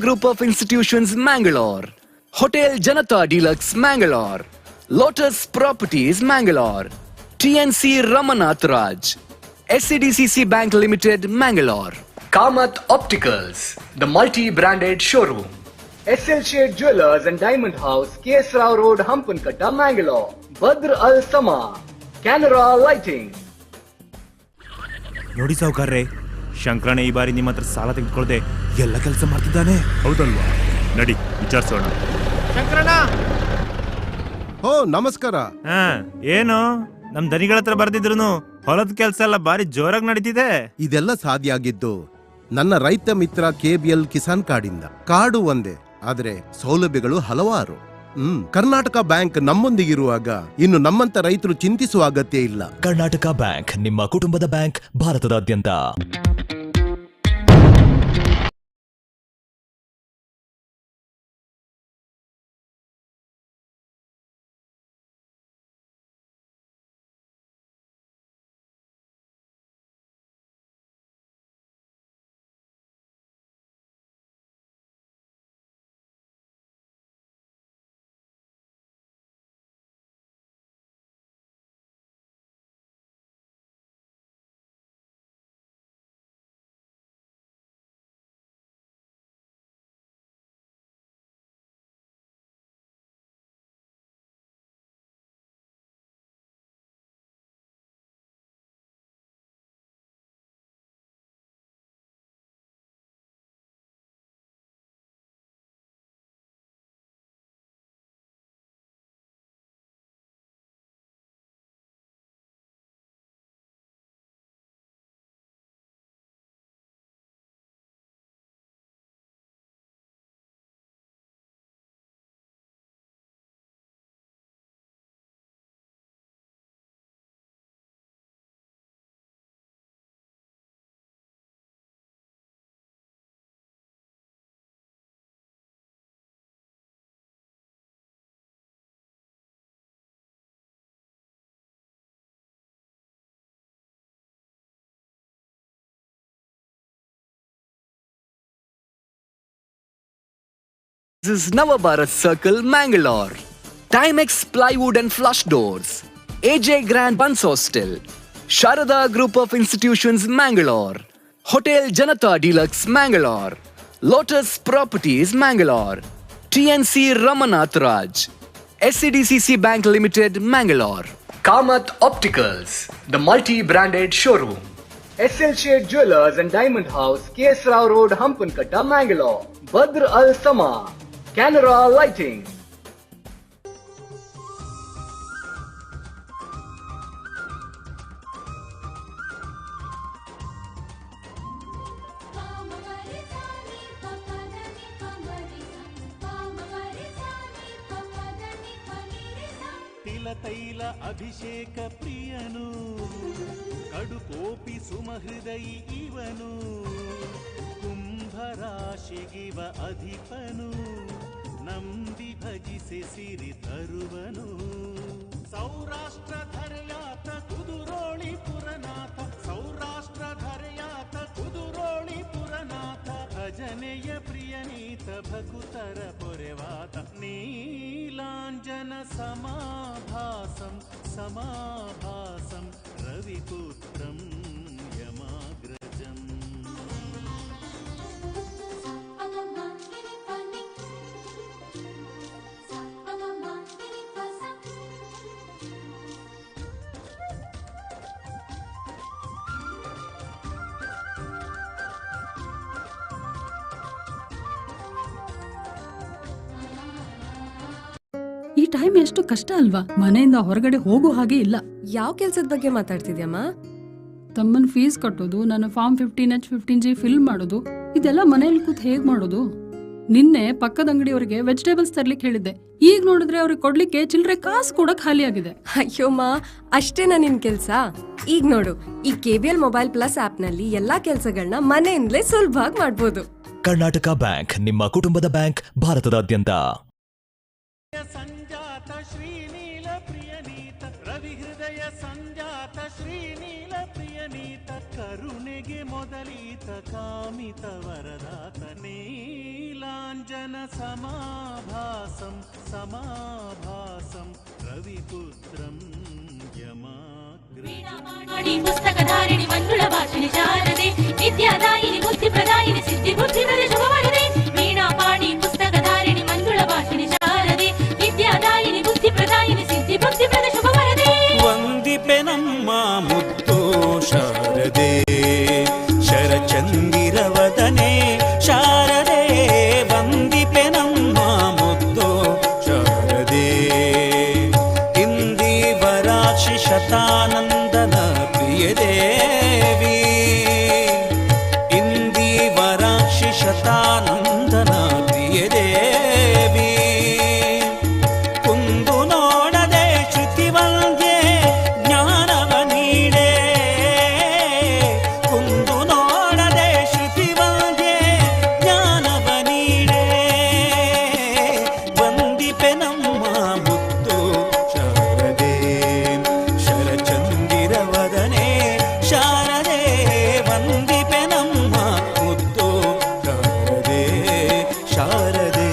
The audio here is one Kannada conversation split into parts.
Group of Institutions, Mangalore. Hotel Janata Deluxe, Mangalore. Lotus Properties, Mangalore. TNC Ramanath Raj. SCDCC Bank Limited, Mangalore. Kamath Opticals, the multi-branded showroom. SL Shade Jewelers and Diamond House, KS Rao Road, Hampankatta, Mangalore. Badr Al Sama, Canara Lighting. ನೋಡಿ ಸಾವುಕಾರ್ರೆ, ಶಂಕರಣ್ಣ ಈ ಬಾರಿ ನಿಮ್ಮ ಹತ್ರ ಸಾಲ ತೆಗೆದುಕೊಳ್ಳದೆ ಎಲ್ಲ ಕೆಲಸ ಮಾಡ್ತಿದ್ದಾನೆ. ಹೌದಲ್ವಾ? ನಡಿ ವಿಚಾರಿಸೋಣ. ಶಂಕರಣ್ಣ, ಓ ನಮಸ್ಕಾರ. ಏನು ನಮ್ ದನಿಗಳ ಹತ್ರ ಬರ್ದಿದ್ರು ಹೊಲದ ಕೆಲಸ ಎಲ್ಲ ಬಾರಿ ಜೋರಾಗಿ ನಡೀತಿದೆ. ಇದೆಲ್ಲ ಸಾಧ್ಯ ಆಗಿದ್ದು ನನ್ನ ರೈತ ಮಿತ್ರ KBL ಕಿಸಾನ್ ಕಾರ್ಡಿಂದ. ಕಾರ್ಡು ಒಂದೇ, ಆದ್ರೆ ಸೌಲಭ್ಯಗಳು ಹಲವಾರು. ಕರ್ನಾಟಕ ಬ್ಯಾಂಕ್ ನಮ್ಮೊಂದಿಗಿರುವಾಗ ಇನ್ನು ನಮ್ಮಂತ ರೈತರು ಚಿಂತಿಸುವ ಅಗತ್ಯ ಇಲ್ಲ. ಕರ್ನಾಟಕ ಬ್ಯಾಂಕ್, ನಿಮ್ಮ ಕುಟುಂಬದ ಬ್ಯಾಂಕ್, ಭಾರತದಾದ್ಯಂತ. This is Navabharat Circle, Mangalore. Timex Plywood and Flush Doors. AJ Grand Buns Hostel. Sharada Group of Institutions, Mangalore. Hotel Janata Deluxe, Mangalore. Lotus Properties, Mangalore. TNC Ramanath Raj. SCDCC Bank Limited, Mangalore. Kamath Opticals, the multi-branded showroom. SL Shade Jewelers and Diamond House, KS Rao Road, Hampankatta, Mangalore. Badr Al Sama, Canara Lighting. ತಿಲತೈಲ ಅಭಿಷೇಕ ಪ್ರಿಯನು, ಕಡು ಕೋಪಿ ಸುಮಹೃದಯಿ ಇವನು, ಕುಂಭರಾಶಿಗಿವ ಅಧಿಪನು, ನಂಬಿ ಭಜಿಸಿ ಸಿರಿ ತರುವನು. ಸೌರಾಷ್ಟ್ರ ಧರೆಯಾತ ಕುದುರೋಳಿ ಪುರನಾಥ, ಸೌರಾಷ್ಟ್ರ ಧರೆಯಾತ ಕುದುರೋಳಿ ಪುರನಾಥ, ಭಜನೆಯ ಪ್ರಿಯನೀತ ಭಕುತರ ಪೊರೆವಾತ. ನೀಲಾಂಜನ ಸಮಾಭಾಸಂ ಸಮಾಭಾಸಂ ರವಿಪುತ್ರಂ ಯಮಾಗ್ರಜಂ. ಈ ಟೈಮ್ ಎಷ್ಟು ಕಷ್ಟ ಅಲ್ವಾ? ಮನೆಯಿಂದ ಹೊರಗಡೆ ಹೋಗೋ ಹಾಗೆ ಇಲ್ಲ. ಯಾವ ಕೆಲ್ಸದ ಬಗ್ಗೆ ಮಾತಾಡ್ತಿದ್ಯಮ್ಮ? ತಮ್ಮನ್ ಫೀಸ್ ಕಟ್ಟೋದು, ನನ್ನ ಫಾರ್ಮ್ 15H 15G ಫಿಲ್ ಮಾಡೋದು, ಇದೆಲ್ಲ ಮನೇಲಿ ಕೂತ್ ಹೇಗ್ ಮಾಡೋದು? ನಿನ್ನೆ ಪಕ್ಕದ ಅಂಗಡಿಯವರಿಗೆ ವೆಜಿಟೇಬಲ್ಸ್ ತರ್ಲಿಕ್ಕೆ ಹೇಳಿದ್ದೆ. ಈಗ ನೋಡಿದ್ರೆ ಅವ್ರಿಗೆ ಕೊಡ್ಲಿಕ್ಕೆ ಚಿಲ್ಲರೆ ಕಾಸು ಕೂಡ ಖಾಲಿ ಆಗಿದೆ. ಅಯ್ಯೋಮ್ಮ, ಅಷ್ಟೇನಾ ನಿನ್ ಕೆಲ್ಸ? ಈಗ ನೋಡು, ಈ KBL ಮೊಬೈಲ್ ಪ್ಲಸ್ ಆಪ್ ನಲ್ಲಿ ಎಲ್ಲಾ ಕೆಲ್ಸಗಳನ್ನ ಮನೆಯಿಂದಲೇ ಸುಲಭವಾಗಿ ಮಾಡ್ಬೋದು. ಕರ್ನಾಟಕ ಬ್ಯಾಂಕ್, ನಿಮ್ಮ ಕುಟುಂಬದ ಬ್ಯಾಂಕ್, ಭಾರತದಾದ್ಯಂತ. ಸಂಜಾತ ಶ್ರೀನೀಲ ಪ್ರಿಯನೀತ, ರವಿ ಹೃದಯ ಸಂಜಾತ ಶ್ರೀನೀಲ ಪ್ರಿಯನೀತ, ಕರುಣೆಗೆ ಮೊದಲೀತ ಕಾಮಿತ ವರದಾತ. ನೀಲಾ निरञ्जन समाभासं समाभासं रविपुत्रं वीणापाणि पुस्तकधारिणि मङ्गलभाषिणि शारदे विद्यादायिनि बुद्धिप्रदायिनि सिद्धिबुद्धिप्रदे शुभवरदे वीणापाणि पुस्तकधारिणि मङ्गलभाषिणि शारदे विद्यादायिनि बुद्धिप्रदायिनि सिद्धिबुद्धिप्रदे शुभवरदे ವಂದಿಪೆ ನಮ್ಮ ಮುತ್ತು ಶಾರದೆ ಶರಚಂದಿರವದನೆ ಶಾರದೆ ವಂದಿಪೆ ನಮ್ಮ ಮುತ್ತು ಶಾರದೆ ಇಂದಿವರಾಶಿ ಶತಾನಂದನ ಪ್ರಿಯ ದೇವಿ ಇಂದಿವರಾಶಿ ಶತಾನಂದನ ಪ್ರಿಯ ದೇವಿ ಕುಂದು ನೋಡದೆ ಶ್ರುತಿವಂದ್ಯೆ ಜ್ಞಾನವ ನೀಡೆ ಕುಂದು ನೋಡದೆ ಶ್ರುತಿವಂದ್ಯೆ ಜ್ಞಾನವ ನೀಡೆ ವಂದಿಪೆ ನಮ್ಮ ಮುತ್ತು ಶಾರದೆ ಶರಚಂದಿರವದನೆ ಶಾರದೆ ವಂದಿಪೆ ನಮ್ಮ ಮುತ್ತು ಶಾರದೆ ಶಾರದೆ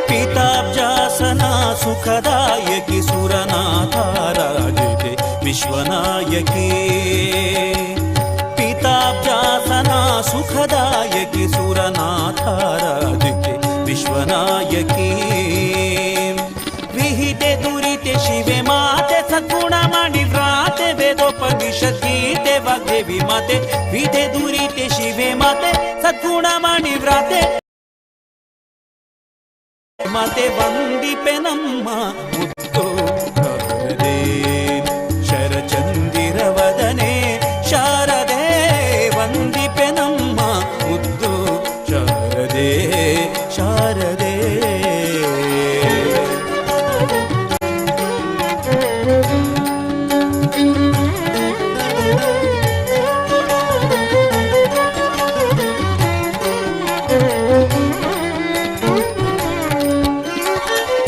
ಪೀತಾಬ್ಜಾಸನ ಸುಖದಾಯಕಿ ಸುರನಾಥಾರಾಜಿತೆ ವಿಶ್ವನಾಯಕಿ ಪೀತಾಬ್ಜಾಸನ ಸುಖದಾಯಕಿ ಸುರನಾಥಾರಾಜಿತೆ ವಿಶ್ವನಾಯಕಿ ವಿಹಿತೆ ದುರಿತೆ ಶಿವೆ ಮಾತೆ ಸದ್ಗುಣ ಮಾಡಿ ವ್ರಾತೆ ವೇದೋಪನಿಷತ್ ಗೀತೆ ವಾಗ್ದೇವಿ ಮಾತೆ ವಿಧೆ ದುರಿತೆ ಶಿವೆ ಮಾತೆ ಸದ್ಗುಣ ಮಾಡಿ ವ್ರಾತೆ ಮಾತೆ ವಂದಿಪೆ ನಮ್ಮ ಮುತ್ತು ಶಾರದೆ ಶರಚಂದಿರವದನೆ ಶಾರದೆ ವಂದಿಪೆ ನಮ್ಮ ಮುತ್ತು ಶಾರದೆ ಶಾರದೆ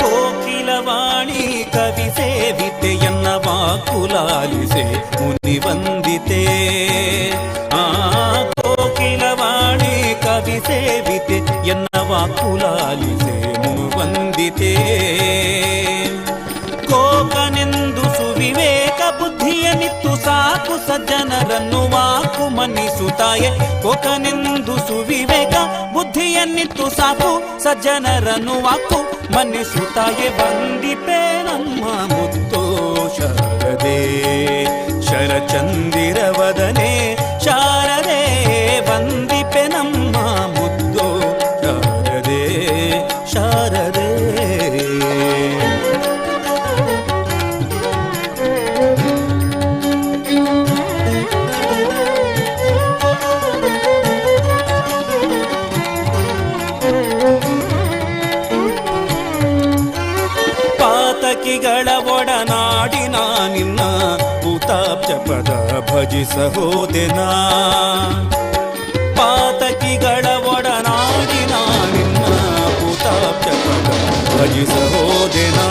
ಕೋಕಿಲವಾಣಿ ಕವಿ ಸೇವಿತೆ ಎನ್ನ ವಾಕುಲಾಲಿಸೆ ಮುನಿ ವಂದಿತೆ ಆ ಕೋಕಿಲವಾಣಿ ಕವಿ ಸೇವಿತೆ ಎನ್ನ ವಾಕುಲಾಲಿಸೆ ಮುನಿ ವಂದಿತೆ ಕೋಕನೆಂದು ಸುವಿವೇಕ ಬುದ್ಧಿಯನಿತ್ತು ಸಾಕು ಸಜ್ಜನರನ್ನು ವಾಕು ಮನ್ನಿಸುತ್ತಾಯೆ ಕೋಕನೆಂದು ಸುವಿವೇಕ ಬುದ್ಧಿಯನ್ನಿತ್ತು ಸಾಕು ಸಜ್ಜನರನ್ನು ವಾಕು ಮನ್ನಿಸುತ್ತಾಯೆ ವಂದಿಪೆ ನಮ್ಮ ಮುತ್ತು ಶಾರದೆ ಶರಚಂದಿರವದನೆ ಶಾರದೆ ವಂದಿಪೆ ನಮ್ಮ ಮುತ್ತು ಶಾರದೆ ಶಾರದೆ ಪಾತಕಿಗಳ ಒಡನಾಡಿನ ನಿನ್ನ ಭೂತಾಬ್ಜ ಪದ ಭಜಿಸ ಹೋದೆನಾ ಪಾತಕಿಗಳ ಒಡನಾಡಿನ ನಿನ್ನ ಭೂತಾಬ್ಜ ಪದ ಭಜಿಸ ಹೋದೆನಾ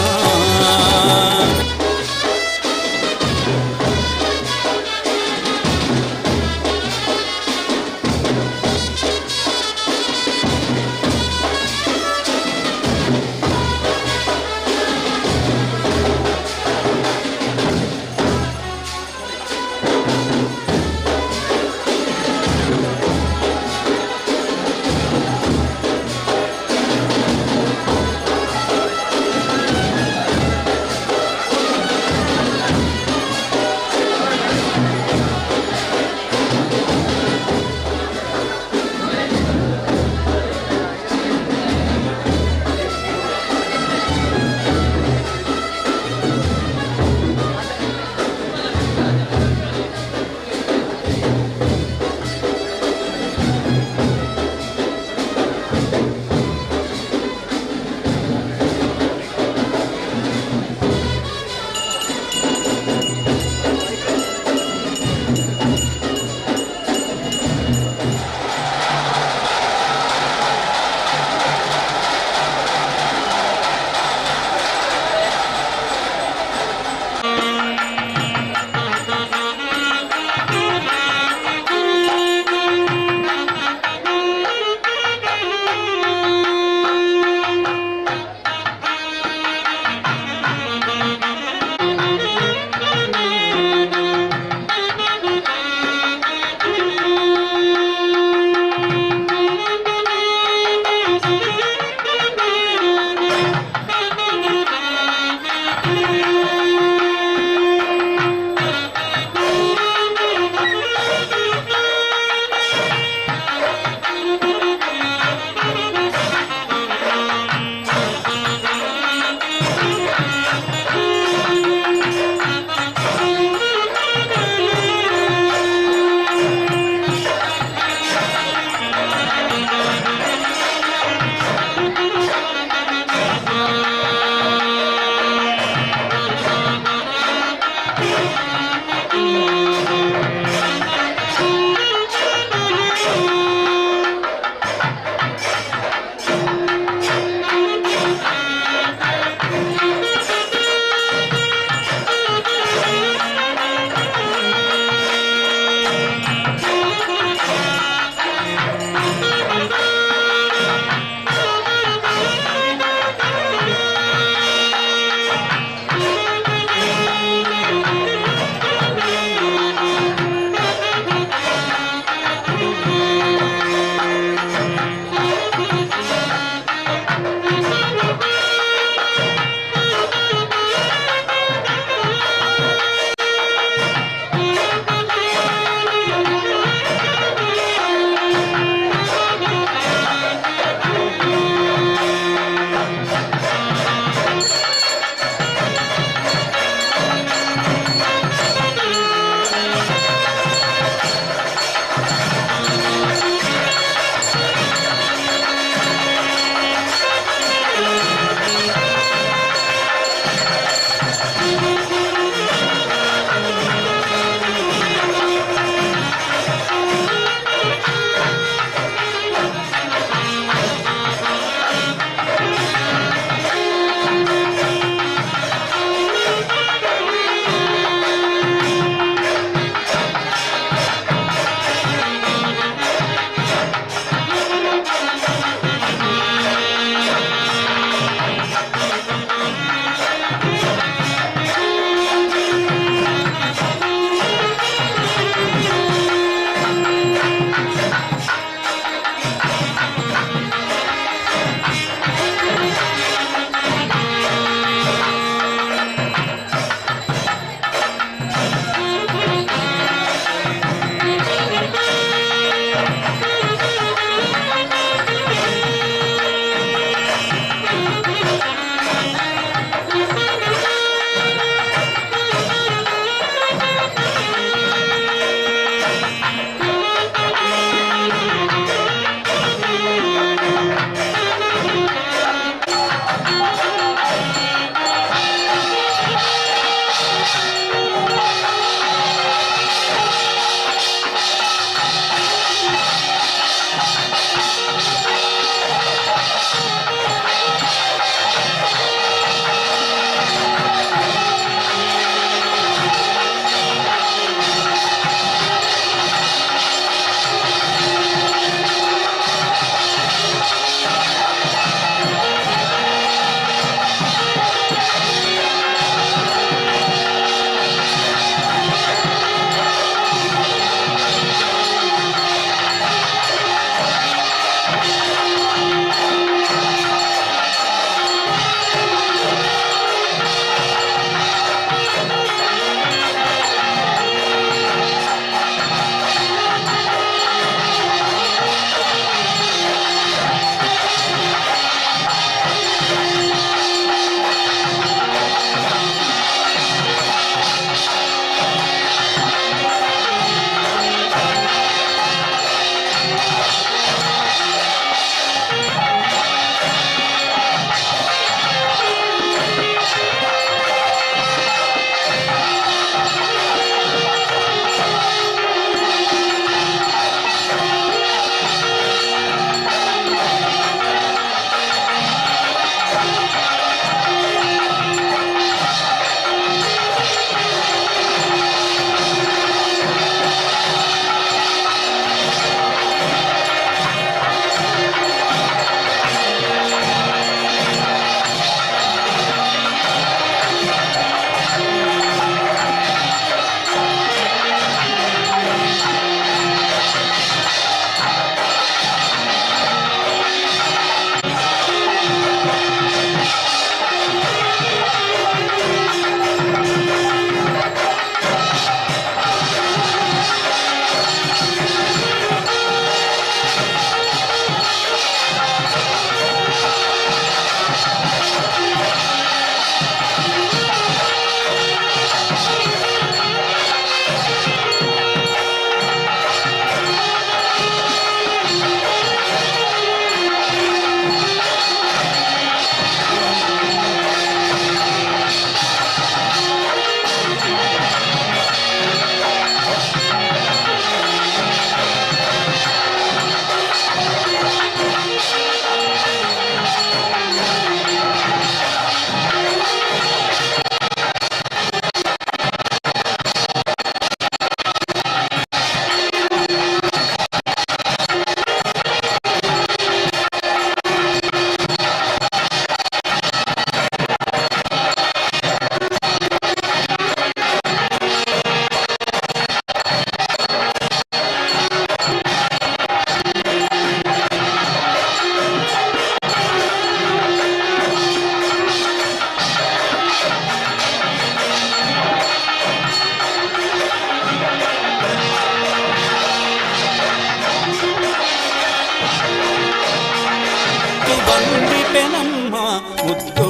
ವಂದಿಪೆ ನಮ್ಮ ಮುದ್ದು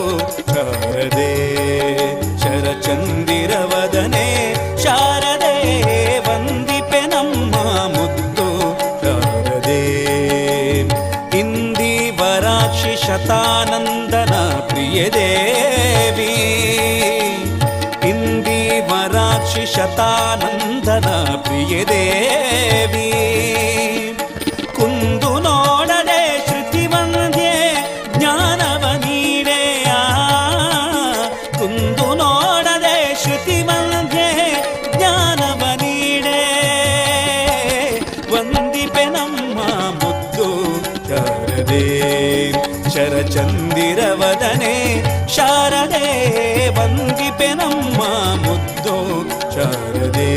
ಶಾರದೆ ಶರಚಂದಿರವದನೆ ಶಾರದೆ ವಂದಿಪೆ ನಮ್ಮ ಮುದ್ದು ಶಾರದೆ ಇಂದಿವರಾಕ್ಷಿ ಶತಾನಂದನ ಪ್ರಿಯ ದೇವಿ ಇಂದಿವರಾಕ್ಷಿ ಶತಾನಂದನ ಪ್ರಿಯ ದೇವಿ ಕುಂದು ನೋಡದೆ ಶ್ರುತಿವಂದ್ಯೆ ಜ್ಞಾನವ ನೀಡೆಯ ಕುಂದು ನೋಡದೆ ಶ್ರುತಿವಂದ್ಯೆ ಜ್ಞಾನವ ನೀಡೆ ವಂದಿಪೆ ನಮ್ಮ ಮುದ್ದು ಶಾರದೆ ಶರಚಂದಿರವದನೆ ಶಾರದೆ ವಂದಿಪೆ ನಮ್ಮ ಮುದ್ದು ಶಾರದೆ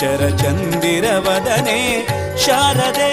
ಶರಚಂದಿರವದನೆ ಶಾರದೆ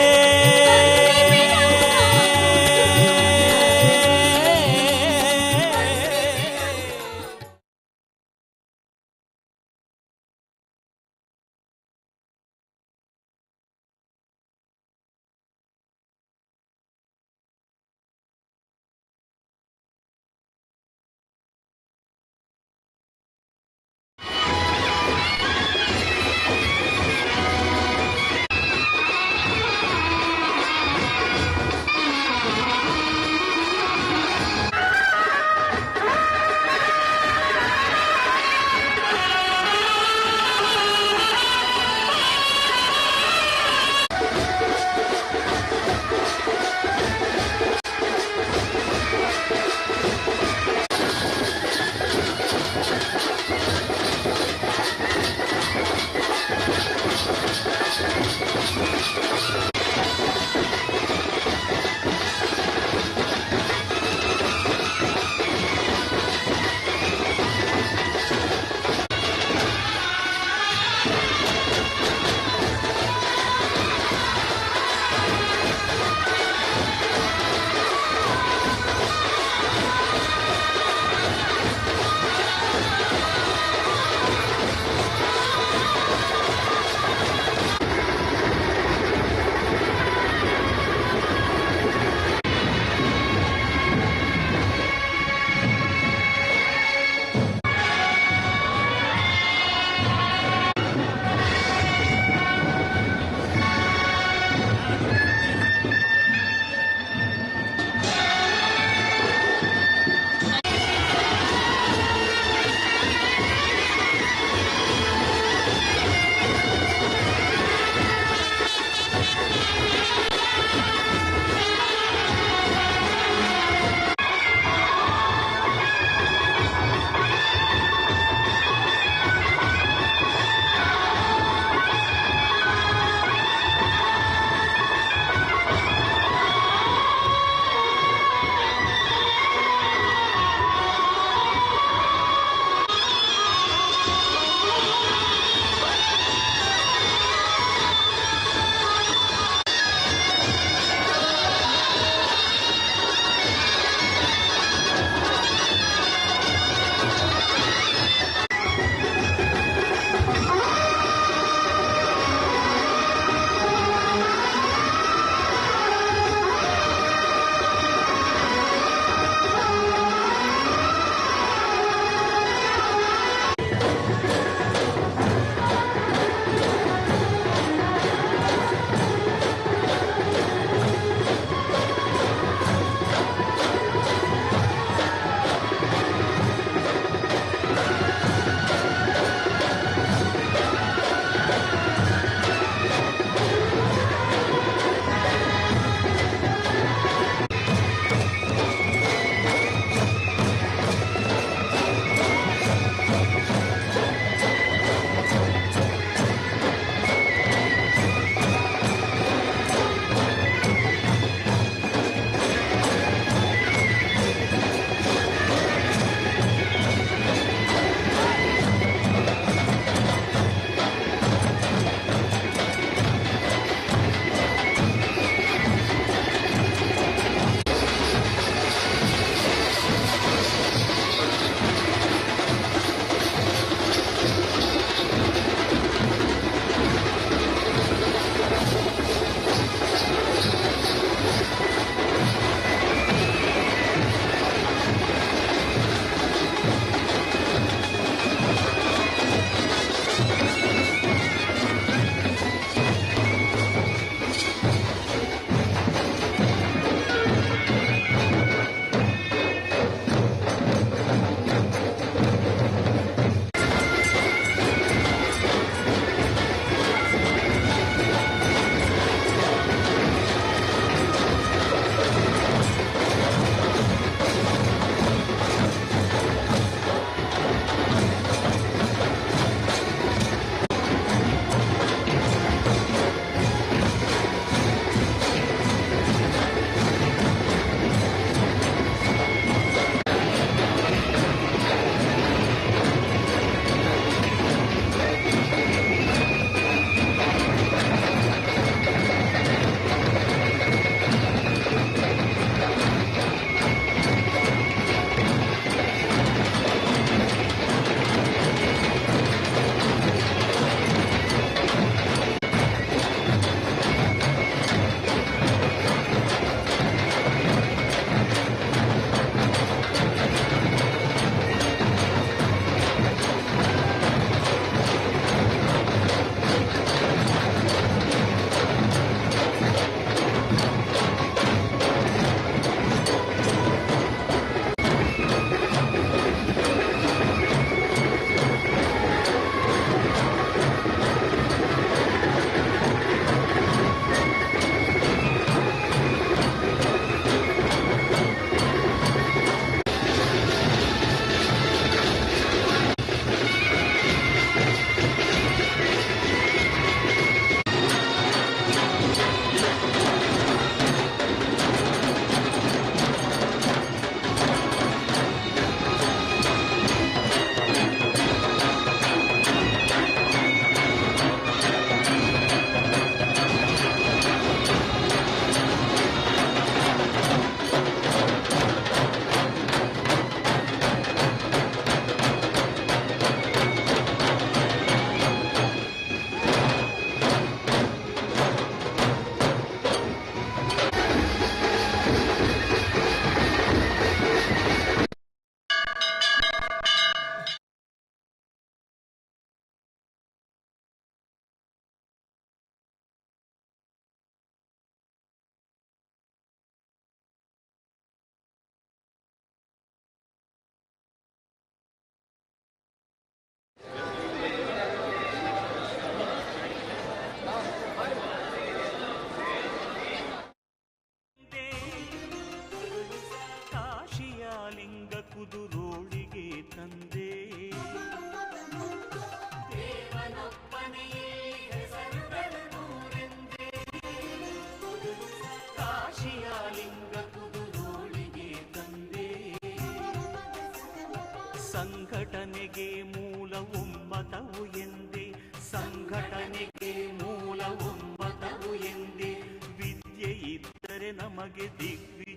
ಸಂಘಟನೆಗೆ ಮೂಲ ಒಮ್ಮತವು ಎಂದೇ, ಸಂಘಟನೆಗೆ ಮೂಲ ಒಮ್ಮತವು ಎಂದೇ, ವಿದ್ಯೆ ಇದ್ದರೆ ನಮಗೆ ದಿಗ್ವಿಜಯ.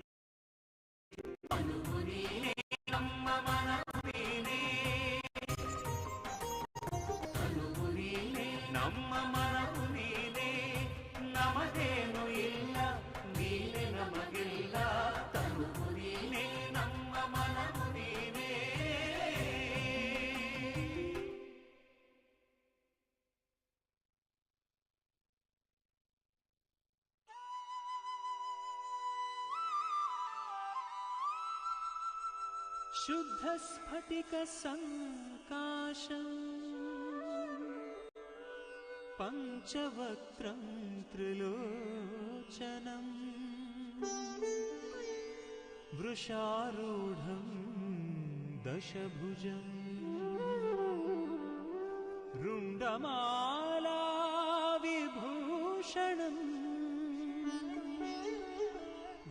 ನಮ್ಮ ಮನವು ನೀನೇ, ನಮ್ಮ ಮನವು ನೀನೇ, ನಮದೇನು ಇಲ್ಲ ನೀನೆ ನಮಗಿಲ್ಲ, ತನುವು ನೀನೇ ನಮ್ಮ ಮನವು ನೀನೇ. ಶುದ್ಧ ಸ್ಫಟಿಕ ಸಂಕಾಶಂ ಪಂಚವಕ್ತ್ರಂ ತ್ರಿಲೋಚನಂ ವೃಷಾರೂಢಂ ದಶಭುಜಂ ರುಂಡಮಾಲಾ ವಿಭೂಷಣಂ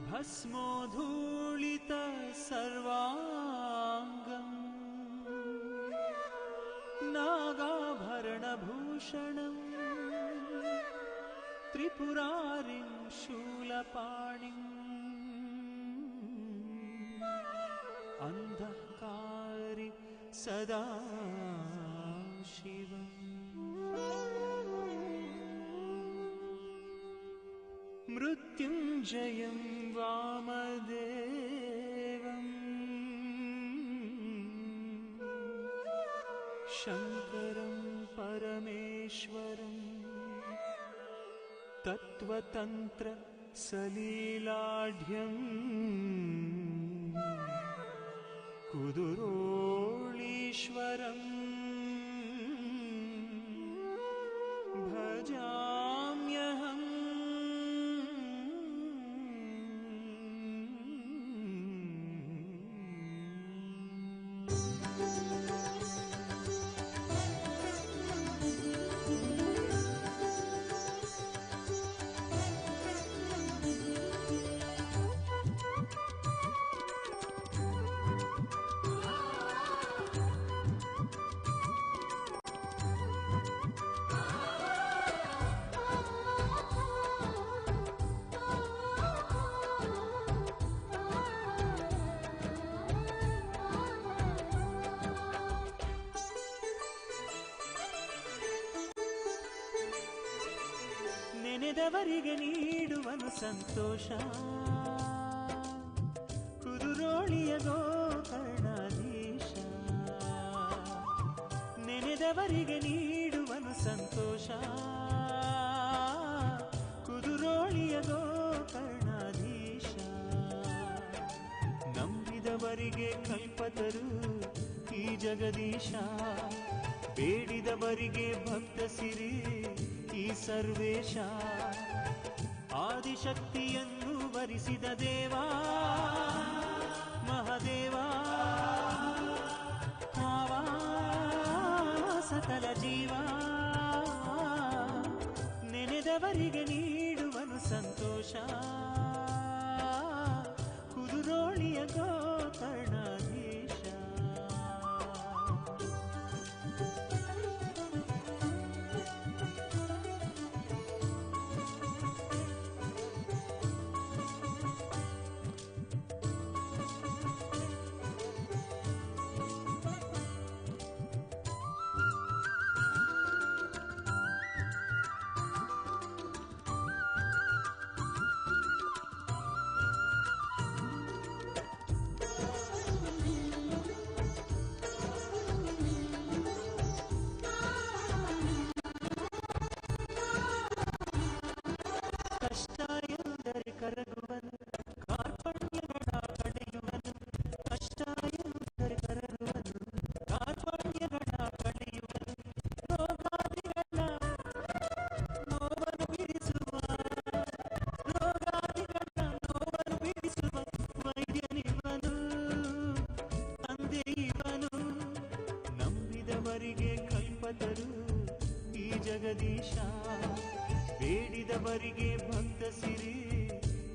ಭಸ್ಮೋಧೂಳಿತ ಸರ್ವಾಂಗಂ ನಾಗಾಭರಣಭೂಷಣಂ ತ್ರಿಪುರಾರಿಂ ಶೂಲಪಾಣಿಂ ಅಂಧಕಾರಿ ಸದಾ ಶಿವಂ ಮೃತ್ಯುಂಜಯಂ ವಾಮದೇವಂ ಶಂಕರಂ ಪರಮೇಶ್ವರಂ ತತ್ವತಂತ್ರ ಸಲೀಲಾಢ್ಯಂ ಕುದುರೋಳೀಶ್ವರಂ ಭಜಾಮ್ಯಹಂ. ನೆನೆದವರಿಗೆ ನೀಡುವನು ಸಂತೋಷ, ಕುದುರೋಳಿಯ ಗೋಕರ್ಣಾಧೀಶ. ನೆನೆದವರಿಗೆ ನೀಡುವನು ಸಂತೋಷ, ಕುದುರೋಳಿಯ ಗೋಕರ್ಣಾಧೀಶ. ನಂಬಿದವರಿಗೆ ಕಲ್ಪತರು ಈ ಜಗದೀಶ, ಬೇಡಿದವರಿಗೆ ಭಕ್ತ ಸಿರಿ ಈ ಸರ್ವೇಶ. ಆದಿಶಕ್ತಿಯನ್ನು ವರಿಸಿದ ದೇವಾ ಮಹಾದೇವಾ, ಆವಾ ಸಕಲ ಜೀವ. ನೆನೆದವರಿಗೆ ನೀಡುವನು ಸಂತೋಷ, ಕುದುರೋಳಿಯ ಗೋಕರ್ಣಾಧೀಶ. ಜಗದೀಶ ಬೇಡಿದವರಿಗೆ ಭಕ್ತ ಸಿರಿ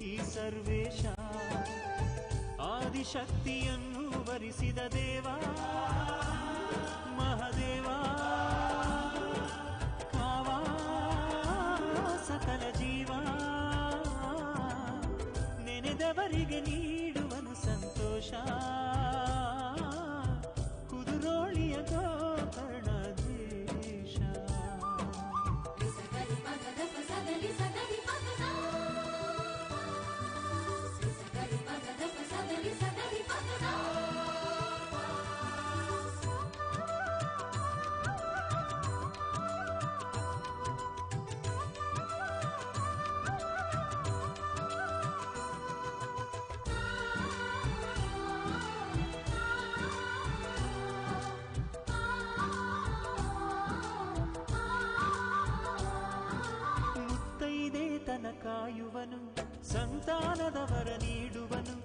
ಈ ಸರ್ವೇಶ ಆದಿಶಕ್ತಿಯನ್ನು ವರಿಸಿದ ದೇವ ಮಹದೇವ ಕಾವ ಸಕಲ ಜೀವ ನೆನೆದವರಿಗೆ ನೀಡುವನು ಸಂತೋಷ ಕುದುರೋಳಿಯ ಗೋಕರ್ಣ ದೇಶ ತನ ಕಾಯುವನು ಸಂತಾನದವರ ನೀಡುವನು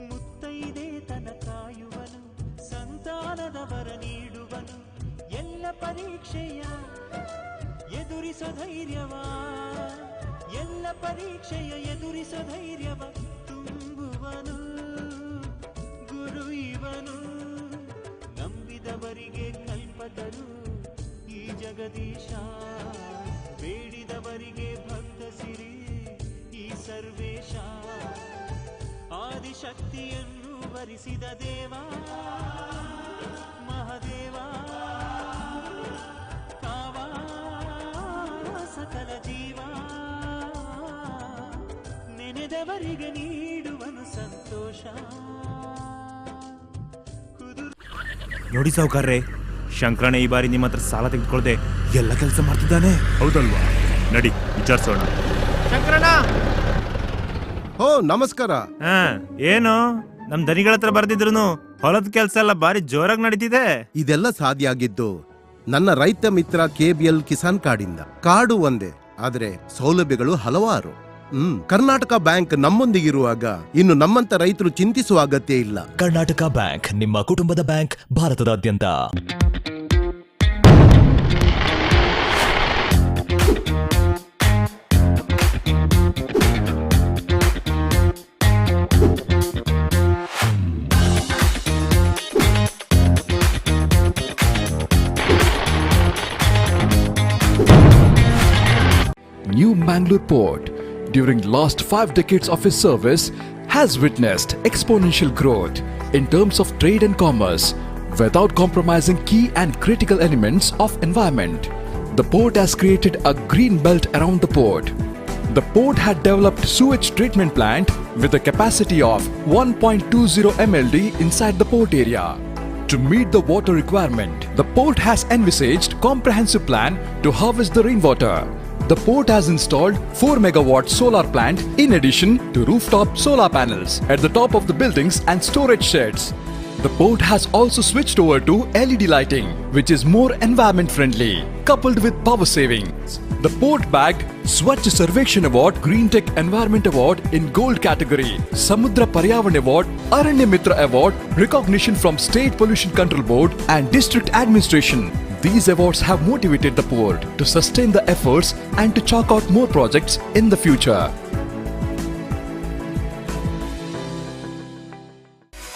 ಮುತ್ತೈದೆ ತನ ಕಾಯುವನು ಸಂತಾನದವರ ನೀಡುವನು ಎಲ್ಲ ಪರೀಕ್ಷೆಯ ಎದುರಿಸೋ ಧೈರ್ಯವ ಎಲ್ಲ ಪರೀಕ್ಷೆಯ ಎದುರಿಸೋ ಧೈರ್ಯವ ತುಂಬುವನು ಗುರು ಇವನು ನಂಬಿದವರಿಗೆ ಕಲ್ಪತರು ಈ ಜಗದೀಶ ಬೇಡಿದವರಿಗೆ ಭಕ್ತ ಸಿರಿ ಈ ಸರ್ವೇಶ ಆದಿಶಕ್ತಿಯನ್ನು ವರಿಸಿದ ದೇವ ಮಹದೇವ ಕಾವ ಸಕಲ ಜೀವ ನೆನೆದವರಿಗೆ ನೀಡುವನು ಸಂತೋಷ ನೋಡಿ ಸಾವುಕಾರ್ರೆ, ಶಂಕರಣ್ಣ ಈ ಬಾರಿ ನಿಮ್ಮ ಹತ್ರ ಸಾಲ ತೆಗೆದುಕೊಳ್ಳದೆ ಎಲ್ಲ ಕೆಲಸ ಮಾಡ್ತಿದ್ದಾನೆ. ಹೌದಲ್ವಾ? ನಡಿ ವಿಚಾರಿಸೋಣ. ಶಂಕರಣ್ಣ, ಓ ನಮಸ್ಕಾರ. ಏನು ನಮ್ ದನಿಗಳ ಹತ್ರ ಬರ್ದಿದ್ರು ಹೊಲದ ಕೆಲಸ ಎಲ್ಲ ಬಾರಿ ಜೋರಾಗಿ ನಡೀತಿದೆ. ಇದೆಲ್ಲ ಸಾಧ್ಯ ಆಗಿದ್ದು ನನ್ನ ರೈತ ಮಿತ್ರ KBL ಕಿಸಾನ್ ಕಾರ್ಡಿಂದ. ಕಾರ್ಡು ಒಂದೇ, ಆದ್ರೆ ಸೌಲಭ್ಯಗಳು ಹಲವಾರು. ಕರ್ನಾಟಕ ಬ್ಯಾಂಕ್ ನಮ್ಮೊಂದಿಗಿರುವಾಗ ಇನ್ನು ನಮ್ಮಂತ ರೈತರು ಚಿಂತಿಸುವ ಅಗತ್ಯ ಇಲ್ಲ. ಕರ್ನಾಟಕ ಬ್ಯಾಂಕ್ ನಿಮ್ಮ ಕುಟುಂಬದ ಬ್ಯಾಂಕ್, ಭಾರತದಾದ್ಯಂತ. New Mangalore Port, during last 5 decades of its service, has witnessed exponential growth in terms of trade and commerce without compromising key and critical elements of environment. The port has created a green belt around the port. The port had developed sewage treatment plant with a capacity of 1.20 MLD inside the port area. To meet the water requirement, the port has envisaged comprehensive plan to harvest the rainwater. The port has installed 4 megawatt solar plant in addition to rooftop solar panels at the top of the buildings and storage sheds. The port has also switched over to LED lighting, which is more environment friendly, coupled with power savings. The port bagged Swachh Sarvekshan Award, Green Tech Environment Award in Gold category, Samudra Paryavan Award, Aranya Mitra Award, recognition from State Pollution Control Board and District Administration. These awards have motivated the port to sustain the efforts and to chalk out more projects in the future.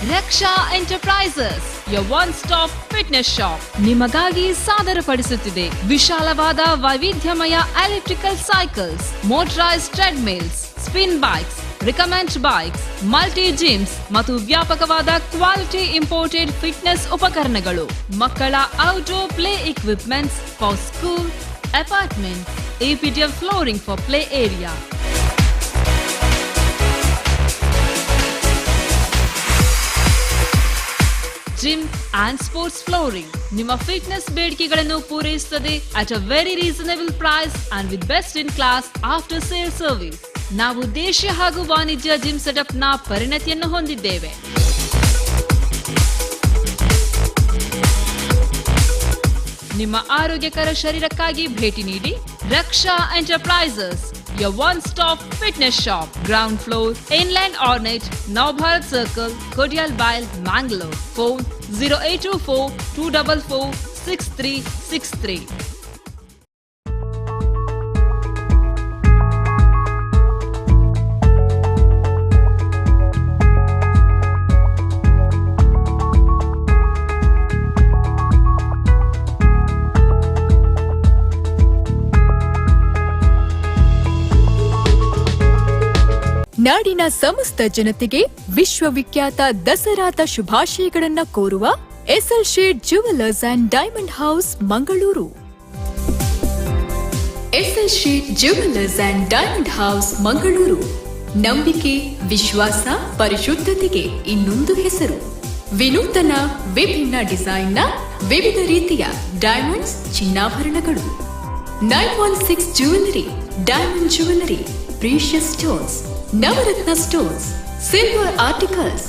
Raksha enterprises, your one-stop fitness shop, ನಿಮಗಾಗಿ ಸಾದರಪಡಿಸುತ್ತಿದೆ ವಿಶಾಲವಾದ ವೈವಿಧ್ಯಮಯ electrical cycles, motorised treadmills, spin bikes, recommend bikes, multi gyms ಮತ್ತು ವ್ಯಾಪಕವಾದ ಕ್ವಾಲಿಟಿ ಇಂಪೋರ್ಟೆಡ್ ಫಿಟ್ನೆಸ್ ಉಪಕರಣಗಳು, ಮಕ್ಕಳ outdoor play equipments for school, apartment, APTF flooring for play area. Gym and sports flooring ನಿಮ್ಮ ಫಿಟ್ನೆಸ್ ಬೇಡಿಕೆಗಳನ್ನು ಪೂರೈಸುತ್ತದೆ at a very reasonable price and with best in class after sale service. ನಾವು ದೇಶೀಯ ಹಾಗೂ ವಾಣಿಜ್ಯ ಜಿಮ್ ಸೆಟಪ್ ನ ಪರಿಣತಿಯನ್ನು ಹೊಂದಿದ್ದೇವೆ. ನಿಮ್ಮ ಆರೋಗ್ಯಕರ ಶರೀರಕ್ಕಾಗಿ ಭೇಟಿ ನೀಡಿ ರಕ್ಷಾ enterprises, your one-stop fitness shop, ground floor, Inland Ornate, Navbharat Circle, Kodial Bile, Mangalore. Phone 0824 244 6363. ನಾಡಿನ ಸಮಸ್ತ ಜನತೆಗೆ ವಿಶ್ವವಿಖ್ಯಾತ ದಸರಾದ ಶುಭಾಶಯಗಳನ್ನ ಕೋರುವ SL Shet jewellers and diamond house Mangaluru. SL Shet jewellers and diamond house Mangaluru ನಂಬಿಕೆ, ವಿಶ್ವಾಸ, ಪರಿಶುದ್ಧತೆಗೆ ಇನ್ನೊಂದು ಹೆಸರು. ವಿನೂತನ ವಿಭಿನ್ನ ಡಿಸೈನ್ನ ವಿವಿಧ ರೀತಿಯ ಡೈಮಂಡ್ಸ್, ಚಿನ್ನಾಭರಣಗಳು, 916 jewellery, diamond jewellery, precious stones, Navratna stones, silver articles,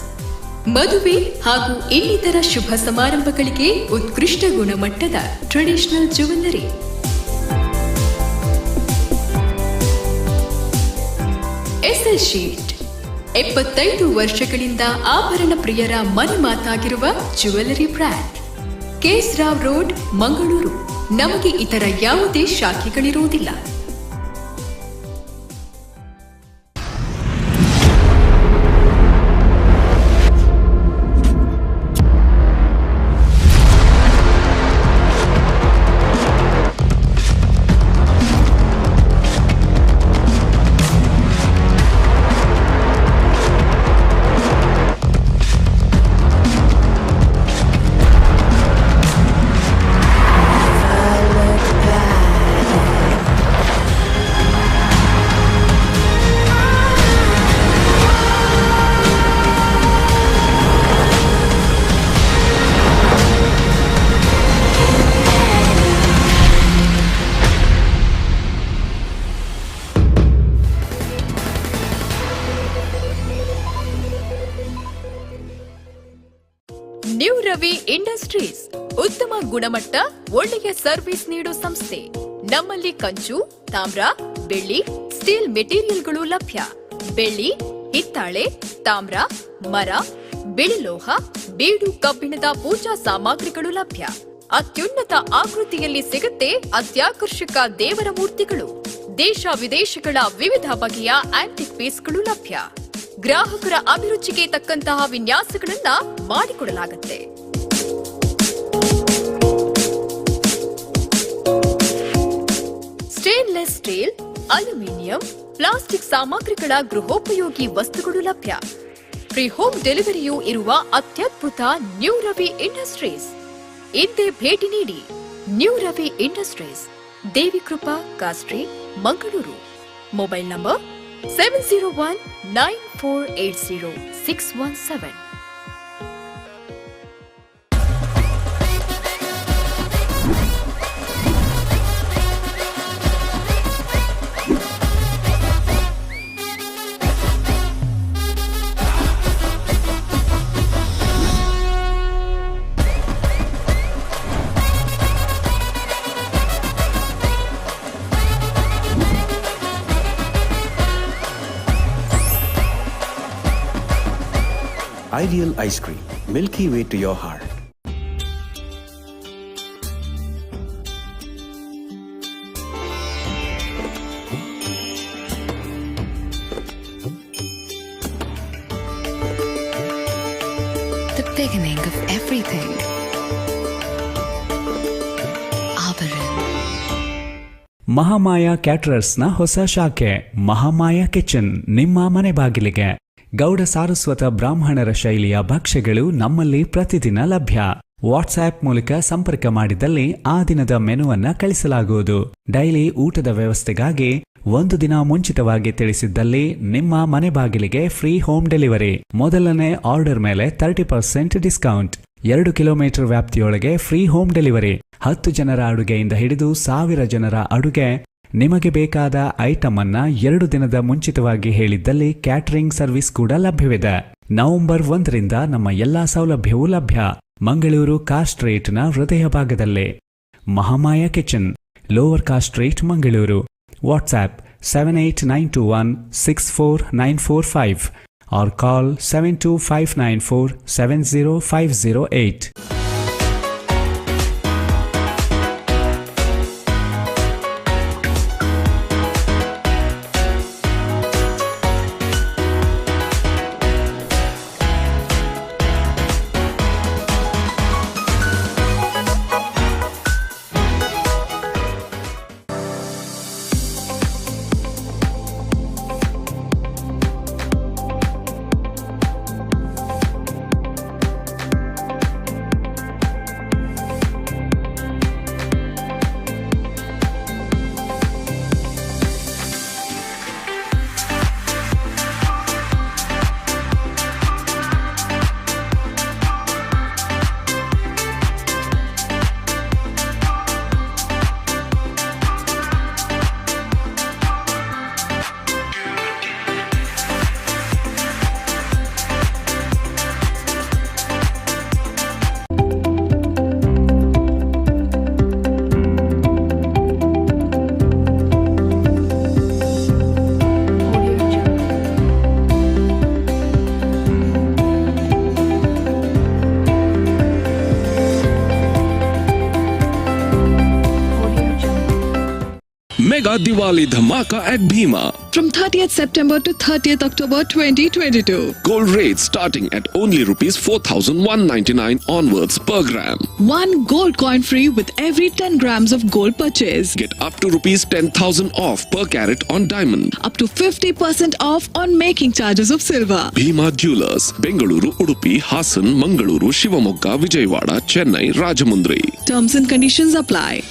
ಮದುವೆ ಹಾಗೂ ಇನ್ನಿತರ ಶುಭ ಸಮಾರಂಭಗಳಿಗೆ ಉತ್ಕೃಷ್ಟ ಗುಣಮಟ್ಟದ ಟ್ರೆಡಿಷನಲ್ ಜ್ಯುವೆಲರಿ. ಎಸ್ಎಲ್ ಶೀಟ್ 75 ವರ್ಷಗಳಿಂದ ಆಭರಣ ಪ್ರಿಯರ ಮನೆ ಮಾತಾಗಿರುವ jewellery brand. KS Rao road, Mangaluru. ನಮಗೆ ಇತರ ಯಾವುದೇ ಶಾಖೆಗಳಿರುವುದಿಲ್ಲ. ನ್ಯೂ ರವಿ ಇಂಡಸ್ಟ್ರೀಸ್ ಉತ್ತಮ ಗುಣಮಟ್ಟ, ಒಳ್ಳೆಯ ಸರ್ವಿಸ್ ನೀಡೋ ಸಂಸ್ಥೆ. ನಮ್ಮಲ್ಲಿ ಕಂಚು, ತಾಮ್ರ, ಬೆಳ್ಳಿ, ಸ್ಟೀಲ್ ಮೆಟೀರಿಯಲ್ಗಳು ಲಭ್ಯ. ಬೆಳ್ಳಿ, ಹಿತ್ತಾಳೆ, ತಾಮ್ರ, ಮರ, ಬಿಳಿ ಲೋಹ, ಬೀಡು, ಕಬ್ಬಿಣದ ಪೂಜಾ ಸಾಮಗ್ರಿಗಳು ಲಭ್ಯ. ಅತ್ಯುನ್ನತ ಆಕೃತಿಯಲ್ಲಿ ಸಿಗುತ್ತೆ ಅತ್ಯಾಕರ್ಷಕ ದೇವರ ಮೂರ್ತಿಗಳು. ದೇಶ ವಿದೇಶಗಳ ವಿವಿಧ ಬಗೆಯ ಆಂಟಿಕ್ ಪೀಸ್ಗಳು ಲಭ್ಯ. ಗ್ರಾಹಕರ ಅಭಿರುಚಿಗೆ ತಕ್ಕಂತಹ ವಿನ್ಯಾಸಗಳನ್ನ ಮಾಡಿಕೊಡಲಾಗುತ್ತೆ. ಸ್ಟೇನ್ಲೆಸ್ ಸ್ಟೀಲ್, ಅಲ್ಯೂಮಿನಿಯಂ, ಪ್ಲಾಸ್ಟಿಕ್ ಸಾಮಗ್ರಿಗಳ ಗೃಹೋಪಯೋಗಿ ವಸ್ತುಗಳು ಲಭ್ಯ. ಫ್ರೀ ಹೋಮ್ ಡೆಲಿವರಿಯೂ ಇರುವ ಅತ್ಯದ್ಭುತ ನ್ಯೂ ರವಿ ಇಂಡಸ್ಟ್ರೀಸ್. ಇಂದೇ ಭೇಟಿ ನೀಡಿ. ನ್ಯೂ ರವಿ ಇಂಡಸ್ಟ್ರೀಸ್, ದೇವಿಕೃಪಾ ಕಾಸ್ಟ್ರಿ, Mangaluru. Mobile number 701-9480-617. Ideal ice cream, milky way to your heart. The beginning of everything. Abaran. Mahamaya ಕ್ಯಾಟರರ್ಸ್ನ ಹೊಸ ಶಾಖೆ ಮಹಾಮಾಯ ಕಿಚನ್ ನಿಮ್ಮ ಮನೆ ಬಾಗಿಲಿಗೆ. ಗೌಡ ಸಾರಸ್ವತ ಬ್ರಾಹ್ಮಣರ ಶೈಲಿಯ ಭಕ್ಷ್ಯಗಳು ನಮ್ಮಲ್ಲಿ ಪ್ರತಿದಿನ ಲಭ್ಯ. ವಾಟ್ಸ್ಆಪ್ ಮೂಲಕ ಸಂಪರ್ಕ ಮಾಡಿದಲ್ಲಿ ಆ ದಿನದ ಮೆನುವನ್ನ ಕಳಿಸಲಾಗುವುದು. ಡೈಲಿ ಊಟದ ವ್ಯವಸ್ಥೆಗಾಗಿ ಒಂದು ದಿನ ಮುಂಚಿತವಾಗಿ ತಿಳಿಸಿದ್ದಲ್ಲಿ ನಿಮ್ಮ ಮನೆ ಬಾಗಿಲಿಗೆ ಫ್ರೀ ಹೋಮ್ ಡೆಲಿವರಿ. ಮೊದಲನೇ ಆರ್ಡರ್ ಮೇಲೆ 30% ಡಿಸ್ಕೌಂಟ್. 2 ಕಿಲೋಮೀಟರ್ ವ್ಯಾಪ್ತಿಯೊಳಗೆ ಫ್ರೀ ಹೋಮ್ ಡೆಲಿವರಿ. 10 ಜನರ ಅಡುಗೆಯಿಂದ ಹಿಡಿದು 1000 ಜನರ ಅಡುಗೆ. ನಿಮಗೆ ಬೇಕಾದ ಐಟಮ್ ಅನ್ನ 2 ದಿನದ ಮುಂಚಿತವಾಗಿ ಹೇಳಿದ್ದಲ್ಲಿ ಕ್ಯಾಟರಿಂಗ್ ಸರ್ವಿಸ್ ಕೂಡ ಲಭ್ಯವಿದೆ. ನವೆಂಬರ್ 1ರಿಂದ ನಮ್ಮ ಎಲ್ಲಾ ಸೌಲಭ್ಯವೂ ಲಭ್ಯ. ಮಂಗಳೂರು ಕಾರ್ ಸ್ಟ್ರೀಟ್ನ ಹೃದಯ ಭಾಗದಲ್ಲಿ. Mahamaya Kitchen, lower car street, Mangaluru. WhatsApp 7892164945 or call 72594 70508. Mega Diwali Dhamaka at Bhima. From 30th September to 30th October 2022. Gold rates starting at only rupees 4,199 onwards per gram. 1 gold coin free with every 10 grams of gold purchase. Get up to rupees 10,000 off per carat on diamond. Up to 50% off on making charges of silver. Bhima Jewelers, Bengaluru, Udupi, Hassan, Mangaluru, Shivamogga, Vijayawada, Chennai, Rajamundry. Terms and conditions apply.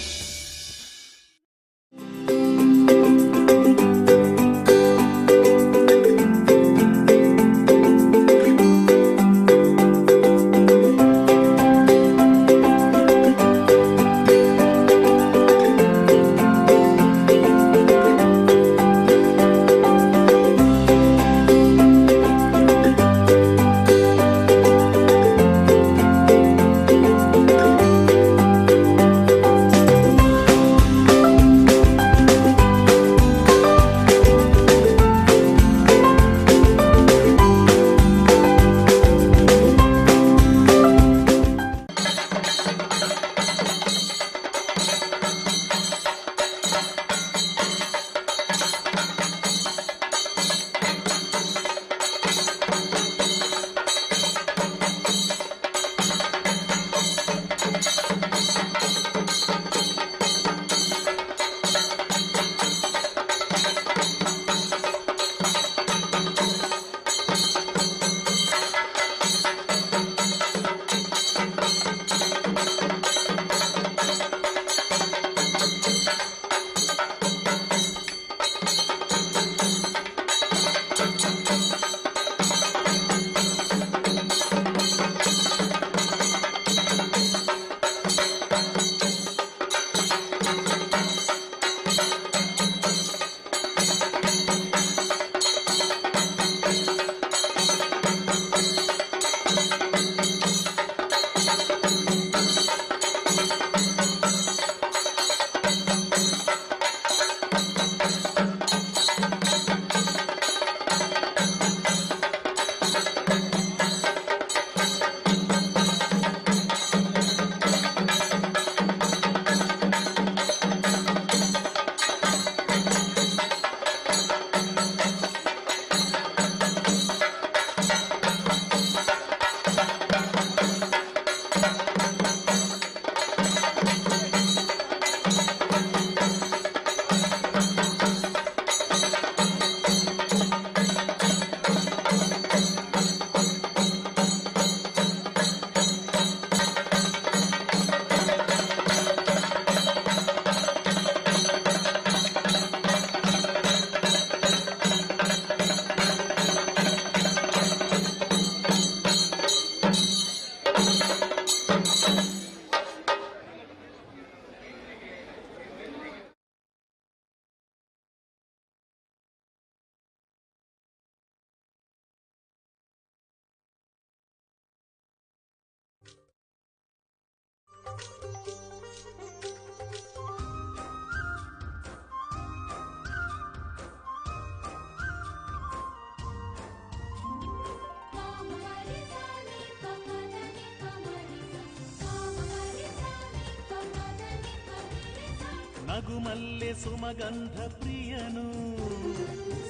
ನಗುಮಲ್ಲೆ ಸುಮಗಂಧ ಪ್ರಿಯನು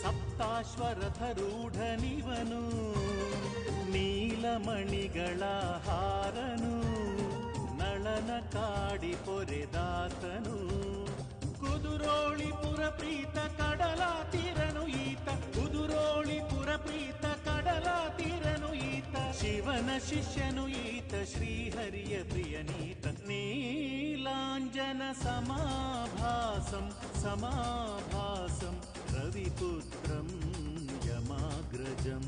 ಸಪ್ತಾಶ್ವರಥರೂಢನಿವನು ನೀಲಮಣಿಗಳ ಹಾರನು ನಳನ ಕಾಡಿ ಪೊರೆದಾತನು ಕುದುರೋಳಿಪುರ ಪ್ರೀತ ಕಡಲ ತೀರನು ಈತ ಕುದುರೋಳಿಪುರ ಪ್ರೀತ ಕಡಲ ತೀರನು ಈತ ಶಿವನ ಶಿಷ್ಯನು ಈತ ಶ್ರೀಹರಿಯ ಪ್ರಿಯನೀತ ನೀಲಾಂಜನ ಸಮಾಭಾಸಂ ಸಮಾಭಾಸಂ ರವಿಪುತ್ರಂ ಯಮಾಗ್ರಜಂ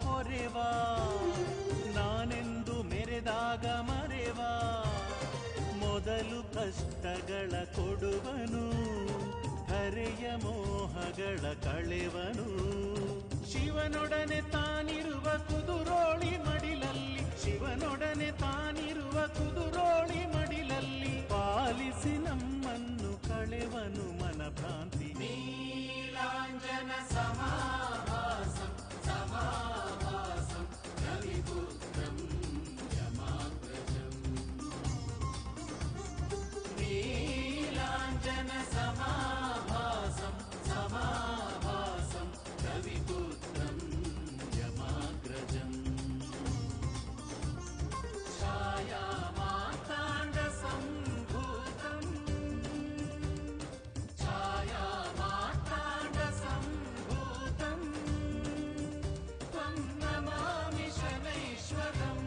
ಪೊರೆವಾ ನಾನೆಂದು ಮೆರೆದಾಗ ಮರೆವಾ ಮೊದಲು ಕಷ್ಟಗಳ ಕೊಡುವನು ಧರೆಯ ಮೋ ಮೋಹಗಳ ಕಳೆವನು ಶಿವನೊಡನೆ ತಾನಿರುವ ಕುದುರೋಳಿ ಮಡಿಲಲ್ಲಿ ಶಿವನೊಡನೆ ತಾನಿರುವ ಕುದುರೋಳಿ ಮಡಿಲಲ್ಲಿ ಪಾಲಿಸಿ ನಮ್ಮನ್ನು ಕಳೆವನು ಮನಭ್ರಾಂತಿ ನೀಲಾಂಜನ ಸಮಾಭಾಸಂ ಸಮಾಭಾಸಂ ರವಿಪುತ್ರಂ ಯಮಾಗ್ರಜಂ ನೀಲಾಂಜನ ಸಮಾಭಾಸಂ ಸಮಾಭಾಸಂ ರವಿಪುತ್ರಂ ಯಮಾಗ್ರಜಂ ಛಾಯಾ ಮಾತಾಂಡ ಸಂಭೂತಂ ಛಾಯಾ ಮಾತಾಂಡ ಸಂಭೂತಂ ತ್ವಂ ನಮಾಮಿ ಶನೈಶ್ವರಂ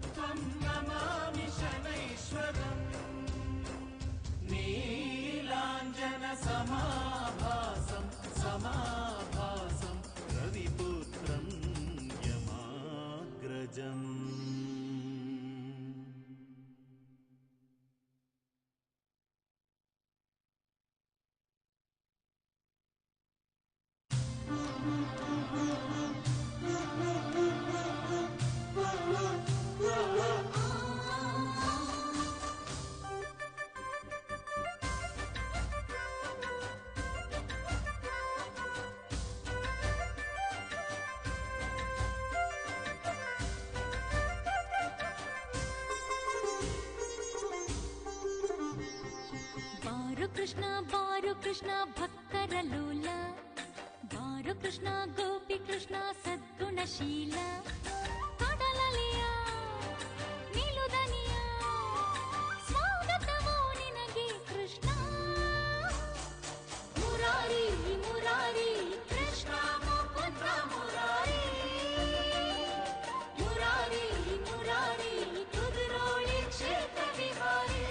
ತ್ವಂ ನಮಾಮಿ ಶನೈಶ್ವರಂ ನೀಲಾಂಜನ ಸಮಾಭಾಸಂ ಸಮಾಭಾಸಂ ರವಿಪುತ್ರಂ ಯಮಾಗ್ರಜಂ ಬಾರು ಕೃಷ್ಣ ಭಕ್ತರ ಲೋಲ ಬಾರು ಕೃಷ್ಣ ಗೋಪಿ ಕೃಷ್ಣ ಸದ್ಗುಣಶೀಲ ಕಡಲಲಿಯ ನಿಲುದನಿಯ ಸ್ವಾಗತವೋ ನಿನಗೆ ಕೃಷ್ಣ ಮುರಾರಿ ಮುರಾರಿ ಕೃಷ್ಣ ಮುಕುಂದ ಮುರಾರಿ ಮುರಾರಿ ಮುರಾರಿ ಕುದುರೋಳಿ ಕ್ಷೇತ್ರ ವಿಹಾರಿ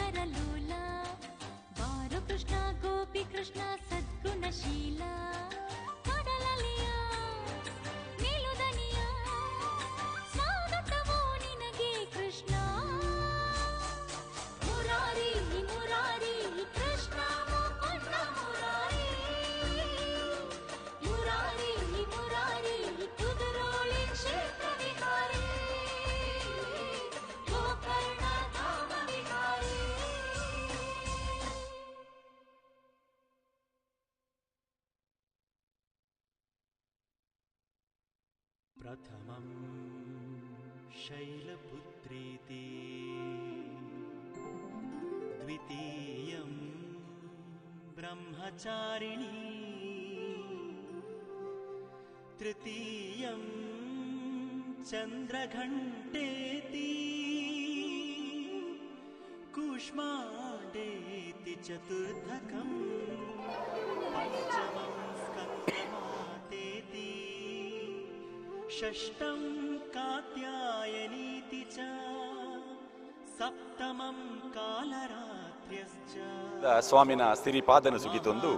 ನರಲೋಲ ಬಾರು ಕೃಷ್ಣ ಗೋಪಿ ಕೃಷ್ಣ ಸದ್ಗುಣಶೀಲ ಕಡಲಲಿಯ ಮೇಲುದನಿಯ ಸ್ವಾಗತವೋ ನಿನಗೆ ಕೃಷ್ಣ ಮುರಾರಿ ಮುರಾರಿ ಕೃಷ್ಣ ಮುಕುಂದ ಮುರಾರಿ ಮುರಾರಿ ಮುರಾರಿ ಕುದುರೋಳಿ ಕ್ಷೇತ್ರ ವಿಹಾರಿ ಗೋಕರ್ಣ ಧಾಮ ವಿಹಾರಿ. प्रथमं शैलपुत्रीति द्वितीयं ब्रह्मचारिणी तृतीयं चन्द्रघण्टेति कूष्माण्डेति चतुर्थकं पञ्चमं स्कन्दमातेति षष्ठं कात्यायनीति च सप्तमं कालरात्र्यश्च. ಸ್ವಾಮಿನ ಸಿರಿಪಾದನ ಸುಗಿತೊಂದು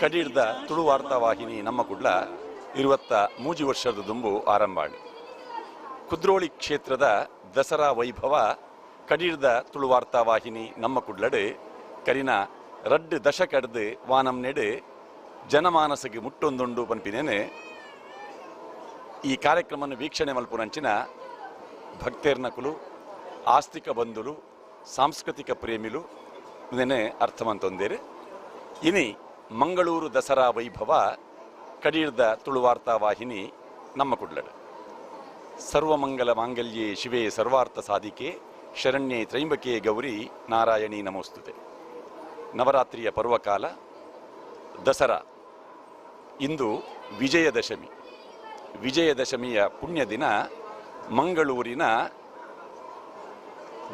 ಕಡೀರ್ದ ತುಳು ವಾರ್ತಾ ವಾಹಿನಿ ನಮ್ಮ ಕುಡ್ಲ 23 ವರ್ಷದ ದುಂಬು ಆರಂಭಾಡಿ ಕುದ್ರೋಳಿ ಕ್ಷೇತ್ರದ ದಸರಾ ವೈಭವ ಕಡೀರ್ದ ತುಳು ವಾರ್ತಾ ವಾಹಿನಿ ನಮ್ಮ ಕುಡ್ಲಡು ಕರಿನ 2 ದಶಕಡ್ದು ವಾನಂ ನೆಡು ಜನಮಾನಸಗೆ ಮುಟ್ಟೊಂದುಂಡು ಪನ್ಪಿನೇನೆ ಈ ಕಾರ್ಯಕ್ರಮವನ್ನು ವೀಕ್ಷಣೆ ಮಲ್ಪುನಂಚಿನ ಭಕ್ತೇರ್ನಕುಲು ಆಸ್ತಿಕ ಬಂಧುಲು ಸಾಂಸ್ಕೃತಿಕ ಪ್ರೇಮಿಲು ಇದನ್ನೇ ಅರ್ಥವಂತೊಂದೇರು ಇನಿ ಮಂಗಳೂರು ದಸರಾ ವೈಭವ ಕಡೀರ್ದ ತುಳು ವಾರ್ತಾ ವಾಹಿನಿ ನಮ್ಮ ಕುಡ್ಲಡು ಸರ್ವಮಂಗಲ ಮಾಂಗಲ್ಯೆ ಶಿವೆ ಸರ್ವಾರ್ಥ ಸಾಧಿಕೆ ಶರಣ್ಯೆ ತ್ರೈಂಬಕೆ ಗೌರಿ ನಾರಾಯಣಿ ನಮೋಸ್ತುತೆ. ನವರಾತ್ರಿಯ ಪರ್ವಕಾಲ ದಸರಾ. ಇಂದು ವಿಜಯದಶಮಿ. ವಿಜಯದಶಮಿಯ ಪುಣ್ಯ ದಿನ ಮಂಗಳೂರಿನ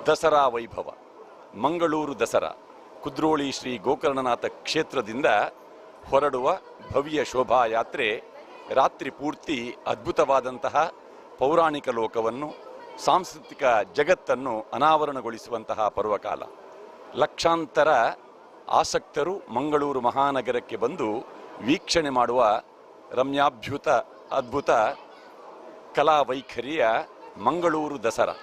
ದಸರಾ ವೈಭವ. ಮಂಗಳೂರು ದಸರಾ ಕುದ್ರೋಳಿ ಶ್ರೀ ಗೋಕರ್ಣನಾಥ ಕ್ಷೇತ್ರದಿಂದ ಹೊರಡುವ ಭವ್ಯ ಶೋಭಾಯಾತ್ರೆ ರಾತ್ರಿ ಪೂರ್ತಿ ಅದ್ಭುತವಾದಂತಹ ಪೌರಾಣಿಕ ಲೋಕವನ್ನು ಸಾಂಸ್ಕೃತಿಕ ಜಗತ್ತನ್ನು ಅನಾವರಣಗೊಳಿಸುವಂತಹ ಪರ್ವಕಾಲ. ಲಕ್ಷಾಂತರ ಆಸಕ್ತರು ಮಂಗಳೂರು ಮಹಾನಗರಕ್ಕೆ ಬಂದು ವೀಕ್ಷಣೆ ಮಾಡುವ ರಮ್ಯಾಭ್ಯುತ ಅದ್ಭುತ ಕಲಾ ವೈಖರಿಯ ಮಂಗಳೂರು ದಸರಾ.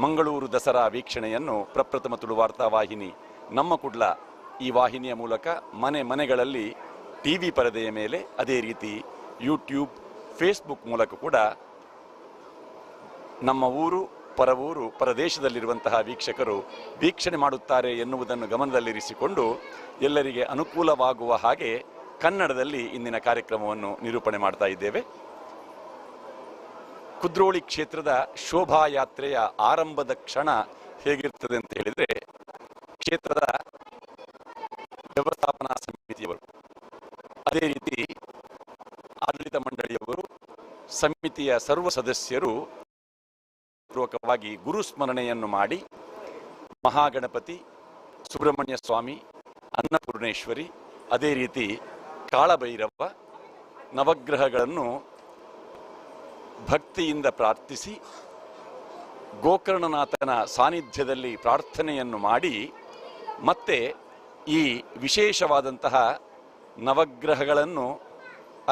ಮಂಗಳೂರು ದಸರಾ ವೀಕ್ಷಣೆಯನ್ನು ಪ್ರಪ್ರಥಮ ತುಳು ವಾರ್ತಾ ವಾಹಿನಿ ನಮ್ಮ ಕುಡ್ಲ ಈ ವಾಹಿನಿಯ ಮೂಲಕ ಮನೆಗಳಲ್ಲಿ ಟಿವಿ ಪರದೆಯ ಮೇಲೆ ಅದೇ ರೀತಿ ಯೂಟ್ಯೂಬ್ ಫೇಸ್ಬುಕ್ ಮೂಲಕ ಕೂಡ ನಮ್ಮ ಊರು ಪರವೂರು ಪರದೇಶದಲ್ಲಿರುವಂತಹ ವೀಕ್ಷಕರು ವೀಕ್ಷಣೆ ಮಾಡುತ್ತಾರೆ ಎನ್ನುವುದನ್ನು ಗಮನದಲ್ಲಿರಿಸಿಕೊಂಡು ಎಲ್ಲರಿಗೆ ಅನುಕೂಲವಾಗುವ ಹಾಗೆ ಕನ್ನಡದಲ್ಲಿ ಇಂದಿನ ಕಾರ್ಯಕ್ರಮವನ್ನು ನಿರೂಪಣೆ ಮಾಡ್ತಾ ಇದ್ದೇವೆ. ಕುದ್ರೋಳಿ ಕ್ಷೇತ್ರದ ಶೋಭಾಯಾತ್ರೆಯ ಆರಂಭದ ಕ್ಷಣ ಹೇಗಿರ್ತದೆ ಅಂತ ಹೇಳಿದರೆ, ಕ್ಷೇತ್ರದ ವ್ಯವಸ್ಥಾಪನಾ ಸಮಿತಿಯವರು, ಅದೇ ರೀತಿ ಆಡಳಿತ ಮಂಡಳಿಯವರು, ಸಮಿತಿಯ ಸರ್ವ ಸದಸ್ಯರು ಪೂರ್ವಕವಾಗಿ ಗುರುಸ್ಮರಣೆಯನ್ನು ಮಾಡಿ ಮಹಾಗಣಪತಿ, ಸುಬ್ರಹ್ಮಣ್ಯ ಸ್ವಾಮಿ, ಅನ್ನಪೂರ್ಣೇಶ್ವರಿ, ಅದೇ ರೀತಿ ಕಾಳಭೈರವ ನವಗ್ರಹಗಳನ್ನು ಭಕ್ತಿಯಿಂದ ಪ್ರಾರ್ಥಿಸಿ ಗೋಕರ್ಣನಾಥನ ಸಾನ್ನಿಧ್ಯದಲ್ಲಿ ಪ್ರಾರ್ಥನೆಯನ್ನು ಮಾಡಿ ಮತ್ತೆ ಈ ವಿಶೇಷವಾದಂತಹ ನವಗ್ರಹಗಳನ್ನು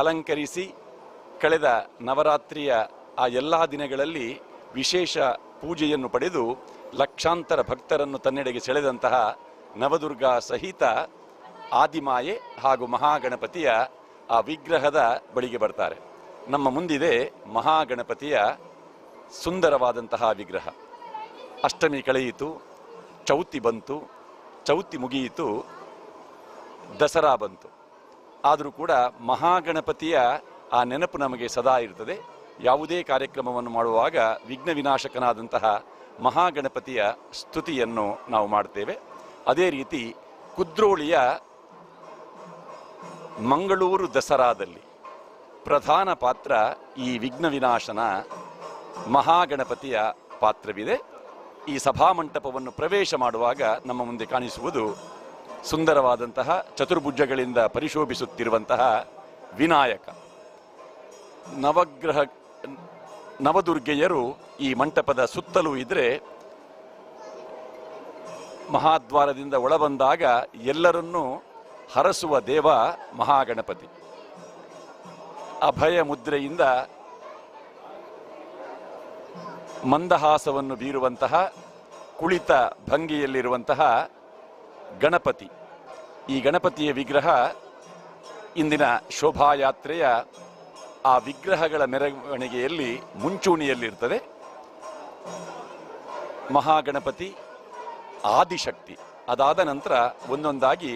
ಅಲಂಕರಿಸಿ ಕಳೆದ ನವರಾತ್ರಿಯ ಆ ಎಲ್ಲ ದಿನಗಳಲ್ಲಿ ವಿಶೇಷ ಪೂಜೆಯನ್ನು ಪಡೆದು ಲಕ್ಷಾಂತರ ಭಕ್ತರನ್ನು ತನ್ನೆಡೆಗೆ ಸೆಳೆದಂತಹ ನವದುರ್ಗಾ ಸಹಿತ ಆದಿಮಾಯೆ ಹಾಗೂ ಮಹಾಗಣಪತಿಯ ಆ ವಿಗ್ರಹದ ಬಳಿಗೆ ಬರ್ತಾರೆ. ನಮ್ಮ ಮುಂದಿದೆ ಮಹಾಗಣಪತಿಯ ಸುಂದರವಾದಂತಹ ವಿಗ್ರಹ. ಅಷ್ಟಮಿ ಕಳೆಯಿತು, ಚೌತಿ ಬಂತು, ಚೌತಿ ಮುಗಿಯಿತು, ದಸರಾ ಬಂತು. ಆದರೂ ಕೂಡ ಮಹಾಗಣಪತಿಯ ಆ ನೆನಪು ನಮಗೆ ಸದಾ ಇರ್ತದೆ. ಯಾವುದೇ ಕಾರ್ಯಕ್ರಮವನ್ನು ಮಾಡುವಾಗ ವಿಘ್ನ ವಿನಾಶಕನಾದಂತಹ ಮಹಾಗಣಪತಿಯ ಸ್ತುತಿಯನ್ನು ನಾವು ಮಾಡ್ತೇವೆ. ಅದೇ ರೀತಿ ಕುದ್ರೋಳಿಯ ಮಂಗಳೂರು ದಸರಾದಲ್ಲಿ ಪ್ರಧಾನ ಪಾತ್ರ ಈ ವಿಘ್ನ ವಿನಾಶನ ಮಹಾಗಣಪತಿಯ ಪಾತ್ರವಿದೆ. ಈ ಸಭಾಮಂಟಪವನ್ನು ಪ್ರವೇಶ ಮಾಡುವಾಗ ನಮ್ಮ ಮುಂದೆ ಕಾಣಿಸುವುದು ಸುಂದರವಾದಂತಹ ಚತುರ್ಭುಜಗಳಿಂದ ಪರಿಶೋಭಿಸುತ್ತಿರುವಂತಹ ವಿನಾಯಕ. ನವದುರ್ಗೆಯರು ಈ ಮಂಟಪದ ಸುತ್ತಲೂ ಇದ್ರೆ ಮಹಾದ್ವಾರದಿಂದ ಒಳಬಂದಾಗ ಎಲ್ಲರನ್ನೂ ಹರಸುವ ದೇವ ಮಹಾಗಣಪತಿ. ಅಭಯ ಮುದ್ರೆಯಿಂದ ಮಂದಹಾಸವನ್ನು ಬೀರುವಂತಹ ಕುಳಿತ ಭಂಗಿಯಲ್ಲಿರುವಂತಹ ಗಣಪತಿ. ಈ ಗಣಪತಿಯ ವಿಗ್ರಹ ಇಂದಿನ ಶೋಭಾಯಾತ್ರೆಯ ಆ ವಿಗ್ರಹಗಳ ಮೆರವಣಿಗೆಯಲ್ಲಿ ಮುಂಚೂಣಿಯಲ್ಲಿರ್ತದೆ. ಮಹಾಗಣಪತಿ ಆದಿಶಕ್ತಿ. ಅದಾದ ನಂತರ ಒಂದೊಂದಾಗಿ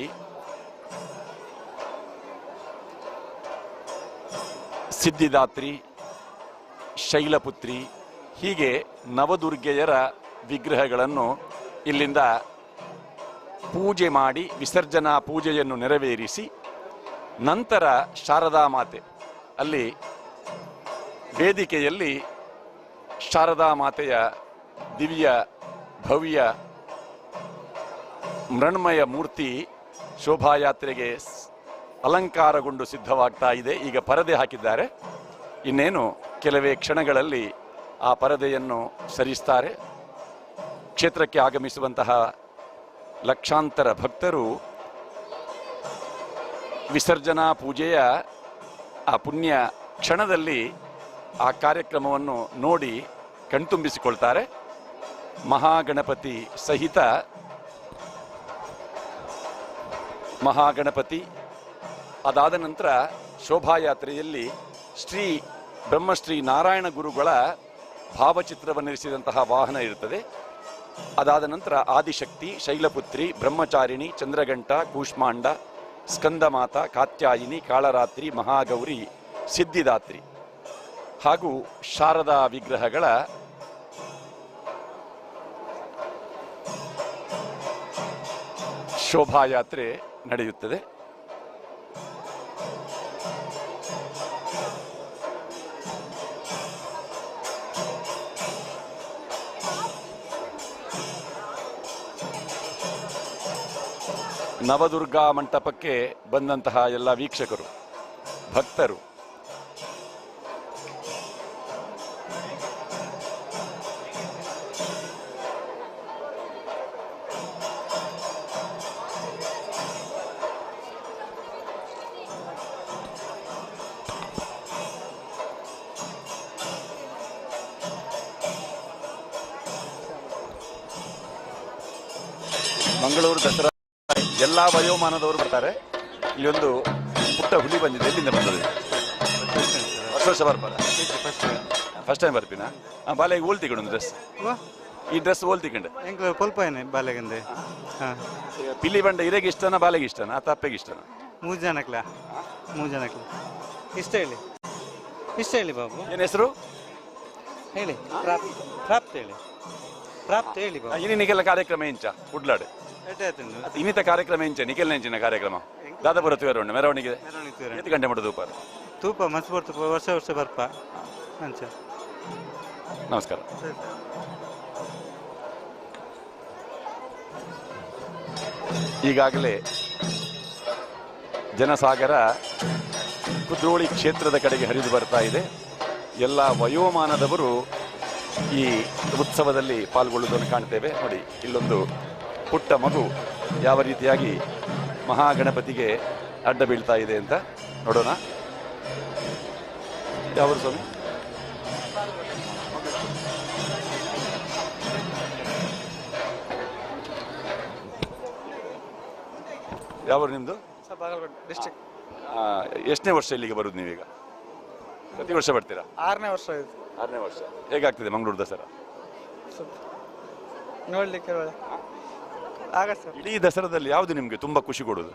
ಸಿದ್ಧಿದಾತ್ರಿ, ಶೈಲಪುತ್ರಿ, ಹೀಗೆ ನವದುರ್ಗೆಯರ ವಿಗ್ರಹಗಳನ್ನು ಇಲ್ಲಿಂದ ಪೂಜೆ ಮಾಡಿ ವಿಸರ್ಜನಾ ಪೂಜೆಯನ್ನು ನೆರವೇರಿಸಿ ನಂತರ ಶಾರದಾ ಮಾತೆ ಅಲ್ಲಿ ವೇದಿಕೆಯಲ್ಲಿ ಶಾರದಾ ಮಾತೆಯ ದಿವ್ಯ ಭವ್ಯ ಮೃಣ್ಮಯ ಮೂರ್ತಿ ಶೋಭಾಯಾತ್ರೆಗೆ ಅಲಂಕಾರಗೊಂಡು ಸಿದ್ಧವಾಗ್ತಾ ಇದೆ. ಈಗ ಪರದೆ ಹಾಕಿದ್ದಾರೆ. ಇನ್ನೇನು ಕೆಲವೇ ಕ್ಷಣಗಳಲ್ಲಿ ಆ ಪರದೆಯನ್ನು ಸರಿಸ್ತಾರೆ. ಕ್ಷೇತ್ರಕ್ಕೆ ಆಗಮಿಸುವಂತಹ ಲಕ್ಷಾಂತರ ಭಕ್ತರು ವಿಸರ್ಜನಾ ಪೂಜೆಯ ಆ ಪುಣ್ಯ ಕ್ಷಣದಲ್ಲಿ ಆ ಕಾರ್ಯಕ್ರಮವನ್ನು ನೋಡಿ ಕಣ್ತುಂಬಿಸಿಕೊಳ್ತಾರೆ. ಮಹಾಗಣಪತಿ ಸಹಿತ ಮಹಾಗಣಪತಿ ಅದಾದ ನಂತರ ಶೋಭಾಯಾತ್ರೆಯಲ್ಲಿ ಶ್ರೀ ಬ್ರಹ್ಮಶ್ರೀ ನಾರಾಯಣ ಗುರುಗಳ ಭಾವಚಿತ್ರವನ್ನಿರಿಸಿದಂತಹ ವಾಹನ ಇರುತ್ತದೆ. ಅದಾದ ನಂತರ ಆದಿಶಕ್ತಿ, ಶೈಲಪುತ್ರಿ, ಬ್ರಹ್ಮಚಾರಿಣಿ, ಚಂದ್ರಗಂಟ, ಕೂಷ್ಮಾಂಡ, ಸ್ಕಂದಮಾತ, ಕಾತ್ಯಾಯಿನಿ, ಕಾಳರಾತ್ರಿ, ಮಹಾಗೌರಿ, ಸಿದ್ಧಿದಾತ್ರಿ ಹಾಗೂ ಶಾರದಾ ವಿಗ್ರಹಗಳ ಶೋಭಾಯಾತ್ರೆ ನಡೆಯುತ್ತದೆ. ನವದುರ್ಗಾ ಮಂಟಪಕ್ಕೆ ಬಂದಂತಹ ಎಲ್ಲ ವೀಕ್ಷಕರು, ಭಕ್ತರು ಮಂಗಳೂರು ದಸರಾ ಎಲ್ಲ ವಯೋಮಾನದವರು ಬರ್ತಾರೆ. ಇಲ್ಲಿ ಒಂದು ಪುಟ್ಟ ಹುಲಿ ಬಂದಿದೆ. ಎಲ್ಲಿಂದ ಬಂದದ್ದು? ವರ್ಷ ಬರ್ಬಾರ ಫಸ್ಟ್ ಟೈಮ್ ಬರ್ತೀನ ಬಾಲೆಗೆ ಓಲ್ ತಿಕೊಂಡು ಡ್ರೆಸ್ ಈ ಡ್ರೆಸ್ ಓಲ್ ತಿಕೊಂಡು ಬಾಲೆಗಂದೆ ಪಿಲ್ಲಿ ಬಂಡ ಇರೆಗೆ ಇಷ್ಟನಾ ಬಾಲೆಗೆ ಇಷ್ಟನಾ ಅಥವಾ ಅಪ್ಪೆಗೆ ಇಷ್ಟನಾ? ಮೂರು ಜನಕ್ಲ ಇಷ್ಟ ಹೇಳಿ ಬಾಬು. ಏನು ಹೆಸರು ಹೇಳಿ? ಪ್ರಾಪ್ತ ಹೇಳಿ. ಪ್ರಾಪ್ತ ಹೇಳಿ ಬಾಬು. ಇನ್ನಿಗೆಲ್ಲ ಕಾರ್ಯಕ್ರಮ ಎಂಚ ಉಡ್ಲಾಡು ಇನ್ನಿತ ಕಾರ್ಯಕ್ರಮ ಎಂಚ ನಿಖಿಲ್ ನೆಂಚಿನ ಕಾರ್ಯಕ್ರಮ ದಾದಾಪುರ ತೂರ ಮೆರವಣಿಗೆ ಎಷ್ಟು ಗಂಟೆ ಮಾಡೋದು? ತೂಪ ಮನ್ಸು ಬರ್ತು ವರ್ಷ ವರ್ಷ ಬರ್ಪ ಅಂಚ. ನಮಸ್ಕಾರ. ಈಗಾಗಲೇ ಜನಸಾಗರ ಕುದ್ರೋಳಿ ಕ್ಷೇತ್ರದ ಕಡೆಗೆ ಹರಿದು ಬರ್ತಾ ಇದೆ. ಎಲ್ಲ ವಯೋಮಾನದವರು ಈ ಉತ್ಸವದಲ್ಲಿ ಪಾಲ್ಗೊಳ್ಳುವುದನ್ನು ಕಾಣ್ತೇವೆ. ನೋಡಿ, ಇಲ್ಲೊಂದು ಪುಟ್ಟ ಮಗು ಯಾವ ರೀತಿಯಾಗಿ ಮಹಾಗಣಪತಿಗೆ ಅಡ್ಡ ಬೀಳ್ತಾ ಇದೆ ಅಂತ ನೋಡೋಣ. ಯಾವ ಸ್ವಾಮಿ? ಯಾವ ನಿಮ್ದು? ಡಿಸ್ಟ್ರಿಕ್ಟ್. ಎಷ್ಟನೇ ವರ್ಷ ಇಲ್ಲಿಗೆ ಬರುದು ನೀವೀಗ? ಪ್ರತಿ ವರ್ಷ ಬರ್ತೀರಾ? 6ನೇ ವರ್ಷ. 6ನೇ ವರ್ಷ. ಹೇಗಾಗ್ತದೆ ಮಂಗಳೂರು ದಸರಾ ನೋಡ್ಲಿಕ್ಕೆ? ಇಡೀ ದಸರಾದಲ್ಲಿ ಯಾವುದು ನಿಮ್ಗೆ ತುಂಬಾ ಖುಷಿ ಕೊಡೋದು?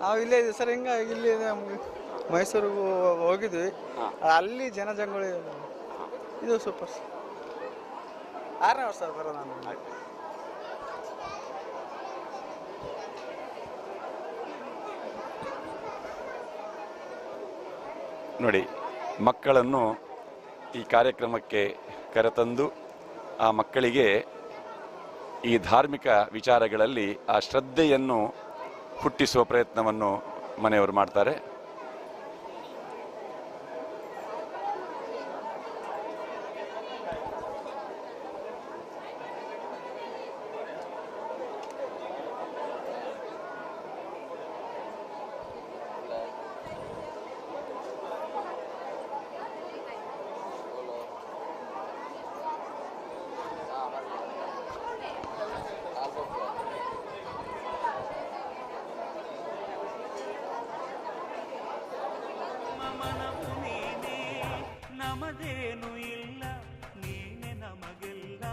ನಾವು ಇಲ್ಲೇ ಸರ್ ಇಲ್ಲಿ ಮೈಸೂರಿಗೂ ಹೋಗಿದ್ವಿ. ಅಲ್ಲಿ ಜನಜಂಗುಳಿ ಇದು ಸೂಪರ್. 6ನೇ ವರ್ಷ ಬರೋದು ನಾನು. ನೋಡಿ, ಮಕ್ಕಳನ್ನು ಈ ಕಾರ್ಯಕ್ರಮಕ್ಕೆ ಕರೆತಂದು ಆ ಮಕ್ಕಳಿಗೆ ಈ ಧಾರ್ಮಿಕ ವಿಚಾರಗಳಲ್ಲಿ ಆ ಶ್ರದ್ಧೆಯನ್ನು ಹುಟ್ಟಿಸುವ ಪ್ರಯತ್ನವನ್ನು ಮನೆಯವರು ಮಾಡ್ತಾರೆ. ನಮದೇನು ಇಲ್ಲ ನೀನೆ ನಮಗೆಲ್ಲ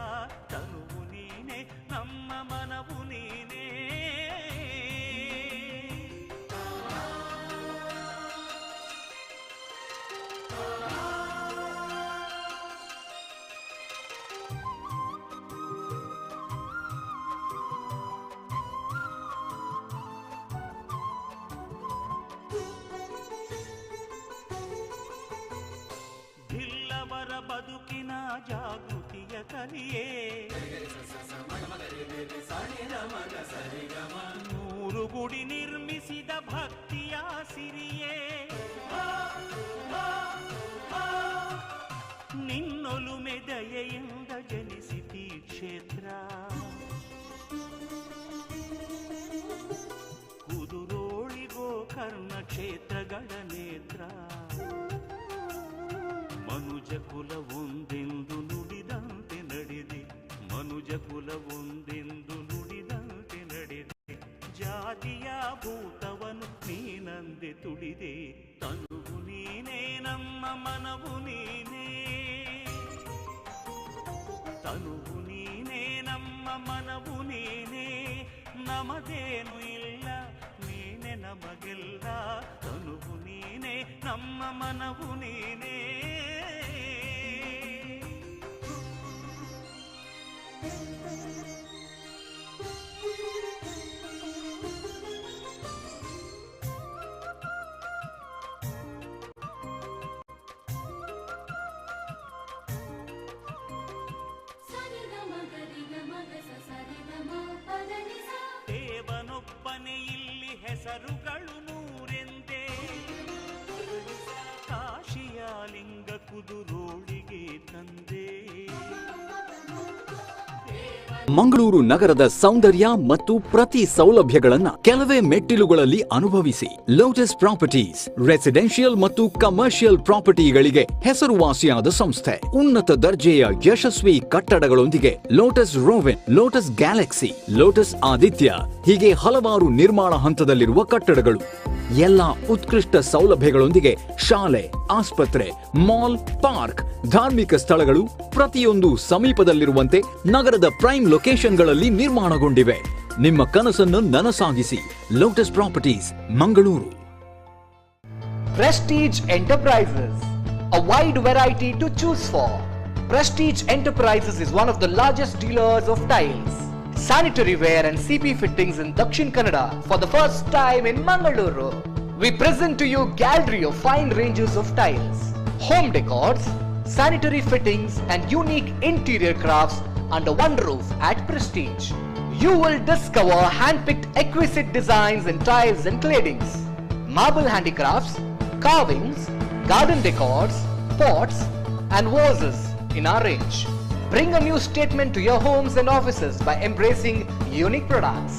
ತನುವು ನೀನೆ ನಮ್ಮ ಮನವು ನೀನೇ ಇಲ್ಲವರ ಬದುಕಿನ ಜಾಗೃತಿಯ ಕಲಿಯೇ ನೂರು ಗುಡಿ ನಿರ್ಮಿಸಿದ ಭಕ್ತಿಯ ಸಿರಿಯೇ ನಿನ್ನೊಲುಮೆ ದಯೆಯಿಂದ ಜನಿಸಿತಿ ಕ್ಷೇತ್ರ ಕುದುರೋಳಿಗೋ ಕರ್ಣ ಕ್ಷೇತ್ರಗಳ ನೇತ್ರ ಮನುಜ ಕುಲ ಒಂದೆಂದು ನುಡಿದಂತೆ ನಡೆದೆ ಮನುಜ ಕುಲ ಒಂದೆಂದು ನುಡಿದಂತೆ ನಡೆದೆ ಜಾತಿಯ ಭೂತವನು ನೀನಂದೆ ತುಡಿದೆ ತನುವು ನೀನೇ ನಮ್ಮ ಮನವು ನೀನೇ ತನುವು ನೀನೇ ನಮ್ಮ ಮನವು ನೀನೇ ನಮದೇನು ಇಲ್ಲ ನೀನೆ ನಮಗೆಲ್ಲ ತನುವು ನೀನೇ ನಮ್ಮ ಮನವು ನೀನೇ ದೇವನೊಬ್ಬನೇ ಇಲ್ಲಿ ಹೆಸರುಗಳು ನೂರೆಂದೇ ಕಾಶಿಯ ಲಿಂಗ ಕುದುರೋಳಿಗೆ ತಂದೆ ಮಂಗಳೂರು ನಗರದ ಸೌಂದರ್ಯ ಮತ್ತು ಪ್ರತಿ ಸೌಲಭ್ಯಗಳನ್ನ ಕೆಲವೇ ಮೆಟ್ಟಿಲುಗಳಲ್ಲಿ ಅನುಭವಿಸಿ. ಲೋಟಸ್ ಪ್ರಾಪರ್ಟೀಸ್ ರೆಸಿಡೆನ್ಷಿಯಲ್ ಮತ್ತು ಕಮರ್ಷಿಯಲ್ ಪ್ರಾಪರ್ಟಿಗಳಿಗೆ ಹೆಸರುವಾಸಿಯಾದ ಸಂಸ್ಥೆ. ಉನ್ನತ ದರ್ಜೆಯ ಯಶಸ್ವಿ ಕಟ್ಟಡಗಳೊಂದಿಗೆ Lotus ರೋವೆನ್, Lotus Galaxy, Lotus Aditya ಹೀಗೆ ಹಲವಾರು ನಿರ್ಮಾಣ ಹಂತದಲ್ಲಿರುವ ಕಟ್ಟಡಗಳು. ಎಲ್ಲ ಉತ್ಕೃಷ್ಟ ಸೌಲಭ್ಯಗಳೊಂದಿಗೆ ಶಾಲೆ, ಆಸ್ಪತ್ರೆ, ಮಾಲ್, ಪಾರ್ಕ್, ಧಾರ್ಮಿಕ ಸ್ಥಳಗಳು ಪ್ರತಿಯೊಂದು ಸಮೀಪದಲ್ಲಿರುವಂತೆ ನಗರದ ಪ್ರೈಮ್ ಲೊಕೇಶನ್ಗಳಲ್ಲಿ ನಿರ್ಮಾಣಗೊಂಡಿವೆ. ನಿಮ್ಮ ಕನಸನ್ನು ನನಸಾಗಿಸಿ. Lotus properties, Mangaluru. Prestige Enterprises, a wide variety to choose for. Prestige Enterprises is one of the largest dealers of tiles, sanitary ware and CP fittings in Dakshin Kannada for the first time in Mangaluru. We present to you gallery of fine ranges of tiles, home decors, sanitary fittings and unique interior crafts under one roof at Prestige. You will discover hand-picked exquisite designs in tiles and claddings, marble handicrafts, carvings, garden decors, pots and vases in our range. Bring a new statement to your homes and offices by embracing unique products.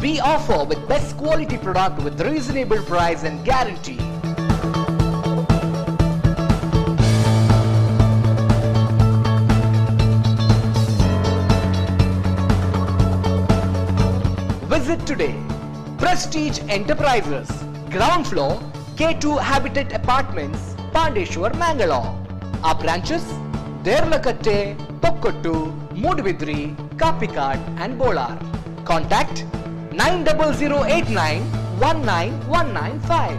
We offer with best quality product with reasonable price and guarantee. Visit today. Prestige Enterprises, ground floor, K2 Habitat Apartments, Pandeshwar, Mangalore. Our branches, Derlakatte, Tokkottu, Mudvidri, Kapikad and Bolar. Contact 90089 19195.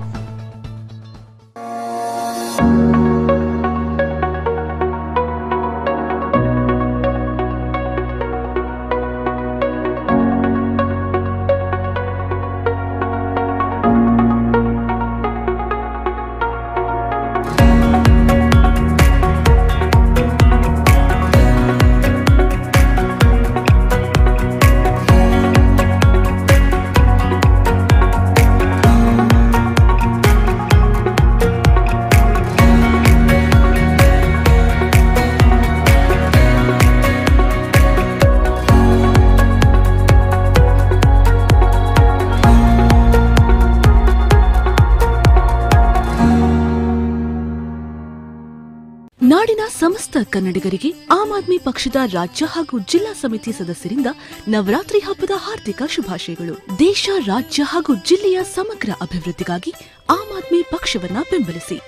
ನಾಡಿನ ಸಮಸ್ತ ಕನ್ನಡಿಗರಿಗೆ ಆಮ್ ಆದ್ಮಿ ಪಕ್ಷದ ರಾಜ್ಯ ಹಾಗೂ ಜಿಲ್ಲಾ ಸಮಿತಿ ಸದಸ್ಯರಿಂದ ನವರಾತ್ರಿ ಹಬ್ಬದ ಹಾರ್ದಿಕ ಶುಭಾಶಯಗಳು. ದೇಶ, ರಾಜ್ಯ ಹಾಗೂ ಜಿಲ್ಲೆಯ ಸಮಗ್ರ ಅಭಿವೃದ್ಧಿಗಾಗಿ ಆಮ್ ಆದ್ಮಿ ಪಕ್ಷವನ್ನ ಬೆಂಬಲಿಸಿ.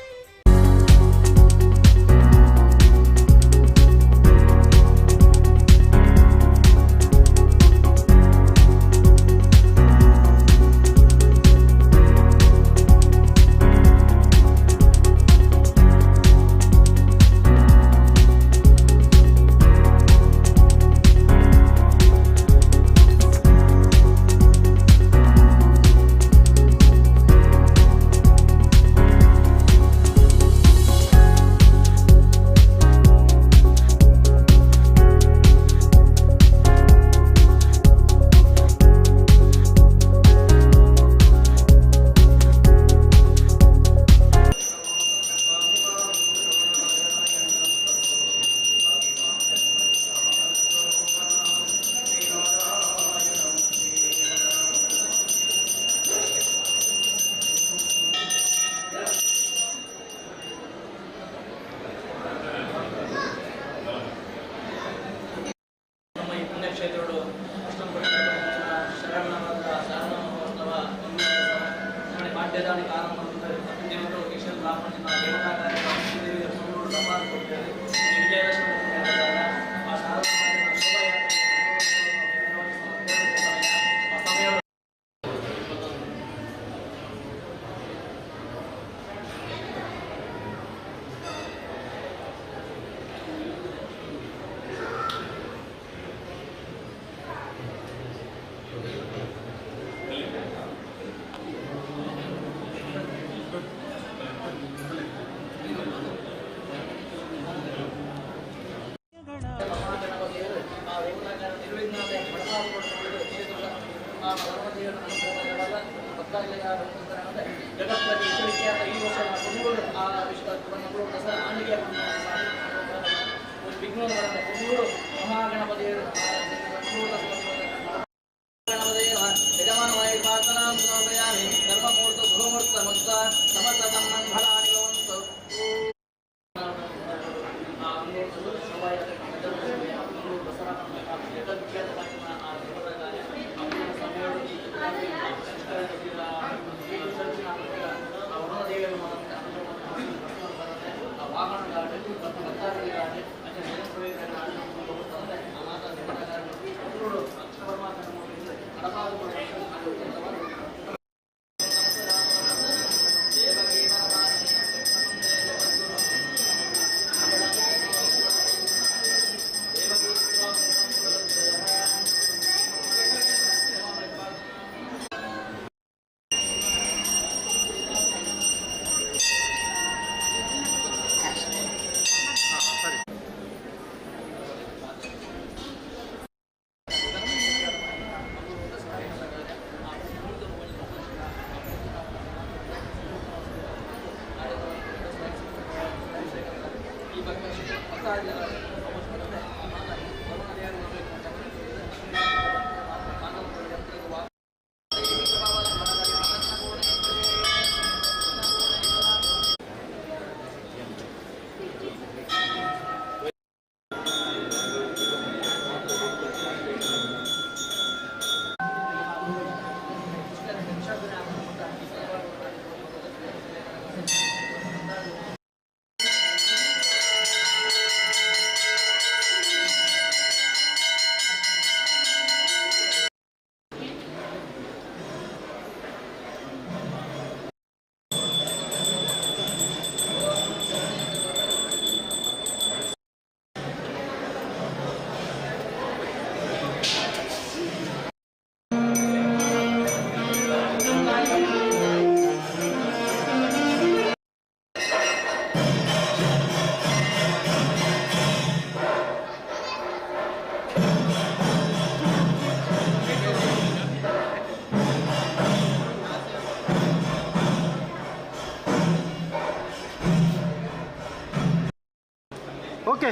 ಓಕೆ.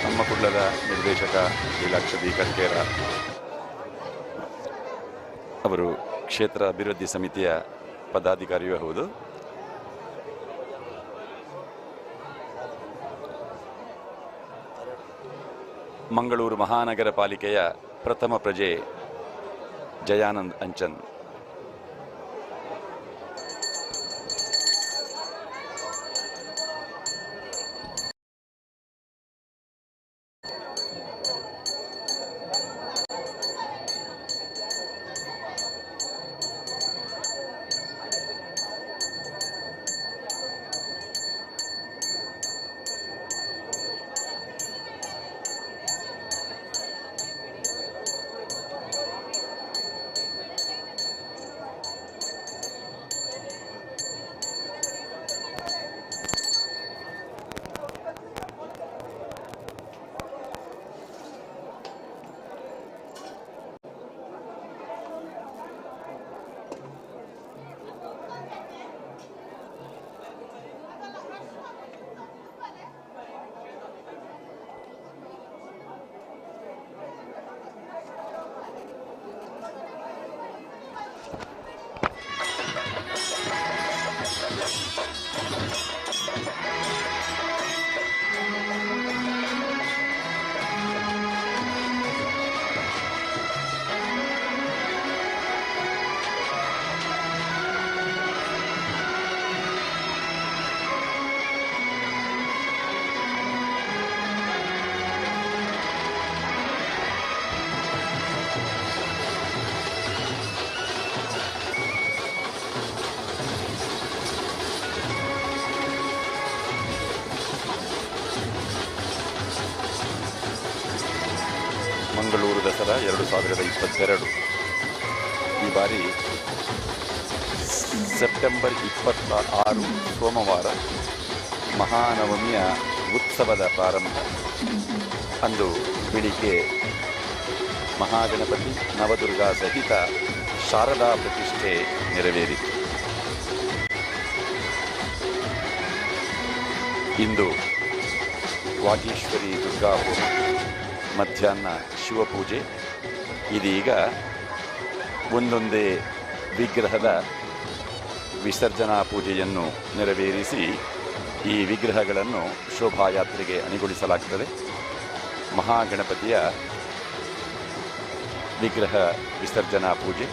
ನಮ್ಮ ಕುಡ್ಲದ ನಿರ್ದೇಶಕ ಲೀಲಾಕ್ಷ ಕರ್ಕೇರ ಅವರು ಕ್ಷೇತ್ರ ಅಭಿವೃದ್ಧಿ ಸಮಿತಿಯ ಪದಾಧಿಕಾರಿಯೂ ಹೌದು. ಮಂಗಳೂರು ಮಹಾನಗರ ಪಾಲಿಕೆಯ ಪ್ರಥಮ ಪ್ರಜೆ ಜಯಾನಂದ್ ಅಂಚನ್. 2022. ಈ ಬಾರಿ ಸೆಪ್ಟೆಂಬರ್ 26 ಸೋಮವಾರ ಮಹಾನವಮಿಯ ಉತ್ಸವದ ಪ್ರಾರಂಭ. ಅಂದು ಬೆಳಿಗ್ಗೆ ಮಹಾಗಣಪತಿ ನವದುರ್ಗಾ ಸಹಿತ ಶಾರದಾ ಪ್ರತಿಷ್ಠೆ ನೆರವೇರಿತು. ಇಂದು ವಾಗೀಶ್ವರಿ ದುರ್ಗಾ ಹೋಮ, ಮಧ್ಯಾಹ್ನ ಶಿವಪೂಜೆ. ಇದೀಗ ಒಂದೊಂದೇ ವಿಗ್ರಹದ ವಿಸರ್ಜನಾ ಪೂಜೆಯನ್ನು ನೆರವೇರಿಸಿ ಈ ವಿಗ್ರಹಗಳನ್ನು ಶೋಭಾಯಾತ್ರೆಗೆ ಅಣಿಗೊಳಿಸಲಾಗುತ್ತದೆ. ಮಹಾಗಣಪತಿಯ ವಿಗ್ರಹ ವಿಸರ್ಜನಾ ಪೂಜೆ.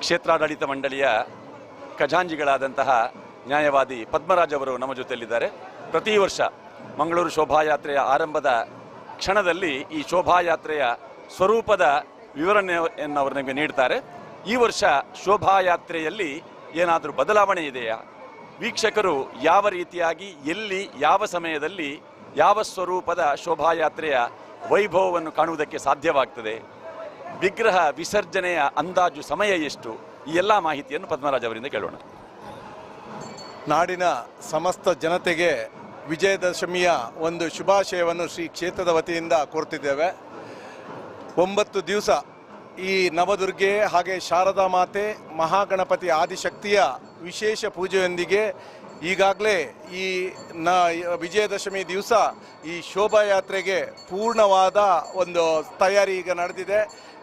ಕ್ಷೇತ್ರಾಡಳಿತ ಮಂಡಳಿಯ ಖಜಾಂಜಿಗಳಾದಂತಹ ನ್ಯಾಯವಾದಿ ಪದ್ಮರಾಜ್ ಅವರು ನಮ್ಮ ಜೊತೆಯಲ್ಲಿದ್ದಾರೆ. ಪ್ರತಿ ವರ್ಷ ಮಂಗಳೂರು ಶೋಭಾಯಾತ್ರೆಯ ಆರಂಭದ ಕ್ಷಣದಲ್ಲಿ ಈ ಶೋಭಾಯಾತ್ರೆಯ ಸ್ವರೂಪದ ವಿವರಣೆಯನ್ನು ಅವರು ನಮಗೆ ನೀಡ್ತಾರೆ. ಈ ವರ್ಷ ಶೋಭಾಯಾತ್ರೆಯಲ್ಲಿ ಏನಾದರೂ ಬದಲಾವಣೆ ಇದೆಯಾ, ವೀಕ್ಷಕರು ಯಾವ ರೀತಿಯಾಗಿ ಎಲ್ಲಿ ಯಾವ ಸಮಯದಲ್ಲಿ ಯಾವ ಸ್ವರೂಪದ ಶೋಭಾಯಾತ್ರೆಯ ವೈಭವವನ್ನು ಕಾಣುವುದಕ್ಕೆ ಸಾಧ್ಯವಾಗ್ತದೆ, ವಿಗ್ರಹ ವಿಸರ್ಜನೆಯ ಅಂದಾಜು ಸಮಯ ಎಷ್ಟು, ಈ ಎಲ್ಲ ಮಾಹಿತಿಯನ್ನು ಪದ್ಮರಾಜ್ ಅವರಿಂದ ಕೇಳೋಣ. ನಾಡಿನ ಸಮಸ್ತ ಜನತೆಗೆ ವಿಜಯದಶಮಿಯ ಒಂದು ಶುಭಾಶಯವನ್ನು ಶ್ರೀ ಕ್ಷೇತ್ರದ ವತಿಯಿಂದ ಕೋರ್ತಿದ್ದೇವೆ. 9 ದಿವಸ ಈ ನವದುರ್ಗೆ ಹಾಗೆ ಶಾರದಾ ಮಾತೆ ಮಹಾಗಣಪತಿ ಆದಿಶಕ್ತಿಯ ವಿಶೇಷ ಪೂಜೆಯೊಂದಿಗೆ ಈಗಾಗಲೇ ಈ ವಿಜಯದಶಮಿ ದಿವಸ ಈ ಶೋಭಾಯಾತ್ರೆಗೆ ಪೂರ್ಣವಾದ ಒಂದು ತಯಾರಿ ಈಗ ನಡೆದಿದೆ.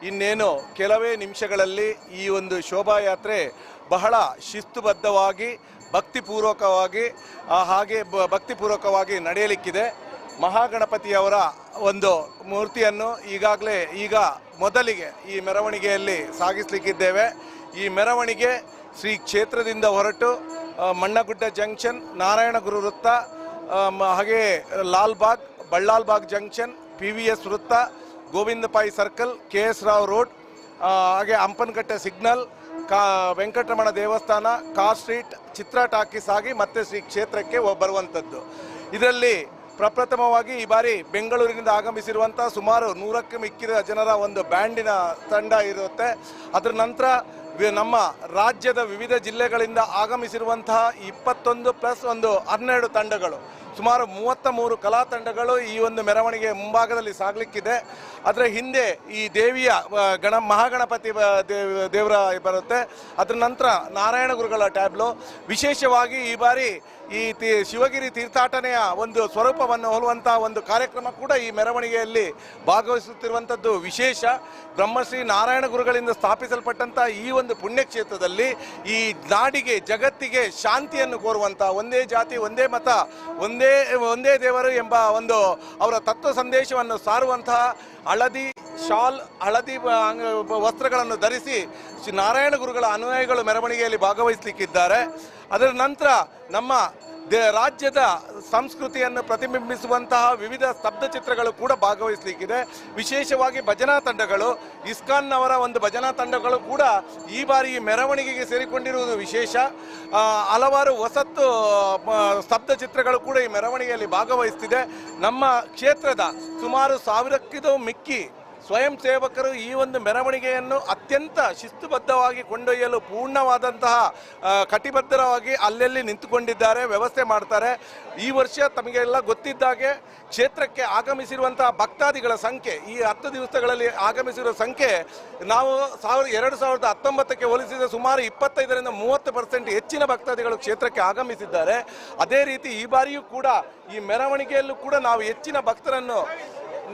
ಇನ್ನೇನು ಕೆಲವೇ ನಿಮಿಷಗಳಲ್ಲಿ ಈ ಒಂದು ಶೋಭಾಯಾತ್ರೆ ಬಹಳ ಶಿಸ್ತುಬದ್ಧವಾಗಿ ಭಕ್ತಿಪೂರ್ವಕವಾಗಿ ನಡೆಯಲಿಕ್ಕಿದೆ. ಮಹಾಗಣಪತಿಯವರ ಒಂದು ಮೂರ್ತಿಯನ್ನು ಈಗ ಮೊದಲಿಗೆ ಈ ಮೆರವಣಿಗೆಯಲ್ಲಿ ಸಾಗಿಸಲಿಕ್ಕಿದ್ದೇವೆ. ಈ ಮೆರವಣಿಗೆ ಶ್ರೀ ಕ್ಷೇತ್ರದಿಂದ ಹೊರಟು ಮಣ್ಣಗುಡ್ಡ ಜಂಕ್ಷನ್, ನಾರಾಯಣಗುರು ವೃತ್ತ, ಹಾಗೆ ಲಾಲ್ಬಾಗ್, ಬಳ್ಳಾಲ್ಬಾಗ್ ಜಂಕ್ಷನ್, PVS ವೃತ್ತ, Govinda Pai circle, KS Rao road, ಹಾಗೆ ಹಂಪನಕಟ್ಟೆ ಸಿಗ್ನಲ್, ವೆಂಕಟರಮಣ ದೇವಸ್ಥಾನ, ಕಾರ್ ಸ್ಟ್ರೀಟ್, ಚಿತ್ರ ಟಾಕೀಸ್ ಆಗಿ ಮತ್ತೆ ಶ್ರೀ ಕ್ಷೇತ್ರಕ್ಕೆ ಬರುವಂಥದ್ದು. ಇದರಲ್ಲಿ ಪ್ರಪ್ರಥಮವಾಗಿ ಈ ಬಾರಿ ಬೆಂಗಳೂರಿನಿಂದ ಆಗಮಿಸಿರುವಂಥ ಸುಮಾರು 100ಕ್ಕೂ ಮಿಕ್ಕಿದ ಜನರ ಒಂದು ಬ್ಯಾಂಡಿನ ತಂಡ ಇರುತ್ತೆ. ಅದರ ನಂತರ ನಮ್ಮ ರಾಜ್ಯದ ವಿವಿಧ ಜಿಲ್ಲೆಗಳಿಂದ ಆಗಮಿಸಿರುವಂತಹ 21 + 12 ತಂಡಗಳು, ಸುಮಾರು 33 ಕಲಾ ತಂಡಗಳು ಈ ಒಂದು ಮೆರವಣಿಗೆ ಮುಂಭಾಗದಲ್ಲಿ ಸಾಗಲಿಕ್ಕಿದೆ. ಅದರ ಹಿಂದೆ ಈ ದೇವಿಯ ಮಹಾಗಣಪತಿ ದೇವರ ಬರುತ್ತೆ. ಅದರ ನಂತರ ನಾರಾಯಣ ಗುರುಗಳ ಟ್ಯಾಬ್ಲೋ. ವಿಶೇಷವಾಗಿ ಈ ಬಾರಿ ಈ ಶಿವಗಿರಿ ತೀರ್ಥಾಟನೆಯ ಒಂದು ಸ್ವರೂಪವನ್ನು ಹೋಲುವಂತಹ ಒಂದು ಕಾರ್ಯಕ್ರಮ ಕೂಡ ಈ ಮೆರವಣಿಗೆಯಲ್ಲಿ ಭಾಗವಹಿಸುತ್ತಿರುವಂಥದ್ದು ವಿಶೇಷ. ಬ್ರಹ್ಮಶ್ರೀ ನಾರಾಯಣ ಗುರುಗಳಿಂದ ಸ್ಥಾಪಿಸಲ್ಪಟ್ಟಂಥ ಈ ಒಂದು ಪುಣ್ಯಕ್ಷೇತ್ರದಲ್ಲಿ ಈ ನಾಡಿಗೆ ಜಗತ್ತಿಗೆ ಶಾಂತಿಯನ್ನು ಕೋರುವಂಥ ಒಂದೇ ಜಾತಿ ಒಂದೇ ಮತ ಒಂದೇ ದೇವರು ಎಂಬ ಒಂದು ಅವರ ತತ್ವ ಸಂದೇಶವನ್ನು ಸಾರುವಂತಹ ಹಳದಿ ಶಾಲ್, ಹಳದಿ ವಸ್ತ್ರಗಳನ್ನು ಧರಿಸಿ ಶ್ರೀ ನಾರಾಯಣ ಗುರುಗಳ ಅನುಯಾಯಿಗಳು ಮೆರವಣಿಗೆಯಲ್ಲಿ ಭಾಗವಹಿಸಲಿಕ್ಕಿದ್ದಾರೆ. ಅದರ ನಂತರ ನಮ್ಮ ರಾಜ್ಯದ ಸಂಸ್ಕೃತಿಯನ್ನು ಪ್ರತಿಬಿಂಬಿಸುವಂತಹ ವಿವಿಧ ಸ್ತಬ್ಧ ಚಿತ್ರಗಳು ಕೂಡ ಭಾಗವಹಿಸಲಿಕ್ಕಿದೆ. ವಿಶೇಷವಾಗಿ ಭಜನಾ ತಂಡಗಳು, ಇಸ್ಕಾನ್ನವರ ಒಂದು ಭಜನಾ ತಂಡಗಳು ಕೂಡ ಈ ಬಾರಿ ಈ ಮೆರವಣಿಗೆಗೆ ಸೇರಿಕೊಂಡಿರುವುದು ವಿಶೇಷ. ಹಲವಾರು ಹೊಸತ್ತು ಸ್ತಬ್ಧ ಚಿತ್ರಗಳು ಕೂಡ ಈ ಮೆರವಣಿಗೆಯಲ್ಲಿ ಭಾಗವಹಿಸ್ತಿದೆ. ನಮ್ಮ ಕ್ಷೇತ್ರದ ಸುಮಾರು 1000ಕ್ಕಿಂತ ಮಿಕ್ಕಿ ಸ್ವಯಂ ಸೇವಕರು ಈ ಒಂದು ಮೆರವಣಿಗೆಯನ್ನು ಅತ್ಯಂತ ಶಿಸ್ತುಬದ್ಧವಾಗಿ ಕೊಂಡೊಯ್ಯಲು ಪೂರ್ಣವಾದಂತಹ ಕಟಿಬದ್ಧವಾಗಿ ಅಲ್ಲೆಲ್ಲಿ ನಿಂತುಕೊಂಡಿದ್ದಾರೆ, ವ್ಯವಸ್ಥೆ ಮಾಡ್ತಾರೆ. ಈ ವರ್ಷ ತಮಗೆಲ್ಲ ಗೊತ್ತಿದ್ದಾಗೆ ಕ್ಷೇತ್ರಕ್ಕೆ ಆಗಮಿಸಿರುವಂತಹ ಭಕ್ತಾದಿಗಳ ಸಂಖ್ಯೆ, ಈ 10 ದಿವಸಗಳಲ್ಲಿ ಆಗಮಿಸಿರುವ ಸಂಖ್ಯೆ ನಾವು 2019ಕ್ಕೆ ಹೋಲಿಸಿದ ಸುಮಾರು 25-30% ಹೆಚ್ಚಿನ ಭಕ್ತಾದಿಗಳು ಕ್ಷೇತ್ರಕ್ಕೆ ಆಗಮಿಸಿದ್ದಾರೆ. ಅದೇ ರೀತಿ ಈ ಬಾರಿಯೂ ಕೂಡ ಈ ಮೆರವಣಿಗೆಯಲ್ಲೂ ಕೂಡ ನಾವು ಹೆಚ್ಚಿನ ಭಕ್ತರನ್ನು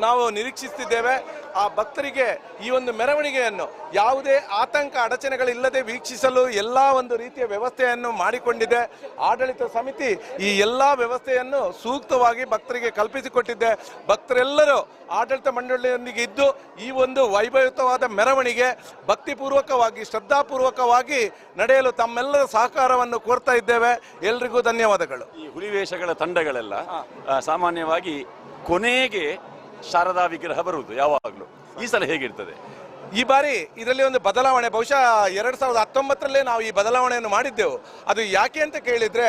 ನಾವು ನಿರೀಕ್ಷಿಸುತ್ತಿದ್ದೇವೆ. ಆ ಭಕ್ತರಿಗೆ ಈ ಒಂದು ಮೆರವಣಿಗೆಯನ್ನು ಯಾವುದೇ ಆತಂಕ ಅಡಚಣೆಗಳಿಲ್ಲದೆ ವೀಕ್ಷಿಸಲು ಎಲ್ಲ ಒಂದು ರೀತಿಯ ವ್ಯವಸ್ಥೆಯನ್ನು ಮಾಡಿಕೊಂಡಿದೆ. ಆಡಳಿತ ಸಮಿತಿ ಈ ಎಲ್ಲ ವ್ಯವಸ್ಥೆಯನ್ನು ಸೂಕ್ತವಾಗಿ ಭಕ್ತರಿಗೆ ಕಲ್ಪಿಸಿಕೊಟ್ಟಿದೆ. ಭಕ್ತರೆಲ್ಲರೂ ಆಡಳಿತ ಮಂಡಳಿಯೊಂದಿಗೆ ಇದ್ದು ಈ ಒಂದು ವೈಭವಯುತವಾದ ಮೆರವಣಿಗೆ ಭಕ್ತಿಪೂರ್ವಕವಾಗಿ ಶ್ರದ್ಧಾಪೂರ್ವಕವಾಗಿ ನಡೆಯಲು ತಮ್ಮೆಲ್ಲರ ಸಹಕಾರವನ್ನು ಕೋರ್ತಾ ಇದ್ದೇವೆ. ಎಲ್ರಿಗೂ ಧನ್ಯವಾದಗಳು. ಈ ಹುಲಿವೇಷಗಳ ತಂಡಗಳೆಲ್ಲ ಸಾಮಾನ್ಯವಾಗಿ ಕೊನೆಗೆ ಶಾರದಾ ವಿಗ್ರಹ ಬರುವುದು ಯಾವಾಗಲೂ. ಈ ಸಲ ಹೇಗಿರ್ತದೆ? ಈ ಬಾರಿ ಇದರಲ್ಲಿ ಒಂದು ಬದಲಾವಣೆ, ಬಹುಶಃ 2019ರಲ್ಲೇ ನಾವು ಈ ಬದಲಾವಣೆಯನ್ನು ಮಾಡಿದ್ದೆವು. ಅದು ಯಾಕೆ ಅಂತ ಕೇಳಿದರೆ,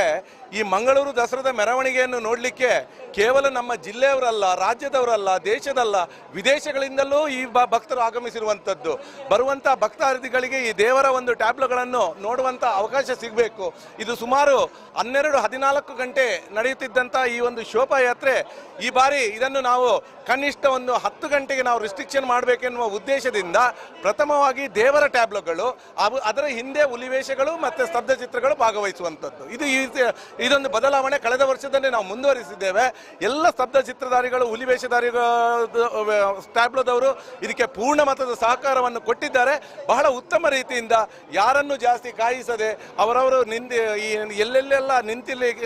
ಈ ಮಂಗಳೂರು ದಸರಾದ ಮೆರವಣಿಗೆಯನ್ನು ನೋಡಲಿಕ್ಕೆ ಕೇವಲ ನಮ್ಮ ಜಿಲ್ಲೆಯವರಲ್ಲ, ರಾಜ್ಯದವರಲ್ಲ, ದೇಶದಲ್ಲ, ವಿದೇಶಗಳಿಂದಲೂ ಈ ಭಕ್ತರು ಆಗಮಿಸಿರುವಂಥದ್ದು. ಬರುವಂಥ ಭಕ್ತಾದಿಗಳಿಗೆ ಈ ದೇವರ ಒಂದು ಟ್ಯಾಬ್ಲೋಗಳನ್ನು ನೋಡುವಂಥ ಅವಕಾಶ ಸಿಗಬೇಕು. ಇದು ಸುಮಾರು 12-14 ಗಂಟೆ ನಡೆಯುತ್ತಿದ್ದಂಥ ಈ ಒಂದು ಶೋಭಾಯಾತ್ರೆ ಈ ಬಾರಿ ಇದನ್ನು ನಾವು ಕನಿಷ್ಠ ಒಂದು 10 ಗಂಟೆಗೆ ನಾವು ರಿಸ್ಟ್ರಿಕ್ಷನ್ ಮಾಡಬೇಕೆನ್ನುವ ಉದ್ದೇಶದಿಂದ ಪ್ರಥಮವಾಗಿ ದೇವರ ಟ್ಯಾಬ್ಲೋಗಳು, ಅದರ ಹಿಂದೆ ಹುಲಿವೇಷಗಳು ಮತ್ತು ಸ್ತಬ್ಧ ಚಿತ್ರಗಳು ಭಾಗವಹಿಸುವಂಥದ್ದು. ಇದೊಂದು ಬದಲಾವಣೆ ಕಳೆದ ವರ್ಷದಲ್ಲೇ ನಾವು ಮುಂದುವರಿಸಿದ್ದೇವೆ. ಎಲ್ಲ ಸ್ತಬ್ಧ ಚಿತ್ರಧಾರಿಗಳು, ಹುಲಿವೇಷಧಾರಿಗಳು, ಟ್ಯಾಬ್ಲೋದವರು ಇದಕ್ಕೆ ಪೂರ್ಣ ಮಟ್ಟದ ಸಹಕಾರವನ್ನು ಕೊಟ್ಟಿದ್ದಾರೆ. ಬಹಳ ಉತ್ತಮ ರೀತಿಯಿಂದ ಯಾರನ್ನು ಜಾಸ್ತಿ ಕಾಯಿಸದೆ ಅವರವರು ಎಲ್ಲೆಲ್ಲೆಲ್ಲ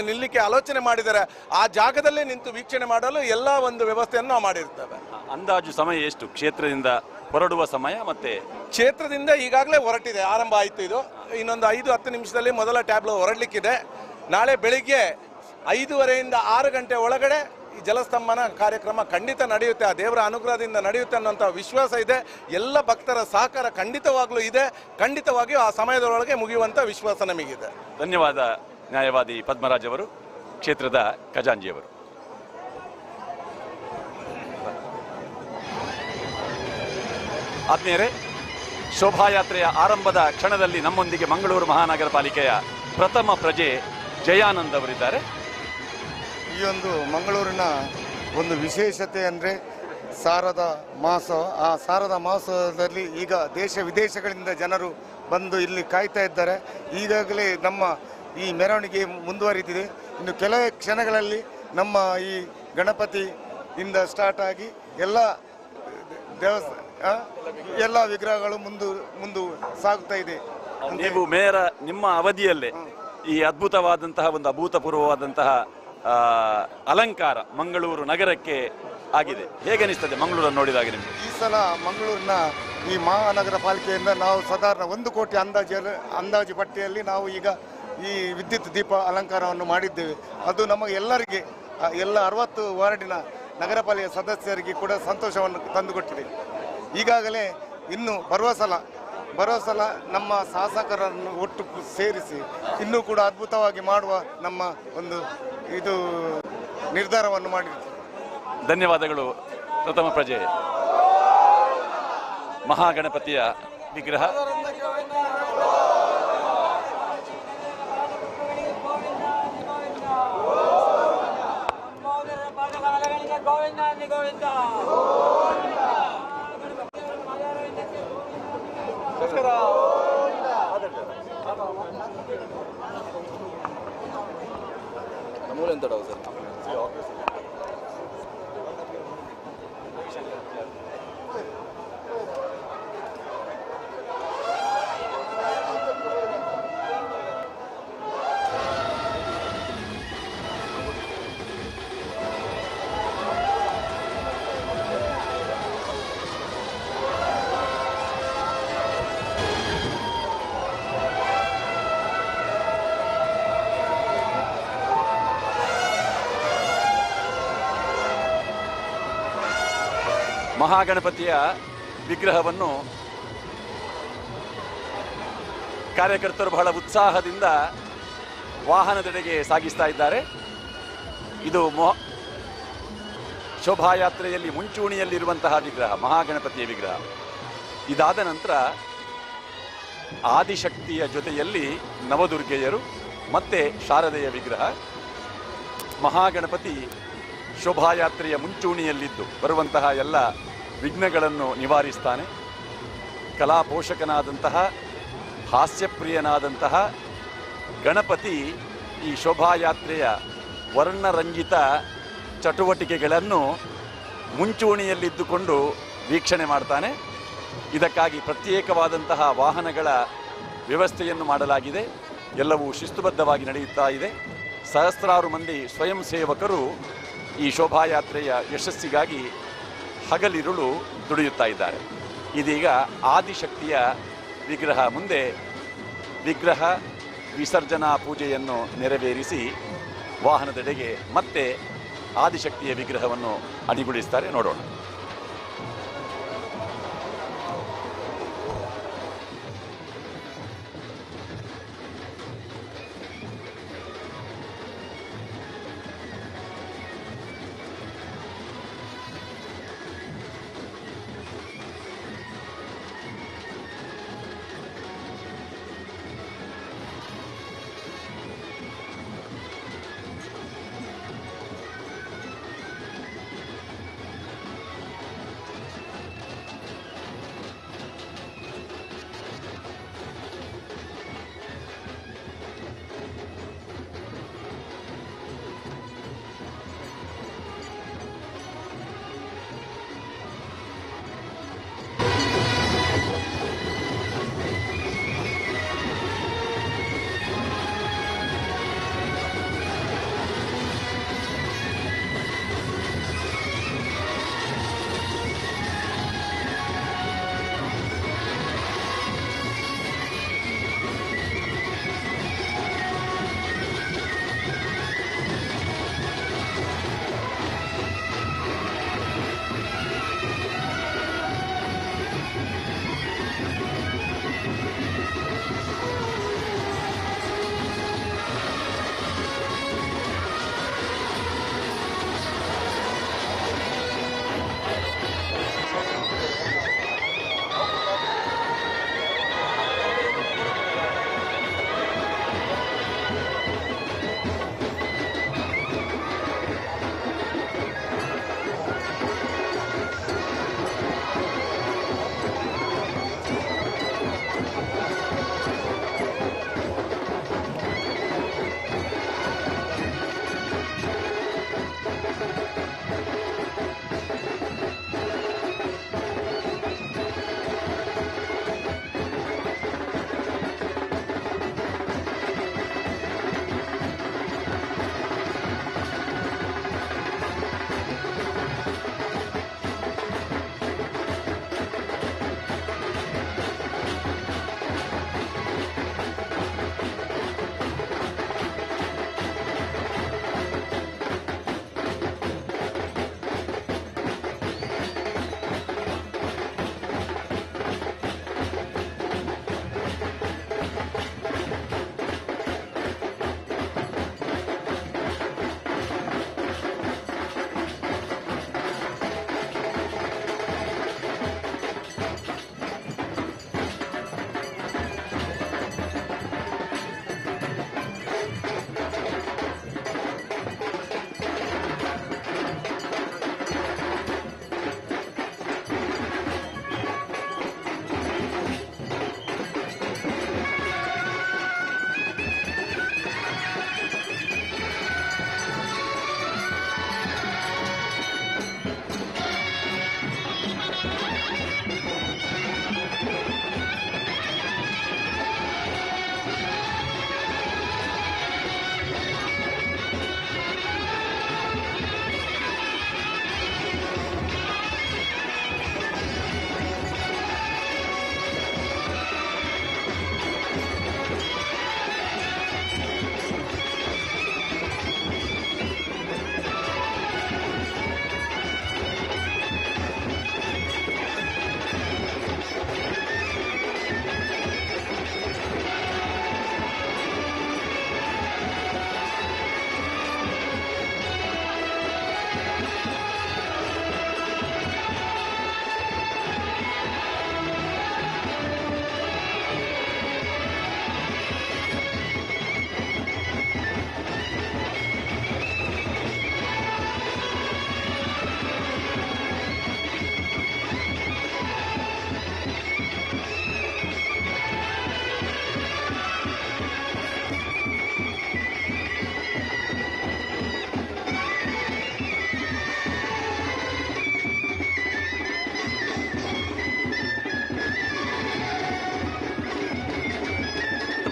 ನಿಲ್ಲಿಕ್ಕೆ ಆಲೋಚನೆ ಮಾಡಿದ್ದಾರೆ ಆ ಜಾಗದಲ್ಲೇ ನಿಂತು ವೀಕ್ಷಣೆ ಮಾಡಲು ಎಲ್ಲ ಒಂದು ವ್ಯವಸ್ಥೆಯನ್ನು ನಾವು ಮಾಡಿರ್ತೇವೆ. ಅಂದಾಜು ಸಮಯ ಎಷ್ಟು ಕ್ಷೇತ್ರದಿಂದ ಹೊರಡುವ ಸಮಯ? ಮತ್ತೆ ಕ್ಷೇತ್ರದಿಂದ ಈಗಾಗಲೇ ಹೊರಟಿದೆ, ಆರಂಭ ಆಯಿತು. ಇದು ಇನ್ನೊಂದು 5-10 ನಿಮಿಷದಲ್ಲಿ ಮೊದಲ ಟ್ಯಾಬ್ಲೋ ಹೊರಡಲಿಕ್ಕಿದೆ. ನಾಳೆ ಬೆಳಿಗ್ಗೆ 5:30ರಿಂದ 6 ಗಂಟೆ ಒಳಗಡೆ ಈ ಜಲಸ್ತಂಭನ ಕಾರ್ಯಕ್ರಮ ಖಂಡಿತ ನಡೆಯುತ್ತೆ. ಆ ದೇವರ ಅನುಗ್ರಹದಿಂದ ನಡೆಯುತ್ತೆ ಅನ್ನೋಂಥ ವಿಶ್ವಾಸ ಇದೆ. ಎಲ್ಲ ಭಕ್ತರ ಸಹಕಾರ ಖಂಡಿತವಾಗ್ಲೂ ಇದೆ. ಖಂಡಿತವಾಗಿಯೂ ಆ ಸಮಯದೊಳಗೆ ಮುಗಿಯುವಂಥ ವಿಶ್ವಾಸ ನಮಗಿದೆ. ಧನ್ಯವಾದ ನ್ಯಾಯವಾದಿ ಪದ್ಮರಾಜ್ ಅವರು, ಕ್ಷೇತ್ರದ ಖಜಾಂಜಿಯವರು. ಆತ್ಮೀಯರೇ, ಶೋಭಾಯಾತ್ರೆಯ ಆರಂಭದ ಕ್ಷಣದಲ್ಲಿ ನಮ್ಮೊಂದಿಗೆ ಮಂಗಳೂರು ಮಹಾನಗರ ಪಾಲಿಕೆಯ ಪ್ರಥಮ ಪ್ರಜೆ ಜಯಾನಂದ್ ಅವರಿದ್ದಾರೆ. ಈ ಒಂದು ಮಂಗಳೂರಿನ ಒಂದು ವಿಶೇಷತೆ ಅಂದರೆ ಶಾರದಾ ಮಹೋತ್ಸವ. ಆ ಶಾರದಾ ಮಹೋತ್ಸವದಲ್ಲಿ ಈಗ ದೇಶ ವಿದೇಶಗಳಿಂದ ಜನರು ಬಂದು ಇಲ್ಲಿ ಕಾಯ್ತಾ ಇದ್ದಾರೆ. ಈಗಾಗಲೇ ನಮ್ಮ ಈ ಮೆರವಣಿಗೆ ಮುಂದುವರಿದಿದೆ. ಇನ್ನು ಕೆಲವೇ ಕ್ಷಣಗಳಲ್ಲಿ ನಮ್ಮ ಈ ಗಣಪತಿಯಿಂದ ಸ್ಟಾರ್ಟ್ ಆಗಿ ಎಲ್ಲ ಎಲ್ಲ ವಿಗ್ರಹಗಳು ಮುಂದು ಸಾಗುತ್ತಾ ಇದೆ. ನೀವು ಮೇಯರ್ ನಿಮ್ಮ ಅವಧಿಯಲ್ಲೇ ಈ ಅದ್ಭುತವಾದಂತಹ ಒಂದು ಅಭೂತಪೂರ್ವವಾದಂತಹ ಅಲಂಕಾರ ಮಂಗಳೂರು ನಗರಕ್ಕೆ ಆಗಿದೆ. ಹೇಗನಿಸ್ತದೆ ಮಂಗಳೂರನ್ನು ನೋಡಿದಾಗ ನಿಮಗೆ? ಈ ಸಲ ಮಂಗಳೂರಿನ ಈ ಮಹಾನಗರ ಪಾಲಿಕೆಯಿಂದ ನಾವು ಸಾಧಾರಣ 1 ಕೋಟಿ ಅಂದಾಜು ಪಟ್ಟಿಯಲ್ಲಿ ನಾವು ಈಗ ಈ ವಿದ್ಯುತ್ ದೀಪ ಅಲಂಕಾರವನ್ನು ಮಾಡಿದ್ದೇವೆ. ಅದು ನಮಗೆ ಎಲ್ಲರಿಗೆ ಎಲ್ಲ 60 ವಾರ್ಡಿನ ನಗರ ಪಾಲಿಕೆ ಸದಸ್ಯರಿಗೆ ಕೂಡ ಸಂತೋಷವನ್ನು ತಂದುಕೊಟ್ಟಿದೆ. ಈಗಾಗಲೇ ಇನ್ನು ಬರುವ ಸಲ ನಮ್ಮ ಶಾಸಕರನ್ನು ಒಟ್ಟು ಸೇರಿಸಿ ಇನ್ನೂ ಕೂಡ ಅದ್ಭುತವಾಗಿ ಮಾಡುವ ನಮ್ಮ ಒಂದು ಇದು ನಿರ್ಧಾರವನ್ನು ಮಾಡಿರ್ತೀವಿ. ಧನ್ಯವಾದಗಳು. ಪ್ರಥಮ ಪ್ರಜೆ ಮಹಾಗಣಪತಿಯ ವಿಗ್ರಹ ಮಹಾಗಣಪತಿಯ ವಿಗ್ರಹವನ್ನು ಕಾರ್ಯಕರ್ತರು ಬಹಳ ಉತ್ಸಾಹದಿಂದ ವಾಹನದೆಡೆಗೆ ಸಾಗಿಸ್ತಾ ಇದ್ದಾರೆ. ಇದು ಶೋಭಾಯಾತ್ರೆಯಲ್ಲಿ ಮುಂಚೂಣಿಯಲ್ಲಿರುವಂತಹ ವಿಗ್ರಹ, ಮಹಾಗಣಪತಿಯ ವಿಗ್ರಹ. ಇದಾದ ನಂತರ ಆದಿಶಕ್ತಿಯ ಜೊತೆಯಲ್ಲಿ ನವದುರ್ಗೆಯರು ಮತ್ತೆ ಶಾರದೆಯ ವಿಗ್ರಹ. ಮಹಾಗಣಪತಿ ಶೋಭಾಯಾತ್ರೆಯ ಮುಂಚೂಣಿಯಲ್ಲಿದ್ದು ಬರುವಂತಹ ಎಲ್ಲ ವಿಘ್ನಗಳನ್ನು ನಿವಾರಿಸ್ತಾನೆ. ಕಲಾಪೋಷಕನಾದಂತಹ ಹಾಸ್ಯಪ್ರಿಯನಾದಂತಹ ಗಣಪತಿ ಈ ಶೋಭಾಯಾತ್ರೆಯ ವರ್ಣರಂಜಿತ ಚಟುವಟಿಕೆಗಳನ್ನು ಮುಂಚೂಣಿಯಲ್ಲಿದ್ದುಕೊಂಡು ವೀಕ್ಷಣೆ ಮಾಡ್ತಾನೆ. ಇದಕ್ಕಾಗಿ ಪ್ರತ್ಯೇಕವಾದಂತಹ ವಾಹನಗಳ ವ್ಯವಸ್ಥೆಯನ್ನು ಮಾಡಲಾಗಿದೆ. ಎಲ್ಲವೂ ಶಿಸ್ತುಬದ್ಧವಾಗಿ ನಡೆಯುತ್ತಾ ಇದೆ. ಸಹಸ್ರಾರು ಮಂದಿ ಸ್ವಯಂ ಸೇವಕರು ಈ ಶೋಭಾಯಾತ್ರೆಯ ಯಶಸ್ಸಿಗಾಗಿ ಹಗಲಿರುಳು ದುಡಿಯುತ್ತಾ ಇದ್ದಾರೆ. ಇದೀಗ ಆದಿಶಕ್ತಿಯ ವಿಗ್ರಹ ಮುಂದೆ ವಿಗ್ರಹ ವಿಸರ್ಜನಾ ಪೂಜೆಯನ್ನು ನೆರವೇರಿಸಿ ವಾಹನದೆಡೆಗೆ ಮತ್ತೆ ಆದಿಶಕ್ತಿಯ ವಿಗ್ರಹವನ್ನು ಅಣಿಗೊಳಿಸ್ತಾರೆ. ನೋಡೋಣ.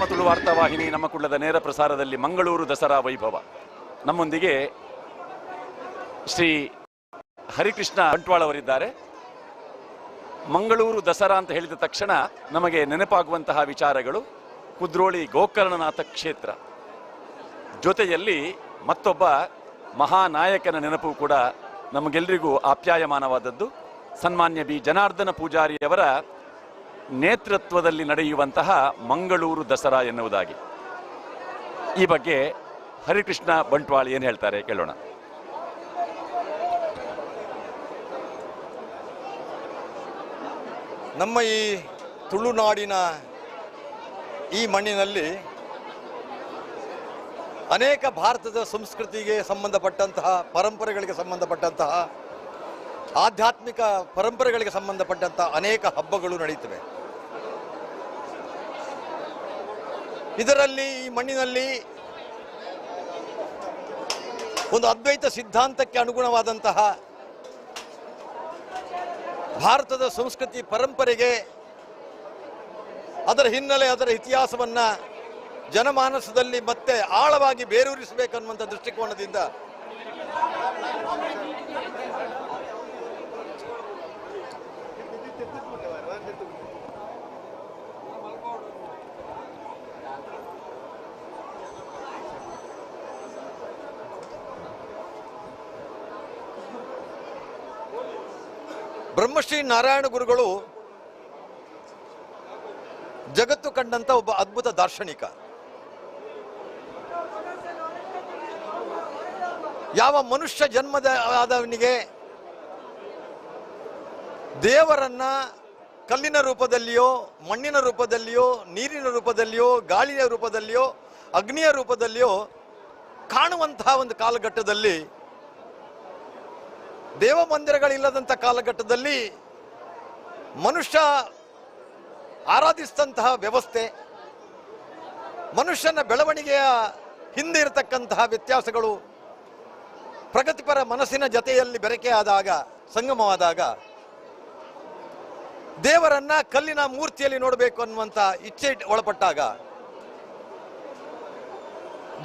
ನಮ್ಮ ತುಳು ವಾರ್ತಾವಾಹಿನಿ ನಮ್ಮ ಕುಳ್ಳದ ನೇರ ಪ್ರಸಾರದಲ್ಲಿ ಮಂಗಳೂರು ದಸರಾ ವೈಭವ. ನಮ್ಮೊಂದಿಗೆ ಶ್ರೀ ಹರಿಕೃಷ್ಣ ಬಂಟ್ವಾಳ ಅವರಿದ್ದಾರೆ. ಮಂಗಳೂರು ದಸರಾ ಅಂತ ಹೇಳಿದ ತಕ್ಷಣ ನಮಗೆ ನೆನಪಾಗುವಂತಹ ವಿಚಾರಗಳು ಕುದ್ರೋಳಿ ಗೋಕರ್ಣನಾಥ ಕ್ಷೇತ್ರ, ಜೊತೆಯಲ್ಲಿ ಮತ್ತೊಬ್ಬ ಮಹಾನಾಯಕನ ನೆನಪು ಕೂಡ ನಮಗೆಲ್ಲರಿಗೂ ಆಪ್ಯಾಯಮಾನವಾದದ್ದು. ಸನ್ಮಾನ್ಯ ಬಿ ಜನಾರ್ದನ ಪೂಜಾರಿಯವರ ನೇತೃತ್ವದಲ್ಲಿ ನಡೆಯುವಂತಹ ಮಂಗಳೂರು ದಸರಾ ಎನ್ನುವುದಾಗಿ. ಈ ಬಗ್ಗೆ ಹರಿಕೃಷ್ಣ ಬಂಟ್ವಾಳ ಏನು ಹೇಳ್ತಾರೆ ಕೇಳೋಣ. ನಮ್ಮ ಈ ತುಳುನಾಡಿನ ಈ ಮಣ್ಣಿನಲ್ಲಿ ಅನೇಕ ಭಾರತದ ಸಂಸ್ಕೃತಿಗೆ ಸಂಬಂಧಪಟ್ಟಂತಹ ಪರಂಪರೆಗಳಿಗೆ ಸಂಬಂಧಪಟ್ಟಂತಹ ಆಧ್ಯಾತ್ಮಿಕ ಪರಂಪರೆಗಳಿಗೆ ಸಂಬಂಧಪಟ್ಟಂತಹ ಅನೇಕ ಹಬ್ಬಗಳು ನಡೆಯುತ್ತವೆ. ಇದರಲ್ಲಿ ಈ ಮಣ್ಣಿನಲ್ಲಿ ಒಂದು ಅದ್ವೈತ ಸಿದ್ಧಾಂತಕ್ಕೆ ಅನುಗುಣವಾದಂತಹ ಭಾರತದ ಸಂಸ್ಕೃತಿ ಪರಂಪರೆಗೆ ಅದರ ಹಿನ್ನೆಲೆ ಅದರ ಇತಿಹಾಸವನ್ನು ಜನಮಾನಸದಲ್ಲಿ ಮತ್ತೆ ಆಳವಾಗಿ ಬೇರೂರಿಸಬೇಕನ್ನುವಂಥ ದೃಷ್ಟಿಕೋನದಿಂದ ಬ್ರಹ್ಮಶ್ರೀ ನಾರಾಯಣ ಗುರುಗಳು ಜಗತ್ತು ಕಂಡಂತ ಒಬ್ಬ ಅದ್ಭುತ ದಾರ್ಶನಿಕ. ಯಾವ ಮನುಷ್ಯ ಜನ್ಮದ ಆದವನಿಗೆ ದೇವರನ್ನ ಕಲ್ಲಿನ ರೂಪದಲ್ಲಿಯೋ, ಮಣ್ಣಿನ ರೂಪದಲ್ಲಿಯೋ, ನೀರಿನ ರೂಪದಲ್ಲಿಯೋ, ಗಾಳಿಯ ರೂಪದಲ್ಲಿಯೋ, ಅಗ್ನಿಯ ರೂಪದಲ್ಲಿಯೋ ಕಾಣುವಂತಹ ಒಂದು ಕಾಲಘಟ್ಟದಲ್ಲಿ, ದೇವ ಮಂದಿರಗಳಿಲ್ಲದಂಥ ಕಾಲಘಟ್ಟದಲ್ಲಿ ಮನುಷ್ಯ ಆರಾಧಿಸಿದಂತಹ ವ್ಯವಸ್ಥೆ, ಮನುಷ್ಯನ ಬೆಳವಣಿಗೆಯ ಹಿಂದೆ ಇರತಕ್ಕಂತಹ ವ್ಯತ್ಯಾಸಗಳು ಪ್ರಗತಿಪರ ಮನಸ್ಸಿನ ಜೊತೆಯಲ್ಲಿ ಬೆರಕೆಯಾದಾಗ, ಸಂಗಮವಾದಾಗ ದೇವರನ್ನ ಕಲ್ಲಿನ ಮೂರ್ತಿಯಲ್ಲಿ ನೋಡಬೇಕು ಅನ್ನುವಂಥ ಇಚ್ಛೆ ಒಳಪಟ್ಟಾಗ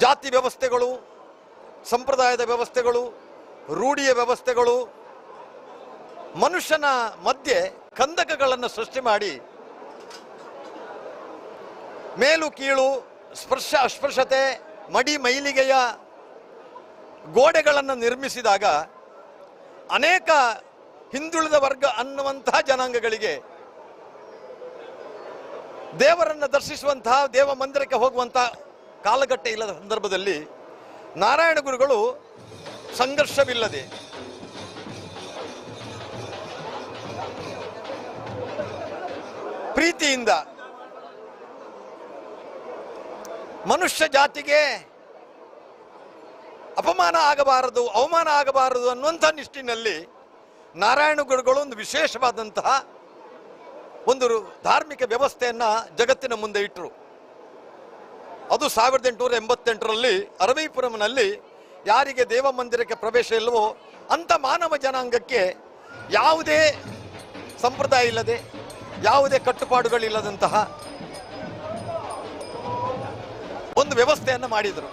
ಜಾತಿ ವ್ಯವಸ್ಥೆಗಳು, ಸಂಪ್ರದಾಯದ ವ್ಯವಸ್ಥೆಗಳು, ರೂಢಿಯ ವ್ಯವಸ್ಥೆಗಳು ಮನುಷ್ಯನ ಮಧ್ಯೆ ಕಂದಕಗಳನ್ನು ಸೃಷ್ಟಿ ಮಾಡಿ ಮೇಲು ಕೀಳು, ಸ್ಪರ್ಶ ಅಸ್ಪೃಶ್ಯತೆ, ಮಡಿ ಮೈಲಿಗೆಯ ಗೋಡೆಗಳನ್ನು ನಿರ್ಮಿಸಿದಾಗ ಅನೇಕ ಹಿಂದುಳಿದ ವರ್ಗ ಅನ್ನುವಂತಹ ಜನಾಂಗಗಳಿಗೆ ದೇವರನ್ನು ದರ್ಶಿಸುವಂತಹ, ದೇವ ಮಂದಿರಕ್ಕೆ ಹೋಗುವಂತಹ ಕಾಲಘಟ್ಟ ಇಲ್ಲದ ಸಂದರ್ಭದಲ್ಲಿ ನಾರಾಯಣ ಗುರುಗಳು ಸಂಘರ್ಷವಿಲ್ಲದೆ ಪ್ರೀತಿಯಿಂದ ಮನುಷ್ಯ ಜಾತಿಗೆ ಅಪಮಾನ ಆಗಬಾರದು, ಅವಮಾನ ಆಗಬಾರದು ಅನ್ನುವಂಥ ನಿಷ್ಠಿನಲ್ಲಿ ನಾರಾಯಣ ಗುರುಗಳು ಒಂದು ವಿಶೇಷವಾದಂತಹ ಒಂದು ಧಾರ್ಮಿಕ ವ್ಯವಸ್ಥೆಯನ್ನ ಜಗತ್ತಿನ ಮುಂದೆ ಇಟ್ಟರು. ಅದು 1888ರಲ್ಲಿ ಅರವೈಪುರಂನಲ್ಲಿ ಯಾರಿಗೆ ದೇವ ಮಂದಿರಕ್ಕೆ ಪ್ರವೇಶ ಇಲ್ಲವೋ ಅಂಥ ಮಾನವ ಜನಾಂಗಕ್ಕೆ ಯಾವುದೇ ಸಂಪ್ರದಾಯ ಇಲ್ಲದೆ, ಯಾವುದೇ ಕಟ್ಟುಪಾಡುಗಳಿಲ್ಲದಂತಹ ಒಂದು ವ್ಯವಸ್ಥೆಯನ್ನು ಮಾಡಿದರು.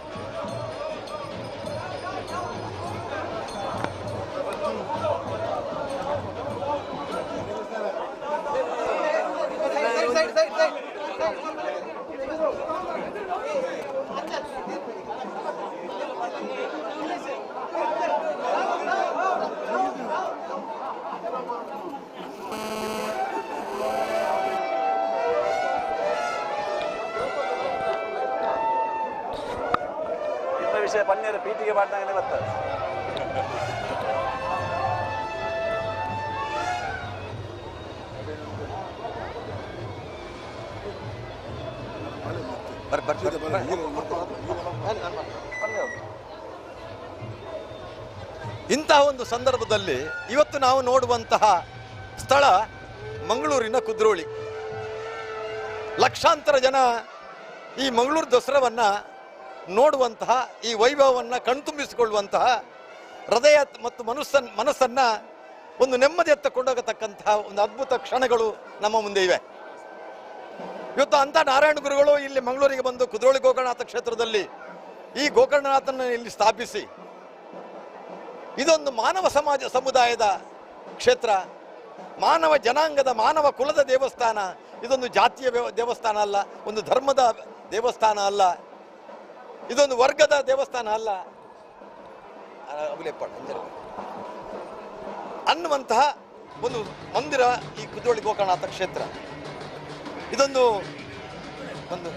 ವಿಷಯ ಪನ್ನೀರ ಪೀಟಿಗೆ ಮಾಡ್ದಂಗೆ ಬರ್ತದೆ. ಇಂತಹ ಒಂದು ಸಂದರ್ಭದಲ್ಲಿ ಇವತ್ತು ನಾವು ನೋಡುವಂತಹ ಸ್ಥಳ ಮಂಗಳೂರಿನ ಕುದ್ರೋಳಿ. ಲಕ್ಷಾಂತರ ಜನ ಈ ಮಂಗಳೂರು ದಸರಾವನ್ನ ನೋಡುವಂತಹ, ಈ ವೈಭವವನ್ನು ಕಣ್ತುಂಬಿಸಿಕೊಳ್ಳುವಂತಹ, ಹೃದಯ ಮತ್ತು ಮನಸ್ಸನ್ನ ಒಂದು ನೆಮ್ಮದಿಯತ್ತ ಕೊಂಡೋಗತಕ್ಕಂತಹ ಒಂದು ಅದ್ಭುತ ಕ್ಷಣಗಳು ನಮ್ಮ ಮುಂದೆ ಇವೆ. ಇವತ್ತು ಅಂಥ ನಾರಾಯಣ ಗುರುಗಳು ಇಲ್ಲಿ ಮಂಗಳೂರಿಗೆ ಬಂದು ಕುದ್ರೋಳಿ ಗೋಕರ್ಣನಾಥ ಕ್ಷೇತ್ರದಲ್ಲಿ ಈ ಗೋಕರ್ಣನಾಥನ ಇಲ್ಲಿ ಸ್ಥಾಪಿಸಿ ಇದೊಂದು ಮಾನವ ಸಮುದಾಯದ ಕ್ಷೇತ್ರ, ಮಾನವ ಜನಾಂಗದ ಮಾನವ ಕುಲದ ದೇವಸ್ಥಾನ. ಇದೊಂದು ಜಾತಿಯ ದೇವಸ್ಥಾನ ಅಲ್ಲ, ಒಂದು ಧರ್ಮದ ದೇವಸ್ಥಾನ ಅಲ್ಲ, ಇದೊಂದು ವರ್ಗದ ದೇವಸ್ಥಾನ ಅಲ್ಲ ಅನ್ನುವಂತಹ ಒಂದು ಮಂದಿರ ಈ ಕುದ್ರೋಳಿ ಗೋಕರ್ಣನಾಥ ಕ್ಷೇತ್ರ. ಇದೊಂದು ಒಂದು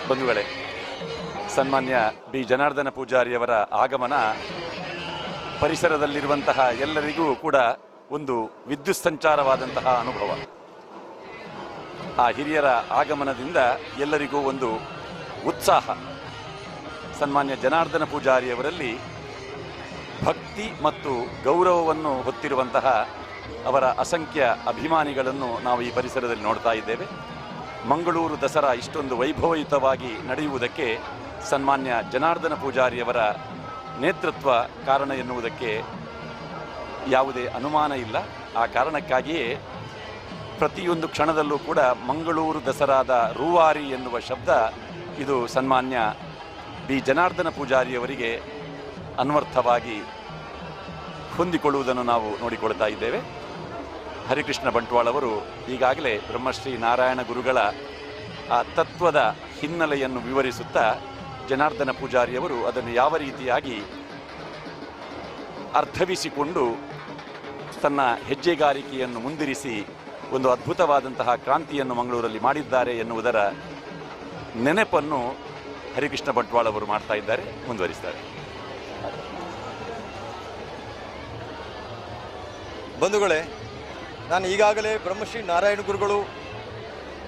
ಬಂಧುಗಳೇ, ಸನ್ಮಾನ್ಯ ಬಿ ಜನಾರ್ದನ ಪೂಜಾರಿಯವರ ಆಗಮನ ಪರಿಸರದಲ್ಲಿರುವಂತಹ ಎಲ್ಲರಿಗೂ ಕೂಡ ಒಂದು ವಿದ್ಯುತ್ ಸಂಚಾರವಾದಂತಹ ಅನುಭವ. ಆ ಹಿರಿಯರ ಆಗಮನದಿಂದ ಎಲ್ಲರಿಗೂ ಒಂದು ಉತ್ಸಾಹ. ಸನ್ಮಾನ್ಯ ಜನಾರ್ದನ ಪೂಜಾರಿಯವರಲ್ಲಿ ಭಕ್ತಿ ಮತ್ತು ಗೌರವವನ್ನು ಹೊತ್ತಿರುವಂತಹ ಅವರ ಅಸಂಖ್ಯ ಅಭಿಮಾನಿಗಳನ್ನು ನಾವು ಈ ಪರಿಸರದಲ್ಲಿ ನೋಡ್ತಾ ಇದ್ದೇವೆ. ಮಂಗಳೂರು ದಸರಾ ಇಷ್ಟೊಂದು ವೈಭವಯುತವಾಗಿ ನಡೆಯುವುದಕ್ಕೆ ಸನ್ಮಾನ್ಯ ಜನಾರ್ದನ ಪೂಜಾರಿಯವರ ನೇತೃತ್ವ ಕಾರಣ ಎನ್ನುವುದಕ್ಕೆ ಯಾವುದೇ ಅನುಮಾನ ಇಲ್ಲ. ಆ ಕಾರಣಕ್ಕಾಗಿಯೇ ಪ್ರತಿಯೊಂದು ಕ್ಷಣದಲ್ಲೂ ಕೂಡ ಮಂಗಳೂರು ದಸರಾದ ರೂವಾರಿ ಎನ್ನುವ ಶಬ್ದ ಇದು ಸನ್ಮಾನ್ಯ ಬಿ ಜನಾರ್ದನ ಪೂಜಾರಿಯವರಿಗೆ ಅನ್ವರ್ಥವಾಗಿ ಹೊಂದಿಕೊಳ್ಳುವುದನ್ನು ನಾವು ನೋಡಿಕೊಳ್ತಾ ಇದ್ದೇವೆ. ಹರಿಕೃಷ್ಣ ಬಂಟ್ವಾಳ ಅವರು ಈಗಾಗಲೇ ಬ್ರಹ್ಮಶ್ರೀ ನಾರಾಯಣ ಗುರುಗಳ ಆ ತತ್ವದ ಹಿನ್ನೆಲೆಯನ್ನು ವಿವರಿಸುತ್ತಾ ಜನಾರ್ದನ ಪೂಜಾರಿಯವರು ಅದನ್ನು ಯಾವ ರೀತಿಯಾಗಿ ಅರ್ಥವಿಸಿಕೊಂಡು ತನ್ನ ಹೆಜ್ಜೆಗಾರಿಕೆಯನ್ನು ಮುಂದಿರಿಸಿ ಒಂದು ಅದ್ಭುತವಾದಂತಹ ಕ್ರಾಂತಿಯನ್ನು ಮಂಗಳೂರಲ್ಲಿ ಮಾಡಿದ್ದಾರೆ ಎನ್ನುವುದರ ನೆನಪನ್ನು ಹರಿಕೃಷ್ಣ ಬಂಟ್ವಾಳ ಅವರು ಮಾಡ್ತಾ ಇದ್ದಾರೆ, ಮುಂದುವರಿಸ್ತಾರೆ. ಬಂಧುಗಳೇ, ನಾನು ಈಗಾಗಲೇ ಬ್ರಹ್ಮಶ್ರೀ ನಾರಾಯಣ ಗುರುಗಳು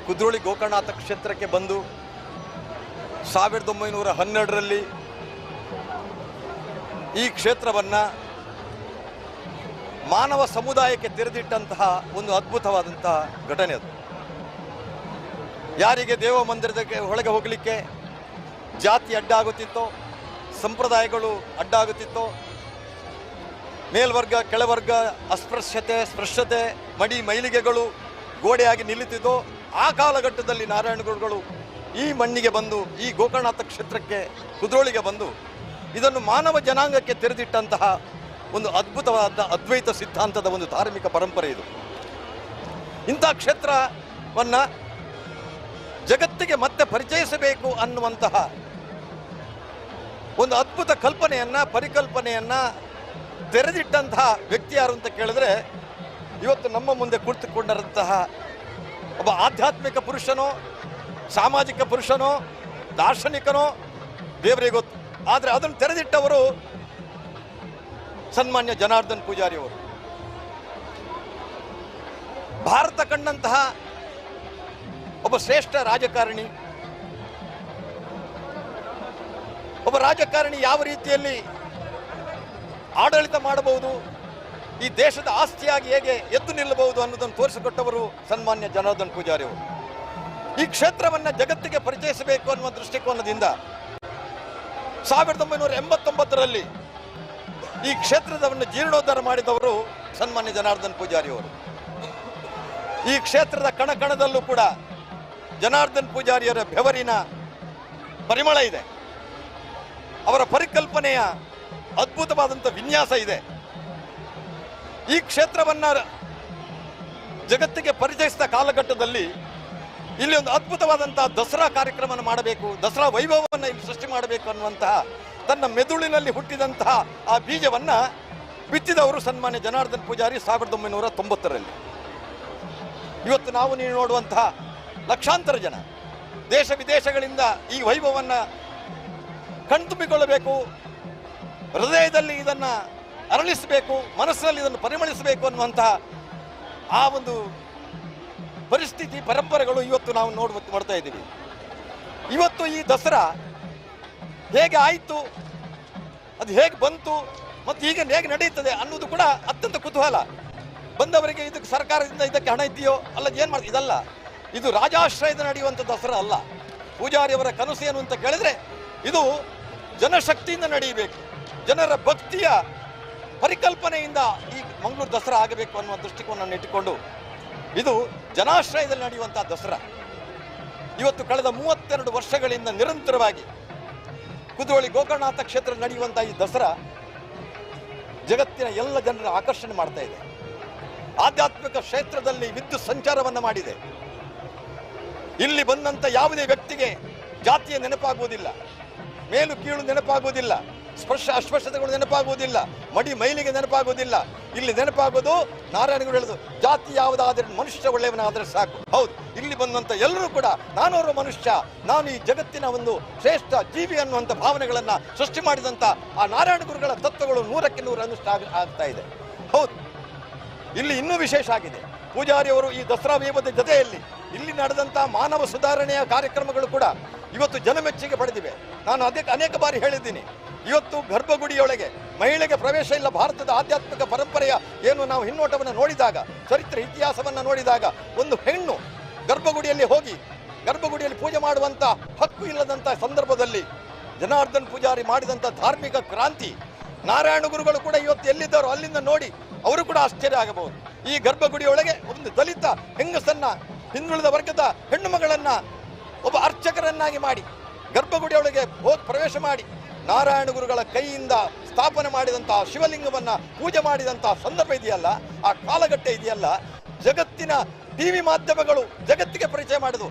ಕುದ್ರೋಳಿ ಗೋಕರ್ಣನಾಥ ಕ್ಷೇತ್ರಕ್ಕೆ ಬಂದು 1912ರಲ್ಲಿ ಈ ಕ್ಷೇತ್ರವನ್ನು ಮಾನವ ಸಮುದಾಯಕ್ಕೆ ತೆರೆದಿಟ್ಟಂತಹ ಒಂದು ಅದ್ಭುತವಾದಂತಹ ಘಟನೆ ಅದು. ಯಾರಿಗೆ ದೇವ ಮಂದಿರದ ಒಳಗೆ ಹೋಗಲಿಕ್ಕೆ ಜಾತಿ ಅಡ್ಡಾಗುತ್ತಿತ್ತೋ, ಸಂಪ್ರದಾಯಗಳು ಅಡ್ಡಾಗುತ್ತಿತ್ತೋ, ಮೇಲ್ವರ್ಗ ಕೆಳವರ್ಗ ಅಸ್ಪೃಶ್ಯತೆ ಸ್ಪೃಶ್ಯತೆ ಮಡಿ ಮೈಲಿಗೆಗಳು ಗೋಡೆಯಾಗಿ ನಿಲ್ಲುತ್ತಿದ್ದೋ, ಆ ಕಾಲಘಟ್ಟದಲ್ಲಿ ನಾರಾಯಣ ಗುರುಗಳು ಈ ಮಣ್ಣಿಗೆ ಬಂದು, ಈ ಗೋಕರ್ಣನಾಥ ಕ್ಷೇತ್ರಕ್ಕೆ ಕುದ್ರೋಳಿಗೆ ಬಂದು ಇದನ್ನು ಮಾನವ ಜನಾಂಗಕ್ಕೆ ತೆರೆದಿಟ್ಟಂತಹ ಒಂದು ಅದ್ಭುತವಾದ ಅದ್ವೈತ ಸಿದ್ಧಾಂತದ ಒಂದು ಧಾರ್ಮಿಕ ಪರಂಪರೆ ಇದು. ಇಂಥ ಕ್ಷೇತ್ರವನ್ನು ಜಗತ್ತಿಗೆ ಮತ್ತೆ ಪರಿಚಯಿಸಬೇಕು ಅನ್ನುವಂತಹ ಒಂದು ಅದ್ಭುತ ಪರಿಕಲ್ಪನೆಯನ್ನು ತೆರೆದಿಟ್ಟಂತಹ ವ್ಯಕ್ತಿ ಯಾರು ಅಂತ ಕೇಳಿದ್ರೆ, ಇವತ್ತು ನಮ್ಮ ಮುಂದೆ ಕುಳಿತುಕೊಂಡಿರುವಂತಹ ಒಬ್ಬ ಆಧ್ಯಾತ್ಮಿಕ ಪುರುಷನೋ, ಸಾಮಾಜಿಕ ಪುರುಷನೋ, ದಾರ್ಶನಿಕನೋ ದೇವರಿಗೆ ಗೊತ್ತು. ಆದರೆ ಅದನ್ನು ತೆರೆದಿಟ್ಟವರು ಸನ್ಮಾನ್ಯ ಜನಾರ್ದನ್ ಪೂಜಾರಿ ಅವರು. ಭಾರತ ಕಂಡಂತಹ ಒಬ್ಬ ಶ್ರೇಷ್ಠ ರಾಜಕಾರಣಿ, ಒಬ್ಬ ರಾಜಕಾರಣಿ ಯಾವ ರೀತಿಯಲ್ಲಿ ಆಡಳಿತ ಮಾಡಬಹುದು, ಈ ದೇಶದ ಆಸ್ತಿಯಾಗಿ ಹೇಗೆ ಎದ್ದು ನಿಲ್ಲಬಹುದು ಅನ್ನೋದನ್ನು ತೋರಿಸಿಕೊಟ್ಟವರು ಸನ್ಮಾನ್ಯ ಜನಾರ್ದನ್ ಪೂಜಾರಿ ಅವರು. ಈ ಕ್ಷೇತ್ರವನ್ನು ಜಗತ್ತಿಗೆ ಪರಿಚಯಿಸಬೇಕು ಅನ್ನುವ ದೃಷ್ಟಿಕೋನದಿಂದ 1989ರಲ್ಲಿ ಈ ಕ್ಷೇತ್ರವನ್ನು ಜೀರ್ಣೋದ್ಧಾರ ಮಾಡಿದವರು ಸನ್ಮಾನ್ಯ ಜನಾರ್ದನ್ ಪೂಜಾರಿ ಅವರು. ಈ ಕ್ಷೇತ್ರದ ಕಣಕಣದಲ್ಲೂ ಕೂಡ ಜನಾರ್ದನ್ ಪೂಜಾರಿಯವರ ಬೆವರಿನ ಪರಿಮಳ ಇದೆ. ಅವರ ಪರಿಕಲ್ಪನೆಯ ಅದ್ಭುತವಾದಂಥ ವಿನ್ಯಾಸ ಇದೆ. ಈ ಕ್ಷೇತ್ರವನ್ನು ಜಗತ್ತಿಗೆ ಪರಿಚಯಿಸಿದ ಕಾಲಘಟ್ಟದಲ್ಲಿ ಇಲ್ಲಿ ಒಂದು ಅದ್ಭುತವಾದಂತಹ ದಸರಾ ಕಾರ್ಯಕ್ರಮವನ್ನು ಮಾಡಬೇಕು, ದಸರಾ ವೈಭವವನ್ನು ಇಲ್ಲಿ ಸೃಷ್ಟಿ ಮಾಡಬೇಕು ಅನ್ನುವಂತಹ ತನ್ನ ಮೆದುಳಿನಲ್ಲಿ ಹುಟ್ಟಿದಂತಹ ಆ ಬೀಜವನ್ನು ಬಿತ್ತಿದವರು ಸನ್ಮಾನ್ಯ ಜನಾರ್ದನ್ ಪೂಜಾರಿ 1990ರಲ್ಲಿ. ಇವತ್ತು ನಾವು ನೀವು ನೋಡುವಂತಹ ಲಕ್ಷಾಂತರ ಜನ ದೇಶ ವಿದೇಶಗಳಿಂದ ಈ ವೈಭವವನ್ನು ಕಣ್ತುಂಬಿಕೊಳ್ಳಬೇಕು, ಹೃದಯದಲ್ಲಿ ಇದನ್ನು ಅರಳಿಸಬೇಕು, ಮನಸ್ಸಿನಲ್ಲಿ ಇದನ್ನು ಪರಿಮಳಿಸಬೇಕು ಅನ್ನುವಂತಹ ಆ ಒಂದು ಪರಿಸ್ಥಿತಿ ಪರಂಪರೆಗಳು ಇವತ್ತು ನಾವು ನೋಡ್ತಾ ಇದ್ದೀವಿ. ಇವತ್ತು ಈ ದಸರಾ ಹೇಗೆ ಆಯಿತು, ಅದು ಹೇಗೆ ಬಂತು ಮತ್ತು ಈಗ ಹೇಗೆ ನಡೆಯುತ್ತದೆ ಅನ್ನೋದು ಕೂಡ ಅತ್ಯಂತ ಕುತೂಹಲ. ಬಂದವರಿಗೆ ಇದಕ್ಕೆ ಸರ್ಕಾರದಿಂದ ಇದಕ್ಕೆ ಹಣ ಇದೆಯೋ ಅಲ್ಲ, ಏನು ಮಾಡ್ತೀವಿ, ಇದಲ್ಲ. ಇದು ರಾಜಾಶ್ರಯದ ನಡೆಯುವಂಥ ದಸರಾ ಅಲ್ಲ. ಪೂಜಾರಿಯವರ ಕನಸು ಏನು ಅಂತ ಕೇಳಿದ್ರೆ, ಇದು ಜನಶಕ್ತಿಯಿಂದ ನಡೆಯಬೇಕು, ಜನರ ಭಕ್ತಿಯ ಪರಿಕಲ್ಪನೆಯಿಂದ ಈ ಮಂಗಳೂರು ದಸರಾ ಆಗಬೇಕು ಅನ್ನುವ ದೃಷ್ಟಿಕೋನವನ್ನು ಇಟ್ಟುಕೊಂಡು ಇದು ಜನಾಶ್ರಯದಲ್ಲಿ ನಡೆಯುವಂತಹ ದಸರಾ. ಇವತ್ತು ಕಳೆದ 32 ವರ್ಷಗಳಿಂದ ನಿರಂತರವಾಗಿ ಕುದ್ರೋಳಿ ಗೋಕರ್ಣನಾಥ ಕ್ಷೇತ್ರ ನಡೆಯುವಂತಹ ಈ ದಸರಾ ಜಗತ್ತಿನ ಎಲ್ಲ ಜನರ ಆಕರ್ಷಣೆ ಮಾಡ್ತಾ ಇದೆ. ಆಧ್ಯಾತ್ಮಿಕ ಕ್ಷೇತ್ರದಲ್ಲಿ ವಿದ್ಯುತ್ ಸಂಚಾರವನ್ನು ಮಾಡಿದೆ. ಇಲ್ಲಿ ಬಂದಂಥ ಯಾವುದೇ ವ್ಯಕ್ತಿಗೆ ಜಾತಿಯ ನೆನಪಾಗುವುದಿಲ್ಲ, ಮೇಲು ಕೀಳು ನೆನಪಾಗುವುದಿಲ್ಲ, ಸ್ಪರ್ಶ ಅಸ್ಪರ್ಶತೆಗಳು ನೆನಪಾಗುವುದಿಲ್ಲ, ಮಡಿ ಮೈಲಿಗೆ ನೆನಪಾಗುವುದಿಲ್ಲ. ಇಲ್ಲಿ ನೆನಪಾಗೋದು ನಾರಾಯಣಗಳು ಹೇಳೋದು, ಜಾತಿ ಯಾವುದಾದ್ರೆ ಮನುಷ್ಯ ಒಳ್ಳೆಯವನಾದರೆ ಸಾಕು. ಹೌದು, ಇಲ್ಲಿ ಬಂದಂಥ ಎಲ್ಲರೂ ಕೂಡ ನಾನೋರ್ವ ಮನುಷ್ಯ, ನಾನು ಈ ಜಗತ್ತಿನ ಒಂದು ಶ್ರೇಷ್ಠ ಜೀವಿ ಅನ್ನುವಂಥ ಭಾವನೆಗಳನ್ನು ಸೃಷ್ಟಿ ಮಾಡಿದಂಥ ಆ ನಾರಾಯಣ ಗುರುಗಳ ತತ್ವಗಳು 100ಕ್ಕೆ 100 ಅನುಷ್ಠ ಆಗ್ತಾ ಇದೆ. ಹೌದು, ಇಲ್ಲಿ ಇನ್ನೂ ವಿಶೇಷ ಆಗಿದೆ. ಪೂಜಾರಿಯವರು ಈ ದಸರಾ ವೈಭವದ ಜೊತೆಯಲ್ಲಿ ಇಲ್ಲಿ ನಡೆದಂಥ ಮಾನವ ಸುಧಾರಣೆಯ ಕಾರ್ಯಕ್ರಮಗಳು ಕೂಡ ಇವತ್ತು ಜನಮೆಚ್ಚುಗೆ ಪಡೆದಿವೆ. ನಾನು ಅದಕ್ಕೆ ಅನೇಕ ಬಾರಿ ಹೇಳಿದ್ದೀನಿ, ಇವತ್ತು ಗರ್ಭಗುಡಿಯೊಳಗೆ ಮಹಿಳೆಗೆ ಪ್ರವೇಶ ಇಲ್ಲ. ಭಾರತದ ಆಧ್ಯಾತ್ಮಿಕ ಪರಂಪರೆಯ ಏನು ನಾವು ಹಿನ್ನೋಟವನ್ನು ನೋಡಿದಾಗ, ಚರಿತ್ರೆ ಇತಿಹಾಸವನ್ನು ನೋಡಿದಾಗ, ಒಂದು ಹೆಣ್ಣು ಗರ್ಭಗುಡಿಯಲ್ಲಿ ಹೋಗಿ ಗರ್ಭಗುಡಿಯಲ್ಲಿ ಪೂಜೆ ಮಾಡುವಂಥ ಹಕ್ಕು ಇಲ್ಲದಂಥ ಸಂದರ್ಭದಲ್ಲಿ ಜನಾರ್ದನ್ ಪೂಜಾರಿ ಮಾಡಿದಂಥ ಧಾರ್ಮಿಕ ಕ್ರಾಂತಿ, ನಾರಾಯಣ ಗುರುಗಳು ಕೂಡ ಇವತ್ತು ಎಲ್ಲಿದ್ದಾರೋ ಅಲ್ಲಿಂದ ನೋಡಿ ಅವರು ಕೂಡ ಆಶ್ಚರ್ಯ ಆಗಬಹುದು. ಈ ಗರ್ಭಗುಡಿಯೊಳಗೆ ಒಂದು ದಲಿತ ಹೆಂಗಸನ್ನ, ಹಿಂದುಳಿದ ವರ್ಗದ ಹೆಣ್ಣು ಮಗಳನ್ನ ಒಬ್ಬ ಅರ್ಚಕರನ್ನಾಗಿ ಮಾಡಿ ಗರ್ಭಗುಡಿಯೊಳಗೆ ಹೋಗಿ ಪ್ರವೇಶ ಮಾಡಿ ನಾರಾಯಣ ಗುರುಗಳ ಕೈಯಿಂದ ಸ್ಥಾಪನೆ ಮಾಡಿದಂತಹ ಶಿವಲಿಂಗವನ್ನ ಪೂಜೆ ಮಾಡಿದಂತಹ ಸಂದರ್ಭ ಇದೆಯಲ್ಲ, ಆ ಕಾಲಘಟ್ಟ ಇದೆಯಲ್ಲ, ಜಗತ್ತಿನ ಟಿವಿ ಮಾಧ್ಯಮಗಳು ಜಗತ್ತಿಗೆ ಪರಿಚಯ ಮಾಡಿದವು.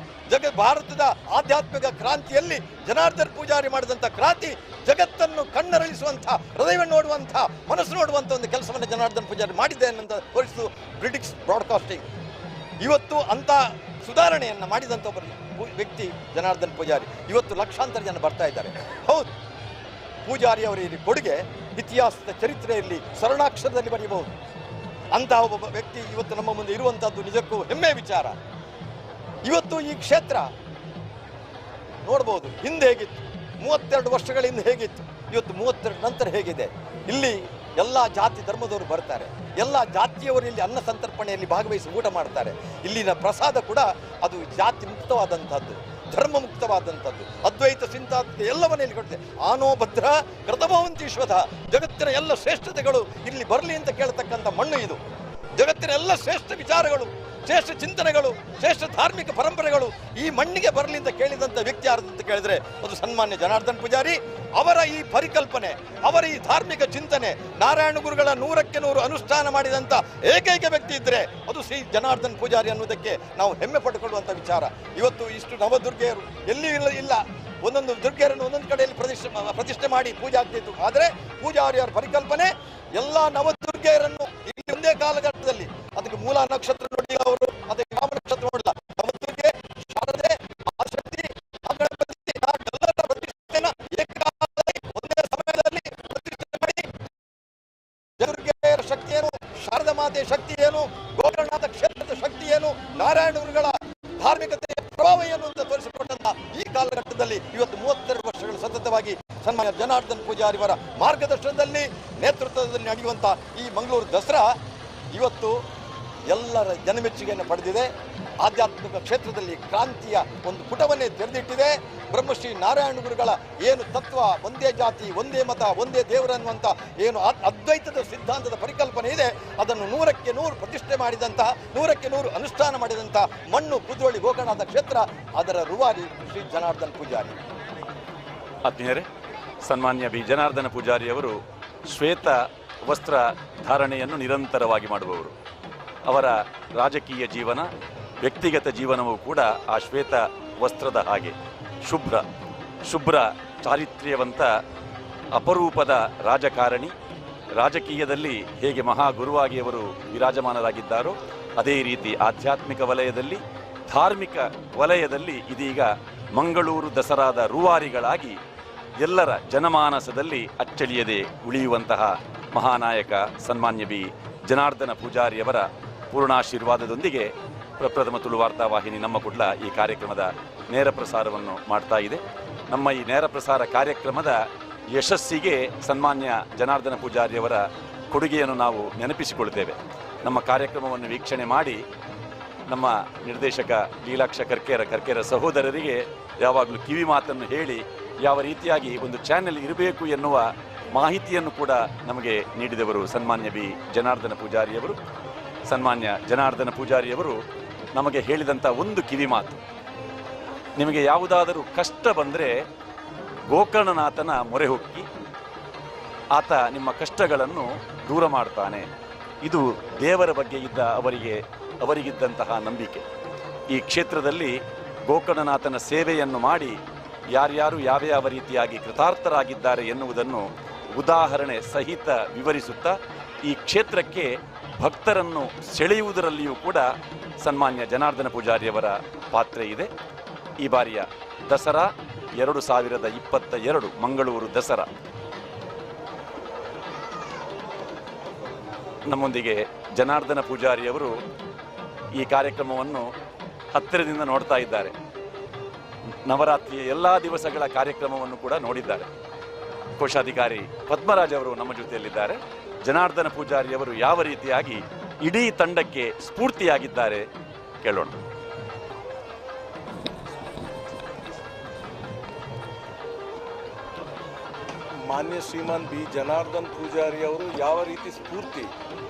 ಭಾರತದ ಆಧ್ಯಾತ್ಮಿಕ ಕ್ರಾಂತಿಯಲ್ಲಿ ಜನಾರ್ದನ್ ಪೂಜಾರಿ ಮಾಡಿದಂಥ ಕ್ರಾಂತಿ ಜಗತ್ತನ್ನು ಕಣ್ಣರಳಿಸುವಂಥ, ಹೃದಯವನ್ನು ನೋಡುವಂಥ, ಮನಸ್ಸು ನೋಡುವಂಥ ಒಂದು ಕೆಲಸವನ್ನು ಜನಾರ್ದನ್ ಪೂಜಾರಿ ಮಾಡಿದ್ದೇನೆ ಅಂತ ತೋರಿಸಿತು ಬ್ರಿಟಿಷ್ ಬ್ರಾಡ್ಕಾಸ್ಟಿಂಗ್. ಇವತ್ತು ಅಂಥ ಸುಧಾರಣೆಯನ್ನು ಮಾಡಿದಂಥ ಒಬ್ಬ ವ್ಯಕ್ತಿ ಜನಾರ್ದನ್ ಪೂಜಾರಿ. ಇವತ್ತು ಲಕ್ಷಾಂತರ ಜನ ಬರ್ತಾ ಇದ್ದಾರೆ. ಹೌದು, ಪೂಜಾರಿಯವರ ಈ ಕೊಡುಗೆ ಇತಿಹಾಸದ ಚರಿತ್ರೆಯಲ್ಲಿ ಸ್ವರ್ಣಾಕ್ಷರದಲ್ಲಿ ಬರೆಯಬಹುದು. ಅಂತಹ ಒಬ್ಬ ವ್ಯಕ್ತಿ ಇವತ್ತು ನಮ್ಮ ಮುಂದೆ ಇರುವಂತಹದ್ದು ನಿಜಕ್ಕೂ ಹೆಮ್ಮೆಯ ವಿಚಾರ. ಇವತ್ತು ಈ ಕ್ಷೇತ್ರ ನೋಡಬಹುದು, ಹಿಂದೆ ಹೇಗಿತ್ತು, 32 ವರ್ಷಗಳ ಹಿಂದೆ ಹೇಗಿತ್ತು, ಇವತ್ತು 32 ನಂತರ ಹೇಗಿದೆ. ಇಲ್ಲಿ ಎಲ್ಲ ಜಾತಿ ಧರ್ಮದವರು ಬರ್ತಾರೆ, ಎಲ್ಲ ಜಾತಿಯವರು ಇಲ್ಲಿ ಅನ್ನ ಸಂತರ್ಪಣೆಯಲ್ಲಿ ಭಾಗವಹಿಸಿ ಊಟ ಮಾಡ್ತಾರೆ. ಇಲ್ಲಿನ ಪ್ರಸಾದ ಕೂಡ ಅದು ಜಾತಿ ಮುಕ್ತವಾದಂಥದ್ದು, ಧರ್ಮ ಮುಕ್ತವಾದಂಥದ್ದು, ಅದ್ವೈತ ಸಿದ್ಧಾಂತ ಎಲ್ಲವನ್ನ ಇಲ್ಲಿ ಕೊಡ್ತದೆ. ಆನೋ ಭದ್ರ ಕೃತಭವಂತೀಶ್ವರ, ಜಗತ್ತಿನ ಎಲ್ಲ ಶ್ರೇಷ್ಠತೆಗಳು ಇಲ್ಲಿ ಬರಲಿ ಅಂತ ಕೇಳ್ತಕ್ಕಂಥ ಮಣ್ಣು ಇದು. ಜಗತ್ತಿನ ಎಲ್ಲ ಶ್ರೇಷ್ಠ ವಿಚಾರಗಳು, ಶ್ರೇಷ್ಠ ಚಿಂತನೆಗಳು, ಶ್ರೇಷ್ಠ ಧಾರ್ಮಿಕ ಪರಂಪರೆಗಳು ಈ ಮಣ್ಣಿಗೆ ಬರಲಿ ಅಂತ ಕೇಳಿದಂಥ ವ್ಯಕ್ತಿ ಯಾರು ಅಂತ ಕೇಳಿದ್ರೆ ಅದು ಸನ್ಮಾನ್ಯ ಜನಾರ್ದನ್ ಪೂಜಾರಿ. ಅವರ ಈ ಪರಿಕಲ್ಪನೆ, ಅವರ ಈ ಧಾರ್ಮಿಕ ಚಿಂತನೆ, ನಾರಾಯಣ ಗುರುಗಳ 100ಕ್ಕೆ 100 ಅನುಷ್ಠಾನ ಮಾಡಿದಂಥ ಏಕೈಕ ವ್ಯಕ್ತಿ ಇದ್ದರೆ ಅದು ಶ್ರೀ ಜನಾರ್ದನ್ ಪೂಜಾರಿ ಅನ್ನೋದಕ್ಕೆ ನಾವು ಹೆಮ್ಮೆ ಪಟ್ಟುಕೊಳ್ಳುವಂಥ ವಿಚಾರ. ಇವತ್ತು ಇಷ್ಟು ನವದುರ್ಗೆಯರು ಎಲ್ಲಿ ಇಲ್ಲ, ಒಂದೊಂದು ದುರ್ಗೆಯರನ್ನು ಒಂದೊಂದು ಕಡೆಯಲ್ಲಿ ಪ್ರತಿಷ್ಠೆ ಮಾಡಿ ಪೂಜೆ ಆಗ್ತಿತ್ತು. ಆದರೆ ಪೂಜಾರಿಯವರ ಪರಿಕಲ್ಪನೆ ಎಲ್ಲ ನವದುರ್ಗೆಯರನ್ನು ಇಲ್ಲಿ ಒಂದೇ ಕಾಲಘಟ್ಟದಲ್ಲಿ, ಅದಕ್ಕೆ ಮೂಲ ನಕ್ಷತ್ರ ನೋಡಿ ಅವರು, ಅದಕ್ಕೆ ಯಾವ ನಕ್ಷತ್ರ ನೋಡಿಲ್ಲ, ನವದುರ್ಗೆ, ಶಾರದೆ, ಆದಿಶಕ್ತಿ, ಗಣಪತಿ ಎಲ್ಲರ ಪ್ರತಿಷ್ಠೆನ ಏಕಕಾಲದಲ್ಲಿ ಒಂದೇ ಸಮಯದಲ್ಲಿ ಪ್ರತಿಷ್ಠೆ ಮಾಡಿ ದುರ್ಗೆಯರ ಶಕ್ತಿ ಏನು, ಶಾರದಾ ಮಾತೆ ಶಕ್ತಿ ಏನು, ಗೋಕರ್ಣನಾಥ ಕ್ಷೇತ್ರದ ಶಕ್ತಿ ಏನು, ನಾರಾಯಣ ಗುರುಗಳ ಧಾರ್ಮಿಕತೆಯ ಪ್ರಭಾವ ಏನು ಅಂತ ತೋರಿಸಿಕೊಂಡಂತ ಈ ಕಾಲಘಟ್ಟದಲ್ಲಿ ಇವತ್ತು 32 ವರ್ಷಗಳು ಸತತವಾಗಿ ಸನ್ಮಾನ್ಯ ಜನಾರ್ದನ್ ಪೂಜಾರಿಯವರ ಮಾರ್ಗದರ್ಶನದಲ್ಲಿ ನೇತೃತ್ವದಲ್ಲಿ ನಡೆಯುವಂಥ ಈ ಮಂಗಳೂರು ದಸರಾ ಇವತ್ತು ಎಲ್ಲರ ಜನಮೆಚ್ಚುಗೆಯನ್ನು ಪಡೆದಿದೆ. ಆಧ್ಯಾತ್ಮಿಕ ಕ್ಷೇತ್ರದಲ್ಲಿ ಕ್ರಾಂತಿಯ ಒಂದು ಪುಟವನ್ನೇ ತೆರೆದಿಟ್ಟಿದೆ. ಬ್ರಹ್ಮಶ್ರೀ ನಾರಾಯಣ ಗುರುಗಳ ಏನು ತತ್ವ, ಒಂದೇ ಜಾತಿ, ಒಂದೇ ಮತ, ಒಂದೇ ದೇವರನ್ನುವಂಥ ಏನು ಅದ್ವೈತದ ಸಿದ್ಧಾಂತದ ಪರಿಕಲ್ಪನೆ ಇದೆ, ಅದನ್ನು 100ಕ್ಕೆ 100 ಪ್ರತಿಷ್ಠೆ ಮಾಡಿದಂತಹ, 100ಕ್ಕೆ 100 ಅನುಷ್ಠಾನ ಮಾಡಿದಂಥ ಮಣ್ಣು ಕುದ್ರೋಳಿ ಗೋಕರ್ಣದ ಕ್ಷೇತ್ರ, ಅದರ ರೂವಾರಿ ಶ್ರೀ ಜನಾರ್ದನ್ ಪೂಜಾರಿ. ಆತ್ಮೀಯರೇ, ಸನ್ಮಾನ್ಯ ಬಿ ಜನಾರ್ದನ ಪೂಜಾರಿಯವರು ಶ್ವೇತ ವಸ್ತ್ರ ಧಾರಣೆಯನ್ನು ನಿರಂತರವಾಗಿ ಮಾಡುವವರು. ಅವರ ರಾಜಕೀಯ ಜೀವನ, ವ್ಯಕ್ತಿಗತ ಜೀವನವೂ ಕೂಡ ಆ ಶ್ವೇತ ವಸ್ತ್ರದ ಹಾಗೆ ಶುಭ್ರ ಚಾರಿತ್ರ್ಯವಂತ ಅಪರೂಪದ ರಾಜಕಾರಣಿ. ರಾಜಕೀಯದಲ್ಲಿ ಹೇಗೆ ಮಹಾಗುರುವಾಗಿ ಅವರು ವಿರಾಜಮಾನರಾಗಿದ್ದಾರೋ ಅದೇ ರೀತಿ ಆಧ್ಯಾತ್ಮಿಕ ವಲಯದಲ್ಲಿ, ಧಾರ್ಮಿಕ ವಲಯದಲ್ಲಿ ಇದೀಗ ಮಂಗಳೂರು ದಸರಾದ ರೂವಾರಿಗಳಾಗಿ ಎಲ್ಲರ ಜನಮಾನಸದಲ್ಲಿ ಅಚ್ಚಳಿಯದೆ ಉಳಿಯುವಂತಹ ಮಹಾನಾಯಕ ಸನ್ಮಾನ್ಯ ಬಿ ಜನಾರ್ದನ ಪೂಜಾರಿಯವರ ಪೂರ್ಣಾಶೀರ್ವಾದದೊಂದಿಗೆ ಪ್ರಪ್ರಥಮ ತುಳು ವಾರ್ತಾವಾಹಿನಿ ನಮ್ಮ ಕುಡ್ಲ ಈ ಕಾರ್ಯಕ್ರಮದ ನೇರ ಪ್ರಸಾರವನ್ನು ಮಾಡ್ತಾ ಇದೆ. ನಮ್ಮ ಈ ನೇರ ಪ್ರಸಾರ ಕಾರ್ಯಕ್ರಮದ ಯಶಸ್ಸಿಗೆ ಸನ್ಮಾನ್ಯ ಜನಾರ್ದನ ಪೂಜಾರಿಯವರ ಕೊಡುಗೆಯನ್ನು ನಾವು ನೆನಪಿಸಿಕೊಳ್ತೇವೆ. ನಮ್ಮ ಕಾರ್ಯಕ್ರಮವನ್ನು ವೀಕ್ಷಣೆ ಮಾಡಿ ನಮ್ಮ ನಿರ್ದೇಶಕ ಲೀಲಾಕ್ಷ ಕರ್ಕೇರ ಸಹೋದರರಿಗೆ ಯಾವಾಗಲೂ ಕಿವಿ ಮಾತನ್ನು ಹೇಳಿ ಯಾವ ರೀತಿಯಾಗಿ ಒಂದು ಚಾನೆಲ್ ಇರಬೇಕು ಎನ್ನುವ ಮಾಹಿತಿಯನ್ನು ಕೂಡ ನಮಗೆ ನೀಡಿದವರು ಸನ್ಮಾನ್ಯ ಬಿ ಜನಾರ್ದನ ಪೂಜಾರಿಯವರು. ಸನ್ಮಾನ್ಯ ಜನಾರ್ದನ ಪೂಜಾರಿಯವರು ನಮಗೆ ಹೇಳಿದಂಥ ಒಂದು ಕಿವಿ ಮಾತು, ನಿಮಗೆ ಯಾವುದಾದರೂ ಕಷ್ಟ ಬಂದರೆ ಗೋಕರ್ಣನಾಥನ ಮೊರೆ ಹೊಕ್ಕಿ, ಆತ ನಿಮ್ಮ ಕಷ್ಟಗಳನ್ನು ದೂರ ಮಾಡ್ತಾನೆ. ಇದು ದೇವರ ಬಗ್ಗೆ ಇದ್ದ ಅವರಿಗಿದ್ದಂತಹ ನಂಬಿಕೆ. ಈ ಕ್ಷೇತ್ರದಲ್ಲಿ ಗೋಕರ್ಣನಾಥನ ಸೇವೆಯನ್ನು ಮಾಡಿ ಯಾರ್ಯಾರು ಯಾವ ರೀತಿಯಾಗಿ ಕೃತಾರ್ಥರಾಗಿದ್ದಾರೆ ಎನ್ನುವುದನ್ನು ಉದಾಹರಣೆ ಸಹಿತ ವಿವರಿಸುತ್ತಾ ಈ ಕ್ಷೇತ್ರಕ್ಕೆ ಭಕ್ತರನ್ನು ಸೆಳೆಯುವುದರಲ್ಲಿಯೂ ಕೂಡ ಸನ್ಮಾನ್ಯ ಜನಾರ್ದನ ಪೂಜಾರಿಯವರ ಪಾತ್ರ ಇದೆ. ಈ ಬಾರಿಯ ದಸರಾ 2022 ಮಂಗಳೂರು ದಸರಾ ನಮ್ಮೊಂದಿಗೆ ಜನಾರ್ದನ ಪೂಜಾರಿಯವರು ಈ ಕಾರ್ಯಕ್ರಮವನ್ನು ಹತ್ತಿರದಿಂದ ನೋಡ್ತಾ ಇದ್ದಾರೆ. ನವರಾತ್ರಿಯ ಎಲ್ಲ ದಿವಸಗಳ ಕಾರ್ಯಕ್ರಮವನ್ನು ಕೂಡ ನೋಡಿದ್ದಾರೆ. ಕೋಶಾಧಿಕಾರಿ ಪದ್ಮರಾಜ್ ಅವರು ನಮ್ಮ ಜೊತೆಯಲ್ಲಿದ್ದಾರೆ. ಜನಾರ್ದನ ಪೂಜಾರಿಯವರು ಯಾವ ರೀತಿಯಾಗಿ ಇಡೀ ತಂಡಕ್ಕೆ ಸ್ಫೂರ್ತಿಯಾಗಿದ್ದಾರೆ ಕೇಳೋಣ. ಮಾನ್ಯ ಶ್ರೀಮಾನ್ ಬಿ ಜನಾರ್ದನ್ ಪೂಜಾರಿ ಅವರು ಯಾವ ರೀತಿ ಸ್ಫೂರ್ತಿ,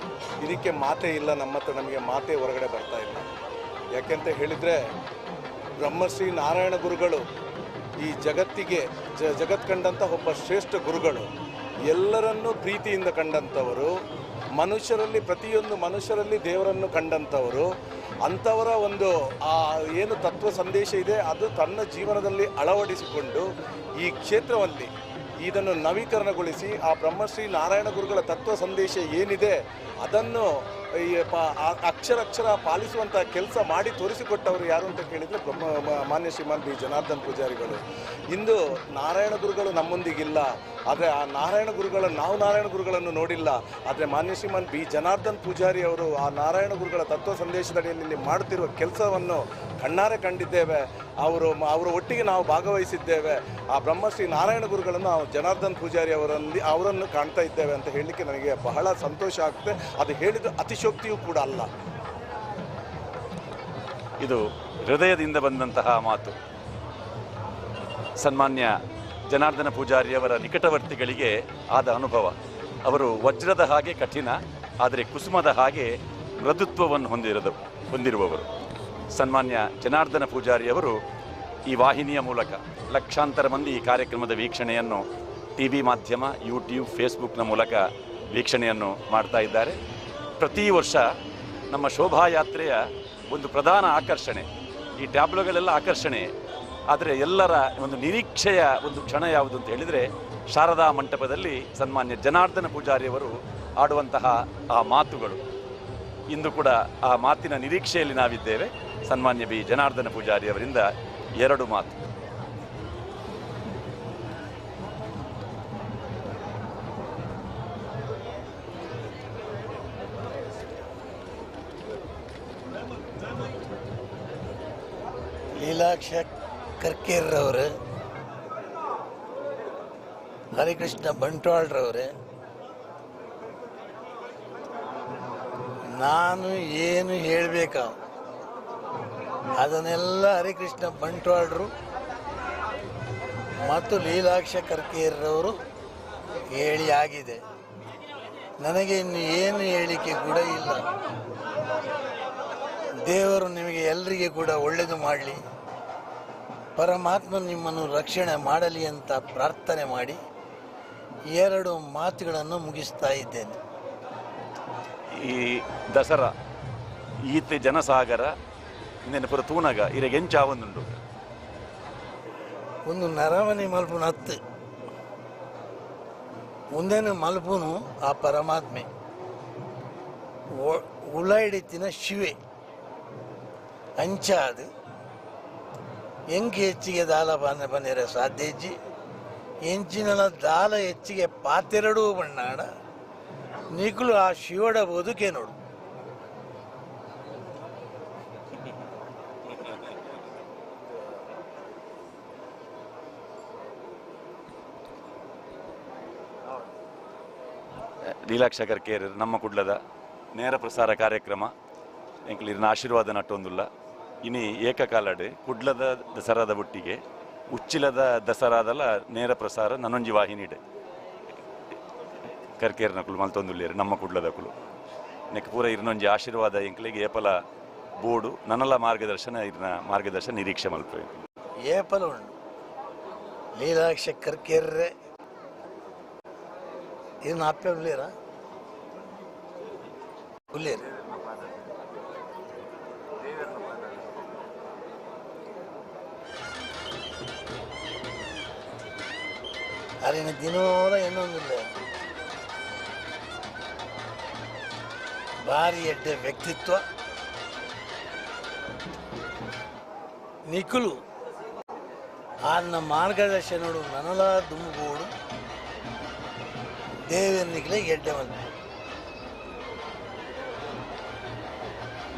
ಇದಕ್ಕೆ ಮಾತೇ ಇಲ್ಲ. ನಮ್ಮ ಹತ್ರ ನಮಗೆ ಮಾತೇ ಹೊರಗಡೆ ಬರ್ತಾ ಇಲ್ಲ. ಯಾಕೆಂತ ಹೇಳಿದರೆ ಬ್ರಹ್ಮಶ್ರೀ ನಾರಾಯಣ ಗುರುಗಳು ಈ ಜಗತ್ತಿಗೆ ಜಗತ್ ಕಂಡಂಥ ಒಬ್ಬ ಶ್ರೇಷ್ಠ ಗುರುಗಳು, ಎಲ್ಲರನ್ನೂ ಪ್ರೀತಿಯಿಂದ ಕಂಡಂಥವರು, ಮನುಷ್ಯರಲ್ಲಿ ಪ್ರತಿಯೊಂದು ಮನುಷ್ಯರಲ್ಲಿ ದೇವರನ್ನು ಕಂಡಂಥವರು. ಅಂಥವರ ಒಂದು ಏನು ತತ್ವ ಸಂದೇಶ ಇದೆ ಅದು ತನ್ನ ಜೀವನದಲ್ಲಿ ಅಳವಡಿಸಿಕೊಂಡು ಈ ಕ್ಷೇತ್ರದಲ್ಲಿ ಇದನ್ನು ನವೀಕರಣಗೊಳಿಸಿ ಆ ಬ್ರಹ್ಮಶ್ರೀ ನಾರಾಯಣ ಗುರುಗಳ ತತ್ವ ಸಂದೇಶ ಏನಿದೆ ಅದನ್ನು ಅಕ್ಷರ ಪಾಲಿಸುವಂಥ ಕೆಲಸ ಮಾಡಿ ತೋರಿಸಿಕೊಟ್ಟವರು ಯಾರು ಅಂತ ಕೇಳಿದರೆ ಮಾನ್ಯ ಶ್ರೀಮಾನ್ ಬಿ ಜನಾರ್ದನ್ ಪೂಜಾರಿಗಳು. ಇಂದು ನಾರಾಯಣ ಗುರುಗಳು ನಮ್ಮೊಂದಿಗಿಲ್ಲ, ಆದರೆ ಆ ನಾರಾಯಣ ಗುರುಗಳನ್ನು ನೋಡಿಲ್ಲ. ಆದರೆ ಮಾನ್ಯ ಶ್ರೀಮಾನ್ ಬಿ ಜನಾರ್ದನ್ ಪೂಜಾರಿ ಅವರು ಆ ನಾರಾಯಣ ಗುರುಗಳ ತತ್ವ ಸಂದೇಶದಡಿಯಲ್ಲಿ ಮಾಡುತ್ತಿರುವ ಕೆಲಸವನ್ನು ಕಣ್ಣಾರೆ ಕಂಡಿದ್ದೇವೆ. ಅವರ ಒಟ್ಟಿಗೆ ನಾವು ಭಾಗವಹಿಸಿದ್ದೇವೆ. ಆ ಬ್ರಹ್ಮಶ್ರೀ ನಾರಾಯಣ ಗುರುಗಳನ್ನು ನಾವು ಜನಾರ್ದನ್ ಪೂಜಾರಿ ಅವರನ್ನು ಕಾಣ್ತಾ ಇದ್ದೇವೆ ಅಂತ ಹೇಳಲಿಕ್ಕೆ ನನಗೆ ಬಹಳ ಸಂತೋಷ ಆಗ್ತದೆ. ಅದು ಹೇಳಿದ ಅತಿಶೋಕ್ತಿಯೂ ಕೂಡ ಅಲ್ಲ. ಇದು ಹೃದಯದಿಂದ ಬಂದಂತಹ ಮಾತು. ಸನ್ಮಾನ್ಯ ಜನಾರ್ದನ ಪೂಜಾರಿಯವರ ನಿಕಟವರ್ತಿಗಳಿಗೆ ಆದ ಅನುಭವ. ಅವರು ವಜ್ರದ ಹಾಗೆ ಕಠಿಣ, ಆದರೆ ಕುಸುಮದ ಹಾಗೆ ಮೃದುತ್ವವನ್ನು ಹೊಂದಿರುವವರು. ಸನ್ಮಾನ್ಯ ಜನಾರ್ದನ ಪೂಜಾರಿಯವರು ಈ ವಾಹಿನಿಯ ಮೂಲಕ ಲಕ್ಷಾಂತರ ಮಂದಿ ಈ ಕಾರ್ಯಕ್ರಮದ ವೀಕ್ಷಣೆಯನ್ನು ಟಿ ವಿ ಮಾಧ್ಯಮ, ಯೂಟ್ಯೂಬ್, ಫೇಸ್ಬುಕ್ನ ಮೂಲಕ ವೀಕ್ಷಣೆಯನ್ನು ಮಾಡ್ತಾ ಇದ್ದಾರೆ. ಪ್ರತಿ ವರ್ಷ ನಮ್ಮ ಶೋಭಾಯಾತ್ರೆಯ ಒಂದು ಪ್ರಧಾನ ಆಕರ್ಷಣೆ, ಈ ಟ್ಯಾಬ್ಲೋಗಳೆಲ್ಲ ಆಕರ್ಷಣೆ, ಆದರೆ ಎಲ್ಲರ ಒಂದು ನಿರೀಕ್ಷೆಯ ಒಂದು ಕ್ಷಣ ಯಾವುದು ಅಂತ ಹೇಳಿದರೆ ಶಾರದಾ ಮಂಟಪದಲ್ಲಿ ಸನ್ಮಾನ್ಯ ಜನಾರ್ದನ ಪೂಜಾರಿಯವರು ಆಡುವಂತಹ ಆ ಮಾತುಗಳು. ಇಂದು ಕೂಡ ಆ ಮಾತಿನ ನಿರೀಕ್ಷೆಯಲ್ಲಿ ನಾವಿದ್ದೇವೆ. ಸನ್ಮಾನ್ಯ ಬಿ ಜನಾರ್ದನ ಪೂಜಾರಿಯವರಿಂದ 2 ಮಾತು. ಲೀಲಾಕ್ಷ ಕರ್ಕೇರ್ರವರು, ಹರಿಕೃಷ್ಣ ಬಂಟ್ವಾಳ್ರವ್ರೆ, ನಾನು ಏನು ಹೇಳಬೇಕಾ ಅದನ್ನೆಲ್ಲ ಹರಿಕೃಷ್ಣ ಬಂಟ್ವಾಳ್ರು ಮತ್ತು ಲೀಲಾಕ್ಷ ಕರ್ಕೇರ್ರವರು ಹೇಳಿ ಆಗಿದೆ. ನನಗೆ ಇನ್ನು ಏನು ಹೇಳಿಕೆ ಕೂಡ ಇಲ್ಲ. ದೇವರು ನಿಮಗೆ ಎಲ್ಲರಿಗೆ ಕೂಡ ಒಳ್ಳೆಯದು ಮಾಡಲಿ, ಪರಮಾತ್ಮ ನಿಮ್ಮನ್ನು ರಕ್ಷಣೆ ಮಾಡಲಿ ಅಂತ ಪ್ರಾರ್ಥನೆ ಮಾಡಿ 2 ಮಾತುಗಳನ್ನು ಮುಗಿಸ್ತಾ ಇದ್ದೇನೆ. ಈ ದಸರಾ ಈತೆ ಜನಸಾಗರ ನೆನಪುರ ತೂನಗ ಇರೆಗೆ ಎಂಚಾವೊಂದುಂಡು. ಒಂದು ನರವನಿ ಮಲ್ಪುನ ಹತ್ತು ಮುಂದೇನು ಮಲ್ಪುನು ಆ ಪರಮಾತ್ಮೆ ಉಳ ಹಿಡಿತಿನ ಶಿವೆ ಅಂಚಾದು ಎಂಗೆ ಹೆಚ್ಚಿಗೆ ದಾಲ ಬಂದಿರೋ ಸಾಧ್ಯ ಇಜ್ಜಿ ಎಂಚಿನ ದಾಲ ಹೆಚ್ಚಿಗೆ ಪಾತೆರಡೂ ಬಣ್ಣಾಡ ನಿಖಲು ಆ ಶಿವಡ ಬದುಕೆ ನೋಡು. ಲೀಲಾಕ್ಷ ಕರ್ಕೇರ್ ನಮ್ಮ ಕುಡ್ಲದ ನೇರ ಪ್ರಸಾರ ಕಾರ್ಯಕ್ರಮ ಎಂಕ್ಲಿನ ಆಶೀರ್ವಾದ ನಟ್ಟೊಂದುಲ್ಲ. ಇನಿ ಏಕಕಾಲಡೆ ಕುಡ್ಲದ ದಸರಾದ ಒಟ್ಟಿಗೆ ಉಚ್ಚಿಲದ ದಸರಾದಲ ನೇರ ಪ್ರಸಾರ ನನೊಂಜಿ ವಾಹಿನಿಡೆ ಕರ್ಕೇರ್ನ ಕುಲು ಮಲ್ತೊಂದುಲ್ಲೇರು ನಮ್ಮ ಕುಡ್ಲದ ಕುಲು ನೆಕ್ ಪೂರ ಇರ್ನೊಂಜಿ ಆಶೀರ್ವಾದ ಎಂಕ್ಲಿಗೆ ಏಪಲ ಬೋಡು ನನ್ನಲ ಮಾರ್ಗದರ್ಶನ ನಿರೀಕ್ಷೆ ಮಲ್ಪೆ ಏಪಲ ಉಂಡು. ಲೀಲಾಕ್ಷ ಕರ್ಕೇರ್ರೆ ಇನ್ನು ಅಪ್ಪೆ ಉಳ್ಳೇರ ಉಳ್ಳೇರು ಅಲ್ಲಿನ ದಿನೋಳ ಇನ್ನೊಂದಿಲ್ಲ. ಭಾರಿ ಎಡ್ಡೆ ವ್ಯಕ್ತಿತ್ವ, ನಿಖುಲು ಆನ್ನ ಮಾರ್ಗದರ್ಶನಡು ನನಲ ದುಂಬೋಡು ದೇವನಿಗೆ ಎಡ್ಡೆ ಬಂದ.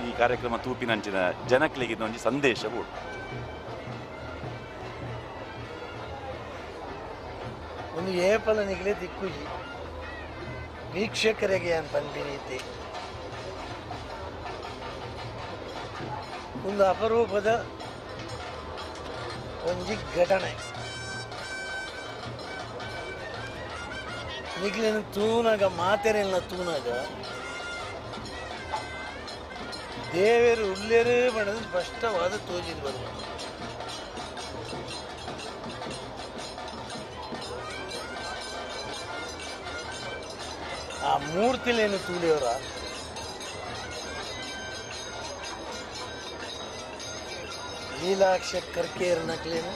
ಈ ಕಾರ್ಯಕ್ರಮ ತೂಪಿನಂಚಿನ ಜನಕ್ಲಿಗೆ ಇದೊಂದು ಸಂದೇಶ ಬೋಡು. ಒಂದು ಏಪಲ ನಿಗಲೆ ದಿಕ್ಕುಜಿ ವೀಕ್ಷಕರಿಗೆ ಅಂತ ಪಂಪಿನೀತಿ ಒಂದು ಅಪರೂಪದ ಒಂಜಿ ಘಟನೆ ನಿಗ್ಲಿನ ತೂನಾಗ ಮಾತೆರೆಲ್ಲ ತೂನಾಗ ದೇವರು ಉಳ್ಳೇರೇ ಬಣ್ಣದ ಸ್ಪಷ್ಟವಾದ ತೋಜಿದು ಬರುವ. ಆ ಮೂರ್ತಿಲೇನು ತೂಲಿಯವರ ಲೀಲಾಕ್ಷ ಕರ್ಕೇರ್ ನಕ್ಲೇನು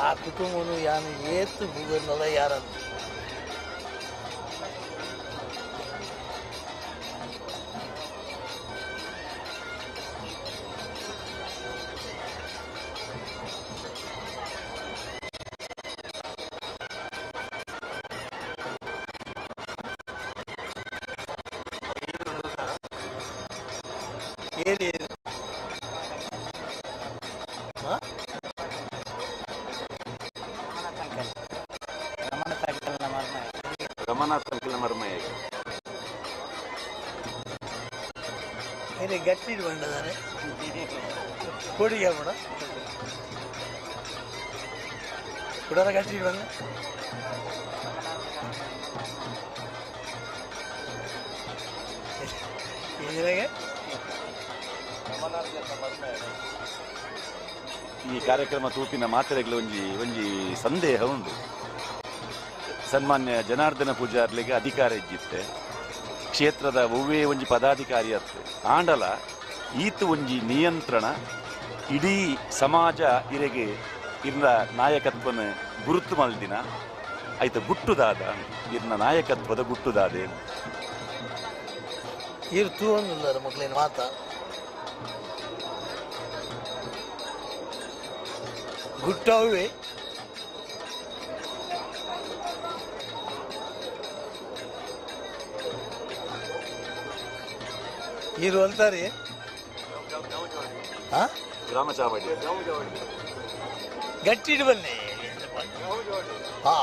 ಆ ಕುಟುಂಬನು ಯಾನು ಏತು ಭೂಗನ್ನಲ್ಲ ಯಾರನ್ನು ಹೇಳಿ ರಮನಾಥನ ಮರ್ಮಯ ಇಲ್ಲಿ ಗಟ್ಟಿ ಬಂದಿದ್ದಾನೆ ಕೊಡಿಗೆ ಬಿಡ ಬಿಡೋರ ಗಟ್ಟಿ ಬಂದ ಈ ಕಾರ್ಯಕ್ರಮ ತೂಪಿನ ಮಾತ್ರೆಗಳು ಒಂಜಿ ಸಂದೇಹ ಉಂಟು. ಸನ್ಮಾನ್ಯ ಜನಾರ್ದನ ಪೂಜಾರ್ಲಿಗೆ ಅಧಿಕಾರ ಇಜ್ಜಿತ್ತೆ, ಕ್ಷೇತ್ರದ ಒವ್ವೇ ಒಂಜಿ ಪದಾಧಿಕಾರಿ ಅತ್ತೆ ಆಂಡಲ ಈತು ಒಂಜಿ ನಿಯಂತ್ರಣ ಇಡೀ ಸಮಾಜ ಇರೆಗೆ ಇರ್ನ ನಾಯಕತ್ವನ ಗುರುತು ಮಲ್ದಿನ ಆಯ್ತು ಗುಟ್ಟುದಾದ ಇರ್ನ ನಾಯಕತ್ವದ ಗುಟ್ಟುದಾದೆ ಇರ್ತು ಅನ್ನುಲ್ಲಾರ ಮಕ್ಕಳಿನ ಮಾತ ಗುಟ್ಟವೇ ಇರು ಅಂತಾರೆ ಗ್ರಾಮ ಚಾವಡಿ ಗಟ್ಟಿಡ್ ಬನ್ನಿ ಹಾ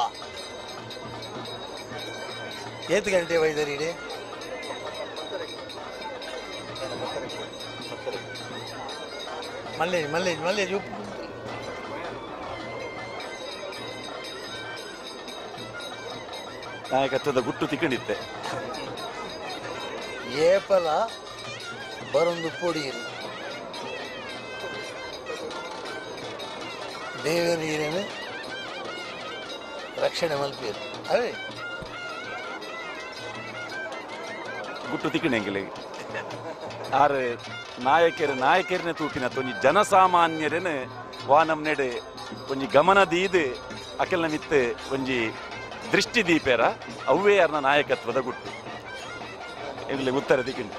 ಏತ್ ಗಂಟೆ ವೈದ್ಯರಿ ಇಡಿ ಮಲ್ಲೇಜ್ ಮಲ್ಲೇಜ್ ಮಲ್ಲೇಜ್ ಉಪ್ಪು ನಾಯಕತ್ವದ ಗುಟ್ಟು ತಿಕ್ಕಣಿತ್ತೆ ಏಪಲ ಬರೊಂದು ಪೊಡಿಯರು ದೇವರ ನೀರನ್ನು ರಕ್ಷಣೆ ಮಲ್ಪಿಯರು ಅವೇ ಗುಟ್ಟು ತಿಕ್ಕಣೆಂಗಿಲ್ಲ ಆರು ನಾಯಕರನ್ನ ತೂಪಿನ ಒಂಜಿ ಜನಸಾಮಾನ್ಯರನ್ನು ವಾನಂ ನೆಡೆ ಒಂಜಿ ಗಮನ ದೀದು ಅಕೆಲ್ನ ಮಿತ್ತು ಒಂಜಿ ದೃಷ್ಟಿ ದೀಪೇರ ಅವೇ ಯಾರನ್ನ ನಾಯಕತ್ವದ ಗುಟ್ಟು ಇಲ್ಲಿ ಉತ್ತರ ದಿಕ್ಕಿಂಡು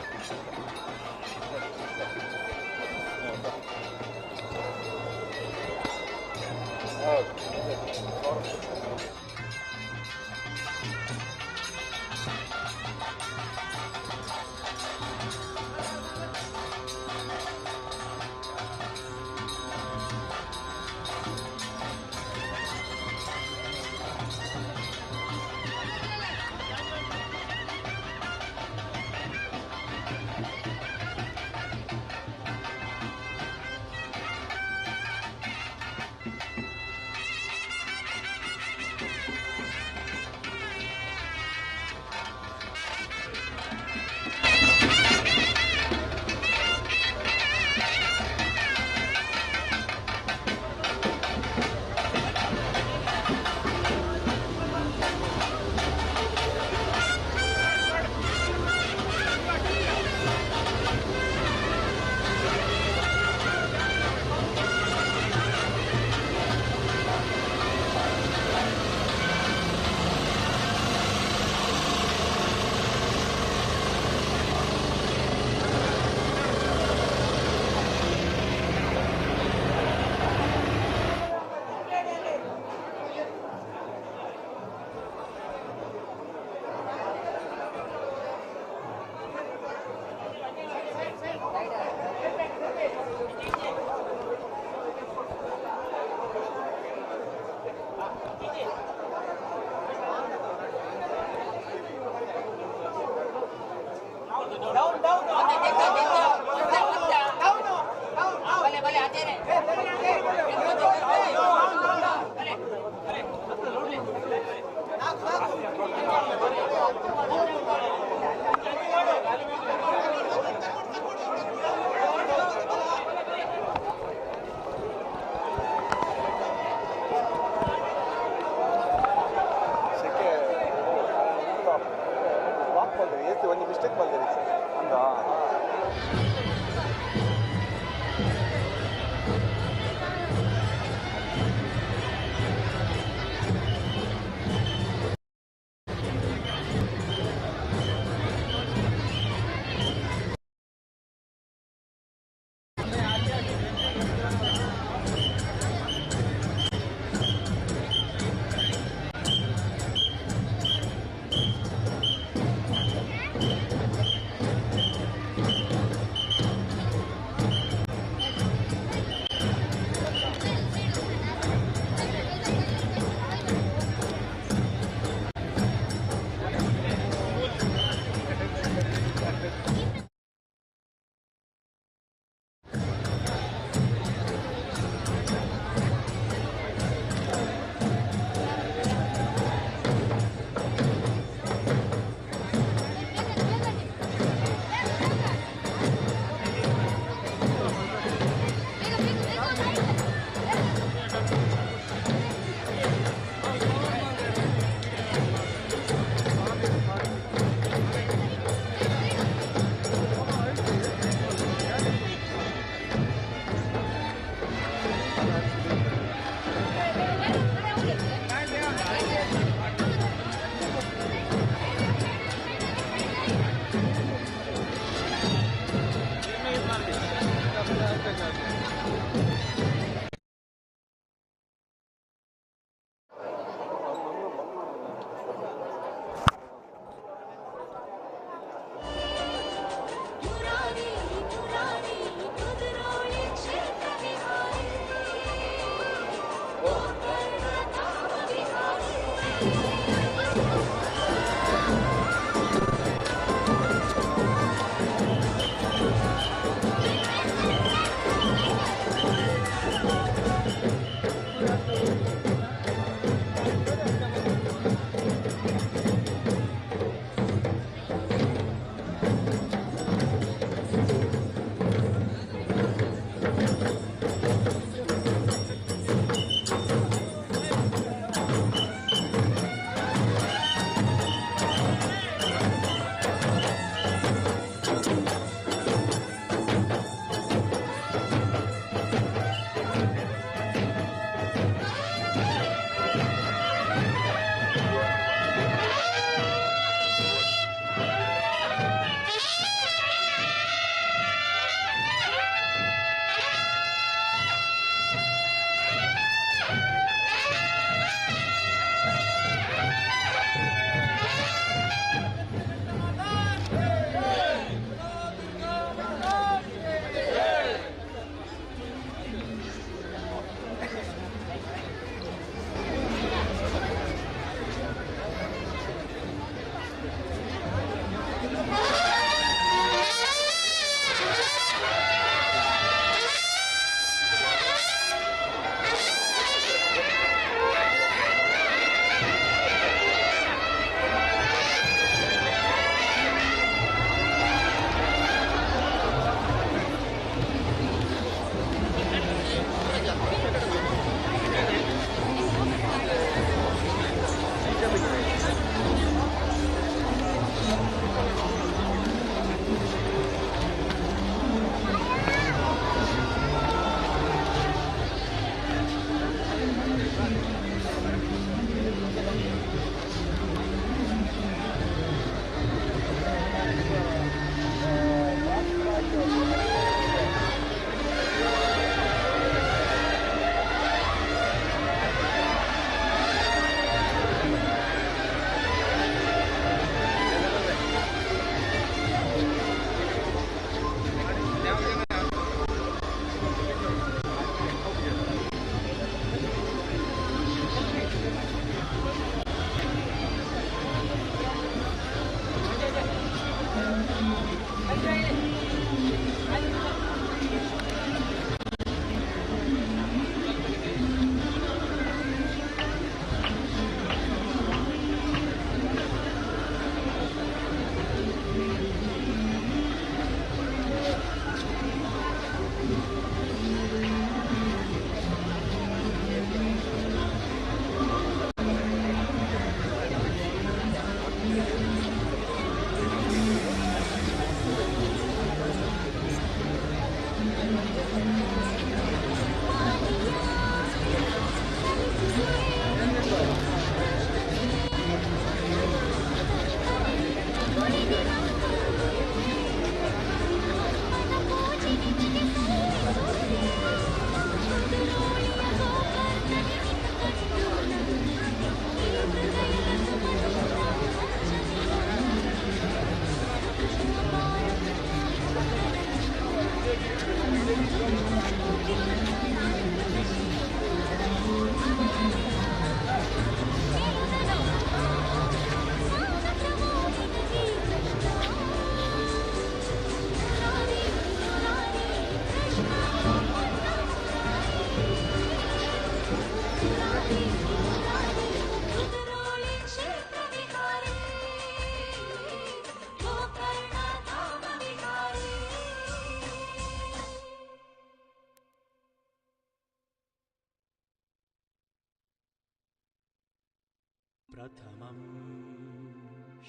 प्रथमं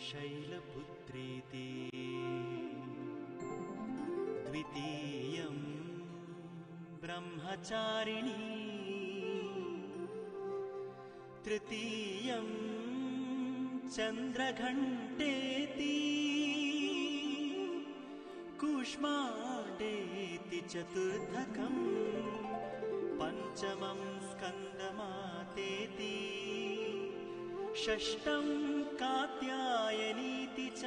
शैलपुत्रीति द्वितीयं ब्रह्मचारिणी तृतीयं चन्द्रघण्टेति कूष्माण्डेति चतुर्थकं पञ्चमं स्कन्दमातेति षष्ठं कात्यायनीति च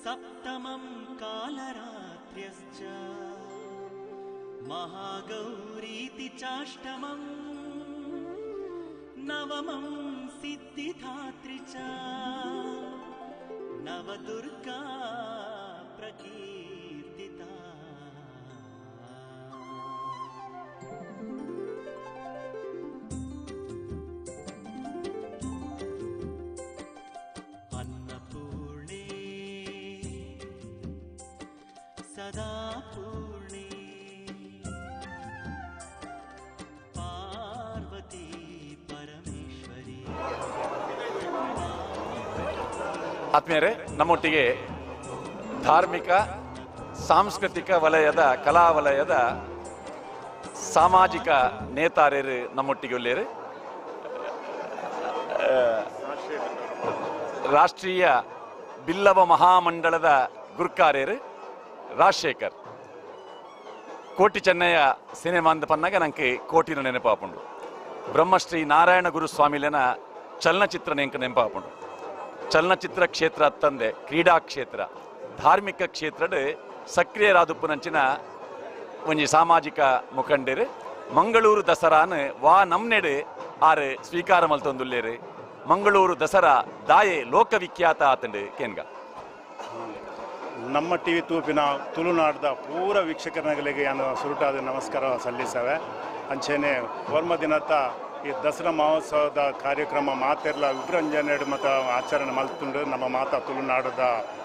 सप्तमं कालरात्र्यश्च महागौरीति चाष्टमम् नवमं सिद्धिदात्री च नवदुर्गा प्रकीर्तिता अन्नपूर्णे सदा पूर्णे पार्वती परमेश्वरी ಆತ್ಮೀಯರೇ, ನಮ್ಮೊಟ್ಟಿಗೆ ಧಾರ್ಮಿಕ ಸಾಂಸ್ಕೃತಿಕ ವಲಯದ ಕಲಾ ವಲಯದ ಸಾಮಾಜಿಕ ನೇತಾರರು ನಮ್ಮೊಟ್ಟಿಗೆ ಒಳ್ಳೆಯರು. ರಾಷ್ಟ್ರೀಯ ಬಿಲ್ಲವ ಮಹಾಮಂಡಳದ ಗುರ್ಕಾರ್ಯರು ರಾಜಶೇಖರ್. ಕೋಟಿ ಚೆನ್ನಯ್ಯ ಸಿನಿಮಾಂದ ಪನ್ನಾಗ ನಂಗೆ ಕೋಟಿನ ನೆನಪಾಪುಂಡು. ಬ್ರಹ್ಮಶ್ರೀ ನಾರಾಯಣ ಗುರುಸ್ವಾಮಿಲನ ಚಲನಚಿತ್ರ ನೆಂಕ ನೆನಪಾಪುಂಡು. ಚಲನಚಿತ್ರ ಕ್ಷೇತ್ರ ಅತ್ತಂದೆ ಕ್ರೀಡಾ ಕ್ಷೇತ್ರ ಧಾರ್ಮಿಕ ಕ್ಷೇತ್ರದ ಸಕ್ರಿಯರಾದುಪ್ಪುನಂಚಿನ ಒಂಜಿ ಸಾಮಾಜಿಕ ಮುಖಂಡರು. ಮಂಗಳೂರು ದಸರಾನ ವಾ ನಮ್ನೆಡೆ ಆರು ಸ್ವೀಕಾರ ಮಲ್ತೊಂದುಲ್ಲೇರು. ಮಂಗಳೂರು ದಸರಾ ದಾಯೆ ಲೋಕವಿಖ್ಯಾತ ಆತಂಡು ಕೇನ್ಗ. ನಮ್ಮ ಟಿ ವಿ ತೂಪಿನ ತುಳುನಾಡದ ಪೂರ ವೀಕ್ಷಕರಿಗೆ ನಾನು ಸುರುಟಾದ ನಮಸ್ಕಾರ ಸಲ್ಲಿಸವೆ. ಅಂಚೆನೆ ವರ್ಮ ದಿನದ ಈ ದಸರಾ ಮಹೋತ್ಸವದ ಕಾರ್ಯಕ್ರಮ ಮಾತೆಲ್ಲ ವಿಭ್ರಂಜನೆ ಮತ್ತು ಆಚರಣೆ ಮಲ್ತುಂಡು ನಮ್ಮ ಮಾತಾ ತುಳುನಾಡದ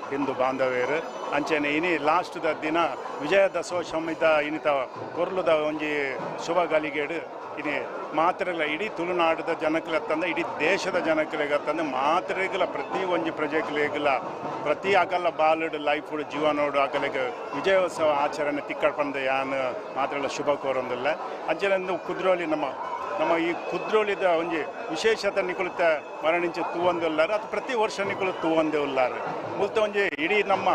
ಹಿಂದೂ ಬಾಂಧವ್ಯರು. ಅಂಚೆನೆ ಇನಿ ಲಾಸ್ಟ್ದ ದಿನ ವಿಜಯದಶೋತ್ಸವದ ಇನಿತ ಕೊರ್ಲುದ ಒಂಜಿ ಶುಭ ಗಳಿಗೆಡು ಇನಿ ಮಾತ್ರೆಗಳ ಇಡೀ ತುಳುನಾಡದ ಜನಕ್ಲೆತ್ತಂದ ಇಡೀ ದೇಶದ ಜನಕ್ಲೆಗತ್ತಂದ ಮಾತ್ರೆಗಳ ಪ್ರತಿ ಒಂಜಿ ಪ್ರಜೆಗಳಿಗೆಲ್ಲ ಪ್ರತಿ ಅಕಲ್ಲ ಬಾಲುಡು ಲೈಫ್ ಜೀವನೋಡು ಅಕಲಿಗೆ ವಿಜಯೋತ್ಸವ ಆಚರಣೆ ತಿಕ್ಕಡ್ಪಂದ ಯಾನು ಮಾತ್ರೆಗಳ ಶುಭ ಕೋರೊಂದಿಲ್ಲ. ಅಂಚೆಂದು ಕುದ್ರೋಲಿ ನಮ್ಮ ಈ ಕುದ್ರೋಳಿದ ಒಂಜಿ ವಿಶೇಷತೆ ನಿಕುಲಿತ ಮರಣಿಂಚೆ ತೂವೊಂದುಲ್ಲಾರು ಅದು ಪ್ರತಿ ವರ್ಷ ನಿಕುಲು ತೂವೊಂದೇ ಉಲ್ಲಾರು. ಮುಲ್ತ ಒಂಜಿ ಇಡೀ ನಮ್ಮ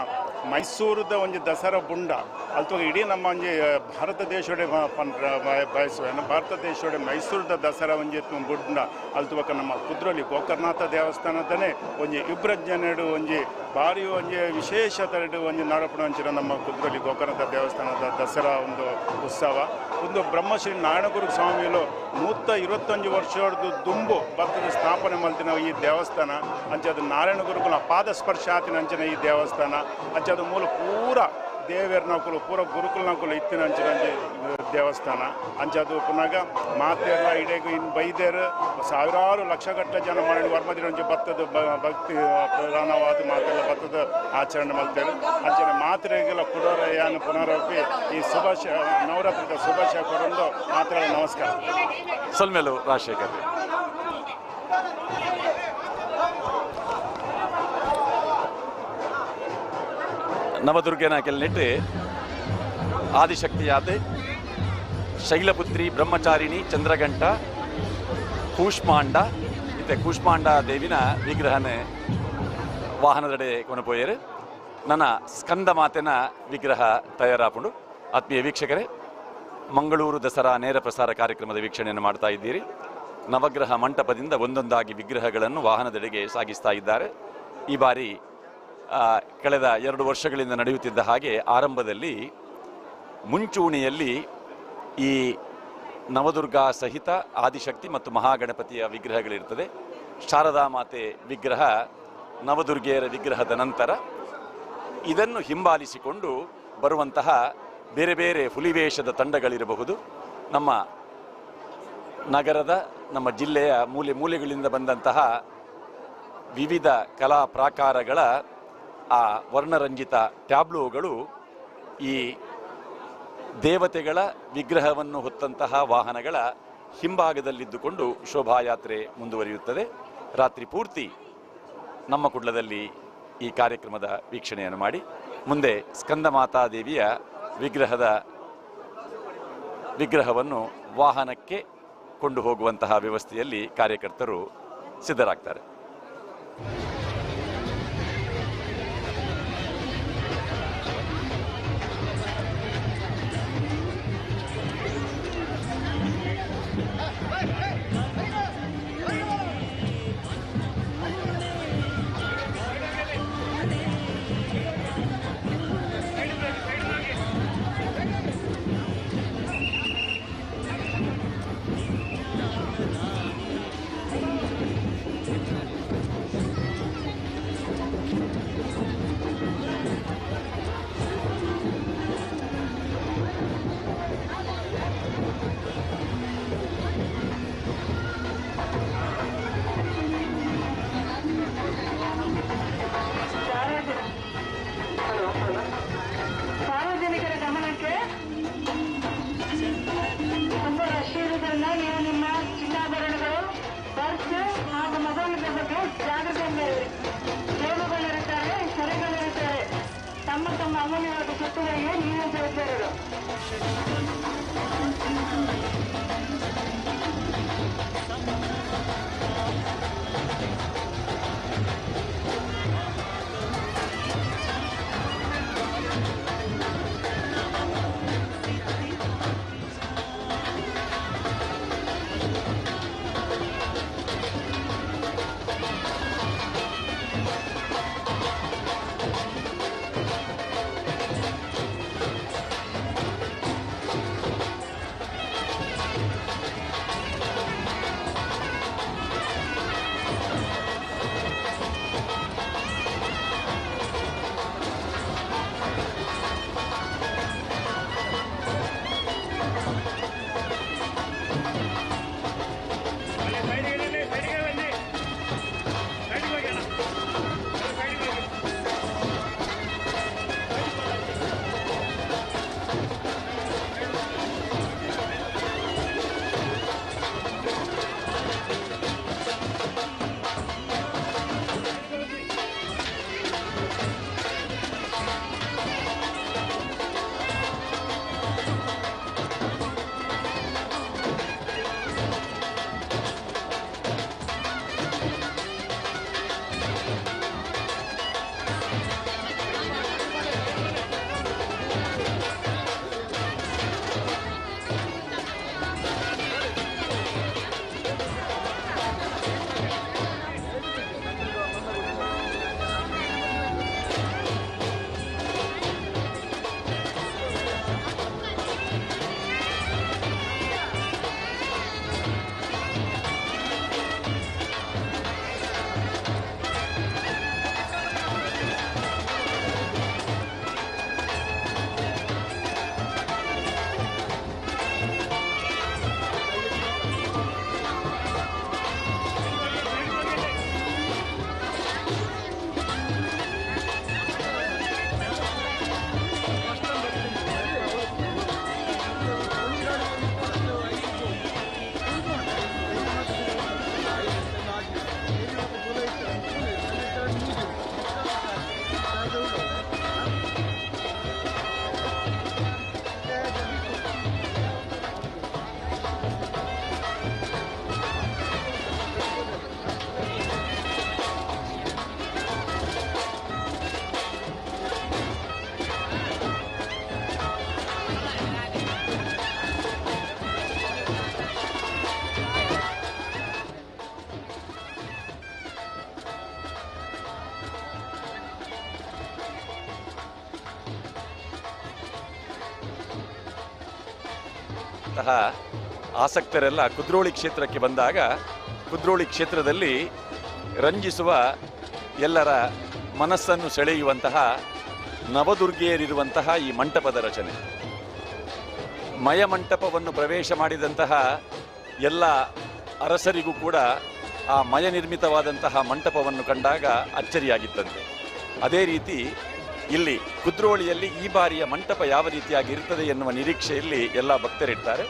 ಮೈಸೂರದ ಒಂಜಿ ದಸರಾ ಬುಂಡ ಅಲ್ತುವಾಗ ಇಡೀ ನಮ್ಮ ಒಂಜಿ ಭಾರತ ದೇಶೋಡೆ ಬಯಸುವೇನು ಭಾರತ ದೇಶೋಡೆ ಮೈಸೂರದ ದಸರಾ ಒಂಜಿ ಬುಂಡ ಅಲ್ತುವಾಗ ನಮ್ಮ ಕುದ್ರೋಲಿ ಗೋಕರ್ಣನಾಥ ದೇವಸ್ಥಾನದನೇ ಒಂಜಿ ವಿಭ್ರಂಜನೆಡು ಒಂಜಿ ಭಾರಿ ಒಂಜಿ ವಿಶೇಷತೆ ಒಂಜಿ ನಡಪುಣಂಚಿನ ನಮ್ಮ ಕುದ್ರೋಲಿ ಗೋಕರ್ಣನಾಥ ದೇವಸ್ಥಾನದ ದಸರಾ ಒಂದು ಉತ್ಸವ ಒಂದು ಬ್ರಹ್ಮಶ್ರೀ ನಾರಾಯಣಗುರು ಸ್ವಾಮಿಲು 121 ವರ್ಷದ ದುಂಬು ಭಕ್ತರು ಸ್ಥಾಪನೆ ಮಲ್ತಿನ ಈ ದೇವಸ್ಥಾನ ಅಂಚದು ನಾರಾಯಣ ಗುರುಕುಲ ಪಾದ ಸ್ಪರ್ಶ ಆತಿನ ಅಂಚಿನ ಈ ದೇವಸ್ಥಾನ ಅಂಚದು ಮೂಲ ಪೂರ ದೇವೇರ್ ನಕುಲು ಪೂರ ಗುರುಕುಲ ನಕುಲು ಇತ್ತಿನ ಅಂಚಿನ ದೇವಸ್ಥಾನ ಅಂಚದು ಪುನಗ ಮಾತೆಲ್ಲ ಇಡೇಗು ಇನ್ನು ಬೈದೇರು ಸಾವಿರಾರು ಲಕ್ಷಗಟ್ಟಲೆ ಜನ ಮಾಡಿ ವರ್ಮದಿನ ಒಂಚೆ ಭತ್ತದ ಭಕ್ತಿ ಪ್ರಧಾನವಾದ ಮಾತೆಲ್ಲ ಭತ್ತದ ಆಚರಣೆ ಮಾಡ್ತೇವೆ. ಅಂಚನೆ ಮಾತ್ರೆಗೆಲ್ಲ ಕೊಡೋರ ಯಾನು ಪುನರಪಿ ಈ ನವರಾತ್ರಿದ ಶುಭಾಶಯ ಕೊಡೊಂದು ಮಾತ್ರ ನಮಸ್ಕಾರ. ಸಲ್ಮೇಲು ರಾಜಶೇಖರ್. ನವದುರ್ಗನ ಕೆಲ್ನೆಟ್ಟು ಆದಿಶಕ್ತಿಯಾದ ಶೈಲಪುತ್ರಿ ಬ್ರಹ್ಮಚಾರಿಣಿ ಚಂದ್ರಘಂಟ ಕೂಷ್ಮಾಂಡ ಇತ್ತೆ ಕೂಷ್ಮಾಂಡ ದೇವಿನ ವಿಗ್ರಹನ ವಾಹನದಡೆ ಕೊನಪೋಯರು ನನ್ನ ಸ್ಕಂದ ಮಾತೆನ ವಿಗ್ರಹ ತಯಾರಾಪುಂಡು. ಆತ್ಮೀಯ ವೀಕ್ಷಕರೇ, ಮಂಗಳೂರು ದಸರಾ ನೇರ ಪ್ರಸಾರ ಕಾರ್ಯಕ್ರಮದ ವೀಕ್ಷಣೆಯನ್ನು ಮಾಡ್ತಾ ಇದ್ದೀರಿ. ನವಗ್ರಹ ಮಂಟಪದಿಂದ ಒಂದೊಂದಾಗಿ ವಿಗ್ರಹಗಳನ್ನು ವಾಹನದೆಡೆಗೆ ಸಾಗಿಸ್ತಾ ಇದ್ದಾರೆ. ಈ ಬಾರಿ ಕಳೆದ 2 ವರ್ಷಗಳಿಂದ ನಡೆಯುತ್ತಿದ್ದ ಹಾಗೆ ಆರಂಭದಲ್ಲಿ ಮುಂಚೂಣಿಯಲ್ಲಿ ಈ ನವದುರ್ಗಾ ಸಹಿತ ಆದಿಶಕ್ತಿ ಮತ್ತು ಮಹಾಗಣಪತಿಯ ವಿಗ್ರಹಗಳಿರ್ತದೆ. ಶಾರದಾ ಮಾತೆ ವಿಗ್ರಹ ನವದುರ್ಗೆಯರ ವಿಗ್ರಹದ ನಂತರ ಇದನ್ನು ಹಿಂಬಾಲಿಸಿಕೊಂಡು ಬರುವಂತಹ ಬೇರೆ ಬೇರೆ ಹುಲಿವೇಷದ ತಂಡಗಳಿರಬಹುದು. ನಮ್ಮ ನಗರದ ನಮ್ಮ ಜಿಲ್ಲೆಯ ಮೂಲೆ ಮೂಲೆಗಳಿಂದ ಬಂದಂತಹ ವಿವಿಧ ಕಲಾ ಪ್ರಾಕಾರಗಳ ಆ ವರ್ಣರಂಜಿತ ಟ್ಯಾಬ್ಲೋಗಳು ಈ ದೇವತೆಗಳ ವಿಗ್ರಹವನ್ನು ಹೊತ್ತಂತಹ ವಾಹನಗಳ ಹಿಂಭಾಗದಲ್ಲಿದ್ದುಕೊಂಡು ಶೋಭಾಯಾತ್ರೆ ಮುಂದುವರಿಯುತ್ತದೆ. ರಾತ್ರಿ ಪೂರ್ತಿ ನಮ್ಮ ಕುಡ್ಲದಲ್ಲಿ ಈ ಕಾರ್ಯಕ್ರಮದ ವೀಕ್ಷಣೆಯನ್ನು ಮಾಡಿ ಮುಂದೆ ಸ್ಕಂದಮಾತಾದೇವಿಯ ವಿಗ್ರಹವನ್ನು ವಾಹನಕ್ಕೆ ಕೊಂಡು ಹೋಗುವಂತಹ ವ್ಯವಸ್ಥೆಯಲ್ಲಿ ಕಾರ್ಯಕರ್ತರು ಸಿದ್ಧರಾಗ್ತಾರೆ. ಸಾರ್ವಜನಿಕರ ಗಮನಕ್ಕೆ ತುಂಬಾ ರಶ್ ಇರುವುದರಿಂದ ನೀವು ನಿಮ್ಮ ಚಿನ್ನಾಭರಣಗಳು, ಪರ್ಸ್ ಹಾಗೂ ಮೊಬೈಲ್ಗಳ ಬಗ್ಗೆ ಜಾಗ್ರತೆಯಿಂದ ಇರಿ. ಜೇಬುಗಳಿರುತ್ತಾರೆ, ಸೆರೆಗಳಿರುತ್ತಾರೆ. ತಮ್ಮ ತಮ್ಮ ಅಮೂಲ್ಯವಾದ ಸ್ವತ್ತುಗಳಿಗೆ ನೀವೇ ಜವಾಬ್ದಾರರು. ಆಸಕ್ತರೆಲ್ಲ ಕುದ್ರೋಳಿ ಕ್ಷೇತ್ರಕ್ಕೆ ಬಂದಾಗ ಕುದ್ರೋಳಿ ಕ್ಷೇತ್ರದಲ್ಲಿ ರಂಜಿಸುವ ಎಲ್ಲರ ಮನಸ್ಸನ್ನು ಸೆಳೆಯುವಂತಹ ನವದುರ್ಗೆಯರಿರುವಂತಹ ಈ ಮಂಟಪದ ರಚನೆ, ಮಯಮಂಟಪವನ್ನು ಪ್ರವೇಶ ಮಾಡಿದಂತಹ ಎಲ್ಲ ಅರಸರಿಗೂ ಕೂಡ ಆ ಮಯ ನಿರ್ಮಿತವಾದಂತಹ ಮಂಟಪವನ್ನು ಕಂಡಾಗ ಅಚ್ಚರಿಯಾಗಿತ್ತಂತೆ. ಅದೇ ರೀತಿ ಇಲ್ಲಿ ಕುದ್ರೋಳಿಯಲ್ಲಿ ಈ ಬಾರಿಯ ಮಂಟಪ ಯಾವ ರೀತಿಯಾಗಿ ಇರ್ತದೆ ಎನ್ನುವ ನಿರೀಕ್ಷೆಯಲ್ಲಿ ಎಲ್ಲ ಭಕ್ತರಿರ್ತಾರೆ.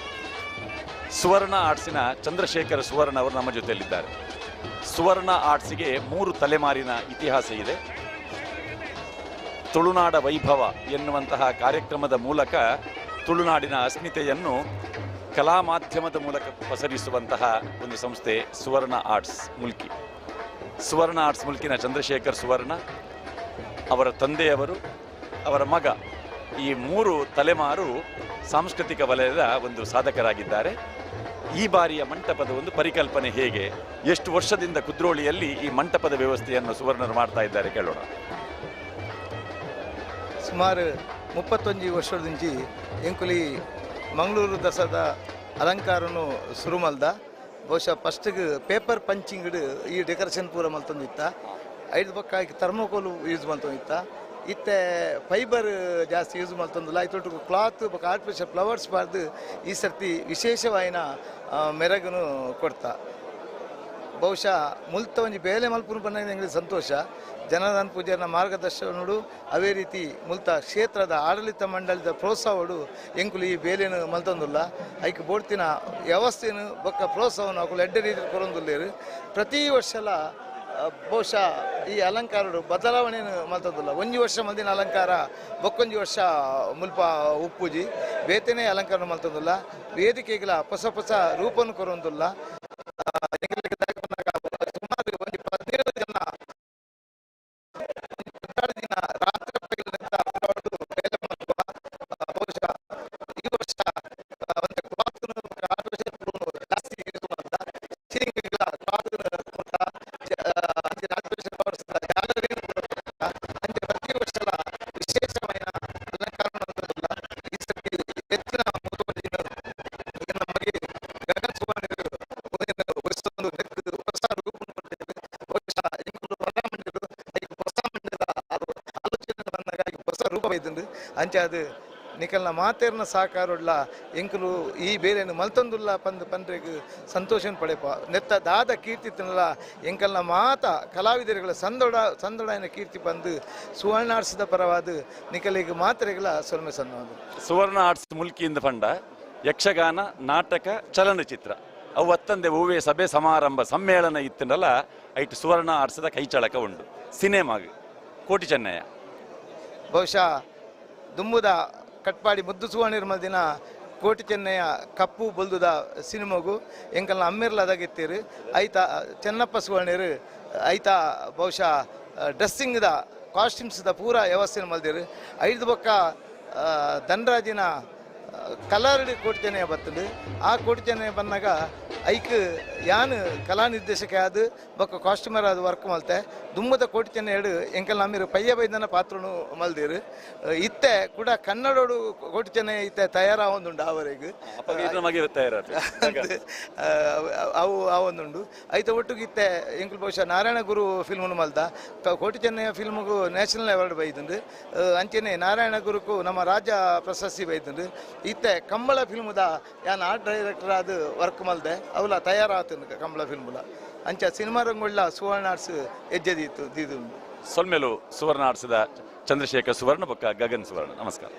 ಸುವರ್ಣ ಆರ್ಟ್ಸಿನ ಚಂದ್ರಶೇಖರ ಸುವರ್ಣ ಅವರು ನಮ್ಮ ಜೊತೆಯಲ್ಲಿದ್ದಾರೆ. ಸುವರ್ಣ ಆರ್ಟ್ಸ್ಗೆ 3 ತಲೆಮಾರಿನ ಇತಿಹಾಸ ಇದೆ. ತುಳುನಾಡ ವೈಭವ ಎನ್ನುವಂತಹ ಕಾರ್ಯಕ್ರಮದ ಮೂಲಕ ತುಳುನಾಡಿನ ಅಸ್ಮಿತೆಯನ್ನು ಕಲಾ ಮಾಧ್ಯಮದ ಮೂಲಕ ಪಸರಿಸುವಂತಹ ಒಂದು ಸಂಸ್ಥೆ ಸುವರ್ಣ ಆರ್ಟ್ಸ್ ಮುಲ್ಕಿ. ಸುವರ್ಣ ಆರ್ಟ್ಸ್ ಮುಲ್ಕಿನ ಚಂದ್ರಶೇಖರ್ ಸುವರ್ಣ, ಅವರ ತಂದೆಯವರು, ಅವರ ಮಗ, ಈ 3 ತಲೆಮಾರು ಸಾಂಸ್ಕೃತಿಕ ವಲಯದ ಒಂದು ಸಾಧಕರಾಗಿದ್ದಾರೆ. ಈ ಬಾರಿಯ ಮಂಟಪದ ಒಂದು ಪರಿಕಲ್ಪನೆ ಹೇಗೆ, ಎಷ್ಟು ವರ್ಷದಿಂದ ಕುದ್ರೋಳಿಯಲ್ಲಿ ಈ ಮಂಟಪದ ವ್ಯವಸ್ಥೆಯನ್ನು ಸುವರ್ಣರು ಮಾಡ್ತಾ ಇದ್ದಾರೆ ಕೇಳೋಣ. ಸುಮಾರು 31 ವರ್ಷದಿಂಚಿ ಎಂಕುಲಿ ಮಂಗಳೂರು ದಸರಾದ ಅಲಂಕಾರನು ಶುರು ಮಲ್ದ. ಬಹುಶಃ ಫಸ್ಟಿಗೆ ಪೇಪರ್ ಪಂಚಿಂಗ್ ಈ ಡೆಕೋರೇಷನ್ ಪೂರ ಮಲ್ತೊಂದಿತ್ತ. 5 ಪಕ್ಕ ಥರ್ಮೋಕೋಲ್ ಯೂಸ್ ಮಲ್ತೊಂದಿತ್ತ. ಇತ್ತೆ ಫೈಬರ್ ಜಾಸ್ತಿ ಯೂಸ್ ಮಲ್ತೊಂದಿಲ್ಲ. ಐತೊಟ್ಟು ಕ್ಲಾತ್ ಆರ್ಟಿಫಿಷಿಯಲ್ ಫ್ಲವರ್ಸ್ ಬಾರ್ದು ಈ ಸರ್ತಿ ವಿಶೇಷವಾಯಿನ ಮೆರಗನು ಕೊಡ್ತಾ. ಬಹುಶಃ ಮುಲ್ತ ಒಂಜಿ ಬೇಲೆ ಮಲ್ಪುನು ಬಂದಾಗ ನನಗೆ ಸಂತೋಷ. ಜನಾರ್ದನ್ ಪೂಜಾರನ ಮಾರ್ಗದರ್ಶನಡು ಅವೇ ರೀತಿ ಮುಲ್ತ ಕ್ಷೇತ್ರದ ಆಡಳಿತ ಮಂಡಳಿದ ಪ್ರೋತ್ಸಾಹಡು ಎಂಕುಲು ಈ ಬೇಲೆನು ಮಲ್ತೊಂದುಲ್ಲ. ಐಕೆ ಬೋಡ್ತಿನ ವ್ಯವಸ್ಥೆನು ಬೊಕ್ಕ ಪ್ರೋತ್ಸಾಹವನ್ನು ಅಕುಲು ಎಡ್ಡೆ ರೀತಿ ಕೊರೊಂದುಲ್ಲೇರು. ಪ್ರತಿ ವರ್ಷಲ ಬಹುಶಃ ಈ ಅಲಂಕಾರಡು ಬದಲಾವಣೆಯನ್ನು ಮಲ್ತೊಂದುಲ್ಲ. 1 ವರ್ಷ ಮಲ್ದಿನ ಅಲಂಕಾರ ಬೊಕ್ಕೊಂಜಿ ವರ್ಷ ಮುಲ್ಪ ಉಪ್ಪುಜಿ ಬೇತೆನೇ ಅಲಂಕಾರ ಮಲ್ತೊಂದುಲ್ಲ. ವೇದಿಕೆಗಳ ಹೊಸ ಹೊಸ ರೂಪನ್ನು ಕೊರೊಂದುಲ್ಲ. ಸುಮಾರು 17 ಜನ ದಿನ ರಾತ್ರಿ ಬಹುಶಃ ಈ ವರ್ಷ ಜಾಸ್ತಿ ಪ್ರತಿ ವರ್ಷ ವಿಶೇಷమైన ಅಲಂಕಾರ ಈ ಸರ್ತಿ ಹೆಚ್ಚಿನ ನಮಗೆ ಗಗನ ಸುವರ್ಣ ಹೊಸ ರೂಪ ಬಹುಶಃ ಹೊಸ ಮಂಡ್ಯದ ಆಲೋಚನೆ ಬಂದಾಗ ಹೊಸ ರೂಪ ಬೈದಂದು ಅಂಚೆ ಅದು ನಿಕಲ್ನ ಮಾತೇರ್ನ ಸಾಕಾರುಳ್ಳ ಎಂಕುಲು ಈ ಬೇರೆಯನ್ನು ಮಲ್ತೊಂದುಲ್ಲ ಪಂದ್ರೆಗೆ ಸಂತೋಷ ಪಡೆಪ ನೆತ್ತ ದಾದ ಕೀರ್ತಿ ತಿನ್ನಲ್ಲ ಎಂಕಲ್ನ ಮಾತ ಕಲಾವಿದರುಗಳ ಸಂದೊಡನ ಕೀರ್ತಿ ಬಂದು ಸುವರ್ಣ ಆರ್ಟ್ಸ್ದ ಪರವಾದ ನಿಕಲಿಗೆ ಮಾತ್ರೆಗಳ ಸೊಲ್ಮೆ ಸನ್ನವಾದ. ಸುವರ್ಣ ಆರ್ಟ್ಸ್ ಮುಲ್ಕಿಯಿಂದ ಪಂಡ ಯಕ್ಷಗಾನ, ನಾಟಕ, ಚಲನಚಿತ್ರ ಅವು ಅತ್ತಂದೆ ಹೂವೆ ಸಭೆ ಸಮಾರಂಭ ಸಮ್ಮೇಳನ ಇತ್ತಂಡಲ್ಲ ಐಟ್ ಸುವರ್ಣ ಆರ್ಟ್ಸ್ದ ಕೈಚಳಕ ಉಂಡು. ಸಿನಿಮಾಗೆ ಕೋಟಿ ಚೆನ್ನಯ್ಯ ಬಹುಶಃ ದುಮ್ಮುದ ಕಟ್ಪಾಡಿ ಮುದ್ದು ಸುವರ್ಣ ದಿನ ಕೋಟಿ ಚೆನ್ನಯ್ಯ ಕಪ್ಪು ಬಲ್ದುದ ಸಿನಿಮಾಗು ಎಂಕಲ್ನ ಅಮ್ಮಿರ್ಲದಾಗಿತ್ತೀರು. ಐತ ಚೆನ್ನಪ್ಪ ಸುವರ್ಣರು ಐತ ಬಹುಶಃ ಡ್ರೆಸ್ಸಿಂಗ್ದ ಕಾಸ್ಟ್ಯೂಮ್ಸ್ದ ಪೂರ ವ್ಯವಸ್ಥೆ ಮಲ್ದಿರು. 5 ಪಕ್ಕ ಧನರಾಜಿನ ಕಲರ್ಡ್ ಕೋಟಿ ಚೆನ್ನಯ್ಯ ಬರ್ತದೆ. ಆ ಕೋಟಿ ಚೆನ್ನಯ್ಯ ಬಂದಾಗ ಐಕ್ ಯಾನು ಕಲಾ ನಿರ್ದೇಶಕ ಆದ ಬೊಕ್ಕ ಕಾಸ್ಟ್ಯೂಮರ್ ಆದ ವರ್ಕ್ ಮಲ್ತೆ ದುಮ್ಮದ ಕೋಟಿ ಚೆನ್ನಯ್ಯಡು ಎಂಕಲ್ ನಮ್ಮಿರು ಪಯ್ಯ ಬೈದನ ಪಾತ್ರನು ಮಲ್ದಿರು. ಇತ್ತೆ ಕೂಡ ಕನ್ನಡೋಡು ಕೋಟಿ ಚೆನ್ನಯ್ಯ ಇತ್ತೆ ತಯಾರಾವೊಂದುಂಡು ಅವರಿಗೆ ಅವು ಅವೊಂದುಂಡು. ಐತ ಒಟ್ಟಿಗೆ ಇತ್ತೆ ಎಂಕಲ್ ಬಹುಶಃ ನಾರಾಯಣ ಗುರು ಫಿಲ್ಮನು ಮಲ್ದ. ಕೋಟಿ ಚೆನ್ನಯ್ಯ ಫಿಲ್ಮ್ಗೂ ನ್ಯಾಷನಲ್ ಅವಾರ್ಡ್ ಬೈದುಂಡು. ಅಂಚೆನೆ ನಾರಾಯಣ ಗುರುಕು ನಮ್ಮ ರಾಜ್ಯ ಪ್ರಶಸ್ತಿ ಬೈದುಂಡು. ಇತ್ತೆ ಕಂಬಳ ಫಿಲ್ಮ್ದ ಯಾನ್ ಆರ್ಟ್ ಡೈರೆಕ್ಟರ್ ಆದ ವರ್ಕ್ ಮಲ್ದೆ ಅವಲ ತಯಾರಾತು ಕಂಬಳ ಫಿಲ್ಮ್ಲ ಅಂಚ ಸಿನಿಮಾ ರಂಗುಳ್ಳ ಸುವರ್ಣ ಆರ್ಟ್ಸ್ ಹೆಜ್ಜೆದಿತ್ತು ಇದು. ಸೊಲ್ಮೆಲು ಸುವರ್ಣ ಆರ್ಟ್ಸ್ದ ಚಂದ್ರಶೇಖರ್ ಸುವರ್ಣ ಬೊಕ್ಕ ಗಗನ್ ಸುವರ್ಣ. ನಮಸ್ಕಾರ.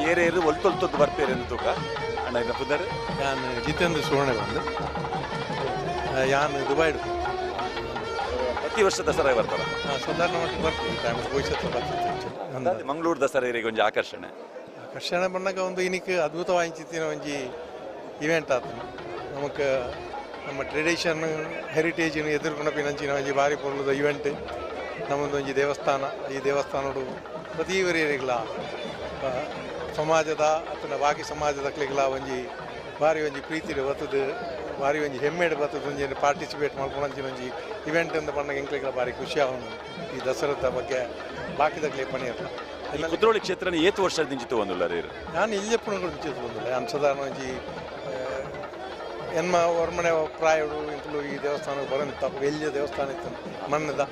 ಏರೇರು ಒಲ್ತೊಲ್ತದ್ದು ಬರ್ಪೇರೆ ಎಂದು ತೂಕ ಅಣ್ಣ ಇನ್ನ ಪುದರ್ ನಾನು ಜಿತೇಂದ್ರ ಸುವರ್ಣ ಬಂದು ಯಾನ್ ದುಬೈಡು ಪ್ರತಿ ವರ್ಷ ದಸರಾ ಬರ್ತಾರ? ಸಾಧಾರಣ ಮಟ್ಟಿಗೆ ಬರ್ತದೆ, ಭವಿಷ್ಯತ್ತು ಬರ್ತದೆ. ಮಂಗಳೂರು ದಸರಾ ಒಂಜಿ ಆಕರ್ಷಣೆ ಬಂದಾಗ ಒಂದು ಇನಿಕ್ ಅದ್ಭುತವಾಯಿನ ಒಂಜಿ ಇವೆಂಟ್ ಆತನ ನಮಗೆ ನಮ್ಮ ಟ್ರೆಡಿಷನ್ ಹೆರಿಟೇಜಿನ ಎದುರುಕೊಂಡಂಚಿನ ಒಂಜಿ ಭಾರಿ ಪೊರ್ಲದ ಇವೆಂಟ್ ನಮ್ಮದು ಒಂಜಿ ದೇವಸ್ಥಾನ. ಈ ದೇವಸ್ಥಾನಡು ಪ್ರತಿ ವರಿಯರಿಗಳ ಸಮಾಜದ ಅಥವಾ ಬಾಕಿ ಸಮಾಜದ ಕ್ಲಿಗಳ ಒಂಜಿ ಭಾರಿ ಒಂಜಿ ಪ್ರೀತಿಡ್ ಬರ್ತದೆ, ಭಾರಿ ಒಂಜಿ ಹೆಮ್ಮೆಡ್ ಬರ್ತದೆ. ಒಂಜಿ ಪಾರ್ಟಿಸಿಪೇಟ್ ಮಾಡ್ಕೊಂಡಂಚಿನ ಒಂಜಿ ಇವೆಂಟ್ ಅಂತ ಬಂದಾಗ ಎಂಕ್ಲಿಗಳ ಭಾರಿ ಖುಷಿ ಆಗೋದು. ಈ ದಸರಾದ ಬಗ್ಗೆ ಬಾಕಿದಾಗಲೇ ಪಣಿ ಇರಲ್ಲ. ಕುದ್ರೋಳಿ ಕ್ಷೇತ್ರ ಏತು ವರ್ಷ ದಿಂಚಿತ್ತು ಒಂದುಲ್ಲ ರೀರು ನಾನು ಇಲ್ಲೆಪ್ಪು ದಿಂಚಿತ್ತು ಬಂದಿಲ್ಲ. ನಾನು ಸಾಧಾರಣ ಒಂಜಿ ಎನ್ಮ ಹೊರಮನೆ ಪ್ರಾಯಡು ಇಂಕಲು ಈ ದೇವಸ್ಥಾನಕ್ಕೆ ಬರೋಂತ ಎಲ್ಲಿಯ ದೇವಸ್ಥಾನ ಇತ್ತು ಮಣ್ಣದ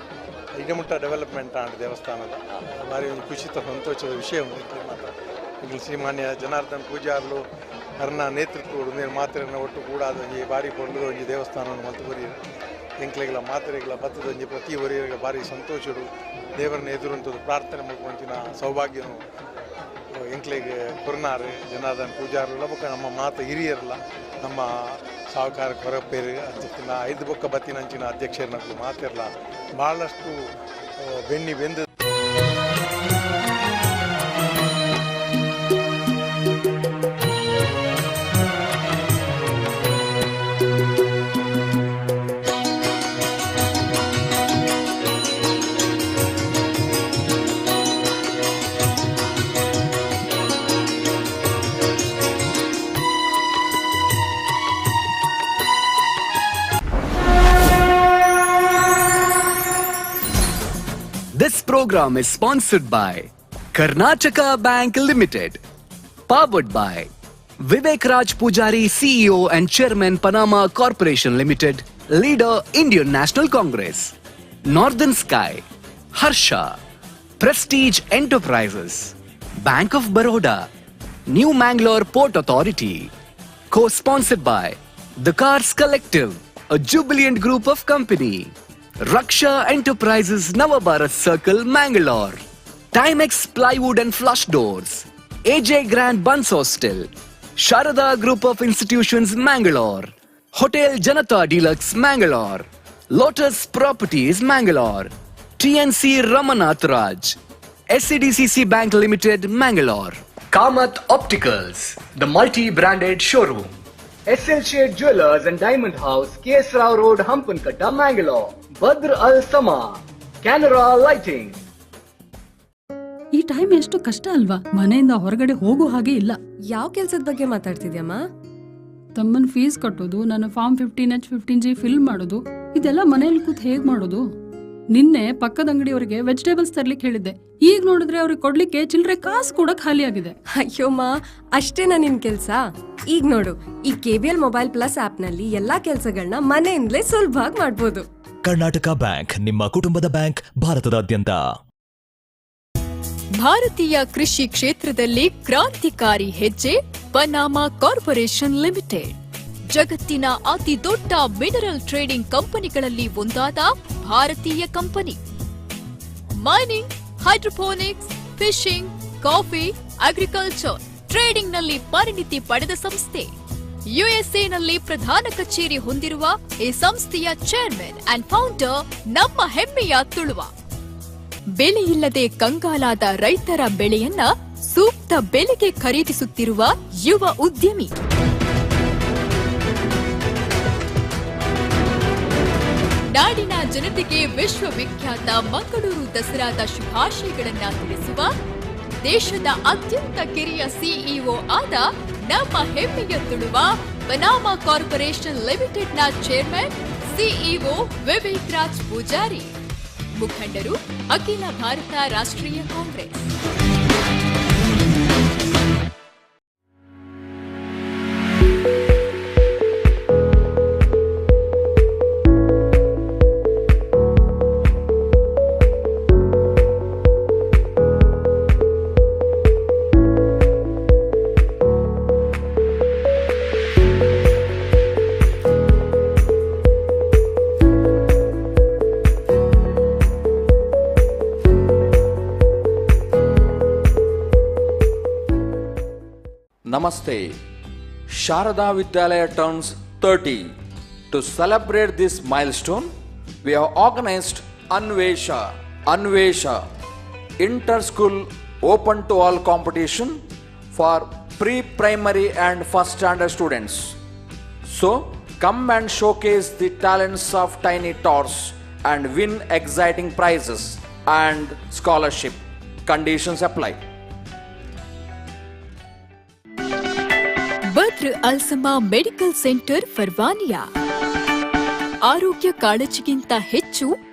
ಇಡಮುಟ್ಟ ಡೆವಲಪ್ಮೆಂಟ್ ಆಂಡ್ ದೇವಸ್ಥಾನದ ಭಾರಿ ಒಂದು ಖುಷಿತ ಸಂತೋಷದ ವಿಷಯ ಉಂಟು. ಮಾತ್ರ ಈಗ ಶ್ರೀಮಾನ್ಯ ಜನಾರ್ದನ್ ಪೂಜಾರ್ಲು ಅರ್ನ ನೇತೃತ್ವಗಳು ನೀನು ಮಾತ್ರೆಯನ್ನು ಒಟ್ಟು ಕೂಡ ಒಂಜಿ ಭಾರಿ ಪೊರ್ಲದ ಒಂಜಿ ದೇವಸ್ಥಾನವನ್ನು ಮತ್ತು ಬರೀ ಎಂಕ್ಲೆಗಳ ಮಾತ್ರೆಗಳ ಬತ್ತದ ಒಂಜಿ ಪ್ರತಿ ವರಿಯರಿಗೆ ಭಾರಿ ಸಂತೋಷಡು ದೇವರನ್ನ ಎದುರುಂಥದ್ದು ಪ್ರಾರ್ಥನೆ ಮಾಡ್ಕೊಂಚಿನ ಸೌಭಾಗ್ಯನು ಎಂಕ್ಲೆಗೆ ಕೊರ್ನಾರು ಜನಾರ್ದನ್ ಪೂಜಾರು ಲಬಕ ನಮ್ಮ ಮಾತು ಹಿರಿಯರಲ್ಲ ನಮ್ಮ ಸಹಕಾರ ಕೊರಪೇರು ಅಧ್ಯಕ್ಷನ 5 ಬೊಕ್ಕ ಬತ್ತಿನಂಚಿನ ಅಧ್ಯಕ್ಷರನ್ನ ಮಾತಿರಲ್ಲ ಭಾಳಷ್ಟು ಬೆನ್ನಿ ಬೆಂದು. This program is sponsored by Karnataka Bank Limited, powered by Vivek Raj Pujari, CEO and Chairman, Panama Corporation Limited, leader Indian National Congress, Northern Sky, Harsha, Prestige Enterprises, Bank of Baroda, New Mangalore Port Authority, co-sponsored by The Cars Collective, a jubilant group of company, Raksha Enterprises, Navabharat Circle, Mangalore, Timex Plywood and Flush Doors, AJ Grand Buns Hostel, Sharada Group of Institutions, Mangalore, Hotel Janata Deluxe, Mangalore, Lotus Properties, Mangalore, TNC Ramanath Raj, SCDCC Bank Limited, Mangalore, Kamath Opticals, the multi-branded showroom, SL Shade Jewelers and Diamond House, KS Rao Road, Hampankatta, Mangalore, Badr Al Sama, Canara Lighting. ಈ ಟೈಮ್ ಎಷ್ಟು ಕಷ್ಟ ಅಲ್ವಾ, ಮನೆಯಿಂದ ಹೊರಗಡೆ ಹೋಗೋ ಹಾಗೆ ಇಲ್ಲ. ಯಾವ ಕೆಲ್ಸದ ಬಗ್ಗೆ ಮಾತಾಡ್ತಿದ್ಯಮ್ಮ? ತಮ್ಮನ್ ಫೀಸ್ ಕಟ್ಟೋದು, ನನ್ನ ಫಾರ್ಮ್ 15H 15G ಫಿಲ್ ಮಾಡೋದು, ಇದೆಲ್ಲ ಮನೇಲಿ ಕೂತ್ ಹೇಗ್ ಮಾಡೋದು? ನಿನ್ನೆ ಪಕ್ಕದ ಅಂಗಡಿಯವರಿಗೆ ವೆಜಿಟೇಬಲ್ಸ್ ತರ್ಲಿಕ್ಕೆ ಹೇಳಿದ್ದೆ, ಈಗ ನೋಡಿದ್ರೆ ಅವ್ರಿಗೆ ಕೊಡ್ಲಿಕ್ಕೆ ಚಿಲ್ಲರೆ ಕಾಸು ಕೂಡ ಖಾಲಿ ಆಗಿದೆ. ಅಯ್ಯೋಮ್ಮ, ಅಷ್ಟೇನಾ ನಿನ್ ಕೆಲ್ಸ? ಈಗ ನೋಡು, ಈ KBL ಮೊಬೈಲ್ ಪ್ಲಸ್ ಆಪ್ ನಲ್ಲಿ ಎಲ್ಲಾ ಕೆಲ್ಸಗಳನ್ನ ಮನೆಯಿಂದಲೇ ಸುಲಭವಾಗಿ ಮಾಡ್ಬೋದು. ಕರ್ನಾಟಕ ಬ್ಯಾಂಕ್, ನಿಮ್ಮ ಕುಟುಂಬದ ಬ್ಯಾಂಕ್, ಭಾರತದಾದ್ಯಂತ. ಭಾರತೀಯ ಕೃಷಿ ಕ್ಷೇತ್ರದಲ್ಲಿ ಕ್ರಾಂತಿಕಾರಿ ಹೆಜ್ಜೆ ಪನಾಮಾ ಕಾರ್ಪೊರೇಷನ್ ಲಿಮಿಟೆಡ್. ಜಗತ್ತಿನ ಅತಿ ದೊಡ್ಡ ಮಿನರಲ್ ಟ್ರೇಡಿಂಗ್ ಕಂಪನಿಗಳಲ್ಲಿ ಒಂದಾದ ಭಾರತೀಯ company. Mining, hydroponics, fishing, coffee, agriculture, trading ನಲ್ಲಿ ಪರಿಣಿತಿ ಪಡೆದ ಸಂಸ್ಥೆ. ಯುಎಸ್ಎನಲ್ಲಿ ಪ್ರಧಾನ ಕಚೇರಿ ಹೊಂದಿರುವ ಈ ಸಂಸ್ಥೆಯ ಚೇರ್ಮನ್ ಅಂಡ್ ಫೌಂಡರ್ ನಮ್ಮ ಹೆಮ್ಮೆಯ ತುಳುವ. ಬೆಲೆಯಿಲ್ಲದೆ ಕಂಗಾಲಾದ ರೈತರ ಬೆಳೆಯನ್ನ ಸೂಕ್ತ ಬೆಲೆಗೆ ಖರೀದಿಸುತ್ತಿರುವ ಯುವ ಉದ್ಯಮಿ. ನಾಡಿನ ಜನತೆಗೆ ವಿಶ್ವವಿಖ್ಯಾತ ಮಂಗಳೂರು ದಸರಾದ ಶುಭಾಶಯಗಳನ್ನ ತಿಳಿಸುವ ದೇಶದ ಅತ್ಯಂತ ಕಿರಿಯ ಸಿಇಒ ಆದ ನಮ್ಮ ಹೆಮ್ಮೆಯ ತುಳುವ ಪನಾಮಾ ಕಾರ್ಪೊರೇಷನ್ ಲಿಮಿಟೆಡ್ನ ಚೇರ್ಮನ್ ಸಿಇಒ ವಿವೇಕ್ ರಾಜ್ ಪೂಜಾರಿ. ಮುಖಂಡರು ಅಖಿಲ ಭಾರತ ರಾಷ್ಟ್ರೀಯ Congress. Namaste. Sharada Vidyalaya turns 30. To celebrate this milestone, we have organized Anvesha inter-school open to all competition for pre-primary and first standard students. So come and showcase the talents of tiny tots and win exciting prizes and scholarship. Conditions apply. Badr ಅಲ್ಸಮಾ medical centre Farwaniya. ಆರೋಗ್ಯ ಕಾಳಜಿಗಿಂತ ಹೆಚ್ಚು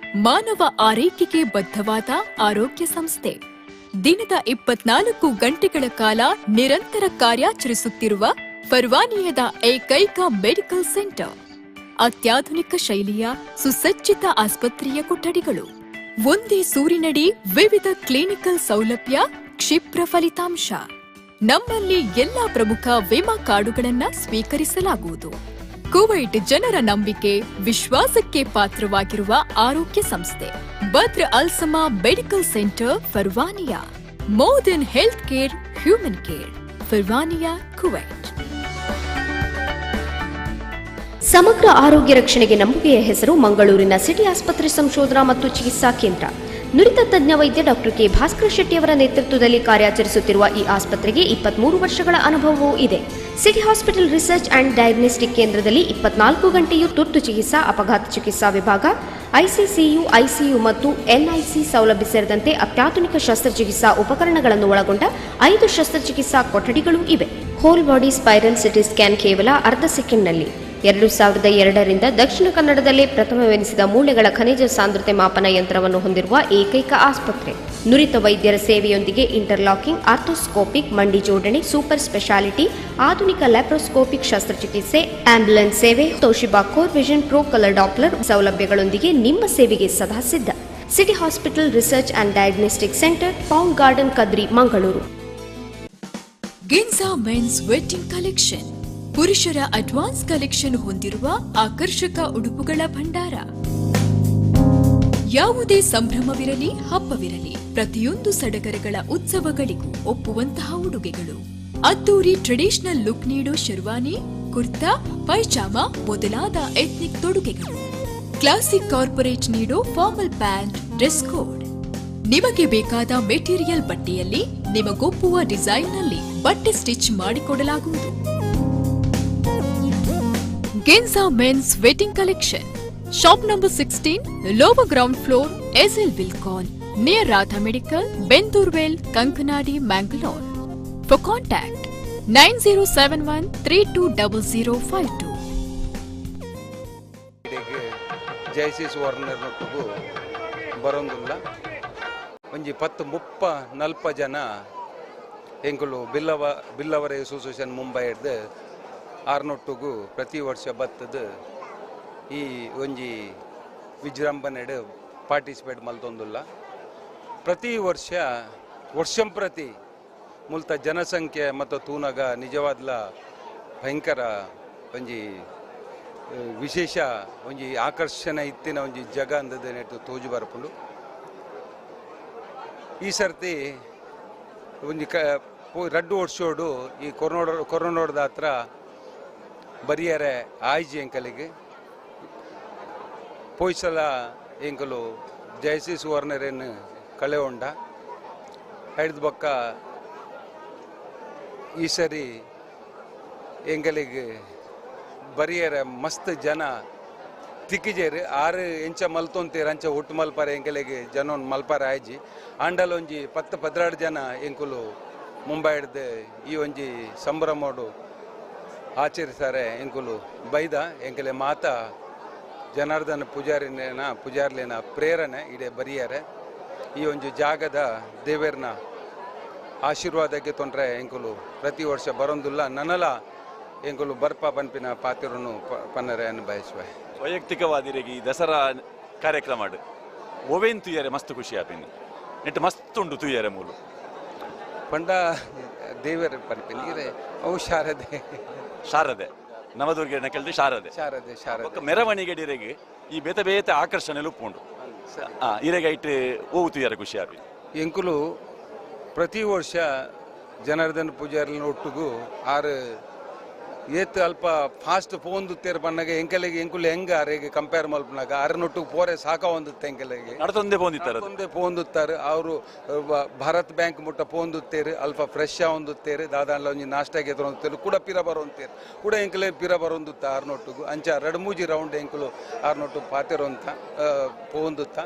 ಮಾನವ ಆರೈಕೆಗೆ ಬದ್ಧವಾದ ಆರೋಗ್ಯ ಸಂಸ್ಥೆ. ದಿನದ 24 ಗಂಟೆಗಳ ಕಾಲ ನಿರಂತರ ಕಾರ್ಯಾಚರಿಸುತ್ತಿರುವ ಫರ್ವಾನಿಯಾದ ಏಕೈಕ ಮೆಡಿಕಲ್ ಸೆಂಟರ್. ಅತ್ಯಾಧುನಿಕ ಶೈಲಿಯ ಸುಸಜ್ಜಿತ ಆಸ್ಪತ್ರೆಯ ಕೊಠಡಿಗಳು, ಒಂದೇ ಸೂರಿನಡಿ ವಿವಿಧ ಕ್ಲಿನಿಕಲ್ ಸೌಲಭ್ಯ, ಕ್ಷಿಪ್ರ ಫಲಿತಾಂಶ. ನಮ್ಮಲ್ಲಿ ಎಲ್ಲಾ ಪ್ರಮುಖ ವಿಮಾ ಕಾರ್ಡುಗಳನ್ನ ಸ್ವೀಕರಿಸಲಾಗುವುದು. ಕುವೈಟ್ ಜನರ ನಂಬಿಕೆ, ವಿಶ್ವಾಸಕ್ಕೆ ಪಾತ್ರವಾಗಿರುವ ಆರೋಗ್ಯ ಸಂಸ್ಥೆ Badr ಅಲ್ಸಮಾ medical centre Farwaniya. More than health care, human care. Farwaniya, Kuwait. ಸಮಗ್ರ ಆರೋಗ್ಯ ರಕ್ಷಣೆಗೆ ನಂಬಿಕೆಯ ಹೆಸರು ಮಂಗಳೂರಿನ ಸಿಟಿ ಆಸ್ಪತ್ರೆ ಸಂಶೋಧನಾ ಮತ್ತು ಚಿಕಿತ್ಸಾ ಕೇಂದ್ರ. ನುರಿತ ತಜ್ಞ ವೈದ್ಯ ಡಾಕ್ಟರ್ ಕೆ ಭಾಸ್ಕರ ಶೆಟ್ಟಿಯವರ ನೇತೃತ್ವದಲ್ಲಿ ಕಾರ್ಯಾಚರಿಸುತ್ತಿರುವ ಈ ಆಸ್ಪತ್ರೆಗೆ 23 ವರ್ಷಗಳ ಅನುಭವವೂ ಇದೆ. City hospital research and diagnostic ಕೇಂದ್ರದಲ್ಲಿ 24 ಗಂಟೆಯೂ ತುರ್ತು ಚಿಕಿತ್ಸಾ, ಅಪಘಾತ ಚಿಕಿತ್ಸಾ ವಿಭಾಗ, ಐಸಿಸಿಯು, ಐಸಿಯು ಮತ್ತು ಎನ್ಐಸಿ ಸೌಲಭ್ಯ ಸೇರಿದಂತೆ ಅತ್ಯಾಧುನಿಕ ಶಸ್ತ್ರಚಿಕಿತ್ಸಾ ಉಪಕರಣಗಳನ್ನು ಒಳಗೊಂಡ 5 ಶಸ್ತ್ರಚಿಕಿತ್ಸಾ ಕೊಠಡಿಗಳೂ ಇವೆ. Whole body spiral CT scan ಕೇವಲ ಅರ್ಧ ಸೆಕೆಂಡ್ನಲ್ಲಿ. 2002ರಿಂದ ದಕ್ಷಿಣ ಕನ್ನಡದಲ್ಲೇ ಪ್ರಥಮವೆನಿಸಿದ ಮೂಳೆಗಳ ಖನಿಜ ಸಾಂದ್ರತೆ ಮಾಪನ ಯಂತ್ರವನ್ನು ಹೊಂದಿರುವ ಏಕೈಕ ಆಸ್ಪತ್ರೆ. ನುರಿತ ವೈದ್ಯರ ಸೇವೆಯೊಂದಿಗೆ ಇಂಟರ್ಲಾಕಿಂಗ್, ಆರ್ಥೋಸ್ಕೋಪಿಕ್, ಮಂಡಿ ಜೋಡಣೆ, ಸೂಪರ್ ಸ್ಪೆಷಾಲಿಟಿ, ಆಧುನಿಕ ಲ್ಯಾಪ್ರೋಸ್ಕೋಪಿಕ್ ಶಸ್ತ್ರಚಿಕಿತ್ಸೆ, ಆಂಬ್ಯುಲೆನ್ಸ್ ಸೇವೆ, Toshiba core vision pro colour doppler ಸೌಲಭ್ಯಗಳೊಂದಿಗೆ ನಿಮ್ಮ ಸೇವೆಗೆ ಸದಾ ಸಿದ್ಧ. City hospital research and diagnostic centre, pound garden, Kadri, Mangaluru. Ginsa men's wedding collection. ಪುರುಷರ ಅಡ್ವಾನ್ಸ್ ಕಲೆಕ್ಷನ್ ಹೊಂದಿರುವ ಆಕರ್ಷಕ ಉಡುಪುಗಳ ಭಂಡಾರ. ಯಾವುದೇ ಸಂಭ್ರಮವಿರಲಿ, ಹಬ್ಬವಿರಲಿ, ಪ್ರತಿಯೊಂದು ಸಡಗರಗಳ ಉತ್ಸವಗಳಿಗೂ ಒಪ್ಪುವಂತಹ ಉಡುಗೆಗಳು. ಅದ್ದೂರಿ ಟ್ರೆಡಿಷನಲ್ ಲುಕ್ ನೀಡೋ ಶೆರ್ವಾನಿ, ಕುರ್ತಾ, ಪೈಜಾಮ ಮೊದಲಾದ ಎಥ್ನಿಕ್ ತೊಡುಗೆಗಳು. ಕ್ಲಾಸಿಕ್ ಕಾರ್ಪೊರೇಟ್ ನೀಡೋ ಫಾರ್ಮಲ್ ಪ್ಯಾಂಟ್, ಡ್ರೆಸ್ ಕೋಡ್. ನಿಮಗೆ ಬೇಕಾದ ಮೆಟೀರಿಯಲ್ ಬಟ್ಟೆಯಲ್ಲಿ ನಿಮಗೊಪ್ಪುವ ಡಿಸೈನ್ನಲ್ಲಿ ಬಟ್ಟೆ ಸ್ಟಿಚ್ ಮಾಡಿಕೊಡಲಾಗುವುದು. Ginsa men's wedding collection. Shop number 16, lower ground floor, SL Wilcon, near Radha medical, Bendurwell, Kankanadi, Mangalore. For contact 9071320052. ಜಯಸಿ ಸುವರ್ಣನೊಟ್ಟಿಗೂ ಬರೋಂದಿಲ್ಲ. ಒಂಜಿ 10-30-40 ಜನ ಎಂಕುಲು ಬಿಲ್ಲವರ ಅಸೋಸಿಯೇಷನ್ ಮುಂಬೈ ಹಿಡ್ದು ಆರ್ನೊಟ್ಟಿಗೂ ಪ್ರತಿ ವರ್ಷ ಬತ್ತದು ಈ ಒಂಜಿ ವಿಜೃಂಭಣೆಡು ಪಾರ್ಟಿಸಿಪೇಟ್ ಮಲ್ತೊಂದುಲ್ಲ. ಪ್ರತಿ ವರ್ಷಂ ಪ್ರತಿ ಮುಲ್ತ ಜನಸಂಖ್ಯೆ ಮತ್ತು ತೂನಗ ನಿಜವಾದ್ಲ ಭಯಂಕರ ಒಂಜಿ ವಿಶೇಷ ಒಂಜಿ ಆಕರ್ಷಣೆ ಇತ್ತಿನ ಒಂಜಿ ಜಗ ಅಂದದೇನೆಟ್ಟು ತೋಜು ಬರ್ಪುಂಡು. ಈ ಸರ್ತಿ ಒಂಜಿ ರಡ್ಡು ವರ್ಷೋಡು ಈ ಕೊರೋನೋಡ್ದ ಹತ್ರ ಬರಿಯರೆ ಆಯ್ಜಿ ಎಂಕಲಿಗೆ ಪೋಯ್ಸಲ ಎಂಕಲು ಜಯಸಿ ಸುವರ್ಣರೇನು ಕಳೆ ಉಂಡ ಹಿಡ್ದು ಬೊಕ್ಕ ಈ ಸರಿ ಎಂಕಲಿಗೆ ಬರಿಯರೆ ಮಸ್ತ್ ಜನ ತಿಕ್ಕಿಜೇರಿ 6 ಇಂಚ ಮಲ್ತೊಂತೀರ ಅಂಚ ಒಟ್ಟು ಮಲ್ಪಾರೆ ಎಂಕಲಿಗೆ ಜನೊಂದು ಮಲ್ಪಾರೆ ಆಯ್ಜಿ ಆಂಡಲ್ ಒಂಜಿ 10-12 ಜನ ಎಂಕುಲು ಮುಂಬೈ ಹಿಡ್ದು ಈ ಒಂಜಿ ಸಂಭ್ರಮೋಡು ಆಚರಿಸ್ತಾರೆ. ಎಂಕುಲು ಬೈದ ಎಂಕಲೆ ಮಾತ ಜನಾರ್ದನ ಪೂಜಾರ್ಲಿನ ಪ್ರೇರಣೆ ಇಡೇ ಬರಿಯಾರೆ. ಈ ಒಂದು ಜಾಗದ ದೇವೇರ್ನ ಆಶೀರ್ವಾದಕ್ಕೆ ತೊಂದರೆ ಎಂಕುಲು ಪ್ರತಿ ವರ್ಷ ಬರೋದಿಲ್ಲ. ನನ್ನಲ ಎಂಕುಲು ಬರ್ಪ ಪನ್ಪಿನ ಪಾತಿರನು ಪನ್ನರೆ ಅನ್ನು ಬಯಸುವೆ. ವೈಯಕ್ತಿಕವಾದಿರಿಗೆ ಈ ದಸರಾ ಕಾರ್ಯಕ್ರಮ ಓವೇನ್ ತುಯ್ಯಾರೆ ಮಸ್ತ್ ಖುಷಿ ಆಪಿನಿ ನೆಟ್ಟು ಮಸ್ತ್ ಉಂಡು ತುಯ್ಯಾರೆ ಮೂಲು ಪಂಡ ದೇವರ ಪನ್ಪಿನ ಅವು ಶಾರದೆ ನವದುರ್ಗ ಕೇಳಿದ್ರೆ ಶಾರದೆ ಮೆರವಣಿಗೆ ಡಿರೆಗೆ ಈ ಬೇತೆ ಆಕರ್ಷಣೆ ಉಪ್ಪುಂಡು ಇರೆಗೆ ಇಟ್ಟು ಓವುತ್ತೀಯಾರ ಖುಷಿ ಆಪಿ ಎಂಕುಲು ಪ್ರತಿ ವರ್ಷ ಜನಾರ್ದನ ಪೂಜಾರಿನ ಒಟ್ಟಿಗೂ ಏತ್ ಅಲ್ಪ ಫಾಸ್ಟ್ ಪೋಂದುತ್ತೇರು ಬಣ್ಣಗ ಎಂಕಲೆಗೆ ಎಂಕುಲು ಹೆಂಗ ಅರೆಗೆ ಕಂಪೇರ್ ಮಲ್ಪನಾಗ ಅರನೊಟ್ಟಿಗೆ ಪೋರೆ ಸಾಕ ಹೊಂದುತ್ತೆ ಎಂಕಲೆಗೆ ನಡತೊಂದೇ ಪೋಂದುತ್ತಾರೆ ಅವರು ಭಾರತ್ ಬ್ಯಾಂಕ್ ಮುಟ್ಟ ಪೋಂದುತ್ತೇರು ಅಲ್ಪ ಫ್ರೆಶ್ ಹೊಂದುತ್ತೇರು ದಾದಾಂಡ್ಲ ಒಂಜಿ ನಾಷ್ಟಾಗೆ ತೊಗೊಂಡುತ್ತೇರು ಕೂಡ ಪಿರ ಬರೋಂತೇರು ಕೂಡ ಎಂಕಲೆ ಪಿರ ಬರೋಂದುತ್ತ ಆರ್ನೊಟ್ಟಿಗೂ ಅಂಚ 2-3 ರೌಂಡ್ ಎಂಕುಲು ಆರ್ನೊಟ್ಟು ಪಾತೆರೋಂತ ಪೋಂದುತ್ತ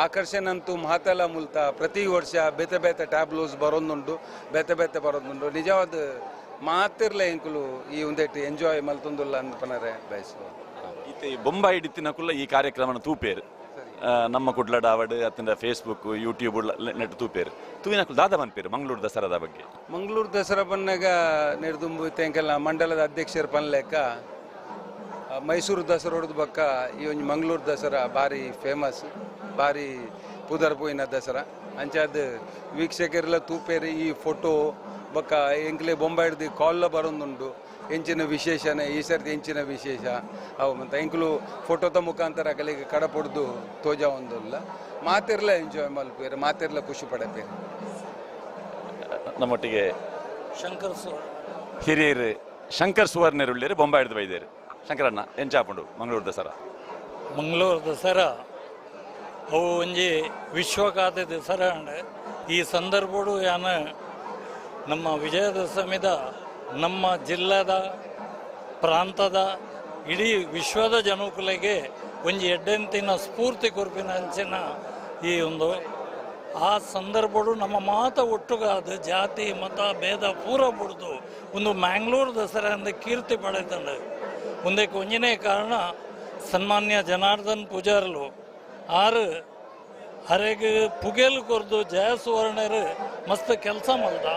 ಆಕರ್ಷಣೆ ಅಂತೂ ಮಾತೆಲ್ಲ ಮುಲ್ತ ಪ್ರತಿ ವರ್ಷ ಬೇತೆ ಬೇತೆ ಟ್ಯಾಬ್ಲೋಸ್ ಬರೋದುಂಡು ಬೇತೆ ಬರೋದುಂಡು ನಿಜವಾದ ಮಾತಿರ್ಲೆ ಎಂಕುಲು ಈ ಒಂದೇಟು ಎಂಜಾಯ್ ಮಲ್ತೊಂದುಲ್ಲ ಅಂದ್ಪನರೆ ಬಯಸುವ ಈತೆ ಬೊಂಬಾಯಿ ಇಡಿತಿನ ಕುಲ್ಲ ಈ ಕಾರ್ಯಕ್ರಮನ ತೂಪೇರು ನಮ್ಮ ಕುಡ್ಲ ಡಾವಡ್ ಅತ್ತಿಂದ ಫೇಸ್ಬುಕ್ ಯೂಟ್ಯೂಬ್ ನೆಟ್ ತೂಪೇರು ತೂವಿನ ದಾದ ಮನ್ಪೇರು ಮಂಗಳೂರು ದಸರಾದ ಬಗ್ಗೆ ಮಂಗಳೂರು ದಸರಾ ಬನ್ನಾಗ ನೆಡ್ದುಂಬು ತೆಂಕೆಲ್ಲ ಮಂಡಲದ ಅಧ್ಯಕ್ಷರು ಪನ್ಲೆಕ್ಕ ಮೈಸೂರು ದಸರಾ ಹೊಡೆದ ಬಕ್ಕ ಈ ಒಂದು ಮಂಗಳೂರು ದಸರಾ ಭಾರಿ ಫೇಮಸ್ ಭಾರಿ ಪುದರ್ ಪೋಯಿನ ದಸರಾ ಅಂಚಾದ ವೀಕ್ಷಕರೆಲ್ಲ ತೂಪೇರಿ ಈ ಫೋಟೋ ಬಕ್ಕ ಎಂಕ್ಲೆ ಬೊಂಬೆ ಹಿಡ್ದು ಕಾಲ್ಲ ಬರೋದುಂಡು ಎಂಚಿನ ವಿಶೇಷನೇ ಈ ಸರ್ತಿ ಎಂಚಿನ ವಿಶೇಷ ಅವು ಮತ್ತು ಎಂಕ್ಲು ಫೋಟೋದ ಮುಖಾಂತರ ಕಲೆಗೆ ಕಡಪೊಡ್ದು ತೋಜ ಒಂದಿಲ್ಲ ಮಾತಿರ್ಲ ಎಂಜಾಯ್ ಮಲ್ಪೇರು ಮಾತಿರ್ಲ ಖುಷಿ ಪಡಪೇರು ನಮ್ಮೊಟ್ಟಿಗೆ ಶಂಕರ್ ಹಿರಿಯರು ಶಂಕರ್ ಸುವರ್ಣರುಳ್ಳೇರು ಬೊಂಬೆ ಹಿಡ್ದು ಬೈದೇರು ಶಂಕರಣ್ಣ ಎಂಚಾಪುಂಡು ಮಂಗಳೂರು ದಸರಾ ಮಂಗಳೂರು ದಸರಾ ಅವು ಒಂಜಿ ವಿಶ್ವಖಾತೆ ದಸರಾ ಅಂಡ್ ಈ ಸಂದರ್ಭಡು ಯಾನ ನಮ್ಮ ವಿಜಯದಶಮಿದ ನಮ್ಮ ಜಿಲ್ಲೆದ ಪ್ರಾಂತದ ಇಡೀ ವಿಶ್ವದ ಜನಕುಲೆಗೆ ಒಂಜಿ ಎಡ್ಡೆಂತಿನ ಸ್ಫೂರ್ತಿ ಕೊರ್ಪಿನ ಅಂಚಿನ ಈ ಒಂದು ಆ ಸಂದರ್ಭಡು ನಮ್ಮ ಮಾತ ಒಟ್ಟುಗಾದ ಜಾತಿ ಮತ ಭೇದ ಪೂರ ಬಿಡ್ದು ಒಂದು ಮ್ಯಾಂಗ್ಳೂರು ದಸರಾ ಅಂದ ಕೀರ್ತಿ ಪಡೆದಂಡು ಮುಂದಕ್ಕೆ ಒಂಜನೇ ಕಾರಣ ಸನ್ಮಾನ್ಯ ಜನಾರ್ದನ್ ಪೂಜಾರ್ಲು ಆರು ಅರೆಗೆ ಪುಗೇಲು ಕೊರ್ದು ಜಯ ಸುವರ್ಣರು ಮಸ್ತ್ ಕೆಲಸ ಮಲ್ದ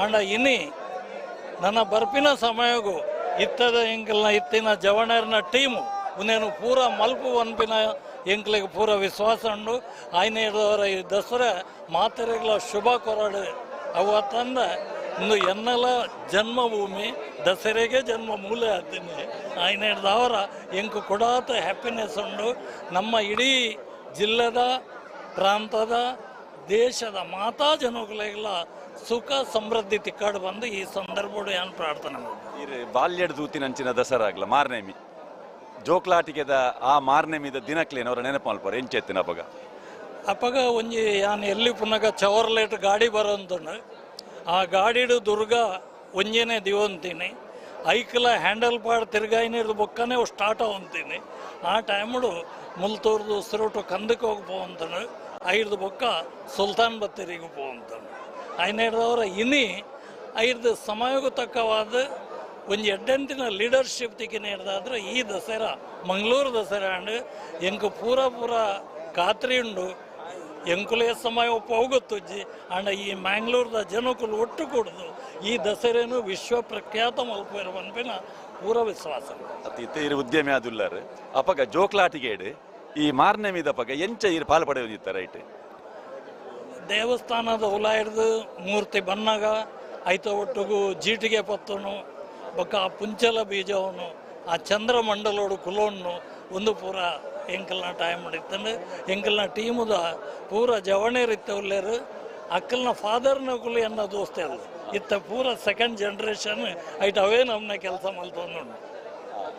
ಆಂಡ ಇನ್ನಿ ನನ್ನ ಬರ್ಪಿನ ಸಮಯಗೂ ಇತ್ತದ ಎಂಕಲ್ನ ಇತ್ತಿನ ಜವಣರ್ನ ಟೀಮು ಉಂದೇನು ಪೂರ ಮಲ್ಪು ಅನ್ಪಿನ ಎಂಕ್ಲಿಗೆ ಪೂರ ವಿಶ್ವಾಸ ಉಂಡು ಆಯ್ನೇದವರ ಈ ದಸರಾ ಮಾತೆರೆಗಳ ಶುಭ ಕೊರಡು ಅವು ತಂದ ಇಂದು ಎನ್ನಲ ಜನ್ಮಭೂಮಿ ದಸರೆಗೆ ಜನ್ಮ ಮೂಲ ಆಗ್ತೀನಿ ಆಯ್ನೇದವರ ಎಂಕು ಕೊಡಾತ ಹ್ಯಾಪಿನೆಸ್ ಉಂಡು ನಮ್ಮ ಇಡೀ ಜಿಲ್ಲೆದ ಪ್ರಾಂತದ ದೇಶದ ಮಾತಾ ಜನಗಳ ಸುಖ ಸಮೃದ್ಧಿ ತಿಕ್ಕಾಡು ಬಂದು ಈ ಸಂದರ್ಭಡು ಏನು ಪ್ರಾರ್ಥನೆ ಮಾಡಿ ಬಾಲ್ಯಡ್ ದೂತಿನಂಚಿನ ದಸರಾ ಆಗ್ಲ ಮಾರ್ನೇಮಿ ಜೋಕ್ಲಾಟಿಗೆದ ಆ ಮಾರ್ನೇಮಿದ ದಿನಕ್ಲೇನು ಅವರ ನೆನಪು ಮಲ್ಪರು ಎಂಚೆತ್ತಿನ ಅಪ್ಪಗ ಒಂಜಿ ಯಾನ್ ಎಲ್ಲಿ ಪುನಗ ಚವರ್ಲೇಟ್ ಗಾಡಿ ಬರೋಂತಂಡು ಆ ಗಾಡಿಡು ದುರ್ಗ ಒಂಜೇನೆ ದಿವಂತೀನಿ ಐಕಲ ಹ್ಯಾಂಡಲ್ ಪಾಡ್ ತಿರ್ಗಾಯಿನಿರ್ದು ಬೊಕ್ಕನೆ ಸ್ಟಾರ್ಟ್ ಆವಂತೀನಿ ಆ ಟೈಮಡು ಮುಲ್ತೂರ್ದು ಉಸಿರೋಟು ಕಂದಕ್ಕೆ ಹೋಗ್ಬೋಂತಂಡು ಐದು ಬೊಕ್ಕ ಸುಲ್ತಾನ್ ಬತ್ತೇರಿಗೆ ಹೋಗ್ತಾನೆ ಐನೇರದವರ ಇನ್ನಿ ಐದು ಸಮಯಕ್ಕೂ ತಕ್ಕವಾದ ಒಂದು ಎಡ್ಡೆಂತಿನ ಲೀಡರ್ಶಿಪ್ ತಿಕ್ಕಿನ ಹಿಡ್ದಾದ್ರೆ ಈ ದಸರಾ ಮಂಗಳೂರು ದಸರಾ ಅಂಡ್ ಎಂಕ ಪೂರ ಖಾತ್ರಿ ಉಂಡು ಎಂಕುಲೇ ಸಮಯ ಒಪ್ಪ ಹೋಗುತ್ತಜ್ಜಿ ಅಂಡ ಈ ಮ್ಯಾಂಗ್ಳೂರ್ದ ಜನಕುಲು ಒಟ್ಟು ಕೂಡುದು ಈ ದಸರೆನು ವಿಶ್ವ ಪ್ರಖ್ಯಾತ ಮಲ್ಪೇರು ಅನ್ಪಿನ ಪೂರ ವಿಶ್ವಾಸ ಅತಿ ಉದ್ಯಮಿ ಆದುಲ್ಲಾರು ಅಪಗ ಜೋಕ್ಲಾಟಿಗೇಡು ಈ ಮಾರನೇ ಮೀದಪಗ ಎಂಚ ಇರು ಪಾಲು ಪಡೆಯೋದಿತ್ತ ರೈಟ್ ದೇವಸ್ಥಾನದ ಹುಲ ಹಿಡ್ದು ಮೂರ್ತಿ ಬನ್ನಾಗ ಐತ ಒಟ್ಟಿಗೂ ಜೀಟಿಗೆ ಪತ್ತನು ಬೊಕ್ಕ ಆ ಪುಂಚಲ ಬೀಜವನು ಆ ಚಂದ್ರಮಂಡಲೋಡು ಕುಲೋನು ಒಂದು ಪೂರ ಎಂಕಲ್ನ ಟೈಮ್ ಹಿಡಿತಂಡು ಎಂಕಲ್ನ ಟೀಮುದ ಪೂರ ಜವಣೇರಿತ್ತ ಉಲ್ಲೇರು ಅಕ್ಕಲ್ನ ಫಾದರ್ನ ಕುಲಿ ಅನ್ನೋ ದೋಸ್ತೆ ಅದು ಇತ್ತ ಪೂರ ಸೆಕೆಂಡ್ ಜನರೇಷನ್ ಐಟ್ ಅವೇ ನಮ್ಮನ್ನ ಕೆಲಸ ಮಲ್ತೊಂದು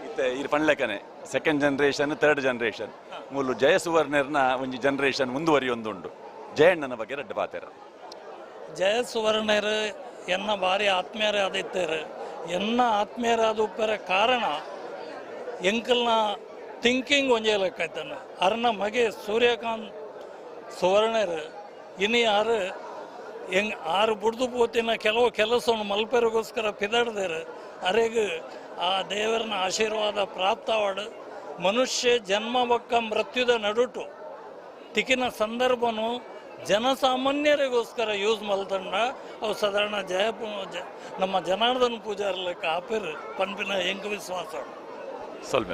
ಇತ್ತ ಇರು ಪಣ್ಲೆಕ್ಕನೆ ಸೆಕೆಂಡ್ ಜನರೇಷನ್ ಥರ್ಡ್ ಜನರೇಷನ್ ಮೂಲು ಜಯಸುವರ್ಣರ್ನ ಒಂಜಿ ಜನರೇಷನ್ ಮುಂದುವರಿಯೊಂದುಂಡು ಜಯಣ್ಣನ ಬಗ್ಗೆ ರಡ್ಡು ಪಾತೆರ ಜಯಸುವರ್ಣರು ಎನ್ನ ಭಾರಿ ಆತ್ಮೀಯರೇ ಆದಿತ್ತರು ಎನ್ನ ಆತ್ಮೀಯರಾದ ಉಪ್ಪರ ಕಾರಣ ಎಂಕಲ್ನ ಥಿಂಕಿಂಗ್ ಒಂಜೇ ಲೆಕ್ಕಾಯ್ತಾನೆ ಅರ್ನ ಮಗೆ ಸೂರ್ಯಕಾಂತ್ ಸುವರ್ಣರು ಇನ್ನು ಆರು ಬುಡ್ದು ಪೋತಿನ ಕೆಲವು ಕೆಲಸವನ್ನು ಮಲ್ಪೆರಿಗೋಸ್ಕರ ಪಿದಾಡ್ದೇರು ಅರೆಗೆ ಆ ದೇವರನ ಆಶೀರ್ವಾದ ಪ್ರಾಪ್ತವಾಡು ಮನುಷ್ಯ ಜನ್ಮ ಬಕ್ಕ ಮೃತ್ಯುದ ನಡುಟು ತಿಕ್ಕಿನ ಸಂದರ್ಭನು ಜನಸಾಮಾನ್ಯರಿಗೋಸ್ಕರ ಯೂಸ್ ಮಲ್ತಂಡ ಅವು ಸಾಧಾರಣ ನಮ್ಮ ಜನಾರ್ದನ್ ಪೂಜಾರ್ಲ ಕಾಪಿರ್ ಪನ್ಪಿನ ಎಂಕ ವಿಶ್ವಾಸ ಸ್ವಲ್ಪ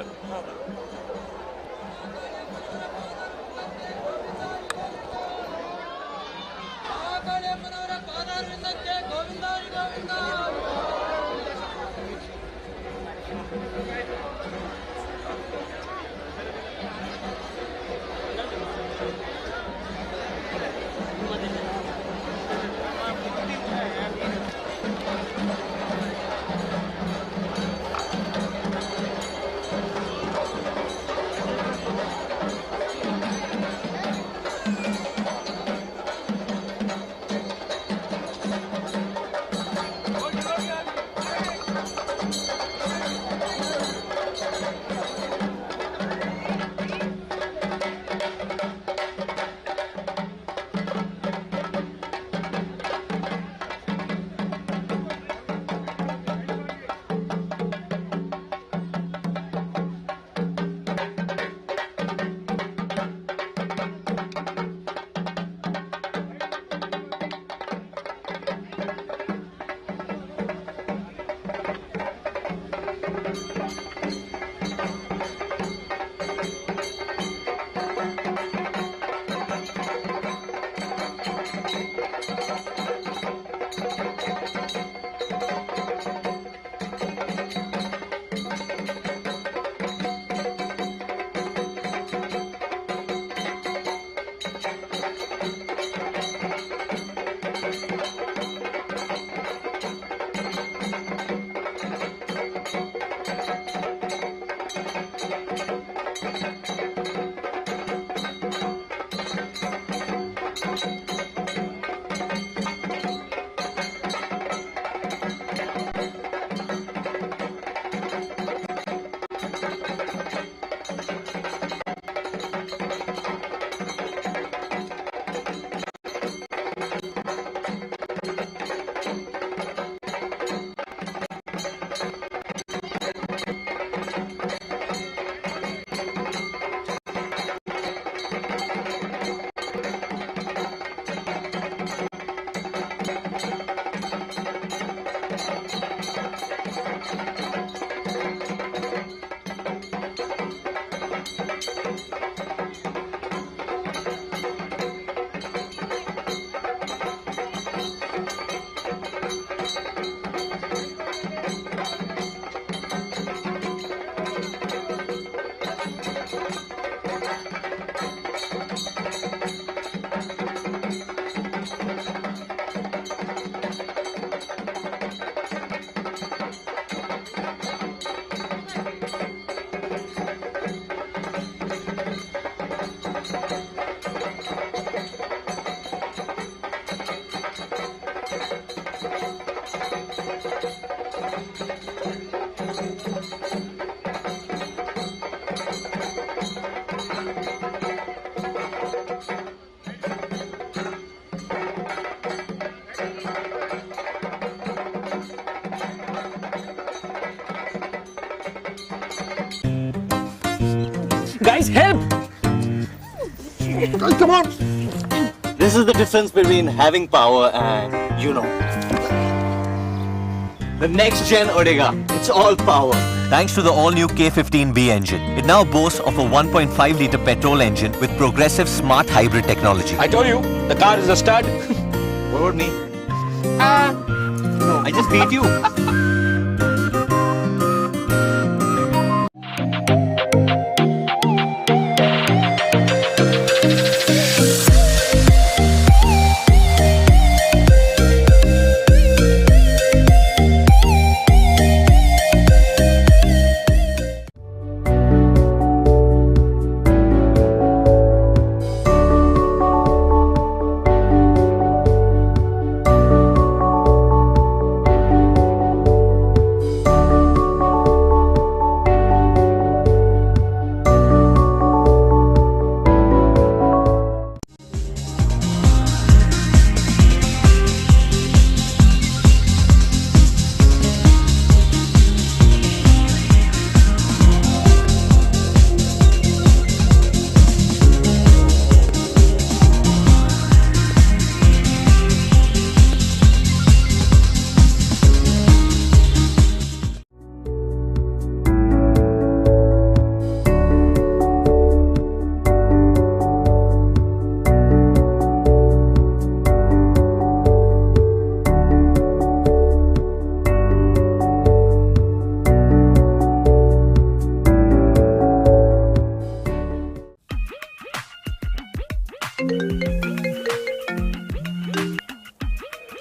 Guys, help! Come on! This is the difference between having power and, the next gen Odega. It's all power. Thanks to the all-new K15B engine, it now boasts of a 1.5-litre petrol engine with progressive smart hybrid technology. I told you, the car is a stud. What about me? No, I just beat you.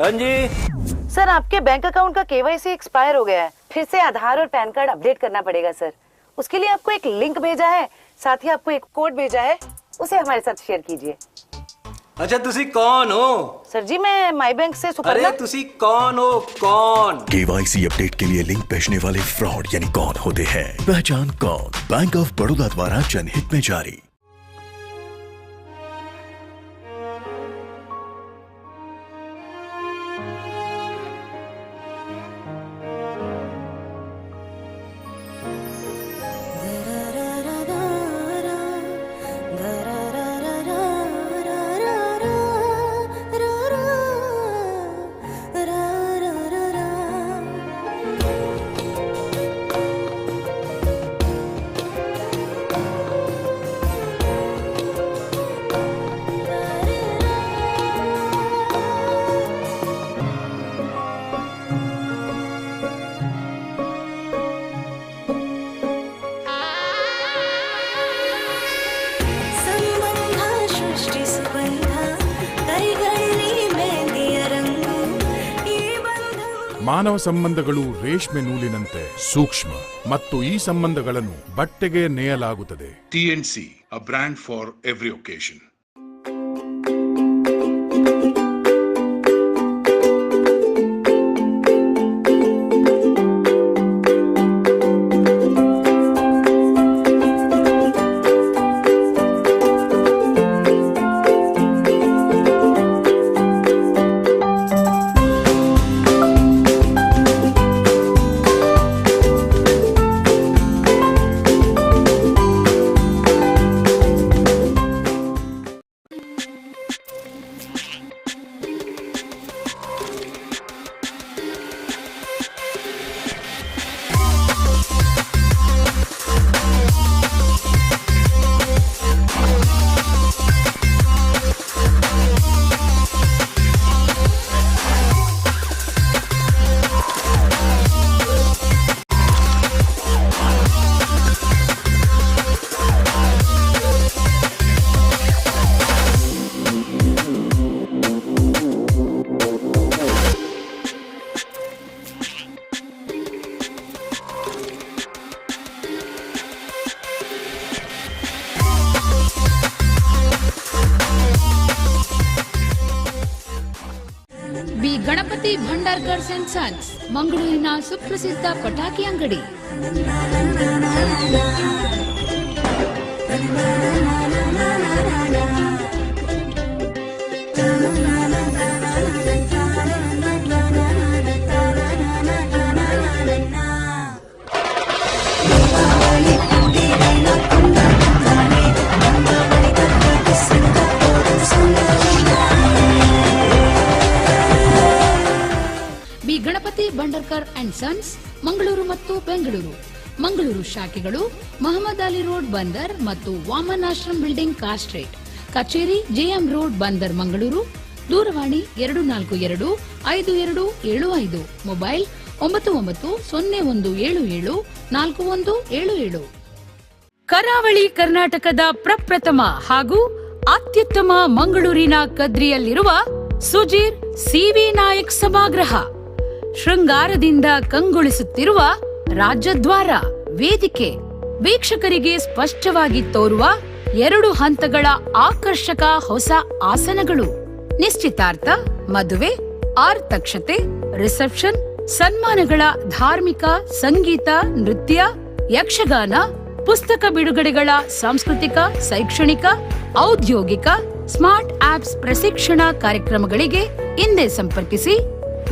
हाँ जी सर, आपके बैंक अकाउंट का केवाईसी एक्सपायर हो गया है। फिर से आधार और पैन कार्ड अपडेट करना पड़ेगा सर। उसके लिए आपको एक लिंक भेजा है, साथ ही आपको एक कोड भेजा है, उसे हमारे साथ शेयर कीजिए। अच्छा, तुसी कौन हो? सर जी, मैं माई बैंक से सुपर्णा। अरे तुसी कौन हो? कौन? केवाईसी अपडेट के लिए लिंक भेजने वाले फ्रॉड यानी कौन होते हैं? पहचान कौन? बैंक ऑफ बड़ौदा द्वारा जनहित में जारी। ಮಾನವ ಸಂಬಂಧಗಳು ರೇಷ್ಮೆ ನೂಲಿನಂತೆ ಸೂಕ್ಷ್ಮ ಮತ್ತು ಈ ಸಂಬಂಧಗಳನ್ನು ಬಟ್ಟೆಗೆ ನೇಯಲಾಗುತ್ತದೆ. TNC, a brand for every occasion. Ganapati Bhandarkar's and sons, ಮಂಗಳೂರಿನ ಸುಪ್ರಸಿದ್ಧ ಪಟಾಕಿ ಅಂಗಡಿ. B Ganapati Bhandarkar and sons, Mangaluru ಮತ್ತು ಬೆಂಗಳೂರು. ಮಂಗಳೂರು ಶಾಖೆಗಳು ಮಹಮ್ಮದ್ ಅಲಿ ರೋಡ್ ಬಂದರ್ ಮತ್ತು Vaman ashram building car street. ಕಚೇರಿ ಜೆಎಂ ರೋಡ್ ಬಂದರ್ ಮಂಗಳೂರು. ದೂರವಾಣಿ 242-5275. ಮೊಬೈಲ್ 9901774177. ಕರಾವಳಿ ಕರ್ನಾಟಕದ ಪ್ರಪ್ರಥಮ ಹಾಗೂ ಅತ್ಯುತ್ತಮ ಮಂಗಳೂರಿನ ಕದ್ರಿಯಲ್ಲಿರುವ ಸುಜೀರ್ ಸಿವಿ ನಾಯಕ್ ಸಭಾಗೃಹ, ಶೃಂಗಾರದಿಂದ ಕಂಗೊಳಿಸುತ್ತಿರುವ ರಾಜದ್ವಾರ, ವೇದಿಕೆ, ವೀಕ್ಷಕರಿಗೆ ಸ್ಪಷ್ಟವಾಗಿ ತೋರುವ 2 ಹಂತಗಳ ಆಕರ್ಷಕ ಹೊಸ ಆಸನಗಳು, ನಿಶ್ಚಿತಾರ್ಥ, ಮದುವೆ, ಆರ್ತಕ್ಷತೆ, ರಿಸೆಪ್ಷನ್, ಸನ್ಮಾನಗಳ ಧಾರ್ಮಿಕ, ಸಂಗೀತ, ನೃತ್ಯ, ಯಕ್ಷಗಾನ, ಪುಸ್ತಕ ಬಿಡುಗಡೆಗಳ ಸಾಂಸ್ಕೃತಿಕ, ಶೈಕ್ಷಣಿಕ, ಔದ್ಯೋಗಿಕ, ಸ್ಮಾರ್ಟ್ ಆಪ್ಸ್ ಪ್ರಶಿಕ್ಷಣ ಕಾರ್ಯಕ್ರಮಗಳಿಗೆ ಹಿಂದೆ ಸಂಪರ್ಕಿಸಿ.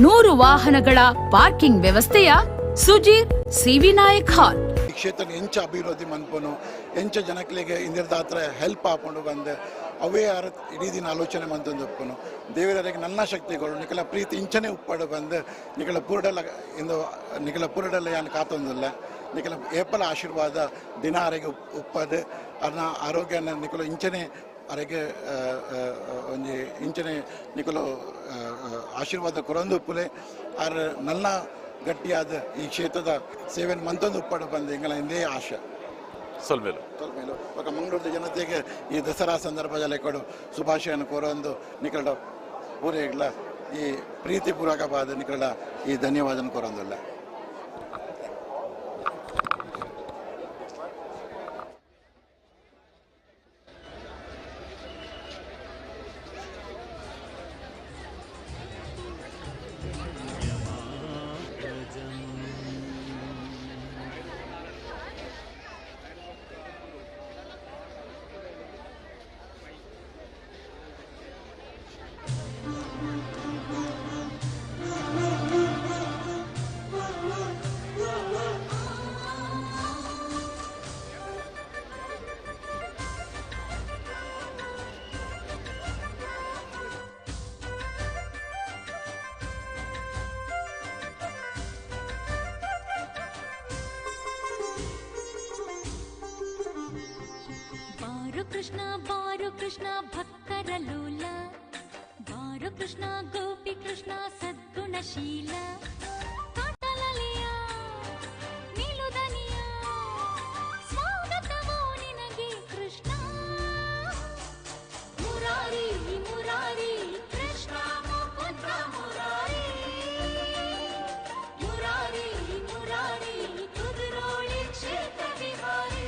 100 ವಾಹನಗಳ ಪಾರ್ಕಿಂಗ್ ವ್ಯವಸ್ಥೆಯ ಸುಜೀರ್ ಸಿವಿ ನಾಯಕ್ ಹಾಲ್. ಈ ಕ್ಷೇತ್ರ ಎಂಚ ಅಭಿವೃದ್ಧಿ ಮನ್ಪನು, ಎಂಚ ಜನಗಳಿಗೆ ಇಂದಿರ್ದಾತ್ರ ಹೆಲ್ಪ್ ಹಾಕೊಂಡು ಬಂದೆ ಅವೇ ಇಡೀ ದಿನ ಆಲೋಚನೆ ಮಂತೊಂದು ಉಪ್ಪನು. ದೇವರಿಗೆ ನನ್ನ ಶಕ್ತಿಗಳು ನಿಖಲ ಪ್ರೀತಿ ಇಂಚನೆ ಉಪ್ಪಡು ಬಂದು ನಿಖಲ ಪೂರಡಲ್ಲ ಯಾನು ಕಾತೊಂದಿಲ್ಲ. ನಿಖಲ ಏಪಲ ಆಶೀರ್ವಾದ ದಿನ ಅರೆಗೆ ಉಪ್ಪದು ಅನ್ನ ಆರೋಗ್ಯನ ನಿಖಲ ಇಂಚನೆ ಅರೆಗೆ ಒಂಜಿ ಇಂಚನೆ ನಿಖಲು ಆಶೀರ್ವಾದ ಕೊರೊಂದು ಉಪ್ಪುಲೆ ಆರ ನನ್ನ ಗಟ್ಟಿಯಾದ ಈ ಕ್ಷೇತ್ರದ ಸೇವೆಯನ್ನು ಮಂತೊಂದು ಉಪ್ಪಡು ಬಂದು ಎಂಗಳ ಇಂದೇ ಆಶೆ ಸೊಲ್ಮೇಲು ఒక ಮಂಗಳೂರು ಜನತೆಗೆ ಈ ದಸರಾ ಸಂದರ್ಭದಲ್ಲಿ ಕೊಡು ಶುಭಾಶಯವನ್ನು ಕೋರೊಂದು ನಿಕಲ ಪೂರೈಗಳ ಈ ಪ್ರೀತಿಪೂರ್ವಕವಾದ ನಿಕಲ ಈ ಧನ್ಯವಾದನ ಕೋರೊಂದಿಲ್ಲ. ಬಾರು ಕೃಷ್ಣ ಭಕ್ತರ ಲೋಲ, ಬಾರು ಕೃಷ್ಣ ಗೋಪಿ ಕೃಷ್ಣ ಸದ್ಗುಣಶೀಲ. ಕಾಟಲಲಿಯ ನಿಲುದನಿಯ ಸ್ವಾಗತವೋ ನಿನಗೆ ಕೃಷ್ಣ. ಮುರಾರಿ ಮುರಾರಿ ಕೃಷ್ಣ ಮುಕುಂದ ಮುರಾರಿ, ಮುರಾರಿ ಮುರಾರಿ ಕುದುರೋಳಿ ಕ್ಷೇತ್ರ ವಿಹಾರಿ.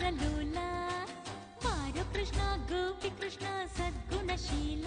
ವರಲೋಲ ಬಾರೋ ಕೃಷ್ಣ ಗೋಪಿ ಕೃಷ್ಣ ಸದ್ಗುಣಶೀಲ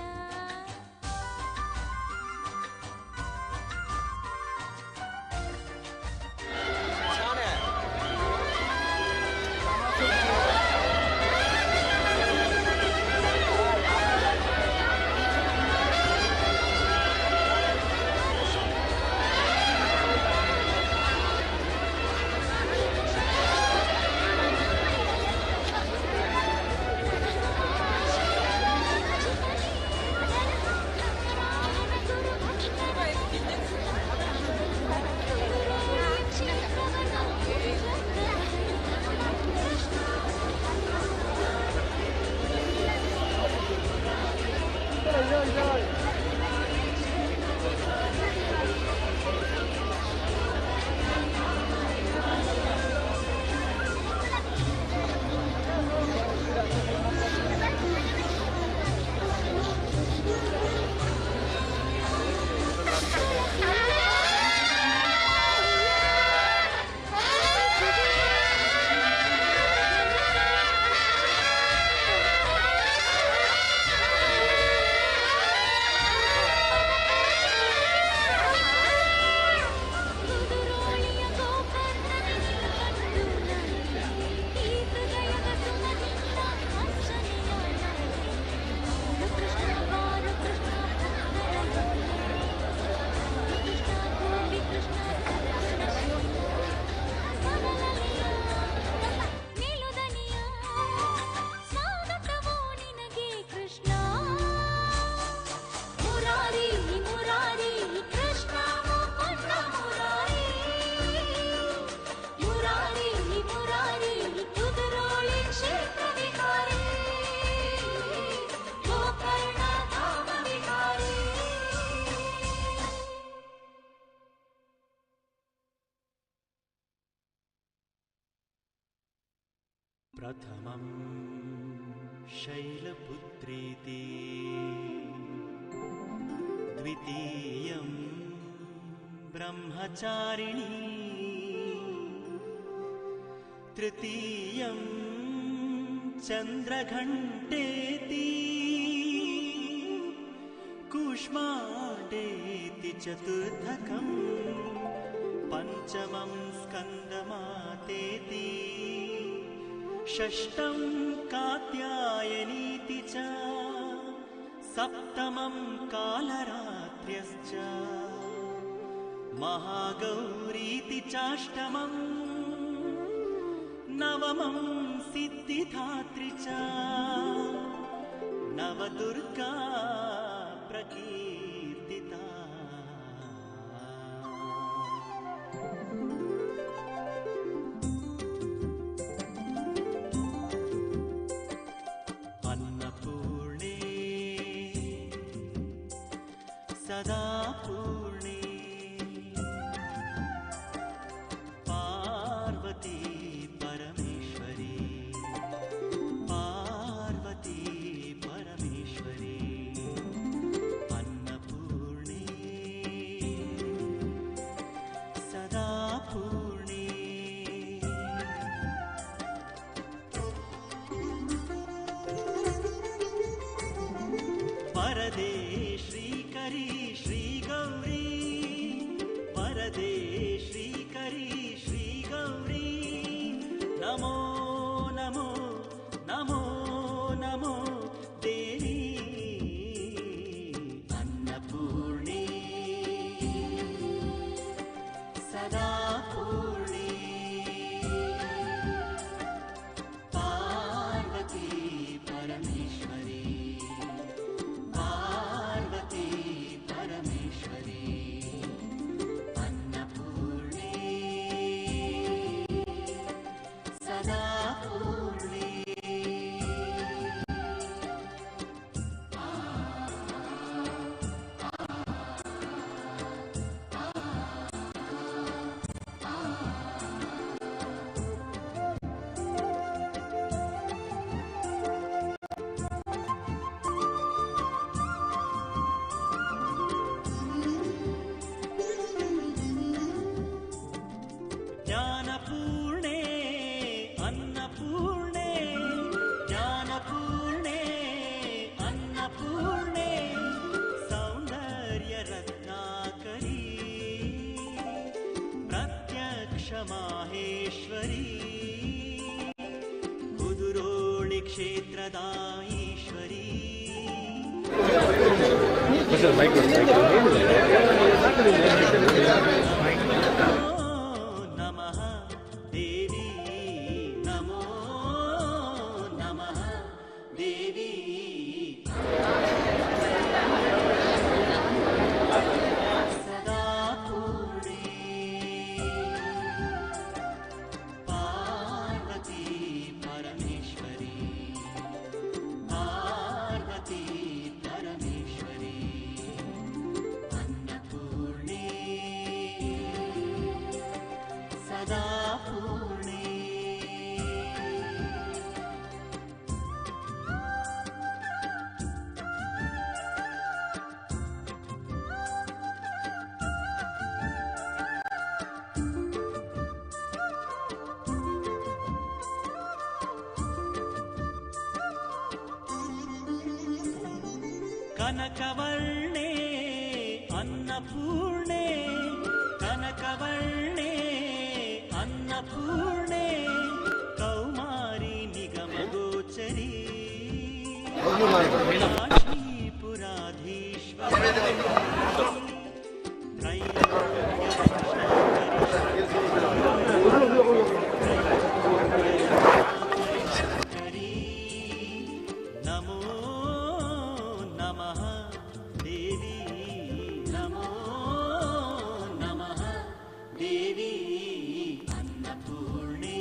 प्रथमं शैलपुत्रीति द्वितीयं ब्रह्मचारिणी तृतीयं चन्द्रघण्टेति कूष्माण्डेति चतुर्थकं पञ्चमं स्कन्दमातेति षष्ठं कात्यायनीति च सप्तमं कालरात्र्यश्च महागौरीति चाष्टमं नवमं सिद्धिदात्री च नवदुर्गा प्रकीर्तिता सदा पूर्णे पार्वती परमेश्वरी पार्वती परमेश्वरी अन्नपूर्णे सदा पूर्णे परदे श्रीकरी श्री गौरी परदे श्रीकरी श्री गौरी नमो नमो नमो नमो देवी अन्नपूर्णे सदा पूर्णे पार्वती परमेश्वरी पार्वती परमेश्वरी अन्नपूर्णे सदा पूर्णे ज्ञानपूर्णे अन्नपूर्णे ಕ್ಷೇತ್ರದ ಈಶ್ವರಿ ನಮಃ ದೇವಿ ನಮೋ ನಮಃ ದೇವಿ ಸದಾ ಪೂರ್ಣೆ ಪಾರ್ವತಿ ಪರಮೇಶ್ವರಿ ಪಾರ್ವತಿ ಪರಮೇಶ್ವರಿ ಅನ್ನಪೂರ್ಣೆ ಸದಾ ಪೂರ್ಣೆ ಕನಕವರ್ಣೆ ಅನ್ನಪೂರ್ಣೆ ಕನಕವರ್ಣೆ ಅನ್ನಪೂರ್ಣೆ ಕೌಮಾರಿ ನಿಗಮಗೋಚರಿ ನಮೋ ನಮಃ ದೇವಿ ನಮೋ ನಮಃ ದೇವಿ ಅನ್ನಪೂರ್ಣೆ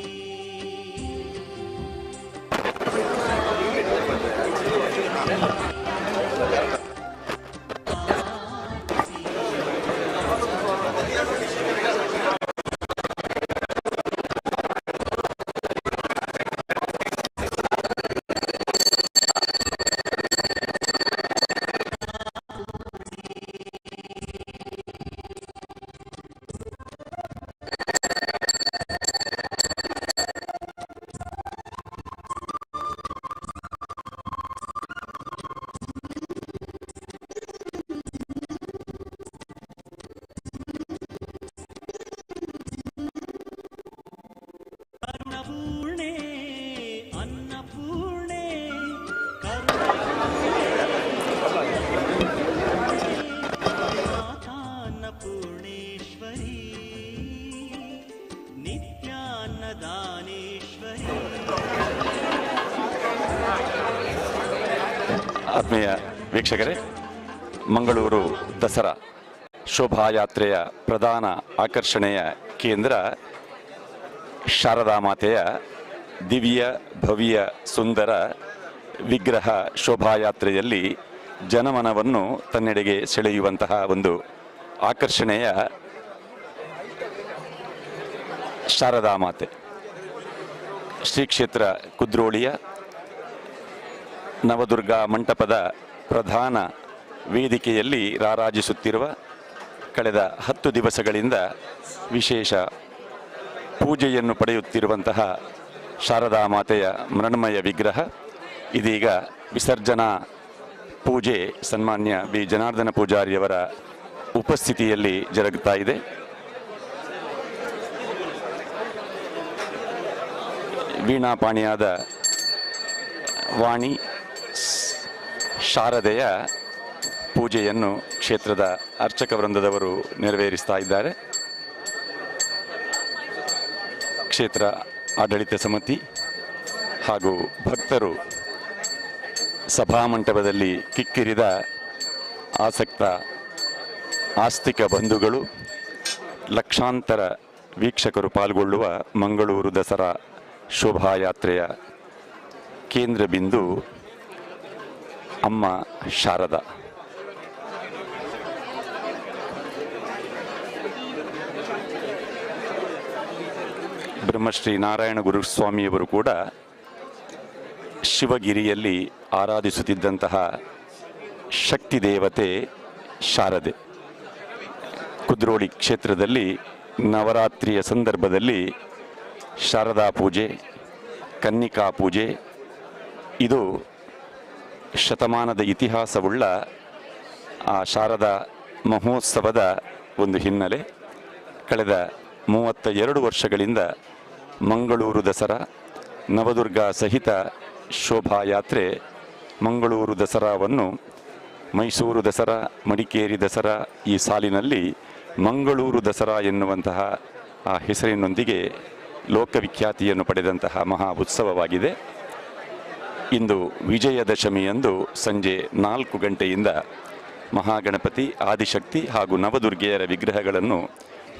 ಕರುಣಪೂರ್ಣೆ ಅನ್ನಪೂರ್ಣೆ ಅನ್ನಪೂರ್ಣೇಶ್ವರಿ ನಿತ್ಯಾನ್ನದಾನೇಶ್ವರಿ ಆತ್ಮೀಯ ವೀಕ್ಷಕರೇ, ಮಂಗಳೂರು ದಸರಾ ಶೋಭಾಯಾತ್ರೆಯ ಪ್ರಧಾನ ಆಕರ್ಷಣೆಯ ಕೇಂದ್ರ ಶಾರದಾ ಮಾತೆಯ ದಿವ್ಯ ಭವ್ಯ ಸುಂದರ ವಿಗ್ರಹ ಶೋಭಾಯಾತ್ರೆಯಲ್ಲಿ ಜನಮನವನ್ನು ತನ್ನೆಡೆಗೆ ಸೆಳೆಯುವಂತಹ ಒಂದು ಆಕರ್ಷಣೆಯ ಶಾರದಾ ಮಾತೆ ಶ್ರೀ ಕ್ಷೇತ್ರ ಕುದ್ರೋಳಿಯ ನವದುರ್ಗಾ ಮಂಟಪದ ಪ್ರಧಾನ ವೇದಿಕೆಯಲ್ಲಿ ರಾರಾಜಿಸುತ್ತಿರುವ ಕಳೆದ 10 ದಿವಸಗಳಿಂದ ವಿಶೇಷ ಪೂಜೆಯನ್ನು ಪಡೆಯುತ್ತಿರುವಂತಹ ಶಾರದಾ ಮಾತೆಯ ಮೃಣ್ಮಯ ವಿಗ್ರಹ ಇದೀಗ ವಿಸರ್ಜನಾ ಪೂಜೆ ಸನ್ಮಾನ್ಯ ಬಿ ಜನಾರ್ದನ ಪೂಜಾರಿಯವರ ಉಪಸ್ಥಿತಿಯಲ್ಲಿ ಜರುಗುತ್ತಾ ಇದೆ. ವೀಣಾಪಾಣಿಯಾದ ವಾಣಿ ಶಾರದೆಯ ಪೂಜೆಯನ್ನು ಕ್ಷೇತ್ರದ ಅರ್ಚಕ ವೃಂದದವರು ನೆರವೇರಿಸ್ತಾ ಇದ್ದಾರೆ. ಕ್ಷೇತ್ರ ಆಡಳಿತ ಸಮಿತಿ ಹಾಗೂ ಭಕ್ತರು ಸಭಾಮಂಟಪದಲ್ಲಿ ಕಿಕ್ಕಿರಿದ ಆಸಕ್ತ ಆಸ್ತಿಕ ಬಂಧುಗಳು ಲಕ್ಷಾಂತರ ವೀಕ್ಷಕರು ಪಾಲ್ಗೊಳ್ಳುವ ಮಂಗಳೂರು ದಸರಾ ಶೋಭಾಯಾತ್ರೆಯ ಕೇಂದ್ರ ಬಿಂದು ಅಮ್ಮ ಶಾರದಾ. ಬ್ರಹ್ಮಶ್ರೀ ನಾರಾಯಣ ಗುರುಸ್ವಾಮಿಯವರು ಕೂಡ ಶಿವಗಿರಿಯಲ್ಲಿ ಆರಾಧಿಸುತ್ತಿದ್ದಂತಹ ಶಕ್ತಿ ದೇವತೆ ಶಾರದೆ. ಕುದ್ರೋಳಿ ಕ್ಷೇತ್ರದಲ್ಲಿ ನವರಾತ್ರಿಯ ಸಂದರ್ಭದಲ್ಲಿ ಶಾರದಾ ಪೂಜೆ, ಕನ್ನಿಕಾ ಪೂಜೆ, ಇದು ಶತಮಾನದ ಇತಿಹಾಸವುಳ್ಳ ಆ ಶಾರದಾ ಮಹೋತ್ಸವದ ಒಂದು ಹಿನ್ನೆಲೆ. ಕಳೆದ 32 ವರ್ಷಗಳಿಂದ ಮಂಗಳೂರು ದಸರಾ ನವದುರ್ಗ ಸಹಿತ ಶೋಭಾಯಾತ್ರೆ ಮಂಗಳೂರು ದಸರಾವನ್ನು ಮೈಸೂರು ದಸರಾ, ಮಡಿಕೇರಿ ದಸರಾ ಈ ಸಾಲಿನಲ್ಲಿ ಮಂಗಳೂರು ದಸರಾ ಎನ್ನುವಂತಹ ಆ ಹೆಸರಿನೊಂದಿಗೆ ಲೋಕವಿಖ್ಯಾತಿಯನ್ನು ಪಡೆದಂತಹ ಮಹಾ ಉತ್ಸವವಾಗಿದೆ. ಇಂದು ವಿಜಯದಶಮಿಯಂದು ಸಂಜೆ 4 ಗಂಟೆಯಿಂದ ಮಹಾಗಣಪತಿ, ಆದಿಶಕ್ತಿ ಹಾಗೂ ನವದುರ್ಗೆಯರ ವಿಗ್ರಹಗಳನ್ನು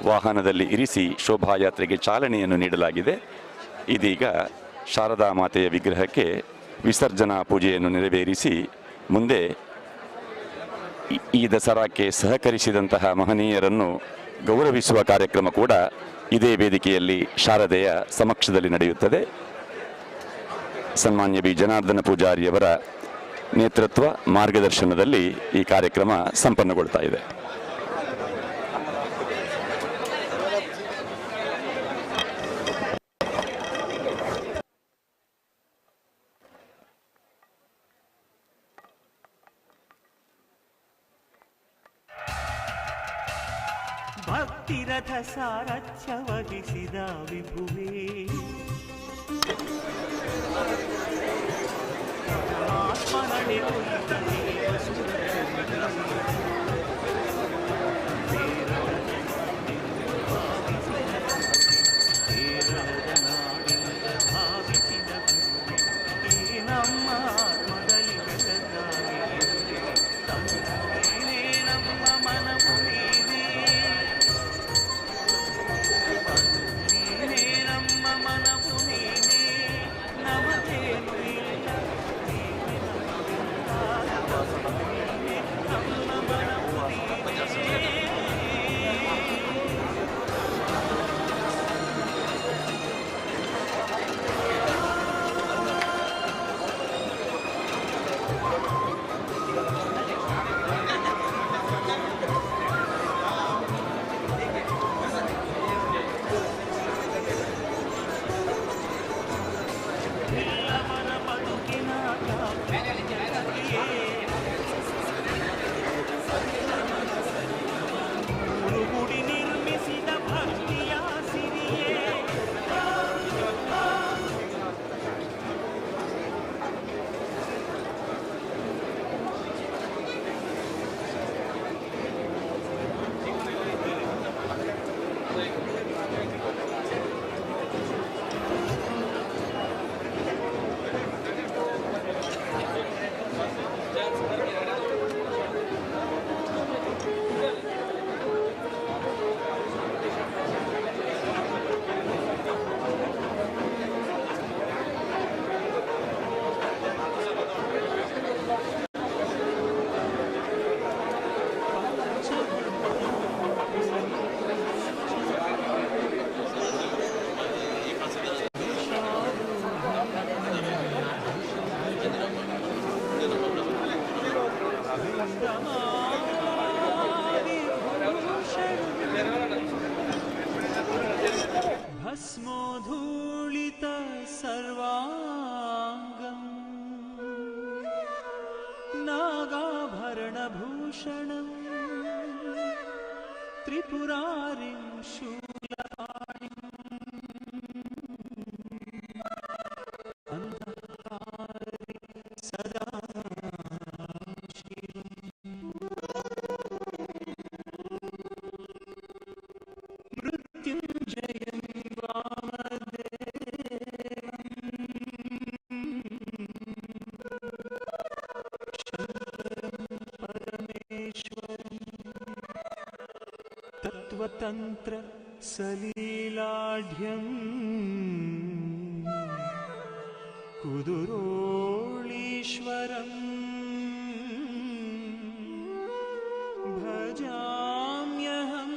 ವಾಹನದಲ್ಲಿ ಇರಿಸಿ ಶೋಭಾಯಾತ್ರೆಗೆ ಚಾಲನೆಯನ್ನು ನೀಡಲಾಗಿದೆ. ಇದೀಗ ಶಾರದಾ ಮಾತೆಯ ವಿಗ್ರಹಕ್ಕೆ ವಿಸರ್ಜನಾ ಪೂಜೆಯನ್ನು ನೆರವೇರಿಸಿ ಮುಂದೆ ಈ ದಸರಾಕ್ಕೆ ಸಹಕರಿಸಿದಂತಹ ಮಹನೀಯರನ್ನು ಗೌರವಿಸುವ ಕಾರ್ಯಕ್ರಮ ಕೂಡ ಇದೇ ವೇದಿಕೆಯಲ್ಲಿ ಶಾರದೆಯ ಸಮಕ್ಷದಲ್ಲಿ ನಡೆಯುತ್ತದೆ. ಸನ್ಮಾನ್ಯ ಬಿ ಜನಾರ್ದನ ಪೂಜಾರಿಯವರ ನೇತೃತ್ವ ಮಾರ್ಗದರ್ಶನದಲ್ಲಿ ಈ ಕಾರ್ಯಕ್ರಮ ಸಂಪನ್ನಗೊಳ್ತಾ ಇದೆ. ಭಕ್ತಿರಥ ಸಾರಥ್ಯ ವಹಿಸಿದ ವಿಭುವೇ, ಆತ್ಮನಡೆ ಕುರಿತ ಕೇರಳದ ನಾಡಿನಿಂದ ಭಾವಿಸಿದ ಈ ನಮ್ಮ ಆತ್ಮದಲ್ಲಿ ಬೆಳಗಾಗಿದೆ. ನೀನೇ ನಮ್ಮ ಮನವು ನೀನೇ ನಮ್ಮ ಮನವು ನೀನೇ, ನಮಗೇನು ಇಲ್ಲ ನಮ್ಮ ಮನವು ನೀನೇ. ಎಲ್ಲವರ ಬದುಕಿನ ಗುಡಿ ನಿರ್ಮಿಸಿದ ಭಕ್ತಿಯ ಸಿರಿಯೇ, ಭಸ್ಮೋಧೂಳಿತ ಸರ್ವಾಂಗಂ ನಾಗಾಭರಣಭೂಷಣಂ ತ್ರಿಪುರಾರಿಂ ಶೂಲಪಾಣಿಂ ಅಂಧಕಾರಿ ಸದಾ ಶಿವಂ ಮೃತ್ಯುಂಜಯಂ तत्त्वतन्त्र सलीलाढ्यं कुदुरोळीश्वरं भजाम्यहम्.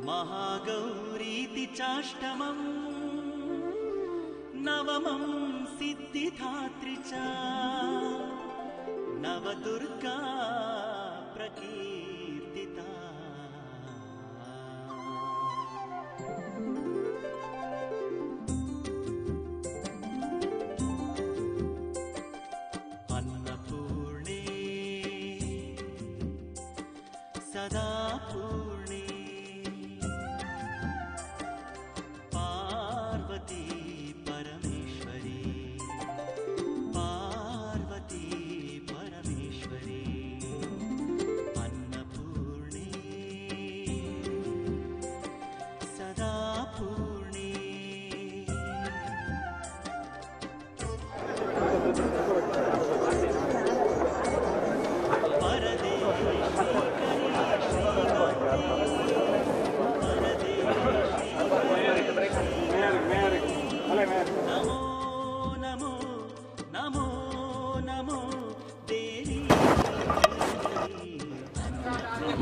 महागौरीति चाष्टमम् नवमं सिद्धिधात्री च नवदुर्गा प्रकीर्तिता अन्नपूर्णे सदा पूर्णे पार्वती परमेश्वरी पार्वती परमेश्वरी अन्नपूर्णे सदा पूर्णे नमो नमो नमो नमो देवी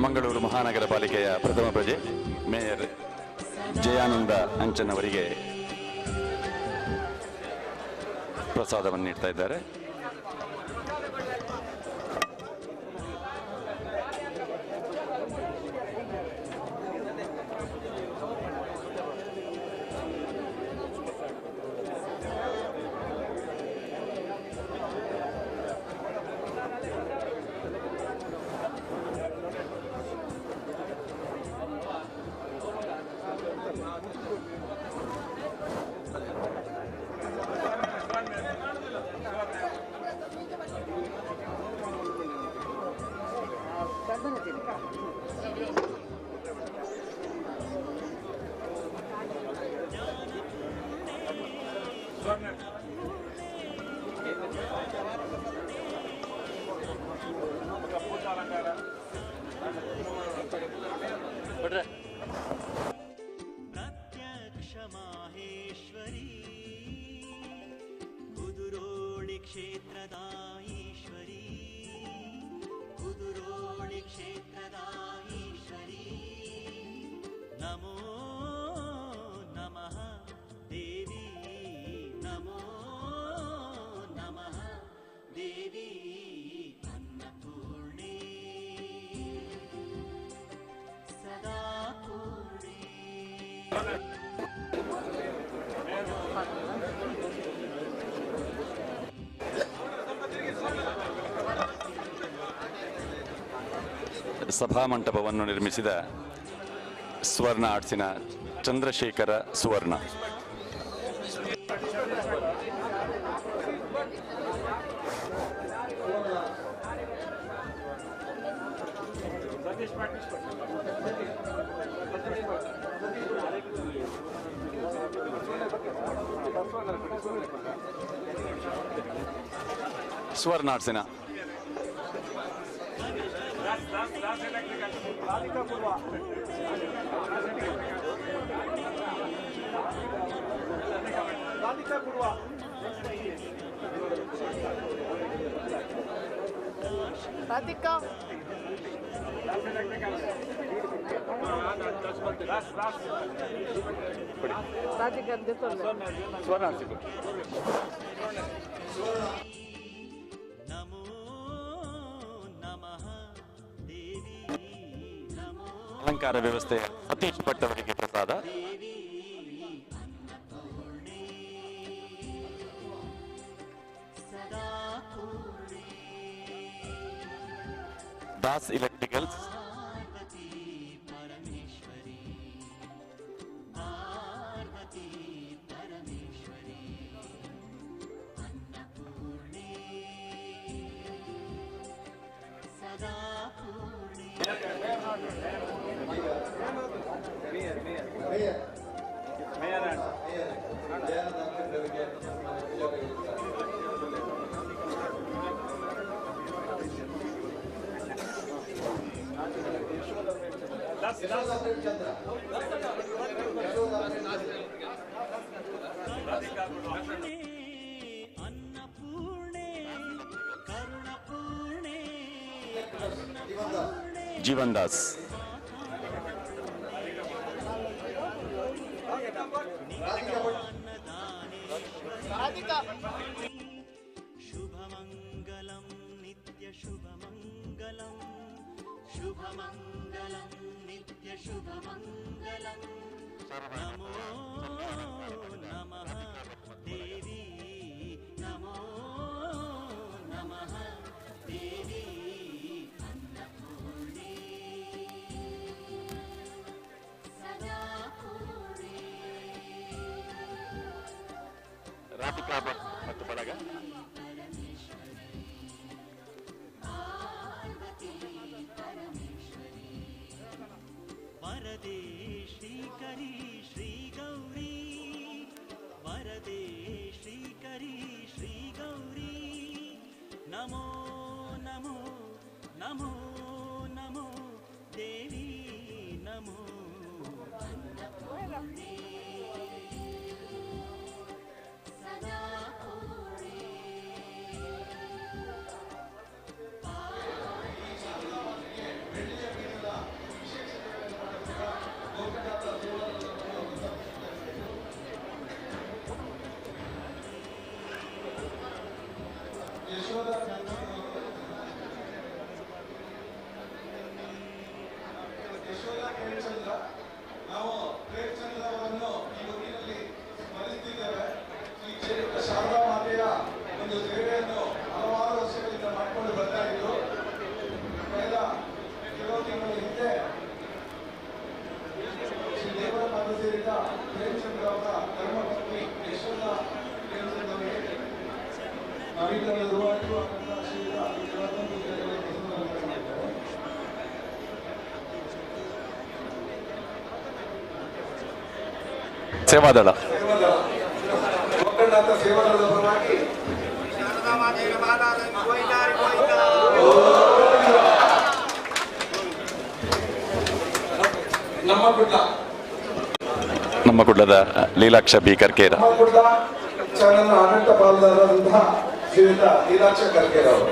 ಮಂಗಳೂರು ಮಹಾನಗರ ಪಾಲಿಕೆಯ ಪ್ರಥಮ ಪ್ರಜೆ ಮೇಯರ್ ಜಯಾನಂದ ಅಂಚನ್ ಅವರಿಗೆ ಪ್ರಸಾದವನ್ನು ನೀಡ್ತಾ ಇದ್ದಾರೆ. प्रत्यक्ष माहेश्वरी कुदुरोळि क्षेत्ರದ ಈಶ್ವರಿ कुदुरोळि क्षेत्ರದ ಈಶ್ವರಿ नमो नमः देवी नमो नमः देवी अन्नपूर्णे सदा पूर्णे ಸಭಾಮಂಟಪವನ್ನು ನಿರ್ಮಿಸಿದ ಸ್ವರ್ಣ ಆರ್ಟ್ಸಿನ ಚಂದ್ರಶೇಖರ ಸುವರ್ಣ. ಸ್ವರ್ಣ ಆರ್ಟ್ಸಿನ राधिका ಸ್ವರ್ಣ ಆರ್ಟ್ಸ್ नमो नमः देवी नमो ಅಲಂಕಾರ ವ್ಯವಸ್ಥೆ ಸತೀಶ್ ಭಟ್ ಅವರಿಗೆ ಪ್ರಸಾದ. अन्नपूर्णे सदा पूर्णे दास इलेक्ट्रिकल्स पार्वती परमेश्वरी पार्वती परमेश्वरी अन्नपूर्णे सदा पूर्णे अन्नपूर्णे करुणपूर्णे जीवन दास शुभमङ्गलं नित्यशुभमङ्गलं नमो नमः देवी नमो नमः देवी अन्नपूर्णे सदा पूर्णे ರಾಧಿಕಾ ಮತ್ತು ಬಳಗ वरदे श्रीकरी श्रीगौरी वरदे श्रीकरी श्रीगौरी नमो नमो नमो नमो देवी नमो अन्नपूर्णे सदा पूर्णे ನಾವು ಪ್ರೇಮಚಂದ್ರವನ್ನು ಈ ಹೊತ್ತಿನಲ್ಲಿ ಸ್ಮರಿಸುತ್ತಿದ್ದೇವೆ. ಈ ಕ್ಷೇತ್ರದ ಶಾರದಾ ಮಾತೆಯ ಒಂದು ಸೇವೆಯನ್ನು ಹಲವಾರು ವರ್ಷಗಳಿಂದ ಮಾಡಿಕೊಂಡು ಬರ್ತಾ ಇದ್ರು. ಕಳೆದ ಕೆಲವು ತಿಂಗಳ ಹಿಂದೆ ಶ್ರೀ ದೇವರ ಪಾದ ಸೇರಿದ ಪ್ರೇಮಚಂದ್ರ ಅವರ ಧರ್ಮಪತ್ನಿ ಯಶೋಧ ಪ್ರೇಮಚಂದ್ರ ಅವರಿಗೆ ನವೀಕರಣ ದುರ್ವಾಡಿಗೂ ಶ್ರೀಯುತ 21 ದಿನಗಳ ಪ್ರಸನ್ನ ಮಾಡಿದ್ದಾರೆ. ಸೇವಾದಳ ಒಕ್ಕಂಡಾತ ಸೇವಾದಳದ ಪರವಾಗಿ ನಮ್ಮ ಕುಡ್ಲದ ಲೀಲಾಕ್ಷ ಬಿ ಕರ್ಕೇರ, ನಮ್ಮ ಕುಡ್ಲ ಚಾನಲ್ನ ಆಡಳಿತ ಪಾಲುದಾರರಾದಂತಹ ಶ್ರೀಯುತ ಲೀಲಾಕ್ಷ ಕರ್ಕೇರ ಅವರು,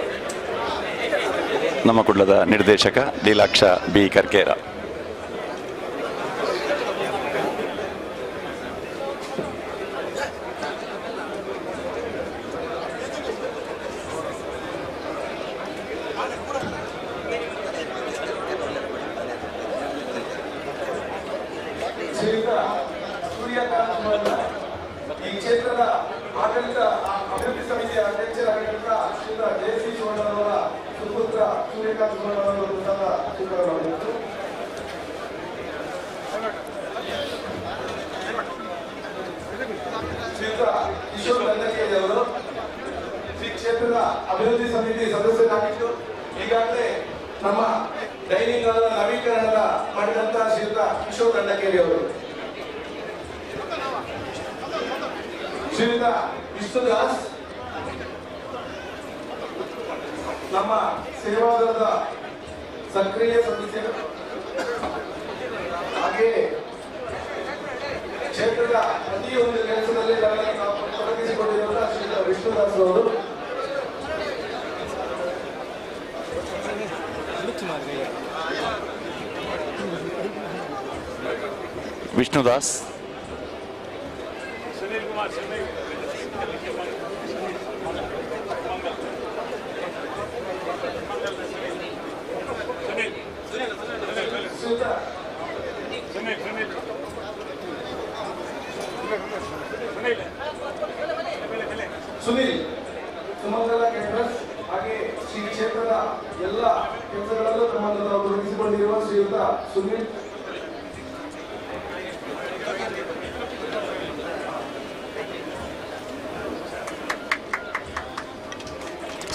ನಮ್ಮ ಕುಡ್ಲದ ನಿರ್ದೇಶಕ ಲೀಲಾಕ್ಷ ಬಿ ಕರ್ಕೇರ, ಶ್ರೀಯುತ ಸೂರ್ಯಕಾಂತ್ ಈ ಕ್ಷೇತ್ರದ ಆಡಳಿತ ಅಭಿವೃದ್ಧಿ ಸಮಿತಿಯ ಅಧ್ಯಕ್ಷರಾಗಿದ್ದ ಶ್ರೀಯುತ ಜೆ.ಸಿ. ಶಿವಣ್ಣನವರ ಸುಪುತ್ರ ಸೂರ್ಯಕಾಂತ್ ಶಿವಣ್ಣನವರು ಸಹ ಸ್ವೀಕಾರ ಮಾಡಿದರು. ಶ್ರೀಯುತ ಕಿಶೋರ್ ಗಂಧಕೇರಿ ಅವರು ಈ ಕ್ಷೇತ್ರದ ಅಭಿವೃದ್ಧಿ ಸಮಿತಿ ಸದಸ್ಯರಾಗಿದ್ದು ಈಗಾಗಲೇ ನಮ್ಮ ಡೈನಿಂಗ್ ಹಾಲ್ ನವೀಕರಣದ ಮಾಡಿದಂತಹ ಶ್ರೀಯುತ ಕಿಶೋರ್ ಗಂಧಕೇರಿ ಅವರು, ಶ್ರೀಯುತ ವಿಷ್ಣುದಾಸ್ ನಮ್ಮ ಸೇವಾದಳದ ಸಕ್ರಿಯ ಸದಸ್ಯರು, ಹಾಗೆಯೇ ಕ್ಷೇತ್ರದ ಪ್ರತಿಯೊಂದು ಕೆಲಸದಲ್ಲಿ ತೊಡಗಿಸಿಕೊಂಡಿರುವಂತಹ ಶ್ರೀಯುತ ವಿಷ್ಣುದಾಸ್ ಅವರು, ವಿಷ್ಣುದಾಸ್, ಸುನೀಲ್, ಸುಮಂಗಲ ಕ್ಯಾಂಪಸ್ ಹಾಗೆ ಶ್ರೀ ಕ್ಷೇತ್ರದ ಎಲ್ಲ ಕೆಲಸಗಳಲ್ಲೂ ತಮ್ಮನ್ನು ತಾವು ತೊಡಗಿಸಿಕೊಂಡಿರುವ ಶ್ರೀಯುತ ಸುನೀಲ್,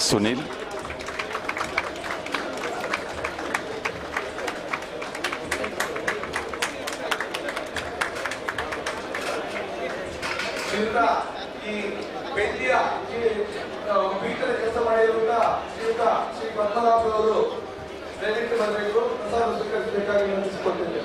ಸುನೀಲ್, ಶ್ರೀಯುತ ಈ ಬೆಳ್ಳಿಯ ಪೀಠದ ಕೆಲಸ ಮಾಡಿರುವಂತಹ ಶ್ರೀಯುತ ಶ್ರೀ ಪದ್ಮನಾಭ ಅವರು ದಯವಿಟ್ಟು ಬರಬೇಕು, ಪ್ರಸಾದ ಸ್ವೀಕರಿಸಬೇಕಾಗಿ ವಿನಂತಿಸಿಕೊಳ್ತೇನೆ.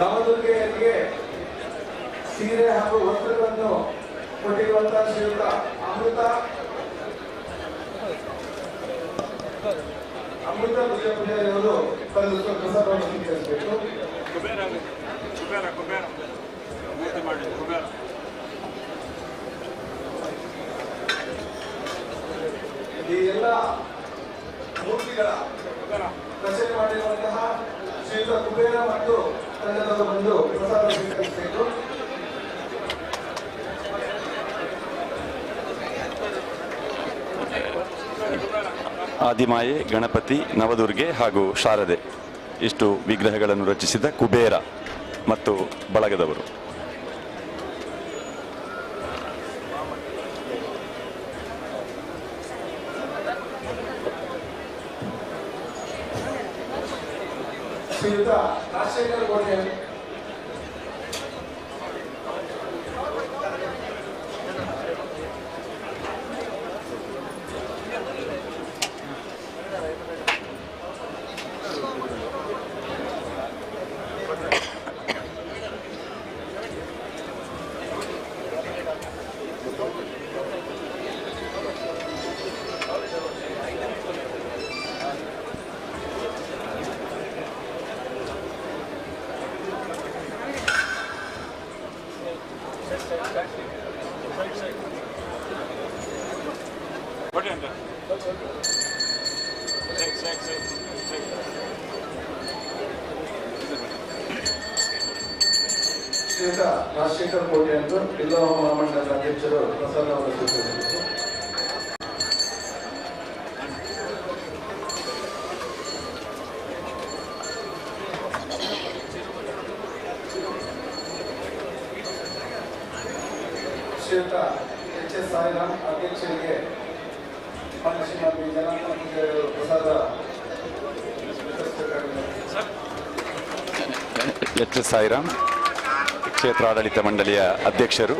ನವದುರ್ಗೆಯರಿಗೆ ಸೀರೆ ಹಾಗೂ ವಸ್ತ್ರಗಳನ್ನು ಕೊಟ್ಟಿರುವಂತಹ ಶ್ರೀಯುತ ಅಮೃತ ವಿಜಯಪುರಿಯವರು ಬಂದು ಪ್ರಸಾದವನ್ನು ಸ್ವೀಕರಿಸಬೇಕು. ಈ ಎಲ್ಲ ಮೂರ್ತಿಗಳ ರಚನೆ ಮಾಡಿರುವಂತಹ ಶ್ರೀಯುತ ಕುಬೇರ ಮತ್ತು ತಂಡದವರು ಬಂದು ಪ್ರಸಾದ ಸ್ವೀಕರಿಸಬೇಕು. ಆದಿಮಾಯೆ, ಗಣಪತಿ, ನವದುರ್ಗೆ ಹಾಗೂ ಶಾರದೆ ಇಷ್ಟು ವಿಗ್ರಹಗಳನ್ನು ರಚಿಸಿದ ಕುಬೇರ ಮತ್ತು ಬಳಗದವರು. ಶ್ರೀಯುತ ರಾಜಶೇಖರ್ ಕೋಟೆ ಶ್ರೀಯುತ ರಾಜಶೇಖರ್ ಕೋಟೆ ಎಂದು ಜಿಲ್ಲಾ ಮಹಾಮಂಡಲದ ಅಧ್ಯಕ್ಷರು ಪ್ರಸಾದ ಅವರು ಸ್ವೀಕರಿಸಬೇಕು. ಶ್ರೀಯುತ ಎಚ್.ಎಸ್. ಸಾಯಿರಾಮ್ ಅಧ್ಯಕ್ಷರಿಗೆ ಶ್ರೀಮತಿ ಜನಾರ್ದನ ಪೂಜಾರಿ ಪ್ರಸಾದ ಎಚ್.ಎಸ್. ಸಾಯಿರಾಮ್ ಕ್ಷೇತ್ರಾಡಳಿತ ಮಂಡಳಿಯ ಅಧ್ಯಕ್ಷರು.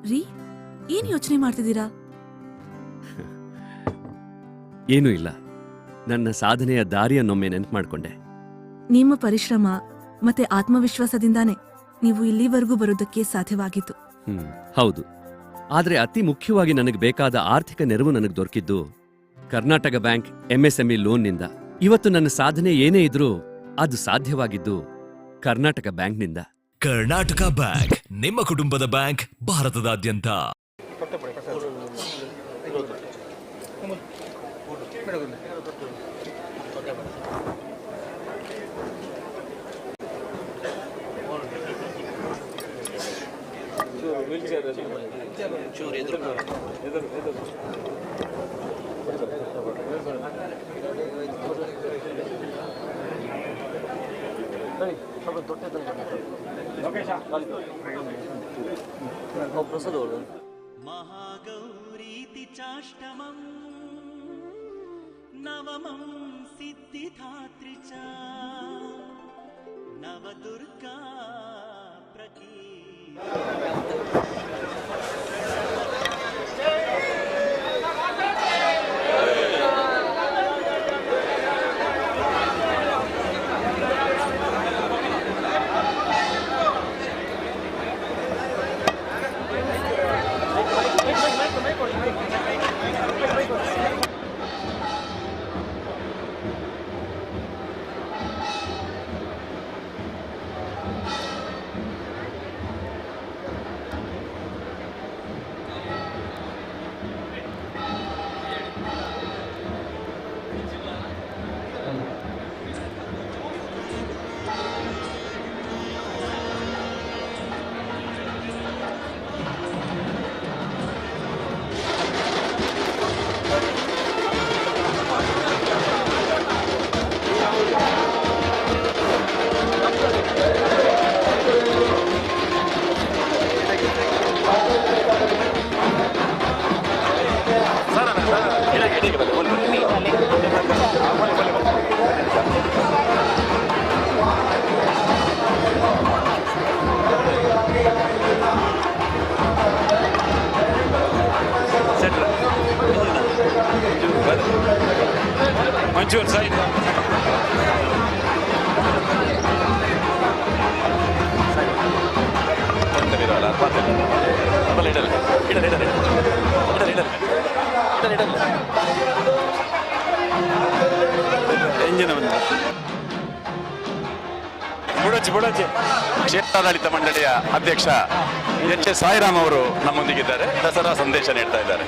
ರೀ, ಏನ್ ಯೋಚನೆ ಮಾಡ್ತಿದ್ದೀರಾ? ಏನೂ ಇಲ್ಲ, ನನ್ನ ಸಾಧನೆಯ ದಾರಿಯನ್ನೊಮ್ಮೆ ನೆನ್ಪು ಮಾಡ್ಕೊಂಡೆ. ನಿಮ್ಮ ಪರಿಶ್ರಮ ಮತ್ತೆ ಆತ್ಮವಿಶ್ವಾಸದಿಂದಾನೇ ನೀವು ಇಲ್ಲಿವರೆಗೂ ಬರೋದಕ್ಕೆ ಸಾಧ್ಯವಾಗಿತ್ತು. ಹೌದು, ಆದ್ರೆ ಅತಿ ಮುಖ್ಯವಾಗಿ ನನಗೆ ಬೇಕಾದ ಆರ್ಥಿಕ ನೆರವು ನನಗೆ ದೊರಕಿದ್ದು ಕರ್ನಾಟಕ ಬ್ಯಾಂಕ್ MSME ಲೋನ್ನಿಂದ. ಇವತ್ತು ನನ್ನ ಸಾಧನೆ ಏನೇ ಇದ್ರೂ ಅದು ಸಾಧ್ಯವಾಗಿದ್ದು ಕರ್ನಾಟಕ ಬ್ಯಾಂಕ್ನಿಂದ. ಕರ್ನಾಟಕ ಬ್ಯಾಂಕ್, ನಿಮ್ಮ ಕುಟುಂಬದ ಬ್ಯಾಂಕ್, ಭಾರತದಾದ್ಯಂತ. महागौरीति चाष्टमम् नवमं सिद्धिधात्री च नवदुर्गा ಮಂಜೂರ್ ಸೈಡ್ ಎಂಜಿನ ಬುಡಚಿ ಕ್ಷೇತ್ರಾಡಳಿತ ಮಂಡಳಿಯ ಅಧ್ಯಕ್ಷ ಎಚ್ ಎಸ್ ಸಾಯಿರಾಮ್ ಅವರು ನಮ್ಮೊಂದಿಗಿದ್ದಾರೆ. ದಸರಾ ಸಂದೇಶ ನೀಡ್ತಾ ಇದ್ದಾರೆ.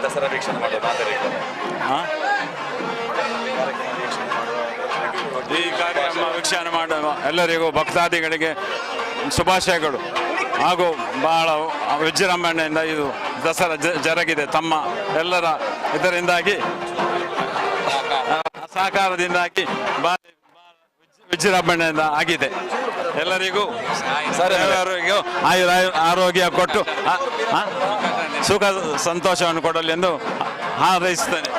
ದಸರಾ ವೀಕ್ಷಣೆ ಮಾಡುವ ಈ ಕಾರ್ಯಕ್ರಮ ವೀಕ್ಷಣೆ ಮಾಡುವ ಎಲ್ಲರಿಗೂ ಭಕ್ತಾದಿಗಳಿಗೆ ಶುಭಾಶಯಗಳು ಹಾಗೂ ಬಹಳ ವಿಜೃಂಭಣೆಯಿಂದ ಇದು ದಸರಾ ಜರುಗಿದೆ. ತಮ್ಮ ಎಲ್ಲರ ಇದರಿಂದಾಗಿ ಸಹಕಾರದಿಂದಾಗಿ ವಿಜೃಂಭಣೆಯಿಂದ ಆಗಿದೆ. ಎಲ್ಲರಿಗೂ ಆರೋಗ್ಯ ಕೊಟ್ಟು ಸುಖ ಸಂತೋಷವನ್ನು ಕೊಡಲಿ ಎಂದು ಹಾರೈಸುತ್ತೇನೆ.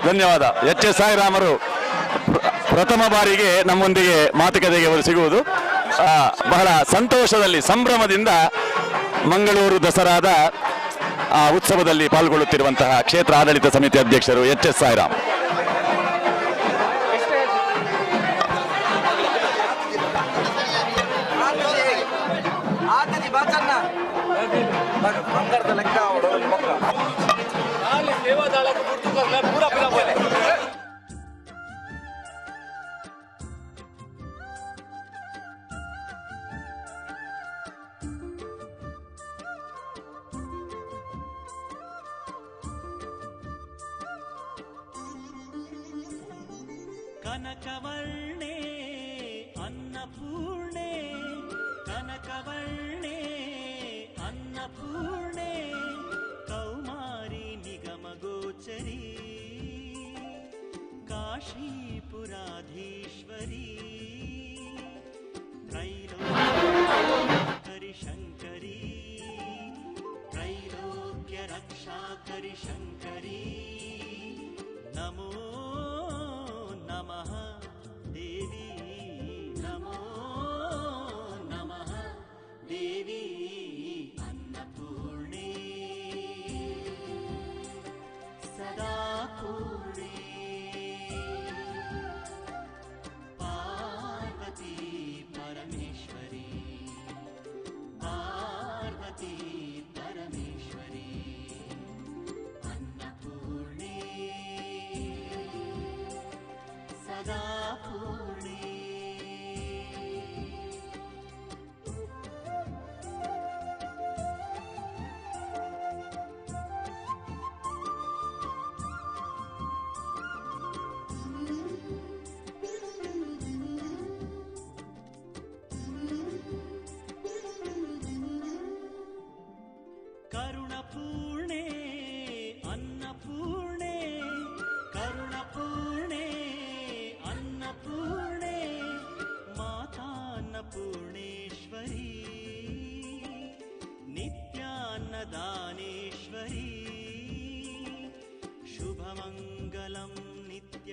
ಧನ್ಯವಾದ. ಎಚ್ ಎಸ್ ಸಾಯಿರಾಮರು ಪ್ರಥಮ ಬಾರಿಗೆ ನಮ್ಮೊಂದಿಗೆ ಮಾತುಕತೆಗೆ ಸಿಗುವುದು ಬಹಳ ಸಂತೋಷದಲ್ಲಿ ಸಂಭ್ರಮದಿಂದ ಮಂಗಳೂರು ದಸರಾದ ಉತ್ಸವದಲ್ಲಿ ಪಾಲ್ಗೊಳ್ಳುತ್ತಿರುವಂತಹ ಕ್ಷೇತ್ರ ಆಡಳಿತ ಸಮಿತಿ ಅಧ್ಯಕ್ಷರು ಎಚ್ ಎಸ್ ಸಾಯಿರಾಮ್. ಕನಕವರ್ಣೆ ಅನ್ನಪೂರ್ಣೆ ಕನಕವರ್ಣೆ ಅನ್ನಪೂರ್ಣೆ ಕೌಮಾರಿ ನಿಗಮಗೋಚರಿ ಕಾಶೀಪುರಾಧೀಶ್ವರಿ ತ್ರೈಲೋಕ್ಯಕರಿ ಶಂಕರಿ ತ್ರೈಲೋಕ್ಯ ರಕ್ಷಾಕರಿ ಶಂಕರಿ ನಮೋ ನಮಃ ದೇವಿ ನಮೋ ನಮಃ ದೇವಿ ಅನ್ನಪೂರ್ಣೆ ಸದಾ ಪೂರ್ಣೆ ಪಾರ್ವತಿ ಪರಮೇಶ್ವರಿ ಪಾರ್ವತಿ ಪರಮೇಶ್ವರಿ ಅನ್ನಪೂರ್ಣೆ ಸದಾ ಪೂರ್ಣೆ. ಕರುಣಪೂರ್ಣೆ ಅನ್ನಪೂರ್ಣೆ ಕರುಣಪೂರ್ಣೆ ಅನ್ನಪೂರ್ಣೆ ಮಾತಾನ್ನಪೂರ್ಣೇಶ್ವರಿ ನಿತ್ಯಾನ್ನದಾನೇಶ್ವರಿ ಶುಭಮಂಗಲಂ ನಿತ್ಯ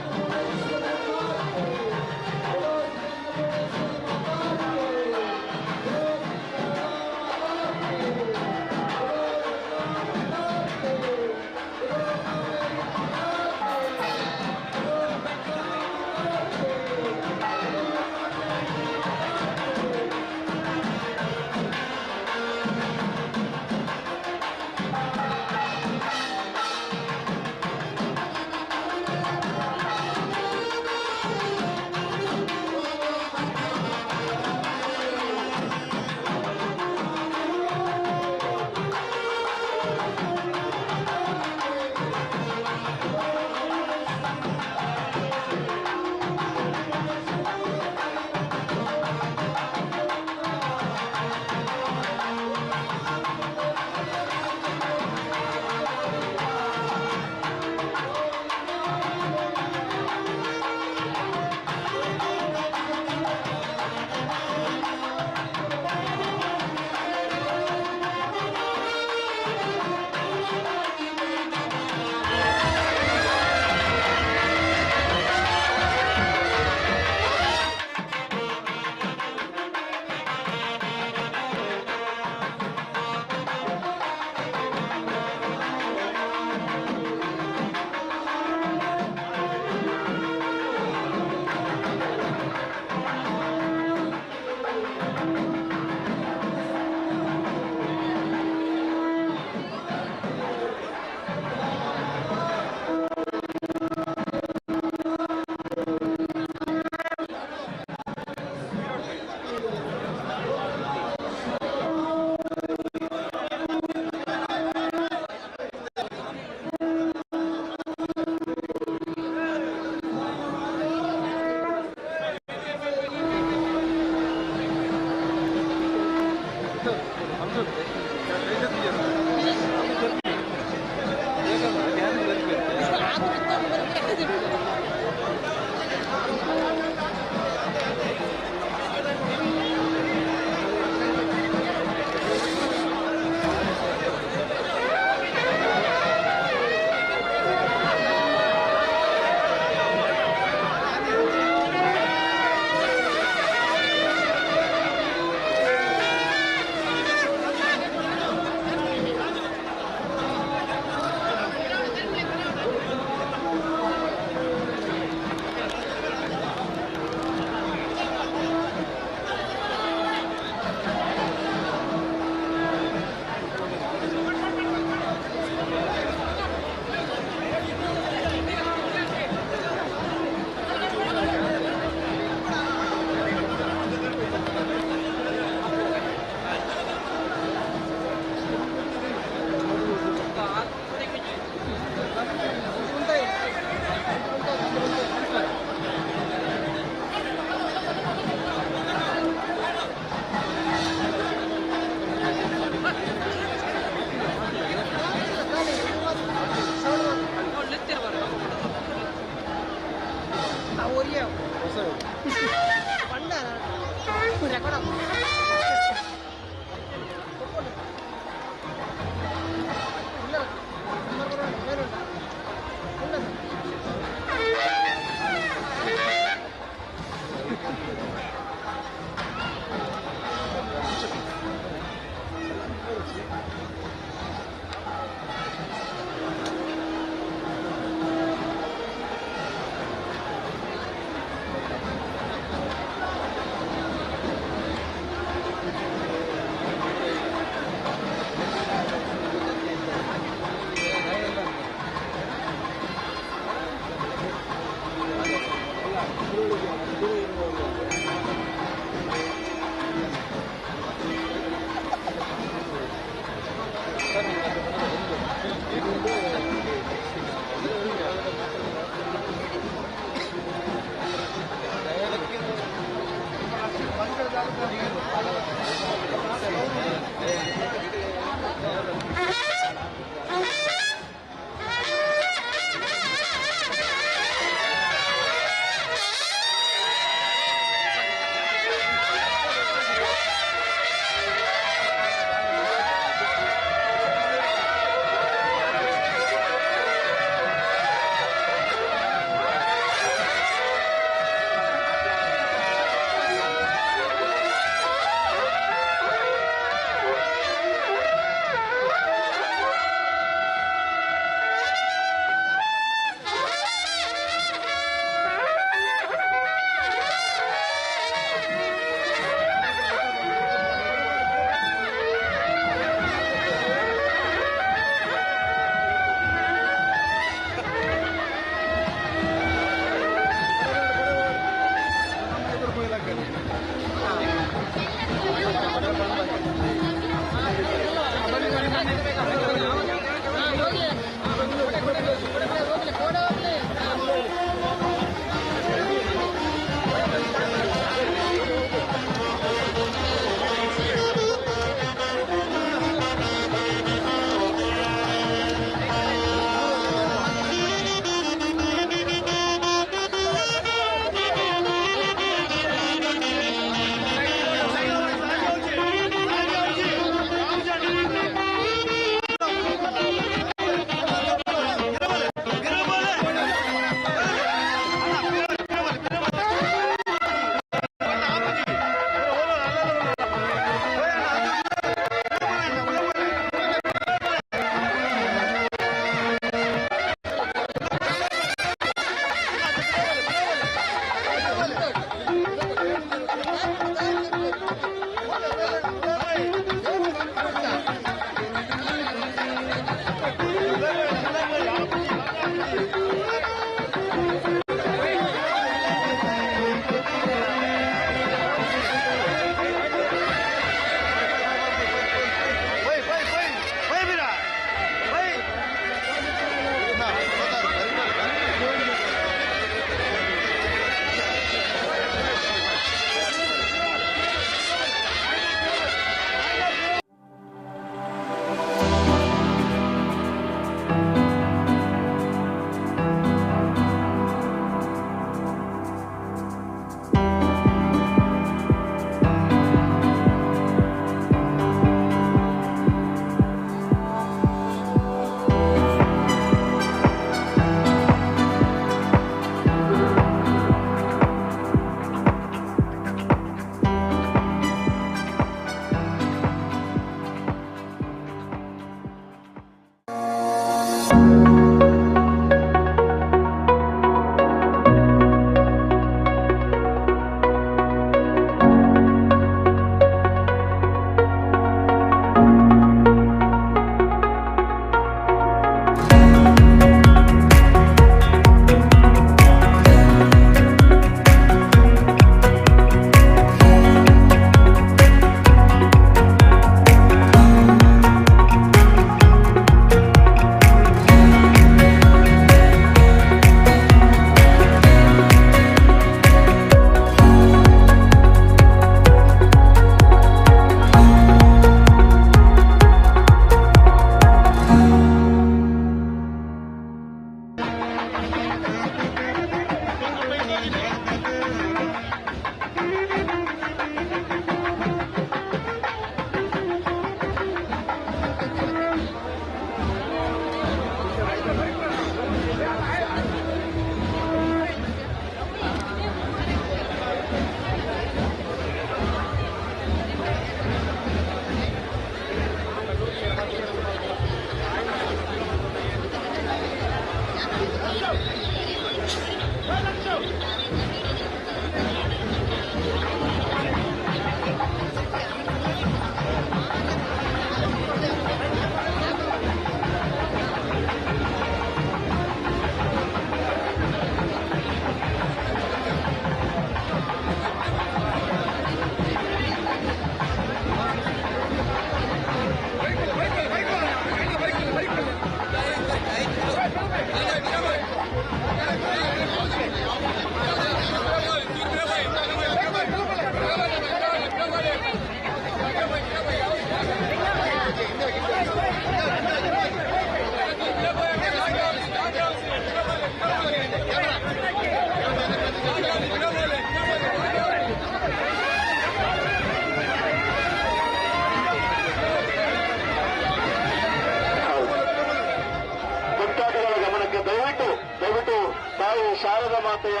ಶಾರದಾ ಮಾತೆಯ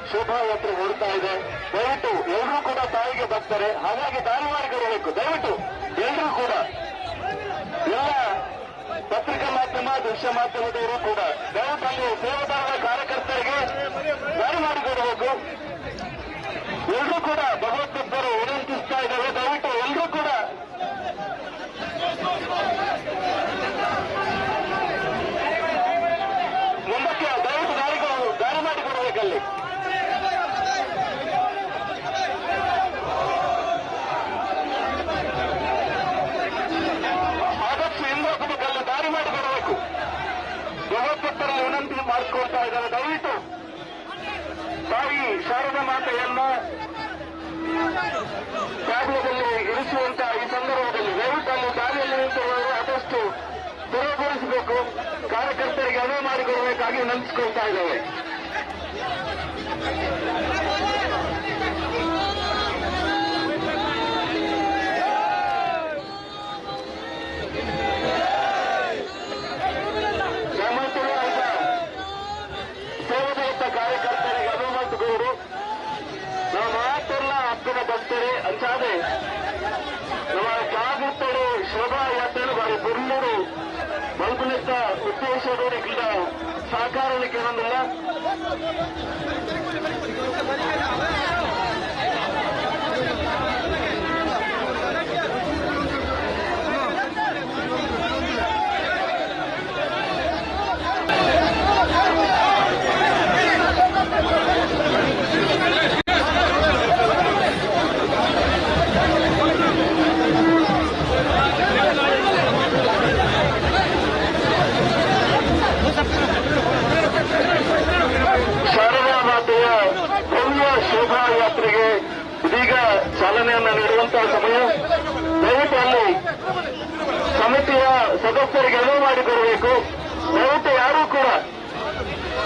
ಶೋಭಾಯಾತ್ರೆ ಹೊರಡ್ತಾ ಇದೆ. ದಯವಿಟ್ಟು ಎಲ್ಲರೂ ಕೂಡ ತಾಯಿಗೆ ಬರ್ತಾರೆ, ಹಾಗಾಗಿ ದಾರಿ ಮಾಡಿಕೊಡಬೇಕು. ದಯವಿಟ್ಟು ಎಲ್ಲರೂ ಕೂಡ, ಎಲ್ಲ ಪತ್ರಿಕಾ ಮಾಧ್ಯಮ, ದೃಶ್ಯ ಮಾಧ್ಯಮದವರು ಕೂಡ ದಯವಿಟ್ಟು ಅಲ್ಲಿ ಸೇವಾದಾರರ ಕಾರ್ಯಕರ್ತರಿಗೆ ದಾರಿ ಮಾಡಿಕೊಡಬೇಕು. ಎಲ್ಲರೂ ಕೂಡ ಭಗವದ್ಭಕ್ತರು ವಿನಂತಿಸ್ತಾ ಇದ್ದಾರೆ. ದಯವಿಟ್ಟು ಎಲ್ಲರೂ ಕೂಡ ಮುಂದಕ್ಕೆ ದಯವಿಟ್ಟು ದಾರಿ ಮಾಡಿಕೊಡಬೇಕಲ್ಲಿ. ಆದಷ್ಟು ಹಿಂದೋಗಬೇಕಲ್ಲಿ, ದಾರಿ ಮಾಡಿಕೊಡಬೇಕು. ಭಗವದ್ಭಕ್ತರಲ್ಲಿ ವಿನಂತಿ ಮಾಡಿಕೊಳ್ತಾ ಇದ್ದಾರೆ. ದಯವಿಟ್ಟು ತಾಯಿ ಶಾರದಾ ಮಾತೆಯನ್ನ ಕಾರ್ಯದಲ್ಲಿ ಇರಿಸುವಂತಹ ಈ ಸಂದರ್ಭದಲ್ಲಿ ದಯವಿಟ್ಟು ಅಲ್ಲಿ ದಾರಿಯಲ್ಲಿ ನಿಂತಿರುವವರು ಆದಷ್ಟು ತೆರವುಗೊಳಿಸಬೇಕು. ಕಾರ್ಯಕರ್ತರಿಗೆ ಅನುವು ಮಾಡಿಕೊಡಬೇಕಾಗಿ ವಿನಂತಿಸಿಕೊಳ್ತಾ ಇದ್ದೇವೆ. ಸೇವಾದತ್ತ ಕಾರ್ಯಕರ್ತರಿಗೆ ಅನುವು ಮಾಡಿಕೊಡು. ನಾವು ಮಾತೆಲ್ಲ ಹಬ್ಬದ ಭಕ್ತರೇ ಅಂಚಾದೆ ನಮ್ಮ ಜಾಗೃತರು ಶೋಭಾ ಯಾತ್ರೆ ಬಾರಿ ಬುರ್ಲೂರು ಬಲ್ಬುಲೆತ್ತ ಉದ್ದೇಶದೋಡಿ ಕೂಡ ಸಾಕಾರಕ್ಕೆ ಬಂದಿಲ್ಲ. ಶಾರದಾ ಮಾತೆಯ ಭವ್ಯ ಶೋಭಾಯಾತ್ರೆಗೆ ಇದೀಗ ಚಾಲನೆಯನ್ನು ನೀಡುವಂತಹ ಸಮಯ. ದಯವಿಟ್ಟು ಅಲ್ಲಿ ಸಮಿತಿಯ ಸದಸ್ಯರಿಗೆ ಅನುವು ಮಾಡಿಕೊಡಬೇಕು. ದಯವಿಟ್ಟು ಯಾರೂ ಕೂಡ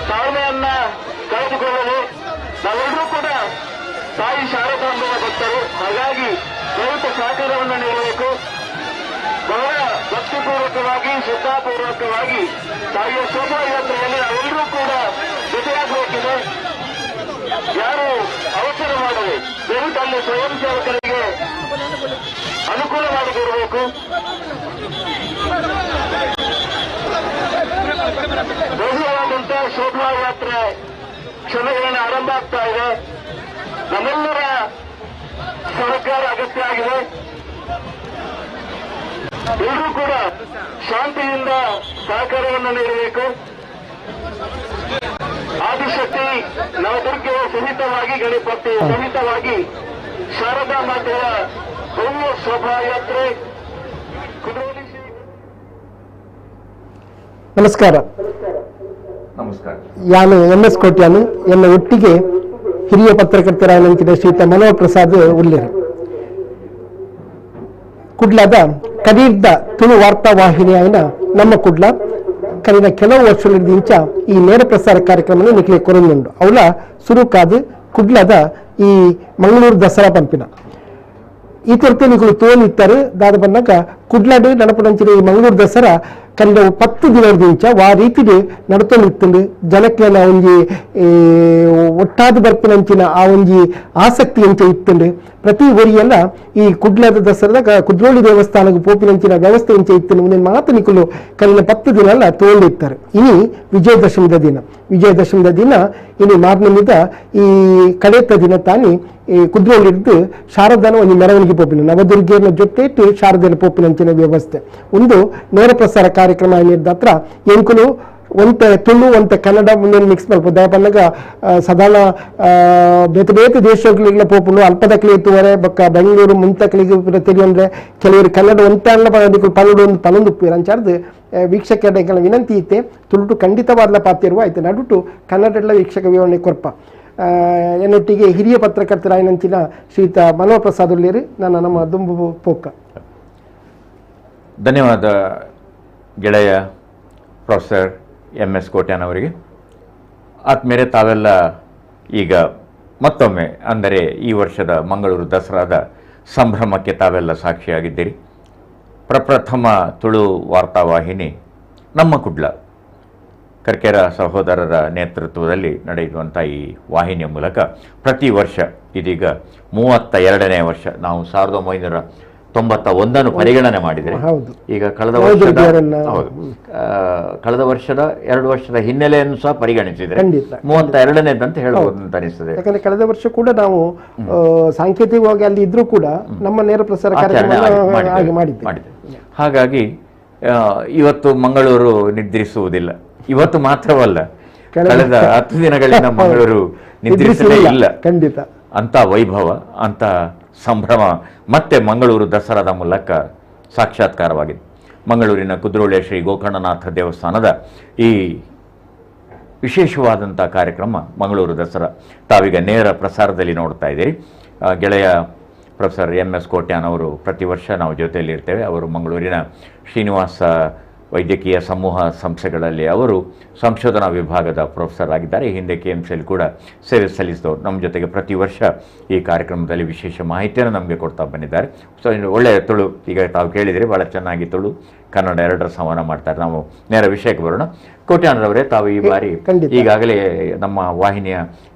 ತಾಳ್ಮೆಯನ್ನ ಕಳೆದುಕೊಳ್ಳಲು, ನಾವೆಲ್ಲರೂ ಕೂಡ ತಾಯಿ ಶಾರದಾಂಬೆಯ ಭಕ್ತರು, ಹಾಗಾಗಿ ದಯವಿಟ್ಟು ಸಹಕಾರವನ್ನು ನೀಡಬೇಕು. ಬಹಳ ಭಕ್ತಿಪೂರ್ವಕವಾಗಿ ಶ್ರದ್ಧಾಪೂರ್ವಕವಾಗಿ ತಾಯಿಯ ಶೋಭಾಯಾತ್ರೆಯಲ್ಲಿ ನಾವೆಲ್ಲರೂ ಕೂಡ ಜೊತೆಯಾಗಬೇಕಿದೆ. ಯಾರು ಅವಸರ ಮಾಡದೆ ದಯವಿಟ್ಟು ಅಲ್ಲಿ ಸ್ವಯಂ ಸೇವಕರಿಗೆ ಅನುಕೂಲ ಮಾಡಿಕೊಡಬೇಕು. ಭವ್ಯವಾದಂತಹ ಶೋಭಾಯಾತ್ರೆ ಕ್ಷಣಗಳನ್ನು ಆರಂಭ ಆಗ್ತಾ ಇದೆ. ನಮ್ಮೆಲ್ಲರ ಸಹಕಾರ ಅಗತ್ಯ ಆಗಿದೆ. ಎಲ್ಲರೂ ಕೂಡ ಶಾಂತಿಯಿಂದ ಸಹಕಾರವನ್ನು ನೀಡಬೇಕು. ಆದಿಶಕ್ತಿ ನವದುರ್ಗೆ ಸಹಿತವಾಗಿ, ಗಣಪತಿ ಸಹಿತವಾಗಿ ಶಾರದಾ ಮಾತೆಯ ಭವ್ಯ ಶೋಭಾಯಾತ್ರೆ ಕುದುರೆಲಿ. ನಮಸ್ಕಾರ. ನಮಸ್ಕಾರ. ನಾನು MS ಕೋಟ್ಯಾನು. ಎನ್ನ ಒಟ್ಟಿಗೆ ಹಿರಿಯ ಪತ್ರಕರ್ತರಾದ ಶ್ರೀಯುತ ಮನೋಹರ್ ಪ್ರಸಾದ್ ಉಳ್ಳೇರು. ಕುಡ್ಲದ ಕರೀರ್ದ ತುಳು ವಾರ್ತಾ ವಾಹಿನಿ ಆಯ್ನ ನಮ್ಮ ಕುಡ್ಲ ಕಲಿನ ಕೆಲವು ವರ್ಷಗಳಿಂದ ಈ ನೇರ ಪ್ರಸಾರ ಕಾರ್ಯಕ್ರಮ ನಿಖಿಲೆ ಕೊರೊಂದುಂಡು. ಅವಳ ಸುರುಕಾದು ಕುಡ್ಲದ ಈ ಮಂಗಳೂರು ದಸರಾ ಪಂಪಿನ ಈ ತೊರ್ತೆ ನಿಖಲು ತೋನಿತ್ತಾರೆ ದಾದ ಬಂದಾಗ ಕುಡ್ಲಾಡು ನಡಪಡಂಚಿನ ಈ ಮಂಗಳೂರು ದಸರಾ ಕಲಿನ 10 ದಿನದಿಂದ ವಾ ರೀತಿ ನಡ್ತೊಂಡಿತ್ತು. ಜನಕ್ಕೆ ಒಂಜಿ ಒಟ್ಟಾದ ಬರ್ಪಿನಂಚಿನ ಆ ಒಂಜಿ ಆಸಕ್ತಿ ಅಂತ ಇತ್ತುಂಡು. ಪ್ರತಿ ಊರಿಯೆಲ್ಲ ಈ ಕುಡ್ಲದ ದಸರಾದಾಗ ಕುದ್ರೋಳಿ ದೇವಸ್ಥಾನಕ್ಕೆ ಪೋಪಿನಂಚಿನ ವ್ಯವಸ್ಥೆ ಇಂಚೆ ಇತ್ತು. ಮುಂದಿನ ಮಾತು ನಿಖಲು ಕಲಿನ 10 ದಿನ ಎಲ್ಲ ತೋಂಡಿರ್ತಾರೆ. ಇನಿ ವಿಜಯದಶಮಿದ ದಿನ. ವಿಜಯದಶಮಿದ ದಿನ ಇನಿ ಮಾರ್ನಮಿದ ಈ ಕಡೆತ ದಿನ ತಾನಿ ಈ ಕುದ್ರೋಳಿದ್ದು ಶಾರದಾನ ಒಂದು ಮೆರವಣಿಗೆ ಪೋಪಿನ ನವದುರ್ಗಿಯನ್ನು ಜೊತೆಟ್ಟು ಶಾರದಾನ ಪೋಪಿನಂಚಿನ ವ್ಯವಸ್ಥೆ ಒಂದು ನೇರ ಪ್ರಸಾರ ಕಾರ್ಯಕ್ರಮ ಏನಿದ್ದ ಹತ್ರ ಎಂಕುಲು ಒಂತೆ ತುಳು ಒಂತೆ ಕನ್ನಡ ಮುಂದೆ ಮಿಕ್ಸ್ ಮಾಡ್ಬೋದು. ದಯಪನ್ನಾಗ ಸಾಧಾರಣ ಬೇತೆ ಬೇತೆ ದೇಶಗಳಿಗೆ ಪೋಪುಂಡು ಅಲ್ಪದಕ್ಲಿ ಎತ್ತುವರೆ ಬೊಕ್ಕ ಬೆಂಗಳೂರು ಮುಂತಕ್ಲಿಗೆ ತಿಳಿಯಂದ್ರೆ ಕೆಲವರು ಕನ್ನಡ ಒಂತೆ ಅಲ್ಲ ಪನ್ನಡು ಒಂದು ಪನೊಂದುಪ್ಪು ಅಂಚಾರ್ದು ವೀಕ್ಷಕರ ವಿನಂತಿ ಇತ್ತೆ. ತುಳುಟು ಖಂಡಿತವಾದ ಪಾತಿರುವ ಆಯ್ತು ನಡುಟು ಕನ್ನಡ ವೀಕ್ಷಕ ವಿವರಣೆ ಕೊರ್ಪ. ಎನ್ನೊಟ್ಟಿಗೆ ಹಿರಿಯ ಪತ್ರಕರ್ತರಾಯನಂಚಿನ ಶ್ರೀಯುತ ಮನೋಹರ್ ಪ್ರಸಾದ್ ಉಳ್ಳೇರು. ನನ್ನ ನಮ್ಮ ದುಂಬು ಪೋಕ. ಧನ್ಯವಾದ ಗೆಳೆಯ ಪ್ರೊಫೆಸರ್ MS ಕೋಟ್ಯಾನ್ ಅವರಿಗೆ. ಆದ್ಮೇಲೆ ತಾವೆಲ್ಲ ಈಗ ಮತ್ತೊಮ್ಮೆ ಅಂದರೆ ಈ ವರ್ಷದ ಮಂಗಳೂರು ದಸರಾದ ಸಂಭ್ರಮಕ್ಕೆ ತಾವೆಲ್ಲ ಸಾಕ್ಷಿಯಾಗಿದ್ದೀರಿ. ಪ್ರಪ್ರಥಮ ತುಳು ವಾರ್ತಾವಾಹಿನಿ ನಮ್ಮ ಕುಡ್ಲ ಕರ್ಕೆರ ಸಹೋದರರ ನೇತೃತ್ವದಲ್ಲಿ ನಡೆಯುವಂಥ ಈ ವಾಹಿನಿಯ ಮೂಲಕ ಪ್ರತಿ ವರ್ಷ ಇದೀಗ 32ನೇ ವರ್ಷ. ನಾವು 1991 ಪರಿಗಣನೆ ಮಾಡಿದರೆ ಈಗ ಕಳೆದ ವರ್ಷದ 2 ವರ್ಷದ ಹಿನ್ನೆಲೆಯನ್ನು ಸಹ ಪರಿಗಣಿಸಿದರೆ 32ನೇದಂತ ಹೇಳ್ಬೋದು ಅಂತ ಅನಿಸ್ತದೆ. ಯಾಕಂದ್ರೆ ಕಳೆದ ವರ್ಷ ಕೂಡ ನಾವು ಸಾಂಕೇತಿಕವಾಗಿ ಅಲ್ಲಿ ಇದ್ರೂ ಕೂಡ ನಮ್ಮ ನೇರ ಪ್ರಸಾರ ಕಾರ್ಯಕ್ರಮ ಮಾಡಿದ್ದೇವೆ. ಹಾಗಾಗಿ ಇವತ್ತು ಮಂಗಳೂರು ನಿದ್ರಿಸುವುದಿಲ್ಲ. ಇವತ್ತು ಮಾತ್ರವಲ್ಲ, ಕಳೆದ 10 ದಿನಗಳಿಂದ ಮಂಗಳೂರು ನಿದ್ರಿಸಲೇ ಇಲ್ಲ. ಖಂಡಿತ ಅಂತ ವೈಭವ, ಅಂತ ಸಂಭ್ರಮ ಮತ್ತೆ ಮಂಗಳೂರು ದಸರಾದ ಮೂಲಕ ಸಾಕ್ಷಾತ್ಕಾರವಾಗಿದೆ. ಮಂಗಳೂರಿನ ಕುದ್ರೋಳಿಯ ಶ್ರೀ ಗೋಕರ್ಣನಾಥ ದೇವಸ್ಥಾನದ ಈ ವಿಶೇಷವಾದಂಥ ಕಾರ್ಯಕ್ರಮ ಮಂಗಳೂರು ದಸರಾ ತಾವೀಗ ನೇರ ಪ್ರಸಾರದಲ್ಲಿ ನೋಡ್ತಾ ಇದ್ದೀರಿ. ಗೆಳೆಯ ಪ್ರೊಫೆಸರ್ MS ಕೋಟ್ಯಾನ್ ಅವರು ಪ್ರತಿ ವರ್ಷ ನಾವು ಜೊತೆಯಲ್ಲಿ ಇರ್ತೇವೆ. ಅವರು ಮಂಗಳೂರಿನ ಶ್ರೀನಿವಾಸ ವೈದ್ಯಕೀಯ ಸಮೂಹ ಸಂಸ್ಥೆಗಳಲ್ಲಿ ಅವರು ಸಂಶೋಧನಾ ವಿಭಾಗದ ಪ್ರೊಫೆಸರ್ ಆಗಿದ್ದಾರೆ. ಹಿಂದೆ KMCಯಲ್ಲಿ ಕೂಡ ಸೇವೆ ಸಲ್ಲಿಸಿದವರು. ನಮ್ಮ ಜೊತೆಗೆ ಪ್ರತಿ ವರ್ಷ ಈ ಕಾರ್ಯಕ್ರಮದಲ್ಲಿ ವಿಶೇಷ ಮಾಹಿತಿಯನ್ನು ನಮಗೆ ಕೊಡ್ತಾ ಬಂದಿದ್ದಾರೆ. ಸೊ ಒಳ್ಳೆಯ ತುಳು, ಈಗ ತಾವು ಕೇಳಿದರೆ ಭಾಳ ಚೆನ್ನಾಗಿ ತುಳು ಕನ್ನಡ ಎರಡರ ಸಂವಹನ ಮಾಡ್ತಾರೆ. ನಾವು ನೇರ ವಿಷಯಕ್ಕೆ ಬರೋಣ. ಕೋಟ್ಯಾನರವರೇ, ತಾವು ಈ ಬಾರಿ ಈಗಾಗಲೇ ನಮ್ಮ ವಾಹಿನಿಯ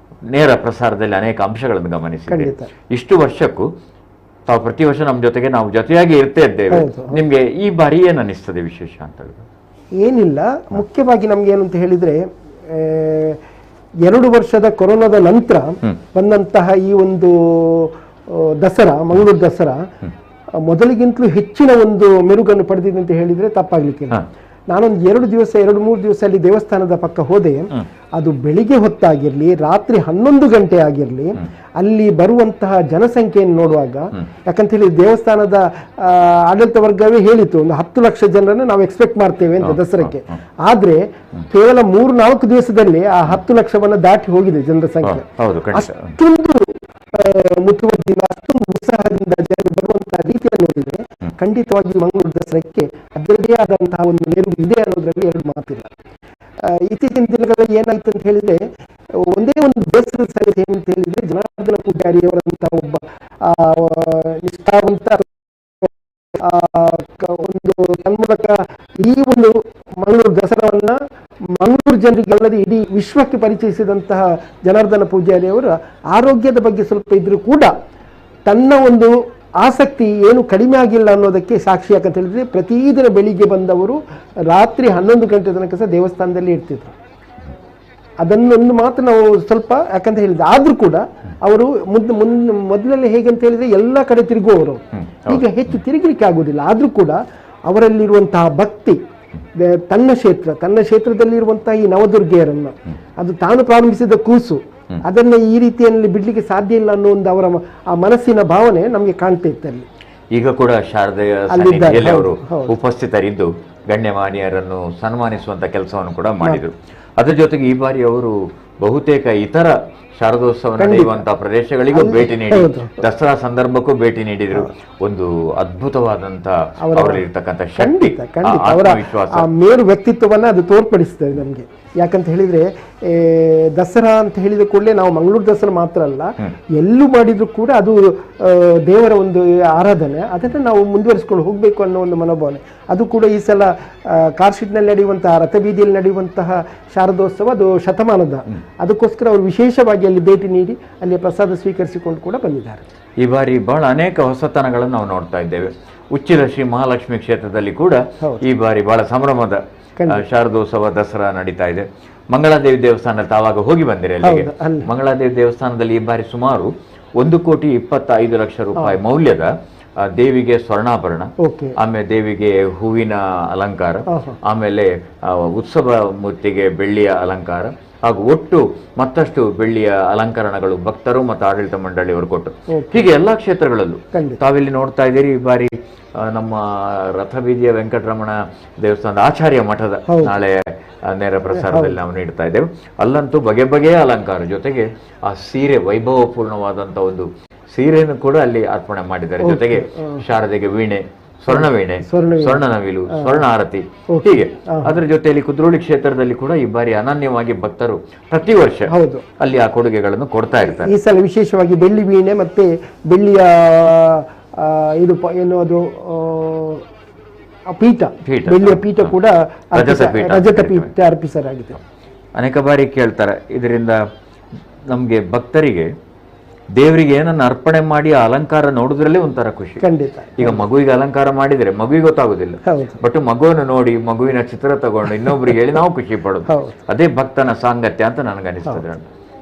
ನೇರ ಪ್ರಸಾರದಲ್ಲಿ ಅನೇಕ ಅಂಶಗಳನ್ನು ಗಮನಿಸಿದ್ದೀರಿ. ಇಷ್ಟು ವರ್ಷಕ್ಕೂ ತಾವು ಪ್ರತಿ ವರ್ಷ ನಮ್ಮ ಜೊತೆಗೆ ನಾವು ಜೊತೆಯಾಗಿ ಇರ್ತಾ ಇದ್ದೇವೆ. ನಿಮಗೆ ಈ ಬಾರಿ ಏನು ಅನ್ನಿಸ್ತದೆ ವಿಶೇಷ ಅಂತ ಹೇಳಿದ್ರೆ? ಏನಿಲ್ಲ, ಮುಖ್ಯವಾಗಿ ನಮ್ಗೆ ಏನು ಅಂತ ಹೇಳಿದ್ರೆ 2 ವರ್ಷದ ಕೊರೋನಾದ ನಂತರ ಬಂದಂತಹ ಈ ಒಂದು ದಸರಾ, ಮಂಗಳೂರು ದಸರಾ ಮೊದಲಿಗಿಂತಲೂ ಹೆಚ್ಚಿನ ಒಂದು ಮೆರುಗನ್ನು ಪಡೆದಿದೆ ಅಂತ ಹೇಳಿದ್ರೆ ತಪ್ಪಾಗ್ಲಿಕ್ಕಿಲ್ಲ. ನಾನೊಂದು 2 ದಿವಸ 2-3 ದಿವಸ ಅಲ್ಲಿ ದೇವಸ್ಥಾನದ ಪಕ್ಕ ಹೋದೆ. ಅದು ಬೆಳಿಗ್ಗೆ ಹೊತ್ತಾಗಿರ್ಲಿ, ರಾತ್ರಿ 11 ಗಂಟೆ ಆಗಿರ್ಲಿ, ಅಲ್ಲಿ ಬರುವಂತಹ ಜನಸಂಖ್ಯೆಯನ್ನು ನೋಡುವಾಗ, ಯಾಕಂತ ಹೇಳಿ ದೇವಸ್ಥಾನದ ಆಡಳಿತ ವರ್ಗವೇ ಹೇಳಿತು ಒಂದು 10 ಲಕ್ಷ ಜನರನ್ನು ನಾವು ಎಕ್ಸ್ಪೆಕ್ಟ್ ಮಾಡ್ತೇವೆ ಅಂತ ದಸರಾಕ್ಕೆ. ಆದ್ರೆ ಕೇವಲ 3-4 ದಿವಸದಲ್ಲಿ ಆ 10 ಲಕ್ಷವನ್ನ ದಾಟಿ ಹೋಗಿದೆ ಜನರ ಸಂಖ್ಯೆ. ಅಷ್ಟೊಂದು ಮುತುವರ್ಜಿಯಿಂದ, ಅಷ್ಟೊಂದು ಉತ್ಸಾಹದಿಂದ ಜನರು ಬರುವಂತಹ ರೀತಿಯನ್ನು ನೋಡಿದ್ರೆ ಖಂಡಿತವಾಗಿ ಮಂಗಳೂರು ದಸರಾಕ್ಕೆ ಅದರದೇ ಆದಂತಹ ಒಂದು ಮೆರುಗು ಇದೆ ಅನ್ನೋದ್ರಲ್ಲಿ 2 ಮಾತಿಲ್ಲ. ಇತ್ತೀಚಿನ ದಿನಗಳಲ್ಲಿ ಏನಾಯ್ತು ಅಂತ ಹೇಳಿದ್ರೆ, ಒಂದೇ ಒಂದು ಬೇಸರದ ಸಂಗತಿ ಏನಂತ ಹೇಳಿದ್ರೆ, ಜನಾರ್ದನ ಪೂಜಾರಿಯವರಂತಹ ಒಬ್ಬ ನಿಷ್ಠಾವಂತ ಒಂದು ತನ್ಮೂಲಕ ಈ ಒಂದು ಮಂಗಳೂರು ದಸರಾವನ್ನ ಮಂಗಳೂರು ಜನರಿಗಲ್ಲದೆ ಇಡೀ ವಿಶ್ವಕ್ಕೆ ಪರಿಚಯಿಸಿದಂತಹ ಜನಾರ್ದನ ಪೂಜಾರಿಯವರ ಆರೋಗ್ಯದ ಬಗ್ಗೆ ಸ್ವಲ್ಪ ಇದ್ರೂ ಕೂಡ ತನ್ನ ಒಂದು ಆಸಕ್ತಿ ಏನು ಕಡಿಮೆ ಆಗಿಲ್ಲ ಅನ್ನೋದಕ್ಕೆ ಸಾಕ್ಷಿ. ಯಾಕಂತ ಹೇಳಿದ್ರೆ ಪ್ರತಿದಿನ ಬೆಳಿಗ್ಗೆ ಬಂದವರು ರಾತ್ರಿ 11 ಗಂಟೆ ತನಕ ಸಹ ದೇವಸ್ಥಾನದಲ್ಲಿ ಇರ್ತಿದ್ರು. ಅದನ್ನೊಂದು ಮಾತ್ರ ನಾವು ಸ್ವಲ್ಪ ಯಾಕಂತ ಹೇಳಿದ್ರೆ, ಆದ್ರೂ ಕೂಡ ಅವರು ಮೊದಲಲ್ಲಿ ಹೇಗಂತ ಹೇಳಿದ್ರೆ ಎಲ್ಲ ಕಡೆ ತಿರುಗುವವರು, ಈಗ ಹೆಚ್ಚು ತಿರುಗಲಿಕ್ಕೆ ಆಗುವುದಿಲ್ಲ. ಆದ್ರೂ ಕೂಡ ಅವರಲ್ಲಿರುವಂತಹ ಭಕ್ತಿ, ತನ್ನ ಕ್ಷೇತ್ರದಲ್ಲಿರುವಂತಹ ಈ ನವದುರ್ಗೆಯರನ್ನು, ಅದು ತಾನು ಪ್ರಾರಂಭಿಸಿದ ಕೂಸು, ಅದನ್ನ ಈ ರೀತಿಯಲ್ಲಿ ಬಿಡ್ಲಿಕ್ಕೆ ಸಾಧ್ಯ ಇಲ್ಲ ಅನ್ನೋ ಒಂದು ಅವರ ಆ ಮನಸ್ಸಿನ ಭಾವನೆ ನಮಗೆ ಕಾಣ್ತಾ ಇತ್ತಲ್ಲಿ. ಈಗ ಕೂಡ ಶಾರದೆಯ ಸನ್ನಿಧಿಯಲ್ಲಿ ಅವರು ಉಪಸ್ಥಿತರಿದ್ದು ಗಣ್ಯಮಾನ್ಯರನ್ನು ಸನ್ಮಾನಿಸುವಂತ ಕೆಲಸವನ್ನು ಕೂಡ ಮಾಡಿದರು. ಅದರ ಜೊತೆಗೆ ಈ ಬಾರಿ ಅವರು ಬಹುತೇಕ ಇತರ ಶಾರದೋತ್ಸವ ನಡೆಯುವಂತಹ ಪ್ರದೇಶಗಳಿಗೂ ಭೇಟಿ ನೀಡಿ ದಸರಾ ಸಂದರ್ಭಕ್ಕೂ ಭೇಟಿ ನೀಡಿದ್ರು. ಒಂದು ಅದ್ಭುತವಾದಂತಹ ಅವರಲ್ಲಿರ್ತಕ್ಕಂಥ ಶಕ್ತಿ, ಆತ್ಮವಿಶ್ವಾಸ, ಆ ಮೇರು ವ್ಯಕ್ತಿತ್ವವನ್ನ ಅದು ತೋರ್ಪಡಿಸ್ತದೆ ನಮ್ಗೆ. ಯಾಕಂತ ಹೇಳಿದ್ರೆ ದಸರಾ ಅಂತ ಹೇಳಿದ ಕೂಡಲೇ ನಾವು ಮಂಗಳೂರು ದಸರಾ ಮಾತ್ರ ಅಲ್ಲ, ಎಲ್ಲೂ ಮಾಡಿದ್ರು ಕೂಡ ಅದು ದೇವರ ಒಂದು ಆರಾಧನೆ, ಅದನ್ನು ನಾವು ಮುಂದುವರಿಸಿಕೊಂಡು ಹೋಗಬೇಕು ಅನ್ನೋ ಒಂದು ಮನೋಭಾವನೆ. ಅದು ಕೂಡ ಈ ಸಲ ಕಾರ್ಶಿಟ್ನಲ್ಲಿ ನಡೆಯುವಂತಹ ರಥಬೀದಿಯಲ್ಲಿ ನಡೆಯುವಂತಹ ಶಾರದೋತ್ಸವ ಅದು ಶತಮಾನದ, ಅದಕ್ಕೋಸ್ಕರ ಅವರು ವಿಶೇಷವಾಗಿ ಅಲ್ಲಿ ಭೇಟಿ ನೀಡಿ ಅಲ್ಲಿ ಪ್ರಸಾದ ಸ್ವೀಕರಿಸಿಕೊಂಡು ಕೂಡ ಬಂದಿದ್ದಾರೆ. ಈ ಬಾರಿ ಬಹಳ ಅನೇಕ ಹೊಸತನಗಳನ್ನು ನಾವು ನೋಡ್ತಾ ಇದ್ದೇವೆ. ಉಚ್ಚಿಲ ಶ್ರೀ ಮಹಾಲಕ್ಷ್ಮಿ ಕ್ಷೇತ್ರದಲ್ಲಿ ಕೂಡ ಈ ಬಾರಿ ಬಹಳ ಸಂಭ್ರಮದ ಶಾರದೋತ್ಸವ ದಸರಾ ನಡೀತಾ ಇದೆ. ಮಂಗಳಾದೇವಿ ದೇವಸ್ಥಾನದಲ್ಲಿ ತಾವಾಗ ಹೋಗಿ ಬಂದಿರಿ. ಅಲ್ಲಿಗೆ ಮಂಗಳಾದೇವಿ ದೇವಸ್ಥಾನದಲ್ಲಿ ಈ ಬಾರಿ ಸುಮಾರು 1,25,00,000 ರೂಪಾಯಿ ಮೌಲ್ಯದ ದೇವಿಗೆ ಸ್ವರ್ಣಾಭರಣ, ಆಮೇಲೆ ದೇವಿಗೆ ಹೂವಿನ ಅಲಂಕಾರ, ಆಮೇಲೆ ಉತ್ಸವ ಮೂರ್ತಿಗೆ ಬೆಳ್ಳಿಯ ಅಲಂಕಾರ ಹಾಗೂ ಒಟ್ಟು ಮತ್ತಷ್ಟು ಬೆಳ್ಳಿಯ ಅಲಂಕರಣಗಳು ಭಕ್ತರು ಮತ್ತು ಆಡಳಿತ ಮಂಡಳಿಯವರು ಕೊಟ್ಟರು. ಹೀಗೆ ಎಲ್ಲಾ ಕ್ಷೇತ್ರಗಳಲ್ಲೂ ತಾವಿಲ್ಲಿ ನೋಡ್ತಾ ಇದ್ದೀರಿ. ಈ ಬಾರಿ ನಮ್ಮ ರಥಬೀದಿಯ ವೆಂಕಟರಮಣ ದೇವಸ್ಥಾನದ ಆಚಾರ್ಯ ಮಠದ ನಾಳೆ ನೇರ ಪ್ರಸಾರದಲ್ಲಿ ನಾವು ನೀಡ್ತಾ ಇದ್ದೇವೆ. ಅಲ್ಲಂತೂ ಬಗೆ ಬಗೆಯ ಅಲಂಕಾರ ಜೊತೆಗೆ ಆ ಸೀರೆ, ವೈಭವಪೂರ್ಣವಾದಂಥ ಒಂದು ಸೀರೆಯನ್ನು ಕೂಡ ಅಲ್ಲಿ ಅರ್ಪಣೆ ಮಾಡಿದ್ದಾರೆ. ಜೊತೆಗೆ ಶಾರದೆಗೆ ವೀಣೆ, ಸ್ವರ್ಣ ವೀಣೆ, ಸ್ವರ್ಣ ನವಿಲು, ಸ್ವರ್ಣ ಆರತಿ, ಹೀಗೆ ಅದರ ಜೊತೆಯಲ್ಲಿ ಕುದ್ರೋಳಿ ಕ್ಷೇತ್ರದಲ್ಲಿ ಕೂಡ ಈ ಬಾರಿ ಅನನ್ಯವಾಗಿ ಭಕ್ತರು ಪ್ರತಿ ವರ್ಷ ಅಲ್ಲಿ ಆ ಕೊಡುಗೆಗಳನ್ನು ಕೊಡ್ತಾ ಇರ್ತಾರೆ. ಈ ಸಲ ವಿಶೇಷವಾಗಿ ಬೆಳ್ಳಿ ವೀಣೆ ಮತ್ತೆ ಬೆಳ್ಳಿಯ ಇದು ಏನು ಅದು ಪೀಠ, ಬೆಳ್ಳಿಯ ಪೀಠ ಕೂಡ ರಜತ ಪೀಠ ಅರ್ಪಿಸಲಾಗಿದೆ. ಅನೇಕ ಬಾರಿ ಕೇಳ್ತಾರೆ, ಇದರಿಂದ ನಮಗೆ ಭಕ್ತರಿಗೆ ದೇವರಿಗೆ ಏನನ್ನ ಅರ್ಪಣೆ ಮಾಡಿ ಆ ಅಲಂಕಾರ ನೋಡಿದ್ರಲ್ಲೇ ಒಂಥರ ಖುಷಿ. ಖಂಡಿತ. ಈಗ ಮಗುವಿಗೆ ಅಲಂಕಾರ ಮಾಡಿದರೆ ಮಗುವಿಗೆ ಗೊತ್ತಾಗುದಿಲ್ಲ, ಬಟ್ ಮಗುವನ್ನು ನೋಡಿ ಮಗುವಿನ ಚಿತ್ರ ತಗೊಂಡು ಇನ್ನೊಬ್ರಿಗೆ ಹೇಳಿ ನಾವು ಖುಷಿ ಪಡೋದು. ಅದೇ ಭಕ್ತನ ಸಾಂಗತ್ಯ ಅಂತ ನನಗನಿಸ್ತದೆ.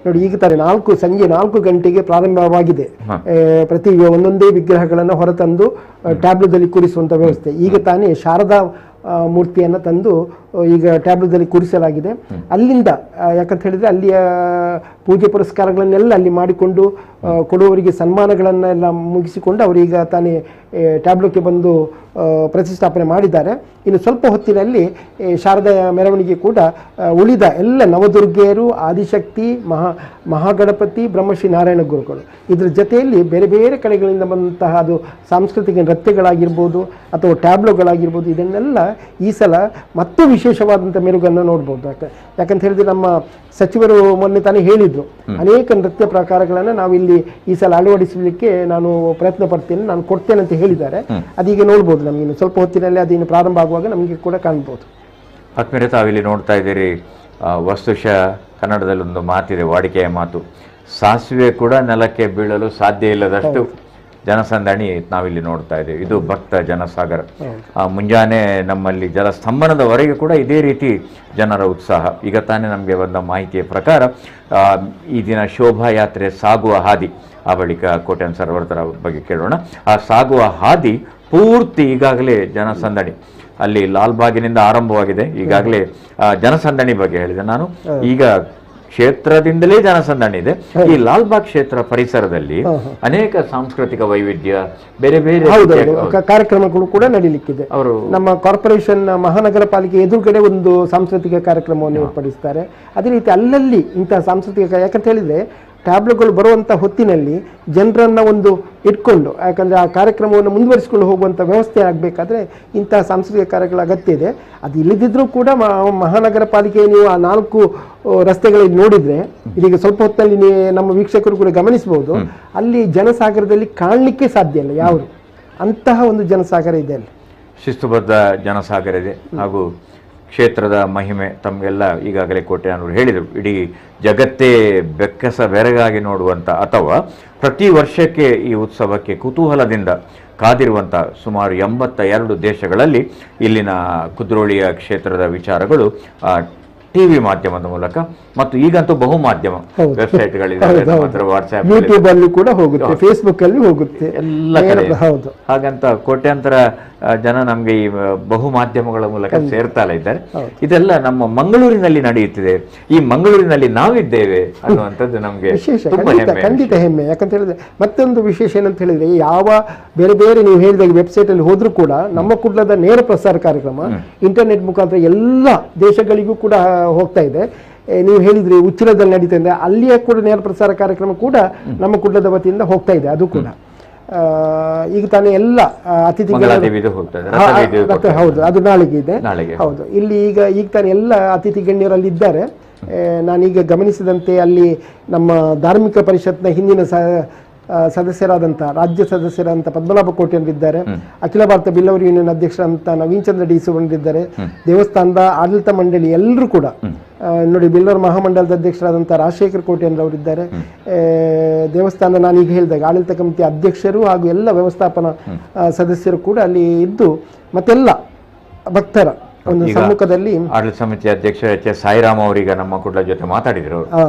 ನೋಡಿ, ಈಗ ತಾನೇ ಸಂಜೆ 4 ಗಂಟೆಗೆ ಪ್ರಾರಂಭವಾಗಿದೆ. ಪ್ರತಿ ಒಂದೊಂದೇ ವಿಗ್ರಹಗಳನ್ನು ಹೊರತಂದು ಟ್ಯಾಬ್ಲೋದಲ್ಲಿ ಕೂರಿಸುವಂತ ವ್ಯವಸ್ಥೆ. ಈಗ ತಾನೇ ಶಾರದಾ ಮೂರ್ತಿಯನ್ನು ತಂದು ಈಗ ಟ್ಯಾಬ್ಲೋದಲ್ಲಿ ಕೂರಿಸಲಾಗಿದೆ. ಅಲ್ಲಿಂದ ಯಾಕಂತ ಹೇಳಿದ್ರೆ ಅಲ್ಲಿಯ ಪೂಜೆ ಪುರಸ್ಕಾರಗಳನ್ನೆಲ್ಲ ಅಲ್ಲಿ ಮಾಡಿಕೊಂಡು ಕೊಡುವವರಿಗೆ ಸನ್ಮಾನಗಳನ್ನೆಲ್ಲ ಮುಗಿಸಿಕೊಂಡು ಅವರೀಗ ತಾನೇ ಟ್ಯಾಬ್ಲೋಕ್ಕೆ ಬಂದು ಪ್ರತಿಷ್ಠಾಪನೆ ಮಾಡಿದ್ದಾರೆ. ಇನ್ನು ಸ್ವಲ್ಪ ಹೊತ್ತಿನಲ್ಲಿ ಶಾರದಾ ಮೆರವಣಿಗೆ ಕೂಡ ಉಳಿದ ಎಲ್ಲ ನವದುರ್ಗೆಯರು, ಆದಿಶಕ್ತಿ, ಮಹಾಗಣಪತಿ, ಬ್ರಹ್ಮಶ್ರೀ ನಾರಾಯಣ ಗುರುಗಳು ಇದರ ಜೊತೆಯಲ್ಲಿ ಬೇರೆ ಬೇರೆ ಕಡೆಗಳಿಂದ ಬಂದಂತಹ ಅದು ಸಾಂಸ್ಕೃತಿಕ ನೃತ್ಯಗಳಾಗಿರ್ಬೋದು ಅಥವಾ ಟ್ಯಾಬ್ಲೋಗಳಾಗಿರ್ಬೋದು, ಇದನ್ನೆಲ್ಲ ಈ ಸಲ ಮತ್ತೂ ವಿಶೇಷವಾದಂಥ ಮೆರುಗನ್ನು ನೋಡ್ಬೋದು. ಯಾಕಂತ ಹೇಳಿದ್ರೆ ನಮ್ಮ ಸಚಿವರು ಮೊನ್ನೆ ತಾನೇ ಹೇಳಿದ್ರು, ಅನೇಕ ನೃತ್ಯ ಪ್ರಕಾರಗಳನ್ನು ನಾವಿಲ್ಲಿ ಈ ಸಲ ಅಳವಡಿಸಲಿಕ್ಕೆ ನಾನು ಪ್ರಯತ್ನ ಪಡ್ತೇನೆ, ನಾನು ಕೊಡ್ತೇನೆ ಅಂತ ಹೇಳಿದ್ದಾರೆ. ಅದೀಗ ನೋಡ್ಬೋದು, ನಮಗೆ ಇನ್ನು ಸ್ವಲ್ಪ ಹೊತ್ತಿನಲ್ಲಿ ಅದೇನು ಪ್ರಾರಂಭ ಆಗುವಾಗ ನಮಗೆ ಕೂಡ ಕಾಣ್ಬೋದು. ಆತ್ಮೀಯರೇ, ತಾವಿಲ್ಲಿ ನೋಡ್ತಾ ಇದ್ದೀರಿ, ವಸ್ತುಶಃ ಕನ್ನಡದಲ್ಲಿ ಒಂದು ಮಾತಿದೆ, ವಾಡಿಕೆಯ ಮಾತು, ಸಾಸಿವೆ ಕೂಡ ನೆಲಕ್ಕೆ ಬೀಳಲು ಸಾಧ್ಯ ಇಲ್ಲದಷ್ಟು ಜನಸಂದಣಿ ನಾವಿಲ್ಲಿ ನೋಡ್ತಾ ಇದ್ದೇವೆ. ಇದು ಭಕ್ತ ಜನಸಾಗರ. ಮುಂಜಾನೆ ನಮ್ಮಲ್ಲಿ ಜಲಸ್ತಂಭನದವರೆಗೆ ಕೂಡ ಇದೇ ರೀತಿ ಜನರ ಉತ್ಸಾಹ. ಈಗ ತಾನೇ ನಮಗೆ ಬಂದ ಮಾಹಿತಿಯ ಪ್ರಕಾರ ಈ ದಿನ ಶೋಭಾಯಾತ್ರೆ ಸಾಗುವ ಹಾದಿ, ಆ ಬಳಿಕ ಕೋಟ್ಯಾನ್ ಸರ್ವರ್ತರ ಬಗ್ಗೆ ಕೇಳೋಣ. ಆ ಸಾಗುವ ಹಾದಿ ಪೂರ್ತಿ ಈಗಾಗಲೇ ಜನಸಂದಣಿ ಅಲ್ಲಿ ಲಾಲ್ಬಾಗಿನಿಂದ ಆರಂಭವಾಗಿದೆ. ಈಗಾಗಲೇ ಜನಸಂದಣಿ ಬಗ್ಗೆ ಹೇಳಿದೆ ನಾನು. ಈಗ ಕ್ಷೇತ್ರದಿಂದಲೇ ಜನಸಂದಣಿ ಇದೆ. ಈ ಲಾಲ್ಬಾಗ್ ಕ್ಷೇತ್ರ ಪರಿಸರದಲ್ಲಿ ಅನೇಕ ಸಾಂಸ್ಕೃತಿಕ ವೈವಿಧ್ಯ, ಬೇರೆ ಬೇರೆ ಕಾರ್ಯಕ್ರಮಗಳು ಕೂಡ ನಡೀಲಿಕ್ಕಿದೆ. ಅವರು ನಮ್ಮ ಕಾರ್ಪೊರೇಷನ್ ಮಹಾನಗರ ಪಾಲಿಕೆ ಎದುರುಗಡೆ ಒಂದು ಸಾಂಸ್ಕೃತಿಕ ಕಾರ್ಯಕ್ರಮವನ್ನು ಏರ್ಪಡಿಸ್ತಾರೆ. ಅದೇ ರೀತಿ ಅಲ್ಲಲ್ಲಿ ಇಂತಹ ಸಾಂಸ್ಕೃತಿಕ, ಯಾಕಂತ ಹೇಳಿದ್ರೆ ಟ್ಯಾಬ್ಲೋಗಳು ಬರುವಂಥ ಹೊತ್ತಿನಲ್ಲಿ ಜನರನ್ನು ಒಂದು ಇಟ್ಕೊಂಡು, ಯಾಕಂದರೆ ಆ ಕಾರ್ಯಕ್ರಮವನ್ನು ಮುಂದುವರಿಸಿಕೊಂಡು ಹೋಗುವಂಥ ವ್ಯವಸ್ಥೆ ಆಗಬೇಕಾದ್ರೆ ಇಂಥ ಸಾಂಸ್ಕೃತಿಕ ಕಾರ್ಯಗಳ ಅಗತ್ಯ ಇದೆ. ಅದು ಇಲ್ಲದಿದ್ದರೂ ಕೂಡ ಮಹಾನಗರ ಪಾಲಿಕೆ ನೀವು ಆ 4 ರಸ್ತೆಗಳಲ್ಲಿ ನೋಡಿದರೆ, ಇದೀಗ ಸ್ವಲ್ಪ ಹೊತ್ತಲ್ಲಿ ನಮ್ಮ ವೀಕ್ಷಕರು ಕೂಡ ಗಮನಿಸಬಹುದು, ಅಲ್ಲಿ ಜನಸಾಗರದಲ್ಲಿ ಕಾಣಲಿಕ್ಕೆ ಸಾಧ್ಯ ಇಲ್ಲ ಯಾರು, ಅಂತಹ ಒಂದು ಜನಸಾಗರ ಇದೆ ಅಲ್ಲಿ. ಶಿಸ್ತುಬದ್ಧ ಜನಸಾಗರ ಇದೆ. ಹಾಗೂ ಕ್ಷೇತ್ರದ ಮಹಿಮೆ ತಮಗೆಲ್ಲ ಈಗಾಗಲೇ ಕೋಟ್ಯಾನವರು ಹೇಳಿದರು. ಇಡೀ ಜಗತ್ತೇ ಬೆಕ್ಕಸ ಬೆರಗಾಗಿ ನೋಡುವಂಥ ಅಥವಾ ಪ್ರತಿ ವರ್ಷಕ್ಕೆ ಈ ಉತ್ಸವಕ್ಕೆ ಕುತೂಹಲದಿಂದ ಕಾದಿರುವಂಥ ಸುಮಾರು 82 ದೇಶಗಳಲ್ಲಿ ಇಲ್ಲಿನ ಕುದ್ರೋಳಿಯ ಕ್ಷೇತ್ರದ ವಿಚಾರಗಳು ಟಿವಿ ಮಾಧ್ಯಮದ ಮೂಲಕ ಮತ್ತು ಈಗಂತೂ ಬಹು ಮಾಧ್ಯಮ ವೆಬ್ಸೈಟ್ಗಳಿದೆ, ವಾಟ್ಸ್ಆಪ್, ಯೂಟ್ಯೂಬ್ ಅಲ್ಲಿ ಕೂಡ ಹೋಗುತ್ತೆ, ಫೇಸ್ಬುಕ್ ಅಲ್ಲಿ ಹೋಗುತ್ತೆ, ಎಲ್ಲ ಕಡೆ. ಹಾಗಂತ ಕೋಟ್ಯಾಂತರ ಜನ ನಮಗೆ ಈ ಬಹು ಮಾಧ್ಯಮಗಳ ಮೂಲಕ ಸೇರ್ತಾ ಇದ್ದಾರೆ. ಇದೆಲ್ಲ ನಮ್ಮ ಮಂಗಳೂರಿನಲ್ಲಿ ನಡೆಯುತ್ತಿದೆ. ಈ ಮಂಗಳೂರಿನಲ್ಲಿ ನಾವಿದ್ದೇವೆ ಅನ್ನುವಂಥದ್ದು ನಮಗೆ ವಿಶೇಷ, ಖಂಡಿತ ಹೆಮ್ಮೆ. ಯಾಕಂತ ಹೇಳಿದ್ರೆ ಮತ್ತೊಂದು ವಿಶೇಷ ಏನಂತ ಹೇಳಿದ್ರೆ, ಯಾವ ಬೇರೆ ಬೇರೆ ನೀವು ಹೇಳಿದಾಗ ವೆಬ್ಸೈಟ್ ಅಲ್ಲಿ ಹೋದ್ರೂ ಕೂಡ ನಮ್ಮ ಕುಡ್ಲದ ನೇರ ಪ್ರಸಾರ ಕಾರ್ಯಕ್ರಮ ಇಂಟರ್ನೆಟ್ ಮುಖಾಂತರ ಎಲ್ಲ ದೇಶಗಳಿಗೂ ಕೂಡ ಹೋಗ್ತಾ ಇದೆ. ನೀವು ಹೇಳಿದ್ರಿ ಉಚ್ಚಿಲದಲ್ಲಿ ನಡೀತಾ ಇದೆ, ಅಲ್ಲಿಯ ಕೂಡ ನೇರ ಪ್ರಸಾರ ಕಾರ್ಯಕ್ರಮ ಕೂಡ ನಮ್ಮ ಕುಡ್ಲದ ವತಿಯಿಂದ ಹೋಗ್ತಾ ಇದೆ. ಅದು ಕೂಡ ಈಗ ತಾನೇ ಎಲ್ಲ ಅತಿಥಿಗಳು, ಹೌದು, ಅದು ನಾಳೆಗೆ ಇದೆ. ಹೌದು, ಇಲ್ಲಿ ಈಗ ತಾನೇ ಎಲ್ಲ ಅತಿಥಿ ಗಣ್ಯರಲ್ಲಿ ಇದ್ದಾರೆ. ನಾನೀಗ ಗಮನಿಸಿದಂತೆ ಅಲ್ಲಿ ನಮ್ಮ ಧಾರ್ಮಿಕ ಪರಿಷತ್ನ ಹಿಂದಿನ ಸದಸ್ಯರಾದಂಥ ರಾಜ್ಯ ಸದಸ್ಯರಾದಂಥ ಪದ್ಮನಾಭ ಕೋಟ್ಯನರಿದ್ದಾರೆ, ಅಖಿಲ ಭಾರತ ಬಿಲ್ಲವರಿ ಯೂನಿಯನ್ ಅಧ್ಯಕ್ಷರಂತ ನವೀನ್ ಚಂದ್ರ ಡಿಸೋರಿದ್ದಾರೆ, ದೇವಸ್ಥಾನದ ಆಡಳಿತ ಮಂಡಳಿ ಎಲ್ಲರೂ ಕೂಡ ನೋಡಿ, ಬಿಲ್ಲವರ ಮಹಾಮಂಡಲದ ಅಧ್ಯಕ್ಷರಾದಂಥ ರಾಜಶೇಖರ್ ಕೋಟ್ಯನರವರಿದ್ದಾರೆ, ದೇವಸ್ಥಾನದ ನಾನೀಗ ಹೇಳಿದಾಗ ಆಡಳಿತ ಕಮಿಟಿ ಅಧ್ಯಕ್ಷರು ಹಾಗೂ ಎಲ್ಲ ವ್ಯವಸ್ಥಾಪನಾ ಸದಸ್ಯರು ಕೂಡ ಅಲ್ಲಿ ಇದ್ದು ಮತ್ತೆಲ್ಲ ಭಕ್ತರ ಒಂದು ಸಮ್ಮುಖದಲ್ಲಿ ಆಡಳಿತ ಸಮಿತಿ ಅಧ್ಯಕ್ಷ ಎಚ್ ಸಾಯಿರಾಮ್ ಅವರೀಗ ನಮ್ಮ ಕುಡ್ಲ ಜೊತೆ ಮಾತಾಡಿದ್ರು.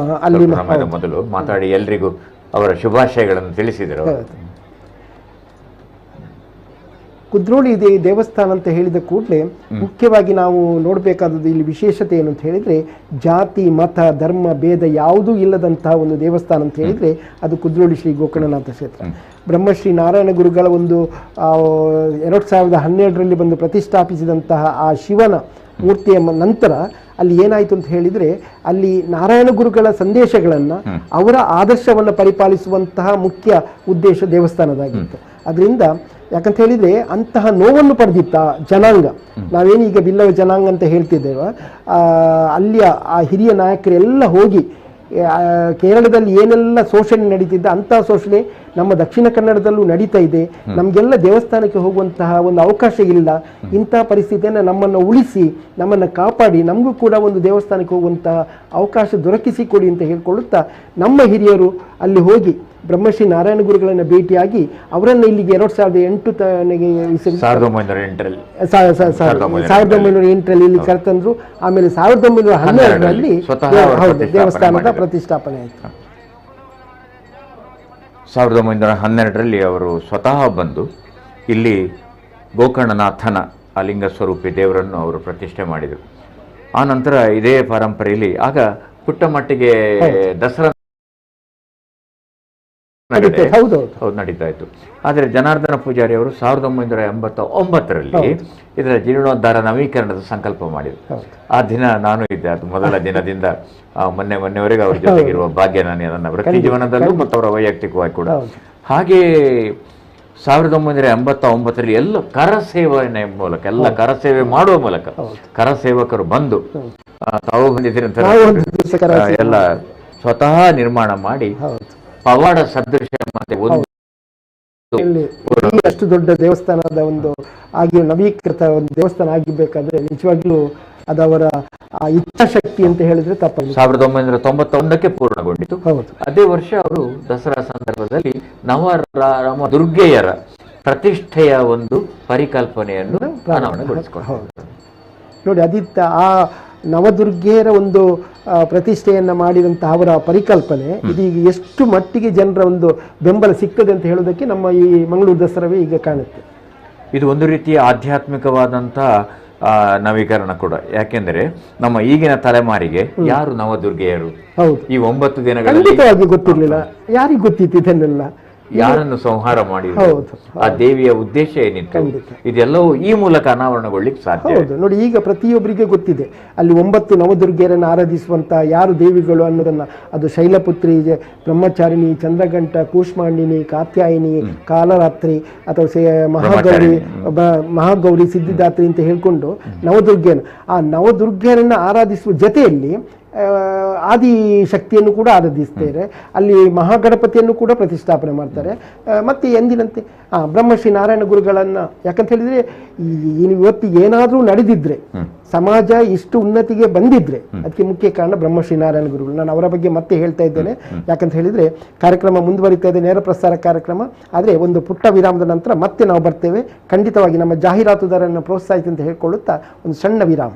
ಅಲ್ಲಿ ಮೊದಲು ಮಾತಾಡಿ ಎಲ್ರಿಗೂ ಅವರ ಶುಭಾಶಯಗಳನ್ನು ತಿಳಿಸಿದರು. ಕುದ್ರೋಳಿ ದೇವಸ್ಥಾನ ಅಂತ ಹೇಳಿದ ಕೂಡಲೇ ಮುಖ್ಯವಾಗಿ ನಾವು ನೋಡಬೇಕಾದದ್ದು ಇಲ್ಲಿ ವಿಶೇಷತೆ ಏನು ಅಂತ ಹೇಳಿದ್ರೆ, ಜಾತಿ ಮತ ಧರ್ಮ ಭೇದ ಯಾವುದೂ ಇಲ್ಲದಂತಹ ಒಂದು ದೇವಸ್ಥಾನ ಅಂತ ಹೇಳಿದ್ರೆ ಅದು ಕುದ್ರೋಳಿ ಶ್ರೀ ಗೋಕರ್ಣನಾಥ ಕ್ಷೇತ್ರ. ಬ್ರಹ್ಮಶ್ರೀ ನಾರಾಯಣ ಗುರುಗಳ ಒಂದು 2012ರಲ್ಲಿ ಬಂದು ಪ್ರತಿಷ್ಠಾಪಿಸಿದಂತಹ ಆ ಶಿವನ ಮೂರ್ತಿಯ ನಂತರ ಅಲ್ಲಿ ಏನಾಯಿತು ಅಂತ ಹೇಳಿದರೆ, ಅಲ್ಲಿ ನಾರಾಯಣ ಗುರುಗಳ ಸಂದೇಶಗಳನ್ನು, ಅವರ ಆದರ್ಶವನ್ನು ಪರಿಪಾಲಿಸುವಂತಹ ಮುಖ್ಯ ಉದ್ದೇಶ ದೇವಸ್ಥಾನದಾಗಿತ್ತು. ಅದರಿಂದ ಯಾಕಂತ ಹೇಳಿದರೆ ಅಂತಹ ನೋವನ್ನು ಪಡೆದಿತ್ತ ಜನಾಂಗ, ನಾವೇನೀಗ ಬಿಲ್ಲವ ಜನಾಂಗ ಅಂತ ಹೇಳ್ತಿದ್ದೇವೆ, ಅಲ್ಲಿಯ ಆ ಹಿರಿಯ ನಾಯಕರೆಲ್ಲ ಹೋಗಿ ಕೇರಳದಲ್ಲಿ ಏನೆಲ್ಲ ಶೋಷಣೆ ನಡೀತಿದ್ದ ಅಂತಹ ಶೋಷಣೆ ನಮ್ಮ ದಕ್ಷಿಣ ಕನ್ನಡದಲ್ಲೂ ನಡೀತಾ ಇದೆ. ನಮಗೆಲ್ಲ ದೇವಸ್ಥಾನಕ್ಕೆ ಹೋಗುವಂತಹ ಒಂದು ಅವಕಾಶ ಇಲ್ಲ. ಇಂತಹ ಪರಿಸ್ಥಿತಿಯನ್ನು ನಮ್ಮನ್ನು ಉಳಿಸಿ, ನಮ್ಮನ್ನು ಕಾಪಾಡಿ, ನಮಗೂ ಕೂಡ ಒಂದು ದೇವಸ್ಥಾನಕ್ಕೆ ಹೋಗುವಂತಹ ಅವಕಾಶ ದೊರಕಿಸಿಕೊಡಿ ಅಂತ ಹೇಳ್ಕೊಳ್ಳುತ್ತಾ, ನಮ್ಮ ಹಿರಿಯರು ಅಲ್ಲಿ ಹೋಗಿ ಬ್ರಹ್ಮಶ್ರೀ ನಾರಾಯಣ ಗುರುಗಳನ್ನು ಭೇಟಿಯಾಗಿ ಅವರನ್ನು ಇಲ್ಲಿಗೆ 1908ರಲ್ಲಿ ಇಲ್ಲಿ ಕರೆತಂದ್ರು. ಆಮೇಲೆ 1912ರಲ್ಲಿ ದೇವಸ್ಥಾನದ ಪ್ರತಿಷ್ಠಾಪನೆ ಆಯಿತು. 1912ರಲ್ಲಿ ಅವರು ಸ್ವತಃ ಬಂದು ಇಲ್ಲಿ ಗೋಕರ್ಣನಾಥನ ಅಲಿಂಗ ಸ್ವರೂಪಿ ದೇವರನ್ನು ಅವರು ಪ್ರತಿಷ್ಠೆ ಮಾಡಿದರು. ಆ ನಂತರ ಇದೇ ಪರಂಪರೆಯಲ್ಲಿ ಆಗ ಪುಟ್ಟ ಮಟ್ಟಿಗೆ ದಸರಾ ನಡೀತಾ ಇತ್ತು. ಆದರೆ ಜನಾರ್ದನ ಪೂಜಾರಿ ಅವರು 1989ರಲ್ಲಿ ಇದರ ಜೀರ್ಣೋದ್ಧಾರ ನವೀಕರಣದ ಸಂಕಲ್ಪ ಮಾಡಿದರು. ಆ ದಿನ ನಾನು ಇದ್ದೆ. ಅದು ಮೊದಲ ದಿನದಿಂದ ಮೊನ್ನೆವರೆಗೆ ಅವ್ರ ಜೊತೆಗಿರುವ ಭಾಗ್ಯ ನಾನು ನನ್ನ ವೃತ್ತಿ ಜೀವನದಲ್ಲೂ ಮತ್ತು ಅವರ ವೈಯಕ್ತಿಕವಾಗಿ ಕೂಡ. ಹಾಗೆ 1989ರಲ್ಲಿ ಎಲ್ಲ ಕರಸೇವನೆ ಮೂಲಕ, ಎಲ್ಲ ಕರಸೇವೆ ಮಾಡುವ ಮೂಲಕ ಕರಸೇವಕರು ಬಂದು ತಾವು ಬಂದಿದ್ದೀರಿ ಎಲ್ಲ ಸ್ವತಃ ನಿರ್ಮಾಣ ಮಾಡಿ ಪವಾಡ ಸದೃಶ ಮತ್ತೆ ಅಷ್ಟು ದೊಡ್ಡ ದೇವಸ್ಥಾನದ ಒಂದು ಆಗಿ ನವೀಕೃತ ಒಂದು ದೇವಸ್ಥಾನ ಆಗಿಬೇಕಾದ್ರೆ ನಿಜವಾಗ್ಲೂ ಅದವರ ಇಚ್ಛಾಶಕ್ತಿ ಅಂತ ಹೇಳಿದ್ರೆ ತಪ್ಪಲ್ಲ. 1991ಕ್ಕೆ ಪೂರ್ಣಗೊಂಡಿತು. ಅದೇ ವರ್ಷ ಅವರು ದಸರಾ ಸಂದರ್ಭದಲ್ಲಿ ನವರಾಮ ದುರ್ಗೆಯರ ಪ್ರತಿಷ್ಠೆಯ ಒಂದು ಪರಿಕಲ್ಪನೆಯನ್ನು ಅನಾವರಣಗೊಳಿಸಿಕೊಂಡು ನೋಡಿ. ಅದಿತ್ತ ಆ ನವದುರ್ಗೆಯರ ಒಂದು ಪ್ರತಿಷ್ಠೆಯನ್ನು ಮಾಡಿದಂತಹ ಅವರ ಪರಿಕಲ್ಪನೆ ಇದೀಗ ಎಷ್ಟು ಮಟ್ಟಿಗೆ ಜನರ ಒಂದು ಬೆಂಬಲ ಸಿಗ್ತದೆ ಅಂತ ಹೇಳೋದಕ್ಕೆ ನಮ್ಮ ಈ ಮಂಗಳೂರು ದಸರಾವೇ ಈಗ ಕಾಣುತ್ತೆ. ಇದು ಒಂದು ರೀತಿಯ ಆಧ್ಯಾತ್ಮಿಕವಾದಂಥ ನವೀಕರಣ ಕೂಡ. ಯಾಕೆಂದರೆ ನಮ್ಮ ಈಗಿನ ತಲೆಮಾರಿಗೆ ಯಾರು ನವದುರ್ಗೆಯರು ಈ 9 ದಿನಗಳಲ್ಲಿ ಗೊತ್ತಿರಲಿಲ್ಲ. ಯಾರಿಗೆ ಗೊತ್ತಿತ್ತು ಇದನ್ನೆಲ್ಲ? ಯಾರನ್ನು ಸಂಹಾರ ಮಾಡಿದ್ರು, ಆ ದೇವಿಯ ಉದ್ದೇಶ ಏನಿತ್ತು, ಇದೆಲ್ಲವೂ ಈ ಮೂಲಕ ಅನಾವರಣಗೊಳ್ಳಿಕ್ಕೆ ಸಾಧ್ಯ. ಹೌದು ನೋಡಿ, ಈಗ ಪ್ರತಿಯೊಬ್ಬರಿಗೆ ಗೊತ್ತಿದೆ ಅಲ್ಲಿ 9 ನವದುರ್ಗೆಯರನ್ನು ಆರಾಧಿಸುವಂತ ಯಾರು ದೇವಿಗಳು ಅನ್ನೋದನ್ನ. ಅದು ಶೈಲಪುತ್ರಿ, ಬ್ರಹ್ಮಚಾರಿಣಿ, ಚಂದ್ರಘಂಟ, ಕೂಷ್ಮಾಂಡಿನಿ, ಕಾತ್ಯಾಯಿನಿ, ಕಾಲರಾತ್ರಿ ಅಥವಾ ಮಹಾಗೌರಿ, ಸಿದ್ಧಿದಾತ್ರಿ ಅಂತ ಹೇಳ್ಕೊಂಡು ನವದುರ್ಗೆಯನ್ನು, ಆ ನವದುರ್ಗೆಯರನ್ನು ಆರಾಧಿಸುವ ಜೊತೆಯಲ್ಲಿ ಆದಿಶಕ್ತಿಯನ್ನು ಕೂಡ ಆರಾಧಿಸ್ತಾರೆ. ಅಲ್ಲಿ ಮಹಾಗಣಪತಿಯನ್ನು ಕೂಡ ಪ್ರತಿಷ್ಠಾಪನೆ ಮಾಡ್ತಾರೆ. ಮತ್ತೆ ಎಂದಿನಂತೆ ಬ್ರಹ್ಮಶ್ರೀ ನಾರಾಯಣ ಗುರುಗಳನ್ನ, ಯಾಕಂತ ಹೇಳಿದ್ರೆ ಇವತ್ತಿಗೆ ಏನಾದರೂ ನಡೆದಿದ್ರೆ, ಸಮಾಜ ಇಷ್ಟು ಉನ್ನತಿಗೆ ಬಂದಿದ್ರೆ ಅದಕ್ಕೆ ಮುಖ್ಯ ಕಾರಣ ಬ್ರಹ್ಮಶ್ರೀ ನಾರಾಯಣ ಗುರುಗಳು. ನಾನು ಅವರ ಬಗ್ಗೆ ಮತ್ತೆ ಹೇಳ್ತಾ ಇದ್ದೇನೆ. ಯಾಕಂತ ಹೇಳಿದ್ರೆ ಕಾರ್ಯಕ್ರಮ ಮುಂದುವರಿತಾ ಇದೆ, ನೇರ ಪ್ರಸಾರ ಕಾರ್ಯಕ್ರಮ. ಆದರೆ ಒಂದು ಪುಟ್ಟ ವಿರಾಮದ ನಂತರ ಮತ್ತೆ ನಾವು ಬರ್ತೇವೆ. ಖಂಡಿತವಾಗಿ ನಮ್ಮ ಜಾಹೀರಾತುದಾರರನ್ನು ಪ್ರೋತ್ಸಾಹಿಸಿ ಅಂತ ಹೇಳ್ಕೊಳ್ಳುತ್ತಾ ಒಂದು ಸಣ್ಣ ವಿರಾಮ.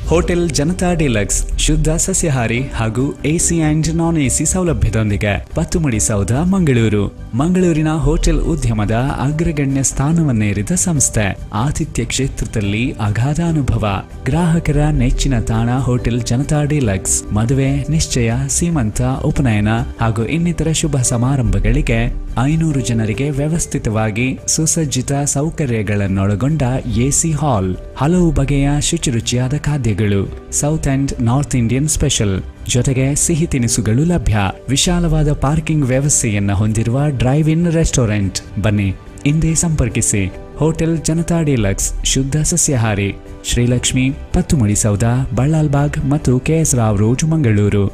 ಹೋಟೆಲ್ ಜನತಾ ಡಿಲಕ್ಸ್ ಶುದ್ಧ ಸಸ್ಯಾಹಾರಿ ಹಾಗೂ ಎಸಿ ಅಂಡ್ ನಾನ್ ಎಸಿ ಸೌಲಭ್ಯದೊಂದಿಗೆ ಪತ್ತುಮಡಿ ಸೌಧ, ಮಂಗಳೂರು. ಮಂಗಳೂರಿನ ಹೋಟೆಲ್ ಉದ್ಯಮದ ಅಗ್ರಗಣ್ಯ ಸ್ಥಾನವನ್ನೇರಿದ ಸಂಸ್ಥೆ. ಆತಿಥ್ಯ ಕ್ಷೇತ್ರದಲ್ಲಿ ಅಗಾಧ ಅನುಭವ. ಗ್ರಾಹಕರ ನೆಚ್ಚಿನ ತಾಣ ಹೋಟೆಲ್ ಜನತಾ ಡಿಲಕ್ಸ್. ಮದುವೆ, ನಿಶ್ಚಯ, ಸೀಮಂತ, ಉಪನಯನ ಹಾಗೂ ಇನ್ನಿತರ ಶುಭ ಸಮಾರಂಭಗಳಿಗೆ 500 ಜನರಿಗೆ ವ್ಯವಸ್ಥಿತವಾಗಿ ಸುಸಜ್ಜಿತ ಸೌಕರ್ಯಗಳನ್ನೊಳಗೊಂಡ ಎಸಿ ಹಾಲ್. ಹಲವು ಬಗೆಯ ಶುಚಿರುಚಿಯಾದ ಖಾದ್ಯಗಳು, south and north Indian special, ಜೊತೆಗೆ ಸಿಹಿ ತಿನಿಸುಗಳು ಲಭ್ಯ. ವಿಶಾಲವಾದ ಪಾರ್ಕಿಂಗ್ ವ್ಯವಸ್ಥೆಯನ್ನು ಹೊಂದಿರುವ ಡ್ರೈವ್ ಇನ್ ರೆಸ್ಟೋರೆಂಟ್. ಬನ್ನಿ, ಇಂದೇ ಸಂಪರ್ಕಿಸಿ. ಹೋಟೆಲ್ ಜನತಾ ಡಿಲಕ್ಸ್, ಶುದ್ಧ ಸಸ್ಯಾಹಾರಿ, ಶ್ರೀಲಕ್ಷ್ಮಿ, ಪತ್ತುಮಡಿ ಸೌಧ, ಬಳ್ಳಾಲ್ಬಾಗ್ ಮತ್ತು KS ರಾವ್ ರೋಡ್, ಮಂಗಳೂರು.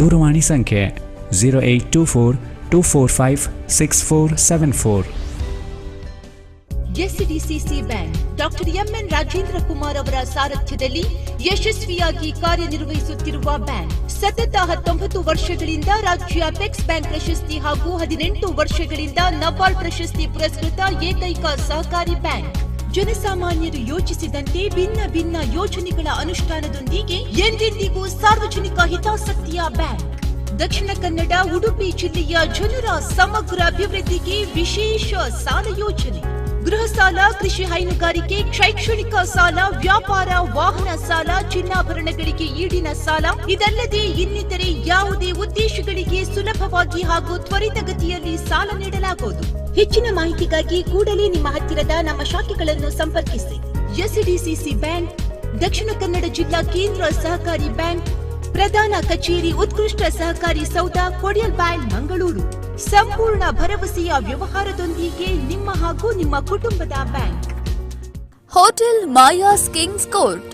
ದೂರವಾಣಿ ಸಂಖ್ಯೆ 0824-245-6474. SDCC bank doctor MN Rajendra Kumar ಅವರ ಸಾರಥ್ಯದಲ್ಲಿ ಯಶಸ್ವಿಯಾಗಿ ಕಾರ್ಯನಿರ್ವಹಿಸುತ್ತಿರುವ ಬ್ಯಾಂಕ್. ಸತತ 19 ವರ್ಷಗಳಿಂದ ರಾಜ್ಯ ಅಪೆಕ್ಸ್ ಬ್ಯಾಂಕ್ ಪ್ರಶಸ್ತಿ ಹಾಗೂ 18 ವರ್ಷಗಳಿಂದ ನಬಾರ್ಡ್ ಪ್ರಶಸ್ತಿ ಪುರಸ್ಕೃತ ಏಕೈಕ ಸಹಕಾರಿ ಬ್ಯಾಂಕ್. ಜನಸಾಮಾನ್ಯರು ಯೋಚಿಸಿದಂತೆ ಭಿನ್ನ ಭಿನ್ನ ಯೋಜನೆಗಳ ಅನುಷ್ಠಾನದೊಂದಿಗೆ ಎಂದೆಂದಿಗೂ ಸಾರ್ವಜನಿಕ ಹಿತಾಸಕ್ತಿಯ ಬ್ಯಾಂಕ್. ದಕ್ಷಿಣ ಕನ್ನಡ, ಉಡುಪಿ ಜಿಲ್ಲೆಯ ಜನರ ಸಮಗ್ರ ಅಭಿವೃದ್ಧಿಗೆ ವಿಶೇಷ ಸಾಲ ಯೋಜನೆ. ಗೃಹ ಸಾಲ, ಕೃಷಿ ಹೈನುಗಾರಿಕೆ, ಶೈಕ್ಷಣಿಕ ಸಾಲ, ವ್ಯಾಪಾರ, ವಾಹನ ಸಾಲ, ಚಿನ್ನಾಭರಣಗಳಿಗೆ ಈಡಿನ ಸಾಲ, ಇದಲ್ಲದೆ ಇನ್ನಿತರೆ ಯಾವುದೇ ಉದ್ದೇಶಗಳಿಗೆ ಸುಲಭವಾಗಿ ಹಾಗೂ ತ್ವರಿತಗತಿಯಲ್ಲಿ ಸಾಲ ನೀಡಲಾಗುವುದು. ಹೆಚ್ಚಿನ ಮಾಹಿತಿಗಾಗಿ ಕೂಡಲೇ ನಿಮ್ಮ ಹತ್ತಿರದ ನಮ್ಮ ಶಾಖೆಗಳನ್ನು ಸಂಪರ್ಕಿಸಿ. ಎಸ್ಡಿಸಿಸಿ ಬ್ಯಾಂಕ್, ದಕ್ಷಿಣ ಕನ್ನಡ ಜಿಲ್ಲಾ ಕೇಂದ್ರ ಸಹಕಾರಿ ಬ್ಯಾಂಕ್, ಪ್ರಧಾನ ಕಚೇರಿ, ಉತ್ಕೃಷ್ಟ ಸಹಕಾರಿ ಸೌಧ, ಕೊಡಿಯಲ್ಬಾಳ್, ಮಂಗಳೂರು. ಸಂಪೂರ್ಣ ಭರವಸೆಯ ವ್ಯವಹಾರದೊಂದಿಗೆ ನಿಮ್ಮ ಹಾಗೂ ನಿಮ್ಮ ಕುಟುಂಬದ bank. Hotel Maya's Kings court.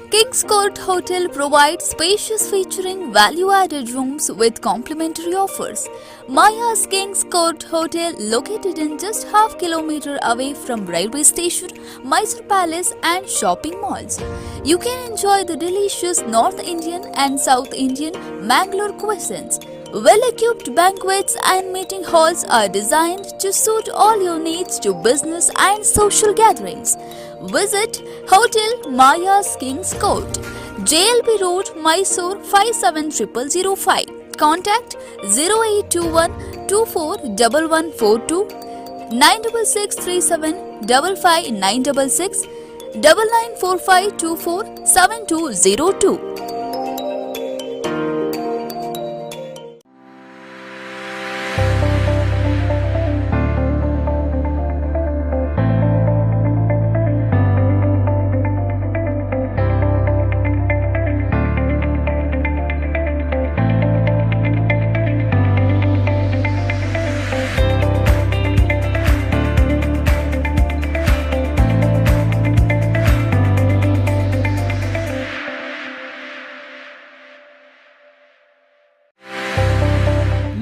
Kings Court Hotel provides spacious featuring value-added rooms with complimentary offers. Maya's Kings Court Hotel, located in just half kilometer away from railway station, Mysore Palace and shopping malls. You can enjoy the delicious North Indian and South Indian Mangalore cuisines. Well-equipped banquets and meeting halls are designed to suit all your needs to business and social gatherings. Visit Hotel Maya's Kings Court, JLB Road, Mysore 570005. Contact 0821 241142, 96637 55966, 994524 7202.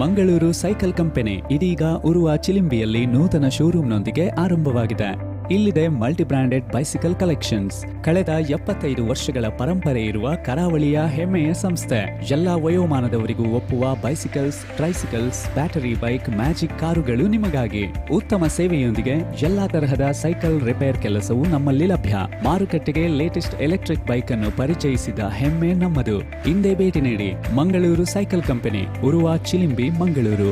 Mangaluru cycle company ಇದೀಗ ಉರುವ ಚಿಲಿಂಬಿಯಲ್ಲಿ ನೂತನ ಶೋರೂಮ್ನೊಂದಿಗೆ ಆರಂಭವಾಗಿದೆ. ಇಲ್ಲಿದೆ ಮಲ್ಟಿ ಬ್ರಾಂಡೆಡ್ ಬೈಸಿಕಲ್ ಕಲೆಕ್ಷನ್ಸ್. ಕಳೆದ 75 ವರ್ಷಗಳ ಪರಂಪರೆ ಇರುವ ಕರಾವಳಿಯ ಹೆಮ್ಮೆಯ ಸಂಸ್ಥೆ. ಎಲ್ಲಾ ವಯೋಮಾನದವರಿಗೂ ಒಪ್ಪುವ ಬೈಸಿಕಲ್ಸ್, ಟ್ರೈಸಿಕಲ್ಸ್, ಬ್ಯಾಟರಿ ಬೈಕ್, ಮ್ಯಾಜಿಕ್ ಕಾರುಗಳು ನಿಮಗಾಗಿ. ಉತ್ತಮ ಸೇವೆಯೊಂದಿಗೆ ಎಲ್ಲಾ ತರಹದ ಸೈಕಲ್ ರಿಪೇರ್ ಕೆಲಸವು ನಮ್ಮಲ್ಲಿ ಲಭ್ಯ. ಮಾರುಕಟ್ಟೆಗೆ ಲೇಟೆಸ್ಟ್ ಎಲೆಕ್ಟ್ರಿಕ್ ಬೈಕ್ ಅನ್ನು ಪರಿಚಯಿಸಿದ ಹೆಮ್ಮೆ ನಮ್ಮದು. ಹಿಂದೆ ಭೇಟಿ ನೀಡಿ. Mangaluru cycle company, Urwa Chilimbi, Mangaluru.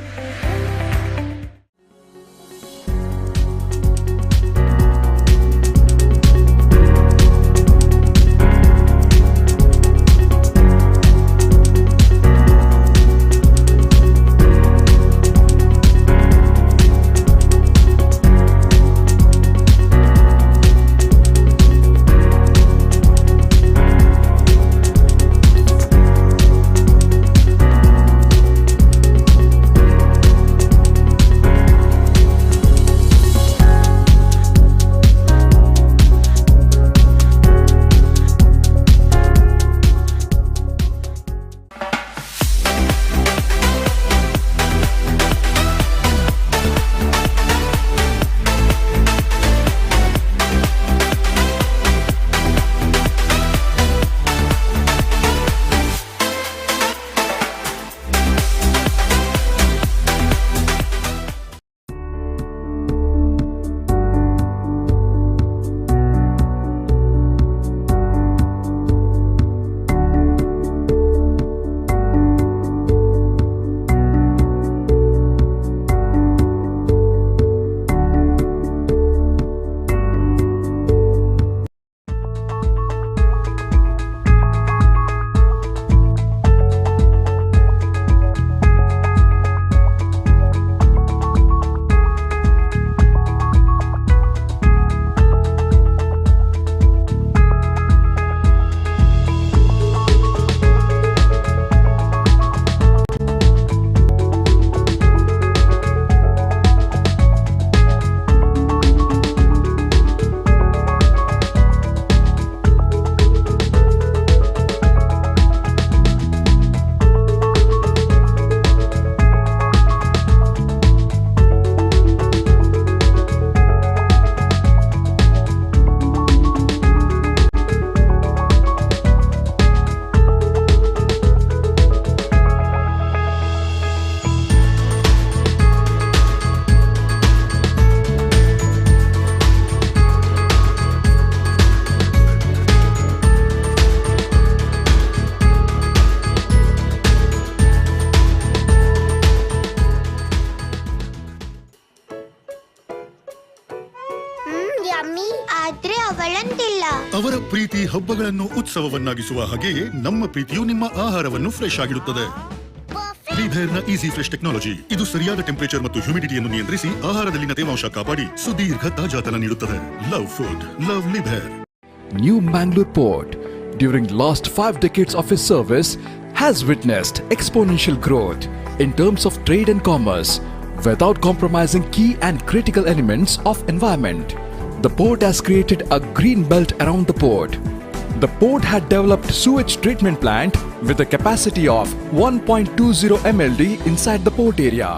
ಅವರ ಪ್ರೀತಿ ಹಬ್ಬಗಳನ್ನು ಉತ್ಸವವನ್ನಾಗಿಸುವ ಹಾಗೆಯೇ ನಮ್ಮ ಪ್ರೀತಿಯು ನಿಮ್ಮ ಆಹಾರವನ್ನು ಫ್ರೆಶ್ ಆಗಿಡುತ್ತದೆ. ಲಿಭೇರ್ನ ಈಸಿ ಫ್ರೆಶ್ ಟೆಕ್ನಾಲಜಿ ಇದು ಸರಿಯಾದ ಟೆಂಪರೇಚರ್ ಮತ್ತು ಹ್ಯೂಮಿಡಿಟಿಯನ್ನು ನಿಯಂತ್ರಿಸಿ ಆಹಾರದಲ್ಲಿನ ತೇವಾಂಶ ಕಾಪಾಡಿ ಸುದೀರ್ಘ ತಾಜಾತನ ನೀಡುತ್ತದೆ. Love food, love Liebherr. New Mangalore Port, during last 5 decades of its service, has witnessed exponential growth in terms of trade and commerce without compromising key and critical elements of environment. The port has created a green belt around the port. The port had developed sewage treatment plant with a capacity of 1.20 MLD inside the port area.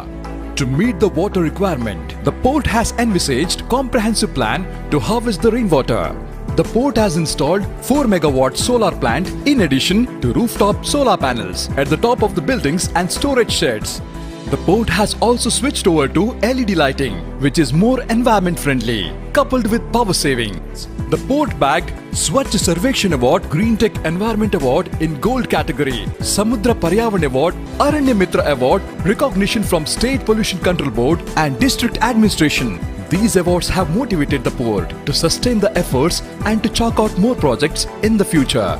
To meet the water requirement, the port has envisaged comprehensive plan to harvest the rainwater. The port has installed 4 megawatt solar plant in addition to rooftop solar panels at the top of the buildings and storage sheds. The port has also switched over to LED lighting, which is more environment friendly, coupled with power savings. The port bagged Swachh Sarvekshan Award, Green Tech Environment Award in Gold category, Samudra Paryavan Award, Aranya Mitra Award, recognition from State Pollution Control Board and District Administration. These awards have motivated the port to sustain the efforts and to chalk out more projects in the future.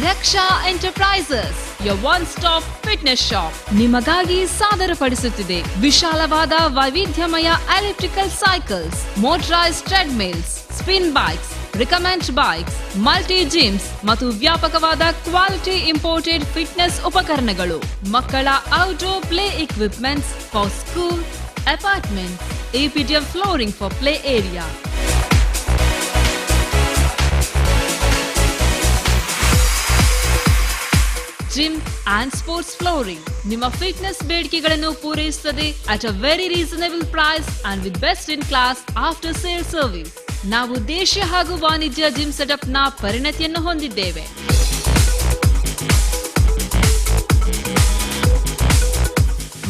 Raksha enterprises your one-stop fitness shop ನಿಮಗಾಗಿ ಸಾದರಪಡಿಸುತ್ತಿದೆ ವಿಶಾಲವಾದ ವೈವಿಧ್ಯಮಯ electrical cycles, motorised treadmills, spin bikes, recommend bikes, multi gyms ಮತ್ತು ವ್ಯಾಪಕವಾದ ಕ್ವಾಲಿಟಿ ಇಂಪೋರ್ಟೆಡ್ ಫಿಟ್ನೆಸ್ ಉಪಕರಣಗಳು, ಮಕ್ಕಳ outdoor play equipments for school, apartments, APTF flooring for play area. Gym and sports flooring ನಿಮ್ಮ ಫಿಟ್ನೆಸ್ ಬೇಡಿಕೆಗಳನ್ನು ಪೂರೈಸುತ್ತದೆ at a very reasonable price and with best in class after sale service. ನಾವು ದೇಶೀಯ ಹಾಗೂ ವಾಣಿಜ್ಯ ಜಿಮ್ ಸೆಟಪ್ ನ ಪರಿಣತಿಯನ್ನು ಹೊಂದಿದ್ದೇವೆ.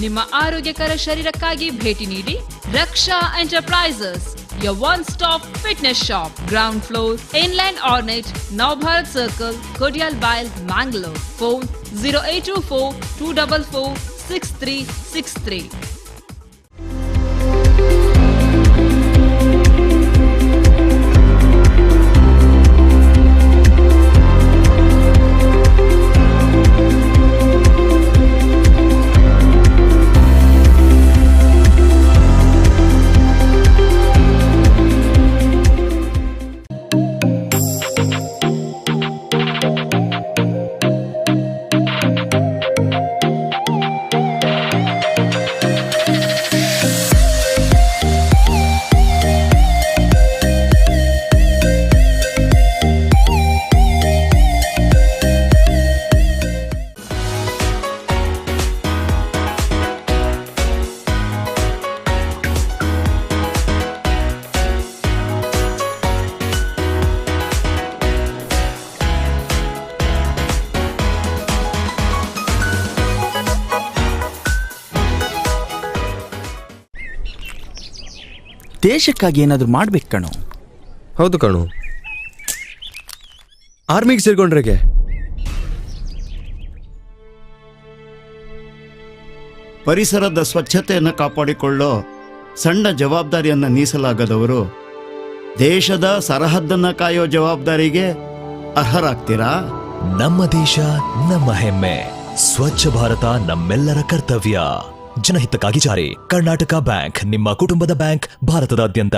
ನಿಮ್ಮ ಆರೋಗ್ಯಕರ ಶರೀರಕ್ಕಾಗಿ ಭೇಟಿ ನೀಡಿ ರಕ್ಷಾ enterprises, your one-stop fitness shop, ground floor, Inland Ornate, Navbharat Circle, Kodial Bile, Mangalore. Phone 0824 244 6363. ದೇಶಕ್ಕಾಗಿ ಏನಾದರೂ ಮಾಡ್ಬೇಕು ಕಣೋ. ಹೌದು ಕಣೋ. ಆರ್ಮಿಗೆ ಸೇರ್ಕೊಂಡ್ರೆಗೆ ಪರಿಸರದ ಸ್ವಚ್ಛತೆಯನ್ನು ಕಾಪಾಡಿಕೊಳ್ಳೋ ಸಣ್ಣ ಜವಾಬ್ದಾರಿಯನ್ನು ನೀಸಲಾಗದವರು ದೇಶದ ಸರಹದ್ದನ್ನು ಕಾಯೋ ಜವಾಬ್ದಾರಿಗೆ ಅರ್ಹರಾಗ್ತೀರಾ? ನಮ್ಮ ದೇಶ ನಮ್ಮ ಹೆಮ್ಮೆ, ಸ್ವಚ್ಛ ಭಾರತ ನಮ್ಮೆಲ್ಲರ ಕರ್ತವ್ಯ. ಜನಹಿತಕ್ಕಾಗಿ ಜಾರಿ. ಕರ್ನಾಟಕ ಬ್ಯಾಂಕ್, ನಿಮ್ಮ ಕುಟುಂಬದ ಬ್ಯಾಂಕ್, ಭಾರತದಾದ್ಯಂತ.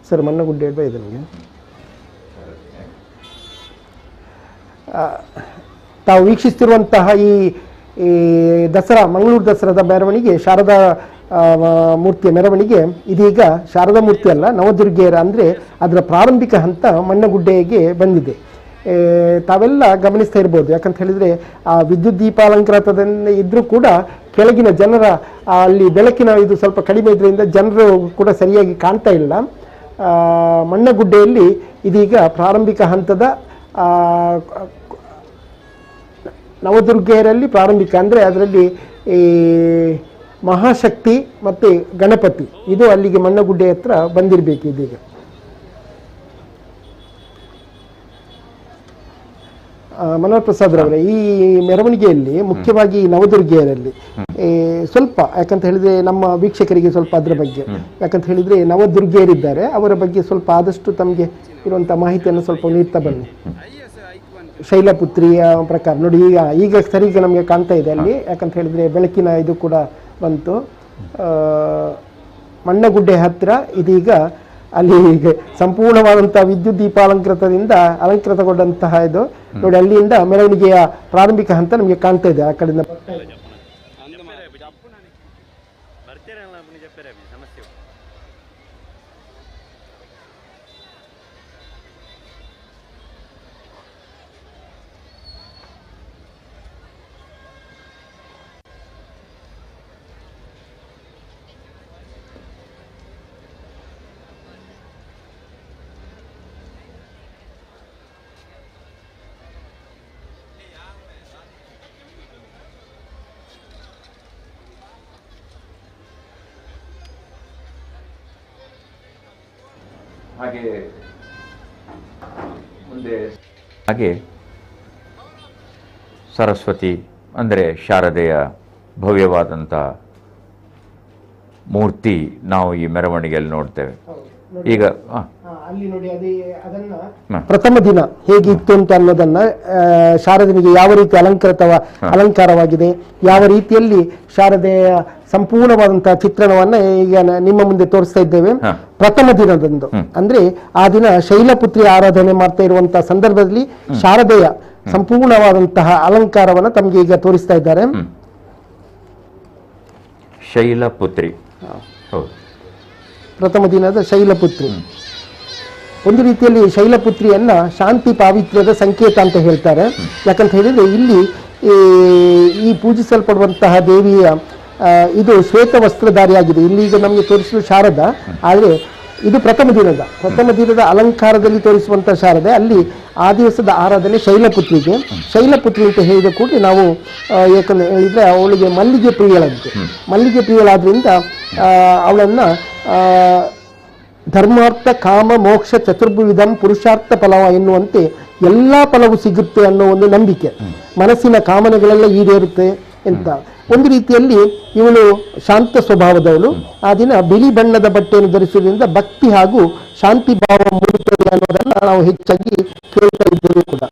ಸರ್ ಮಣ್ಣಗುಡ್ಡೆ ಹೇಳ್ಬಾ ಇದೆ ನಮಗೆ. ತಾವು ವೀಕ್ಷಿಸ್ತಿರುವಂತಹ ಈ ದಸರಾ, ಮಂಗಳೂರು ದಸರಾದ ಮೆರವಣಿಗೆ, ಶಾರದಾ ಮೂರ್ತಿಯ ಮೆರವಣಿಗೆ ಇದೀಗ ಶಾರದಾ ಮೂರ್ತಿ ಅಲ್ಲ, ನವದುರ್ಗೆಯರ ಅಂದರೆ ಅದರ ಪ್ರಾರಂಭಿಕ ಹಂತ ಮಣ್ಣಗುಡ್ಡೆಗೆ ಬಂದಿದೆ. ತಾವೆಲ್ಲ ಗಮನಿಸ್ತಾ ಇರ್ಬೋದು. ಯಾಕಂತ ಹೇಳಿದರೆ ಆ ವಿದ್ಯುತ್ ದೀಪಾಲಂಕೃತದಲ್ಲಿ ಇದ್ದರೂ ಕೂಡ ಕೆಳಗಿನ ಜನರ ಅಲ್ಲಿ ಬೆಳಕಿನ ಇದು ಸ್ವಲ್ಪ ಕಡಿಮೆ ಇದರಿಂದ ಜನರು ಕೂಡ ಸರಿಯಾಗಿ ಕಾಣ್ತಾ ಇಲ್ಲ. ಮಣ್ಣಗುಡ್ಡೆಯಲ್ಲಿ ಇದೀಗ ಪ್ರಾರಂಭಿಕ ಹಂತದ ನವದುರ್ಗೆಯರಲ್ಲಿ ಪ್ರಾರಂಭಿಕ ಅಂದರೆ ಅದರಲ್ಲಿ ಈ ಮಹಾಶಕ್ತಿ ಮತ್ತು ಗಣಪತಿ ಇದು ಅಲ್ಲಿಗೆ ಮಣ್ಣಗುಡ್ಡೆ ಹತ್ರ ಬಂದಿರಬೇಕು ಇದೀಗ. ಮನೋಹರ್ ಪ್ರಸಾದ್ ರವರೇ, ಈ ಮೆರವಣಿಗೆಯಲ್ಲಿ ಮುಖ್ಯವಾಗಿ ನವದುರ್ಗೆಯರಲ್ಲಿ ಸ್ವಲ್ಪ ಯಾಕಂತ ಹೇಳಿದ್ರೆ ನಮ್ಮ ವೀಕ್ಷಕರಿಗೆ ಸ್ವಲ್ಪ ಅದರ ಬಗ್ಗೆ, ಯಾಕಂತ ಹೇಳಿದ್ರೆ ನವದುರ್ಗೆಯರಿದ್ದಾರೆ, ಅವರ ಬಗ್ಗೆ ಸ್ವಲ್ಪ ಆದಷ್ಟು ತಮಗೆ ಇರುವಂಥ ಮಾಹಿತಿಯನ್ನು ಸ್ವಲ್ಪ ನೀಡ್ತಾ ಬನ್ನಿ. ಶೈಲಪುತ್ರಿಯ ಪ್ರಕಾರ ನೋಡಿ, ಈಗ ಸರಿಗೆ ನಮಗೆ ಕಾಣ್ತಾ ಇದೆ ಅಲ್ಲಿ, ಯಾಕಂತ ಹೇಳಿದ್ರೆ ಬೆಳಕಿನ ಇದು ಕೂಡ ಬಂತು. ಮಣ್ಣಗುಡ್ಡೆ ಹತ್ತಿರ ಇದೀಗ ಅಲ್ಲಿ ಸಂಪೂರ್ಣವಾದಂತಹ ವಿದ್ಯುತ್ ದೀಪಾಲಂಕೃತದಿಂದ ಅಲಂಕೃತಗೊಂಡಂತಹ ಇದು ನೋಡಿ, ಅಲ್ಲಿಂದ ಮೆರವಣಿಗೆಯ ಪ್ರಾರಂಭಿಕ ಹಂತ ನಮಗೆ ಕಾಣ್ತಾ ಇದೆ. ಆ ಕಡೆಯಿಂದ ಹಾಗೆ ಸರಸ್ವತಿ ಅಂದರೆ ಶಾರದೆಯ ಭವ್ಯವಾದಂಥ ಮೂರ್ತಿ ನಾವು ಈ ಮೆರವಣಿಗೆಯಲ್ಲಿ ನೋಡ್ತೇವೆ. ಈಗ ಅಲ್ಲಿ ನೋಡಿ, ಅದೇ ಅದನ್ನ ಪ್ರಥಮ ದಿನ ಹೇಗಿತ್ತು ಅಂತ ಅನ್ನೋದನ್ನ ಶಾರದನಿಗೆ ಯಾವ ರೀತಿ ಅಲಂಕಾರವಾಗಿದೆ, ಯಾವ ರೀತಿಯಲ್ಲಿ ಶಾರದೆಯ ಸಂಪೂರ್ಣವಾದಂತಹ ಚಿತ್ರಣವನ್ನ ಈಗ ನಿಮ್ಮ ಮುಂದೆ ತೋರಿಸ್ತಾ ಇದ್ದೇವೆ. ಪ್ರಥಮ ದಿನದಂದು ಅಂದ್ರೆ ಆ ದಿನ ಶೈಲಪುತ್ರಿ ಆರಾಧನೆ ಮಾಡ್ತಾ ಇರುವಂತಹ ಸಂದರ್ಭದಲ್ಲಿ ಶಾರದೆಯ ಸಂಪೂರ್ಣವಾದಂತಹ ಅಲಂಕಾರವನ್ನ ತಮಗೆ ಈಗ ತೋರಿಸ್ತಾ ಇದ್ದಾರೆ. ಶೈಲಪುತ್ರಿ ಪ್ರಥಮ ದಿನದ ಶೈಲಪುತ್ರಿ ಒಂದು ರೀತಿಯಲ್ಲಿ ಶೈಲಪುತ್ರಿಯನ್ನ ಶಾಂತಿ ಪಾವಿತ್ರ್ಯದ ಸಂಕೇತ ಅಂತ ಹೇಳ್ತಾರೆ. ಯಾಕಂತ ಹೇಳಿದ್ರೆ ಇಲ್ಲಿ ಈ ಪೂಜಿಸಲ್ಪಡುವಂತಹ ದೇವಿಯ ಇದು ಶ್ವೇತ ವಸ್ತ್ರಧಾರಿಯಾಗಿದೆ. ಇಲ್ಲಿ ಈಗ ನಮಗೆ ತೋರಿಸಲು ಶಾರದಾ, ಆದರೆ ಇದು ಪ್ರಥಮ ದಿನದ ಅಲಂಕಾರದಲ್ಲಿ ತೋರಿಸುವಂತಹ ಶಾರದೆ. ಅಲ್ಲಿ ಆ ದಿವಸದ ಆರಾಧನೆ ಶೈಲಪುತ್ರಿಗೆ. ಶೈಲಪುತ್ರಿ ಅಂತ ಹೇಳಿದ ಕೂಡ ನಾವು ಯಾಕಂದ್ರೆ ಹೇಳಿದ್ರೆ ಅವಳಿಗೆ ಮಲ್ಲಿಗೆ ಪ್ರಿಯಳಾದ್ರಿಂದ ಅವಳನ್ನ ಧರ್ಮಾರ್ಥ ಕಾಮ ಮೋಕ್ಷ ಚತುರ್ಭುವಿಧಂ ಪುರುಷಾರ್ಥ ಫಲವ ಎನ್ನುವಂತೆ ಎಲ್ಲಾ ಫಲವು ಸಿಗುತ್ತೆ ಅನ್ನೋ ಒಂದು ನಂಬಿಕೆ, ಮನಸ್ಸಿನ ಕಾಮನೆಗಳೆಲ್ಲ ಈಡೇರುತ್ತೆ ಅಂತ. ಒಂದು ರೀತಿಯಲ್ಲಿ ಇವಳು ಶಾಂತ ಸ್ವಭಾವದವಳು. ಆ ದಿನ ಬಿಳಿ ಬಣ್ಣದ ಬಟ್ಟೆಯನ್ನು ಧರಿಸುವುದರಿಂದ ಭಕ್ತಿ ಹಾಗೂ ಶಾಂತಿ ಭಾವ ಮೂಡುತ್ತದೆ ಅನ್ನೋದನ್ನ ನಾವು ಹೆಚ್ಚಾಗಿ ಕೇಳ್ತಾ ಇದ್ದೇವೆ ಕೂಡ.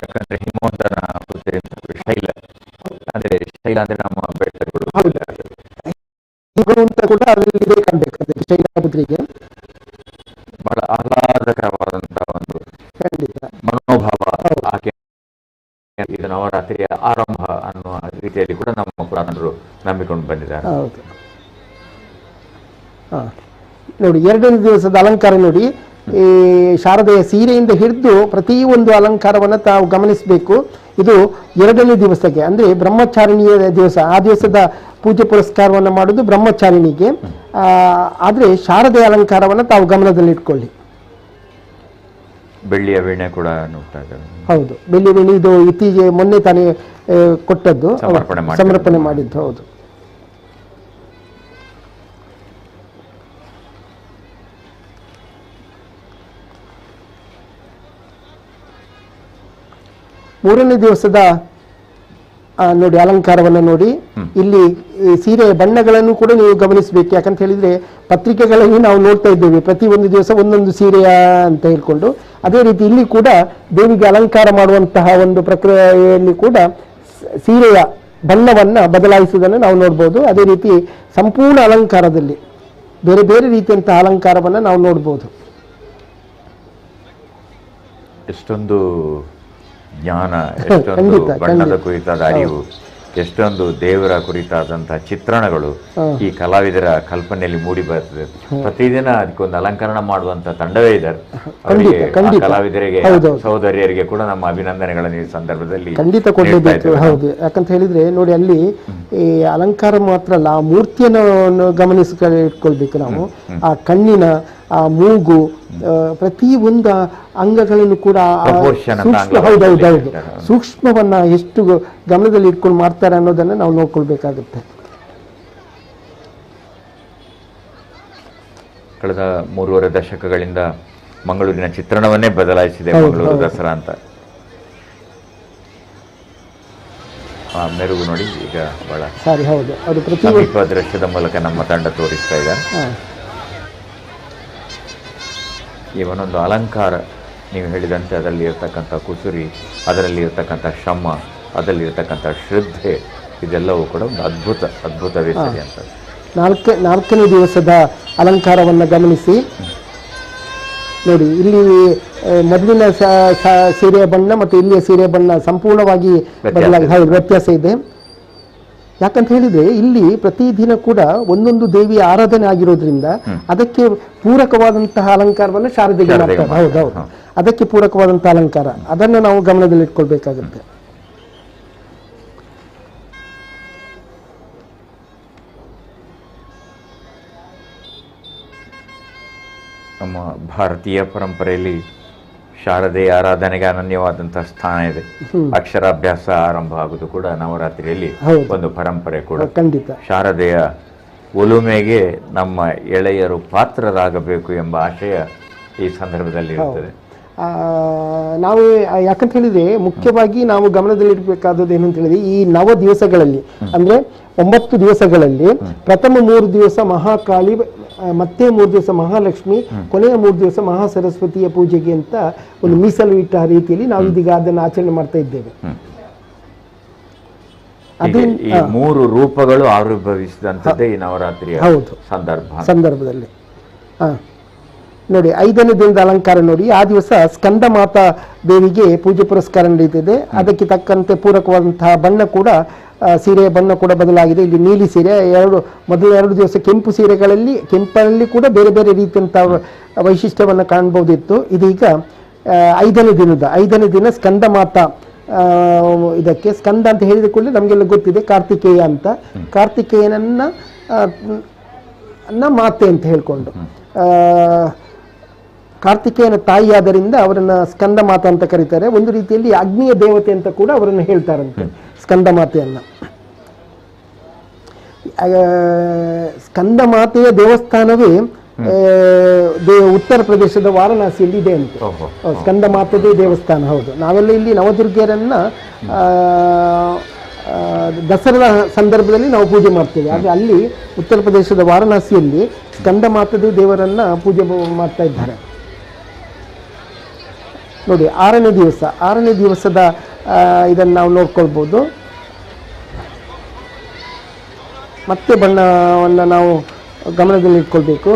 ಯಾಕಂದ್ರೆ ಹಿಮವಂತನ ಪುತ್ರಿ ಶೈಲ ಅಂದ್ರೆ ನಮ್ಮ ಬೆಟ್ಟಗಳು ಅಂತ ಕೂಡ ಅದರಲ್ಲಿ ಇದೇ ಕಾಣ್ಬೇಕು ಶೈಲಪುತ್ರಿಗೆ. ಬಹಳ ಆಹ್ಲಾದಕರವಾದಂತಹ ಒಂದು ಮನೋಭಾವ ಆಕೆ. ಇದು ನವರಾತ್ರಿಯ ಆರಂಭ ಅನ್ನುವ ರೀತಿಯಲ್ಲಿ ಕೂಡ ನಮ್ಮ ಪುರಾಣರು ನಂಬಿಕೊಂಡು ಬಂದಿದ್ದಾರೆ. ನೋಡಿ, ಎರಡನೇ ದಿವಸದ ಅಲಂಕಾರ ನೋಡಿ, ಈ ಶಾರದೆಯ ಸೀರೆಯಿಂದ ಹಿಡಿದು ಪ್ರತಿಯೊಂದು ಅಲಂಕಾರವನ್ನು ತಾವು ಗಮನಿಸಬೇಕು. ಇದು ಎರಡನೇ ದಿವಸಕ್ಕೆ ಅಂದ್ರೆ ಬ್ರಹ್ಮಚಾರಿಣಿಯ ದಿವಸ. ಆ ದಿವಸದ ಪೂಜೆ ಪುರಸ್ಕಾರವನ್ನು ಮಾಡುವುದು ಬ್ರಹ್ಮಚಾರಿಣಿಗೆ. ಆದ್ರೆ ಶಾರದೆಯ ಅಲಂಕಾರವನ್ನು ತಾವು ಗಮನದಲ್ಲಿಟ್ಕೊಳ್ಳಿ. ಬೆಳ್ಳಿಯ ವೀಣೆ ಕೂಡ ನೋಡ್ತಾ ಇದ್ದಾರೆ. ಹೌದು, ಬೆಳ್ಳಿ ವೀಣೆ ಇದು ಇತ್ತೀಚೆಗೆ ಮೊನ್ನೆ ತಾನೇ ಕೊಟ್ಟದ್ದು, ಸಮರ್ಪಣೆ ಮಾಡಿದ್ದು. ಹೌದು. ಮೂರನೇ ದಿವಸದ ನೋಡಿ ಅಲಂಕಾರವನ್ನು ನೋಡಿ, ಇಲ್ಲಿ ಸೀರೆಯ ಬಣ್ಣಗಳನ್ನು ಕೂಡ ನೀವು ಗಮನಿಸಬೇಕು. ಯಾಕಂತ ಹೇಳಿದ್ರೆ ಪತ್ರಿಕೆಗಳಲ್ಲಿ ನಾವು ನೋಡ್ತಾ ಇದ್ದೇವೆ ಪ್ರತಿ ಒಂದು ದಿವಸ ಒಂದೊಂದು ಸೀರೆಯ ಅಂತ ಹೇಳ್ಕೊಂಡು. ಅದೇ ರೀತಿ ಇಲ್ಲಿ ಕೂಡ ದೇವಿಗೆ ಅಲಂಕಾರ ಮಾಡುವಂತಹ ಒಂದು ಪ್ರಕ್ರಿಯೆಯಲ್ಲಿ ಕೂಡ ಸೀರೆಯ ಬಣ್ಣವನ್ನ ಬದಲಾಯಿಸುವುದನ್ನು ನಾವು ನೋಡ್ಬೋದು. ಅದೇ ರೀತಿ ಸಂಪೂರ್ಣ ಅಲಂಕಾರದಲ್ಲಿ ಬೇರೆ ಬೇರೆ ರೀತಿಯಂತಹ ಅಲಂಕಾರವನ್ನು ನಾವು ನೋಡ್ಬೋದು. ಎಷ್ಟೊಂದು ಜ್ಞಾನ, ಎಷ್ಟೊಂದು ಬಣ್ಣದ ಕುರಿತಾದ ಅರಿವು, ಎಷ್ಟೊಂದು ದೇವರ ಕುರಿತಾದಂತಹ ಚಿತ್ರಣಗಳು ಈ ಕಲಾವಿದರ ಕಲ್ಪನೆಯಲ್ಲಿ ಮೂಡಿ ಬರ್ತದೆ. ಪ್ರತಿದಿನ ಅದಕ್ಕೊಂದು ಅಲಂಕರಣ ಮಾಡುವಂತ ತಂಡವೇ ಇದೆ. ಅವರಿಗೆ, ಕಲಾವಿದರಿಗೆ, ಸಹೋದರಿಯರಿಗೆ ಕೂಡ ನಮ್ಮ ಅಭಿನಂದನೆಗಳನ್ನು ಈ ಸಂದರ್ಭದಲ್ಲಿ ಖಂಡಿತ ಕೊಡಲೇಬೇಕು. ಹೌದು, ಯಾಕಂತ ಹೇಳಿದ್ರೆ ನೋಡಿ, ಅಲ್ಲಿ ಈ ಅಲಂಕಾರ ಮಾತ್ರ ಅಲ್ಲ, ಆ ಮೂರ್ತಿಯನ್ನು ಇಟ್ಕೊಳ್ಬೇಕು ನಾವು. ಆ ಕಣ್ಣಿನ ಆ ಮೂಗು, ಪ್ರತಿ ಒಂದು ಅಂಗಗಳನ್ನು ಕೂಡ ಹೌದೌದೌದು ಸೂಕ್ಷ್ಮವನ್ನ ಎಷ್ಟು ಗಮನದಲ್ಲಿ ಇಟ್ಕೊಂಡು ಮಾಡ್ತಾರೆ ಅನ್ನೋದನ್ನ ನಾವು ನೋಡ್ಕೊಳ್ಬೇಕಾಗುತ್ತೆ. ಕಳೆದ 3.5 ದಶಕಗಳಿಂದ ಮಂಗಳೂರಿನ ಚಿತ್ರಣವನ್ನೇ ಬದಲಾಯಿಸಿದೆ ಮಂಗಳೂರು ದಸರಾ ಅಂತ. ಆ ಮೆರುಗು ನೋಡಿ ಈಗ ಬಹಳ ಸಮೀಪ ದೃಶ್ಯದ ಮೂಲಕ ನಮ್ಮ ತಂಡ ತೋರಿಸ್ತಾ ಇದ್ದಾರೆ. ಈ ಒಂದೊಂದು ಅಲಂಕಾರ ನೀವು ಹೇಳಿದಂತೆ ಅದರಲ್ಲಿ ಇರ್ತಕ್ಕಂಥ ಕುಸುರಿ, ಅದರಲ್ಲಿ ಇರ್ತಕ್ಕಂಥ ಶ್ರಮ, ಅದರಲ್ಲಿ ಇರ್ತಕ್ಕಂಥ ಶ್ರದ್ಧೆ, ಇದೆಲ್ಲವೂ ಕೂಡ ಒಂದು ಅದ್ಭುತವೇ ಸರಿ ಅಂತ. ನಾಲ್ಕನೇ ದಿವಸದ ಅಲಂಕಾರವನ್ನು ಗಮನಿಸಿ ನೋಡಿ. ಇಲ್ಲಿ ಮೊದಲಿನ ಸೀರೆಯ ಬಣ್ಣ ಮತ್ತು ಇಲ್ಲಿಯ ಸೀರೆಯ ಬಣ್ಣ ಸಂಪೂರ್ಣವಾಗಿ ವ್ಯತ್ಯಾಸ ಇದೆ. ಯಾಕಂತ ಹೇಳಿದ್ರೆ ಇಲ್ಲಿ ಪ್ರತಿದಿನ ಕೂಡ ಒಂದೊಂದು ದೇವಿಯ ಆರಾಧನೆ ಆಗಿರೋದ್ರಿಂದ ಅದಕ್ಕೆ ಪೂರಕವಾದಂತಹ ಅಲಂಕಾರವನ್ನು ಶಾರದೆಗೆ ಮಾಡ್ತಾರೆ. ಹೌದೌದು, ಅದಕ್ಕೆ ಪೂರಕವಾದಂತಹ ಅಲಂಕಾರ, ಅದನ್ನು ನಾವು ಗಮನದಲ್ಲಿ ಇಟ್ಕೊಳ್ಬೇಕಾಗುತ್ತೆ. ನಮ್ಮ ಭಾರತೀಯ ಪರಂಪರೆಯಲ್ಲಿ ಶಾರದೆಯ ಆರಾಧನೆಗೆ ಅನನ್ಯವಾದಂತಹ ಸ್ಥಾನ ಇದೆ. ಅಕ್ಷರಾಭ್ಯಾಸ ಆರಂಭ ಆಗುವುದು ಕೂಡ ನವರಾತ್ರಿಯಲ್ಲಿ ಒಂದು ಪರಂಪರೆ ಕೂಡ. ಶಾರದೆಯ ಒಲುಮೆಗೆ ನಮ್ಮ ಎಳೆಯರು ಪಾತ್ರರಾಗಬೇಕು ಎಂಬ ಆಶಯ ಈ ಸಂದರ್ಭದಲ್ಲಿ ಇರುತ್ತದೆ. ನಾವು ಯಾಕಂತ ಹೇಳಿದ್ರೆ ಮುಖ್ಯವಾಗಿ ನಾವು ಗಮನದಲ್ಲಿಡಬೇಕಾದದ್ದು ಏನು ಅಂತ ಹೇಳಿದ್ರೆ, ಈ 9 ದಿವಸಗಳಲ್ಲಿ ಅಂದ್ರೆ 9 ದಿವಸಗಳಲ್ಲಿ ಪ್ರಥಮ 3 ದಿವಸ ಮಹಾಕಾಳಿ, ಮತ್ತೆ 3 ದಿವಸ ಮಹಾಲಕ್ಷ್ಮಿ, ಕೊನೆಯ 3 ದಿವಸ ಮಹಾ ಸರಸ್ವತಿಯ ಪೂಜೆಗೆ ಅಂತ ಒಂದು ಮೀಸಲು ಇಟ್ಟ ರೀತಿಯಲ್ಲಿ ನಾವು ಇದೀಗ ಅದನ್ನು ಆಚರಣೆ ಮಾಡ್ತಾ ಇದ್ದೇವೆ. ಈ 3 ರೂಪಗಳು ಆವಿರ್ಭವಿಸಿದಂಥದ್ದೇ ಈ ನವರಾತ್ರಿಯ ಸಂದರ್ಭದಲ್ಲಿ. ನೋಡಿ 5ನೇ ದಿನದ ಅಲಂಕಾರ ನೋಡಿ. ಆ ದಿವಸ ಸ್ಕಂದ ಮಾತಾ ದೇವಿಗೆ ಪೂಜೆ ಪುರಸ್ಕಾರ ನಡೀತಿದೆ. ಅದಕ್ಕೆ ತಕ್ಕಂತೆ ಪೂರಕವಾದಂತಹ ಬಣ್ಣ ಕೂಡ, ಸೀರೆಯ ಬಣ್ಣ ಕೂಡ ಬದಲಾಗಿದೆ. ಇಲ್ಲಿ ನೀಲಿ ಸೀರೆ, ಮೊದಲ 2 ದಿವಸ ಕೆಂಪಲ್ಲಿ ಕೂಡ ಬೇರೆ ಬೇರೆ ರೀತಿಯಂತಹ ವೈಶಿಷ್ಟ್ಯವನ್ನು ಕಾಣಬಹುದಿತ್ತು. ಇದೀಗ 5ನೇ ದಿನ ಸ್ಕಂದ ಮಾತಾ, ಇದಕ್ಕೆ ಸ್ಕಂದ ಅಂತ ಹೇಳಿದ ಕೂಡಲೇ ನಮಗೆಲ್ಲ ಗೊತ್ತಿದೆ ಕಾರ್ತಿಕೇಯ ಅಂತ. ಕಾರ್ತಿಕೇಯನನ್ನ ಮಾತೆ ಅಂತ ಹೇಳ್ಕೊಂಡು, ಕಾರ್ತಿಕೇಯನ ತಾಯಿಯಾದ್ದರಿಂದ ಅವರನ್ನ ಸ್ಕಂದ ಮಾತಾ ಅಂತ ಕರೀತಾರೆ. ಒಂದು ರೀತಿಯಲ್ಲಿ ಅಗ್ನಿಯ ದೇವತೆ ಅಂತ ಕೂಡ ಅವರನ್ನು ಹೇಳ್ತಾರಂತೆ ಸ್ಕಂದ ಮಾತೆಯನ್ನ. ಸ್ಕಂದ ಮಾತೆಯ ದೇವಸ್ಥಾನವೇ ಉತ್ತರ ಪ್ರದೇಶದ ವಾರಣಾಸಿಯಲ್ಲಿ ಇದೆ ಅಂತೆ. ಸ್ಕಂದ ಮಾತೆಯ ದೇವಸ್ಥಾನ. ಹೌದು, ನಾವೆಲ್ಲ ಇಲ್ಲಿ ನವದುರ್ಗೆಯರನ್ನ ದಸರಾ ಸಂದರ್ಭದಲ್ಲಿ ನಾವು ಪೂಜೆ ಮಾಡ್ತೇವೆ. ಆದರೆ ಅಲ್ಲಿ ಉತ್ತರ ಪ್ರದೇಶದ ವಾರಣಾಸಿಯಲ್ಲಿ ಸ್ಕಂದ ಮಾತದ ದೇವರನ್ನ ಪೂಜೆ ಮಾಡ್ತಾ ಇದ್ದಾರೆ. ನೋಡಿ 6ನೇ ದಿವಸದ ಇದನ್ನು ನಾವು ನೋಡ್ಕೊಳ್ಬೋದು. ಮತ್ತೆ ಬಣ್ಣವನ್ನು ನಾವು ಗಮನದಲ್ಲಿ ಇಟ್ಕೊಳ್ಬೇಕು.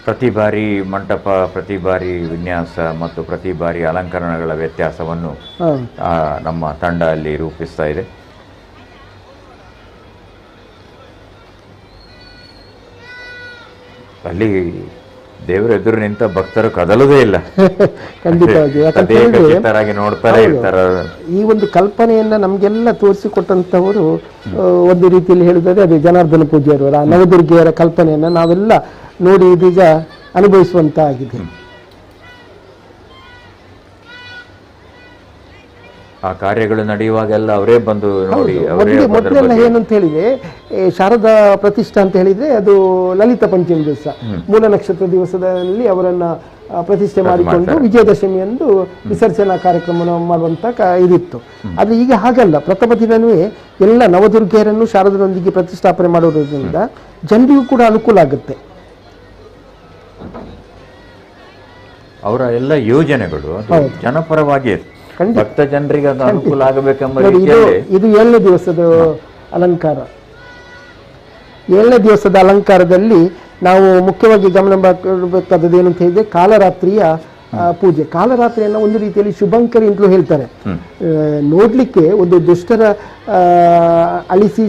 ಪ್ರತಿ ಬಾರಿ ಮಂಟಪ, ಪ್ರತಿ ಬಾರಿ ವಿನ್ಯಾಸ ಮತ್ತು ಪ್ರತಿ ಬಾರಿ ಅಲಂಕರಣಗಳ ವ್ಯತ್ಯಾಸವನ್ನು ನಮ್ಮ ತಂಡ ಅಲ್ಲಿ ರೂಪಿಸ್ತಾ ಇದೆ. ಅಲ್ಲಿ ದೇವರ ಎದುರು ನಿಂತ ಭಕ್ತರು ಕದಲುವುದೇ ಇಲ್ಲ. ಖಂಡಿತವಾಗಿ ನೋಡ್ತಾರೆ ಇರ್ತಾರೆ. ಈ ಒಂದು ಕಲ್ಪನೆಯನ್ನ ನಮ್ಗೆಲ್ಲ ತೋರಿಸಿಕೊಟ್ಟಂತವರು ಒಂದು ರೀತಿಯಲ್ಲಿ ಹೇಳಿದರೆ ಅದು ಜನಾರ್ದನ ಪೂಜ್ಯರು, ನವದುರ್ಗೆಯರ ಕಲ್ಪನೆಯನ್ನ ನಾವೆಲ್ಲ ನೋಡಿ ಇದೀಗ ಅನುಭವಿಸುವಂತ ಆಗಿದೆ. ಆ ಕಾರ್ಯಗಳು ನಡೆಯುವಾಗೆಲ್ಲ ಅವರೇ ಬಂದು ನೋಡಿ. ಮೊದಲೆಲ್ಲ ಏನಂತ ಹೇಳಿದ್ರೆ ಶಾರದಾ ಪ್ರತಿಷ್ಠಾ ಅಂತ ಹೇಳಿದ್ರೆ ಅದು ಲಲಿತ ಪಂಚಮಿ ದಿವಸ, ಮೂಲ ನಕ್ಷತ್ರ ದಿವಸದಲ್ಲಿ ಅವರನ್ನ ಪ್ರತಿಷ್ಠೆ ಮಾಡಿಕೊಂಡು ವಿಜಯದಶಮಿಯಂದು ವಿಸರ್ಜನಾ ಕಾರ್ಯಕ್ರಮ ಮಾಡುವಂತ ಇದಿತ್ತು. ಆದ್ರೆ ಈಗ ಹಾಗಲ್ಲ. ಪ್ರಥಮ ದಿನವೇ ಎಲ್ಲ ನವದುರ್ಗೆಯರನ್ನು ಶಾರದರೊಂದಿಗೆ ಪ್ರತಿಷ್ಠಾಪನೆ ಮಾಡೋದ್ರಿಂದ ಜನರಿಗೂ ಕೂಡ ಅನುಕೂಲ ಆಗುತ್ತೆ. ಅವರ ಎಲ್ಲ ಯೋಜನೆಗಳು ಜನಪರವಾಗಿ ಭಕ್ತ ಜನರಿಗೆ ಅದು ಅನುಕೂಲ ಆಗಬೇಕೆಂಬ ಇದು 7ನೇ ದಿವಸದ ಅಲಂಕಾರ. 7ನೇ ದಿವಸದ ಅಲಂಕಾರದಲ್ಲಿ ನಾವು ಮುಖ್ಯವಾಗಿ ಗಮನ ಮಾಡಬೇಕಾದದ್ದು ಏನು ಅಂತ ಹೇಳಿದ್ರೆ ಕಾಲರಾತ್ರಿಯ ಪೂಜೆ. ಕಾಲರಾತ್ರಿಯನ್ನ ಒಂದು ರೀತಿಯಲ್ಲಿ ಶುಭಂಕರಿ ಅಂತಲೂ ಹೇಳ್ತಾರೆ. ನೋಡ್ಲಿಕ್ಕೆ ಒಂದು ದುಷ್ಟರ ಅಳಿಸಿ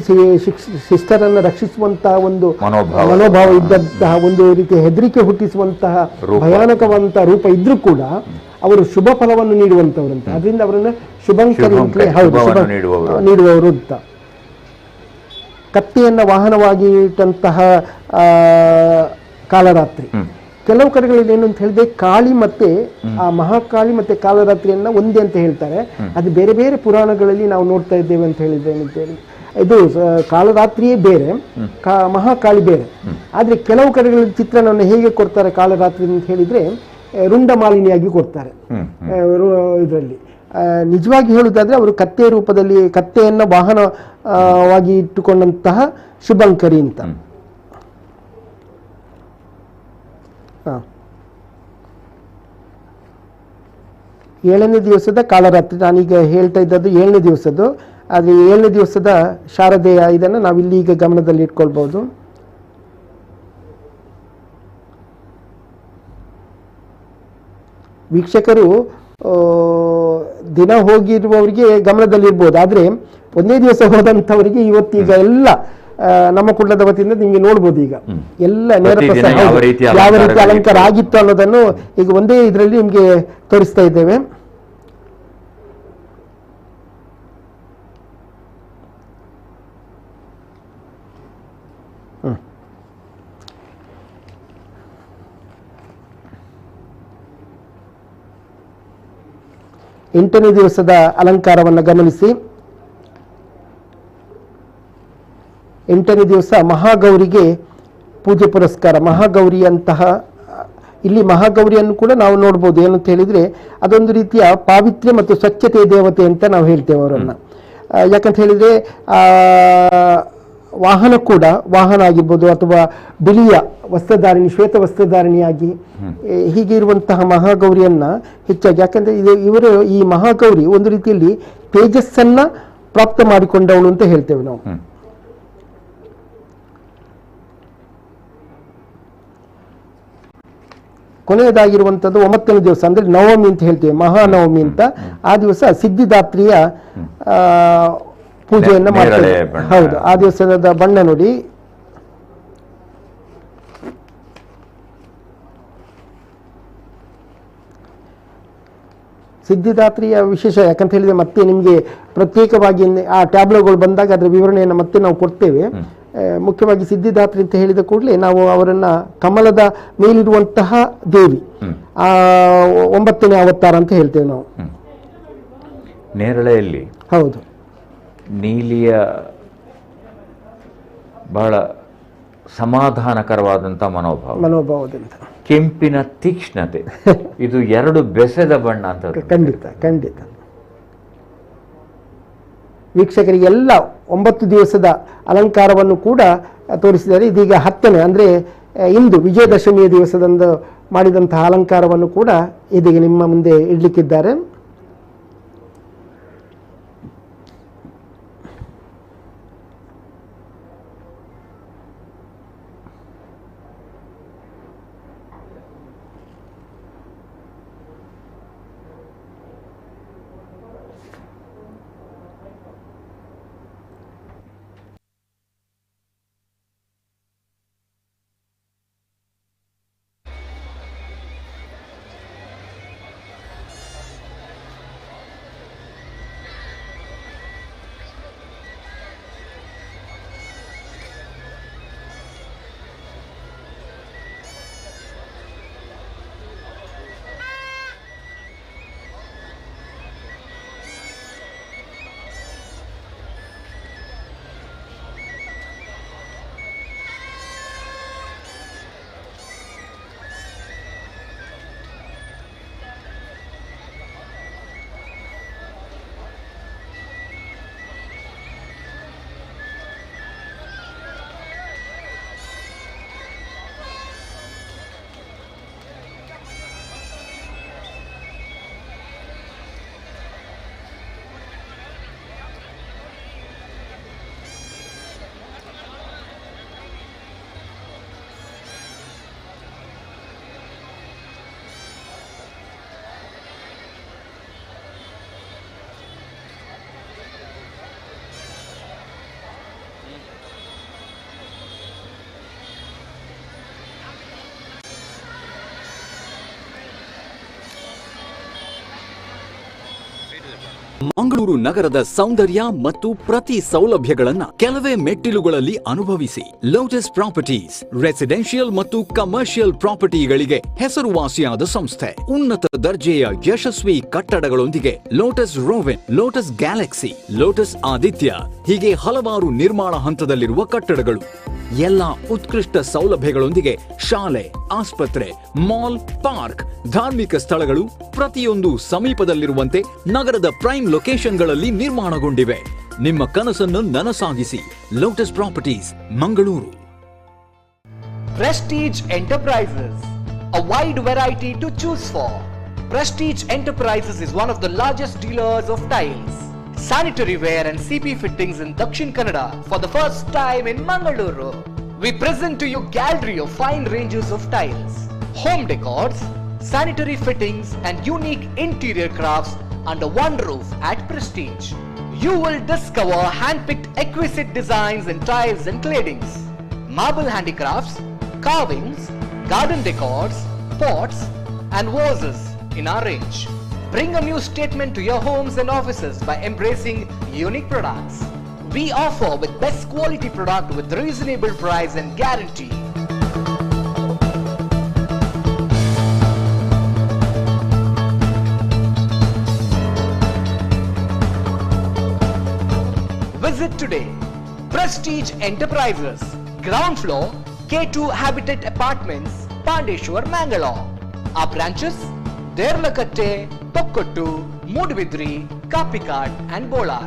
ಶಿಷ್ಟರನ್ನ ರಕ್ಷಿಸುವಂತಹ ಒಂದು ಮನೋಭಾವ ಇದ್ದಂತಹ, ಒಂದು ರೀತಿಯ ಹೆದರಿಕೆ ಹುಟ್ಟಿಸುವಂತಹ ಭಯಾನಕವಂತಹ ರೂಪ ಇದ್ರೂ ಕೂಡ ಅವರು ಶುಭ ಫಲವನ್ನು ನೀಡುವಂತವ್ರಂತೆ. ಅದರಿಂದ ಅವರನ್ನ ಶುಭಂಕರಿ ಅಂತಲೇ ನೀಡುವವರು ಅಂತ. ಕತ್ತಿಯನ್ನ ವಾಹನವಾಗಿ ಇಟ್ಟಂತಹ ಕಾಲರಾತ್ರಿ. ಕೆಲವು ಕಡೆಗಳಲ್ಲಿ ಏನು ಅಂತ ಹೇಳಿದ್ರೆ ಕಾಳಿ ಮತ್ತೆ ಆ ಮಹಾಕಾಳಿ ಮತ್ತೆ ಕಾಲರಾತ್ರಿಯನ್ನ ಒಂದೇ ಅಂತ ಹೇಳ್ತಾರೆ. ಅದು ಬೇರೆ ಬೇರೆ ಪುರಾಣಗಳಲ್ಲಿ ನಾವು ನೋಡ್ತಾ ಇದ್ದೇವೆ ಅಂತ ಹೇಳಿದ್ರೆ ಅಂತೇಳಿ. ಇದು ಕಾಲರಾತ್ರಿಯೇ ಬೇರೆ, ಮಹಾಕಾಳಿ ಬೇರೆ. ಆದ್ರೆ ಕೆಲವು ಕಡೆಗಳಲ್ಲಿ ಚಿತ್ರಣವನ್ನು ಹೇಗೆ ಕೊಡ್ತಾರೆ ಕಾಲರಾತ್ರಿ ಅಂತ ಹೇಳಿದ್ರೆ ರುಂಡಮಾಲಿನಿಯಾಗಿ ಕೊಡ್ತಾರೆ ಇದರಲ್ಲಿ. ನಿಜವಾಗಿ ಹೇಳುವುದಾದ್ರೆ ಅವರು ಕತ್ತೆ ರೂಪದಲ್ಲಿ ಕತ್ತೆಯನ್ನ ವಾಹನವಾಗಿ ಇಟ್ಟುಕೊಂಡಂತಹ ಶುಭಂಕರಿ ಅಂತ. ಏಳನೇ ದಿವಸದ ಕಾಲರಾತ್ರಿ, ನಾನೀಗ ಹೇಳ್ತಾ ಇದ್ದದ್ದು 7ನೇ ದಿವಸದ್ದು. ಆದರೆ 7ನೇ ದಿವಸದ ಶಾರದೆಯ ಇದನ್ನು ನಾವಿಲ್ಲಿ ಈಗ ಗಮನದಲ್ಲಿ ಇಟ್ಕೊಳ್ಬಹುದು. ವೀಕ್ಷಕರು ದಿನ ಹೋಗಿರುವವರಿಗೆ ಗಮನದಲ್ಲಿರ್ಬೋದು, ಆದರೆ ಒಂದೇ ದಿವಸ ಹೋದಂಥವರಿಗೆ ಇವತ್ತೀಗ ಎಲ್ಲ ನಮ್ಮ ಕುಳ್ಳದ ವತಿಯಿಂದ ನಿಮಗೆ ನೋಡ್ಬೋದು. ಈಗ ಎಲ್ಲ ನೇರ ಪ್ರಸಾರ ಯಾವ ರೀತಿ ಅಲಂಕಾರ ಆಗಿತ್ತು ಅನ್ನೋದನ್ನು ಈಗ ಒಂದೇ ಇದರಲ್ಲಿ ನಿಮಗೆ ತೋರಿಸ್ತಾ ಇದ್ದೇವೆ. ಎಂಟನೇ ದಿವಸದ ಅಲಂಕಾರವನ್ನು ಗಮನಿಸಿ. 8ನೇ ದಿವಸ ಮಹಾಗೌರಿಗೆ ಪೂಜೆ ಪುರಸ್ಕಾರ. ಮಹಾಗೌರಿಯಂತಹ ಇಲ್ಲಿ ಮಹಾಗೌರಿಯನ್ನು ಕೂಡ ನಾವು ನೋಡ್ಬೋದು. ಏನಂತ ಹೇಳಿದ್ರೆ ಅದೊಂದು ರೀತಿಯ ಪಾವಿತ್ರ್ಯ ಮತ್ತು ಸ್ವಚ್ಛತೆಯ ದೇವತೆ ಅಂತ ನಾವು ಹೇಳ್ತೇವೆ ಅವರನ್ನು. ಯಾಕಂತ ಹೇಳಿದ್ರೆ ವಾಹನ ಕೂಡ ವಾಹನ ಆಗಿರ್ಬೋದು ಅಥವಾ ಬಿಳಿಯ ವಸ್ತ್ರಧಾರಣಿ ಶ್ವೇತ ವಸ್ತ್ರಧಾರಣಿಯಾಗಿ ಹೀಗೆ ಇರುವಂತಹ ಮಹಾಗೌರಿಯನ್ನ ಹೆಚ್ಚಾಗಿ, ಯಾಕಂದ್ರೆ ಇವರು ಈ ಮಹಾಗೌರಿ ಒಂದು ರೀತಿಯಲ್ಲಿ ತೇಜಸ್ಸನ್ನ ಪ್ರಾಪ್ತ ಮಾಡಿಕೊಂಡವಳು ಅಂತ ಹೇಳ್ತೇವೆ ನಾವು. ಕೊನೆಯದಾಗಿರುವಂಥದ್ದು 9ನೇ ದಿವಸ ಅಂದ್ರೆ ನವಮಿ ಅಂತ ಹೇಳ್ತೇವೆ, ಮಹಾನವಮಿ ಅಂತ. ಆ ದಿವಸ ಸಿದ್ಧಿದಾತ್ರಿಯ ಪೂಜೆಯನ್ನ ಮಾಡ್ತಾರೆ. ಹೌದು, ಆ ದಿವಸದ ಬಣ್ಣ ನೋಡಿ. ಸಿದ್ಧಿದಾತ್ರಿಯ ವಿಶೇಷ ಯಾಕಂತ ಹೇಳಿದ್ರೆ ಮತ್ತೆ ನಿಮಗೆ ಪ್ರತ್ಯೇಕವಾಗಿ ಆ ಟ್ಯಾಬ್ಲೋಗಳು ಬಂದಾಗ ಅದರ ವಿವರಣೆಯನ್ನು ಮತ್ತೆ ನಾವು ಕೊಡ್ತೇವೆ. ಮುಖ್ಯವಾಗಿ ಸಿದ್ಧಿದಾತ್ರಿ ಅಂತ ಹೇಳಿದ ಕೂಡಲೇ ನಾವು ಅವರನ್ನ ಕಮಲದ ಮೇಲಿರುವಂತಹ ದೇವಿ, 9ನೇ ಅವತಾರ ಅಂತ ಹೇಳ್ತೇವೆ ನಾವು. ನೇರಳೆಯಲ್ಲಿ ಹೌದು ನೀಲಿಯ ಬಹಳ ಸಮಾಧಾನಕರವಾದಂಥ ಮನೋಭಾವದಿಂದ ಕೆಂಪಿನ ತೀಕ್ಷ್ಣತೆ, ಇದು ಎರಡು ಬೆಸೆದ ಬಣ್ಣ ಅಂತ. ಖಂಡಿತ ಖಂಡಿತ. ವೀಕ್ಷಕರಿಗೆಲ್ಲ 9 ದಿವಸದ ಅಲಂಕಾರವನ್ನು ಕೂಡ ತೋರಿಸಿದ್ದಾರೆ. ಇದೀಗ 10ನೇ ಅಂದ್ರೆ ಇಂದು ವಿಜಯದಶಮಿಯ ದಿವಸದಂದು ಮಾಡಿದಂತಹ ಅಲಂಕಾರವನ್ನು ಕೂಡ ಇದೀಗ ನಿಮ್ಮ ಮುಂದೆ ಇಡ್ಲಿಕ್ಕಿದ್ದಾರೆ. ಮಂಗಳೂರು ನಗರದ ಸೌಂದರ್ಯ ಮತ್ತು ಪ್ರತಿ ಸೌಲಭ್ಯಗಳನ್ನ ಕೆಲವೇ ಮೆಟ್ಟಿಲುಗಳಲ್ಲಿ ಅನುಭವಿಸಿ. ಲೋಟಸ್ ಪ್ರಾಪರ್ಟೀಸ್ ರೆಸಿಡೆನ್ಷಿಯಲ್ ಮತ್ತು ಕಮರ್ಷಿಯಲ್ ಪ್ರಾಪರ್ಟಿಗಳಿಗೆ ಹೆಸರುವಾಸಿಯಾದ ಸಂಸ್ಥೆ. ಉನ್ನತ ದರ್ಜೆಯ ಯಶಸ್ವಿ ಕಟ್ಟಡಗಳೊಂದಿಗೆ Lotus ರೋವೆನ್, Lotus Galaxy, Lotus Aditya ಹೀಗೆ ಹಲವಾರು ನಿರ್ಮಾಣ ಹಂತದಲ್ಲಿರುವ ಕಟ್ಟಡಗಳು. ಎಲ್ಲ ಉತ್ಕೃಷ್ಟ ಸೌಲಭ್ಯಗಳೊಂದಿಗೆ ಶಾಲೆ, ಆಸ್ಪತ್ರೆ, ಮಾಲ್, ಪಾರ್ಕ್, ಧಾರ್ಮಿಕ ಸ್ಥಳಗಳು ಪ್ರತಿಯೊಂದು ಸಮೀಪದಲ್ಲಿರುವಂತೆ ನಗರದ ಪ್ರೈಮ್ ಲೊಕೇಶನ್ಗಳಲ್ಲಿ ನಿರ್ಮಾಣಗೊಂಡಿವೆ. ನಿಮ್ಮ ಕನಸನ್ನು ನನಸಾಗಿಸಿ. Lotus properties, Mangaluru. Prestige Enterprises, a wide variety to choose for. Prestige Enterprises is one of the largest dealers of tiles, sanitary ware and CP fittings in Dakshin Kannada for the first time in Mangaluru. We present to you gallery of fine ranges of tiles, home decors, sanitary fittings and unique interior crafts under one roof at Prestige. You will discover hand-picked exquisite designs in tiles and claddings, marble handicrafts, carvings, garden decors, pots and vases in our range. Bring a new statement to your homes and offices by embracing unique products. We offer with best quality product with reasonable price and guarantee. Visit today. Prestige Enterprises, ground floor, K2 Habitat Apartments, Pandeshwar, Mangalore. Our branches, Derlakatte, Pokkottu, Mudvidri, Kapikat and Bolar.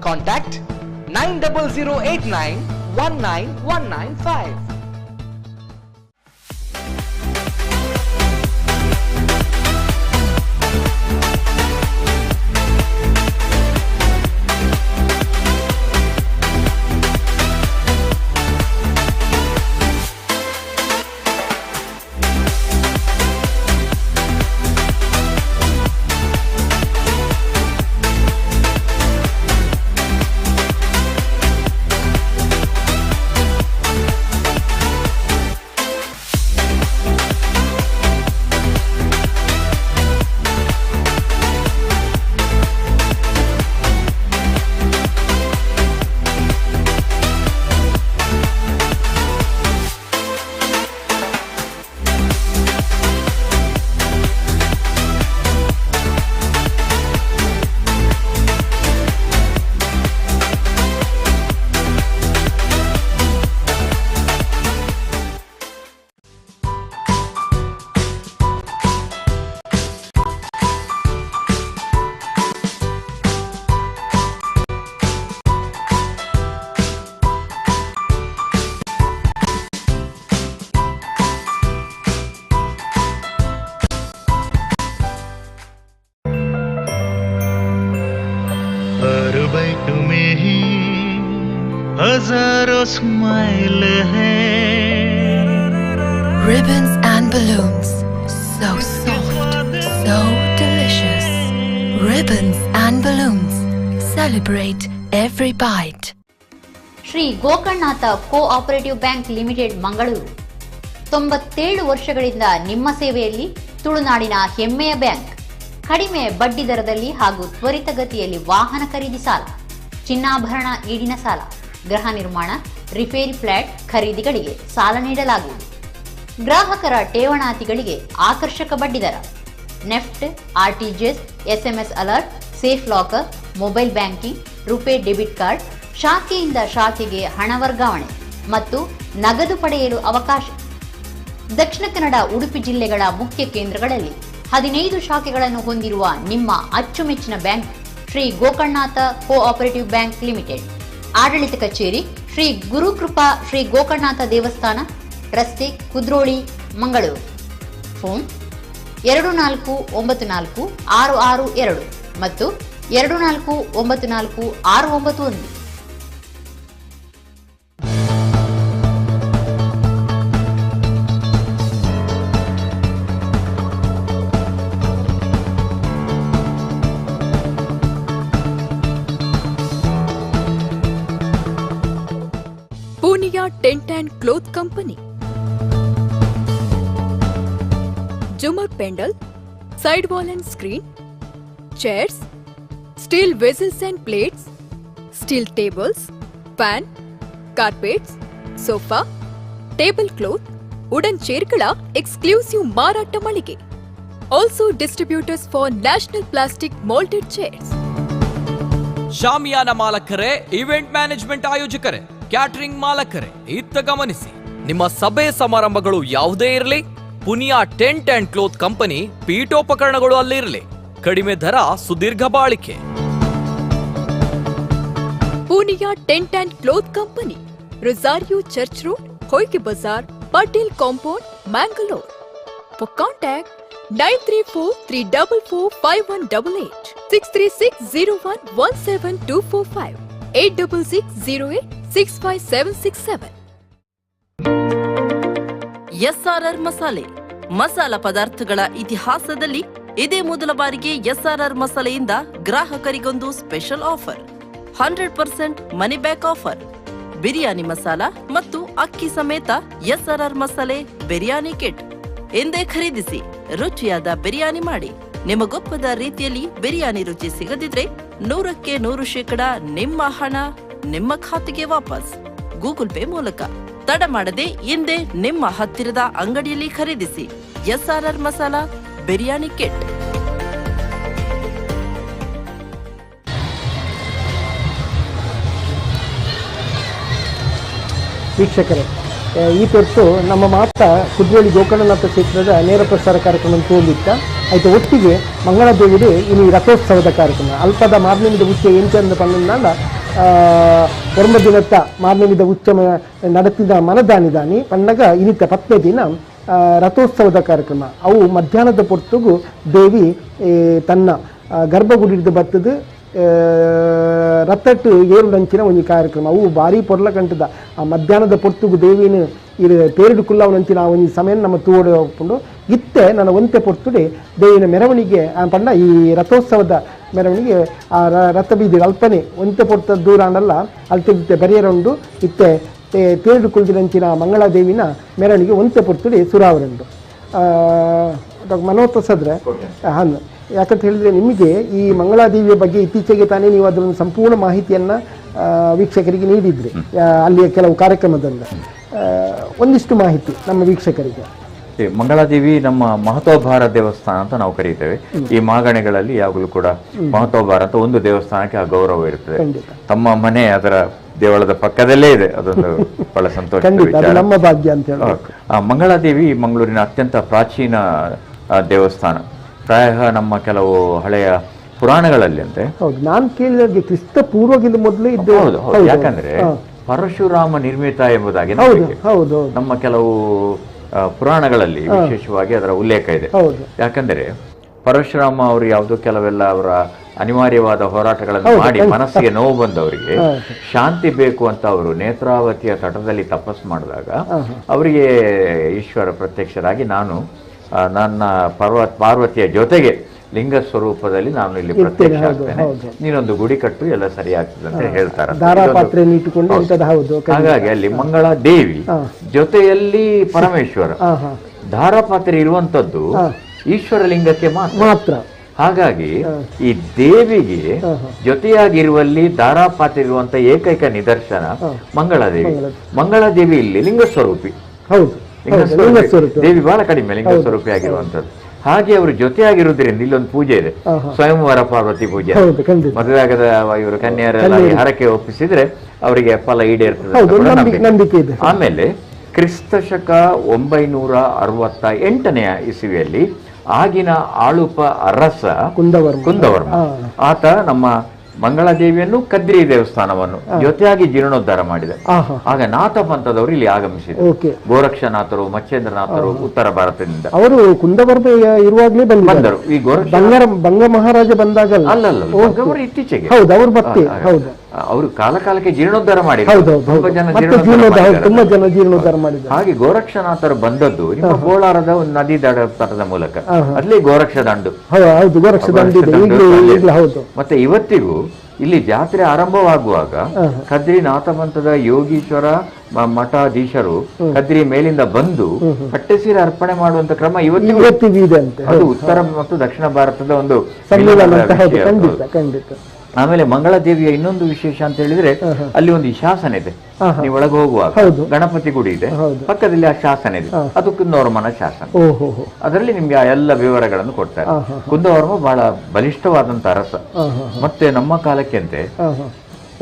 Contact 90089 19195. हजारों स्माइल है. Ribbons and balloons, so soft, so delicious. Ribbons and balloons, celebrate every bite. Shri Gokarnanatha cooperative bank limited Mangaluru 97 ವರ್ಷಗಳಿಂದ ನಿಮ್ಮ ಸೇವೆಯಲ್ಲಿ ತುಳುನಾಡಿನ ಹೆಮ್ಮೆಯ ಬ್ಯಾಂಕ್. ಕಡಿಮೆ ಬಡ್ಡಿ ದರದಲ್ಲಿ ಹಾಗೂ ತ್ವರಿತಗತಿಯಲ್ಲಿ ವಾಹನ ಖರೀದಿ ಸಾಲ, ಚಿನ್ನಾಭರಣ ಈಡಿನ ಸಾಲ, ಗೃಹ ನಿರ್ಮಾಣ, ರಿಪೇರಿ ಫ್ಲಾಟ್ ಖರೀದಿಗಳಿಗೆ ಸಾಲ ನೀಡಲಾಗುವುದು. ಗ್ರಾಹಕರ ಠೇವಣಾತಿಗಳಿಗೆ ಆಕರ್ಷಕ ಬಡ್ಡಿದರ, NEFT, RTGS, SMS alert, safe locker, mobile banking, RuPay debit card, ಶಾಖೆಯಿಂದ ಶಾಖೆಗೆ ಹಣ ವರ್ಗಾವಣೆ ಮತ್ತು ನಗದು ಪಡೆಯಲು ಅವಕಾಶ. ದಕ್ಷಿಣ ಕನ್ನಡ, ಉಡುಪಿ ಜಿಲ್ಲೆಗಳ ಮುಖ್ಯ ಕೇಂದ್ರಗಳಲ್ಲಿ 15 ಶಾಖೆಗಳನ್ನು ಹೊಂದಿರುವ ನಿಮ್ಮ ಅಚ್ಚುಮೆಚ್ಚಿನ bank Shri Gokarnanatha cooperative bank limited. ಆಡಳಿತ ಕಚೇರಿ ಶ್ರೀ ಗುರುಕೃಪಾ ಶ್ರೀ ಗೋಕರ್ಣನಾಥ ದೇವಸ್ಥಾನ, ರಸ್ತೆ, ಕುದ್ರೋಳಿ, ಮಂಗಳೂರು. ಫೋನ್ 24946662 ಮತ್ತು 24946991. Poonia Tent and cloth Company. ಜುಮರ್ pandal, side wall and screen, chairs, steel vessels and plates, steel tables, fan, carpets, sofa, tablecloth, wooden ಚೇರ್ಗಳ ಎಕ್ಸ್ಕ್ಲೂಸಿವ್ ಮಾರಾಟ ಮಳಿಗೆ. Also distributors for National Plastic Molded Chairs. ಶಾಮಿಯಾನ ಮಾಲಕರೇ, ಇವೆಂಟ್ ಮ್ಯಾನೇಜ್ಮೆಂಟ್ ಆಯೋಜಕರೇ, ಕ್ಯಾಟರಿಂಗ್ ಮಾಲಕರೇ, ಇತ್ತ ಗಮನಿಸಿ. ನಿಮ್ಮ ಸಭೆ ಸಮಾರಂಭಗಳು ಯಾವುದೇ ಇರಲಿ, Puniya tent and cloth company ಪೀಠೋಪಕರಣಗಳು ಅಲ್ಲಿರಲಿ. ಕಡಿಮೆ ದರ, ಸುದೀರ್ಘ ಬಾಳಿಕೆ. Poonia Tent and cloth Company, Rosario Church Road, Hoige Bazar, Patel Compound, Mangalore. For contact 9343445188, 636011725, 8660865767. SRR Masale. ಮಸಾಲ ಪದಾರ್ಥಗಳ ಇತಿಹಾಸದಲ್ಲಿ ಇದೇ ಮೊದಲ ಬಾರಿಗೆ ಎಸ್ಆರ್ಆರ್ ಮಸಾಲೆಯಿಂದ ಗ್ರಾಹಕರಿಗೊಂದು special offer. 100% money back offer. Biryani masala ಮತ್ತು ಅಕ್ಕಿ ಸಮೇತ ಎಸ್ಆರ್ಆರ್ ಮಸಾಲೆ ಬಿರಿಯಾನಿ ಕಿಟ್ ಎಂದೇ ಖರೀದಿಸಿ ರುಚಿಯಾದ ಬಿರಿಯಾನಿ ಮಾಡಿ. ನಿಮಗೊಪ್ಪದ ರೀತಿಯಲ್ಲಿ ಬಿರಿಯಾನಿ ರುಚಿ ಸಿಗದಿದ್ರೆ 100% ನಿಮ್ಮ ಹಣ ನಿಮ್ಮ ಖಾತೆಗೆ ವಾಪಸ್ ಗೂಗಲ್ ಪೇ ಮೂಲಕ. ತಡ ಮಾಡದೆ ಇಂದೇ ನಿಮ್ಮ ಹತ್ತಿರದ ಅಂಗಡಿಯಲ್ಲಿ ಖರೀದಿಸಿ ಎಸ್ಆರ್ಆರ್ ಮಸಾಲಾ ಬಿರಿಯಾನಿ ಕಿಟ್. ವೀಕ್ಷಕರೇ, ಈ ಹೊತ್ತು ನಮ್ಮ ಮಾತ ಕುದ್ರೋಳಿ ಗೋಕರ್ಣನಾಥ ಕ್ಷೇತ್ರದ ನೇರ ಪ್ರಸಾರ ಕಾರ್ಯಕ್ರಮ ತೋಲಿತ್ತ ಆಯ್ತು. ಒಟ್ಟಿಗೆ ಮಂಗಳಾದೇವಿಡೆ ಇನ್ನು ರಥೋತ್ಸವದ ಕಾರ್ಯಕ್ರಮ ಅಲ್ಪದ ಮಾರ್ನೆಮಿದ ಉಚ್ಚ ಎಂಟಂದು ಪನ್ನೊಂದಾಂಡ ಒರ್ಮ ದಿನತ್ತ ಮಾರ್ನೆಮಿದ ಉಚ್ಚ ನಡೆತಿದ ಮನದಾನಿದಾನಿ ಪನ್ನಗ ಇನಿತ 10ನೇ ದಿನ ರಥೋತ್ಸವದ ಕಾರ್ಯಕ್ರಮ. ಅವು ಮಧ್ಯಾಹ್ನದ ಪೊರ್ತುಗು ದೇವಿ ತನ್ನ ಗರ್ಭಗುಡಿದ ಬತ್ತದು ರಥಟ್ಟು ಏರುಡಂಚಿನ ಒಂದು ಕಾರ್ಯಕ್ರಮ. ಅವು ಭಾರಿ ಪೊರ್ಲ ಕಂಟದ ಆ ಮಧ್ಯಾಹ್ನದ ಪೊರ್ತುಗು ದೇವಿನ ಇದು ಪೇರುಡು ಕುಲ್ಲವನಂಚಿನ ಆ ಒಂದು ಸಮಯ ನಮ್ಮ ತೂಡೆ ಹೋಗ್ಕೊಂಡು ಇತ್ತೆ ನನ್ನ ಒಂತೆ ಪೊರ್ತುಡೆ ದೇವಿನ ಮೆರವಣಿಗೆ ಪಂಡ ಈ ರಥೋತ್ಸವದ ಮೆರವಣಿಗೆ ಆ ರಥ ಬೀದಿ ಅಲ್ಪನೆ ಒಂತೆ ಪೊರ್ತ ದೂರ ಅನ್ನಲ್ಲ ಅಲ್ತಿದ್ದೆ ಬರೆಯರುಂಡು ಇತ್ತೆ ತೇರುಡು ಕುಲ್ದಿನಂಚಿನ ಮಂಗಳಾದೇವಿನ ಮೆರವಣಿಗೆ ಒಂತೆ ಪೊರ್ತುಡೆ ಸುರಾವರುಂಡು. ಮನೋಹರ್ ಪ್ರಸಾದ್ರೆ ಹಾಂ, ಯಾಕಂತ ಹೇಳಿದರೆ ನಿಮಗೆ ಈ ಮಂಗಳಾದೇವಿಯ ಬಗ್ಗೆ ಇತ್ತೀಚೆಗೆ ತಾನೇ ನೀವು ಅದರ ಸಂಪೂರ್ಣ ಮಾಹಿತಿಯನ್ನು ವೀಕ್ಷಕರಿಗೆ ನೀಡಿದ್ರಿ ಅಲ್ಲಿಯ ಕೆಲವು ಕಾರ್ಯಕ್ರಮದಿಂದ. ಒಂದಿಷ್ಟು ಮಾಹಿತಿ ನಮ್ಮ ವೀಕ್ಷಕರಿಗೆ. ಮಂಗಳಾದೇವಿ ನಮ್ಮ ಮಹತೋಭಾರ ದೇವಸ್ಥಾನ ಅಂತ ನಾವು ಕರೀತೇವೆ. ಈ ಮಾಗಣೆಗಳಲ್ಲಿ ಯಾವಾಗಲೂ ಕೂಡ ಮಹತೋಭಾರ ಅಂತ ಒಂದು ದೇವಸ್ಥಾನಕ್ಕೆ ಆ ಗೌರವ ಇರ್ತದೆ. ತಮ್ಮ ಮನೆ ಅದರ ದೇವಳದ ಪಕ್ಕದಲ್ಲೇ ಇದೆ, ಅದೊಂದು ಬಹಳ ಸಂತೋಷ. ನಮ್ಮ ಭಾಗ್ಯ ಅಂತ ಹೇಳಿ. ಮಂಗಳಾದೇವಿ ಮಂಗಳೂರಿನ ಅತ್ಯಂತ ಪ್ರಾಚೀನ ದೇವಸ್ಥಾನ. ಪ್ರಾಯ ನಮ್ಮ ಕೆಲವು ಹಳೆಯ ಪುರಾಣಗಳಲ್ಲಿ ಅಂತೆ. ಹೌದು, ನಾನು ಕೇಳಿದಾಗೆ ಕ್ರಿಸ್ತ ಪೂರ್ವಗಿಂತ ಮೊದಲೇ ಇದ್ದು. ಯಾಕಂದ್ರೆ ಪರಶುರಾಮ ನಿರ್ಮಿತ ಎಂಬುದಾಗಿ ನಮ್ಮ ಕೆಲವು ಪುರಾಣಗಳಲ್ಲಿ ವಿಶೇಷವಾಗಿ ಅದರ ಉಲ್ಲೇಖ ಇದೆ. ಯಾಕಂದ್ರೆ ಪರಶುರಾಮ ಅವರು ಯಾವುದೋ ಕೆಲವೆಲ್ಲ ಅವರ ಅನಿವಾರ್ಯವಾದ ಹೋರಾಟಗಳನ್ನು ಮಾಡಿ ಮನಸ್ಸಿಗೆ ನೋವು ಬಂದವರಿಗೆ ಶಾಂತಿ ಬೇಕು ಅಂತ ಅವರು ನೇತ್ರಾವತಿಯ ತಟದಲ್ಲಿ ತಪಸ್ಸು ಮಾಡಿದಾಗ ಅವರಿಗೆ ಈಶ್ವರ ಪ್ರತ್ಯಕ್ಷರಾಗಿ ನನ್ನ ಪಾರ್ವತಿಯ ಜೊತೆಗೆ ಲಿಂಗ ಸ್ವರೂಪದಲ್ಲಿ ನಾನು ಇಲ್ಲಿ ಪ್ರತ್ಯಕ್ಷ ಆಗ್ತೇನೆ, ನೀನೊಂದು ಗುಡಿ ಕಟ್ಟು ಎಲ್ಲ ಸರಿ ಆಗ್ತದೆ ಅಂತ ಹೇಳ್ತಾರೆ. ಹಾಗಾಗಿ ಅಲ್ಲಿ ಮಂಗಳಾ ದೇವಿ ಜೊತೆಯಲ್ಲಿ ಪರಮೇಶ್ವರ, ಧಾರಾಪಾತ್ರೆ ಇರುವಂತದ್ದು ಈಶ್ವರ ಲಿಂಗಕ್ಕೆ ಮಾತ್ರ. ಹಾಗಾಗಿ ಈ ದೇವಿಗೆ ಜೊತೆಯಾಗಿರುವಲ್ಲಿ ಧಾರಾಪಾತ್ರೆ ಇರುವಂತ ಏಕೈಕ ನಿದರ್ಶನ ಮಂಗಳಾದೇವಿ. ಮಂಗಳಾದೇವಿ ಇಲ್ಲಿ ಲಿಂಗ ಸ್ವರೂಪಿ. ದೇವಿ ಬಹಳ ಕಡಿಮೆ ಲಿಂಗ ಸ್ವರೂಪಿ ಆಗಿರುವಂತದ್ದು. ಹಾಗೆ ಅವರು ಜೊತೆಯಾಗಿರುವುದರಿಂದ ಇಲ್ಲೊಂದು ಪೂಜೆ ಇದೆ, ಸ್ವಯಂವರ ಪಾರ್ವತಿ ಪೂಜೆ. ಮದುವೆ ಆಗದ ಇವರು ಕನ್ಯರೆಲ್ಲ ಹರಕೆ ಒಪ್ಪಿಸಿದ್ರೆ ಅವರಿಗೆ ಫಲ ಈಡೇರ್ತದೆ. ಆಮೇಲೆ ಕ್ರಿಸ್ತಶಕ 968ನೇ ಇಸವಿಯಲ್ಲಿ ಆಗಿನ ಆಳುಪ ಅರಸ ಕುಂದವರ್ಮ ಆತ ನಮ್ಮ ಮಂಗಳಾದೇವಿಯನ್ನು ಕದ್ರಿ ದೇವಸ್ಥಾನವನ್ನು ಜೊತೆಯಾಗಿ ಜೀರ್ಣೋದ್ಧಾರ ಮಾಡಿದೆ. ಆಗ ನಾಥ ಪಂಥದವರು ಇಲ್ಲಿ ಆಗಮಿಸಿದರು. ಗೋರಕ್ಷನಾಥರು, ಮಚ್ಚೇಂದ್ರನಾಥರು ಉತ್ತರ ಭಾರತದಿಂದ ಅವರು ಕುಂದವರ್ಮ ಇರುವಾಗಲೇ ಬಂದರು. ಈ ಬಂಗ ಮಹಾರಾಜ ಬಂದಾಗ ಅಲ್ಲಲ್ಲ, ಇತ್ತೀಚೆಗೆ ಅವರು ಕಾಲಕ್ಕೆ ಜೀರ್ಣೋದ್ಧಾರ ಮಾಡಿದ್ರು. ತುಂಬಾ ಜನ ಜೀರ್ಣೋದ್ಧಾರ ಮಾಡಿದ್ರು. ಹಾಗೆ ಗೋರಕ್ಷನಾಥರು ಬಂದದ್ದು ನಿಮ್ಮ ಕೋಲಾರದ ಒಂದು ನದಿ ತಟದ ಮೂಲಕ, ಅಲ್ಲಿ ಗೋರಕ್ಷ ದಂಡು. ಮತ್ತೆ ಇವತ್ತಿಗೂ ಇಲ್ಲಿ ಜಾತ್ರೆ ಆರಂಭವಾಗುವಾಗ ಕದ್ರಿ ನಾಥಪಂಥದ ಯೋಗೀಶ್ವರ ಮಠಾಧೀಶರು ಕದ್ರಿ ಮೇಲಿಂದ ಬಂದು ಪಟ್ಟೆಸೀರೆ ಅರ್ಪಣೆ ಮಾಡುವಂತ ಕ್ರಮ ಇವತ್ತಿಗೂ ಇದೆ. ಅದು ಉತ್ತರ ಮತ್ತು ದಕ್ಷಿಣ ಭಾರತದ ಒಂದು ಆಮೇಲೆ ಮಂಗಳಾದೇವಿಯ ಇನ್ನೊಂದು ವಿಶೇಷ ಅಂತ ಹೇಳಿದ್ರೆ ಅಲ್ಲಿ ಒಂದು ಶಾಸನ ಇದೆ. ನೀವು ಒಳಗೆ ಹೋಗುವಾಗ ಗಣಪತಿ ಗುಡಿ ಇದೆ, ಪಕ್ಕದಲ್ಲಿ ಆ ಶಾಸನ ಇದೆ, ಅದು ಕುಂದವರ್ಮನ ಶಾಸನ. ಅದರಲ್ಲಿ ನಿಮ್ಗೆ ಆ ಎಲ್ಲ ವಿವರಗಳನ್ನು ಕೊಡ್ತಾರೆ. ಕುಂದವರ್ಮ ಬಹಳ ಬಲಿಷ್ಠವಾದಂತ ಅರಸ. ಮತ್ತೆ ನಮ್ಮ ಕಾಲಕ್ಕೆಂತೆ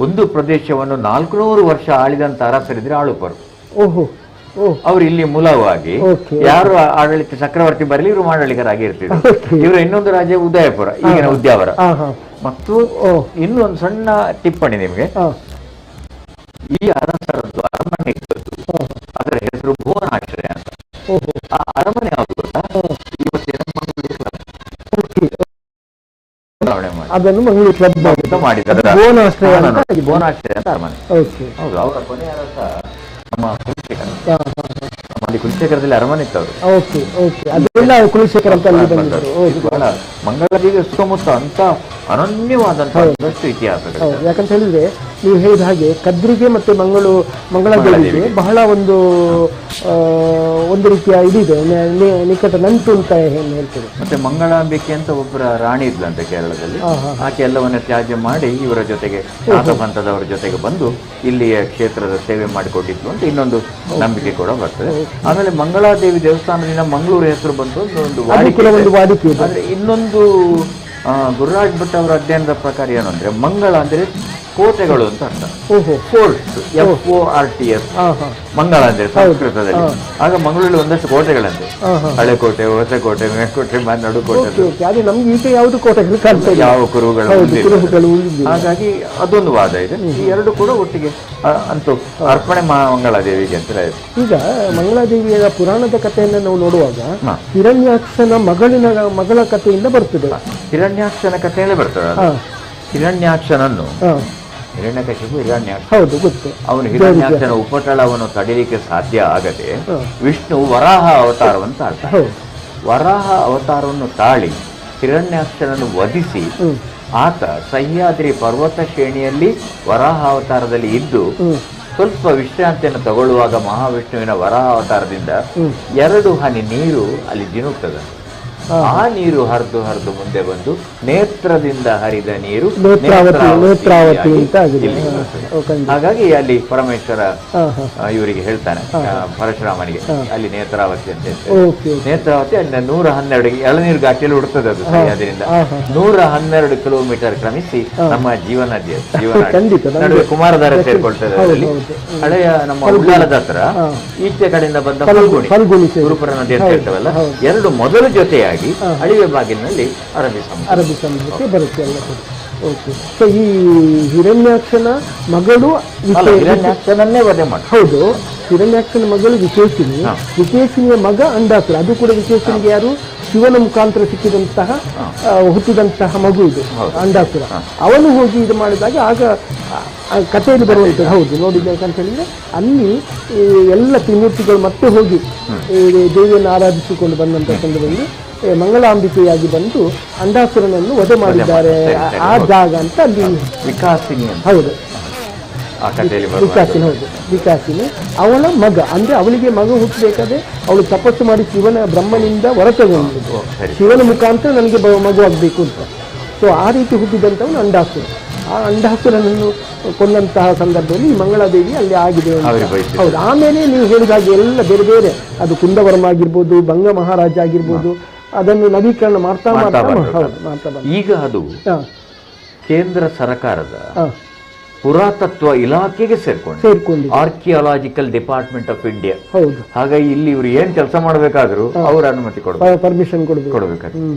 ಒಂದು ಪ್ರದೇಶವನ್ನು 400 ವರ್ಷ ಆಳಿದಂತ ಅರಸರಿದ್ರೆ ಆಳುಪರು. ಅವ್ರು ಇಲ್ಲಿ ಮೂಲವಾಗಿ ಯಾರು ಆಡಳಿತ ಚಕ್ರವರ್ತಿ ಬರಲಿ ಇವರು ಮಾಡಳಿಗರಾಗಿ ಇರ್ತಿದ್ರು. ಇವರ ಇನ್ನೊಂದು ರಾಜ್ಯ ಉದಯಪುರ, ಈಗಿನ ಉದ್ಯಾವರ. ಮತ್ತು ಇನ್ನೊಂದು ಸಣ್ಣ ಟಿಪ್ಪಣಿ ನಿಮ್ಗೆ, ಈ ಅರಸರದ್ದು ಅರಮನೆ ಇದ್ದದ್ದು, ಅದರ ಹೆಸರು ಭುವನಾಶ್ರಯ ಅಂತ. ಆ ಅರಮನೆ ಯಾವುದು ಗೊತ್ತಾ? ಇವತ್ತಿನ ಅದನ್ನು ಮಂಗಳೂರು ಕ್ಲಬ್ ಮಾಡಿದ್ದಾರೆ. ಭುವನಾಶ್ರಯ ಅಂತ ಅರಮನೆ. ಹೌದು, ಅವರ ಕೊನೆಯ ಅರಸ ನಮ್ಮ ಕುಲಶೇಖರ. ನಮ್ಮಲ್ಲಿ ಕುಲಶೇಖರದಲ್ಲಿ ಅರಮನೆ ಇತ್ತವರು. ಬಹಳ ಮಂಗಳಾದೇವಿ ಸುತ್ತಮುತ್ತ ಅಂತ ಅನನ್ಯವಾದಂತಹ ಇತಿಹಾಸಗಳು. ಯಾಕಂತ ಹೇಳಿದ್ರೆ ನೀವು ಹೇಳಿದ ಹಾಗೆ ಕದ್ರಿಗೆ ಮತ್ತೆ ಮಂಗಳಾದೇವಿಗೆ ಬಹಳ ಒಂದು ರೀತಿಯ ಇದಿದೆ, ನಿಕಟ ನಂಟು ಅಂತ ಹೇಳ್ತೇವೆ. ಮತ್ತೆ ಮಂಗಳಾಂಬಿಕೆ ಅಂತ ಒಬ್ಬರ ರಾಣಿ ಇದ್ಲಂತೆ ಕೇರಳದಲ್ಲಿ. ಆಕೆ ಎಲ್ಲವನ್ನ ತ್ಯಾಜ್ಯ ಮಾಡಿ ಇವರ ಜೊತೆಗೆ ನಾಥಪಂಥದವರ ಜೊತೆಗೆ ಬಂದು ಇಲ್ಲಿಯ ಕ್ಷೇತ್ರದ ಸೇವೆ ಮಾಡಿಕೊಂಡಿದ್ಲು ಅಂತ ಇನ್ನೊಂದು ನಂಬಿಕೆ ಕೂಡ ಬರ್ತದೆ. ಆಮೇಲೆ ಮಂಗಳಾದೇವಿ ದೇವಸ್ಥಾನದಿಂದ ಮಂಗಳೂರು ಹೆಸರು ಬಂತು ಒಂದು ವಾಡಿಕೆ. ಆದ್ರೆ ಇನ್ನೊಂದು ಗುರುರಾಜ್ ಭಟ್ ಅವರ ಅಧ್ಯಯನದ ಪ್ರಕಾರ ಏನು ಅಂದ್ರೆ ಮಂಗಳ ಅಂದ್ರೆ ಕೋಟೆಗಳು ಅಂತ ಅರ್ಥ. ಫೋರ್ಟ್ಸ್, FORTS, ಮಂಗಳ ಅಂದ್ರೆ ಸಂಸ್ಕೃತದಲ್ಲಿ. ಆಗ ಮಂಗಳೂರಲ್ಲಿ ಒಂದಷ್ಟು ಕೋಟೆಗಳಂತೆ, ಹಳೆಕೋಟೆ, ಹೊಸಕೋಟೆ, ಮೇಲ್ಕೋಟೆ, ನಡುಕೋಟೆ. ನಮ್ಗೆ ಈಗ ಯಾವುದು ಕೋಟೆಗಳು ಕಾಣ್ತಾ ಇಲ್ಲ, ಯಾವ ಕುರುಹುಗಳು. ಹಾಗಾಗಿ ಅದೊಂದು ವಾದ ಇದೆ. ಈ ಎರಡು ಕೂಡ ಒಟ್ಟಿಗೆ ಅಂತೂ ಅರ್ಪಣೆ ಮಂಗಳಾದೇವಿಗೆ ಅಂತ. ಈಗ ಮಂಗಳಾದೇವಿಯ ಪುರಾಣದ ಕಥೆಯನ್ನು ನಾವು ನೋಡುವಾಗ ಹಿರಣ್ಯಾಕ್ಷನ ಮಗಳ ಕಥೆಯಿಂದ ಬರ್ತದೆ. ಹಿರಣ್ಯಾಕ್ಷನ ಕಥೆಯಲ್ಲೇ ಬರ್ತದೆ. ಹಿರಣ್ಯಾಕ್ಷನನ್ನು ಹಿರಣ್ಯಕಶಿಪು ಹಿರಣ್ಯಾಕ್ಷ, ಹೌದು ಗೊತ್ತು. ಅವನು ಹಿರಣ್ಯಾಕ್ಷನ ಉಪಟಳವನ್ನು ತಡಿಲಿಕ್ಕೆ ಸಾಧ್ಯ ಆಗದೆ ವಿಷ್ಣು ವರಾಹ ಅವತಾರವನ್ನು ತಾಳ್ತಾನೆ. ವರಾಹ ಅವತಾರವನ್ನು ತಾಳಿ ಹಿರಣ್ಯಾಕ್ಷನನ್ನು ವಧಿಸಿ ಆತ ಸಹ್ಯಾದ್ರಿ ಪರ್ವತ ಶ್ರೇಣಿಯಲ್ಲಿ ವರಾಹ ಅವತಾರದಲ್ಲಿ ಇದ್ದು ಸ್ವಲ್ಪ ವಿಶ್ರಾಂತಿಯನ್ನು ತಗೊಳ್ಳುವಾಗ ಮಹಾವಿಷ್ಣುವಿನ ವರಾಹ ಅವತಾರದಿಂದ 2 ಹನಿ ನೀರು ಅಲ್ಲಿ ಜಿನುಗ್ತದೆ. ಆ ನೀರು ಹರಿದು ಮುಂದೆ ಬಂದು ನೇತ್ರದಿಂದ ಹರಿದ ನೀರು ನೇತ್ರಾವತಿ ಅಂತ ಆಗಿದೆ. ಹಾಗಾಗಿ ಅಲ್ಲಿ ಪರಮೇಶ್ವರ ಇವರಿಗೆ ಹೇಳ್ತಾನೆ, ಪರಶುರಾಮನಿಗೆ ಅಲ್ಲಿ ನೇತ್ರಾವತಿ ಅಂತ ಹೇಳ್ತಾರೆ. ನೇತ್ರಾವತಿ ಅಲ್ಲಿ 112 ಎಳನೀರು ಘಾಟಿಯಲ್ಲಿ ಹುಡುಕ್ತದೆ. ಅದು ಅದರಿಂದ 112 ಕಿಲೋಮೀಟರ್ ಕ್ರಮಿಸಿ ನಮ್ಮ ಜೀವನ ನಡುವೆ ಕುಮಾರಧಾರ ಸೇರ್ಕೊಳ್ತದೆ. ಅದರಲ್ಲಿ ಹಳೆಯ ನಮ್ಮ ಉಳ್ಳಾಲದ ಹತ್ರ ಈಚೆ ಕಡೆಯಿಂದ ಬಂದ ಫಲ್ಗುಣಿ ಗುರುಪುರ ನದಿ ಅಂತ ಹೇಳ್ತೇವಲ್ಲ, ಎರಡು ಮೊದಲು ಜೊತೆಯಾಗಿ ಅಳಿವೆ ಬಾಗಿಲಿನಲ್ಲಿ ಅರಬ್ಬಿ ಸಮುದ್ರಕ್ಕೆ ಬರುತ್ತೆ ಎಲ್ಲ. ಓಕೆ. ಸೊ ಈ ಹಿರಣ್ಯಾಕ್ಷನ ಮಗಳು ಹಿರಣ್ಯಾಕ್ಷನನ್ನೇ ವಧೆ ಮಾಡಿ. ಹೌದು, ಹಿರಣ್ಯಾಕ್ಷನ ಮಗಳು ವಿಶೇಷಿನಿಯ ಮಗ ಅಂಡಾಸುರ. ಅದು ಕೂಡ ವಿಶೇಷನಿಗೆ ಯಾರು? ಶಿವನ ಮುಖಾಂತರ ಸಿಕ್ಕಿದಂತಹ ಹುಟ್ಟಿದಂತಹ ಮಗು ಇದು ಅಂಡಾಸುರ. ಅವನು ಹೋಗಿ ಇದು ಮಾಡಿದಾಗ ಆಗ ಕಥೆಯಲ್ಲಿ ಬರುವಂಥದ್ದು. ಹೌದು, ನೋಡಿದ್ದೇಕಂತ ಹೇಳಿದ್ರೆ ಅಲ್ಲಿ ಎಲ್ಲ ತ್ರಿಮೂರ್ತಿಗಳು ಮತ್ತೆ ಹೋಗಿ ದೇವಿಯನ್ನು ಆರಾಧಿಸಿಕೊಂಡು ಬಂದಂಥ ಸಂದರ್ಭದಲ್ಲಿ ಮಂಗಳಾಂಬಿಕೆಯಾಗಿ ಬಂದು ಅಂಡಾಸುರನನ್ನು ವಧೆ ಮಾಡಿದ್ದಾರೆ. ಆ ಜಾಗ ಅಂತ ಅಲ್ಲಿ ವಿಕಾಸಿನಿ. ಹೌದು, ವಿಕಾಸಿನಿ ಅವಳ ಮಗ. ಅಂದ್ರೆ ಅವಳಿಗೆ ಮಗ ಹುಟ್ಟಬೇಕಾದ್ರೆ ಅವಳು ತಪಸ್ಸು ಮಾಡಿ ಬ್ರಹ್ಮನಿಂದ ಹೊರ ತಗೊಂಡು ಶಿವನ ಮುಖಾಂತರ ನನಗೆ ಮಗು ಆಗಬೇಕು ಅಂತ. ಸೊ ಆ ರೀತಿ ಹುಟ್ಟಿದಂಥವನು ಅಂಡಾಸುರ. ಆ ಅಂಡಾಸುರನನ್ನು ಕೊಂದಂತಹ ಸಂದರ್ಭದಲ್ಲಿ ಮಂಗಳಾದೇವಿ ಅಲ್ಲಿ ಆಗಿದೆ. ಹೌದು. ಆಮೇಲೆ ನೀವು ಹೇಳಿದಾಗೆ ಎಲ್ಲ ಬೇರೆ ಬೇರೆ, ಅದು ಕುಂದವರ್ಮ ಆಗಿರ್ಬೋದು, ಭಂಗ ಮಹಾರಾಜ ಆಗಿರ್ಬೋದು, ಅದನ್ನು ನವೀಕರಣ ಮಾಡ್ತಾ ಈಗ ಅದು ಕೇಂದ್ರ ಸರ್ಕಾರದ ಪುರಾತತ್ವ ಇಲಾಖೆಗೆ ಸೇರ್ಕೊಂಡು ಆರ್ಕಿಯಾಲಜಿಕಲ್ ಡಿಪಾರ್ಟ್ಮೆಂಟ್ ಆಫ್ ಇಂಡಿಯಾ. ಹೌದು. ಹಾಗಾಗಿ ಇಲ್ಲಿ ಇವರು ಏನ್ ಕೆಲಸ ಮಾಡಬೇಕಾದ್ರೂ ಅವ್ರ ಅನುಮತಿ ಪರ್ಮಿಷನ್ ಕೊಡಬೇಕು.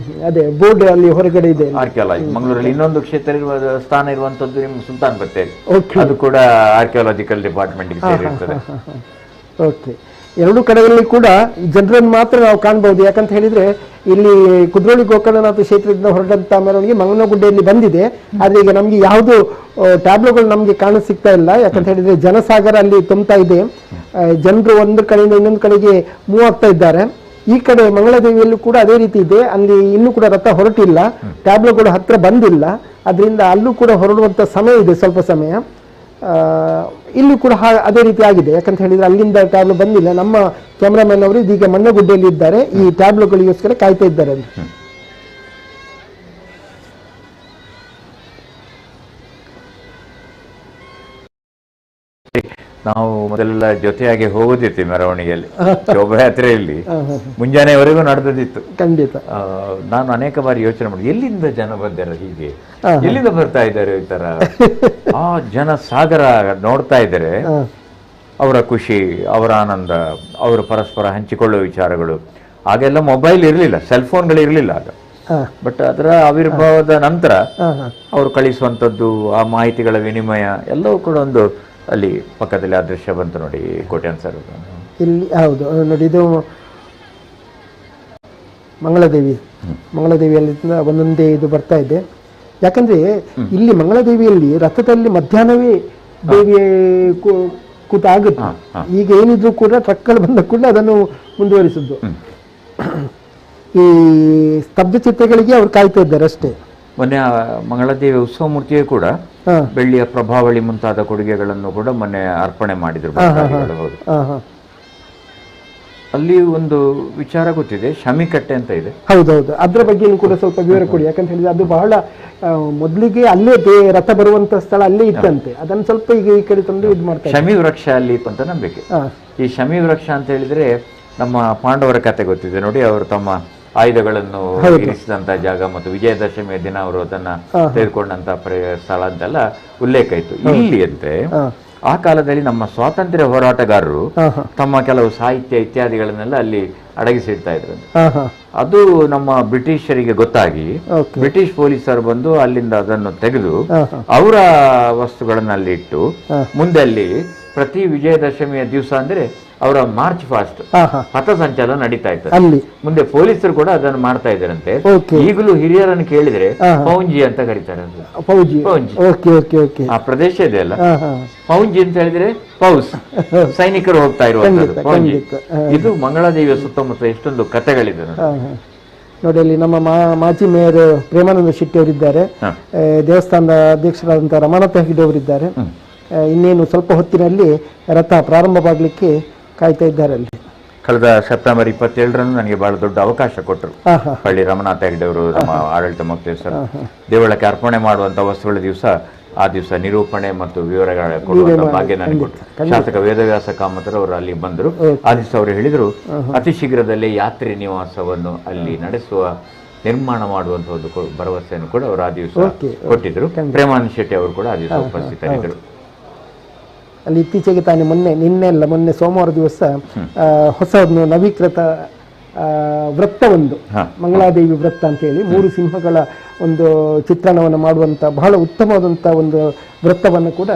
ಅದೇ ಬೋರ್ಡ್ ಅಲ್ಲಿ ಹೊರಗಡೆ ಇದೆ. ಆರ್ಕಿಯಾಲಜಿ ಮಂಗಳೂರಲ್ಲಿ ಇನ್ನೊಂದು ಕ್ಷೇತ್ರ ಸ್ಥಾನ ಇರುವಂತದ್ದು ನಿಮ್ಮ ಸುಲ್ತಾನ್ ಬತ್ತೇರಿ, ಅದು ಕೂಡ ಆರ್ಕಿಯಾಲಜಿಕಲ್ ಡಿಪಾರ್ಟ್ಮೆಂಟ್ ಗೆ ಸೇರಿರ್ತದೆ. ಓಕೆ. ಎರಡೂ ಕಡೆಗಳಲ್ಲಿ ಕೂಡ ಜನರನ್ನು ಮಾತ್ರ ನಾವು ಕಾಣಬಹುದು. ಯಾಕಂತ ಹೇಳಿದ್ರೆ ಇಲ್ಲಿ ಕುದ್ರೋಳಿ ಗೋಕರ್ಣನಾಥ ಕ್ಷೇತ್ರದಿಂದ ಹೊರಟಂತ ಮೆರವಣಿಗೆ ಮಂಗನಗುಡ್ಡೆಯಲ್ಲಿ ಬಂದಿದೆ. ಆದ್ರೆ ಈಗ ನಮ್ಗೆ ಯಾವುದು ಟ್ಯಾಬ್ಲೋಗಳು ನಮ್ಗೆ ಕಾಣ ಸಿಗ್ತಾ ಇಲ್ಲ. ಯಾಕಂತ ಹೇಳಿದ್ರೆ ಜನಸಾಗರ ಅಲ್ಲಿ ತುಂಬ್ತಾ ಇದೆ. ಜನರು ಒಂದು ಕಡೆಯಿಂದ ಇನ್ನೊಂದು ಕಡೆಗೆ ಮೂವ್ ಆಗ್ತಾ ಇದ್ದಾರೆ. ಈ ಕಡೆ ಮಂಗಳಾದೇವಿಯಲ್ಲೂ ಕೂಡ ಅದೇ ರೀತಿ ಇದೆ. ಅಲ್ಲಿ ಇನ್ನೂ ಕೂಡ ರಥ ಹೊರಟಿಲ್ಲ, ಟ್ಯಾಬ್ಲೋಗಳು ಹತ್ರ ಬಂದಿಲ್ಲ. ಅದರಿಂದ ಅಲ್ಲೂ ಕೂಡ ಹೊರಡುವಂತ ಸಮಯ ಇದೆ, ಸ್ವಲ್ಪ ಸಮಯ. ಇಲ್ಲಿ ಕೂಡ ಅದೇ ರೀತಿ ಆಗಿದೆ. ಯಾಕಂತ ಹೇಳಿದ್ರೆ ಅಲ್ಲಿಂದ ಟ್ಯಾಬ್ಲೋ ಬಂದಿಲ್ಲ. ನಮ್ಮ ಕ್ಯಾಮ್ರಾಮನ್ ಅವರು ಇದೀಗ ಮಣ್ಣಗುಡ್ಡೆಯಲ್ಲಿ ಇದ್ದಾರೆ, ಈ ಟ್ಯಾಬ್ಲೋಗಳಿಗೋಸ್ಕರ ಕಾಯ್ತಾ ಇದ್ದಾರೆ. ನಾವು ಮೊದಲೆಲ್ಲ ಜೊತೆಯಾಗಿ ಹೋಗೋದಿತ್ತು ಮೆರವಣಿಗೆಯಲ್ಲಿ, ಶೋಭಾಯಾತ್ರೆಯಲ್ಲಿ ಮುಂಜಾನೆವರೆಗೂ ನಡೆದಿತ್ತು. ಖಂಡಿತ. ನಾನು ಅನೇಕ ಬಾರಿ ಯೋಚನೆ ಮಾಡಿ ಎಲ್ಲಿಂದ ಜನ ಬಂದಾರ, ಹೀಗೆ ಎಲ್ಲಿಂದ ಬರ್ತಾ ಇದ್ದಾರೆ ಈ ತರ. ಆ ಜನ ಸಾಗರ ನೋಡ್ತಾ ಇದ್ದಾರೆ, ಅವರ ಖುಷಿ, ಅವರ ಆನಂದ, ಅವರು ಪರಸ್ಪರ ಹಂಚಿಕೊಳ್ಳುವ ವಿಚಾರಗಳು. ಆಗೆಲ್ಲ ಮೊಬೈಲ್ ಇರಲಿಲ್ಲ, ಸೆಲ್ ಫೋನ್ಗಳು ಇರಲಿಲ್ಲ ಆಗ. ಬಟ್ ಅದರ ಆವಿರ್ಭಾವದ ನಂತರ ಅವರು ಕಳಿಸುವಂಥದ್ದು, ಆ ಮಾಹಿತಿಗಳ ವಿನಿಮಯ ಎಲ್ಲವೂ ಕೂಡ ಒಂದು ಅಲ್ಲಿ ಪಕ್ಕದಲ್ಲಿ ಆ ದೃಶ್ಯ ಬಂತು ನೋಡಿ, ಕೋಟ್ಯಾನ್ ಸರ್ ಇಲ್ಲಿ. ಹೌದು ನೋಡಿ, ಇದು ಮಂಗಳದೇವಿಯಲ್ಲಿ ಒಂದೊಂದೇ ಇದು ಬರ್ತಾ ಇದೆ. ಯಾಕಂದ್ರೆ ಇಲ್ಲಿ ಮಂಗಳದೇವಿಯಲ್ಲಿ ರಥದಲ್ಲಿ ಮಧ್ಯಾಹ್ನವೇ ದೇವಿಯ ಕೂತಾಗುತ್ತೆ. ಈಗ ಏನಿದ್ರು ಕೂಡ ಟ್ರಕ್ಗಳು ಬಂದ ಕೂಡ ಅದನ್ನು ಮುಂದುವರಿಸುದು. ಈ ಸ್ತಬ್ಧ ಚಿತ್ರಗಳಿಗೆ ಅವ್ರು ಕಾಯ್ತಾ ಇದ್ದಾರೆ ಅಷ್ಟೇ. ಮೊನ್ನೆ ಮಂಗಳದೇವಿ ಉತ್ಸವ ಮೂರ್ತಿಯೇ ಕೂಡ ಬೆಳ್ಳಿಯ ಪ್ರಭಾವಳಿ ಮುಂತಾದ ಕೊಡುಗೆಗಳನ್ನು ಕೂಡ ಮೊನ್ನೆ ಅರ್ಪಣೆ ಮಾಡಿದ್ರು. ಅಲ್ಲಿ ಒಂದು ವಿಚಾರ ಗೊತ್ತಿದೆ, ಶಮಿಕಟ್ಟೆ ಅಂತ ಇದೆ. ಹೌದೌದು, ಅದ್ರ ಬಗ್ಗೆ ಕೂಡ ಸ್ವಲ್ಪ ವಿವರ ಕೊಡಿ. ಯಾಕಂತ ಹೇಳಿದ್ರೆ ಅದು ಬಹಳ ಮೊದಲಿಗೆ ಅಲ್ಲೇ ರಥ ಬರುವಂತ ಸ್ಥಳ ಅಲ್ಲೇ ಇತ್ತಂತೆ. ಅದನ್ನ ಸ್ವಲ್ಪ ಈಗ ಈ ಕಡೆ ತಂದು ಇದು ಮಾಡ್ತಾರೆ. ಶಮಿ ವೃಕ್ಷ ಅಲ್ಲಿ ಇತ್ತು ಅಂತ ನಂಬಿಕೆ. ಈ ಶಮಿ ವೃಕ್ಷ ಅಂತ ಹೇಳಿದ್ರೆ ನಮ್ಮ ಪಾಂಡವರ ಕತೆ ಗೊತ್ತಿದೆ ನೋಡಿ, ಅವರು ತಮ್ಮ ಆಯುಧಗಳನ್ನು ಇರಿಸಿದಂತ ಜಾಗ ಮತ್ತು ವಿಜಯದಶಮಿಯ ದಿನ ಅವರು ಅದನ್ನ ತೆಗೆದುಕೊಂಡಂತ ಸ್ಥಳ ಅಂತೆಲ್ಲ ಉಲ್ಲೇಖ ಇತ್ತು. ಇಲ್ಲಿ ಅಂತೆ ಆ ಕಾಲದಲ್ಲಿ ನಮ್ಮ ಸ್ವಾತಂತ್ರ್ಯ ಹೋರಾಟಗಾರರು ತಮ್ಮ ಕೆಲವು ಸಾಹಿತ್ಯ ಇತ್ಯಾದಿಗಳನ್ನೆಲ್ಲ ಅಲ್ಲಿ ಅಡಗಿಸಿಡ್ತಾ ಇದ್ರು. ಅದು ನಮ್ಮ ಬ್ರಿಟಿಷರಿಗೆ ಗೊತ್ತಾಗಿ ಬ್ರಿಟಿಷ್ ಪೊಲೀಸರು ಬಂದು ಅಲ್ಲಿಂದ ಅದನ್ನು ತೆಗೆದು ಅವರ ವಸ್ತುಗಳನ್ನ ಅಲ್ಲಿ ಇಟ್ಟು ಮುಂದೆ ಅಲ್ಲಿ ಪ್ರತಿ ವಿಜಯದಶಮಿಯ ದಿವಸ ಅಂದ್ರೆ ಅವರ ಮಾರ್ಚ್ ಫಾಸ್ಟ್ ಪಥಸಂಚಲನ ನಡೀತಾ ಇತ್ತು. ಮುಂದೆ ಪೊಲೀಸರು ಕೂಡ ಅದನ್ನು ಮಾಡ್ತಾ ಇದ್ದಾರಂತೆ. ಈಗಲೂ ಹಿರಿಯರನ್ನು ಕೇಳಿದ್ರೆ ಪೌಂಜಿ ಅಂತ ಕರೀತಾರೆ. ಆ ಪ್ರದೇಶ ಇದೆ ಅಲ್ಲ, ಪೌಂಜಿ ಅಂತ ಹೇಳಿದ್ರೆ ಪೌಸ್, ಸೈನಿಕರು ಹೋಗ್ತಾ ಇರುವಂತದ್ದು ಪೌಂಜಿ. ಇದು ಮಂಗಳದೇವಿಯ ಸುತ್ತಮುತ್ತ ಎಷ್ಟೊಂದು ಕಥೆಗಳಿದೆ ನೋಡಿ. ಅಲ್ಲಿ ನಮ್ಮ ಮಾಜಿ ಮೇಯರ್ ಪ್ರೇಮಾನಂದ ಶೆಟ್ಟಿ ಅವರಿದ್ದಾರೆ, ದೇವಸ್ಥಾನದ ಅಧ್ಯಕ್ಷರಾದಂತಹ ರಮಾನಾಥ ಹೆಗ್ಡೆ ಅವರಿದ್ದಾರೆ. ಇನ್ನೇನು ಸ್ವಲ್ಪ ಹೊತ್ತಿನಲ್ಲಿ ರಥ ಪ್ರಾರಂಭವಾಗಲಿಕ್ಕೆ ಕಾಯ್ತಾ ಇದ್ದಾರೆ. ಅಲ್ಲಿ ಕಳೆದ ಸೆಪ್ಟೆಂಬರ್ 27ರಂದು ನನಗೆ ಬಹಳ ದೊಡ್ಡ ಅವಕಾಶ ಕೊಟ್ಟರು. ಹಳ್ಳಿ ರಮನಾಥ ಹೆಗ್ಡೆ ಅವರು, ನಮ್ಮ ಆಡಳಿತ ಮುಖ್ಯಸ್ಥರು, ದೇವಳಕ್ಕೆ ಅರ್ಪಣೆ ಮಾಡುವಂತ ವಸ್ತುಗಳ ದಿವಸ ಆ ದಿವಸ ನಿರೂಪಣೆ ಮತ್ತು ವಿವರಗಳ ಕೊಡುವಂತ ಭಾಗ್ಯ ನನಗೆ ಕೊಟ್ಟರು. ಶಾಸಕ ವೇದವ್ಯಾಸ ಕಾಮತರು ಅವರು ಅಲ್ಲಿ ಬಂದರು. ಆ ದಿವಸ ಅವರು ಹೇಳಿದರು, ಅತಿ ಶೀಘ್ರದಲ್ಲೇ ಯಾತ್ರಿ ನಿವಾಸವನ್ನು ಅಲ್ಲಿ ನಡೆಸುವ ನಿರ್ಮಾಣ ಮಾಡುವಂತ ಒಂದು ಭರವಸೆಯನ್ನು ಕೂಡ ಅವರು ಆ ದಿವಸ ಕೊಟ್ಟಿದ್ರು. ಪ್ರೇಮಾನಂದ ಶೆಟ್ಟಿ ಅವರು ಕೂಡ ಆ ದಿವಸ ಉಪಸ್ಥಿತರಿದ್ದರು. ಅಲ್ಲಿ ಇತ್ತೀಚೆಗೆ ತಾನೇ ಮೊನ್ನೆ ಸೋಮವಾರ ದಿವಸ ಹೊಸ ನವೀಕೃತ ವೃತ್ತ ಒಂದು ಮಂಗಳಾದೇವಿ ವೃತ್ತ ಅಂತ ಹೇಳಿ 3 ಸಿಂಹಗಳ ಒಂದು ಚಿತ್ರಣವನ್ನು ಮಾಡುವಂತ ಬಹಳ ಉತ್ತಮವಾದಂತ ಒಂದು ವೃತ್ತವನ್ನು ಕೂಡ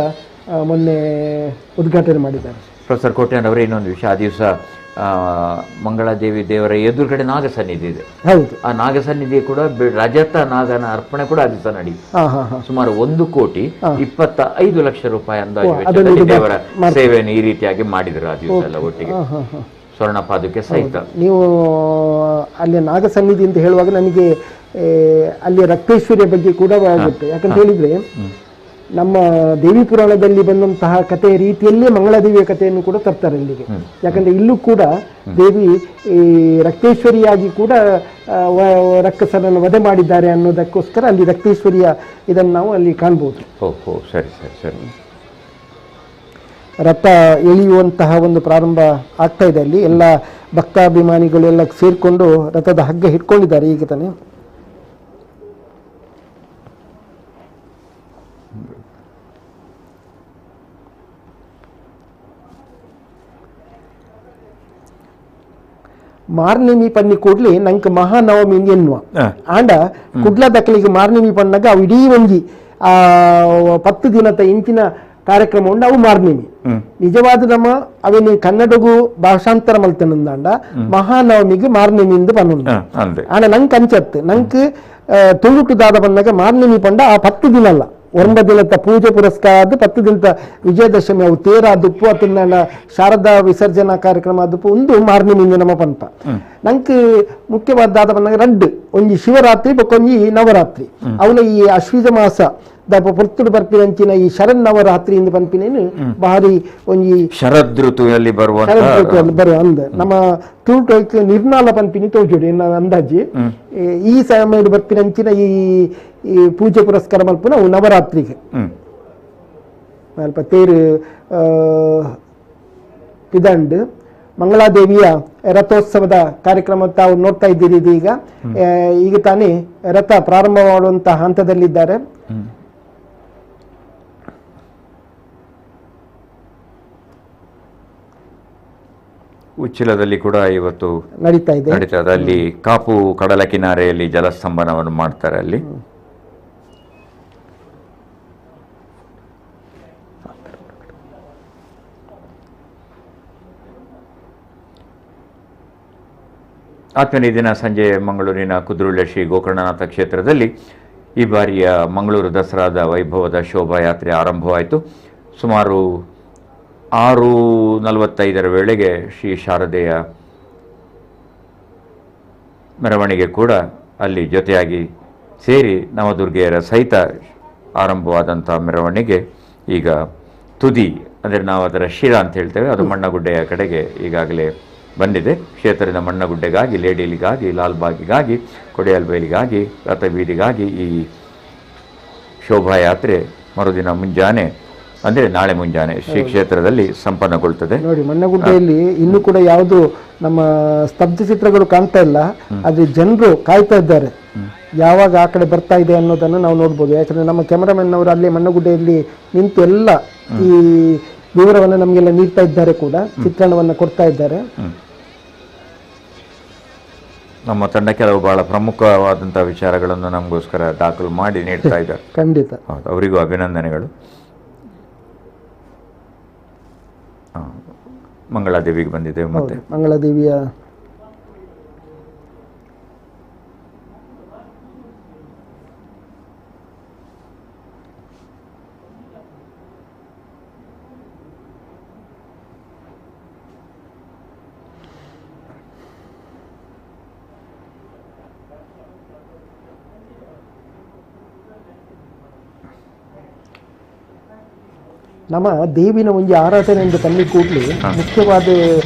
ಮೊನ್ನೆ ಉದ್ಘಾಟನೆ ಮಾಡಿದ್ದಾರೆ. ಪ್ರೊಫೆಸರ್ ಕೋಟ್ಯಾನ್ ಅವರೇ, ಇನ್ನೊಂದು ವಿಷಯ, ಆ ದಿವಸ ಮಂಗಳಾದೇವಿ ದೇವರ ಎದುರುಗಡೆ ನಾಗಸನ್ನಿಧಿ ಇದೆ. ಆ ನಾಗಸನ್ನಿಧಿ ಕೂಡ ರಜತ ನಾಗನ ಅರ್ಪಣೆ ಕೂಡ ಆ ದಿವಸ ನಡಿ ಸುಮಾರು 1,25,00,000 ರೂಪಾಯಿ ಅಂದಾಜು ದೇವರ ಸೇವೆಯನ್ನು ಈ ರೀತಿಯಾಗಿ ಮಾಡಿದ್ರು ಆ ದಿವಸ ಎಲ್ಲ ಒಟ್ಟಿಗೆ, ಸ್ವರ್ಣ ಪಾದುಕೆ ಸಹಿತ. ನೀವು ಅಲ್ಲಿ ನಾಗಸನ್ನಿಧಿ ಅಂತ ಹೇಳುವಾಗ ನನಗೆ ಅಲ್ಲಿ ರಕ್ತೇಶ್ವರಿಯ ಬಗ್ಗೆ ಕೂಡ ಆಗುತ್ತೆ. ಯಾಕಂತ ಹೇಳಿದ್ರೆ ನಮ್ಮ ದೇವಿ ಪುರಾಣದಲ್ಲಿ ಬಂದಂತಹ ಕಥೆಯ ರೀತಿಯಲ್ಲೇ ಮಂಗಳಾದೇವಿಯ ಕಥೆಯನ್ನು ಕೂಡ ತರ್ತಾರೆ ಇಲ್ಲಿಗೆ. ಯಾಕಂದ್ರೆ ಇಲ್ಲೂ ಕೂಡ ದೇವಿ ಈ ರಕ್ತೇಶ್ವರಿಯಾಗಿ ಕೂಡ ರಕ್ಕಸರನ್ನು ವಧೆ ಮಾಡಿದ್ದಾರೆ ಅನ್ನೋದಕ್ಕೋಸ್ಕರ ಅಲ್ಲಿ ರಕ್ತೇಶ್ವರಿಯ ಇದನ್ನು ನಾವು ಅಲ್ಲಿ ಕಾಣ್ಬೋದು. ರಥ ಎಳೆಯುವಂತಹ ಒಂದು ಪ್ರಾರಂಭ ಆಗ್ತಾ ಇದೆ. ಅಲ್ಲಿ ಎಲ್ಲ ಭಕ್ತಾಭಿಮಾನಿಗಳು ಎಲ್ಲ ಸೇರಿಕೊಂಡು ರಥದ ಹಗ್ಗ ಹಿಡ್ಕೊಂಡಿದ್ದಾರೆ ಈಗ ತಾನೆ. ಮಾರ್ನಿಮಿ ಪನ್ನಿ ಕೂಡ್ಲಿ ನಂಗೆ ಮಹಾನವಮಿ ಎನ್ನುವ ಆಂಡ ಕುಡ್ಲ ದಕ್ಕಲಿಗೆ ಮಾರ್ನಿಮಿ ಪಣ್ಣಾಗ ಅವು ಇಡೀ ಒಂಜಿ 10 ದಿನದ ಇಂಚಿನ ಕಾರ್ಯಕ್ರಮ ಉಂಡು ಅವು ಮಾರ್ನಿಮಿ. ನಿಜವಾದ ನಮ್ಮ ಅವೇನು ಕನ್ನಡಗೂ ಭಾಷಾಂತರ ಮಲ್ತನಂದಾಂಡ ಮಹಾನವಮಿಗೆ ಮಾರ್ನಿಮಿಂದ ಪನ್ನುಂಡು ಆಂಡ ನಂಗೆ ಅಂಚತ್ತು ನಂಗೆ ತುಳುಟು ದಾದ ಬಂದಾಗ ಮಾರ್ನಿಮಿ ಪಂಡ ಆ 10 ದಿನ ಅಲ್ಲ 9 ದಿನದ ಪೂಜೆ ಪುರಸ್ಕಾರ 10 ದಿನದ ವಿಜಯದಶಮಿ ಅವು ತೇರ ದುಪ್ಪು ಅತನ ಶಾರದಾ ವಿಸರ್ಜನಾ ಕಾರ್ಯಕ್ರಮ ದುಪ್ಪು ಒಂದು ಮಾರ್ನಿಮಿಂದ ನಮ್ಮ ಪಂಪ ನಂಗೆ ಮುಖ್ಯವಾದ ಬಂದಾಗ 2 ಒಂಜಿ ಶಿವರಾತ್ರಿ ಬೊಕೊಂಜಿ ನವರಾತ್ರಿ ಅವನ ಈ ಅಶ್ವಿಜ ಮಾಸ ದಪ್ಪ ಪುರ್ತುಡು ಬರ್ಪಿನಂಚಿನ ಈ ಶರನ್ ನವರಾತ್ರಿಯಿಂದ ಪಂಪಿನೇನು ಭಾರಿ ಒಂಜಿ ಶರದ್ ಋತುವಿನಲ್ಲಿ ಬರುವ ಅಂದ ನಮ್ಮ ತುಳುಟೋಯ್ಕ ನಿರ್ನಾಲ ಪಂಪಿನಿ ತೋಜೋಡಿ ಅಂದಾಜಿ ಈ ಸಮಯದ ಬರ್ಪಿನಂಚಿನ ಈ ಪೂಜೆ ಪುರಸ್ಕಾರ ಮಲ್ಪುನ ನವರಾತ್ರಿಗೆ ಅಲ್ಪ ತೇರು ಇದಂಡು ಮಂಗಳಾದೇವಿಯ ರಥೋತ್ಸವದ ಕಾರ್ಯಕ್ರಮ ತಾವು ನೋಡ್ತಾ ಇದ್ದೀರಿ ಇದೀಗ. ಈಗ ತಾನೇ ರಥ ಪ್ರಾರಂಭ ಮಾಡುವಂತಹ ಹಂತದಲ್ಲಿದ್ದಾರೆ. ಉಚ್ಚಿಲದಲ್ಲಿ ಕೂಡ ಇವತ್ತು ನಡೀತಾ ಇದೆ. ಅಲ್ಲಿ ಕಾಪು ಕಡಲ ಕಿನಾರೆಯಲ್ಲಿ ಜಲಸ್ತಂಭನವನ್ನು ಮಾಡ್ತಾರೆ. ಅಲ್ಲಿ ಆತ್ಮೀಯ ದಿನ ಸಂಜೆ ಮಂಗಳೂರಿನ ಕುದ್ರೋಳಿ ಶ್ರೀ ಗೋಕರ್ಣನಾಥ ಕ್ಷೇತ್ರದಲ್ಲಿ ಈ ಬಾರಿಯ ಮಂಗಳೂರು ದಸರಾದ ವೈಭವದ ಶೋಭಾಯಾತ್ರೆ ಆರಂಭವಾಯಿತು. ಸುಮಾರು 6:45 ವೇಳೆಗೆ ಶ್ರೀ ಶಾರದೆಯ ಮೆರವಣಿಗೆ ಕೂಡ ಅಲ್ಲಿ ಜೊತೆಯಾಗಿ ಸೇರಿ ನವದುರ್ಗೆಯರ ಸಹಿತ ಆರಂಭವಾದಂಥ ಮೆರವಣಿಗೆ ಈಗ ತುದಿ, ಅಂದರೆ ನಾವು ಅದರ ಶಿರ ಅಂತ ಹೇಳ್ತೇವೆ, ಅದು ಮಣ್ಣಗುಡ್ಡೆಯ ಕಡೆಗೆ ಈಗಾಗಲೇ ಬಂದಿದೆ. ಕ್ಷೇತ್ರದ ಮಣ್ಣಗುಡ್ಡೆಗಾಗಿ, ಲೇಡಿಲಿಗಾಗಿ, ಲಾಲ್ಬಾಗಿಗಾಗಿ, ಕೊಡೆಯಲ್ಬೈಲಿಗಾಗಿ, ರಥಬೀದಿಗಾಗಿ ಈ ಶೋಭಾಯಾತ್ರೆ ಮರುದಿನ ಮುಂಜಾನೆ, ಅಂದರೆ ನಾಳೆ ಮುಂಜಾನೆ ಶ್ರೀ ಕ್ಷೇತ್ರದಲ್ಲಿ ಸಂಪನ್ನಗೊಳ್ತದೆ. ನೋಡಿ, ಮಣ್ಣಗುಡ್ಡೆಯಲ್ಲಿ ಇನ್ನೂ ಕೂಡ ಯಾವುದು ನಮ್ಮ ಸ್ತಬ್ಧ ಚಿತ್ರಗಳು ಕಾಣ್ತಾ ಇಲ್ಲ, ಆದ್ರೆ ಜನರು ಕಾಯ್ತಾ ಇದ್ದಾರೆ ಯಾವಾಗ ಆ ಕಡೆ ಬರ್ತಾ ಇದೆ ಅನ್ನೋದನ್ನು ನಾವು ನೋಡ್ಬೋದು. ಯಾಕಂದ್ರೆ ನಮ್ಮ ಕ್ಯಾಮರಾಮನ್ ಅವರು ಅಲ್ಲೇ ಮಣ್ಣಗುಡ್ಡೆಯಲ್ಲಿ ನಿಂತು ಎಲ್ಲ ಈ ವಿವರವನ್ನು ನಮಗೆಲ್ಲ ನೀಡ್ತಾ ಇದ್ದಾರೆ, ಕೂಡ ಚಿತ್ರಣವನ್ನು ಕೊಡ್ತಾ ಇದ್ದಾರೆ. ನಮ್ಮ ತಂಡ ಕೆಲವು ಬಹಳ ಪ್ರಮುಖವಾದಂಥ ವಿಚಾರಗಳನ್ನು ನಮಗೋಸ್ಕರ ದಾಖಲು ಮಾಡಿ ನೀಡ್ತಾ ಇದ್ದಾರೆ. ಖಂಡಿತ ಹೌದು, ಅವರಿಗೂ ಅಭಿನಂದನೆಗಳು. ಮಂಗಳಾದೇವಿಗೆ ಬಂದಿದೆ. ಮತ್ತೆ ಮಂಗಳಾದೇವಿಯ ನಮ್ಮ ದೇವಿನ ಒಂಜಿ ಆರಾಧನೆ ಎಂದು ಕಣ್ಣಿ ಕೂಡಲೇ ಮುಖ್ಯವಾದ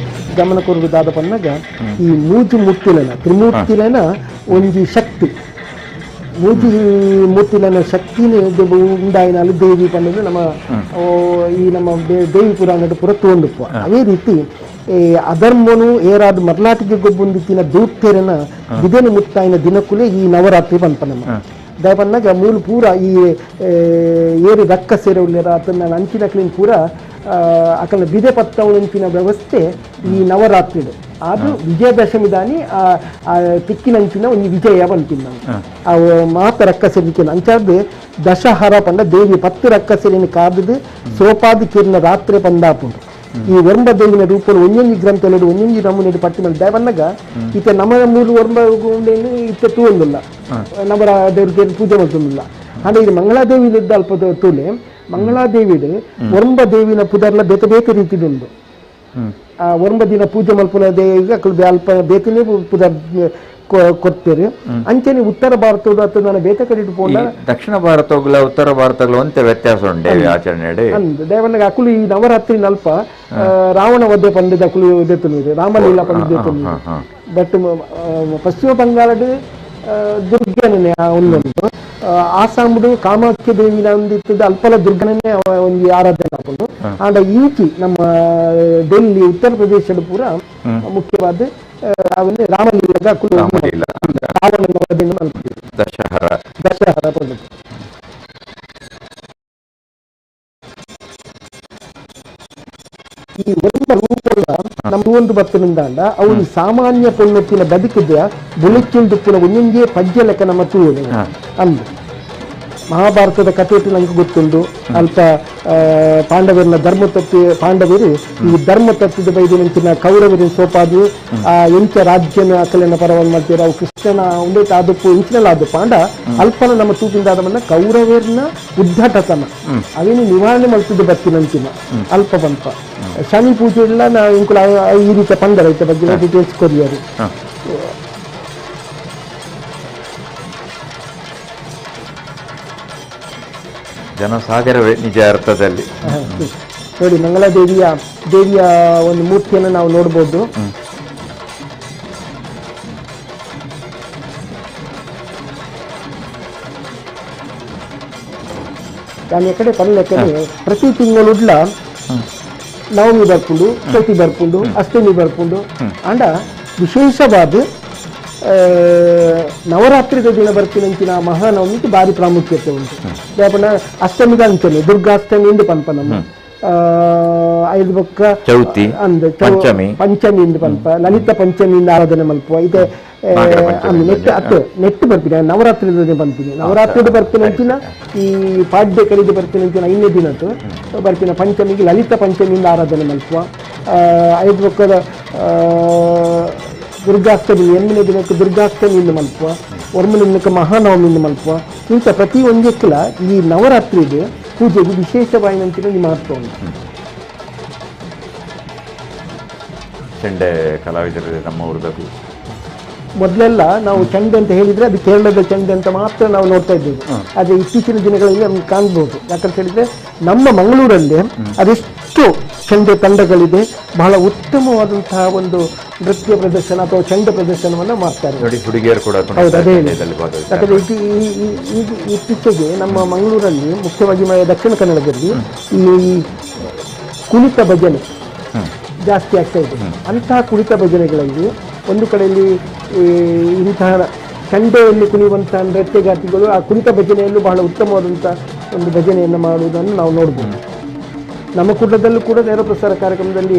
ಗಮನ ಕೊಡುವುದಾದ ಪನ್ನಾಗ ಈ ಮೂಜಿ ಮೂರ್ತಿಲನ ತ್ರಿಮೂರ್ತಿಲನ ಒಂಜಿ ಶಕ್ತಿ, ಮೂಜಿ ಮೂರ್ತಿಲನ ಶಕ್ತಿನೇ ಉಂಡಾಯಿನಾಲು ದೇವಿ ಪಂಡ ನಮ್ಮ ಈ ನಮ್ಮ ದೇವಿ ಪುರಾಣದ ಪುರ ತೋಂಡುಪ್ಪ. ಅದೇ ರೀತಿ ಅಧರ್ಮನು ಏರಾದ ಮರ್ಲಾಟಿಗೆ ಗೊಬ್ಬೊಂದಿತ್ತಿನ ದೂತ್ಯರನ ಬಿದೆನು ಮುತ್ತಾಯಿನ ದಿನಕ್ಕೂ ಈ ನವರಾತ್ರಿ ಬಂತ ನಮ್ಮ ದಯಪನ್ನಾಗ ಮೂಲ ಪೂರ ಈ ಏರಿ ರಕ್ಕ ಸೇರೆ ಉಳ್ಳರ ಅದನ್ನ ಅಂಚಿನ ಕ್ಲೀನ್ ಪೂರ ಅಕಲ ಬಿದೆ ಪತ್ತವಳಂಚಿನ ವ್ಯವಸ್ಥೆ ಈ ನವರಾತ್ರಿಡು ಅದು ವಿಜಯದಶಮಿ ದಾನಿ ಆ ತಿಕ್ಕಿನಂಚಿನ ಒಂದು ವಿಜಯ ಬಂತಿನ ಅವು ಮಾತ ರಕ್ಕ ಸೇರಿಕೆ ಅಂಚಾದ ದಶಹರ ಪಂಡ ದೇವಿ 10 ರಕ್ಕ ಸೇರಿನ ಕಾದದು ಸೋಪಾದಿ ಕಿರಣ ರಾತ್ರಿ ಪಂದಾಪುಂಡು. ಈ ವರ್ಮ ದೇವಿನ ರೂಪಗಳು ಒಂದೊಂದು ಗ್ರಂಥಗಳು ಒಂದೊಂದು ನಮೂನೆ ಪಟ್ಟಿ ಮೇಲೆ ದಯವನ್ನಾಗ ಈತ ನಮ್ಮ ಮೂರು ವರ್ಮ ಗುಂಡೆಯನ್ನು ಇತ್ತ ತೂಂದಿಲ್ಲ, ನಮ್ಮ ದೇವರಿಗೆ ಪೂಜೆ ಮಾಡ್ತಿಲ್ಲ. ಹಾಗೆ ಇದು ಮಂಗಳಾದೇವಿಲಿದ್ದ ಅಲ್ಪ ತೂಲೆ ಮಂಗಳಾದೇವಿಡು ವರ್ಮ ದೇವಿನ ಪುದರ್ಲ ಬೇತೆ ಬೇತೆ ರೀತಿದುಂಡು. ಆ ವರ್ಮ ದಿನ ಪೂಜೆ ಮಲ್ಪುನ ದೇವಿಗೆ ಅಲ್ಪ ಬೇತನೇ ಪುದರ್ ಕೊಡ್ತೇವೆ. ಅಂಚನೆ ಉತ್ತರ ಭಾರತದ ಅಥವಾ ನಾನು ಬೇತೆ ಕಡೆ ಇಟ್ಕೊಂಡ ದಕ್ಷಿಣ ಭಾರತಗಳ ಉತ್ತರ ಭಾರತಗಳು ಅಂತ ವ್ಯತ್ಯಾಸ ಉಂಟು ಆಚರಣೆ ದೇವನಿಗೆ ಅಕುಲು ಈ ನವರಾತ್ರಿ ಅಲ್ಪ ರಾವಣ ವಧೆ ಪಂಡಿತ ಅಕುಲು ದೆತ್ತುನಿದೆ, ರಾಮಲೀಲಾ ಪಂಡಿತ ದೆತ್ತುನಿದೆ. ಬಟ್ ಪಶ್ಚಿಮ ಬಂಗಾಳದ ದುರ್ಗನೇ ಒಂದೊಂದು, ಆಸಾಮುಡು ಕಾಮಾಖ್ಯ ದೇವಿನ ಒಂದಿತ್ತದ ಅಲ್ಪಲ ದುರ್ಗನೇ ಒಂದು ಆರಾಧನೆ ಹಾಕೊಂಡು ಆಂಡ ಈಚಿ ನಮ್ಮ ಡೆಲ್ಲಿ ಉತ್ತರ ಪ್ರದೇಶದ ಪೂರ ಮುಖ್ಯವಾದ ಅವನ್ನೇ ರಾಮಲೀಲಾಗ ರಾವಣನ ವಧೆಯನ್ನು ಮಾಡ್ತೀವಿ. ದಶಹರ ಪಂಡಿತ ಈ ಒಂದು ರೂಪಗಳ ನಮಗೊಂದು ಬತ್ತನಿಂದ ಅವು ಸಾಮಾನ್ಯ ಪೊಣ್ಣೊತ್ತಿನ ಬದುಕಿದ ಬುಳಿಚಿಂದುಪ್ಪುನ ಒಂದೊಂದೇ ಪದ್ಯ ಲೆಕ್ಕ ನಮ್ಮ ತೂಳು ಅಂದು ಮಹಾಭಾರತದ ಕಥೆಯಲ್ಲಿ ನಂಗೆ ಗೊತ್ತುಂಟು. ಅಲ್ಪ ಪಾಂಡವರನ್ನ ಧರ್ಮ ತತ್ವ ಪಾಂಡವರು ಈ ಧರ್ಮ ತತ್ವದ ಬೈದಿನ ಕೌರವರಿನ ಸೋಪಾದು ಆ ಎಂಚ ರಾಜ್ಯನ ಅಕಲಿನ ಪರವನ್ನು ಮಾಡ್ತೀರ ಅವು ಕೃಷ್ಣನ ಉಂಡೈತೆ ಅದಕ್ಕೂ ಇಂಚಿನಲ್ಲ ಅದು ಪಾಂಡ ಅಲ್ಪನ ನಮ್ಮ ತೂಪಿಂದಾದ ಬಂದ ಕೌರವರನ್ನ ಉದ್ಘಾಟತನ ಅವೇನು ನಿವಾರಣೆ ಮಾಡ್ತಿದ್ದ ಬರ್ತೀನಂಚಿನ ಅಲ್ಪ ಬಂತ ಶನಿ ಪೂಜೆ ಎಲ್ಲ ನಾವು ಇಂಕುಲ ಈ ರೀತಿಯ ಪಂಡ ರೈತ ಬಗ್ಗೆ ಡೀಟೇಲ್ಸ್ ಕೊರಿಯರು. ಜನಸಾಗರವೇ ನಿಜ ಅರ್ಥದಲ್ಲಿ. ನೋಡಿ, ಮಂಗಳಾದೇವಿಯ ಒಂದು ಮೂರ್ತಿಯನ್ನು ನಾವು ನೋಡ್ಬೋದು. దాని ఎక్కడే పనులు ఎక్కడే ప్రతి తింగಳುಡ್ಲ ನವಮಿ ಬರ್ಪುಂಡು ಚೌತಿ ಬರ್ಪುಂಡು ಅಷ್ಟಮಿ ಬರ್ಪುಂಡು ಅಂಡ ವಿಶೇಷವಾದ ನವರಾತ್ರಿದ ದಿನ ಬರ್ತಿನಂಚಿನ ಮಹಾನವಮಿಗೆ ಭಾರಿ ಪ್ರಾಮುಖ್ಯತೆ ಉಂಟು. ಯಾಪನ ಅಷ್ಟಮಿಗೆ ಅಂಚನೆ ದುರ್ಗಾಷ್ಟಮಿಯಿಂದ ಪನ್ಪ ನಮ್ಮ ಐದು ಬೊಕ್ಕ ಚೌತಿ ಪಂಚಮಿಯಿಂದ ಪನ್ಪ ಲಲಿತ ಪಂಚಮಿಯಿಂದ ಆರಾಧನೆ ಮಲ್ಪುವ ಇದೆ ನೆಟ್ಟು ಬರ್ತೀನಿ ನವರಾತ್ರಿ ಬರ್ತೀನಿ ನವರಾತ್ರಿ ಬರ್ತೀನಂಚಿನ ಈ ಪಾಡ್ಯ ಕಲಿದು ಬರ್ತೀನಂಚಿನ 5ನೇ ದಿನದ್ದು ಬರ್ತೀನಿ ಪಂಚಮಿಗೆ ಲಲಿತ ಪಂಚಮಿಯಿಂದ ಆರಾಧನೆ ಮಲ್ಪುವ ಐದು ಬೊಕ್ಕದ ದುರ್ಗಾಷ್ಟಮಿ 8ನೇ ದಿನಕ್ಕೆ ದುರ್ಗಾಷ್ಟಮಿಯಿಂದ ಮಲ್ಪುವ 1ನೇ ದಿನಕ್ಕೆ ಮಹಾನವಮಿಯಿಂದ ಮಲ್ಪುವ ಇಂಥ ಪ್ರತಿ ಒಂದಕ್ಕೆಲ್ಲ ಈ ನವರಾತ್ರಿಗೆ ಪೂಜೆಗೆ ವಿಶೇಷವಾಯಿನಂತಿನ ಮಹತ್ವ ಉಂಟು. ಚೆಂಡೆ ಕಲಾವಿದರು ನಮ್ಮ ಊರದ್ದು ಮೊದಲೆಲ್ಲ ನಾವು ಚೆಂಡೆ ಅಂತ ಹೇಳಿದ್ರೆ ಅದು ಕೇರಳದ ಚೆಂಡೆ ಅಂತ ಮಾತ್ರ ನಾವು ನೋಡ್ತಾ ಇದ್ದೇವೆ. ಆದರೆ ಇತ್ತೀಚಿನ ದಿನಗಳಲ್ಲಿ ನಮ್ಗೆ ಕಾಣ್ಬೋದು. ಯಾಕಂತ ಹೇಳಿದ್ರೆ ನಮ್ಮ ಮಂಗಳೂರಲ್ಲಿ ಅದೆಷ್ಟು ಚೆಂಡೆ ತಂಡಗಳಿದೆ, ಬಹಳ ಉತ್ತಮವಾದಂತಹ ಒಂದು ನೃತ್ಯ ಪ್ರದರ್ಶನ ಅಥವಾ ಚೆಂಡೆ ಪ್ರದರ್ಶನವನ್ನು ಮಾಡ್ತಾರೆ. ಹೌದು, ಅದೇ ಯಾಕಂದ್ರೆ ಇತ್ತೀಚೆಗೆ ನಮ್ಮ ಮಂಗಳೂರಲ್ಲಿ ಮುಖ್ಯವಾಗಿ ದಕ್ಷಿಣ ಕನ್ನಡದಲ್ಲಿ ಈ ಕುಣಿತ ಭಜನೆ ಜಾಸ್ತಿ ಆಗ್ತಾ ಇದೆ. ಅಂತಹ ಕುಣಿತ ಭಜನೆಗಳಲ್ಲಿ ಒಂದು ಕಡೆಯಲ್ಲಿ ಇಂತಹ ಚೆಂಡೆಯಲ್ಲಿ ಕುಣಿಯುವಂತಹ ನೃತ್ಯಗಾತಿಗಳು ಆ ಕುಣಿತ ಭಜನೆಯಲ್ಲೂ ಬಹಳ ಉತ್ತಮವಾದಂಥ ಒಂದು ಭಜನೆಯನ್ನು ಮಾಡುವುದನ್ನು ನಾವು ನೋಡ್ಬೋದು. ನಮ್ಮ ಕೂಟದಲ್ಲೂ ಕೂಡ ನೇರ ಪ್ರಸಾರ ಕಾರ್ಯಕ್ರಮದಲ್ಲಿ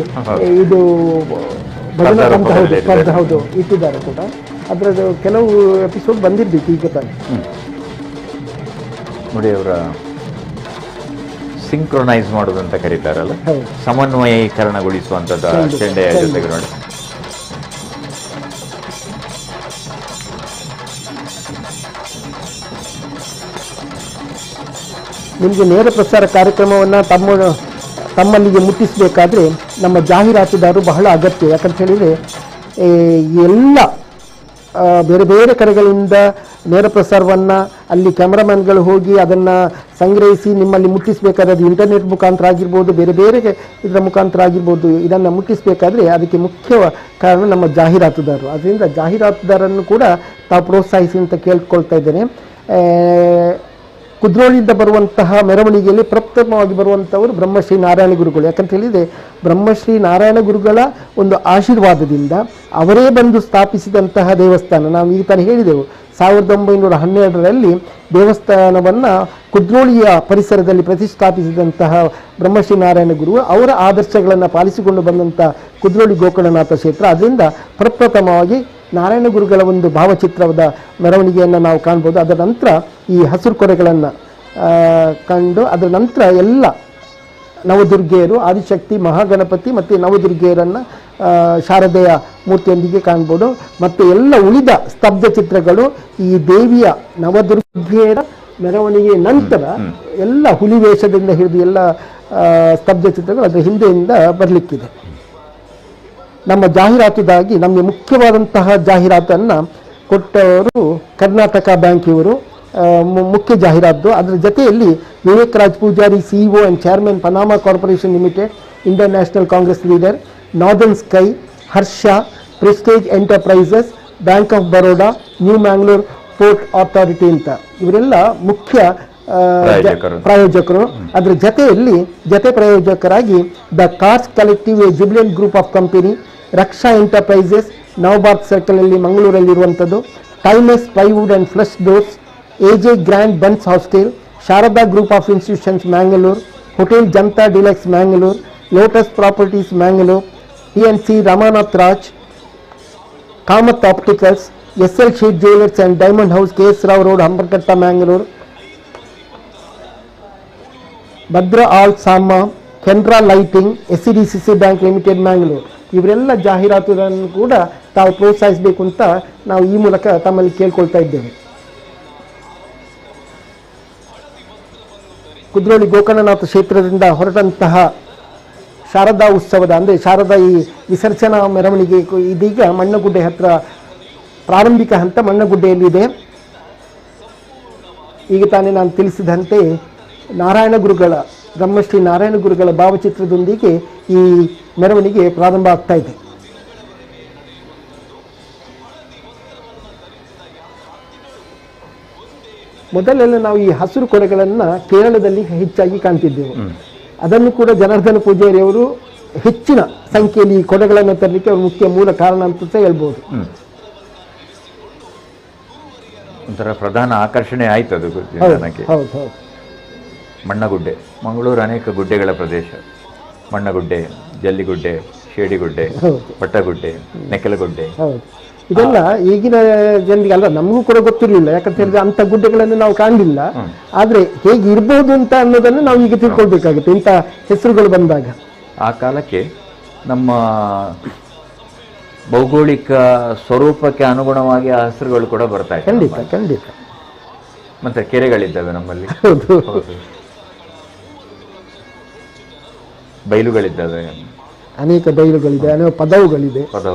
ಇದು ಭಜನಾ ಸ್ಪರ್ಧೆ ಹೌದು ಇಟ್ಟಿದ್ದಾರೆ ಕೂಡ. ಅದರದ್ದು ಕೆಲವು ಎಪಿಸೋಡ್ ಬಂದಿರ್ಬೇಕು ಈಗ ತಾನೆ. ನೋಡಿ ಅವರ ಸಿಂಕ್ರೊನೈಸ್ ಮಾಡೋದು ಅಂತ ಕರೀತಾರಲ್ಲ, ಸಮನ್ವಯೀಕರಣಗೊಳಿಸುವಂಥದ್ದು ಚೆಂಡೆಯ ಜೊತೆಗೆ ನೋಡಿ. ನಿಮಗೆ ನೇರ ಪ್ರಸಾರ ಕಾರ್ಯಕ್ರಮವನ್ನು ತಮ್ಮಲ್ಲಿಗೆ ಮುಟ್ಟಿಸಬೇಕಾದ್ರೆ ನಮ್ಮ ಜಾಹೀರಾತುದಾರರು ಬಹಳ ಅಗತ್ಯ. ಯಾಕಂತ ಹೇಳಿದರೆ ಎಲ್ಲ ಬೇರೆ ಬೇರೆ ಕಡೆಗಳಿಂದ ನೇರ ಪ್ರಸಾರವನ್ನು ಅಲ್ಲಿ ಕ್ಯಾಮ್ರಾಮನ್ಗಳು ಹೋಗಿ ಅದನ್ನು ಸಂಗ್ರಹಿಸಿ ನಿಮ್ಮಲ್ಲಿ ಮುಟ್ಟಿಸಬೇಕಾದ್ರೆ ಅದು ಇಂಟರ್ನೆಟ್ ಮುಖಾಂತರ ಆಗಿರ್ಬೋದು, ಬೇರೆ ಬೇರೆ ಇದರ ಮುಖಾಂತರ ಆಗಿರ್ಬೋದು. ಇದನ್ನು ಮುಟ್ಟಿಸಬೇಕಾದ್ರೆ ಅದಕ್ಕೆ ಮುಖ್ಯ ಕಾರಣ ನಮ್ಮ ಜಾಹೀರಾತುದಾರರು. ಅದರಿಂದ ಜಾಹೀರಾತುದಾರನ್ನು ಕೂಡ ತಾವು ಪ್ರೋತ್ಸಾಹಿಸಿ ಅಂತ ಕೇಳ್ಕೊಳ್ತಾ ಇದ್ದೇನೆ. ಕುದ್ರೋಳಿಯಿಂದ ಬರುವಂತಹ ಮೆರವಣಿಗೆಯಲ್ಲಿ ಪ್ರಪ್ರಥಮವಾಗಿ ಬರುವಂಥವರು ಬ್ರಹ್ಮಶ್ರೀ ನಾರಾಯಣ ಗುರುಗಳು. ಯಾಕಂತ ಹೇಳಿದರೆ ಬ್ರಹ್ಮಶ್ರೀ ನಾರಾಯಣ ಗುರುಗಳ ಒಂದು ಆಶೀರ್ವಾದದಿಂದ ಅವರೇ ಬಂದು ಸ್ಥಾಪಿಸಿದಂತಹ ದೇವಸ್ಥಾನ. ನಾವು ಈಗ ತಾನೇ ಹೇಳಿದೆವು 1912ರಲ್ಲಿ ದೇವಸ್ಥಾನವನ್ನು ಕುದ್ರೋಳಿಯ ಪರಿಸರದಲ್ಲಿ ಪ್ರತಿಷ್ಠಾಪಿಸಿದಂತಹ ಬ್ರಹ್ಮಶ್ರೀ ನಾರಾಯಣ ಗುರು ಅವರ ಆದರ್ಶಗಳನ್ನು ಪಾಲಿಸಿಕೊಂಡು ಬಂದಂಥ ಕುದ್ರೋಳಿ ಗೋಕರ್ಣನಾಥ ಕ್ಷೇತ್ರ. ಅದರಿಂದ ಪ್ರಪ್ರಥಮವಾಗಿ ನಾರಾಯಣ ಗುರುಗಳ ಒಂದು ಭಾವಚಿತ್ರದ ಮೆರವಣಿಗೆಯನ್ನು ನಾವು ಕಾಣ್ಬೋದು. ಅದರ ನಂತರ ಈ ಹಸಿರು ಕೊರೆಗಳನ್ನು ಕಂಡು ಅದರ ನಂತರ ಎಲ್ಲ ನವದುರ್ಗೆಯರು, ಆದಿಶಕ್ತಿ, ಮಹಾಗಣಪತಿ ಮತ್ತು ನವದುರ್ಗೆಯರನ್ನು ಶಾರದೆಯ ಮೂರ್ತಿಯೊಂದಿಗೆ ಕಾಣ್ಬೋದು. ಮತ್ತು ಎಲ್ಲ ಉಳಿದ ಸ್ತಬ್ಧ ಚಿತ್ರಗಳು ಈ ದೇವಿಯ ನವದುರ್ಗೆಯರ ಮೆರವಣಿಗೆ ನಂತರ ಎಲ್ಲ ಹುಲಿ ವೇಷದಿಂದ ಹಿಡಿದು ಎಲ್ಲ ಸ್ತಬ್ಧ ಚಿತ್ರಗಳು ಅದರ ಹಿಂದೆಯಿಂದ ಬರಲಿಕ್ಕಿದೆ. ನಮ್ಮ ಜಾಹೀರಾತುದಾಗಿ ನಮಗೆ ಮುಖ್ಯವಾದಂತಹ ಜಾಹೀರಾತನ್ನು ಕೊಟ್ಟವರು ಕರ್ನಾಟಕ ಬ್ಯಾಂಕ್ ಇವರು ಮುಖ್ಯ ಜಾಹೀರಾತು. ಅದರ ಜೊತೆಯಲ್ಲಿ Vivek Raj Poojary, CEO and chairman Panama Corporation Limited, Indian National Congress leader, Northern Sky, Harsha, Prestige Enterprises, Bank of Baroda, New Mangalore Port Authority ಅಂತ ಇವರೆಲ್ಲ ಮುಖ್ಯ ಪ್ರಾಯೋಜಕರು. ಅದರ ಜೊತೆ ಪ್ರಾಯೋಜಕರಾಗಿ the Cars Collective a Jubilant Group of Company, Raksha Enterprises Navbharat ಸರ್ಕಲಲ್ಲಿ ಮಂಗಳೂರಲ್ಲಿರುವಂಥದ್ದು, Timeless Plywood and Flush Doors, AJ Grand Bunts Hostel, Sharada Group of Institutions Mangaluru, Hotel Janata Deluxe Mangaluru, Lotus Properties Mangalore, PNC Ramanath Raj, Kamath Opticals, SL Shet Jewellers and Diamond House, KS Rao Road, Hampankatta Mangaluru, Badr Al Sama, Canara Lighting, SCDCC Bank Limited Mangaluru. ಇವರೆಲ್ಲ ಜಾಹೀರಾತುಗಳನ್ನು ಕೂಡ ತಾವು ಪ್ರೋತ್ಸಾಹಿಸಬೇಕು ಅಂತ ನಾವು ಈ ಮೂಲಕ ತಮ್ಮಲ್ಲಿ ಕೇಳ್ಕೊಳ್ತಾ ಇದ್ದೇವೆ. ಕುದ್ರೋಳಿ ಗೋಕರ್ಣನಾಥ ಕ್ಷೇತ್ರದಿಂದ ಹೊರಟಂತಹ ಶಾರದಾ ಉತ್ಸವದ ಅಂದರೆ ಶಾರದಾ ಈ ವಿಸರ್ಜನಾ ಮೆರವಣಿಗೆ ಇದೀಗ ಮಣ್ಣಗುಡ್ಡೆ ಹತ್ತಿರ ಪ್ರಾರಂಭಿಕ ಹಂತ ಮಣ್ಣಗುಡ್ಡೆಯಲ್ಲಿದೆ. ಈಗ ತಾನೇ ನಾನು ತಿಳಿಸಿದಂತೆ ನಾರಾಯಣ ಗುರುಗಳ ಬ್ರಹ್ಮಶ್ರೀ ನಾರಾಯಣ ಗುರುಗಳ ಭಾವಚಿತ್ರದೊಂದಿಗೆ ಈ ಮೆರವಣಿಗೆ ಪ್ರಾರಂಭ ಆಗ್ತಾ ಇದೆ. ಮೊದಲೆಲ್ಲ ನಾವು ಈ ಹಸಿರು ಕೊಡೆಗಳನ್ನ ಕೇರಳದಲ್ಲಿ ಹೆಚ್ಚಾಗಿ ಕಾಣ್ತಿದ್ದೆವು. ಅದನ್ನು ಕೂಡ ಜನಾರ್ದನ ಪೂಜಾರಿಯವರು ಹೆಚ್ಚಿನ ಸಂಖ್ಯೆಯಲ್ಲಿ ಈ ಕೊಡೆಗಳನ್ನು ತರಲಿಕ್ಕೆ ಅವರು ಮುಖ್ಯ ಮೂಲ ಕಾರಣ ಅಂತ ಸಹ ಹೇಳ್ಬೋದು. ಒಂಥರ ಪ್ರಧಾನ ಆಕರ್ಷಣೆ ಆಯ್ತು ಅದು ಜನಕ್ಕೆ. ಮಣ್ಣಗುಡ್ಡೆ, ಮಂಗಳೂರು ಅನೇಕ ಗುಡ್ಡೆಗಳ ಪ್ರದೇಶ. ಮಣ್ಣಗುಡ್ಡೆ, ಜಲ್ಲಿಗುಡ್ಡೆ, ಶೇಡಿಗುಡ್ಡೆ, ಪಟ್ಟಗುಡ್ಡೆ, ನೆಕ್ಕಲಗುಡ್ಡೆ. ಇದೆಲ್ಲ ಈಗಿನ ಜನರಿಗೆ ಅಲ್ಲ, ನಮಗೂ ಕೂಡ ಗೊತ್ತಿರಲಿಲ್ಲ. ಯಾಕಂತ ಹೇಳಿದ್ರೆ ಅಂತ ಗುಡ್ಡೆಗಳನ್ನು ನಾವು ಕಾಣಲಿಲ್ಲ. ಆದ್ರೆ ಹೇಗೆ ಇರ್ಬೋದು ಅಂತ ಅನ್ನೋದನ್ನು ನಾವು ಈಗ ತಿಳ್ಕೊಳ್ಬೇಕಾಗುತ್ತೆ ಇಂಥ ಹೆಸರುಗಳು ಬಂದಾಗ. ಆ ಕಾಲಕ್ಕೆ ನಮ್ಮ ಭೌಗೋಳಿಕ ಸ್ವರೂಪಕ್ಕೆ ಅನುಗುಣವಾಗಿ ಆ ಹೆಸರುಗಳು ಕೂಡ ಬರ್ತಾ ಇತ್ತು. ಖಂಡಿತ ಖಂಡಿತ. ಮತ್ತೆ ಕೆರೆಗಳಿದ್ದಾವೆ ನಮ್ಮಲ್ಲಿ, ಬಯಲುಗಳಿದ್ದಾವೆ, ಅನೇಕ ಬಯಲುಗಳಿದೆ, ಅನೇಕ ಪದವುಗಳಿದೆ.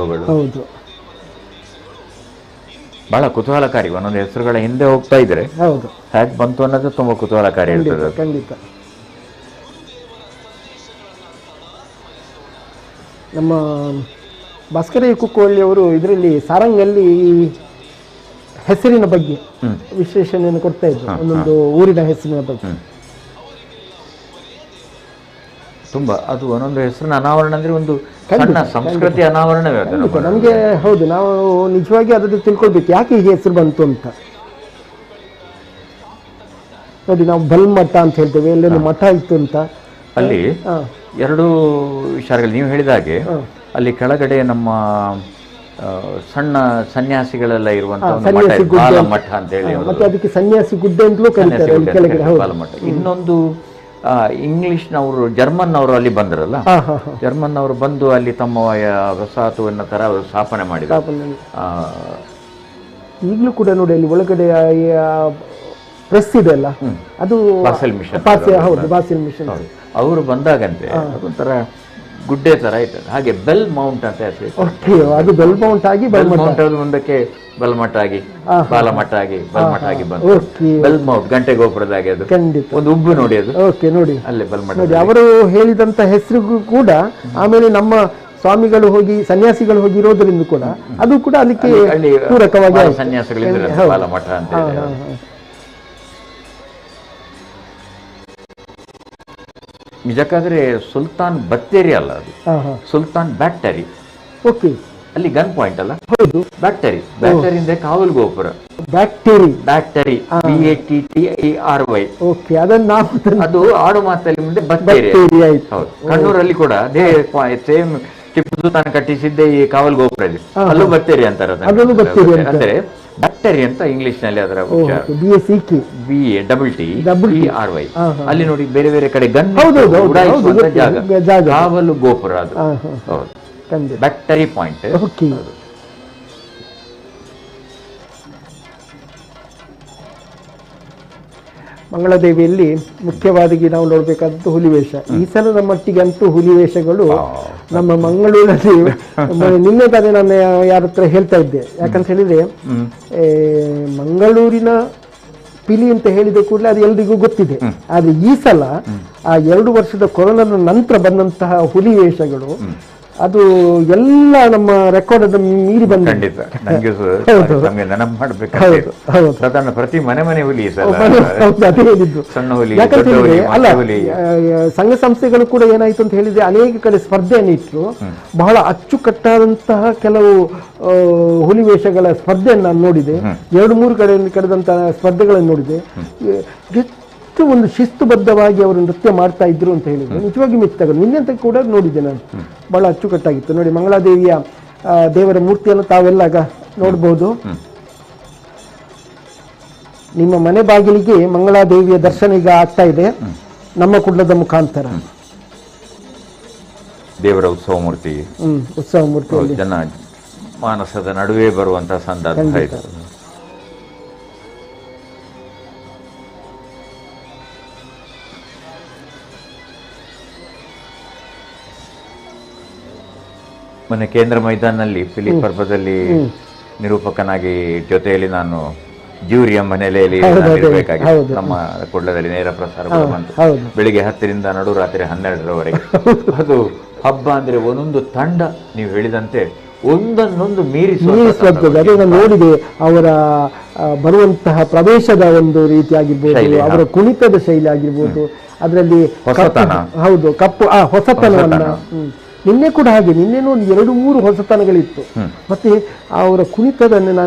ಹೌದು, ಬಹಳ ಕುತೂಹಲಕಾರಿ. ಒಂದೊಂದು ಹೆಸರುಗಳ ಹಿಂದೆ ಹೋಗ್ತಾ ಇದ್ರೆ ಹೌದು ಹ್ಯಾಕ್ ಬಂತು ಅನ್ನೋದು ತುಂಬಾ ಕುತೂಹಲಕಾರಿ ಇರ್ತದೆ. ಖಂಡಿತ. ನಮ್ಮ ಭಾಸ್ಕರಯ್ಯ ಕುಕ್ಕುವಳ್ಳಿ ಅವರು ಇದರಲ್ಲಿ ಸಾರಂಗಲ್ಲಿ ಹೆಸರಿನ ಬಗ್ಗೆ ವಿಶ್ಲೇಷಣೆಯನ್ನು ಕೊಡ್ತಾ ಇದ್ರು, ಒಂದೊಂದು ಊರಿನ ಹೆಸರಿನ ಬಗ್ಗೆ. ತುಂಬಾ ಅದು ಒಂದೊಂದು ಹೆಸರಿನ ಅನಾವರಣ ಅಂದ್ರೆ ಒಂದು ಸಣ್ಣ ಸಂಸ್ಕೃತಿ ಅನಾವರಣವೇ ಅದು ನಮಗೆ. ಹೌದು, ನಾವು ನಿಜವಾಗಿ ಅದನ್ನು ತಿಳ್ಕೊಳ್ಬೇಕು ಯಾಕೆ ಈ ಹೆಸರು ಬಂತು ಅಂತ. ನೋಡಿ, ನಾವು ಬಲ್ಮಠ ಅಂತ ಹೇಳ್ತೇವೆ, ಎಲ್ಲೊಂದು ಮಠ ಇತ್ತು ಅಂತ. ಅಲ್ಲಿ ಎರಡು ವಿಚಾರಗಳು ನೀವು ಹೇಳಿದ ಹಾಗೆ, ಅಲ್ಲಿ ಕೆಳಗಡೆ ನಮ್ಮ ಸಣ್ಣ ಸನ್ಯಾಸಿಗಳೆಲ್ಲ ಇರುವಂತಹ ಬಾಲಮಠ ಅಂತ ಹೇಳಿ, ಮತ್ತೆ ಅದಕ್ಕೆ ಸನ್ಯಾಸಿ ಗುಡ್ಡೆ ಅಂತಲೂ ಕರೀತಾರೆ. ಬಾಲಮಠ. ಇನ್ನೊಂದು ಇಂಗ್ಲಿಷ್ನವರು, ಜರ್ಮನ್ ಅವರು ಅಲ್ಲಿ ಬಂದ್ರಲ್ಲ, ಜರ್ಮನ್ ಅವರು ಬಂದು ಅಲ್ಲಿ ತಮ್ಮ ವಸಾಹತುವನ್ನ ತರ ಸ್ಥಾಪನೆ ಮಾಡಿದ್ರು. ಈಗಲೂ ಕೂಡ ನೋಡಿ, ಅಲ್ಲಿ ಒಳಗಡೆ ಪ್ರೆಸ್ ಇದೆ ಅಲ್ಲ, ಅದು ಬಾಸೆಲ್ ಮಿಷನ್. ಹೌದು, ಬಾಸೆಲ್ ಮಿಷನ್. ಅವರು ಬಂದಾಗಂತೆ ಅದೊಂಥರ ಗುಡ್ಡೆ ತರ ಆಯ್ತದೆ. ಹಾಗೆ ಬೆಲ್ ಮೌಂಟ್ ಅಂತ ಹೆಸರು. ಅದು ಬೆಲ್ ಮೌಂಟ್ ಆಗಿ ಬೆಲ್ ಮೌಂಟ್ ಅದು ಮುಂದಕ್ಕೆ ಬಲ್ಮಠ ಆಗಿ, ಬಾಲಮಠ ಆಗಿ, ಬಲ್ಮಠ ಆಗಿ ಬಂತು. ಬೆಲ್ ಮೌಂಟ್ ಗಂಟೆ ಗೋಪುರದಾಗೆ ಅದು ಒಂದು ಉಬ್ಬು ನೋಡಿ, ಅದು ನೋಡಿ ಅಲ್ಲೇ ಬಲ್ಮಠ. ನೋಡಿ, ಅವರು ಹೇಳಿದಂತ ಹೆಸರಿಗೂ ಕೂಡ ಆಮೇಲೆ ನಮ್ಮ ಸ್ವಾಮಿಗಳು ಹೋಗಿ ಸನ್ಯಾಸಿಗಳು ಹೋಗಿ ಇರೋದ್ರಿಂದ ಕೂಡ ಅದು ಕೂಡ ಅದಕ್ಕೆ ಪೂರಕವಾಗಿ ಸನ್ಯಾಸಿಗಳಿಂದ ಬಾಲಮಠ ಅಂತ ಹೇಳಿ. ನಿಜಕ್ಕಾದ್ರೆ ಸುಲ್ತಾನ್ ಬತ್ತೇರಿ ಅಲ್ಲ, ಅದು ಸುಲ್ತಾನ್ ಬ್ಯಾಕ್ಟರಿ. ಓಕೆ, ಅಲ್ಲಿ ಗನ್ ಪಾಯಿಂಟ್ ಅಲ್ಲ, ಹೌದು, ಬ್ಯಾಕ್ಟರಿ. ಬ್ಯಾಕ್ಟರಿ ಅಂದ್ರೆ ಕಾವಲು ಗೋಪುರ. ಬ್ಯಾಕ್ಟರಿ, ಬ್ಯಾಕ್ಟರಿ, BATTERY. ಓಕೆ, ಅದನ್ನ ನಾವು ಅದು ಆಡು ಮಾತಲ್ಲಿ ಮುಂದೆ ಬತ್ತೇರಿ. ಹೌದು, ಕಣ್ಣೂರಲ್ಲಿ ಕೂಡ ಅದೇ ಸೇಮ್ ಟಿಪ್ಪು ಸುಲ್ತಾನ್ ಕಟ್ಟಿಸಿದ್ದೆ ಈ ಕಾವಲು ಗೋಪುರ ಇದೆ, ಅಲ್ಲೂ ಬತ್ತೇರಿ ಅಂತಾರೆ. ಅಂದ್ರೆ ಬ್ಯಾಕ್ಟರಿ ಅಂತ ಇಂಗ್ಲಿಷ್ ನಲ್ಲಿ ಅದರ BATTERY. ಅಲ್ಲಿ ನೋಡಿ, ಬೇರೆ ಬೇರೆ ಕಡೆ ಗನ್ ಉಡಾಯಿಸುವಂತ ಜಾಗ, ಕಾವಲು ಗೋಪುರ ಅದು. ಹೌದು, ಬ್ಯಾಕ್ಟರಿ ಪಾಯಿಂಟ್. ಮಂಗಳದೇವಿಯಲ್ಲಿ ಮುಖ್ಯವಾಗಿ ನಾವು ನೋಡ್ಬೇಕಾದದ್ದು ಹುಲಿವೇಷ. ಈ ಸಲದ ಮಟ್ಟಿಗೆ ಅಂತೂ ಹುಲಿವೇಷಗಳು ನಮ್ಮ ಮಂಗಳೂರಲ್ಲಿ ನಿನ್ನೆ ತಾನೇ ನಾನು ಯಾರ ಹತ್ರ ಹೇಳ್ತಾ ಇದ್ದೆ. ಯಾಕಂತ ಹೇಳಿದ್ರೆ ಮಂಗಳೂರಿನ ಪಿಲಿ ಅಂತ ಹೇಳಿದ ಕೂಡಲೇ ಅದು ಎಲ್ರಿಗೂ ಗೊತ್ತಿದೆ. ಆದ್ರೆ ಈ ಸಲ ಆ 2 ವರ್ಷದ ಕೊರೋನಾದ ನಂತರ ಬಂದಂತಹ ಹುಲಿವೇಷಗಳು ಅದು ಎಲ್ಲ ನಮ್ಮ ರೆಕಾರ್ಡ್ ಮೀರಿ ಬಂದ. ಖಂಡಿತ ನೆನಪು ಮಾಡಬೇಕು. ಸಾಧಾರಣ ಪ್ರತಿ ಮನೆ ಹುಲಿ, ಸಣ್ಣ ಹುಲಿ, ಅಲ್ಲ, ಸಂಘ ಸಂಸ್ಥೆಗಳು ಕೂಡ ಏನಾಯ್ತು ಅಂತ ಹೇಳಿದ್ರೆ ಅನೇಕ ಕಡೆ ಸ್ಪರ್ಧೆಯನ್ನು ಇಟ್ಟರು. ಬಹಳ ಅಚ್ಚುಕಟ್ಟಾದಂತಹ ಕೆಲವು ಹುಲಿವೇಷಗಳ ಸ್ಪರ್ಧೆಯನ್ನು ನಾನು ನೋಡಿದೆ. 2-3 ಕಡೆಯಲ್ಲಿ ಕರೆದಂತಹ ಸ್ಪರ್ಧೆಗಳನ್ನು ನೋಡಿದೆ. ಒಂದು ಶಿಸ್ತುಬದ್ಧವಾಗಿ ಅವರು ನೃತ್ಯ ಮಾಡ್ತಾ ಇದ್ರು ಅಂತ ಹೇಳಿದ್ರು, ನಿಜವಾಗಿ ಮೆಚ್ಚುತ್ತಾರೆ. ನಿನ್ನೆ ಕೂಡ ನೋಡಿದ್ದೆ ನಾನು, ಬಹಳ ಅಚ್ಚುಕಟ್ಟಾಗಿತ್ತು. ನೋಡಿ, ಮಂಗಳಾದೇವಿಯ ದೇವರ ಮೂರ್ತಿಯನ್ನು ತಾವೆಲ್ಲಾಗ ನೋಡಬಹುದು. ನಿಮ್ಮ ಮನೆ ಬಾಗಿಲಿಗೆ ಮಂಗಳಾದೇವಿಯ ದರ್ಶನ ಈಗ ಆಗ್ತಾ ಇದೆ ನಮ್ಮ ಕುಡ್ಲದ ಮುಖಾಂತರ. ದೇವರ ಉತ್ಸವ ಮೂರ್ತಿ, ಉತ್ಸವ ಮೂರ್ತಿ ಜನ ಮಾನಸದ ನಡುವೆ ಬರುವಂತಹ ಸಂದರ್ಭ ಇದು. ಮೊನ್ನೆ ಕೇಂದ್ರ ಮೈದಾನಲ್ಲಿ ಫಿಲಿಪ್ ಪರ್ವದಲ್ಲಿ ನಿರೂಪಕನಾಗಿ ಜೊತೆಯಲ್ಲಿ ನಾನು ಜ್ಯೂರಿಯ ಮನೆಯಲ್ಲಿ ಇರಬೇಕಾಗಿತ್ತು. ನಮ್ಮ ಕುಡ್ಲದಲ್ಲಿ ನೇರ ಪ್ರಸಾರ ಬಂತು ಬೆಳಿಗ್ಗೆ 10ರಿಂದ ನಡುರಾತ್ರಿ 12ರವರೆಗೆ. ಅದು ಹಬ್ಬ ಅಂದ್ರೆ ಒಂದೊಂದು ತಂಡ ನೀವು ಹೇಳಿದಂತೆ ಒಂದನ್ನೊಂದು ಮೀರಿಸುವಂಥದ್ದು. ಅದೇ ನಾನು ನೋಡಿದೆ ಅವರ ಬರುವಂತಹ ಪ್ರವೇಶದ ಒಂದು ರೀತಿ ಆಗಿರ್ಬೋದು, ಅವರ ಕುಣಿತದ ಶೈಲಿ ಆಗಿರ್ಬೋದು, ಅದರಲ್ಲಿ ಹೌದು ಕಪ್ಪು ಹೊಸತನವನ್ನ. ನಿನ್ನೆ ಕೂಡ ಹಾಗೆ, ನಿನ್ನೆನೂ 2-3 ಹೊಸತನಗಳಿತ್ತು. ಮತ್ತೆ ಅವರ ಕುಣಿತದನ್ನು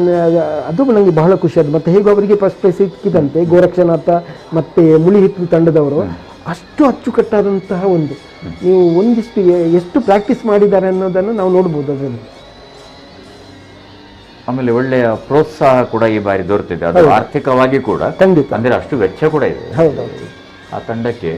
ಅದು ನನಗೆ ಬಹಳ ಖುಷಿ ಆಯ್ತು. ಮತ್ತೆ ಹೇಗೂ ಅವರಿಗೆ ಫಸ್ಟ್ ಪ್ರೈಸ್ ಸಿಕ್ಕಿದಂತೆ ಗೋರಕ್ಷನಾಥ ಮತ್ತೆ ಮುಳಿಹಿತ್ಲು ತಂಡದವರು ಅಷ್ಟು ಅಚ್ಚುಕಟ್ಟಾದಂತಹ ಒಂದು, ನೀವು ಒಂದಿಷ್ಟು ಎಷ್ಟು ಪ್ರಾಕ್ಟೀಸ್ ಮಾಡಿದ್ದಾರೆ ಅನ್ನೋದನ್ನು ನಾವು ನೋಡ್ಬೋದು ಅದರಲ್ಲಿ. ಆಮೇಲೆ ಒಳ್ಳೆಯ ಪ್ರೋತ್ಸಾಹ ಕೂಡ ಈ ಬಾರಿ ದೊರೆತಿದೆ, ಅದು ಆರ್ಥಿಕವಾಗಿ ಕೂಡ ಖಂಡಿತ, ಅಂದ್ರೆ ಅಷ್ಟು ವೆಚ್ಚ ಕೂಡ ಇದೆ ಆ ತಂಡಕ್ಕೆ.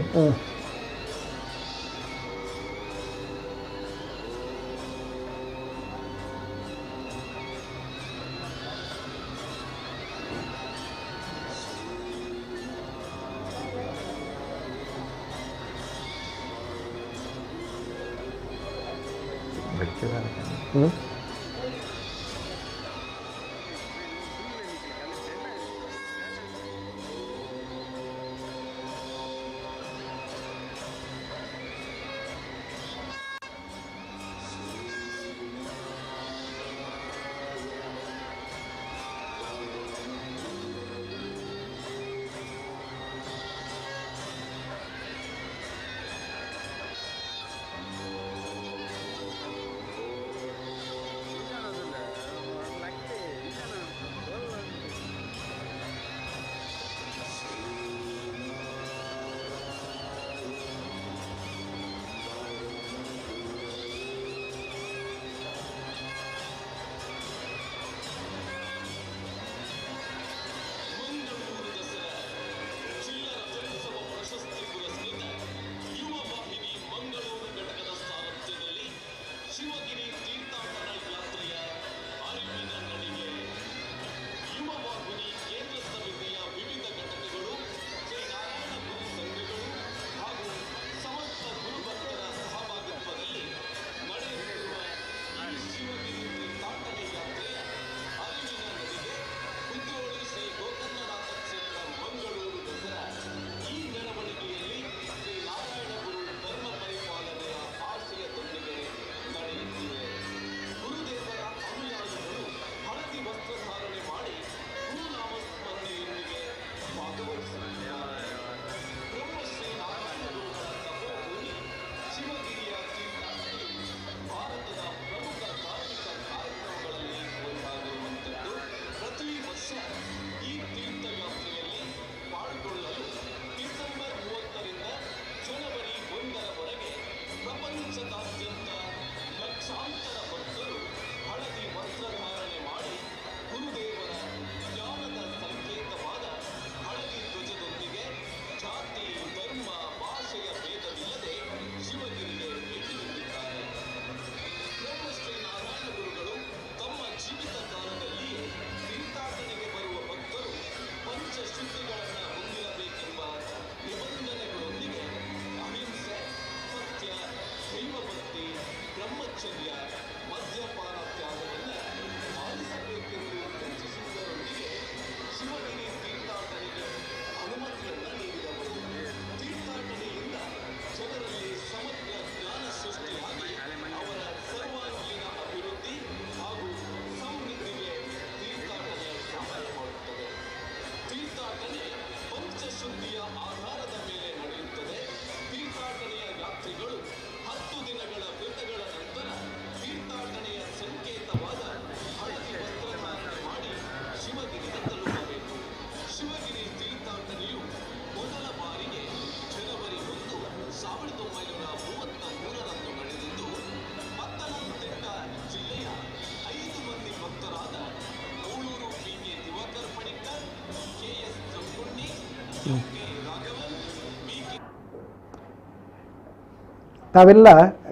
ತಾವೆಲ್ಲ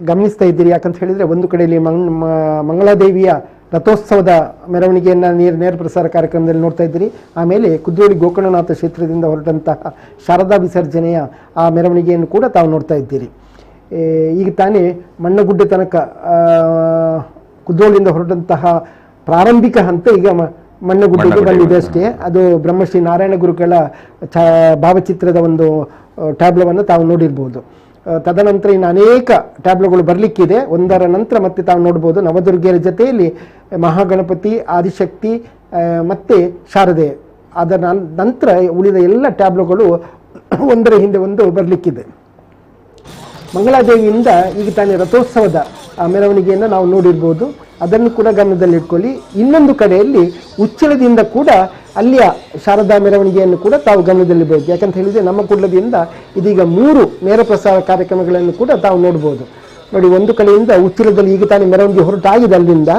ಗಮನಿಸ್ತಾ ಇದ್ದೀರಿ. ಯಾಕಂತ ಹೇಳಿದರೆ ಒಂದು ಕಡೆಯಲ್ಲಿ ಮಂಗಳಾದೇವಿಯ ರಥೋತ್ಸವದ ಮೆರವಣಿಗೆಯನ್ನು ನೇರ ಪ್ರಸಾರ ಕಾರ್ಯಕ್ರಮದಲ್ಲಿ ನೋಡ್ತಾ ಇದ್ದೀರಿ. ಆಮೇಲೆ ಕುದ್ರೋಳಿ ಗೋಕರ್ಣನಾಥ ಕ್ಷೇತ್ರದಿಂದ ಹೊರಟಂತಹ ಶಾರದಾ ವಿಸರ್ಜನೆಯ ಆ ಮೆರವಣಿಗೆಯನ್ನು ಕೂಡ ತಾವು ನೋಡ್ತಾ ಇದ್ದೀರಿ. ಈಗ ತಾನೇ ಮಣ್ಣಗುಡ್ಡೆ ತನಕ ಕುದ್ರೋಳಿಯಿಂದ ಹೊರಟಂತಹ ಪ್ರಾರಂಭಿಕ ಹಂತ ಈಗ ಮಣ್ಣಗುಡ್ಡೆಗೆ ಬಂದಿದೆ ಅಷ್ಟೇ. ಅದು ಬ್ರಹ್ಮಶ್ರೀ ನಾರಾಯಣ ಗುರುಗಳ ಭಾವಚಿತ್ರದ ಒಂದು ಟ್ಯಾಬ್ಲೋವನ್ನು ತಾವು ನೋಡಿರ್ಬೋದು. ತದನಂತರ ಇನ್ನು ಅನೇಕ ಟ್ಯಾಬ್ಲೋಗಳು ಬರಲಿಕ್ಕಿದೆ. ಒಂದರ ನಂತರ ಮತ್ತೆ ತಾವು ನೋಡ್ಬೋದು ನವದುರ್ಗೆಯರ ಜೊತೆಯಲ್ಲಿ ಮಹಾಗಣಪತಿ, ಆದಿಶಕ್ತಿ ಮತ್ತು ಶಾರದೆ. ಅದರ ನಂತರ ಉಳಿದ ಎಲ್ಲ ಟ್ಯಾಬ್ಲೋಗಳು ಒಂದರ ಹಿಂದೆ ಒಂದು ಬರಲಿಕ್ಕಿದೆ. ಮಂಗಳಾದೇವಿಯಿಂದ ಈಗ ತಾನೇ ರಥೋತ್ಸವದ ಮೆರವಣಿಗೆಯನ್ನು ನಾವು ನೋಡಿರ್ಬೋದು, ಅದನ್ನು ಕೂಡ ಗಮನದಲ್ಲಿಟ್ಕೊಳ್ಳಿ. ಇನ್ನೊಂದು ಕಡೆಯಲ್ಲಿ ಉಚ್ಚಳದಿಂದ ಕೂಡ ಅಲ್ಲಿಯ ಶಾರದಾ ಮೆರವಣಿಗೆಯನ್ನು ಕೂಡ ತಾವು ಗಮನದಲ್ಲಿರಬೇಕು. ಯಾಕಂತ ಹೇಳಿದರೆ ನಮ್ಮ ಕುಡ್ಲದಿಂದ ಇದೀಗ 3 ನೇರ ಪ್ರಸಾರ ಕಾರ್ಯಕ್ರಮಗಳನ್ನು ಕೂಡ ತಾವು ನೋಡ್ಬೋದು. ನೋಡಿ, ಒಂದು ಕಡೆಯಿಂದ ಉಚ್ಚಿಲದಲ್ಲಿ ಈಗ ತಾನೇ ಮೆರವಣಿಗೆ ಹೊರಟಾಗಿದೆ. ಅಲ್ಲಿಂದ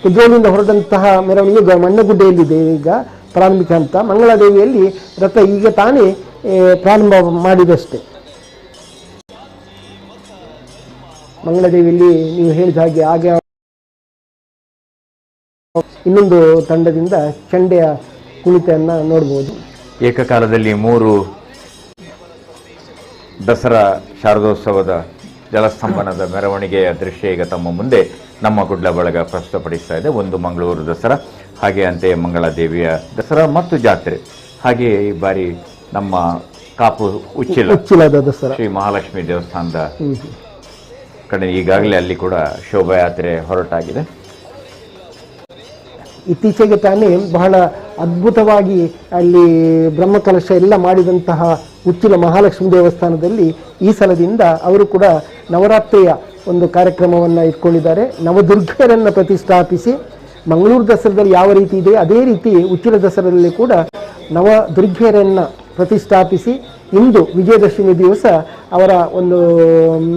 ಕುದ್ರೋಳಿಂದ ಹೊರಟಂತಹ ಮೆರವಣಿಗೆ ಮಣ್ಣಗುಡ್ಡೆಯಲ್ಲಿದೆ ಈಗ ಪ್ರಾರಂಭಿಕ ಹಂತ. ಮಂಗಳಾದೇವಿಯಲ್ಲಿ ರಥ ಈಗ ತಾನೇ ಪ್ರಾರಂಭ ಮಾಡಿದಷ್ಟೇ. ಮಂಗಳಾದೇವಿಯಲ್ಲಿ ನೀವು ಹೇಳಿದ ಹಾಗೆ ಇನ್ನೊಂದು ತಂಡದಿಂದ ಚಂಡೆಯ ಕುಣಿತೆಯನ್ನು ನೋಡ್ಬೋದು. ಏಕಕಾಲದಲ್ಲಿ 3 ದಸರಾ ಶಾರದೋತ್ಸವದ ಜಲಸ್ತಂಭನದ ಮೆರವಣಿಗೆಯ ದೃಶ್ಯ ಈಗ ತಮ್ಮ ಮುಂದೆ ನಮ್ಮ ಕುಡ್ಲ ಬಳಗ ಪ್ರಸ್ತುತಪಡಿಸ್ತಾ ಇದೆ. ಒಂದು ಮಂಗಳೂರು ದಸರಾ, ಹಾಗೆ ಅಂತೆಯೇ ಮಂಗಳಾದೇವಿಯ ದಸರಾ ಮತ್ತು ಜಾತ್ರೆ, ಹಾಗೆಯೇ ಈ ಬಾರಿ ನಮ್ಮ ಕಾಪು ಉಚ್ಚಿಲದ ದಸರಾ ಶ್ರೀ ಮಹಾಲಕ್ಷ್ಮಿ ದೇವಸ್ಥಾನದ ಕಡೆ ಈಗಾಗಲೇ ಅಲ್ಲಿ ಕೂಡ ಶೋಭಾಯಾತ್ರೆ ಹೊರಟಾಗಿದೆ. ಇತ್ತೀಚೆಗೆ ತಾನೇ ಬಹಳ ಅದ್ಭುತವಾಗಿ ಅಲ್ಲಿ ಬ್ರಹ್ಮಕಲಶ ಎಲ್ಲ ಮಾಡಿದಂತಹ ಉಚ್ಚಿಲ ಮಹಾಲಕ್ಷ್ಮಿ ದೇವಸ್ಥಾನದಲ್ಲಿ ಈ ಸಲದಿಂದ ಅವರು ಕೂಡ ನವರಾತ್ರಿಯ ಒಂದು ಕಾರ್ಯಕ್ರಮವನ್ನು ಇಟ್ಕೊಂಡಿದ್ದಾರೆ. ನವದುರ್ಗೆಯರನ್ನು ಪ್ರತಿಷ್ಠಾಪಿಸಿ ಮಂಗಳೂರು ದಸರಾದಲ್ಲಿ ಯಾವ ರೀತಿ ಇದೆ ಅದೇ ರೀತಿ ಉಚ್ಚಿಲ ದಸರಾದಲ್ಲಿ ಕೂಡ ನವದುರ್ಗೆಯರನ್ನು ಪ್ರತಿಷ್ಠಾಪಿಸಿ ಇಂದು ವಿಜಯದಶಮಿ ದಿವಸ ಅವರ ಒಂದು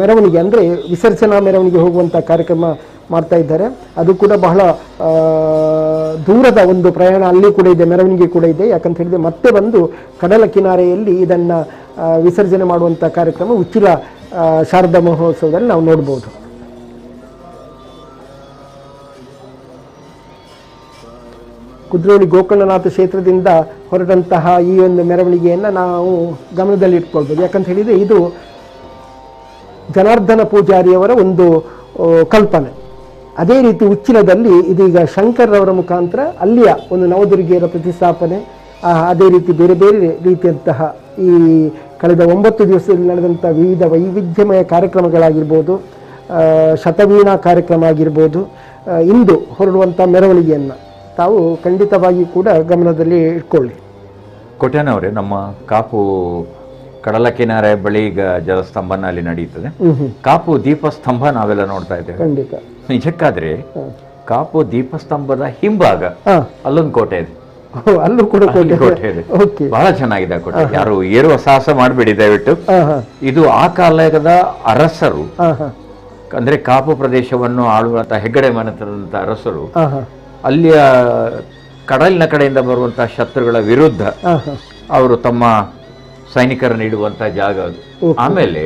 ಮೆರವಣಿಗೆ ಅಂದರೆ ವಿಸರ್ಜನಾ ಮೆರವಣಿಗೆ ಹೋಗುವಂಥ ಕಾರ್ಯಕ್ರಮ ಮಾಡ್ತಾ ಇದ್ದಾರೆ. ಅದು ಕೂಡ ಬಹಳ ದೂರದ ಒಂದು ಪ್ರಯಾಣ ಅಲ್ಲಿ ಕೂಡ ಇದೆ, ಮೆರವಣಿಗೆ ಕೂಡ ಇದೆ. ಯಾಕಂತ ಹೇಳಿದರೆ ಮತ್ತೆ ಬಂದು ಕಡಲ ಕಿನಾರೆಯಲ್ಲಿ ಇದನ್ನು ವಿಸರ್ಜನೆ ಮಾಡುವಂಥ ಕಾರ್ಯಕ್ರಮ ಉಚ್ಚಿಲ ಶಾರದಾ ಮಹೋತ್ಸವದಲ್ಲಿ ನಾವು ನೋಡ್ಬೋದು. ಕುದ್ರೋಳಿ ಗೋಕರ್ಣನಾಥ ಕ್ಷೇತ್ರದಿಂದ ಹೊರಟಂತಹ ಈ ಒಂದು ಮೆರವಣಿಗೆಯನ್ನು ನಾವು ಗಮನದಲ್ಲಿಟ್ಕೊಳ್ಬೋದು. ಯಾಕಂತ ಹೇಳಿದರೆ ಇದು ಜನಾರ್ದನ ಪೂಜಾರಿಯವರ ಒಂದು ಕಲ್ಪನೆ. ಅದೇ ರೀತಿ ಉಚ್ಚಿಲದಲ್ಲಿ ಇದೀಗ ಶಂಕರ್ರವರ ಮುಖಾಂತರ ಅಲ್ಲಿಯ ಒಂದು ನವದುರ್ಗೆಯರ ಪ್ರತಿಷ್ಠಾಪನೆ, ಅದೇ ರೀತಿ ಬೇರೆ ಬೇರೆ ರೀತಿಯಂತಹ ಈ ಕಳೆದ 9 ದಿವಸದಲ್ಲಿ ನಡೆದಂಥ ವಿವಿಧ ವೈವಿಧ್ಯಮಯ ಕಾರ್ಯಕ್ರಮಗಳಾಗಿರ್ಬೋದು, ಶತವೀಣಾ ಕಾರ್ಯಕ್ರಮ ಆಗಿರ್ಬೋದು, ಇಂದು ಹೊರಡುವಂಥ ಮೆರವಣಿಗೆಯನ್ನು ತಾವು ಖಂಡಿತವಾಗಿ ಕೂಡ ಗಮನದಲ್ಲಿ ಇಟ್ಕೊಳ್ಳಿ. ಕೋಟ್ಯಾನವರೇ, ನಮ್ಮ ಕಾಪು ಕಡಲ ಕಿನಾರೆ ಬಳಿ ಈಗ ಜಲಸ್ತಂಭನ ಅಲ್ಲಿ ನಡೆಯುತ್ತದೆ. ಕಾಪು ದೀಪಸ್ತಂಭ ನಾವೆಲ್ಲ ನೋಡ್ತಾ ಇದ್ದೇವೆ. ಖಂಡಿತ ನಿಜಕ್ಕಾದ್ರೆ ಕಾಪು ದೀಪಸ್ತಂಭದ ಹಿಂಭಾಗ ಅಲ್ಲೊಂದು ಕೋಟೆ ಇದೆ, ಅಲ್ಲೂ ಕೂಡ ಕೋಟೆ ಇದೆ. ಬಹಳ ಚೆನ್ನಾಗಿದೆ ಆ ಕೋಟೆ. ಯಾರು ಏರುವ ಸಾಹಸ ಮಾಡಬೇಡಿ ದಯವಿಟ್ಟು. ಇದು ಆ ಕಾಲದ ಅರಸರು, ಅಂದ್ರೆ ಕಾಪು ಪ್ರದೇಶವನ್ನು ಆಳುವಂತ ಹೆಗ್ಗಡೆ ಮನೆತನದಂತ ಅರಸರು ಅಲ್ಲಿಯ ಕಡಲಿನ ಕಡೆಯಿಂದ ಬರುವಂತಹ ಶತ್ರುಗಳ ವಿರುದ್ಧ ಅವರು ತಮ್ಮ ಸೈನಿಕರನ್ನು ಇಡುವಂತ ಜಾಗ ಅದು. ಆಮೇಲೆ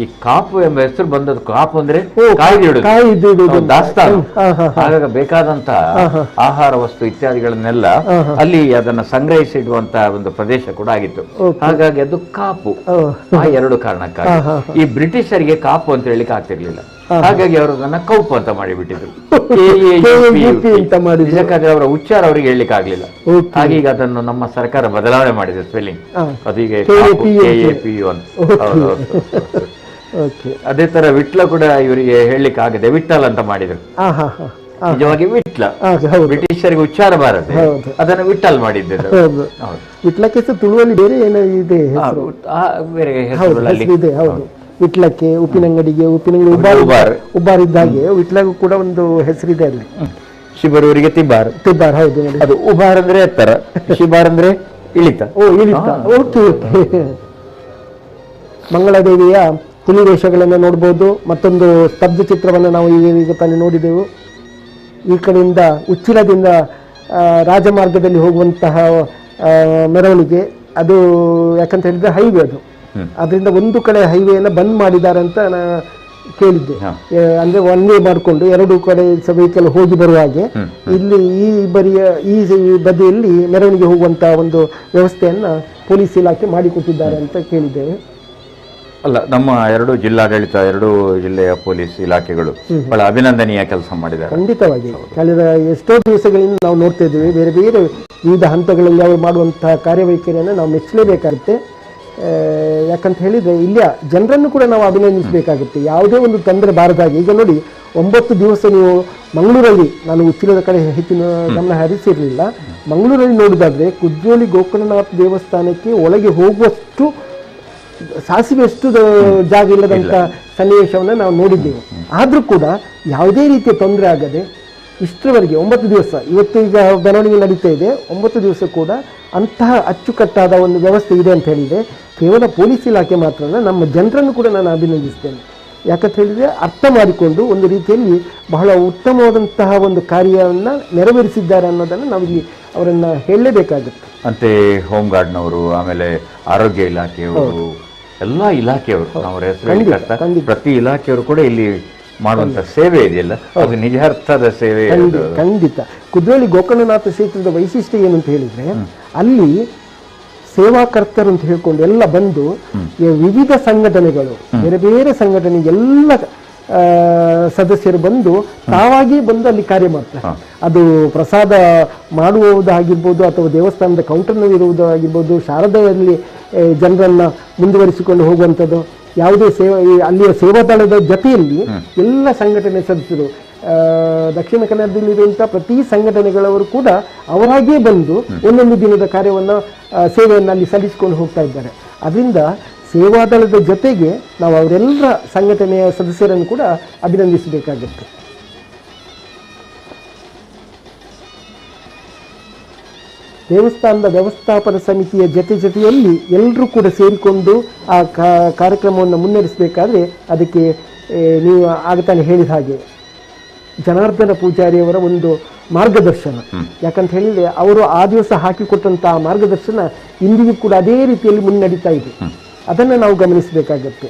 ಈ ಕಾಪು ಎಂಬ ಹೆಸರು ಬಂದದ್ದು, ಕಾಪು ಅಂದ್ರೆ ಕಾಯ್ದಿಡುವುದು, ದಾಸ್ತಾನು. ಹಾಗಾಗಿ ಬೇಕಾದಂತ ಆಹಾರ ವಸ್ತು ಇತ್ಯಾದಿಗಳನ್ನೆಲ್ಲ ಅಲ್ಲಿ ಅದನ್ನ ಸಂಗ್ರಹಿಸಿ ಇಡುವಂತಹ ಒಂದು ಪ್ರದೇಶ ಕೂಡ ಆಗಿತ್ತು. ಹಾಗಾಗಿ ಅದು ಕಾಪು. ಆ 2 ಕಾರಣಕ್ಕಾಗಿ ಈ ಬ್ರಿಟಿಷರಿಗೆ ಕಾಪು ಅಂತ ಹೇಳಿಕ್ಕೆ ಆಗ್ತಿರ್ಲಿಲ್ಲ. ಹಾಗಾಗಿ ಅವರು ಅದನ್ನ ಕೌಪು ಅಂತ ಮಾಡಿಬಿಟ್ಟಿದ್ರು. ಯಾಕಂದ್ರೆ ಅವರ ಉಚ್ಚಾರ ಅವರಿಗೆ ಹೇಳಲಿಕ್ಕೆ ಆಗ್ಲಿಲ್ಲ. ಹಾಗೆ ಈಗ ಅದನ್ನು ನಮ್ಮ ಸರ್ಕಾರ ಬದಲಾವಣೆ ಮಾಡಿದೆ ಸ್ಪೆಲ್ಲಿಂಗ್. ಅದೀಗ KAPU ಅಂತ. ಅದೇ ತರ ವಿಟ್ಲ ಕೂಡ ಇವರಿಗೆ ಹೇಳಲಿಕ್ಕೆ ಆಗದೆ ವಿಠ್ಠಲ್ ಅಂತ ಮಾಡಿದ್ರು. ನಿಜವಾಗಿ ವಿಟ್ಲ ಬ್ರಿಟಿಷರಿಗೆ ಉಚ್ಚಾರ ಬಾರದೆ ಅದನ್ನು ವಿಠ್ಠಲ್ ಮಾಡಿದ್ದರು. ವಿಟ್ಲಕ್ಕೆ ತುಳುವಲ್ಲಿ ಬೇರೆ ಏನೋ ಇದೆ, ಬೇರೆ ಹೆಸರುಗಳಲ್ಲಿ ಇದೆ. ಹೌದು, ವಿಟ್ಲಕ್ಕೆ, ಉಪ್ಪಿನಂಗಡಿಗೆ, ಉಬ್ಬಾರಿದ್ದ ಹಾಗೆ ವಿಟ್ಲಗೂ ಕೂಡ ಒಂದು ಹೆಸರಿದೆ ಅಲ್ಲಿ. ಶಿಬರೂರಿಗೆ ತಿಬ್ಬಾರ್. ಹೌದು, ಅದು ಉಬಾರ್ ಅಂದ್ರೆ ಎತ್ತರ, ಶಿಬಾರ್ ಅಂದ್ರೆ ಇಳಿತ. ಇಳಿತ. ಓಕೆ. ಮಂಗಳಾದೇವಿಯ ಹುಲಿವೇಷಗಳನ್ನು ನೋಡ್ಬೋದು. ಮತ್ತೊಂದು ಸ್ತಬ್ಧ ಚಿತ್ರವನ್ನು ನಾವು ಈಗ ತಾನೇ ನೋಡಿದೆವು. ಈ ಕಡೆಯಿಂದ ಉಚ್ಚಿಲದಿಂದ ರಾಜಮಾರ್ಗದಲ್ಲಿ ಹೋಗುವಂತಹ ಮೆರವಣಿಗೆ ಅದು. ಯಾಕಂತ ಹೇಳಿದ್ರೆ ಹೈವೇ ಅದು, ಅದರಿಂದ ಒಂದು ಕಡೆ ಹೈವೇಯನ್ನು ಬಂದ್ ಮಾಡಿದ್ದಾರೆ ಅಂತ ಕೇಳಿದ್ದೆ. ಅಂದ್ರೆ ಒನ್ ವೇ ಮಾಡಿಕೊಂಡು 2 ಕಡೆ ವೆಹಿಕಲ್ ಹೋಗಿ ಬರುವ ಹಾಗೆ ಇಲ್ಲಿ ಈ ಬದಿಯಲ್ಲಿ ಮೆರವಣಿಗೆ ಹೋಗುವಂತಹ ಒಂದು ವ್ಯವಸ್ಥೆಯನ್ನ ಪೊಲೀಸ್ ಇಲಾಖೆ ಮಾಡಿಕೊಟ್ಟಿದ್ದಾರೆ ಅಂತ ಕೇಳಿದ್ದೇವೆ. ಅಲ್ಲ, ನಮ್ಮ 2 ಜಿಲ್ಲಾಡಳಿತ, 2 ಜಿಲ್ಲೆಯ ಪೊಲೀಸ್ ಇಲಾಖೆಗಳು ಬಹಳ ಅಭಿನಂದನೀಯ ಕೆಲಸ ಮಾಡಿದ್ದಾರೆ. ಖಂಡಿತವಾಗಿ ಕಳೆದ ಎಷ್ಟೋ ದಿವಸಗಳಿಂದ ನಾವು ನೋಡ್ತಾ ಇದ್ದೇವೆ ಬೇರೆ ಬೇರೆ ವಿವಿಧ ಹಂತಗಳಲ್ಲಿ ಅವರು ಮಾಡುವಂತಹ ಕಾರ್ಯವೈಖರಿಯನ್ನು ನಾವು ಮೆಚ್ಚಲೇಬೇಕಾಗುತ್ತೆ. ಯಾಕಂತ ಹೇಳಿದರೆ ಇಲ್ಲಿಯ ಜನರನ್ನು ಕೂಡ ನಾವು ಅಭಿನಂದಿಸಬೇಕಾಗುತ್ತೆ. ಯಾವುದೇ ಒಂದು ತೊಂದರೆ ಬಾರದಾಗಿ. ಈಗ ನೋಡಿ 9 ದಿವಸ ನೀವು ಮಂಗಳೂರಲ್ಲಿ, ನಾನು ಉಚ್ಚಿಲದ ಕಡೆ ಹೆಚ್ಚಿನ ಗಮನ ಹರಿಸಿರಲಿಲ್ಲ, ಮಂಗಳೂರಲ್ಲಿ ನೋಡೋದಾದರೆ ಕುದ್ರೋಳಿ ಗೋಕರ್ಣನಾಥ ದೇವಸ್ಥಾನಕ್ಕೆ ಒಳಗೆ ಹೋಗುವಷ್ಟು ಸಾಸಿವೆಷ್ಟು ಜಾಗ ಇಲ್ಲದಂಥ ಸನ್ನಿವೇಶವನ್ನು ನಾವು ನೋಡಿದ್ದೇವೆ. ಆದರೂ ಕೂಡ ಯಾವುದೇ ರೀತಿಯ ತೊಂದರೆ ಆಗದೆ ಇಷ್ಟರವರೆಗೆ 9 ದಿವಸ, ಇವತ್ತು ಈಗ ಮೆರವಣಿಗೆ ನಡೀತಾ ಇದೆ, 9 ದಿವಸ ಕೂಡ ಅಂತಹ ಅಚ್ಚುಕಟ್ಟಾದ ಒಂದು ವ್ಯವಸ್ಥೆ ಇದೆ ಅಂತ ಹೇಳಿದರೆ ಕೇವಲ ಪೊಲೀಸ್ ಇಲಾಖೆ ಮಾತ್ರ ಅಲ್ಲ, ನಮ್ಮ ಜನರನ್ನು ಕೂಡ ನಾನು ಅಭಿನಂದಿಸ್ತೇನೆ. ಯಾಕಂತ ಹೇಳಿದರೆ ಅರ್ಥ ಮಾಡಿಕೊಂಡು ಒಂದು ರೀತಿಯಲ್ಲಿ ಬಹಳ ಉತ್ತಮವಾದಂತಹ ಒಂದು ಕಾರ್ಯವನ್ನು ನೆರವೇರಿಸಿದ್ದಾರೆ ಅನ್ನೋದನ್ನು ನಾವಿಲ್ಲಿ ಅವರನ್ನು ಹೇಳಲೇಬೇಕಾಗುತ್ತೆ. ಅಂತೆ ಹೋಮ್ ಗಾರ್ಡ್ನವರು, ಆಮೇಲೆ ಆರೋಗ್ಯ ಇಲಾಖೆಯವರು, ಎಲ್ಲ ಇಲಾಖೆಯವರು, ನಾವು ಹೆಸರು ಪ್ರತಿ ಇಲಾಖೆಯವರು ಕೂಡ ಇಲ್ಲಿ ಮಾಡುವಂತ ಸೇವೆ ಇದೆಯಲ್ಲ, ಅದು ನಿಜಾರ್ಥದ ಸೇವೆ. ಖಂಡಿತ. ಕುದ್ರೋಳಿ ಗೋಕರ್ಣನಾಥ ಕ್ಷೇತ್ರದ ವೈಶಿಷ್ಟ್ಯ ಏನು ಅಂತ ಹೇಳಿದ್ರೆ, ಅಲ್ಲಿ ಸೇವಾಕರ್ತರು ಅಂತ ಹೇಳ್ಕೊಂಡು ಎಲ್ಲ ಬಂದು ವಿವಿಧ ಸಂಘಟನೆಗಳು, ಬೇರೆ ಬೇರೆ ಸಂಘಟನೆ ಎಲ್ಲ ಸದಸ್ಯರು ಬಂದು ತಾವಾಗಿ ಬಂದು ಅಲ್ಲಿ ಕಾರ್ಯ ಮಾಡ್ತಾರೆ. ಅದು ಪ್ರಸಾದ ಮಾಡುವುದಾಗಿರ್ಬೋದು, ಅಥವಾ ದೇವಸ್ಥಾನದ ಕೌಂಟರ್ನಲ್ಲಿ ಇರುವುದಾಗಿರ್ಬೋದು, ಶಾರದೆಯಲ್ಲಿ ಜನರನ್ನ ಮುಂದುವರಿಸಿಕೊಂಡು ಹೋಗುವಂಥದ್ದು, ಯಾವುದೇ ಅಲ್ಲಿಯ ಸೇವಾದಳದ ಜೊತೆಯಲ್ಲಿ ಎಲ್ಲ ಸಂಘಟನೆ ಸದಸ್ಯರು, ದಕ್ಷಿಣ ಕನ್ನಡದಲ್ಲಿರುವಂಥ ಪ್ರತಿ ಸಂಘಟನೆಗಳವರು ಕೂಡ ಅವರಾಗಿಯೇ ಬಂದು ಒಂದೊಂದು ದಿನದ ಕಾರ್ಯವನ್ನು, ಸೇವೆಯನ್ನು ಅಲ್ಲಿ ಸಲ್ಲಿಸಿಕೊಂಡು ಹೋಗ್ತಾ ಇದ್ದಾರೆ. ಅದರಿಂದ ಸೇವಾದಳದ ಜೊತೆಗೆ ನಾವು ಅವರೆಲ್ಲ ಸಂಘಟನೆಯ ಸದಸ್ಯರನ್ನು ಕೂಡ ಅಭಿನಂದಿಸಬೇಕಾಗುತ್ತೆ. ದೇವಸ್ಥಾನದ ವ್ಯವಸ್ಥಾಪನಾ ಸಮಿತಿಯ ಜೊತೆಯಲ್ಲಿ ಎಲ್ಲರೂ ಕೂಡ ಸೇರಿಕೊಂಡು ಆ ಕಾರ್ಯಕ್ರಮವನ್ನು ಮುನ್ನಡೆಸಬೇಕಾದ್ರೆ ಅದಕ್ಕೆ ನೀವು ಆಗತಾನೆ ಹೇಳಿದ ಹಾಗೆ ಜನಾರ್ದನ ಪೂಜಾರಿಯವರ ಒಂದು ಮಾರ್ಗದರ್ಶನ. ಯಾಕಂತ ಹೇಳಿದರೆ ಅವರು ಆ ದಿವಸ ಹಾಕಿಕೊಟ್ಟಂಥ ಆ ಮಾರ್ಗದರ್ಶನ ಇಂದಿಗೂ ಕೂಡ ಅದೇ ರೀತಿಯಲ್ಲಿ ಮುನ್ನಡೀತಾ ಇದೆ. ಅದನ್ನು ನಾವು ಗಮನಿಸಬೇಕಾಗತ್ತೆ.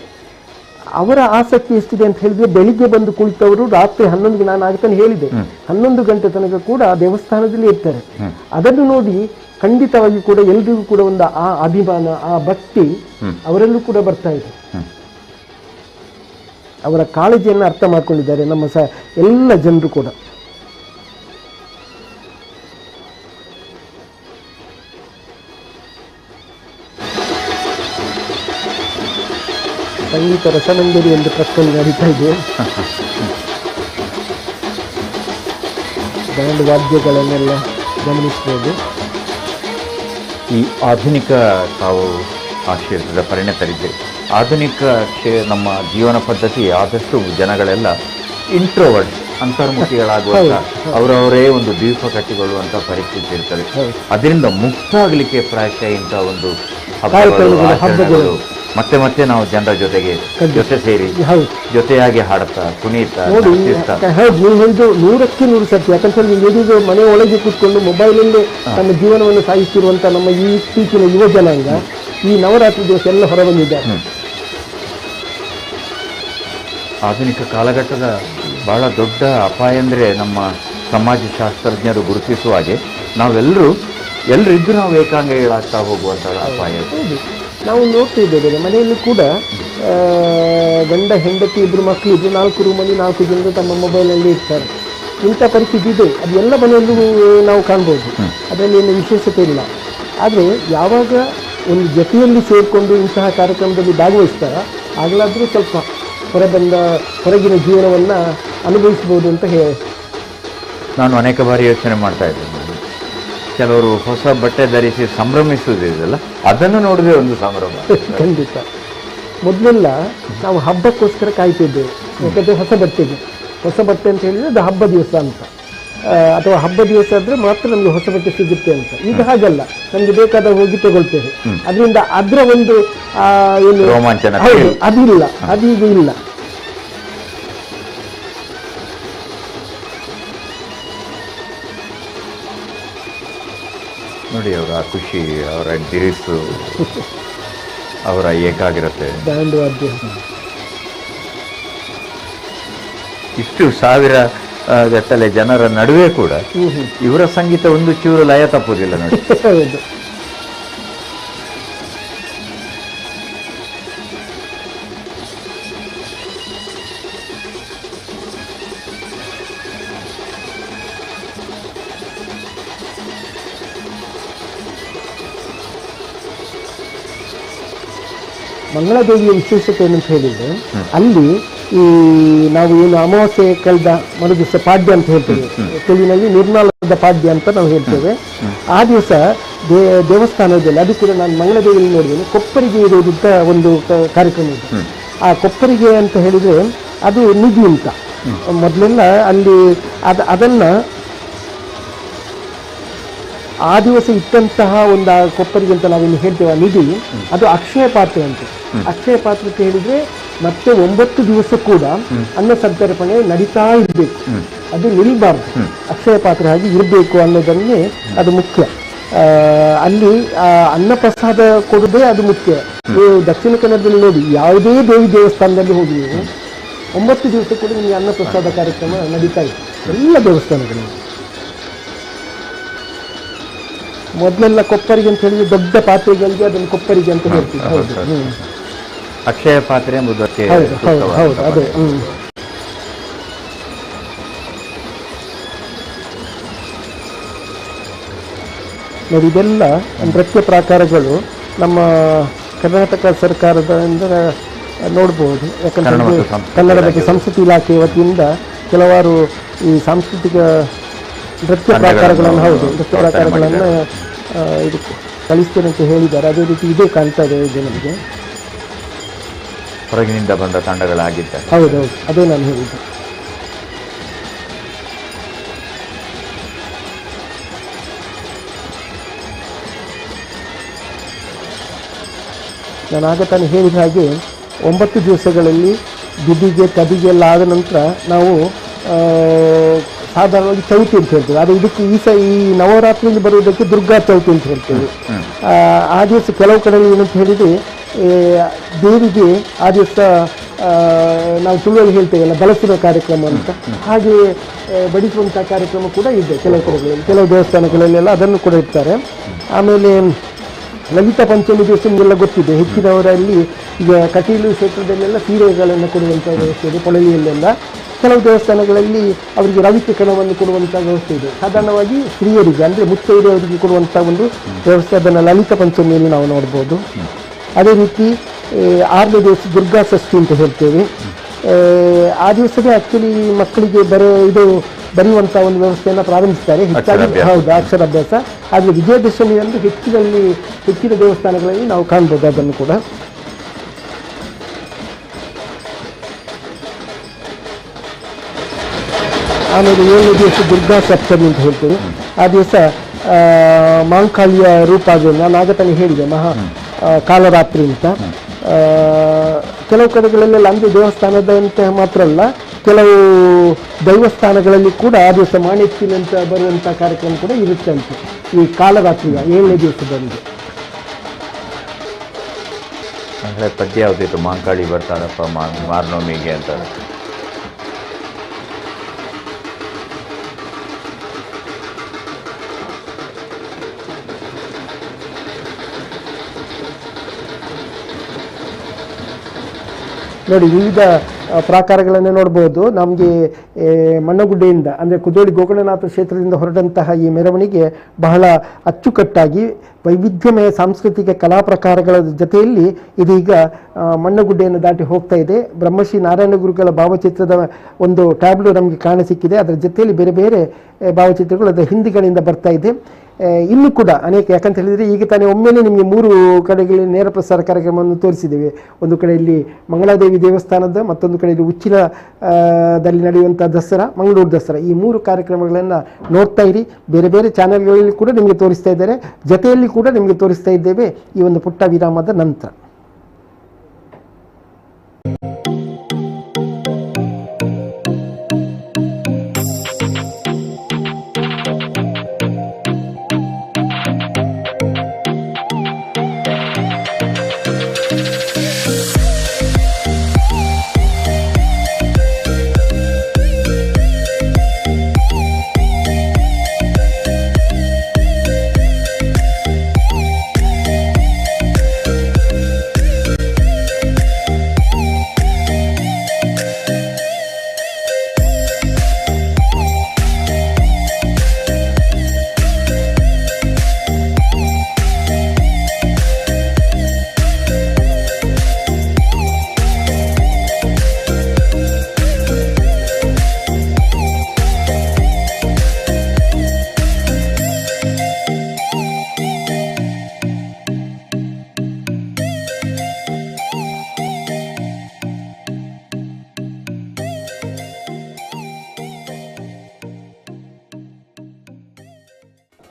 ಅವರ ಆಸಕ್ತಿ ಎಷ್ಟಿದೆ ಅಂತ ಹೇಳಿದ್ರೆ, ಬೆಳಿಗ್ಗೆ ಬಂದು ಕುಳಿತವರು ರಾತ್ರಿ 11ಗೆ, ನಾನು ಆಗತಾನೆ ಹೇಳಿದೆ 11 ಗಂಟೆ ತನಕ ಕೂಡ ದೇವಸ್ಥಾನದಲ್ಲಿ ಇರ್ತಾರೆ. ಅದನ್ನು ನೋಡಿ ಖಂಡಿತವಾಗಿ ಕೂಡ ಎಲ್ರಿಗೂ ಕೂಡ ಒಂದು ಆ ಅಭಿಮಾನ, ಆ ಭಕ್ತಿ ಅವರಲ್ಲೂ ಕೂಡ ಬರ್ತಾ ಇದೆ. ಅವರ ಕಾಳಜಿಯನ್ನು ಅರ್ಥ ಮಾಡ್ಕೊಂಡಿದ್ದಾರೆ ನಮ್ಮ ಎಲ್ಲ ಜನರು ಕೂಡ. ಸಂಗೀತ ರಸಮಂಜರಿ ಎಂದು ಪ್ರಶ್ನೆ ನಡೀತಾ ಇದೆ. ಬ್ಯಾಂಡ್ ವಾದ್ಯಗಳನ್ನೆಲ್ಲ ಗಮನಿಸಬಹುದು. ಈ ಆಧುನಿಕ, ತಾವು ಆ ಕ್ಷೇತ್ರದ ಪರಿಣತರಿದ್ದೀರಿ, ಆಧುನಿಕ ನಮ್ಮ ಜೀವನ ಪದ್ಧತಿ ಆದಷ್ಟು ಜನಗಳೆಲ್ಲ ಇಂಟ್ರೋವರ್ಟ್, ಅಂತರ್ಮುಖಿಗಳಾಗುವಂಥ ಅವರವರೇ ಒಂದು ದ್ವೀಪ ಕಟ್ಟಿಕೊಳ್ಳುವಂಥ ಪರಿಸ್ಥಿತಿ ಇರ್ತದೆ. ಅದರಿಂದ ಮುಕ್ತ ಆಗಲಿಕ್ಕೆ ಪ್ರಾಯಶಃ ಇಂಥ ಒಂದು ಹಬ್ಬಗಳು ಮತ್ತೆ ಮತ್ತೆ ನಾವು ಜನರ ಜೊತೆ ಸೇರಿ ಜೊತೆಯಾಗಿ ಹಾಡುತ್ತಾ ಕುಣಿಯುತ್ತಾ ನೋಡಿ. ನೀವು ಹೇಳಿದ್ದು 100ಕ್ಕೆ 100 ಸತ್ಯ. ಯಾಕಂತ ಹೇಳಿ ಮನೆ ಒಳಗೆ ಕೂತ್ಕೊಂಡು ಮೊಬೈಲಲ್ಲಿ ನಮ್ಮ ಜೀವನವನ್ನು ಸಾಗಿಸಿರುವಂಥ ನಮ್ಮ ಈ ಇತ್ತೀಚಿನ ಯುವ ಜನಾಂಗ ಈ ನವರಾತ್ರಿ ದಿವಸ ಎಲ್ಲ ಹೊರಬಂದಿದ್ದಾರೆ. ಆಧುನಿಕ ಕಾಲಘಟ್ಟದ ಬಹಳ ದೊಡ್ಡ ಅಪಾಯ ಅಂದರೆ ನಮ್ಮ ಸಮಾಜಶಾಸ್ತ್ರಜ್ಞರು ಗುರುತಿಸುವ ಹಾಗೆ ನಾವೆಲ್ಲರೂ ನಾವು ಏಕಾಂಗಿಗಳಾಗ್ತಾ ಹೋಗುವಂಥ ಅಪಾಯ. ನಾವು ನೋಡ್ತಾ ಇದ್ದೇವೆ ಮನೆಯಲ್ಲಿ ಕೂಡ ಗಂಡ ಹೆಂಡತಿ ಇಬ್ಬರು ಮಕ್ಕಳಿದ್ದು 4 ರೂಮಲ್ಲಿ 4 ಜನರು ತಮ್ಮ ಮೊಬೈಲಲ್ಲಿ ಇರ್ತಾರೆ. ಇಂಥ ಪರಿಸ್ಥಿತಿ ಇದೆ. ಅದು ಎಲ್ಲ ಮನೆಯಲ್ಲೂ ನಾವು ಕಾಣ್ಬೋದು. ಅದರಲ್ಲಿ ಏನು ವಿಶೇಷತೆ ಇಲ್ಲ. ಆದರೆ ಯಾವಾಗ ಒಂದು ಜೊತೆಯಲ್ಲಿ ಸೇರಿಕೊಂಡು ಇಂತಹ ಕಾರ್ಯಕ್ರಮದಲ್ಲಿ ಭಾಗವಹಿಸ್ತಾರ, ಆಗಲಾದರೂ ಸ್ವಲ್ಪ ಹೊರಗಿನ ಜೀವನವನ್ನು ಅನುಭವಿಸ್ಬೋದು ಅಂತ ಹೇಳಿ ನಾನು ಅನೇಕ ಬಾರಿ ಯೋಚನೆ ಮಾಡ್ತಾ ಇದ್ದೇನೆ. ಕೆಲವರು ಹೊಸ ಬಟ್ಟೆ ಧರಿಸಿ ಸಂಭ್ರಮಿಸುವುದಿದೆಯಲ್ಲ, ಅದನ್ನು ನೋಡಿದ್ರೆ ಒಂದು ಸಂಭ್ರಮ. ಖಂಡಿತ. ಮೊದಲೆಲ್ಲ ನಾವು ಹಬ್ಬಕ್ಕೋಸ್ಕರ ಕಾಯ್ತಿದ್ದೇವೆ. ಯಾಕಂದರೆ ಹೊಸ ಬಟ್ಟೆ ಅಂತ ಹೇಳಿದರೆ ಅದು ಹಬ್ಬ ದಿವಸ ಅಂತ, ಅಥವಾ ಹಬ್ಬ ದಿವಸ ಆದರೆ ಮಾತ್ರ ನಮಗೆ ಹೊಸ ಬಟ್ಟೆ ಸಿಗುತ್ತೆ ಅಂತ. ಈಗ ಹಾಗಲ್ಲ, ನಮಗೆ ಬೇಕಾದ ಹೋಗಿ ತಗೊಳ್ತೇವೆ. ಅದರಿಂದ ಅದರ ಒಂದು ಏನು ರೋಮಾಂಚನ ಅದಿಲ್ಲ, ಅದೀಗ ಇಲ್ಲ. ನೋಡಿ ಅವರ ಖುಷಿ, ಅವರ ಡಿರಿಸು, ಅವರ ಏಕಾಗ್ರತೆ, ಬ್ಯಾಂಡ್ ವಾದ್ಯ, ಇಷ್ಟು ಸಾವಿರ ಗಟ್ಟಲೆ ಜನರ ನಡುವೆ ಕೂಡ ಇವರ ಸಂಗೀತ ಒಂದು ಚೂರು ಲಯ ತಪ್ಪುವುದಿಲ್ಲ ನೋಡಿ. ಹೌದು. ಮಂಗಳಾದೇವಿಯ ವಿಶೇಷತೆ ಏನಂತ ಹೇಳಿದರೆ ಅಲ್ಲಿ ಈ ನಾವು ಏನು ಅಮಾವಾಸ್ಯೆ ಕಳೆದ ಮರುದಿವಸ ಪಾಡ್ಯ ಅಂತ ಹೇಳ್ತೇವೆ, ತುಳುವಿನಲ್ಲಿ ನಿರ್ಮಾಲದ ಪಾಡ್ಯ ಅಂತ ನಾವು ಹೇಳ್ತೇವೆ. ಆ ದಿವಸ ದೇವಸ್ಥಾನದಲ್ಲಿ, ಅದು ಕೂಡ ನಾನು ಮಂಗಳಾದೇವಿಯಲ್ಲಿ ನೋಡಿದ್ದೇನೆ, ಕೊಪ್ಪರಿಗೆ ಇರುವಂಥ ಒಂದು ಕಾರ್ಯಕ್ರಮ ಇದೆ. ಆ ಕೊಪ್ಪರಿಗೆ ಅಂತ ಹೇಳಿದರೆ ಅದು ನಿಧಿ ಅಂತ ಮೊದಲೆಲ್ಲ ಅಲ್ಲಿ ಅದನ್ನು ಆ ದಿವಸ ಇಟ್ಟಂತಹ ಒಂದು ಕೊಪ್ಪರಿಗೆ ಅಂತ ನಾವಿನ್ನು ಹೇಳ್ತೇವೆ, ಆ ನಿಧಿ ಅದು ಅಕ್ಷಯ ಪಾತ್ರೆ ಅಂತ. ಅಕ್ಷಯ ಪಾತ್ರೆ ಅಂತ ಹೇಳಿದರೆ ಮತ್ತೆ 9 ದಿವಸ ಕೂಡ ಅನ್ನ ಸಂತರ್ಪಣೆ ನಡೀತಾ ಇರಬೇಕು, ಅದು ನಿಲ್ಬಾರ್ದು, ಅಕ್ಷಯ ಪಾತ್ರೆ ಹಾಗೆ ಇರಬೇಕು ಅನ್ನೋದನ್ನೇ ಅದು ಮುಖ್ಯ. ಅಲ್ಲಿ ಅನ್ನ ಪ್ರಸಾದ ಕೊಡೋದೇ ಅದು ಮುಖ್ಯ. ನೀವು ದಕ್ಷಿಣ ಕನ್ನಡದಲ್ಲಿ ನೋಡಿ, ಯಾವುದೇ ದೇವಿ ದೇವಸ್ಥಾನದಲ್ಲಿ ಹೋಗಿ ನೀವು 9 ದಿವಸ ಕೂಡ ನಿಮಗೆ ಅನ್ನ ಪ್ರಸಾದ ಕಾರ್ಯಕ್ರಮ ನಡೀತಾ ಇದೆ ಎಲ್ಲ ದೇವಸ್ಥಾನಗಳಲ್ಲಿ. ಮೊದಲೆಲ್ಲ ಕೊಪ್ಪರಿಗೆ ಅಂತ ಹೇಳಿದ್ರೆ ದೊಡ್ಡ ಪಾತ್ರೆಗಳಿಗೆ ಅದನ್ನು ಕೊಪ್ಪರಿಗೆ ಅಂತ ಹೇಳ್ತೀವಿ. ಹೌದು, ಅಕ್ಷಯ ಪಾತ್ರೆ ಎಂಬುದಕ್ಕೆ ಹೌದು ಅದೇ. ನೋಡಿ, ಇದೆಲ್ಲ ನೃತ್ಯ ಪ್ರಾಕಾರಗಳು ನಮ್ಮ ಕರ್ನಾಟಕ ಸರ್ಕಾರದಿಂದ ನೋಡ್ಬೋದು. ಯಾಕಂದರೆ ಕನ್ನಡ ಮತ್ತು ಸಂಸ್ಕೃತಿ ಇಲಾಖೆ ವತಿಯಿಂದ ಕೆಲವಾರು ಈ ಸಾಂಸ್ಕೃತಿಕ ನೃತ್ಯ ಪ್ರಾಕಾರಗಳನ್ನು ನೃತ್ಯ ಪ್ರಾಕಾರಗಳನ್ನು ಇದಕ್ಕೆ ಕಳಿಸ್ತೇನೆ ಅಂತ ಹೇಳಿದ್ದಾರೆ. ಅದೇ ರೀತಿ ಇದೇ ಕಾಣ್ತಾ ಇದೆ ಇದು ನಮಗೆ. ಹೊರಗಿನಿಂದ ಬಂದ ತಂಡಗಳಾಗಿದ್ದಾರೆ. ಹೌದೌದು, ಅದೇ ನಾನು ಹೇಳಿದ್ದು. ನಾನು ಆಗ ತಾನು ಹೇಳಿದ ಹಾಗೆ 9 ದಿವಸಗಳಲ್ಲಿ ಬಿದಿಗೆ ತದಿಗೆ ಎಲ್ಲ ಆದ ನಂತರ ನಾವು ಸಾಧಾರಣವಾಗಿ ಚೌತಿ ಅಂತ ಹೇಳ್ತೇವೆ. ಆದರೆ ಇದಕ್ಕೆ ಈ ನವರಾತ್ರಿಯಲ್ಲಿ ಬರುವುದಕ್ಕೆ ದುರ್ಗಾ ಚೌತಿ ಅಂತ ಹೇಳ್ತೇವೆ. ಆ ದಿವಸ ಕೆಲವು ಕಡೆಯಲ್ಲಿ ಏನಂತ ಹೇಳಿದರೆ ದೇವಿಗೆ ಆ ದಿವಸ ನಾವು ತುಳುವಲ್ಲಿ ಹೇಳ್ತೇವಲ್ಲ ಬಲಸುವ ಕಾರ್ಯಕ್ರಮ ಅಂತ, ಹಾಗೆ ಬಡಿಸುವಂಥ ಕಾರ್ಯಕ್ರಮ ಕೂಡ ಇದೆ ಕೆಲವು ಕಡೆಗಳಲ್ಲಿ, ಕೆಲವು ದೇವಸ್ಥಾನಗಳಲ್ಲೆಲ್ಲ ಅದನ್ನು ಕೂಡ ಇರ್ತಾರೆ. ಆಮೇಲೆ ಲಲಿತಾ ಪಂಚಮಿ ದಿವಸ ನಿಮಗೆಲ್ಲ ಗೊತ್ತಿದೆ, ಹೆಚ್ಚಿನವರಲ್ಲಿ ಈಗ ಕಟೀಲು ಕ್ಷೇತ್ರದಲ್ಲೆಲ್ಲ ಸೀರೆಗಳನ್ನು ಕೊಡುವಂಥ ವ್ಯವಸ್ಥೆ ಇದೆ. ಕೊಳಲಿಯಲ್ಲೆಲ್ಲ ಕೆಲವು ದೇವಸ್ಥಾನಗಳಲ್ಲಿ ಅವರಿಗೆ ರವಿಕೆ ಕಣವನ್ನು ಕೊಡುವಂಥ ವ್ಯವಸ್ಥೆ ಇದೆ. ಸಾಧಾರಣವಾಗಿ ಸ್ತ್ರೀಯರಿಗೆ ಅಂದರೆ ಮುತ್ತೈದೆಯವರಿಗೆ ಕೊಡುವಂಥ ಒಂದು ವ್ಯವಸ್ಥೆ, ಅದನ್ನು ಲಲಿತಾ ಪಂಚಮಿಯಲ್ಲಿ ನಾವು ನೋಡ್ಬೋದು. ಅದೇ ರೀತಿ 6ನೇ ದಿವಸ ದುರ್ಗಾ ಷಷ್ಠಿ ಅಂತ ಹೇಳ್ತೇವೆ. ಆ ದಿವಸವೇ ಆ್ಯಕ್ಚುಲಿ ಮಕ್ಕಳಿಗೆ ಬರೆಯುವಂಥ ಒಂದು ವ್ಯವಸ್ಥೆಯನ್ನು ಪ್ರಾರಂಭಿಸ್ತಾರೆ ಹೆಚ್ಚಾಗಿ. ಹೌದು, ಅಕ್ಷರಾಭ್ಯಾಸ. ಆದರೆ ವಿಜಯದಶಮಿಯಂದು ಹೆಚ್ಚಿನ ದೇವಸ್ಥಾನಗಳಲ್ಲಿ ನಾವು ಕಾಣ್ಬೋದು ಅದನ್ನು ಕೂಡ. ಆಮೇಲೆ 7ನೇ ದಿವಸ ದುರ್ಗಾ ಸಪ್ತಮಿ ಅಂತ ಹೇಳ್ತೇವೆ. ಆ ದಿವಸ ಮಾಂಕಾಳಿಯ ರೂಪ ಆಗೋದು ನಾನು ಆಗ ತಾನೇ ಹೇಳಿದೆ, ಕಾಲರಾತ್ರಿ ಅಂತ. ಕೆಲವು ಕಡೆಗಳಲ್ಲೆಲ್ಲ ಅಂದರೆ ದೇವಸ್ಥಾನದಂತೆ ಮಾತ್ರ ಅಲ್ಲ, ಕೆಲವು ದೈವಸ್ಥಾನಗಳಲ್ಲಿ ಕೂಡ ಆ ದಿವಸ ಮಾಣಿಕ್ಯನಂತ ಬರುವಂಥ ಕಾರ್ಯಕ್ರಮ ಕೂಡ ಇರುತ್ತೆ ಅಂತ ಈ ಕಾಲರಾತ್ರಿಯ 7ನೇ ದಿವಸದಂದು. ಅಂದರೆ ಪದ್ಯ ಯಾವುದಿತ್ತು, ಮಾಂಕಾಳಿ ಬರ್ತಾರಪ್ಪ ಮಾರ್ನೋಮಿಗೆ ಅಂತ. ನೋಡಿ, ವಿವಿಧ ಪ್ರಾಕಾರಗಳನ್ನೇ ನೋಡ್ಬೋದು. ನಮಗೆ ಮಣ್ಣಗುಡ್ಡೆಯಿಂದ ಅಂದರೆ ಕುದೋಳಿ ಗೋಕರ್ಣನಾಥ ಕ್ಷೇತ್ರದಿಂದ ಹೊರಟಂತಹ ಈ ಮೆರವಣಿಗೆ ಬಹಳ ಅಚ್ಚುಕಟ್ಟಾಗಿ ವೈವಿಧ್ಯಮಯ ಸಾಂಸ್ಕೃತಿಕ ಕಲಾ ಪ್ರಕಾರಗಳ ಜೊತೆಯಲ್ಲಿ ಇದೀಗ ಮಣ್ಣಗುಡ್ಡೆಯನ್ನು ದಾಟಿ ಹೋಗ್ತಾ ಇದೆ. ಬ್ರಹ್ಮಶ್ರೀ ನಾರಾಯಣ ಗುರುಗಳ ಭಾವಚಿತ್ರದ ಒಂದು ಟ್ಯಾಬ್ಲೋ ನಮಗೆ ಕಾಣಸಿಕ್ಕಿದೆ. ಅದರ ಜೊತೆಯಲ್ಲಿ ಬೇರೆ ಬೇರೆ ಭಾವಚಿತ್ರಗಳು ಅದರ ಹಿಂದಿಗಳಿಂದ ಬರ್ತಾ ಇದೆ. ಇನ್ನೂ ಕೂಡ ಅನೇಕ, ಯಾಕಂತ ಹೇಳಿದರೆ ಈಗ ತಾನೇ ಒಮ್ಮೆಲೆ ನಿಮಗೆ 3 ಕಡೆಗಳಲ್ಲಿ ನೇರ ಪ್ರಸಾರ ಕಾರ್ಯಕ್ರಮವನ್ನು ತೋರಿಸಿದ್ದೇವೆ. ಒಂದು ಕಡೆಯಲ್ಲಿ ಮಂಗಳಾದೇವಿ ದೇವಸ್ಥಾನದ, ಮತ್ತೊಂದು ಕಡೆಯಲ್ಲಿ ಉಚ್ಚಿಲದಲ್ಲಿ ನಡೆಯುವಂಥ ದಸರಾ, ಮಂಗಳೂರು ದಸರಾ, ಈ 3 ಕಾರ್ಯಕ್ರಮಗಳನ್ನು ನೋಡ್ತಾ ಇರಿ. ಬೇರೆ ಬೇರೆ ಚಾನೆಲ್ಗಳಲ್ಲಿ ಕೂಡ ನಿಮಗೆ ತೋರಿಸ್ತಾ ಇದ್ದಾರೆ, ಜೊತೆಯಲ್ಲಿ ಕೂಡ ನಿಮಗೆ ತೋರಿಸ್ತಾ ಇದ್ದೇವೆ ಈ ಒಂದು ಪುಟ್ಟ ವಿರಾಮದ ನಂತರ.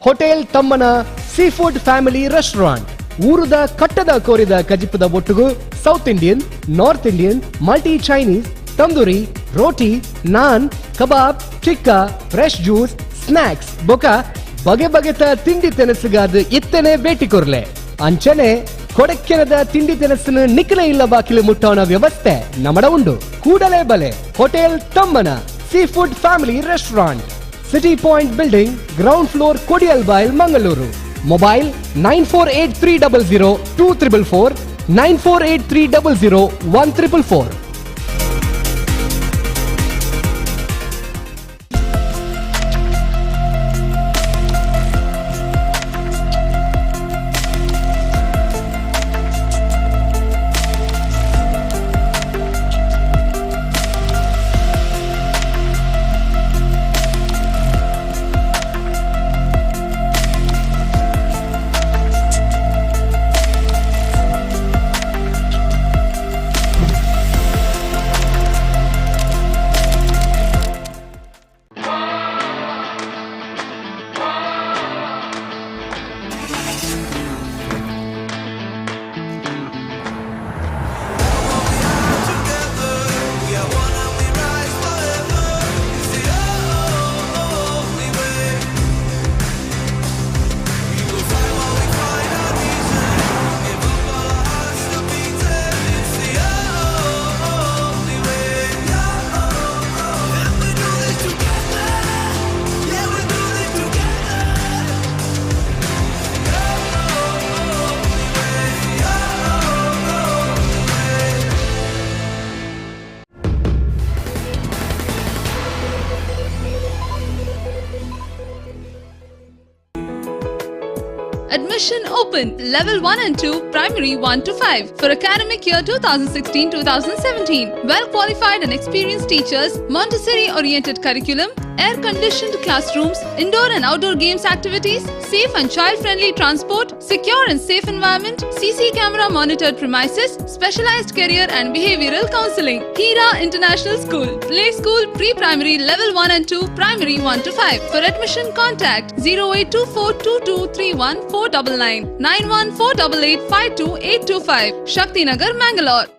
ಹೋಟೆಲ್ ತಮ್ಮನ ಸೀ ಫುಡ್ ಫ್ಯಾಮಿಲಿ ರೆಸ್ಟೋರೆಂಟ್. ಊರದ ಕಟ್ಟದ ಕೋರಿದ ಕಜಿಪದ ಒಟ್ಟುಗು south Indian, north Indian, multi Chinese, tandoori, roti, naan, ಕಬಾಬ್, ಟಿಕ್ಕಾ, ಫ್ರೆಶ್ ಜ್ಯೂಸ್, ಸ್ನಾಕ್ಸ್ ಬೊಕ ಬಗೆ ಬಗೆತ ತಿಂಡಿ ತಿನಿಸುಗಾದ ಇತ್ತನೆ ಭೇಟಿ ಕೊರ್ಲೆ. ಅಂಚನೆ ಕೊಡಕ್ಕೆನದ ತಿಂಡಿ ತಿನಿಸಿನ ನಿಖಲೆ ಇಲ್ಲ ಬಾಕಿಲು ಮುಟ್ಟೋಣ ವ್ಯವಸ್ಥೆ ನಮಡ ಉಂಡು. ಕೂಡಲೇ ಬಲೆ ಹೋಟೆಲ್ ತಮ್ಮನ sea food family restaurant, city point building, ground floor, Kodialbail, Mangaluru. Mobile 9483002444, 9483001444. Admission open. Level 1 and 2, Primary 1 to 5. For academic year 2016-2017. Well qualified and experienced teachers, Montessori-oriented curriculum, air-conditioned classrooms, indoor and outdoor games activities, safe and child-friendly transport, secure and safe environment, CC camera monitored premises, specialized career and behavioral counseling. Hira International School. Play school, pre-primary level 1 and 2, primary 1 to 5. For admission, contact 0824223149, 9148852825. Shakti Nagar, Mangalore.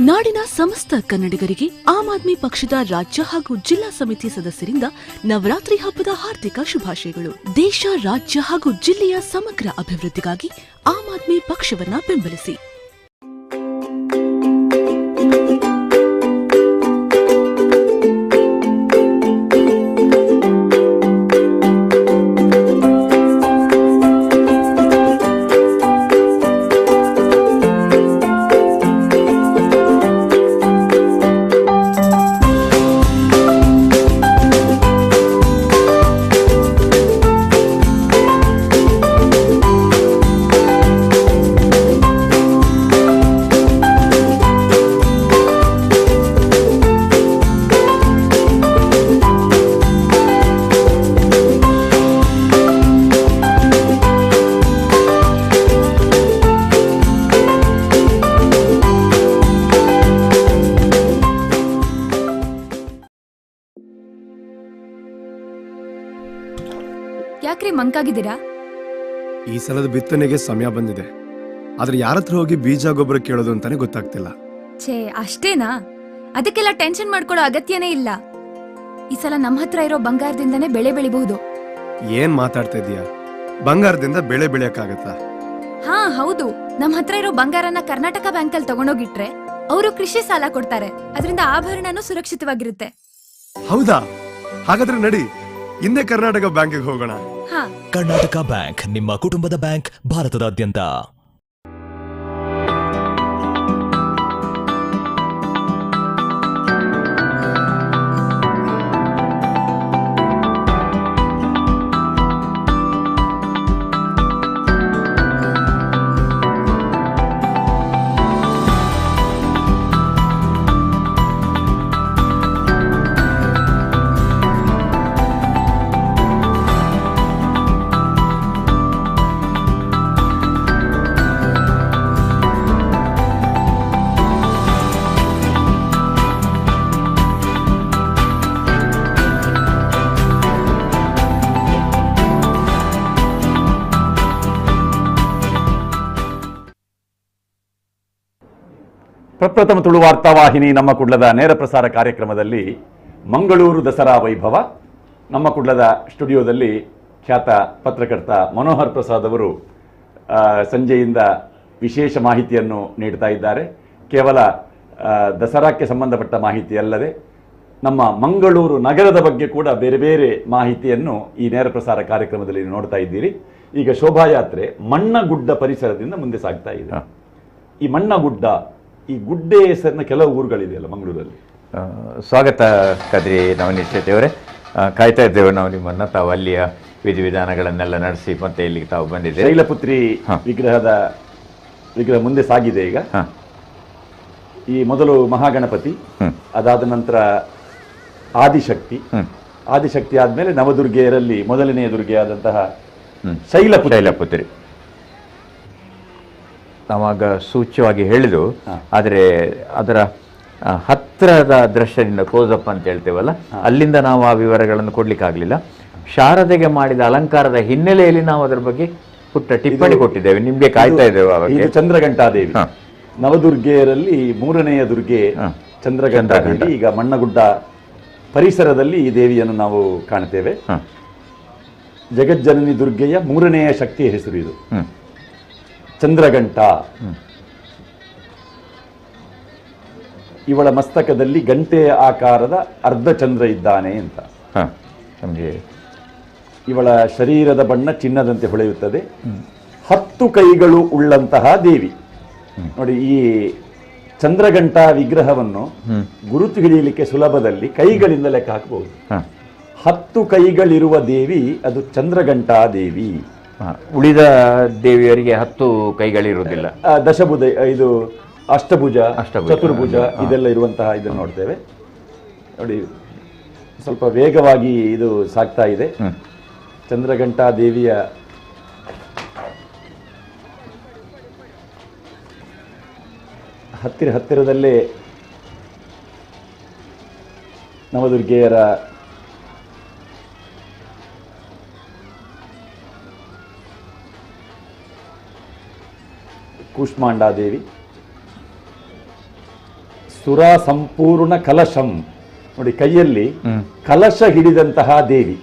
ನಾಡಿನ ಸಮಸ್ತ ಕನ್ನಡಿಗರಿಗೆ ಆಮ್ ಆದ್ಮಿ ಪಕ್ಷದ ರಾಜ್ಯ ಹಾಗೂ ಜಿಲ್ಲಾ ಸಮಿತಿ ಸದಸ್ಯರಿಂದ ನವರಾತ್ರಿ ಹಬ್ಬದ ಹಾರ್ದಿಕ ಶುಭಾಶಯಗಳು. ದೇಶ, ರಾಜ್ಯ ಹಾಗೂ ಜಿಲ್ಲೆಯ ಸಮಗ್ರ ಅಭಿವೃದ್ಧಿಗಾಗಿ ಆಮ್ ಆದ್ಮಿ ಪಕ್ಷವನ್ನ ಬೆಂಬಲಿಸಿ. ಯಾಕ್ರಿ ಮಂಕಾಗಿದ್ದೀರಾ? ಈ ಸಲದ ಬಿತ್ತನೆಗೆ ಸಮಯ ಬಂದಿದೆ, ಆದ್ರೆ ಯಾರತ್ರ ಹೋಗಿ ಬೀಜ ಗೊಬ್ಬರ ಕೇಳೋದು ಅಂತಾನೆ ಗೊತ್ತಾಗ್ತಿಲ್ಲ. ಛೇ, ಅಷ್ಟೇನಾ? ಅದಕ್ಕೆಲ್ಲ ಟೆನ್ಷನ್ ಮಾಡ್ಕೊಳ್ಳೋ ಅಗತ್ಯನೇ ಇಲ್ಲ. ಈ ಸಲ ನಮ್ಮ ಹತ್ರ ಇರೋ ಬಂಗಾರದಿಂದನೇ ಬೆಳೆ ಬೆಳಿಬಹುದು. ಏನ್ ಮಾತಾಡ್ತಾ ಇದೀಯಾ? ಬಂಗಾರದಿಂದ ಬೆಳೆ ಬೆಳೆಯಕ್ಕಾಗತ್ತಾ? ಹಾ ಹೌದು, ನಮ್ಮ ಹತ್ರ ಇರೋ ಬಂಗಾರನ ಕರ್ನಾಟಕ ಬ್ಯಾಂಕ್ ಅಲ್ಲಿ ತಗೊಂಡೋಗಿಟ್ರೆ ಅವರು ಕೃಷಿ ಸಾಲ ಕೊಡ್ತಾರೆ. ಅದರಿಂದ ಆಭರಣನೂ ಸುರಕ್ಷಿತವಾಗಿರುತ್ತೆ. ಹೌದಾ? ಹಾಗಾದ್ರೆ ನಡಿ, ಹಿಂದೆ ಕರ್ನಾಟಕ ಬ್ಯಾಂಕಿಗೆ ಹೋಗೋಣ. ಕರ್ನಾಟಕ ಬ್ಯಾಂಕ್, ನಿಮ್ಮ ಕುಟುಂಬದ ಬ್ಯಾಂಕ್, ಭಾರತದಾದ್ಯಂತ. ಪ್ರಪ್ರಥಮ ತುಳು ವಾರ್ತಾವಾಹಿನಿ ನಮ್ಮ ಕುಡ್ಲದ ನೇರ ಪ್ರಸಾರ ಕಾರ್ಯಕ್ರಮದಲ್ಲಿ ಮಂಗಳೂರು ದಸರಾ ವೈಭವ. ನಮ್ಮ ಕುಡ್ಲದ ಸ್ಟುಡಿಯೋದಲ್ಲಿ ಖ್ಯಾತ ಪತ್ರಕರ್ತ ಮನೋಹರ್ ಪ್ರಸಾದ್ ಅವರು ಸಂಜೆಯಿಂದ ವಿಶೇಷ ಮಾಹಿತಿಯನ್ನು ನೀಡ್ತಾ ಇದ್ದಾರೆ. ಕೇವಲ ದಸರಾಕ್ಕೆ ಸಂಬಂಧಪಟ್ಟ ಮಾಹಿತಿ ಅಲ್ಲದೆ ನಮ್ಮ ಮಂಗಳೂರು ನಗರದ ಬಗ್ಗೆ ಕೂಡ ಬೇರೆ ಬೇರೆ ಮಾಹಿತಿಯನ್ನು ಈ ನೇರ ಪ್ರಸಾರ ಕಾರ್ಯಕ್ರಮದಲ್ಲಿ ನೋಡ್ತಾ ಇದ್ದೀರಿ. ಈಗ ಶೋಭಾಯಾತ್ರೆ ಮಣ್ಣಗುಡ್ಡ ಪರಿಸರದಿಂದ ಮುಂದೆ ಸಾಗ್ತಾ ಇದೆ. ಈ ಮಣ್ಣಗುಡ್ಡ, ಈ ಗುಡ್ಡೆ ಹೆಸರಿನ ಕೆಲವು ಊರುಗಳಿದೆಯಲ್ಲ ಮಂಗಳೂರಲ್ಲಿ. ಸ್ವಾಗತ ಕದ್ರಿ ನವನೀತ್ ಶೆಟ್ಟಿ ಅವರೇ. ಕಾಯ್ತಾ ಇದ್ದೇವೆ ನಾವು ನಿಮ್ಮನ್ನು. ತಾವು ಅಲ್ಲಿಯ ವಿಧಿವಿಧಾನಗಳನ್ನೆಲ್ಲ ನಡೆಸಿ ಮತ್ತೆ ಇಲ್ಲಿಗೆ ತಾವು ಬಂದಿದ್ದೇವೆ. ಶೈಲಪುತ್ರಿ ವಿಗ್ರಹ ಮುಂದೆ ಸಾಗಿದೆ ಈಗ. ಈ ಮೊದಲು ಮಹಾಗಣಪತಿ, ಅದಾದ ನಂತರ ಆದಿಶಕ್ತಿ ಆದ್ಮೇಲೆ ನವದುರ್ಗೆಯರಲ್ಲಿ ಮೊದಲನೆಯ ದುರ್ಗೆಯಾದಂತಹ ಶೈಲಪುತ್ರಿ. ನಾವಾಗ ಸೂಚ್ಯವಾಗಿ ಹೇಳಿದು, ಆದರೆ ಅದರ ಹತ್ತಿರದ ದೃಶ್ಯದಿಂದ ಕ್ಲೋಸಪ್ ಅಂತ ಹೇಳ್ತೇವಲ್ಲ, ಅಲ್ಲಿಂದ ನಾವು ಆ ವಿವರಗಳನ್ನು ಕೊಡ್ಲಿಕ್ಕಾಗಲಿಲ್ಲ. ಶಾರದೆಗೆ ಮಾಡಿದ ಅಲಂಕಾರದ ಹಿನ್ನೆಲೆಯಲ್ಲಿ ನಾವು ಅದರ ಬಗ್ಗೆ ಪುಟ್ಟ ಟಿಪ್ಪಣಿ ಕೊಟ್ಟಿದ್ದೇವೆ, ನಿಮ್ಗೆ ಕಾಯ್ತಾ ಇದ್ದೇವೆ. ಇದು ಚಂದ್ರಘಂಟಾದೇವಿ, ನವದುರ್ಗೆಯರಲ್ಲಿ ಮೂರನೆಯ ದುರ್ಗೆ ಚಂದ್ರಘಂಟಾದೇವಿ. ಈಗ ಮಣ್ಣಗುಡ್ಡ ಪರಿಸರದಲ್ಲಿ ಈ ದೇವಿಯನ್ನು ನಾವು ಕಾಣ್ತೇವೆ. ಜಗಜ್ಜನನಿ ದುರ್ಗೆಯ ಮೂರನೆಯ ಶಕ್ತಿಯ ಹೆಸರು ಇದು, ಚಂದ್ರಘಂಟ. ಇವಳ ಮಸ್ತಕದಲ್ಲಿ ಗಂಟೆಯ ಆಕಾರದ ಅರ್ಧಚಂದ್ರ ಇದ್ದಾನೆ ಅಂತ. ಇವಳ ಶರೀರದ ಬಣ್ಣ ಚಿನ್ನದಂತೆ ಹೊಳೆಯುತ್ತದೆ. 10 ಕೈಗಳು ಉಳ್ಳಂತಹ ದೇವಿ. ನೋಡಿ, ಈ ಚಂದ್ರಘಂಟ ವಿಗ್ರಹವನ್ನು ಗುರುತು ಹಿಡಿಯಲಿಕ್ಕೆ ಸುಲಭದಲ್ಲಿ ಕೈಗಳಿಂದ ಲೆಕ್ಕ ಹಾಕಬಹುದು. 10 ಕೈಗಳಿರುವ ದೇವಿ ಅದು ಚಂದ್ರಘಂಟಾ ದೇವಿ. ಉಳಿದ ದೇವಿಯರಿಗೆ 10 ಕೈಗಳಿರುವುದಿಲ್ಲ. ದಶಭುಜ, ಇದು ಅಷ್ಟಭುಜ, ಚತುರ್ಭುಜ ಇದೆಲ್ಲ ಇರುವಂತಹ ಇದನ್ನು ನೋಡ್ತೇವೆ. ನೋಡಿ, ಸ್ವಲ್ಪ ವೇಗವಾಗಿ ಇದು ಸಾಗ್ತಾ ಇದೆ. ಚಂದ್ರಘಂಟಾ ದೇವಿಯ ಹತ್ತಿರದಲ್ಲೇ ನವದುರ್ಗೆಯರ ಕೂಷ್ಮಾಂಡಾದೇವಿ, ಸುರ ಸಂಪೂರ್ಣ ಕಲಶಂ. ನೋಡಿ, ಕೈಯಲ್ಲಿ ಕಲಶ ಹಿಡಿದಂತಹ ದೇವಿ,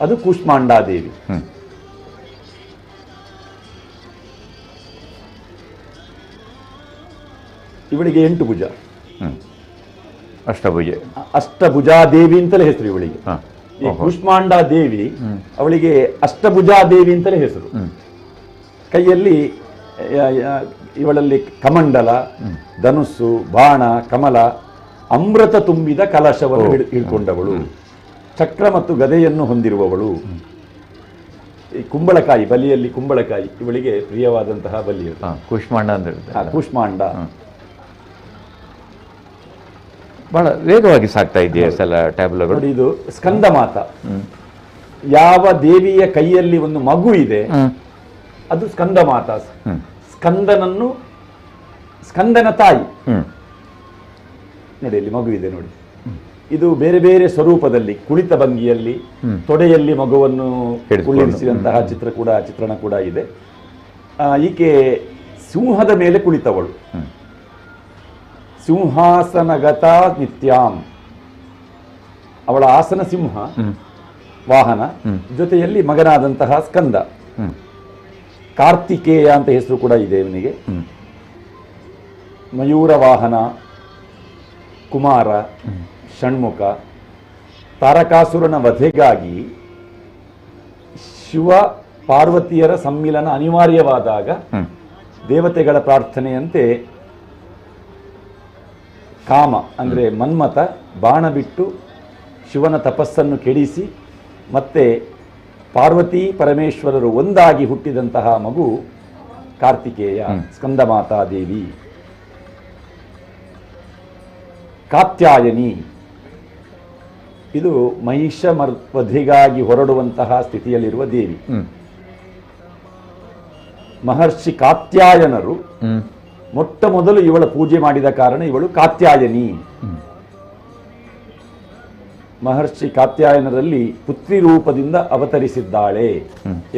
ಅದು ಕೂಷ್ಮಾಂಡಾದೇವಿ. ಇವಳಿಗೆ 8 ಭುಜ, ಅಷ್ಟಭುಜಾದೇವಿ ಅಂತಲೇ ಹೆಸರು ಇವಳಿಗೆ. ಈ ಕೂಷ್ಮಾಂಡಾದೇವಿ ಅವಳಿಗೆ ಅಷ್ಟಭುಜಾದೇವಿ ಅಂತಲೇ ಹೆಸರು. ಕೈಯಲ್ಲಿ ಇವಳಲ್ಲಿ ಕಮಂಡಲ, ಧನುಸ್ಸು, ಬಾಣ, ಕಮಲ, ಅಮೃತ ತುಂಬಿದ ಕಲಶವನ್ನು ಹಿಡ್ಕೊಂಡವಳು. ಚಕ್ರ ಮತ್ತು ಗದೆಯನ್ನು ಹೊಂದಿರುವವಳು. ಈ ಕುಂಬಳಕಾಯಿ, ಬಲಿಯಲ್ಲಿ ಕುಂಬಳಕಾಯಿ ಇವಳಿಗೆ ಪ್ರಿಯವಾದಂತಹ ಬಲಿ. ಕೂಷ್ಮಾಂಡ ಅಂದ್ರೆ ಕೂಷ್ಮಾಂಡ. ಬಹಳ ವೇಗವಾಗಿ ಸಾಕ್ತಾ ಇದೆಯಾ ಸಲ ಟ್ಯಾಬ್ಲೋಗಳು. ನೋಡಿ, ಇದು ಸ್ಕಂದ ಮಾತ. ಯಾವ ದೇವಿಯ ಕೈಯಲ್ಲಿ ಒಂದು ಮಗು ಇದೆ ಅದು ಸ್ಕಂದ ಮಾತ. ಸ್ಕಂದನ ತಾಯಿ. ನೋಡಿ, ಇಲ್ಲಿ ಮಗು ಇದೆ ನೋಡಿ. ಇದು ಬೇರೆ ಬೇರೆ ಸ್ವರೂಪದಲ್ಲಿ, ಕುಳಿತ ಭಂಗಿಯಲ್ಲಿ, ತೊಡೆಯಲ್ಲಿ ಮಗುವನ್ನು ಕುಳ್ಳಿರಿಸಿದಂತಹ ಚಿತ್ರಣ ಕೂಡ ಇದೆ. ಈಕೆ ಸಿಂಹದ ಮೇಲೆ ಕುಳಿತವಳು. ಸಿಂಹಾಸನಗತ ನಿತ್ಯಾಂ. ಅವಳ ಆಸನ ಸಿಂಹ ವಾಹನ, ಜೊತೆಯಲ್ಲಿ ಮಗನಾದಂತಹ ಸ್ಕಂದ. ಕಾರ್ತಿಕೇಯ ಅಂತ ಹೆಸರು ಕೂಡ ಇದೆ ಇವನಿಗೆ. ಮಯೂರ ವಾಹನ, ಕುಮಾರ, ಷಣ್ಮುಖ, ತಾರಕಾಸುರನ ವಧೆಗಾಗಿ ಶಿವ ಪಾರ್ವತಿಯರ ಸಮ್ಮಿಲನ ಅನಿವಾರ್ಯವಾದಾಗ ದೇವತೆಗಳ ಪ್ರಾರ್ಥನೆಯಂತೆ ಕಾಮ ಅಂದರೆ ಮನ್ಮಥ ಬಾಣ ಬಿಟ್ಟು ಶಿವನ ತಪಸ್ಸನ್ನು ಕೆಡಿಸಿ ಮತ್ತೆ ಪಾರ್ವತಿ ಪರಮೇಶ್ವರರು ಒಂದಾಗಿ ಹುಟ್ಟಿದಂತಹ ಮಗು ಕಾರ್ತಿಕೇಯ, ಸ್ಕಂದಮಾತಾದೇವಿ. ಕಾತ್ಯಾಯನಿ ಇದು ಮಹಿಷ ವಧೆಗಾಗಿ ಹೊರಡುವಂತಹ ಸ್ಥಿತಿಯಲ್ಲಿರುವ ದೇವಿ. ಮಹರ್ಷಿ ಕಾತ್ಯಾಯನರು ಮೊಟ್ಟ ಮೊದಲು ಇವಳ ಪೂಜೆ ಮಾಡಿದ ಕಾರಣ ಇವಳು ಕಾತ್ಯಾಯನಿ. ಮಹರ್ಷಿ ಕಾತ್ಯಾಯನರಲ್ಲಿ ಪುತ್ರಿ ರೂಪದಿಂದ ಅವತರಿಸಿದ್ದಾಳೆ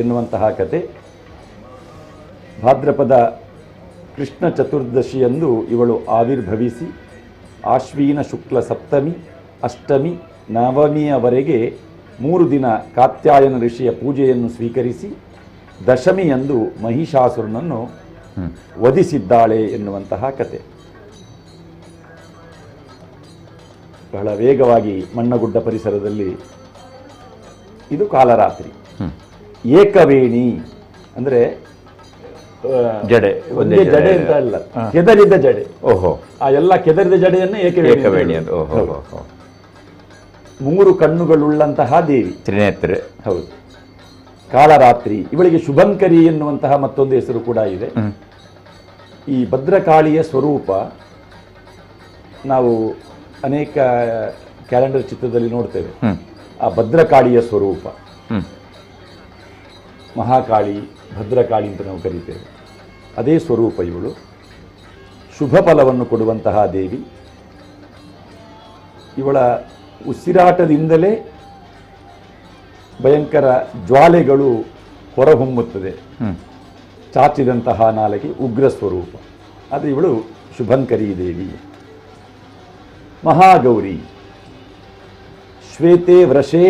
ಎನ್ನುವಂತಹ ಕತೆ. ಭಾದ್ರಪದ ಕೃಷ್ಣ ಚತುರ್ದಶಿಯಂದು ಇವಳು ಆವಿರ್ಭವಿಸಿ ಆಶ್ವೀನ ಶುಕ್ಲ ಸಪ್ತಮಿ, ಅಷ್ಟಮಿ, ನವಮಿಯವರೆಗೆ 3 ದಿನ ಕಾತ್ಯಾಯನ ಋಷಿಯ ಪೂಜೆಯನ್ನು ಸ್ವೀಕರಿಸಿ ದಶಮಿಯಂದು ಮಹಿಷಾಸುರನನ್ನು ವಧಿಸಿದ್ದಾಳೆ ಎನ್ನುವಂತಹ ಕತೆ. ಬಹಳ ವೇಗವಾಗಿ ಮಣ್ಣಗುಡ್ಡ ಪರಿಸರದಲ್ಲಿ ಇದು ಕಾಲರಾತ್ರಿ. ಏಕವೇಣಿ ಅಂದರೆ ಜಡೆ, ಒಂದೇ ಜಡೆ ಅಂತ ಅಲ್ಲ, ಕೆದರಿದ ಜಡೆ. ಓಹೋ, ಆ ಎಲ್ಲ ಕೆದರಿದ ಜಡೆಯನ್ನು ಏಕವೇಣಿ. 3 ಕಣ್ಣುಗಳುಳ್ಳಂತಹ ದೇವಿ, ತ್ರಿನೇತ್ರ. ಹೌದು, ಕಾಲರಾತ್ರಿ. ಇವಳಿಗೆ ಶುಭಂಕರಿ ಎನ್ನುವಂತಹ ಮತ್ತೊಂದು ಹೆಸರು ಕೂಡ ಇದೆ. ಈ ಭದ್ರಕಾಳಿಯ ಸ್ವರೂಪ ನಾವು ಅನೇಕ ಕ್ಯಾಲೆಂಡರ್ ಚಿತ್ರದಲ್ಲಿ ನೋಡ್ತೇವೆ. ಆ ಭದ್ರಕಾಳಿಯ ಸ್ವರೂಪ ಮಹಾಕಾಳಿ, ಭದ್ರಕಾಳಿ ಅಂತ ನಾವು ಕರೀತೇವೆ. ಅದೇ ಸ್ವರೂಪ ಇವಳು. ಶುಭ ಫಲವನ್ನು ಕೊಡುವಂತಹ ದೇವಿ. ಇವಳ ಉಸಿರಾಟದಿಂದಲೇ ಭಯಂಕರ ಜ್ವಾಲೆಗಳು ಹೊರಹೊಮ್ಮುತ್ತದೆ. ಚಾಚಿದಂತಹ ನಾಲಿಗೆ, ಉಗ್ರ ಸ್ವರೂಪ. ಅದು ಇವಳು ಶುಭಂಕರಿ ದೇವಿ. ಮಹಾಗೌರಿ ಶ್ವೇತೆ ವೃಷೇ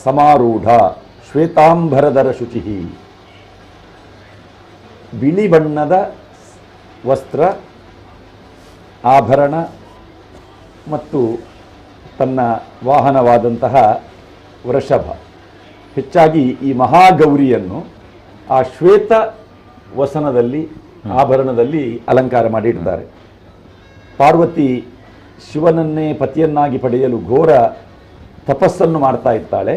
ಸಮಾರೂಢ ಶ್ವೇತಾಂಬರಧರ ಶುಚಿ. ಬಿಳಿ ಬಣ್ಣದ ವಸ್ತ್ರ, ಆಭರಣ ಮತ್ತು ತನ್ನ ವಾಹನವಾದಂತಹ ವೃಷಭ. ಹೆಚ್ಚಾಗಿ ಈ ಮಹಾಗೌರಿಯನ್ನು ಆ ಶ್ವೇತ ವಸನದಲ್ಲಿ, ಆಭರಣದಲ್ಲಿ ಅಲಂಕಾರ ಮಾಡಿರ್ತಾರೆ. ಪಾರ್ವತಿ ಶಿವನನ್ನೇ ಪತಿಯನ್ನಾಗಿ ಪಡೆಯಲು ಘೋರ ತಪಸ್ಸನ್ನು ಮಾಡ್ತಾ ಇರ್ತಾಳೆ.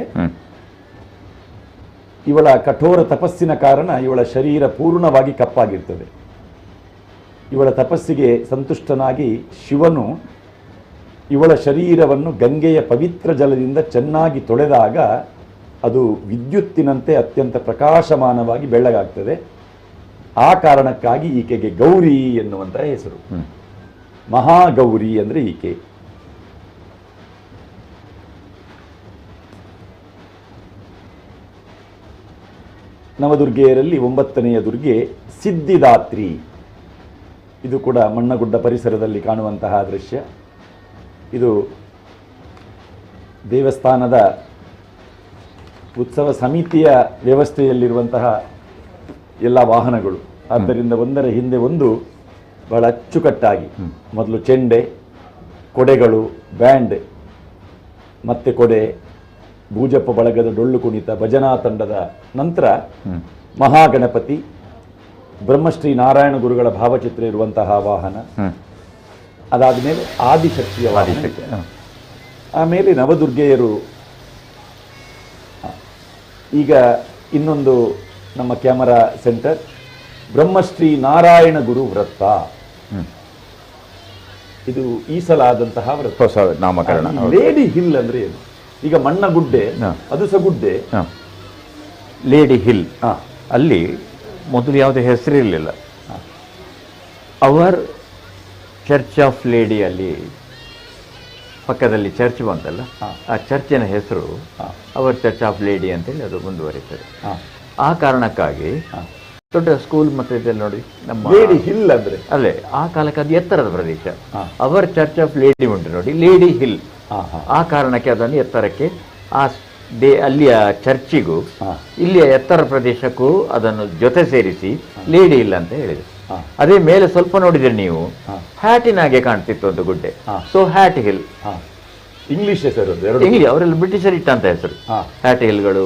ಇವಳ ಕಠೋರ ತಪಸ್ಸಿನ ಕಾರಣ ಇವಳ ಶರೀರ ಪೂರ್ಣವಾಗಿ ಕಪ್ಪಾಗಿರ್ತದೆ. ಇವಳ ತಪಸ್ಸಿಗೆ ಸಂತುಷ್ಟನಾಗಿ ಶಿವನು ಇವಳ ಶರೀರವನ್ನು ಗಂಗೆಯ ಪವಿತ್ರ ಜಲದಿಂದ ಚೆನ್ನಾಗಿ ತೊಳೆದಾಗ ಅದು ವಿದ್ಯುತ್ತಿನಂತೆ ಅತ್ಯಂತ ಪ್ರಕಾಶಮಾನವಾಗಿ ಬೆಳ್ಳಗಾಗ್ತದೆ. ಆ ಕಾರಣಕ್ಕಾಗಿ ಈಕೆಗೆ ಗೌರಿ ಎನ್ನುವಂತಹ ಹೆಸರು. ಮಹಾಗೌರಿ ಅಂದರೆ ಈಕೆ. ನವದುರ್ಗೆಯರಲ್ಲಿ 9ನೆಯ ದುರ್ಗೆ ಸಿದ್ಧಿದಾತ್ರಿ. ಇದು ಕೂಡ ಮಣ್ಣಗುಡ್ಡ ಪರಿಸರದಲ್ಲಿ ಕಾಣುವಂತಹ ದೃಶ್ಯ. ಇದು ದೇವಸ್ಥಾನದ ಉತ್ಸವ ಸಮಿತಿಯ ವ್ಯವಸ್ಥೆಯಲ್ಲಿರುವಂತಹ ಎಲ್ಲ ವಾಹನಗಳು. ಆದ್ದರಿಂದ ಒಂದರ ಹಿಂದೆ ಒಂದು ಬಹಳ ಅಚ್ಚುಕಟ್ಟಾಗಿ ಮೊದಲು ಚೆಂಡೆ, ಕೊಡೆಗಳು, ಬ್ಯಾಂಡ್, ಮತ್ತೆ ಕೊಡೆ, ಭೂಜಪ್ಪ ಬಳಗದ ಡೊಳ್ಳು ಕುಣಿತ, ಭಜನಾ ತಂಡದ ನಂತರ ಮಹಾಗಣಪತಿ, ಬ್ರಹ್ಮಶ್ರೀ ನಾರಾಯಣ ಗುರುಗಳ ಭಾವಚಿತ್ರ ಇರುವಂತಹ ವಾಹನ. ಅದಾದ ಮೇಲೆ ಆದಿಶಕ್ತಿಯ ವಾಹನ. ಆಮೇಲೆ ನವದುರ್ಗೆಯರು. ಈಗ ಇನ್ನೊಂದು ನಮ್ಮ ಕ್ಯಾಮರಾ ಸೆಂಟರ್ ಬ್ರಹ್ಮಶ್ರೀ ನಾರಾಯಣ ಗುರು ವೃತ್ತ. ಇದು ಈ ಸಲ ಆದಂತಹ ಹೊಸ ನಾಮಕರಣ. ಲೇಡಿ ಹಿಲ್ ಅಂದ್ರೆ ಏನು? ಈಗ ಮಣ್ಣಗುಡ್ಡೆ, ಅದು ಸಹ ಗುಡ್ಡೆ. ಲೇಡಿ ಹಿಲ್ ಅಲ್ಲಿ ಮೊದಲು ಯಾವುದೇ ಹೆಸರಿರಲಿಲ್ಲ. ಅವರ್ ಚರ್ಚ್ ಆಫ್ ಲೇಡಿ ಅಲ್ಲಿ ಪಕ್ಕದಲ್ಲಿ ಚರ್ಚ್ ಬಂತಲ್ಲ, ಆ ಚರ್ಚಿನ ಹೆಸರು ಅವರ್ ಚರ್ಚ್ ಆಫ್ ಲೇಡಿ ಅಂತೇಳಿ ಅದು ಮುಂದುವರಿತದೆ. ಆ ಕಾರಣಕ್ಕಾಗಿ ದೊಡ್ಡ ಸ್ಕೂಲ್ ಮತ್ತೆ ಇದೆಲ್ಲ ನೋಡಿ, ನಮ್ಮ ಲೇಡಿ ಹಿಲ್ ಅಂದ್ರೆ ಅಲ್ಲೇ ಆ ಕಾಲಕ್ಕೆ ಅದು ಎತ್ತರದ ಪ್ರದೇಶ. ಅವರ್ ಚರ್ಚ್ ಆಫ್ ಲೇಡಿ ಉಂಟು ನೋಡಿ, ಲೇಡಿ ಹಿಲ್. ಆ ಕಾರಣಕ್ಕೆ ಅದನ್ನು ಎತ್ತರಕ್ಕೆ ಅಲ್ಲಿಯ ಚರ್ಚಿಗೂ ಇಲ್ಲಿಯ ಎತ್ತರ ಪ್ರದೇಶಕ್ಕೂ ಅದನ್ನು ಜೊತೆ ಸೇರಿಸಿ ಲೇಡಿ ಹಿಲ್ ಅಂತ ಹೇಳಿದೆ. ಅದೇ ಮೇಲೆ ಸ್ವಲ್ಪ ನೋಡಿದ್ರೆ ನೀವು ಹ್ಯಾಟಿನಾಗೆ ಕಾಣ್ತಿತ್ತು ಒಂದು ಗುಡ್ಡೆ, ಸೊ ಹ್ಯಾಟ್ ಹಿಲ್. ಇಂಗ್ಲಿಷ್ ಹೆಸರು ಎರಡು ಇಂಗ್ಲಿಷ್ ಅವರೆಲ್ಲ ಬ್ರಿಟಿಷರ್ ಇಟ್ಟಂತ ಹೆಸರು. ಹ್ಯಾಟ್ ಹಿಲ್ಗಳು,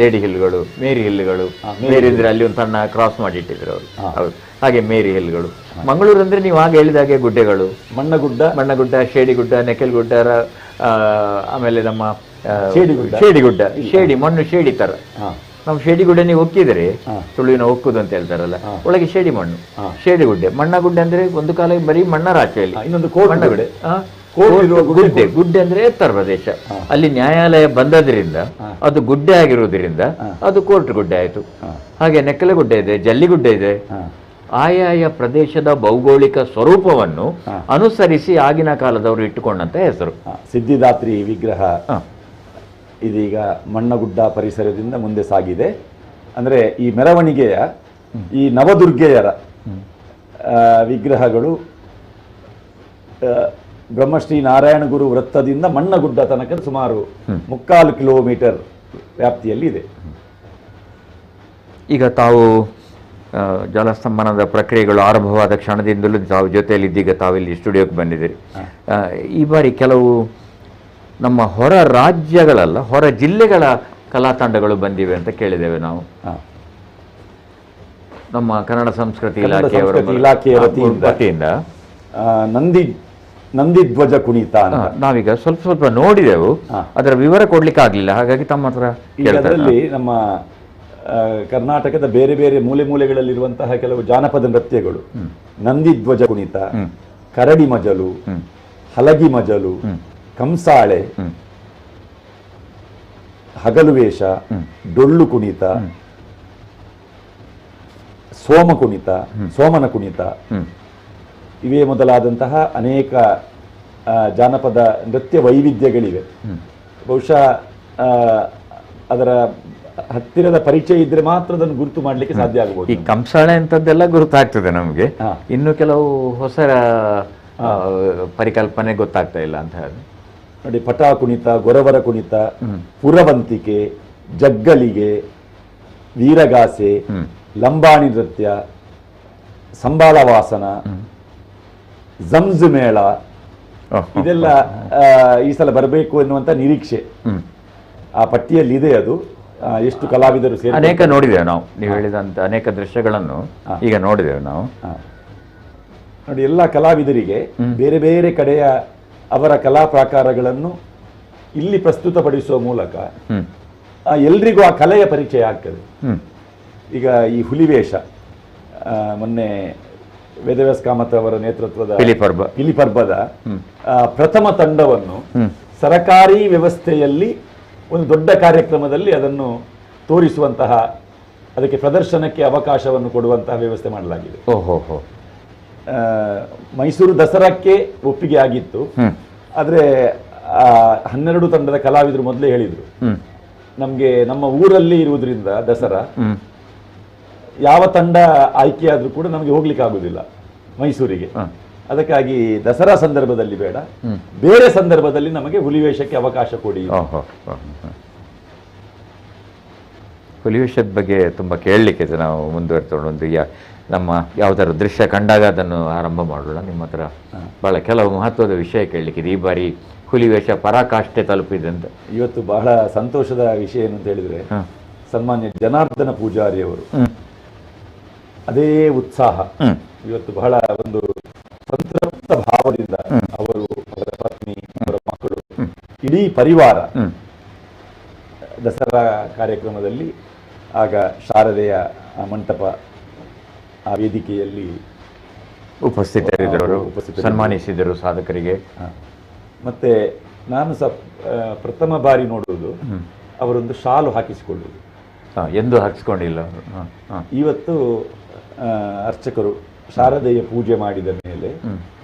ಲೇಡಿ ಹಿಲ್ಗಳು, ಮೇರಿ ಹಿಲ್ಗಳು. ಮೇರಿ ಅಂದ್ರೆ ಅಲ್ಲಿ ಒಂದು ಸಣ್ಣ ಕ್ರಾಸ್ ಮಾಡಿ ಇಟ್ಟಿದ್ರು ಅವರು. ಹೌದು, ಹಾಗೆ ಮೇರಿ ಹಿಲ್ಗಳು. ಮಂಗಳೂರು ಅಂದ್ರೆ ನೀವು ಆಗ ಹೇಳಿದಾಗೆ ಗುಡ್ಡೆಗಳು, ಮಣ್ಣಗುಡ್ಡ, ಶೇಡಿಗುಡ್ಡ, ನೆಕೆಲ್ಗುಡ್ಡ, ಆಮೇಲೆ ನಮ್ಮ ಶೇಡಿಗುಡ್ಡ, ಮಣ್ಣು ಶೇಡಿ ತರ. ನಾವು ಶೇಡಿಗುಡ್ಡೆ ನೀವು ಒಕ್ಕಿದರೆ ತುಳುವಿನ ಒಕ್ಕುದು ಅಂತ ಹೇಳ್ತಾರಲ್ಲ, ಒಳಗೆ ಶೇಡಿ ಮಣ್ಣು, ಶೇಡಿಗುಡ್ಡೆ. ಮಣ್ಣಗುಡ್ಡೆ ಅಂದ್ರೆ ಒಂದು ಕಾಲ ಬರೀ ಮಣ್ಣ ರಾಶಿಯಲ್ಲಿ, ಇನ್ನೊಂದು ಗುಡ್ಡೆ ಅಂದ್ರೆ ಎತ್ತರ ಪ್ರದೇಶ. ಅಲ್ಲಿ ನ್ಯಾಯಾಲಯ ಬಂದದ್ರಿಂದ ಅದು ಗುಡ್ಡೆ ಆಗಿರುವುದರಿಂದ ಅದು ಕೋರ್ಟ್ ಗುಡ್ಡೆ ಆಯ್ತು. ಹಾಗೆ ನೆಕ್ಕಲೆ ಗುಡ್ಡೆ ಇದೆ, ಜಲ್ಲಿಗುಡ್ಡೆ ಇದೆ. ಆಯಾಯ ಪ್ರದೇಶದ ಭೌಗೋಳಿಕ ಸ್ವರೂಪವನ್ನು ಅನುಸರಿಸಿ ಆಗಿನ ಕಾಲದವರು ಇಟ್ಟುಕೊಂಡಂತ ಹೆಸರು. ಸಿದ್ಧಿದಾತ್ರಿ ವಿಗ್ರಹ ಇದೀಗ ಮಣ್ಣಗುಡ್ಡ ಪರಿಸರದಿಂದ ಮುಂದೆ ಸಾಗಿದೆ. ಅಂದ್ರೆ ಈ ಮೆರವಣಿಗೆಯ ಈ ನವದುರ್ಗೆಯರ ವಿಗ್ರಹಗಳು ಬ್ರಹ್ಮಶ್ರೀ ನಾರಾಯಣಗುರು ವೃತ್ತದಿಂದ ಮಣ್ಣಗುಡ್ಡ ತನಕ ಸುಮಾರು 3/4 ಕಿಲೋಮೀಟರ್ ವ್ಯಾಪ್ತಿಯಲ್ಲಿ ಇದೆ. ಈಗ ತಾವು ಜಲಸ್ತಂಭನದ ಪ್ರಕ್ರಿಯೆಗಳು ಆರಂಭವಾದ ಕ್ಷಣದಿಂದಲೂ ತಾವು ಜೊತೆಯಲ್ಲಿದ್ದೀಗ ತಾವಿಲ್ಲಿ ಸ್ಟುಡಿಯೋಕ್ಕೆ ಬಂದಿದ್ದೀರಿ. ಈ ಬಾರಿ ಕೆಲವು ನಮ್ಮ ಹೊರ ರಾಜ್ಯಗಳಲ್ಲ, ಹೊರ ಜಿಲ್ಲೆಗಳ ಕಲಾ ತಂಡಗಳು ಬಂದಿವೆ ಅಂತ ಕೇಳಿದ್ದೇವೆ ನಾವು. ನಮ್ಮ ಕನ್ನಡ ಸಂಸ್ಕೃತಿ ಇಲಾಖೆಯ ವತಿಯಿಂದ ನಂದಿಧ್ವಜ ಕುಣಿತ ನಾವೀಗ ಸ್ವಲ್ಪ ನೋಡಿದೆವು, ಅದರ ವಿವರ ಕೊಡ್ಲಿಕ್ಕೆ ಆಗ್ಲಿಲ್ಲ. ಹಾಗಾಗಿ ತಮ್ಮ ಹತ್ರ ಅದರಲ್ಲಿ ನಮ್ಮ ಕರ್ನಾಟಕದ ಬೇರೆ ಬೇರೆ ಮೂಲೆಗಳಲ್ಲಿರುವಂತಹ ಕೆಲವು ಜಾನಪದ ನೃತ್ಯಗಳು, ನಂದಿಧ್ವಜ ಕುಣಿತ, ಕರಡಿ ಮಜಲು, ಹಲಗಿ ಮಜಲು, ಕಂಸಾಳೆ, ಹಗಲು ವೇಷ, ಡೊಳ್ಳು ಕುಣಿತ, ಸೋಮನ ಕುಣಿತ ಇವೇ ಮೊದಲಾದಂತಹ ಅನೇಕ ಜಾನಪದ ನೃತ್ಯ ವೈವಿಧ್ಯಗಳಿವೆ. ಬಹುಶಃ ಅದರ ಹತ್ತಿರದ ಪರಿಚಯ ಇದ್ರೆ ಮಾತ್ರ ಅದನ್ನು ಗುರುತು ಮಾಡಲಿಕ್ಕೆ ಸಾಧ್ಯ ಆಗಬಹುದು. ಈ ಕಂಸಾಳೆ ಅಂತದ್ದೆಲ್ಲ ಗುರುತಾಗ್ತದೆ ನಮಗೆ, ಇನ್ನು ಕೆಲವು ಹೊಸ ಪರಿಕಲ್ಪನೆ ಗೊತ್ತಾಗ್ತಾ ಇಲ್ಲ ಅಂತ ಹೇಳಿ ನೋಡಿ. ಪಟಾ ಕುಣಿತ, ಗೊರವರ ಕುಣಿತ, ಪುರವಂತಿಕೆ, ಜಗ್ಗಲಿಗೆ, ವೀರಗಾಸೆ, ಲಂಬಾಣಿ ನೃತ್ಯ, ಸಂಬಾಳ ವಾಸನ, ಜಮ್ಜ್ ಮೇಳ, ಇದೆಲ್ಲ ಈ ಸಲ ಬರಬೇಕು ಎನ್ನುವಂತ ನಿರೀಕ್ಷೆ ಆ ಪಟ್ಟಿಯಲ್ಲಿ ಇದೆ. ಅದು ಎಷ್ಟು ಕಲಾವಿದರು ಸೇರಿ ಅನೇಕ ನೋಡಿದ್ದೇವೆ ನಾವು, ನೀವು ಹೇಳಿದಂತ ಅನೇಕ ದೃಶ್ಯಗಳನ್ನು ಈಗ ನೋಡಿದ್ದೇವೆ ನಾವು. ನೋಡಿ, ಎಲ್ಲ ಕಲಾವಿದರಿಗೆ ಬೇರೆ ಬೇರೆ ಕಡೆಯ ಅವರ ಕಲಾ ಪ್ರಾಕಾರಗಳನ್ನು ಇಲ್ಲಿ ಪ್ರಸ್ತುತಪಡಿಸುವ ಮೂಲಕ ಎಲ್ರಿಗೂ ಆ ಕಲೆಯ ಪರಿಚಯ ಆಗ್ತದೆ. ಈಗ ಈ ಹುಲಿವೇಷ ಮೊನ್ನೆ ವೇದವ್ಯಾಸ ಕಾಮತ್ ಅವರ ನೇತೃತ್ವದ ಪಿಲಿಪರ್ಬದ ಪ್ರಥಮ ತಂಡವನ್ನು ಸರಕಾರಿ ವ್ಯವಸ್ಥೆಯಲ್ಲಿ ಒಂದು ದೊಡ್ಡ ಕಾರ್ಯಕ್ರಮದಲ್ಲಿ ಅದನ್ನು ತೋರಿಸುವಂತಹ, ಅದಕ್ಕೆ ಪ್ರದರ್ಶನಕ್ಕೆ ಅವಕಾಶವನ್ನು ಕೊಡುವಂತಹ ವ್ಯವಸ್ಥೆ ಮಾಡಲಾಗಿದೆ. ಮೈಸೂರು ದಸರಾಕ್ಕೆ ಒಪ್ಪಿಗೆ ಆಗಿತ್ತು, ಆದರೆ 12 ತಂಡದ ಕಲಾವಿದರು ಮೊದಲೇ ಹೇಳಿದ್ರು, ನಮಗೆ ನಮ್ಮ ಊರಲ್ಲಿ ಇರುವುದರಿಂದ ದಸರಾ ಯಾವ ತಂಡ ಆಯ್ಕೆಯಾದ್ರೂ ಕೂಡ ನಮಗೆ ಹೋಗ್ಲಿಕ್ಕೆ ಆಗುದಿಲ್ಲ ಮೈಸೂರಿಗೆ. ಅದಕ್ಕಾಗಿ ದಸರಾ ಸಂದರ್ಭದಲ್ಲಿ ಬೇಡ, ಬೇರೆ ಸಂದರ್ಭದಲ್ಲಿ ನಮಗೆ ಹುಲಿವೇಷಕ್ಕೆ ಅವಕಾಶ ಕೊಡಿ. ಹುಲಿವೇಷದ ಬಗ್ಗೆ ತುಂಬ ಕೇಳಲಿಕ್ಕೆ ನಾವು ಮುಂದುವರೆತೊಂಡು ನಮ್ಮ ಯಾವುದಾದ್ರು ದೃಶ್ಯ ಕಂಡಾಗ ಅದನ್ನು ಆರಂಭ ಮಾಡೋಣ. ನಿಮ್ಮ ಹತ್ರ ಬಹಳ ಕೆಲವು ಮಹತ್ವದ ವಿಷಯ ಕೇಳಲಿಕ್ಕಿದೆ. ಈ ಬಾರಿ ಹುಲಿವೇಷ ಪರಾಕಾಷ್ಠೆ ತಲುಪಿದೆ ಅಂತ. ಇವತ್ತು ಬಹಳ ಸಂತೋಷದ ವಿಷಯ ಏನು ಅಂತ ಹೇಳಿದ್ರೆ, ಸನ್ಮಾನ್ಯ ಜನಾರ್ದನ ಪೂಜಾರಿ ಅವರು ಅದೇ ಉತ್ಸಾಹ, ಇವತ್ತು ಬಹಳ ಒಂದು ಸಂತೃಪ್ತ ಭಾವದಿಂದ ಅವರು, ಅವರ ಪತ್ನಿ, ಅವರ ಮಕ್ಕಳು, ಇಡೀ ಪರಿವಾರ ದಸರಾ ಕಾರ್ಯಕ್ರಮದಲ್ಲಿ ಆಗ ಶಾರದೆಯ ಮಂಟಪ ಆ ವೇದಿಕೆಯಲ್ಲಿ ಉಪಸ್ಥಿತರಿದ್ದರು, ಸನ್ಮಾನಿಸಿದರು ಸಾಧಕರಿಗೆ. ಮತ್ತೆ ನಾನು ಸಹ ಪ್ರಥಮ ಬಾರಿ ನೋಡುವುದು ಅವರೊಂದು ಶಾಲು ಹಾಕಿಸಿಕೊಳ್ಳುವುದು. ಎಂದು ಹಾಕಿಸ್ಕೊಂಡಿಲ್ಲ. ಇವತ್ತು ಅರ್ಚಕರು ಶಾರದೆಯ ಪೂಜೆ ಮಾಡಿದ ಮೇಲೆ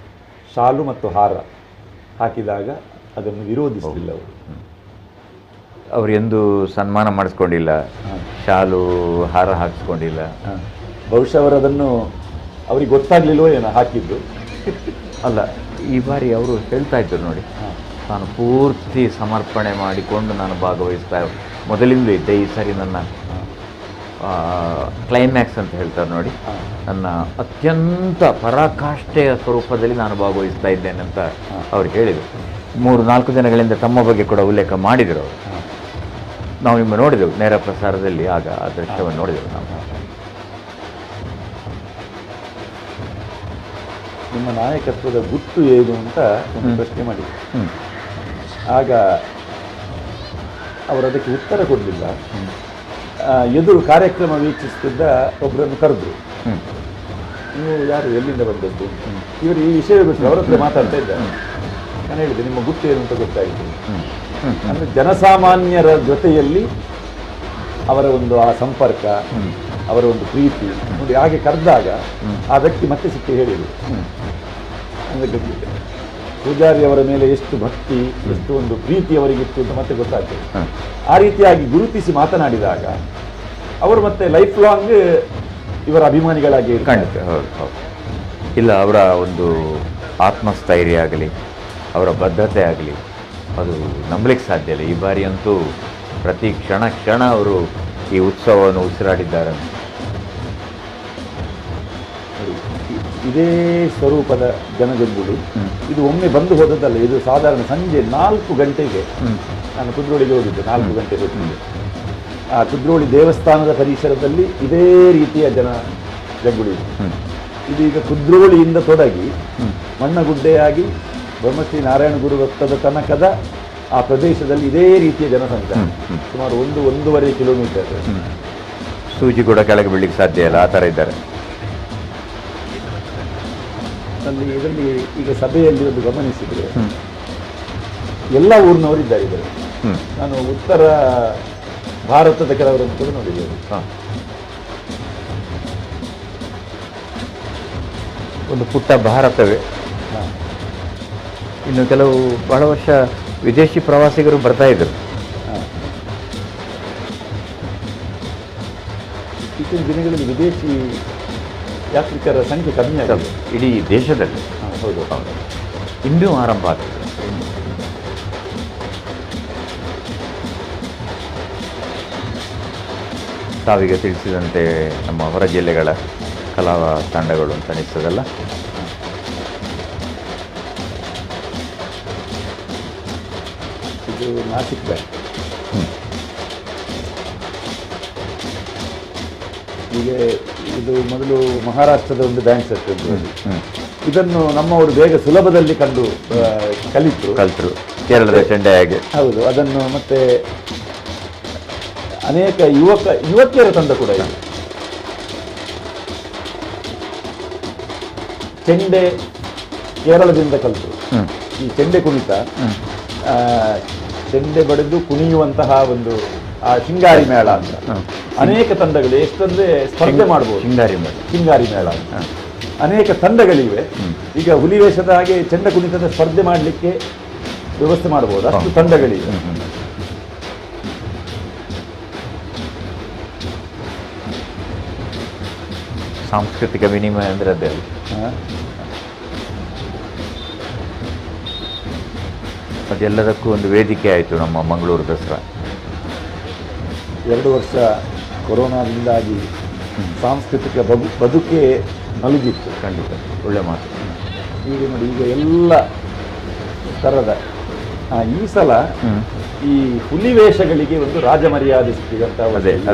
ಶಾಲು ಮತ್ತು ಹಾರ ಹಾಕಿದಾಗ ಅದನ್ನು ವಿರೋಧಿಸಲಿಲ್ಲ ಅವರು. ಅವರು ಎಂದು ಸನ್ಮಾನ ಮಾಡಿಸ್ಕೊಂಡಿಲ್ಲ, ಶಾಲು ಹಾರ ಹಾಕಿಸ್ಕೊಂಡಿಲ್ಲ. ಬಹುಶಃ ಅವರು ಅದನ್ನು ಅವ್ರಿಗೆ ಗೊತ್ತಾಗ್ಲಿಲ್ವೋ ಏನೋ ಹಾಕಿದ್ದು. ಅಲ್ಲ, ಈ ಬಾರಿ ಅವರು ಹೇಳ್ತಾ ಇದ್ರು ನೋಡಿ, ನಾನು ಪೂರ್ತಿ ಸಮರ್ಪಣೆ ಮಾಡಿಕೊಂಡು ನಾನು ಭಾಗವಹಿಸ್ತಾ ಮೊದಲಿಂದ ಇದ್ದೆ. ಈ ಸಾರಿ ನನ್ನ ಕ್ಲೈಮ್ಯಾಕ್ಸ್ ಅಂತ ಹೇಳ್ತಾರೆ ನೋಡಿ, ನನ್ನ ಅತ್ಯಂತ ಪರಾಕಾಷ್ಠೆಯ ಸ್ವರೂಪದಲ್ಲಿ ನಾನು ಭಾಗವಹಿಸ್ತಾ ಇದ್ದೇನೆ ಅಂತ ಅವ್ರು ಹೇಳಿದರು. 3-4 ದಿನಗಳಿಂದ ತಮ್ಮ ಬಗ್ಗೆ ಕೂಡ ಉಲ್ಲೇಖ ಮಾಡಿದರು ಅವರು. ನಾವು ನಿಮ್ಮ ನೋಡಿದೆವು ನೇರ ಪ್ರಸಾರದಲ್ಲಿ, ಆಗ ಆ ದೃಶ್ಯವನ್ನು ನೋಡಿದೆವು ನಾವು. ನಿಮ್ಮ ನಾಯಕತ್ವದ ಗುಟ್ಟು ಏನು ಅಂತ ಒಂದು ಪ್ರಶ್ನೆ ಮಾಡಿದ್ರು. ಆಗ ಅವರು ಅದಕ್ಕೆ ಉತ್ತರ ಕೊಡಲಿಲ್ಲ. ಎದುರು ಕಾರ್ಯಕ್ರಮ ವೀಕ್ಷಿಸುತ್ತಿದ್ದ ಒಬ್ಬರನ್ನು ಕರೆದ್ರು. ನೀವು ಯಾರು, ಎಲ್ಲಿಂದ ಬಂದದ್ದು? ಇವರು ಈ ವಿಷಯ ಬಿಟ್ಟು ಅವರ ಹತ್ರ ಮಾತಾಡ್ತಾ ಇದ್ದಾರೆ. ನಾನು ಹೇಳಿದೆ ನಿಮ್ಮ ಗುಟ್ಟು ಏನು ಅಂತ ಗೊತ್ತಾಯಿತು. ಅಂದರೆ ಜನಸಾಮಾನ್ಯರ ಜೊತೆಯಲ್ಲಿ ಅವರ ಒಂದು ಆ ಸಂಪರ್ಕ, ಅವರ ಒಂದು ಪ್ರೀತಿ ನೋಡಿ. ಹಾಗೆ ಕರೆದಾಗ ಆ ವ್ಯಕ್ತಿ ಮತ್ತೆ ಸಿಕ್ಕಿ ಹೇಳಿದರು. ಅಂದರೆ ಪೂಜಾರಿ ಅವರ ಮೇಲೆ ಎಷ್ಟು ಭಕ್ತಿ, ಎಷ್ಟು ಒಂದು ಪ್ರೀತಿ ಅವರಿಗಿತ್ತು ಅಂತ ಮತ್ತೆ ಗೊತ್ತಾಗ್ತದೆ. ಆ ರೀತಿಯಾಗಿ ಗುರುತಿಸಿ ಮಾತನಾಡಿದಾಗ ಅವರು ಮತ್ತೆ ಲೈಫ್ ಲಾಂಗ್ ಇವರ ಅಭಿಮಾನಿಗಳಾಗಿ ಕಾಣುತ್ತೆ. ಹೌದು ಹೌದು. ಇಲ್ಲ, ಅವರ ಒಂದು ಆತ್ಮಸ್ಥೈರ್ಯ ಆಗಲಿ, ಅವರ ಬದ್ಧತೆ ಆಗಲಿ, ಅದು ನಂಬಲಿಕ್ಕೆ ಸಾಧ್ಯ ಇಲ್ಲ. ಈ ಬಾರಿ ಅಂತೂ ಪ್ರತಿ ಕ್ಷಣ ಕ್ಷಣ ಅವರು ಈ ಉತ್ಸವವನ್ನು ಉಸಿರಾಡಿದ್ದಾರೆ. ಇದೇ ಸ್ವರೂಪದ ಜನಜಂಗುಳಿ ಇದು ಒಮ್ಮೆ ಬಂದು ಹೋದದ್ದಲ್ಲ. ಇದು ಸಾಧಾರಣ ಸಂಜೆ 4 ಗಂಟೆಗೆ ನಾನು ಕುದ್ರೋಳಿಗೆ ಹೋಗಿದ್ದೆ. 4 ಗಂಟೆ ಹೊತ್ತಿಗೆ ಆ ಕುದ್ರೋಳಿ ದೇವಸ್ಥಾನದ ಪರಿಸರದಲ್ಲಿ ಇದೇ ರೀತಿಯ ಜಂಗುಳಿ ಇದು ಈಗ ಕುದ್ರೋಳಿಯಿಂದ ತೊಡಗಿ ಮಣ್ಣಗುಡ್ಡೆಯಾಗಿ ಬ್ರಹ್ಮಶ್ರೀ ನಾರಾಯಣ ಗುರು ವೃತ್ತದ ತನಕದ ಆ ಪ್ರದೇಶದಲ್ಲಿ ಇದೇ ರೀತಿಯ ಜನಸಂಖ್ಯೆ ಸುಮಾರು 1-1.5 ಕಿಲೋಮೀಟರ್. ಸೂಜಿ ಕೂಡ ಕೆಳಗೆ ಬೀಳಲಿಕ್ಕೆ ಸಾಧ್ಯ ಇಲ್ಲ, ಆ ಥರ ಇದ್ದಾರೆ. ಇದರಲ್ಲಿ ಈಗ ಸಭೆಯಲ್ಲಿ ಒಂದು ಗಮನಿಸಿದರೆ ಎಲ್ಲ ಊರಿನವರಿದ್ದಾರೆ ಇದರಲ್ಲಿ. ನಾನು ಉತ್ತರ ಭಾರತದ ಕೆಲವರನ್ನು ಕೂಡ ನೋಡಿದ್ದೇನೆ. ಒಂದು ಪುಟ್ಟ ಭಾರತವೇ. ಇನ್ನು ಕೆಲವು ಬಹಳ ವರ್ಷ ವಿದೇಶಿ ಪ್ರವಾಸಿಗರು ಬರ್ತಾ ಇದ್ರು. ಇತ್ತೀಚಿನ ದಿನಗಳಲ್ಲಿ ವಿದೇಶಿ ಯಾತ್ರಿಕರ ಸಂಖ್ಯೆ ಕಮ್ಮಿ ಆಗಿದೆ ಇಡೀ ದೇಶದಲ್ಲಿ. ಹೌದು, ಇನ್ನೂ ಆರಂಭ ಆಗ್ತದೆ. ತಾವೀಗ ತಿಳಿಸಿದಂತೆ ನಮ್ಮ ಹೊರ ಜಿಲ್ಲೆಗಳ ಕಲಾ ತಂಡಗಳು ಅಂತ ಅನಿಸ್ತದಲ್ಲ. ಇದು ನಾಸಿಕ್ ಬ್ಯಾಂಕ್. ಈಗ ಇದು ಮೊದಲು ಮಹಾರಾಷ್ಟ್ರದ ಒಂದು ಬ್ಯಾಂಕ್ ಸೆಟ್. ಇದನ್ನು ನಮ್ಮವರು ಬೇಗ ಸುಲಭದಲ್ಲಿ ಕಲಿತರು. ಕೇರಳದ ಚೆಂಡೆ ಹಾಗೆ. ಹೌದು, ಅದನ್ನು ಮತ್ತೆ ಅನೇಕ ಯುವಕಿಯರ ತಂಡ ಕೂಡ ಇದೆ. ಚೆಂಡೆ ಕೇರಳದಿಂದ ಕಲಿತು ಈ ಚೆಂಡೆ ಕುಣಿತ, ಚೆಂಡೆ ಬಡಿದು ಕುಣಿಯುವಂತಹ ಒಂದು ಆ ಶಿಂಗಾರಿ ಮೇಳ ಅಂತ ಅನೇಕ ತಂಡಗಳು, ಎಷ್ಟಂದ್ರೆ ಸ್ಪರ್ಧೆ ಮಾಡಬಹುದು. ಶಿಂಗಾರಿ ಮೇಳ ಅನೇಕ ತಂಡಗಳಿವೆ. ಈಗ ಹುಲಿ ವೇಷದ ಹಾಗೆ ಚೆಂಡೆ ಕುಣಿತದ ಸ್ಪರ್ಧೆ ಮಾಡಲಿಕ್ಕೆ ವ್ಯವಸ್ಥೆ ಮಾಡಬಹುದು, ಅಷ್ಟು ತಂಡಗಳಿವೆ. ಸಾಂಸ್ಕೃತಿಕ ವಿನಿಮಯ ಅಂದ್ರೆ ಅದೇ. ಅದೆಲ್ಲದಕ್ಕೂ ಒಂದು ವೇದಿಕೆ ಆಯಿತು ನಮ್ಮ ಮಂಗಳೂರು ದಸರಾ. 2 ವರ್ಷ ಕೊರೋನಾದಿಂದಾಗಿ ಸಾಂಸ್ಕೃತಿಕ ಬದುಕೇ ನಲುಗಿತ್ತು. ಖಂಡಿತ, ಒಳ್ಳೆ ಮಾತು. ಈಗ ನೋಡಿ, ಈಗ ಎಲ್ಲ ಥರದ ಈ ಸಲ ಈ ಹುಲಿ ವೇಷಗಳಿಗೆ ಒಂದು ರಾಜಮರ್ಯಾದೆ ಸಿಕ್ಕಿದಂತ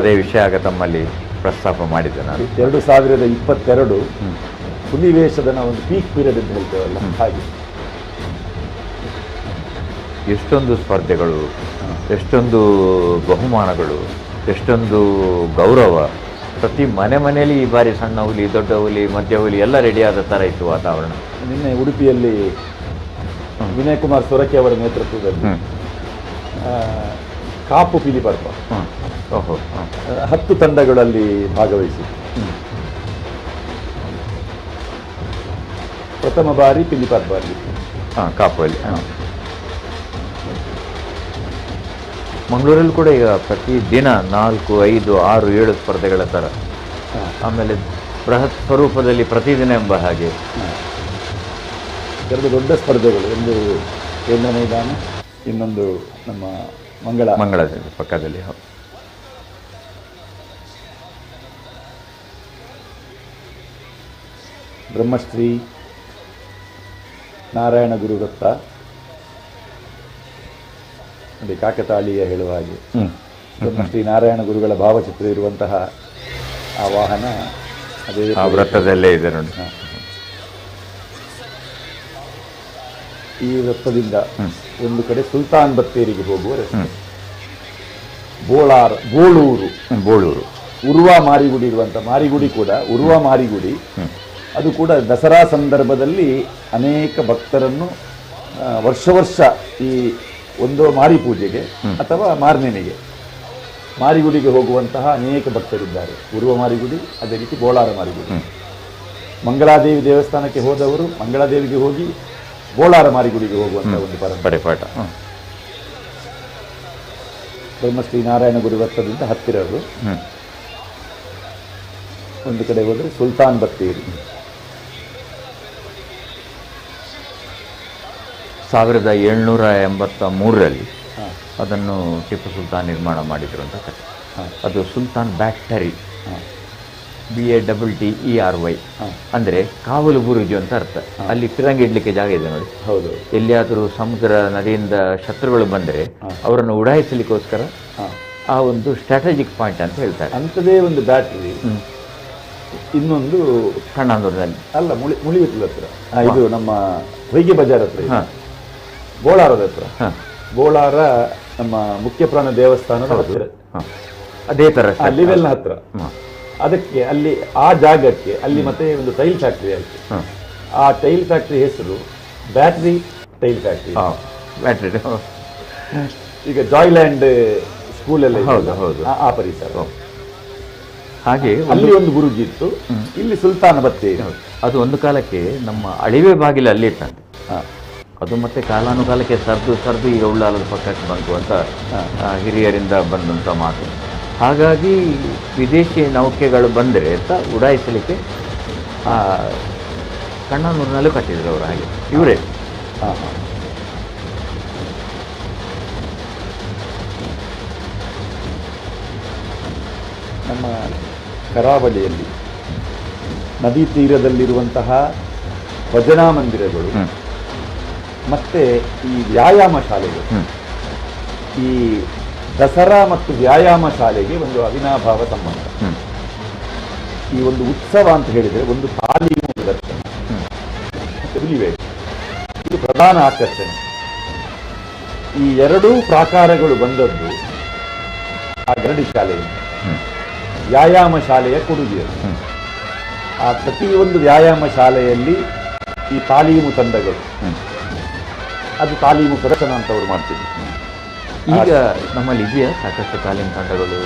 ಅದೇ ವಿಷಯ ಆಗ ತಮ್ಮಲ್ಲಿ ಪ್ರಸ್ತಾಪ ಮಾಡಿದ್ದೆ ನಾನು. 2022 ಹುಲಿ ವೇಷದ ಒಂದು ಪೀಕ್ ಪೀರಿಯಡ್ ಅಂತ ಹೇಳ್ತೇವಲ್ಲ ಹಾಗೆ. ಎಷ್ಟೊಂದು ಸ್ಪರ್ಧೆಗಳು, ಎಷ್ಟೊಂದು ಬಹುಮಾನಗಳು, ಎಷ್ಟೊಂದು ಗೌರವ. ಪ್ರತಿ ಮನೆಯಲ್ಲಿ ಈ ಬಾರಿ ಸಣ್ಣ ಹುಲಿ, ದೊಡ್ಡ ಹುಲಿ, ಮಧ್ಯ ಹುಲಿ ಎಲ್ಲ ರೆಡಿಯಾದ ಥರ ಇತ್ತು ವಾತಾವರಣ. ನಿನ್ನೆ ಉಡುಪಿಯಲ್ಲಿ ವಿನಯ್ ಕುಮಾರ್ ಸೊರಕೆ ಅವರ ನೇತೃತ್ವದಲ್ಲಿ ಕಾಪು ಪಿಲಿಪರ್ವ 10 ತಂಡಗಳಲ್ಲಿ ಭಾಗವಹಿಸಿ ಪ್ರಥಮ ಬಾರಿ ಪಿಲಿಪರ್ವಲ್ಲಿ ಕಾಪಲ್ಲಿ. ಮಂಗಳೂರಲ್ಲಿ ಕೂಡ ಈಗ ಪ್ರತಿ ದಿನ 4, 5, 6, 7 ಸ್ಪರ್ಧೆಗಳ ಥರ. ಆಮೇಲೆ ಬೃಹತ್ ಸ್ವರೂಪದಲ್ಲಿ ಪ್ರತಿದಿನ ಎಂಬ ಹಾಗೆ 2 ದೊಡ್ಡ ಸ್ಪರ್ಧೆಗಳು, ಒಂದು ಕೇಂದ್ರ ಮೈದಾನ, ಇನ್ನೊಂದು ನಮ್ಮ ಮಂಗಳ ಪಕ್ಕದಲ್ಲಿ. ಬ್ರಹ್ಮಶ್ರೀ ನಾರಾಯಣ ಗುರು ವೃತ್ತ ನೋಡಿ ಕಾಕತಾಳೀಯ ಹೇಳುವ ಹಾಗೆ ಶ್ರೀ ನಾರಾಯಣ ಗುರುಗಳ ಭಾವಚಿತ್ರ ಇರುವಂತಹ ಆ ವಾಹನ ಅದೇ ವೃತ್ತದಲ್ಲೇ ಇದೆ ನೋಡಿ. ಈ ವೃತ್ತದಿಂದ ಒಂದು ಕಡೆ ಸುಲ್ತಾನ್ ಬತ್ತೇರಿಗೆ ಹೋಗುವ ರಸ್ತೆ, ಬೋಳೂರು ಉರ್ವ ಮಾರಿಗುಡಿ ಇರುವಂಥ ಮಾರಿಗುಡಿ ಕೂಡ ಉರ್ವ ಮಾರಿಗುಡಿ, ಅದು ಕೂಡ ದಸರಾ ಸಂದರ್ಭದಲ್ಲಿ ಅನೇಕ ಭಕ್ತರನ್ನು ವರ್ಷ ಈ ಒಂದು ಮಾರಿ ಪೂಜೆಗೆ ಅಥವಾ ಮಾರ್ನೆನೆಗೆ ಮಾರಿಗುಡಿಗೆ ಹೋಗುವಂತಹ ಅನೇಕ ಭಕ್ತರಿದ್ದಾರೆ. ಉರ್ವ ಮಾರಿಗುಡಿ, ಅದೇ ರೀತಿ ಬೋಳಾರ ಮಾರಿಗುಡಿ. ಮಂಗಳಾದೇವಿ ದೇವಸ್ಥಾನಕ್ಕೆ ಹೋದವರು ಮಂಗಳಾದೇವಿಗೆ ಹೋಗಿ ಬೋಳಾರ ಮಾರಿಗುಡಿಗೆ ಹೋಗುವಂತಹ ಒಂದು ಪರಂಪರೆ ಪಾಠ. ಬ್ರಹ್ಮಶ್ರೀ ನಾರಾಯಣ ಗುರು ವೃತ್ತದಿಂದ ಹತ್ತಿರ ಅದು. ಒಂದು ಕಡೆ ಹೋದರೆ ಸುಲ್ತಾನ್ ಬತ್ತೇರಿ. 1783ರಲ್ಲಿ ಅದನ್ನು ಟಿಪ್ಪು ಸುಲ್ತಾನ್ ನಿರ್ಮಾಣ ಮಾಡಿದ್ರು ಅಂತ ಕಥೆ. ಅದು ಸುಲ್ತಾನ್ ಬ್ಯಾಟರಿ, BATTERY, ಅಂದರೆ ಕಾವಲು ಬುರುಜು ಅಂತ ಅರ್ಥ. ಅಲ್ಲಿ ಫಿರಂಗಿ ಇಡ್ಲಿಕ್ಕೆ ಜಾಗ ಇದೆ ನೋಡಿ. ಹೌದು. ಎಲ್ಲಿಯಾದರೂ ಸಮುದ್ರ ನದಿಯಿಂದ ಶತ್ರುಗಳು ಬಂದರೆ ಅವರನ್ನು ಉಡಾಯಿಸಲಿಕ್ಕೋಸ್ಕರ ಆ ಒಂದು ಸ್ಟ್ರಾಟಜಿಕ್ ಪಾಯಿಂಟ್ ಅಂತ ಹೇಳ್ತಾರೆ. ಅಂಥದ್ದೇ ಒಂದು ಬ್ಯಾಟ್ರಿ ಇನ್ನೊಂದು ಕಣ್ಣಾಂದೂರಿನಲ್ಲಿ ಅಲ್ಲ, ಮುಳಿಯುತ್ತಲ ಹತ್ರ, ಇದು ನಮ್ಮ ಹೊಯ್ಗೆ ಬಜಾರ್ ಹತ್ರ, ಬೋಳಾರದ ಹತ್ರ. ಬೋಳಾರ ನಮ್ಮ ಮುಖ್ಯ ಪ್ರಾಣ ದೇವಸ್ಥಾನದ ಹತ್ತಿರ, ಅದೇ ಥರ ಲಿವೆಲ್ನ ಹತ್ರ. ಅದಕ್ಕೆ ಅಲ್ಲಿ ಆ ಜಾಗಕ್ಕೆ ಅಲ್ಲಿ ಮತ್ತೆ ಒಂದು ಟೈಲ್ ಫ್ಯಾಕ್ಟ್ರಿ ಆಯಿತು. ಆ ಟೈಲ್ ಫ್ಯಾಕ್ಟ್ರಿ ಹೆಸರು ಬ್ಯಾಟ್ರಿ ಟೈಲ್ ಫ್ಯಾಕ್ಟ್ರಿ. ಬ್ಯಾಟ್ರಿ ಈಗ ಜಾಯ್ಲ್ಯಾಂಡ್ ಸ್ಕೂಲಲ್ಲಿ ಹೌದು ಆ ಪರಿಸರ. ಹಾಗೆ ಅಲ್ಲಿ ಒಂದು ಗುರುಜಿ ಇತ್ತು, ಇಲ್ಲಿ ಸುಲ್ತಾನ ಬತ್ತೇರಿ. ಅದು ಒಂದು ಕಾಲಕ್ಕೆ ನಮ್ಮ ಅಳಿವೆ ಬಾಗಿಲು ಅಲ್ಲಿ ಇತ್ತಂತೆ. ಅದು ಮತ್ತೆ ಕಾಲಾನುಕಾಲಕ್ಕೆ ಸರ್ದು ಈಗ ಉಳ್ಳಾಲದ ಪಕ್ಕಕ್ಕೆ ಬಂತು ಅಂತ ಹಿರಿಯರಿಂದ ಬಂದಂಥ ಮಾತು. ಹಾಗಾಗಿ ವಿದೇಶಿ ನೌಕೆಗಳು ಬಂದರೆ ಅಂತ ಉಡಾಯಿಸಲಿಕ್ಕೆ ಕಣ್ಣನೂರಿನಲ್ಲೂ ಕಟ್ಟಿದ್ರು ಅವರು. ಹಾಗೆ ಇವರೇ ನಮ್ಮ ಕರಾವಳಿಯಲ್ಲಿ ನದಿ ತೀರದಲ್ಲಿರುವಂತಹ ಭಜನಾ ಮಂದಿರಗಳು ಮತ್ತು ಈ ವ್ಯಾಯಾಮ ಶಾಲೆಗಳು, ಈ ದಸರಾ ಮತ್ತು ವ್ಯಾಯಾಮ ಶಾಲೆಗೆ ಒಂದು ಅವಿನಾಭಾವ ಸಂಬಂಧ. ಈ ಒಂದು ಉತ್ಸವ ಅಂತ ಹೇಳಿದರೆ ಒಂದು ತಾಲೀಮು ಪ್ರದರ್ಶನ ಮತ್ತು ಹುಲಿವೇಷ, ಇದು ಪ್ರಧಾನ ಆಕರ್ಷಣೆ. ಈ ಎರಡೂ ಪ್ರಾಕಾರಗಳು ಬಂದದ್ದು ಆ ಗರಡಿ ಶಾಲೆಯಿಂದ. ವ್ಯಾಯಾಮ ಶಾಲೆಯ ಕೊಡುಗೆ. ಆ ಪ್ರತಿಯೊಂದು ವ್ಯಾಯಾಮ ಶಾಲೆಯಲ್ಲಿ ಈ ತಾಲೀಮು ತಂಡಗಳು, ಅದು ತಾಲೀಮು ಪ್ರದರ್ಶನ ಅಂತ ಅವರು ಮಾಡ್ತಿದ್ರು. ಈಗ ನಮ್ಮಲ್ಲಿ ಇದೆಯಾ ಸಾಕಷ್ಟು ತಾಲೀಮು ತಂಡಗಳು?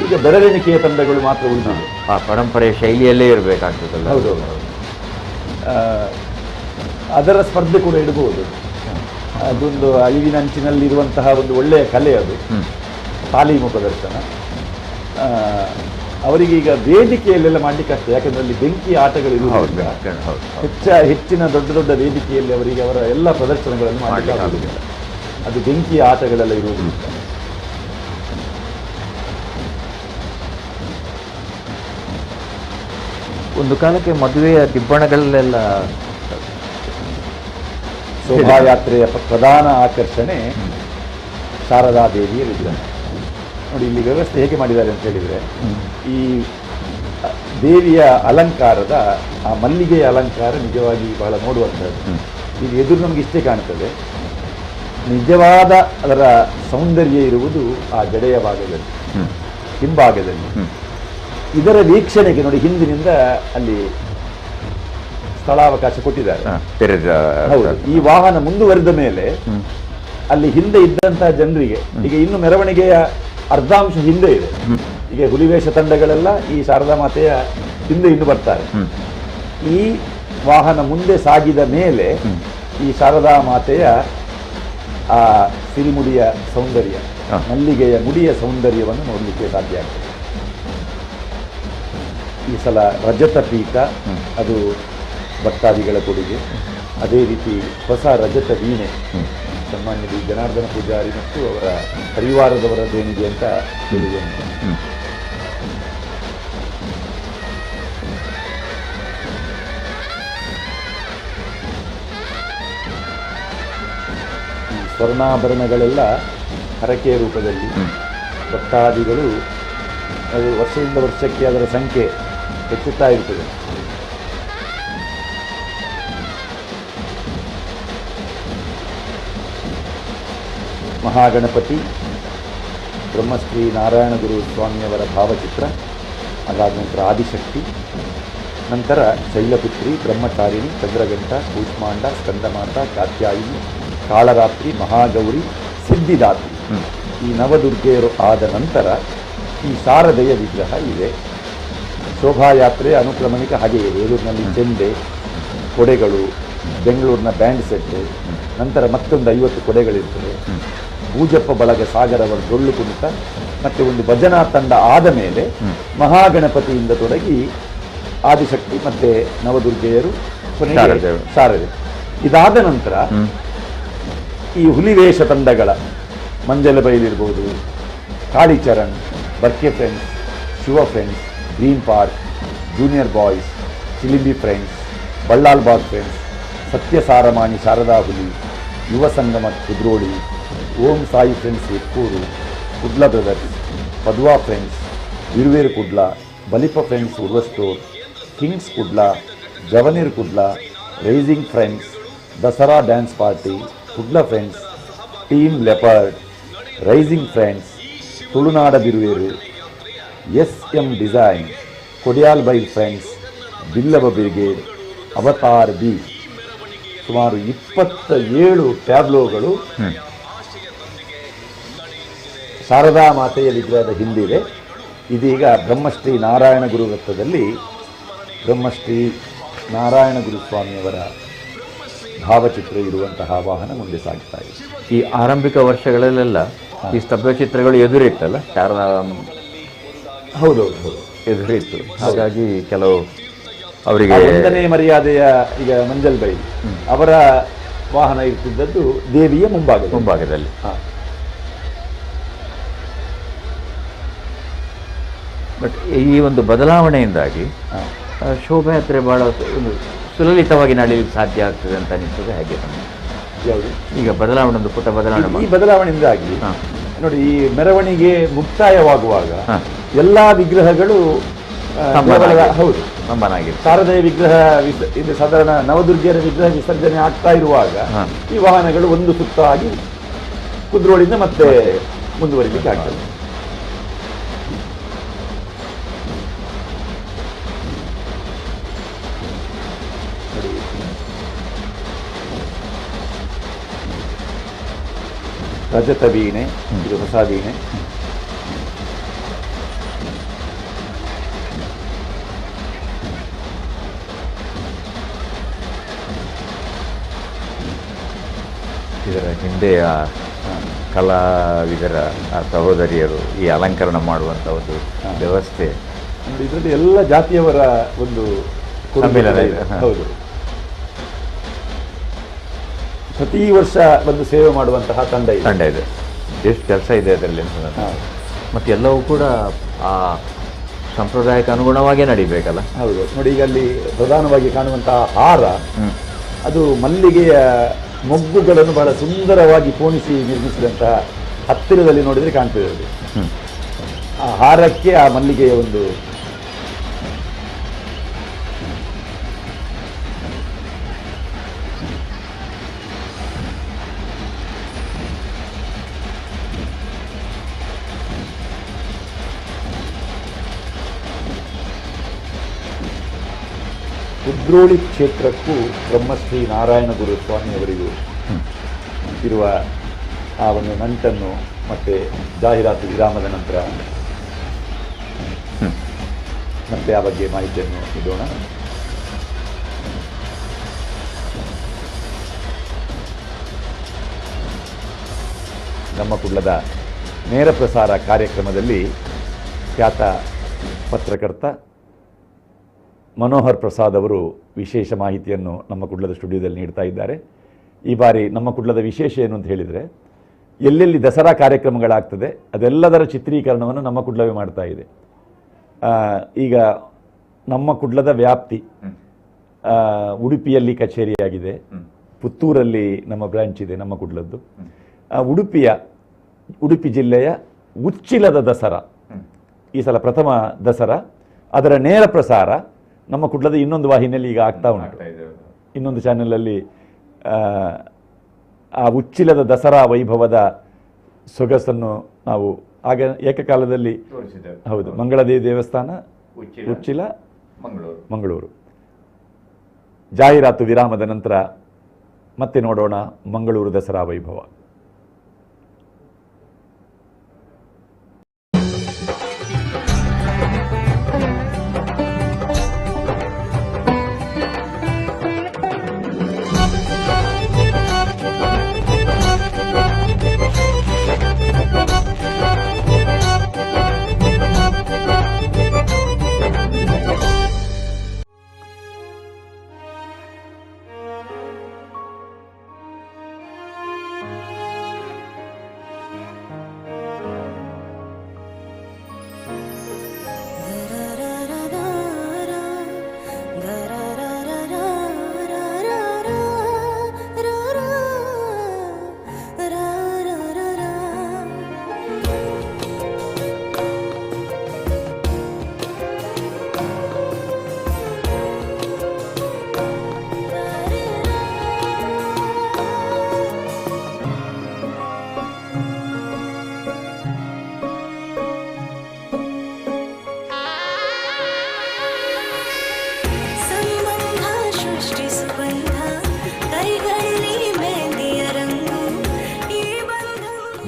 ಈಗ ಬೆರಳೆಣಿಕೆಯ ತಂಡಗಳು ಮಾತ್ರ ಉಳಿದಿದೆ. ಆ ಪರಂಪರೆಯ ಶೈಲಿಯಲ್ಲೇ ಇರಬೇಕಾಗ್ತದಲ್ಲ. ಹೌದು. ಅದರ ಸ್ಪರ್ಧೆ ಕೂಡ ಇಡಬಹುದು. ಅದೊಂದು ಅಳಿವಿನಂಚಿನಲ್ಲಿರುವಂತಹ ಒಂದು ಒಳ್ಳೆಯ ಕಲೆ ಅದು, ತಾಲೀಮು ಪ್ರದರ್ಶನ. ಅವರಿಗೆ ಈಗ ವೇದಿಕೆಯಲ್ಲೆಲ್ಲ ಮಾಡಲಿಕ್ಕೆ ಅಷ್ಟೇ, ಯಾಕಂದ್ರೆ ಅಲ್ಲಿ ಬೆಂಕಿ ಆಟಗಳು ಇರುವುದಿಲ್ಲ. ಹೆಚ್ಚಿನ ದೊಡ್ಡ ದೊಡ್ಡ ವೇದಿಕೆಯಲ್ಲಿ ಅವರಿಗೆ ಅವರ ಎಲ್ಲ ಪ್ರದರ್ಶನಗಳನ್ನು ಮಾಡಲಿಕ್ಕೆ ಆಗುವುದಿಲ್ಲ. ಅದು ಬೆಂಕಿಯ ಆಟಗಳೆಲ್ಲ ಇರುವುದಿಲ್ಲ. ಒಂದು ಕಾಲಕ್ಕೆ ಮದುವೆಯ ದಿಬ್ಬಣಗಳಲ್ಲೆಲ್ಲ ಶೋಭಾಯಾತ್ರೆಯ ಪ್ರಧಾನ ಆಕರ್ಷಣೆ ಶಾರದಾದೇವಿಯ ವಿಗ್ರಹ. ನೋಡಿ ಇಲ್ಲಿ ವ್ಯವಸ್ಥೆ ಹೇಗೆ ಮಾಡಿದ್ದಾರೆ ಅಂತ ಹೇಳಿದರೆ, ಈ ದೇವಿಯ ಅಲಂಕಾರದ ಆ ಮಲ್ಲಿಗೆಯ ಅಲಂಕಾರ ನಿಜವಾಗಿ ಬಹಳ ನೋಡುವಂಥದ್ದು. ಈಗ ಎದುರು ನಮಗೆ ಇಷ್ಟೇ ಕಾಣ್ತದೆ, ನಿಜವಾದ ಅದರ ಸೌಂದರ್ಯ ಇರುವುದು ಆ ಜಡೆಯ ಭಾಗದಲ್ಲಿ, ಹಿಂಭಾಗದಲ್ಲಿ. ಇದರ ವೀಕ್ಷಣೆಗೆ ನೋಡಿ ಹಿಂದಿನಿಂದ ಅಲ್ಲಿ ಸ್ಥಳಾವಕಾಶ ಕೊಟ್ಟಿದ್ದಾರೆ. ಹೌದು. ಈ ವಾಹನ ಮುಂದುವರೆದ ಮೇಲೆ ಅಲ್ಲಿ ಹಿಂದೆ ಇದ್ದಂತಹ ಜನರಿಗೆ ಈಗ ಇನ್ನು ಮೆರವಣಿಗೆಯ ಅರ್ಧಾಂಶ ಹಿಂದೆ ಇದೆ. ಈಗ ಹುಲಿವೇಷ ತಂಡಗಳೆಲ್ಲ ಈ ಶಾರದಾ ಮಾತೆಯ ಹಿಂದೆ ಇನ್ನು ಬರ್ತಾರೆ. ಈ ವಾಹನ ಮುಂದೆ ಸಾಗಿದ ಮೇಲೆ ಈ ಶಾರದಾ ಮಾತೆಯ ಆ ಸಿರಿಮುಡಿಯ ಸೌಂದರ್ಯ, ಮಲ್ಲಿಗೆಯ ಮುಡಿಯ ಸೌಂದರ್ಯವನ್ನು ನೋಡಲಿಕ್ಕೆ ಸಾಧ್ಯ ಆಗ್ತದೆ. ಈ ಸಲ ರಜತ ಪೀಠ, ಅದು ಭಕ್ತಾದಿಗಳ ಕೊಡುಗೆ. ಅದೇ ರೀತಿ ಹೊಸ ರಜತ ವೀಣೆ ಸನ್ಮಾನ್ಯ ಜನಾರ್ದನ ಪೂಜಾರಿ ಮತ್ತು ಅವರ ಪರಿವಾರದವರ ದೇಣಿಗೆ ಅಂತ ಹೇಳಿದೆ. ಈ ಸ್ವರ್ಣಾಭರಣಗಳೆಲ್ಲ ಹರಕೆಯ ರೂಪದಲ್ಲಿ ಭಕ್ತಾದಿಗಳು ಅದು ವರ್ಷದಿಂದ ವರ್ಷಕ್ಕೆ ಅದರ ಸಂಖ್ಯೆ ಹೆಚ್ಚುತ್ತಾ ಇರ್ತದೆ. ಮಹಾಗಣಪತಿ, ಬ್ರಹ್ಮಶ್ರೀ ನಾರಾಯಣ ಗುರು ಸ್ವಾಮಿಯವರ ಭಾವಚಿತ್ರ, ಅದಾದ ನಂತರ ಆದಿಶಕ್ತಿ, ನಂತರ ಶೈಲಪುತ್ರಿ, ಬ್ರಹ್ಮಚಾರಿಣಿ, ಚಂದ್ರಘಂಟ, ಕೂಷ್ಮಾಂಡ, ಸ್ಕಂದಮಾತ, ಕಾತ್ಯಾಯಿನಿ, ಕಾಳರಾತ್ರಿ, ಮಹಾಗೌರಿ, ಸಿದ್ಧಿದಾತ್ರಿ, ಈ ನವದುರ್ಗೆಯರು ಆದ ನಂತರ ಈ ಶಾರದೆಯ ವಿಗ್ರಹ ಇದೆ. ಶೋಭಾಯಾತ್ರೆ ಅನುಕ್ರಮಣಿಕ ಹಾಗೆಯೇ ಬೇಲೂರಿನಲ್ಲಿ ಚೆಂಡೆ, ಕೊಡೆಗಳು, ಬೆಂಗಳೂರಿನ ಬ್ಯಾಂಡ್ ಸೆಟ್ಟು, ನಂತರ ಮತ್ತೊಂದು 50 ಕೊಡೆಗಳಿರ್ತದೆ. ಭೂಜಪ್ಪ ಬಳಗ ಸಾಗರವರ ಡೊಳ್ಳು ಕುಣಿತ ಮತ್ತು ಒಂದು ಭಜನಾ ತಂಡ ಆದ ಮೇಲೆ ಮಹಾಗಣಪತಿಯಿಂದ ತೊಡಗಿ ಆದಿಶಕ್ತಿ ಮತ್ತೆ ನವದುರ್ಗೆಯರು, ಶಾರದೆ. ಇದಾದ ನಂತರ ಈ ಹುಲಿವೇಷ ತಂಡಗಳ ಮಂಜಲ ಬೈಲಿರ್ಬೋದು, Kalicharan, Barke Friends, Shiva Friends, Green Park, Junior Boys, Chilimbi Friends, Ballal Bagh Friends, Satyasaramani Sharada Huli, Yuva Sangama Kudroli, Om Sai Friends Ekkur, Kudla Brothers, Padva Friends, Iruveru Kudla, Balipa Friends Urwa Store, Kings Kudla, Javaner Kudla, Rising Friends, Dasara Dance Party, Kudla Friends, Team Leopard, Rising Friends, Tulunada Biruveru, SM. Design, Kodial Bail Friends, Billava Brigade, Avatar B, ಸುಮಾರು 27 ಟ್ಯಾಬ್ಲೋಗಳು ಶಾರದಾ ಮಾತೆಯ ವಿಗ್ರಹದ ಹಿಂದಿದೆ. ಇದೀಗ ಬ್ರಹ್ಮಶ್ರೀ ನಾರಾಯಣ ಗುರು ವೃತ್ತದಲ್ಲಿ ಬ್ರಹ್ಮಶ್ರೀ ನಾರಾಯಣ ಗುರುಸ್ವಾಮಿಯವರ ಭಾವಚಿತ್ರ ಇರುವಂತಹ ವಾಹನ ಮುಂದೆ ಸಾಗ್ತಾ ಇದೆ. ಈ ಆರಂಭಿಕ ವರ್ಷಗಳಲ್ಲೆಲ್ಲ ಈ ಸ್ತಬ್ಧಚಿತ್ರಗಳು ಎದುರಿತ್ತಲ್ಲ, ಶಾರದಾ ಹೌದೌದು ಎದುರಿತ್ತು. ಹಾಗಾಗಿ ಕೆಲವು ಅವರಿಗೆ 1ನೇ ಮರ್ಯಾದೆಯ ಈಗ ಮಂಜಲ್ ಬೈ ಅವರ ವಾಹನ ಇರ್ತಿದ್ದದ್ದು ದೇವಿಯ ಮುಂಭಾಗದಲ್ಲಿ. ಬಟ್ ಈ ಒಂದು ಬದಲಾವಣೆಯಿಂದಾಗಿ ಶೋಭಾಯಾತ್ರೆ ಬಹಳ ಒಂದು ಸುಲಲಿತವಾಗಿ ನಡೆಯಲಿಕ್ಕೆ ಸಾಧ್ಯ ಆಗ್ತದೆ ಅಂತ ಅನಿಸ್ತದೆ. ಹಾಗೆ ಯಾವುದು ಈಗ ಬದಲಾವಣೆ, ಒಂದು ಪುಟ್ಟ ಬದಲಾವಣೆ, ಈ ಬದಲಾವಣೆಯಿಂದಾಗಿ ನೋಡಿ, ಈ ಮೆರವಣಿಗೆ ಮುಕ್ತಾಯವಾಗುವಾಗ ಎಲ್ಲಾ ವಿಗ್ರಹಗಳು ಹೌದು ಶಾರದೆಯ ವಿಗ್ರಹ ಇದು ಸಾಧಾರಣ ನವದುರ್ಗೆಯರ ವಿಗ್ರಹ ವಿಸರ್ಜನೆ ಆಗ್ತಾ ಇರುವಾಗ ಈ ವಾಹನಗಳು ಒಂದು ಸುತ್ತ ಆಗಿ ಕುದ್ರೋಳಿಂದ ಮತ್ತೆ ಮುಂದುವರಿಲಿಕ್ಕೆ ಆಗ್ತದೆ. ರಜತ ವೀಣೆ, ಇದು ಹೊಸ ವೀಣೆ. ಇದರ ಹಿಂದೆಯ ಕಲಾವಿದರ ಸಹೋದರಿಯರು ಈ ಅಲಂಕರಣ ಮಾಡುವಂಥ ಒಂದು ವ್ಯವಸ್ಥೆ, ಇದರಲ್ಲಿ ಎಲ್ಲ ಜಾತಿಯವರ ಒಂದು ಸಮ್ಮೇಳನ ಇದೆ. ಹೌದು, ಪ್ರತಿ ವರ್ಷ ಒಂದು ಸೇವೆ ಮಾಡುವಂತಹ ತಂಡ ಇದೆ. ಎಷ್ಟು ಕೆಲಸ ಇದೆ ಅದರಲ್ಲಿ ಅಂತ. ಮತ್ತು ಎಲ್ಲವೂ ಕೂಡ ಆ ಸಂಪ್ರದಾಯಕ್ಕೆ ಅನುಗುಣವಾಗೇ ನಡಿಬೇಕಲ್ಲ. ಹೌದು ನೋಡಿ, ಈಗ ಅಲ್ಲಿ ಪ್ರಧಾನವಾಗಿ ಕಾಣುವಂತಹ ಹಾರ, ಅದು ಮಲ್ಲಿಗೆಯ ಮೊಗ್ಗುಗಳನ್ನು ಬಹಳ ಸುಂದರವಾಗಿ ಪೋಣಿಸಿ ನಿರ್ಮಿಸಿದಂತಹ, ಹತ್ತಿರದಲ್ಲಿ ನೋಡಿದರೆ ಕಾಣ್ತದೆ ಅದು. ಆ ಹಾರಕ್ಕೆ ಆ ಮಲ್ಲಿಗೆಯ ಒಂದು ಕುದ್ರೋಳಿ ಕ್ಷೇತ್ರಕ್ಕೂ ಬ್ರಹ್ಮಶ್ರೀ ನಾರಾಯಣ ಗುರು ಸ್ವಾಮಿಯವರಿಗೂ ಇರುವ ಆ ಒಂದು ನಂಟನ್ನು ಮತ್ತೆ ಜಾಹೀರಾತು ವಿರಾಮದ ನಂತರ ಮತ್ತೆ ಆ ಬಗ್ಗೆ ಮಾಹಿತಿಯನ್ನು ನೀಡೋಣ. ನಮ್ಮ ಕುಡ್ಲದ ನೇರ ಪ್ರಸಾರ ಕಾರ್ಯಕ್ರಮದಲ್ಲಿ ಖ್ಯಾತ ಪತ್ರಕರ್ತ ಮನೋಹರ್ ಪ್ರಸಾದ್ ಅವರು ವಿಶೇಷ ಮಾಹಿತಿಯನ್ನು ನಮ್ಮ ಕುಡ್ಲದ ಸ್ಟುಡಿಯೋದಲ್ಲಿ ನೀಡ್ತಾ ಇದ್ದಾರೆ. ಈ ಬಾರಿ ನಮ್ಮ ಕುಡ್ಲದ ವಿಶೇಷ ಏನು ಅಂತ ಹೇಳಿದರೆ, ಎಲ್ಲೆಲ್ಲಿ ದಸರಾ ಕಾರ್ಯಕ್ರಮಗಳಾಗ್ತದೆ ಅದೆಲ್ಲದರ ಚಿತ್ರೀಕರಣವನ್ನು ನಮ್ಮ ಕುಡ್ಲವೇ ಮಾಡ್ತಾ ಇದೆ. ಈಗ ನಮ್ಮ ಕುಡ್ಲದ ವ್ಯಾಪ್ತಿ ಉಡುಪಿಯಲ್ಲಿ ಕಚೇರಿಯಾಗಿದೆ, ಪುತ್ತೂರಲ್ಲಿ ನಮ್ಮ ಬ್ರಾಂಚ್ ಇದೆ ನಮ್ಮ ಕುಡ್ಲದ್ದು. ಉಡುಪಿಯ ಉಡುಪಿ ಜಿಲ್ಲೆಯ ಉಚ್ಚಿಲದ ದಸರಾ, ಈ ಸಲ ಪ್ರಥಮ ದಸರಾ, ಅದರ ನೇರ ಪ್ರಸಾರ ನಮ್ಮ ಕುಡ್ಲದ ಇನ್ನೊಂದು ವಾಹಿನಿಯಲ್ಲಿ ಈಗ ಆಗ್ತಾ ಉಂಟು. ಇನ್ನೊಂದು ಚಾನೆಲಲ್ಲಿ ಆ ಉಚ್ಚಿಲದ ದಸರಾ ವೈಭವದ ಸೊಗಸನ್ನು ನಾವು ಆಗ ಏಕಕಾಲದಲ್ಲಿ ಹೌದು, ಮಂಗಳದೇವಿ ದೇವಸ್ಥಾನ, ಉಚ್ಚಿಲ, ಮಂಗಳೂರು. ಜಾಹೀರಾತು ವಿರಾಮದ ನಂತರ ಮತ್ತೆ ನೋಡೋಣ ಮಂಗಳೂರು ದಸರಾ ವೈಭವ.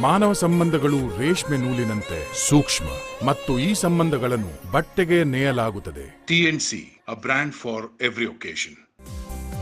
ಮಾನವ ಸಂಬಂಧಗಳು ರೇಷ್ಮೆ ನೂಲಿನಂತೆ ಸೂಕ್ಷ್ಮ ಮತ್ತು ಈ ಸಂಬಂಧಗಳನ್ನು ಬಟ್ಟೆಗೆ ನೇಯಲಾಗುತ್ತದೆ. TNC, a brand for every occasion.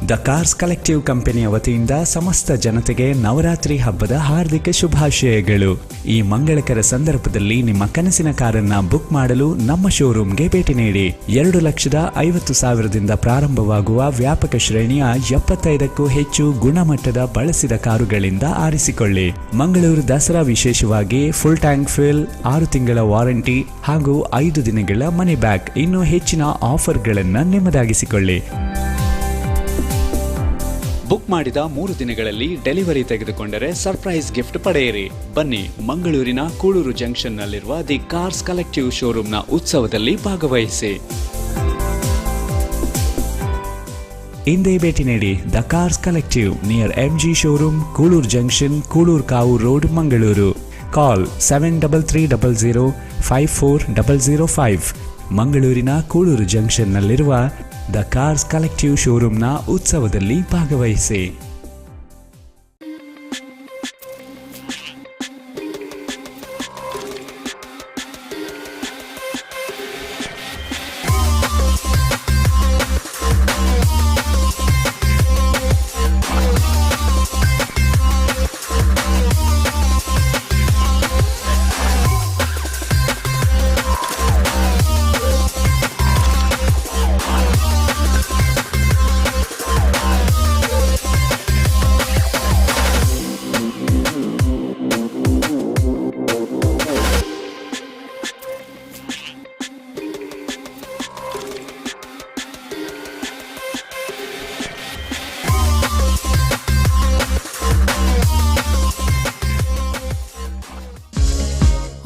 The Cars collective ಕಂಪನಿಯ ವತಿಯಿಂದ ಸಮಸ್ತ ಜನತೆಗೆ ನವರಾತ್ರಿ ಹಬ್ಬದ ಹಾರ್ದಿಕ ಶುಭಾಶಯಗಳು. ಈ ಮಂಗಳಕರ ಸಂದರ್ಭದಲ್ಲಿ ನಿಮ್ಮ ಕನಸಿನ ಕಾರನ್ನ ಬುಕ್ ಮಾಡಲು ನಮ್ಮ ಶೋರೂಮ್ಗೆ ಭೇಟಿ ನೀಡಿ. 2,50,000ದಿಂದ ಪ್ರಾರಂಭವಾಗುವ ವ್ಯಾಪಕ ಶ್ರೇಣಿಯ 75ಕ್ಕೂ ಹೆಚ್ಚು ಗುಣಮಟ್ಟದ ಬಳಸಿದ ಕಾರುಗಳಿಂದ ಆರಿಸಿಕೊಳ್ಳಿ. ಮಂಗಳೂರು ದಸರಾ ವಿಶೇಷವಾಗಿ ಫುಲ್ ಟ್ಯಾಂಕ್ ಫಿಲ್, 6 ತಿಂಗಳ ವಾರಂಟಿ ಹಾಗೂ 5 ದಿನಗಳ ಮನಿ ಬ್ಯಾಕ್, ಇನ್ನೂ ಹೆಚ್ಚಿನ ಆಫರ್ಗಳನ್ನು ನಿಮ್ಮದಾಗಿಸಿಕೊಳ್ಳಿ. ಬುಕ್ ಮಾಡಿದ 3 ದಿನಗಳಲ್ಲಿ ಡೆಲಿವರಿ ತೆಗೆದುಕೊಂಡರೆ ಸರ್ಪ್ರೈಸ್ ಗಿಫ್ಟ್ ಪಡೆಯಿರಿ. ಬನ್ನಿ, ಮಂಗಳೂರಿನ ಕೂಳೂರು ಜಂಕ್ಷನ್ನಲ್ಲಿರುವ ದಿ ಕಾರ್ಸ್ ಕಲೆಕ್ಟಿವ್ ಶೋರೂಮ್ನ ಉತ್ಸವದಲ್ಲಿ ಭಾಗವಹಿಸಿ. ಇಂದೇ ಭೇಟಿ ನೀಡಿ the Cars Collective near MG showroom, Kulur junction, Kulur Kavu road, Mangaluru. Call 7330540005. ಮಂಗಳೂರಿನ ಕೂಳೂರು ಜಂಕ್ಷನ್ನಲ್ಲಿರುವ ದ ಕಾರ್ಸ್ ಕಲೆಕ್ಟಿವ್ ಶೋರೂಮ್ನ ಉತ್ಸವದಲ್ಲಿ ಭಾಗವಹಿಸಿ.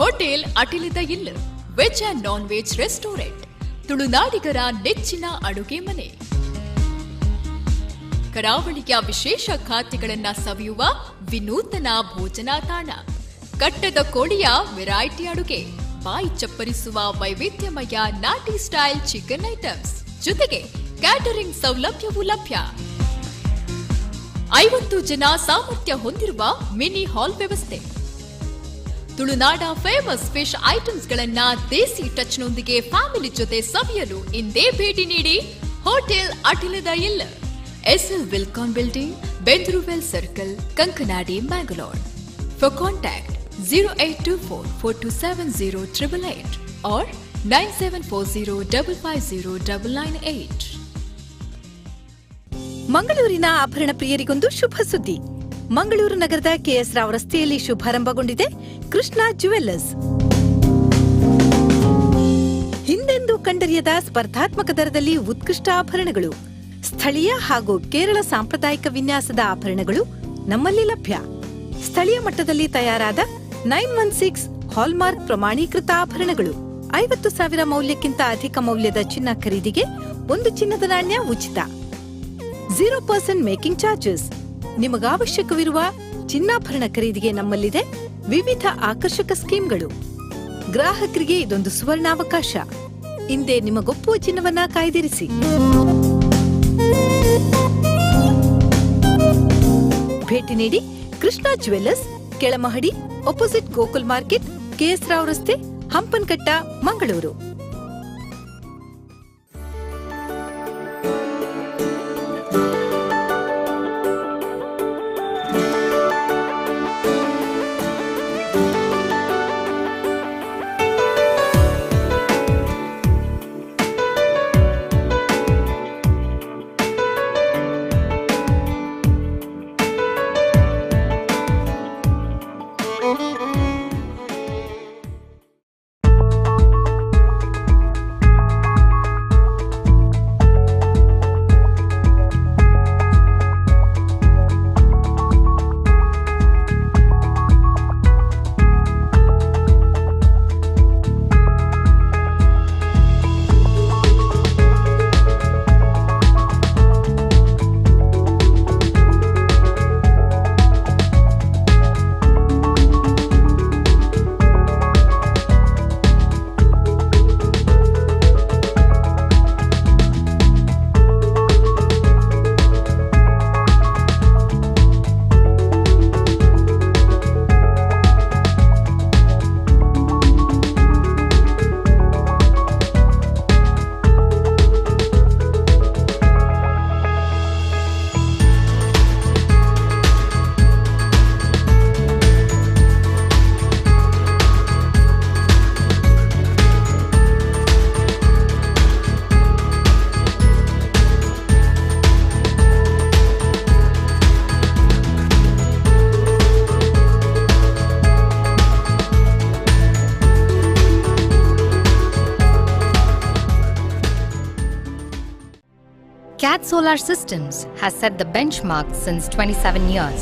Hotel Atilida Illa, veg and non veg restaurant, ತುಳುನಾಡಿಗರ ನೆಚ್ಚಿನ ಅಡುಗೆ ಮನೆ. ಕರಾವಳಿಯ ವಿಶೇಷ ಖಾದ್ಯಗಳನ್ನ ಸವಿಯುವ ವಿನೂತನ ಭೋಜನಾ ತಾಣ. ಕಟ್ಟದ ಕೋಳಿಯ ವೆರೈಟಿ ಅಡುಗೆ, ಬಾಯಿ ಚಪ್ಪರಿಸುವ ವೈವಿಧ್ಯಮಯ ನಾಟಿ ಸ್ಟೈಲ್ ಚಿಕನ್ ಐಟಮ್ಸ್, ಜೊತೆಗೆ ಕ್ಯಾಟರಿಂಗ್ ಸೌಲಭ್ಯವೂ ಲಭ್ಯ. 50 ಜನ ಸಾಮರ್ಥ್ಯ ಹೊಂದಿರುವ ಮಿನಿ ಹಾಲ್ ವ್ಯವಸ್ಥೆ. ತುಳುನಾಡ ಫೇಮಸ್ ಫಿಶ್ ಐಟಮ್ಸ್ ಗಳನ್ನ ದೇಸಿ ಟಚ್ ನೊಂದಿಗೆ ಫ್ಯಾಮಿಲಿ ಜೊತೆ ಸವಿಯಲು ಇಂದೇ ಭೇಟಿ ನೀಡಿ hotel Atilada Illa, SL Wilcon building, Bendurwell circle, Kankanadi, Mangalore. For contact 0824427088 or 9740550998. ಮಂಗಳೂರಿನ ಆಭರಣ ಪ್ರಿಯರಿಗೊಂದು ಶುಭ ಸುದ್ದಿ. ಮಂಗಳೂರು ನಗರದ KS ರಾವ್ ರಸ್ತೆಯಲ್ಲಿ ಶುಭಾರಂಭಗೊಂಡಿದೆ ಕೃಷ್ಣ ಜುವೆಲ್ಲರ್ಸ್. ಹಿಂದೆಂದೂ ಕಂಡರಿಯದ ಸ್ಪರ್ಧಾತ್ಮಕ ದರದಲ್ಲಿ ಉತ್ಕೃಷ್ಟ ಆಭರಣಗಳು, ಸ್ಥಳೀಯ ಹಾಗೂ ಕೇರಳ ಸಾಂಪ್ರದಾಯಿಕ ವಿನ್ಯಾಸದ ಆಭರಣಗಳು ನಮ್ಮಲ್ಲಿ ಲಭ್ಯ. ಸ್ಥಳೀಯ ಮಟ್ಟದಲ್ಲಿ ತಯಾರಾದ 916 ಹಾಲ್ಮಾರ್ಕ್ ಪ್ರಮಾಣೀಕೃತ ಆಭರಣಗಳು. 50,000 ಮೌಲ್ಯಕ್ಕಿಂತ ಅಧಿಕ ಮೌಲ್ಯದ ಚಿನ್ನ ಖರೀದಿಗೆ 1 ಚಿನ್ನದ ನಾಣ್ಯ ಉಚಿತ. 0% ಮೇಕಿಂಗ್ ಚಾರ್ಜಸ್. ನಿಮಗಾವಶ್ಯಕವಿರುವ ಚಿನ್ನಾಭರಣ ಖರೀದಿಗೆ ನಮ್ಮಲ್ಲಿದೆ ವಿವಿಧ ಆಕರ್ಷಕ ಸ್ಕೀಮ್ಗಳು. ಗ್ರಾಹಕರಿಗೆ ಇದೊಂದು ಸುವರ್ಣಾವಕಾಶ. ಹಿಂದೆ ನಿಮಗೊಪ್ಪುವ ಚಿನ್ನವನ್ನ ಕಾಯ್ದಿರಿಸಿ. ಭೇಟಿ ನೀಡಿ ಕೃಷ್ಣ ಜ್ಯುವೆಲ್ಲರ್ಸ್, ಕೆಳಮಹಡಿ, opposite Gokul market, KS Rao ರಸ್ತೆ, Hampankatta, Mangaluru. CAT Solar Systems has set the benchmark since 27 years.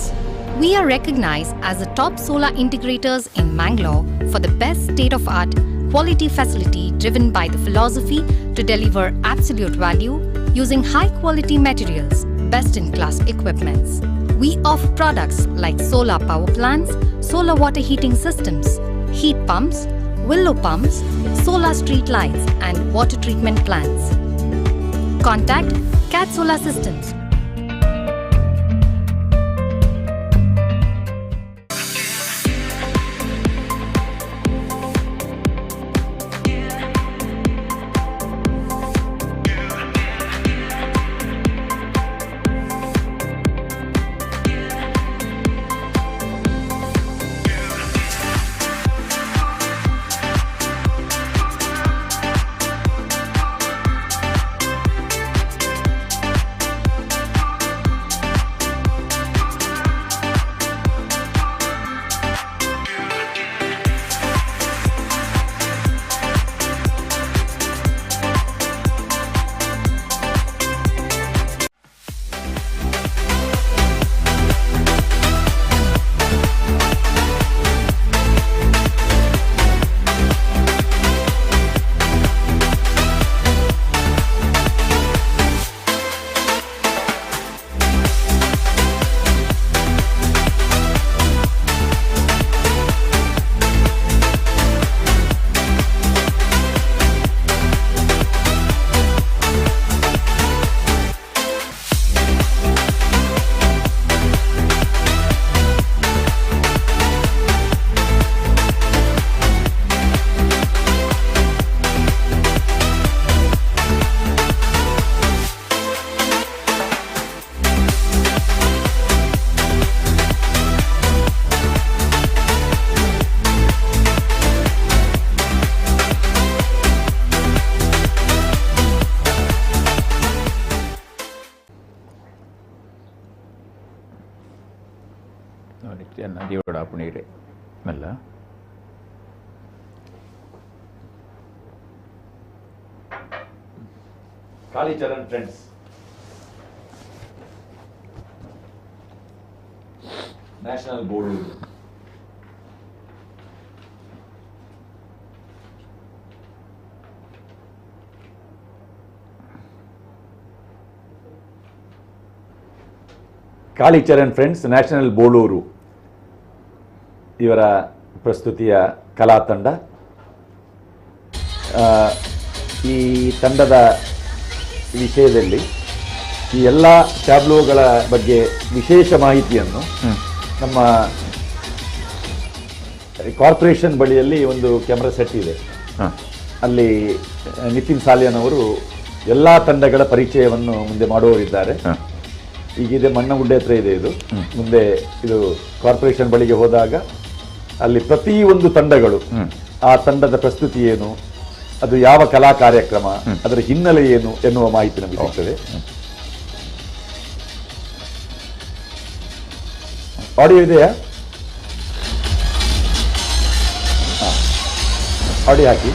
We are recognized as the top solar integrators in Mangalore for the best state-of-art quality facility driven by the philosophy to deliver absolute value using high-quality materials, best-in-class equipments. We offer products like solar power plants, solar water heating systems, heat pumps, willow pumps, solar street lights, and water treatment plants. Contact CAT Solar Systems. ನದಿಯೋಡ ಪುಣೀರೆ ಮೆಲ್ಲ Kalicharan friends national board Kalicharan friends national Boloor ಇವರ ಪ್ರಸ್ತುತಿಯ ಕಲಾ ತಂಡ. ಈ ತಂಡದ ವಿಷಯದಲ್ಲಿ ಈ ಎಲ್ಲ ಟ್ಯಾಬ್ಲೋಗಳ ಬಗ್ಗೆ ವಿಶೇಷ ಮಾಹಿತಿಯನ್ನು ನಮ್ಮ ಕಾರ್ಪೊರೇಷನ್ ಬಳಿಯಲ್ಲಿ ಒಂದು ಕ್ಯಾಮ್ರಾ ಸೆಟ್ ಇದೆ, ಅಲ್ಲಿ ನಿತಿನ್ ಸಾಲಿಯನ್ ಅವರು ಎಲ್ಲ ತಂಡಗಳ ಪರಿಚಯವನ್ನು ಮುಂದೆ ಮಾಡುವವರಿದ್ದಾರೆ. ಈಗಿದೆ ಮಣ್ಣಗುಡ್ಡೆ ಹತ್ರ ಇದೆ ಇದು. ಮುಂದೆ ಇದು ಕಾರ್ಪೊರೇಷನ್ ಬಳಿಗೆ ಹೋದಾಗ ಅಲ್ಲಿ ಪ್ರತಿ ಒಂದು ತಂಡಗಳು ಆ ತಂಡದ ಪ್ರಸ್ತುತಿ ಏನು, ಅದು ಯಾವ ಕಲಾ ಕಾರ್ಯಕ್ರಮ, ಅದರ ಹಿನ್ನೆಲೆ ಏನು ಎನ್ನುವ ಮಾಹಿತಿ ನಮಗೆ ಸಿಗ್ತದೆ. ಆಡಿಯೋ ಇದೆಯಾ? ಆಡಿಯೋ ಹಾಕಿ.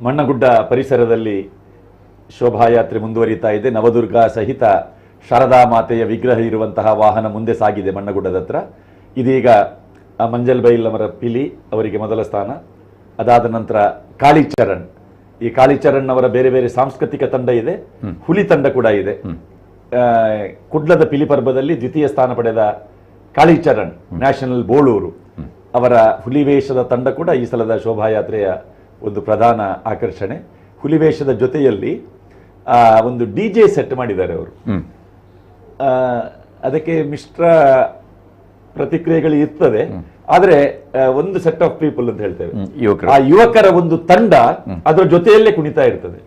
ಮಣ್ಣಗುಡ್ಡ ಪರಿಸರದಲ್ಲಿ ಶೋಭಾಯಾತ್ರೆ ಮುಂದುವರಿತಾ ಇದೆ. ನವದುರ್ಗ ಸಹಿತ ಶಾರದಾ ಮಾತೆಯ ವಿಗ್ರಹ ಇರುವಂತಹ ವಾಹನ ಮುಂದೆ ಸಾಗಿದೆ ಮಣ್ಣಗುಡ್ಡದ ಹತ್ರ. ಇದೀಗ ಮಂಜಲ್ ಬೈಲ್ ಅವರ ಪಿಲಿ ಅವರಿಗೆ ಮೊದಲ ಸ್ಥಾನ. ಅದಾದ ನಂತರ ಕಾಳಿಚರಣ್, ಈ ಕಾಳಿಚರಣ್ ಅವರ ಬೇರೆ ಬೇರೆ ಸಾಂಸ್ಕೃತಿಕ ತಂಡ ಇದೆ, ಹುಲಿ ತಂಡ ಕೂಡ ಇದೆ. ಕುಡ್ಲದ ಪಿಲಿ ಪರ್ಬದಲ್ಲಿ ದ್ವಿತೀಯ ಸ್ಥಾನ ಪಡೆದ ಕಾಳಿಚರಣ್ ನ್ಯಾಷನಲ್ ಬೋಳೂರು ಅವರ ಹುಲಿವೇಷದ ತಂಡ ಕೂಡ ಈ ಸಲದ ಶೋಭಾಯಾತ್ರೆಯ ಒಂದು ಪ್ರಧಾನ ಆಕರ್ಷಣೆ. ಹುಲಿವೇಷದ ಜೊತೆಯಲ್ಲಿ ಒಂದು DJ ಸೆಟ್ ಮಾಡಿದ್ದಾರೆ ಅವರು. ಅದಕ್ಕೆ ಮಿಶ್ರ ಪ್ರತಿಕ್ರಿಯೆಗಳು ಇರ್ತದೆ. ಆದ್ರೆ ಒಂದು ಸೆಟ್ ಆಫ್ ಪೀಪಲ್ ಅಂತ ಹೇಳ್ತೇವೆ, ಆ ಯುವಕರ ಒಂದು ತಂಡ ಅದರ ಜೊತೆಯಲ್ಲೇ ಕುಣಿತಾ ಇರ್ತದೆ.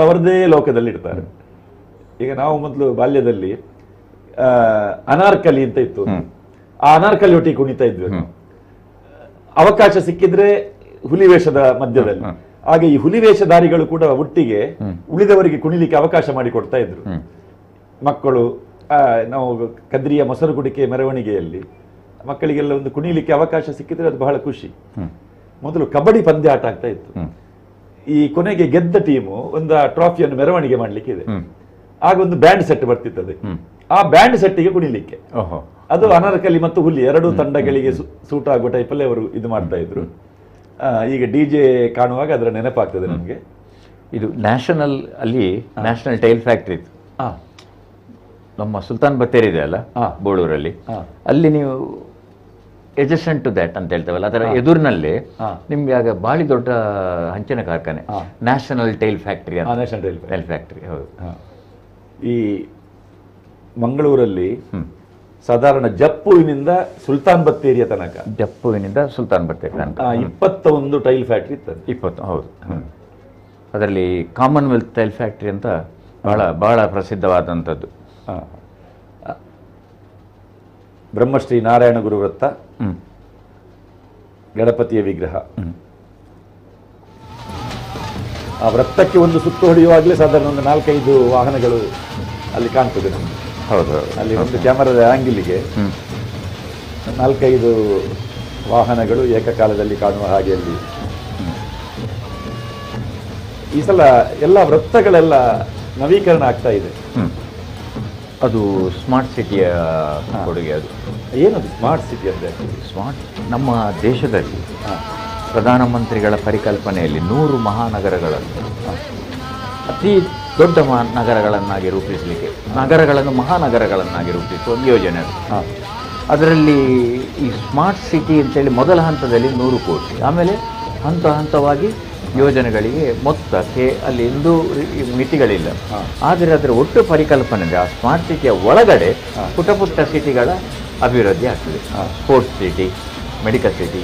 ಅವರದೇ ಲೋಕದಲ್ಲಿ ಇರ್ತಾರೆ. ಈಗ ನಾವು ಮೊದಲು ಬಾಲ್ಯದಲ್ಲಿ ಅನಾರ್ಕಲಿ ಅಂತ ಇತ್ತು, ಆ ಅನಾರ್ಕಲಿ ಒಟ್ಟಿಗೆ ಕುಣಿತಾ ಇದ್ವಿ. ಅವಕಾಶ ಸಿಕ್ಕಿದ್ರೆ ಹುಲಿವೇಷದ ಮಧ್ಯದಲ್ಲಿ. ಹಾಗೆ ಈ ಹುಲಿವೇಷಧಾರಿಗಳು ಕೂಡ ಒಟ್ಟಿಗೆ ಉಳಿದವರಿಗೆ ಕುಣಿಲಿಕ್ಕೆ ಅವಕಾಶ ಮಾಡಿಕೊಡ್ತಾ ಇದ್ರು. ಮಕ್ಕಳು ನಾವು ಕದ್ರಿಯ ಮೊಸರು ಕುಡಿಕೆ ಮೆರವಣಿಗೆಯಲ್ಲಿ ಮಕ್ಕಳಿಗೆಲ್ಲ ಒಂದು ಕುಣಿಲಿಕ್ಕೆ ಅವಕಾಶ ಸಿಕ್ಕಿದ್ರೆ ಅದು ಬಹಳ ಖುಷಿ. ಮೊದಲು ಕಬಡ್ಡಿ ಪಂದ್ಯ ಆಟ ಆಗ್ತಾ ಇತ್ತು. ಈ ಕೊನೆಗೆ ಗೆದ್ದ ಟೀಮು ಒಂದು ಟ್ರಾಫಿಯನ್ನು ಮೆರವಣಿಗೆ ಮಾಡ್ಲಿಕ್ಕೆ ಇದೆ. ಆಗ ಒಂದು ಬ್ಯಾಂಡ್ ಸೆಟ್ ಬರ್ತಿರ್ತದೆ. ಆ ಬ್ಯಾಂಡ್ ಸೆಟ್ಟಿಗೆ ಕುಣಿಲಿಕ್ಕೆ ಅದು ಅನಾರ್ಕಲಿ ಮತ್ತು ಹುಲಿ ಎರಡು ತಂಡಗಳಿಗೆ ಸೂಟ್ ಆಗುವ ಟೈಪಲ್ಲಿ ಅವರು ಇದು ಮಾಡ್ತಾ ಇದ್ರು. ಈಗ DJ ಕಾಣುವಾಗ ಅದರ ನೆನಪಾಗ್ತದೆ ನಮಗೆ. ಇದು ನ್ಯಾಷನಲ್ ಅಲ್ಲಿ ನ್ಯಾಷನಲ್ ಟೈಲ್ ಫ್ಯಾಕ್ಟ್ರಿ ಇತ್ತು, ನಮ್ಮ ಸುಲ್ತಾನ್ ಬತ್ತೇರಿ ಇದೆ ಅಲ್ಲ ಬೋಳೂರಲ್ಲಿ, ಅಲ್ಲಿ ನೀವು ಎಜಸೆಂಟ್ ಟು ದ್ಯಾಟ್ ಅಂತ ಹೇಳ್ತೇವಲ್ಲ, ಅದರ ಎದುರಿನಲ್ಲಿ ನಿಮ್ಗೆ ಆಗ ಬಾಳಿ ದೊಡ್ಡ ಹಂಚಿನ ಕಾರ್ಖಾನೆ ನ್ಯಾಷನಲ್ ಟೈಲ್ ಫ್ಯಾಕ್ಟ್ರಿ ಅಂತ. ನ್ಯಾಷನಲ್ ಟೈಲ್ ಫ್ಯಾಕ್ಟ್ರಿ ಹೌದು. ಈ ಮಂಗಳೂರಲ್ಲಿ ಸಾಧಾರಣ ಜಪ್ಪುವಿನಿಂದ ಸುಲ್ತಾನ್ ಬತ್ತೇರಿಯ ತನಕ, ಜಪ್ಪುವಿನಿಂದ ಸುಲ್ತಾನ್ ಬತ್ತೇರಿ ತನಕ 21 ಟೈಲ್ ಫ್ಯಾಕ್ಟ್ರಿ ಇರ್ತದೆ. 20 ಹೌದು. ಅದರಲ್ಲಿ ಕಾಮನ್ವೆಲ್ತ್ ಟೈಲ್ ಫ್ಯಾಕ್ಟ್ರಿ ಅಂತ ಬಹಳ ಪ್ರಸಿದ್ಧವಾದಂಥದ್ದು. ಬ್ರಹ್ಮಶ್ರೀ ನಾರಾಯಣ ಗುರು ವೃತ್ತ, ಗಣಪತಿಯ ವಿಗ್ರಹ. ಆ ವೃತ್ತಕ್ಕೆ ಒಂದು ಸುತ್ತು ಹೊಡೆಯುವಾಗಲೇ ಸಾಧಾರಣ ಒಂದು 4-5 ವಾಹನಗಳು ಅಲ್ಲಿ ಕಾಣ್ತದೆ ನಮಗೆ. ಹೌದು, ಅಲ್ಲಿ ಒಂದು ಕ್ಯಾಮರಾದ ಆಂಗಿಲಿಗೆ 4-5 ವಾಹನಗಳು ಏಕಕಾಲದಲ್ಲಿ ಕಾಣುವ ಹಾಗೆ ಅಲ್ಲಿ. ಈ ಸಲ ಎಲ್ಲ ವೃತ್ತಗಳೆಲ್ಲ ನವೀಕರಣ ಆಗ್ತಾ ಇದೆ. ಅದು ಸ್ಮಾರ್ಟ್ ಸಿಟಿಯ ಕೊಡುಗೆ. ಅದು ಏನದು ಸ್ಮಾರ್ಟ್ ಸಿಟಿ ಅಂದರೆ? ಸ್ಮಾರ್ಟ್ ನಮ್ಮ ದೇಶದಲ್ಲಿ ಪ್ರಧಾನಮಂತ್ರಿಗಳ ಪರಿಕಲ್ಪನೆಯಲ್ಲಿ 100 ಮಹಾನಗರಗಳನ್ನು ಅತಿ ದೊಡ್ಡ ನಗರಗಳನ್ನಾಗಿ ರೂಪಿಸಲಿಕ್ಕೆ, ನಗರಗಳನ್ನು ಮಹಾನಗರಗಳನ್ನಾಗಿ ರೂಪಿಸುವ ಒಂದು ಯೋಜನೆ ಅದು. ಅದರಲ್ಲಿ ಈ ಸ್ಮಾರ್ಟ್ ಸಿಟಿ ಅಂತೇಳಿ ಮೊದಲ ಹಂತದಲ್ಲಿ 100 ಕೋಟಿ, ಆಮೇಲೆ ಹಂತವಾಗಿ ಯೋಜನೆಗಳಿಗೆ ಮೊತ್ತಕ್ಕೆ ಅಲ್ಲಿ ಎಂದೂ ಮಿತಿಗಳಿಲ್ಲ. ಆದರೆ ಅದರ ಒಟ್ಟು ಪರಿಕಲ್ಪನೆ ಆ ಸ್ಮಾರ್ಟ್ ಸಿಟಿಯ ಒಳಗಡೆ ಪುಟ್ಟ ಸಿಟಿಗಳ ಅಭಿವೃದ್ಧಿ ಆಗ್ತದೆ. Sports city, medical city,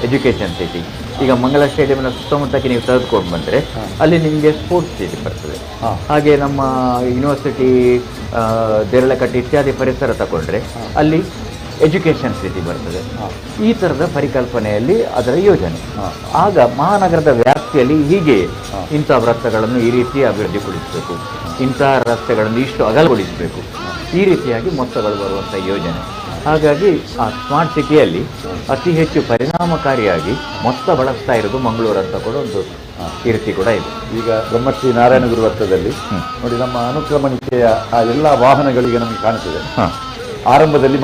education city. ಈಗ ಮಂಗಳ ಸ್ಟೇಡಿಯಂನ ಸುತ್ತಮುತ್ತಕ್ಕೆ ನೀವು ತೆಗೆದುಕೊಂಡು ಬಂದರೆ ಅಲ್ಲಿ ನಿಮಗೆ ಸ್ಪೋರ್ಟ್ಸ್ ಸಿಟಿ ಬರ್ತದೆ. ಹಾಗೆ ನಮ್ಮ ಯೂನಿವರ್ಸಿಟಿ, ದೇರಳಕಟ್ಟೆ ಇತ್ಯಾದಿ ಪರಿಸರ ತಗೊಂಡ್ರೆ ಅಲ್ಲಿ ಎಜುಕೇಷನ್ ಸಿಟಿ ಬರ್ತದೆ. ಈ ಥರದ ಪರಿಕಲ್ಪನೆಯಲ್ಲಿ ಅದರ ಯೋಜನೆ. ಆಗ ಮಹಾನಗರದ ವ್ಯಾಪ್ತಿಯಲ್ಲಿ ಹೀಗೆ ಇಂಥ ವೃತ್ತಗಳನ್ನು ಈ ರೀತಿ ಅಭಿವೃದ್ಧಿಗೊಳಿಸಬೇಕು, ಇಂಥ ರಸ್ತೆಗಳನ್ನು ಇಷ್ಟು ಅಗಲಗೊಳಿಸಬೇಕು, ಈ ರೀತಿಯಾಗಿ ಮೊತ್ತಗಳು ಬರುವಂಥ ಯೋಜನೆ. ಹಾಗಾಗಿ ಆ ಸ್ಮಾರ್ಟ್ ಸಿಟಿಯಲ್ಲಿ ಅತಿ ಹೆಚ್ಚು ಪರಿಣಾಮಕಾರಿಯಾಗಿ ಮೊತ್ತ ಬಳಸ್ತಾ ಇರೋದು ಮಂಗಳೂರು ಅಂತ ಕೂಡ ಒಂದು ಕೀರ್ತಿ ಕೂಡ ಇದೆ. ಈಗ ಬ್ರಹ್ಮಶ್ರೀ ನಾರಾಯಣ ಗುರು ವೃತ್ತದಲ್ಲಿ ನೋಡಿ, ನಮ್ಮ ಅನುಕ್ರಮಣಿಕೆಯ ಆ ಎಲ್ಲ ವಾಹನಗಳಿಗೆ ನಮಗೆ ಕಾಣುತ್ತದೆ. ಆರಂಭದಲ್ಲಿ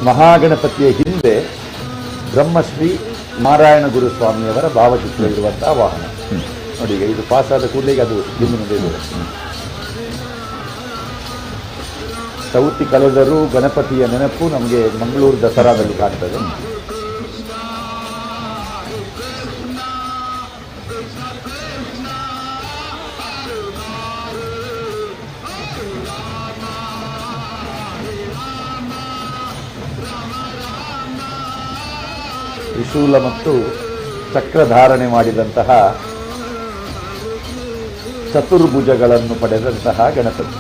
ಮಹಾಗಣಪತಿಯ ಹಿಂದೆ ಬ್ರಹ್ಮಶ್ರೀ ನಾರಾಯಣ ಗುರು ಸ್ವಾಮಿಯವರ ಭಾವಚಿತ್ರ ಇರುವಂತಹ ವಾಹನ ನೋಡಿ. ಈಗ ಇದು ಪಾಸಾದ ಕೂಡಲೇ ಅದು ಹಿಂದೆ ಮುಂದೆ ಇದೆ. ಚೌತಿ ಕಳೆದರೂ ಗಣಪತಿಯ ನೆನಪು ನಮಗೆ ಮಂಗಳೂರು ದಸರಾದಲ್ಲಿ ಕಾಣ್ತದೆ. ತ್ರಿಶೂಲ ಮತ್ತು ಚಕ್ರಧಾರಣೆ ಮಾಡಿದಂತಹ ಚತುರ್ಭುಜಗಳನ್ನು ಪಡೆದಂತಹ ಗಣಪತಿ.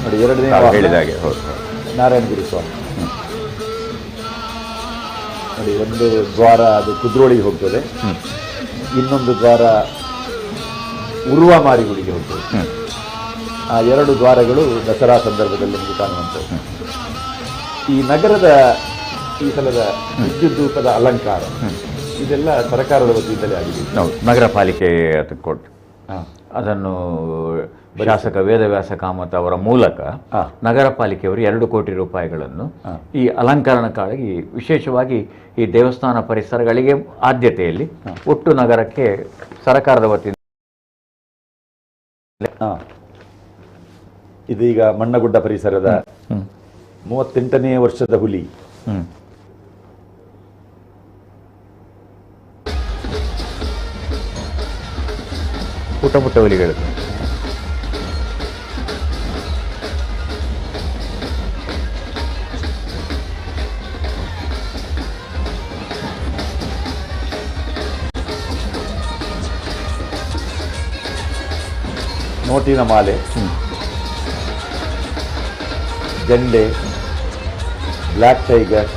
ನೋಡಿ, ಎರಡನೇ ಹೇಳಿದಾಗೆ ನಾರಾಯಣ ಗುರು ಸ್ವಾಮಿ ನೋಡಿ. ಒಂದು ದ್ವಾರ ಅದು ಕುದ್ರೋಳಿಗೆ ಹೋಗ್ತದೆ, ಇನ್ನೊಂದು ದ್ವಾರ ಉರುವ ಮಾರಿಗುಡಿಗೆ ಹೋಗ್ತದೆ. ಆ 2 ದ್ವಾರಗಳು ದಸರಾ ಸಂದರ್ಭದಲ್ಲಿ ನಮಗೆ ಕಾಣುವಂಥದ್ದು. ಈ ನಗರದ ಈ ಸಲದ ವಿದ್ಯುದ್ದೀಪದ ಅಲಂಕಾರ ಇದೆಲ್ಲ ಸರ್ಕಾರದ ವತಿಯಿಂದಲೇ ಆಗಿದೆ. ನಗರ ಪಾಲಿಕೆ ಅದಕ್ಕೆ ಕೊಟ್ಟು ಅದನ್ನು ಶಾಸಕ ವೇದವ್ಯಾಸ ಕಾಮತ್ ಅವರ ಮೂಲಕ ನಗರ ಪಾಲಿಕೆಯವರು 2 ಕೋಟಿ ರೂಪಾಯಿಗಳನ್ನು ಈ ಅಲಂಕರಣಕ್ಕಾಗಿ ವಿಶೇಷವಾಗಿ ಈ ದೇವಸ್ಥಾನ ಪರಿಸರಗಳಿಗೆ ಆದ್ಯತೆಯಲ್ಲಿ ಒಟ್ಟು ನಗರಕ್ಕೆ ಸರ್ಕಾರದ ವತಿಯಿಂದ. ಇದೀಗ ಮಣ್ಣಗುಡ್ಡ ಪರಿಸರದ 38ನೇ ವರ್ಷದ ಹುಲಿ. ಪುಟ್ಟ ಪುಟ್ಟ ಹುಲಿಗಳು. ನೋಟಿನ ಮಾಲೆ, ಜೆಂಡೆ, ಬ್ಲ್ಯಾಕ್ ಟೈಗರ್,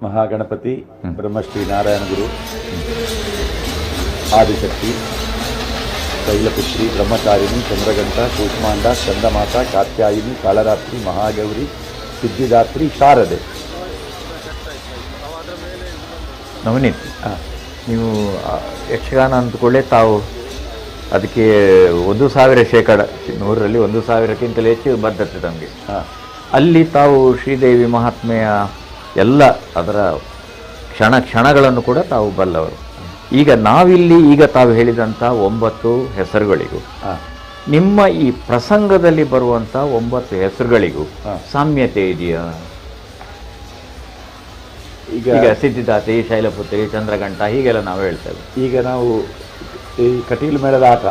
ಮಹಾಗಣಪತಿ, ಬ್ರಹ್ಮಶ್ರೀ ನಾರಾಯಣ ಗುರು, ಆದಿಶಕ್ತಿ, ಶೈಲಪುತ್ರಿ, ಬ್ರಹ್ಮಚಾರಿಣಿ, ಚಂದ್ರಗಂಟ, ಕೂಷ್ಮಾಂಡ, ಚಂದಮಾತ, ಕಾತ್ಯಾಯಿನಿ, ಕಾಳರಾತ್ರಿ, ಮಹಾಗೌರಿ, ಸಿದ್ಧಿದಾತ್ರಿ, ಶಾರದೆ. ನವನೀತ್, ನೀವು ಯಕ್ಷಗಾನ ಅಂದ್ಕೊಳ್ಳೆ ತಾವು ಅದಕ್ಕೆ 1,000% 100ರಲ್ಲಿ 1,000ಕ್ಕಿಂತಲೂ ಹೆಚ್ಚು ಬದ್ಧತೆ ತಮಗೆ. ಅಲ್ಲಿ ತಾವು ಶ್ರೀದೇವಿ ಮಹಾತ್ಮೆಯ ಎಲ್ಲ ಅದರ ಕ್ಷಣಗಳನ್ನು ಕೂಡ ತಾವು ಬಲ್ಲವರು. ಈಗ ನಾವಿಲ್ಲಿ ಈಗ ತಾವು ಹೇಳಿದಂಥ 9 ಹೆಸರುಗಳಿಗೂ ನಿಮ್ಮ ಈ ಪ್ರಸಂಗದಲ್ಲಿ ಬರುವಂಥ 9 ಹೆಸರುಗಳಿಗೂ ಸಾಮ್ಯತೆ ಇದೆಯಾ? ಈಗ ಸಿದ್ಧಿದಾತೆ, ಶೈಲಪುತ್ರಿ, ಚಂದ್ರಗಂಟ ಹೀಗೆಲ್ಲ ನಾವು ಹೇಳ್ತೇವೆ. ಈಗ ನಾವು ಈ ಕಟೀಲು ಮೇಳದ ಆಟ,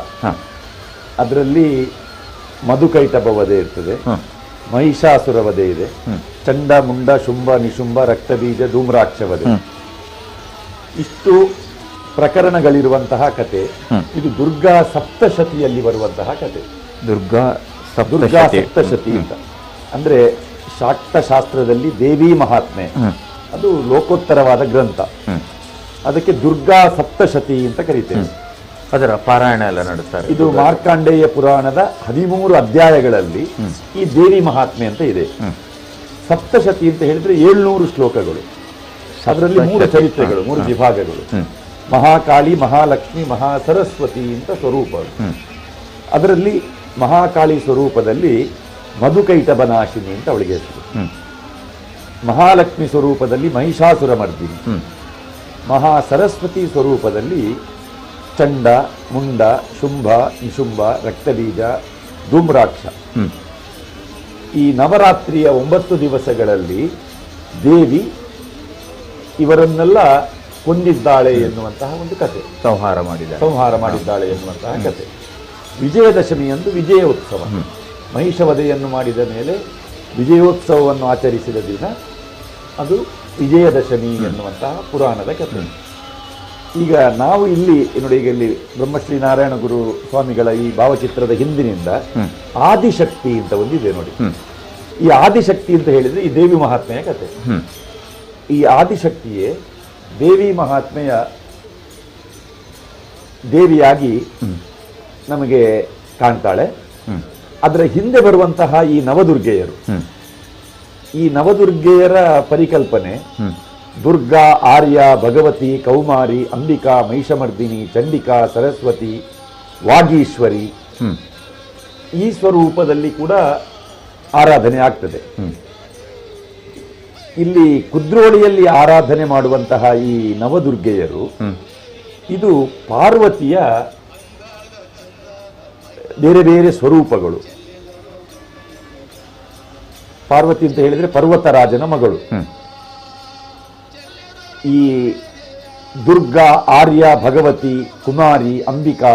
ಅದರಲ್ಲಿ ಮಧುಕೈಟಭ ವಧೆ ಇರ್ತದೆ, ಮಹಿಷಾಸುರ ವಧೆ ಇದೆ, ಚಂಡ, ಮುಂಡ, ಶುಂಭ, ನಿಶುಂಭ, ರಕ್ತಬೀಜ, ಧೂಮ್ರಾಕ್ಷ ವಧೆ. ಇಷ್ಟು ಪ್ರಕರಣಗಳಿರುವಂತಹ ಕತೆ. ಇದು ದುರ್ಗಾ ಸಪ್ತಶತಿಯಲ್ಲಿ ಬರುವಂತಹ ಕತೆ. ದುರ್ಗಾ ಸಪ್ತಶತಿ ಅಂತ ಅಂದ್ರೆ ಶಾಕ್ತಶಾಸ್ತ್ರದಲ್ಲಿ ದೇವಿ ಮಹಾತ್ಮೆ, ಅದು ಲೋಕೋತ್ತರವಾದ ಗ್ರಂಥ. ಅದಕ್ಕೆ ದುರ್ಗಾ ಸಪ್ತಶತಿ ಅಂತ ಕರೀತೇವೆ. ಅದರ ಪಾರಾಯಣ ಎಲ್ಲ ನಡೆಸ್ತಾರೆ. ಇದು ಮಾರ್ಕಾಂಡೇಯ ಪುರಾಣದ 13 ಅಧ್ಯಾಯಗಳಲ್ಲಿ ಈ ದೇವಿ ಮಹಾತ್ಮೆ ಅಂತ ಇದೆ. ಸಪ್ತಶತಿ ಅಂತ ಹೇಳಿದ್ರೆ 700 ಶ್ಲೋಕಗಳು. ಅದರಲ್ಲಿ 3 ಚರಿತ್ರೆಗಳು, 3 ವಿಭಾಗಗಳು. ಮಹಾಕಾಳಿ, ಮಹಾಲಕ್ಷ್ಮಿ, ಮಹಾಸರಸ್ವತಿ ಅಂತ ಸ್ವರೂಪ. ಅದರಲ್ಲಿ ಮಹಾಕಾಳಿ ಸ್ವರೂಪದಲ್ಲಿ ಮಧುಕೈಟಭನಾಶಿನಿ ಅಂತ ಅವಳಿಗೆ ಹೆಸರು. ಮಹಾಲಕ್ಷ್ಮಿ ಸ್ವರೂಪದಲ್ಲಿ ಮಹಿಷಾಸುರ ಮರ್ದಿನಿ. ಮಹಾಸರಸ್ವತಿ ಸ್ವರೂಪದಲ್ಲಿ ಚಂಡ, ಮುಂಡ, ಶುಂಭ, ನಿಶುಂಭ, ರಕ್ತಬೀಜ, ಧೂಮ್ರಾಕ್ಷ. ಈ ನವರಾತ್ರಿಯ 9 ದಿವಸಗಳಲ್ಲಿ ದೇವಿ ಇವರನ್ನೆಲ್ಲ ಕೊಂದಿದ್ದಾಳೆ ಎನ್ನುವಂತಹ ಒಂದು ಕತೆ. ಸಂಹಾರ ಮಾಡಿದ್ದಾಳೆ ಎನ್ನುವಂತಹ ಕತೆ. ವಿಜಯದಶಮಿಯಂದು ವಿಜಯೋತ್ಸವ. ಮಹಿಷವಧೆಯನ್ನು ಮಾಡಿದ ಮೇಲೆ ವಿಜಯೋತ್ಸವವನ್ನು ಆಚರಿಸಿದ ದಿನ ಅದು ವಿಜಯದಶಮಿ ಎನ್ನುವಂತಹ ಪುರಾಣದ ಕಥೆ. ಈಗ ನಾವು ಇಲ್ಲಿ ನೋಡಿ, ಈಗ ಇಲ್ಲಿ ಬ್ರಹ್ಮಶ್ರೀ ನಾರಾಯಣ ಗುರು ಸ್ವಾಮಿಗಳ ಈ ಭಾವಚಿತ್ರದ ಹಿಂದಿನಿಂದ ಆದಿಶಕ್ತಿ ಅಂತ ಒಂದಿದೆ ನೋಡಿ. ಈ ಆದಿಶಕ್ತಿ ಅಂತ ಹೇಳಿದ್ರೆ ಈ ದೇವಿ ಮಹಾತ್ಮೆಯ ಕತೆ. ಈ ಆದಿಶಕ್ತಿಯೇ ದೇವಿ ಮಹಾತ್ಮೆಯ ದೇವಿಯಾಗಿ ನಮಗೆ ಕಾಣ್ತಾಳೆ. ಅದರ ಹಿಂದೆ ಬರುವಂತಹ ಈ ನವದುರ್ಗೆಯರು, ಈ ನವದುರ್ಗೆಯರ ಪರಿಕಲ್ಪನೆ ದುರ್ಗಾ, ಆರ್ಯ, ಭಗವತಿ, ಕೌಮಾರಿ, ಅಂಬಿಕಾ, ಮಹಿಷಮರ್ದಿನಿ, ಚಂಡಿಕಾ, ಸರಸ್ವತಿ, ವಾಗೀಶ್ವರಿ ಈ ಸ್ವರೂಪದಲ್ಲಿ ಕೂಡ ಆರಾಧನೆ ಆಗ್ತದೆ. ಇಲ್ಲಿ ಕುದ್ರೋಳಿಯಲ್ಲಿ ಆರಾಧನೆ ಮಾಡುವಂತಹ ಈ ನವದುರ್ಗೆಯರು ಇದು ಪಾರ್ವತಿಯ ಬೇರೆ ಬೇರೆ ಸ್ವರೂಪಗಳು. ಪಾರ್ವತಿ ಅಂತ ಹೇಳಿದ್ರೆ ಪರ್ವತರಾಜನ ಮಗಳು. ಈ ದುರ್ಗಾ, ಆರ್ಯ, ಭಗವತಿ, ಕುಮಾರಿ, ಅಂಬಿಕಾ,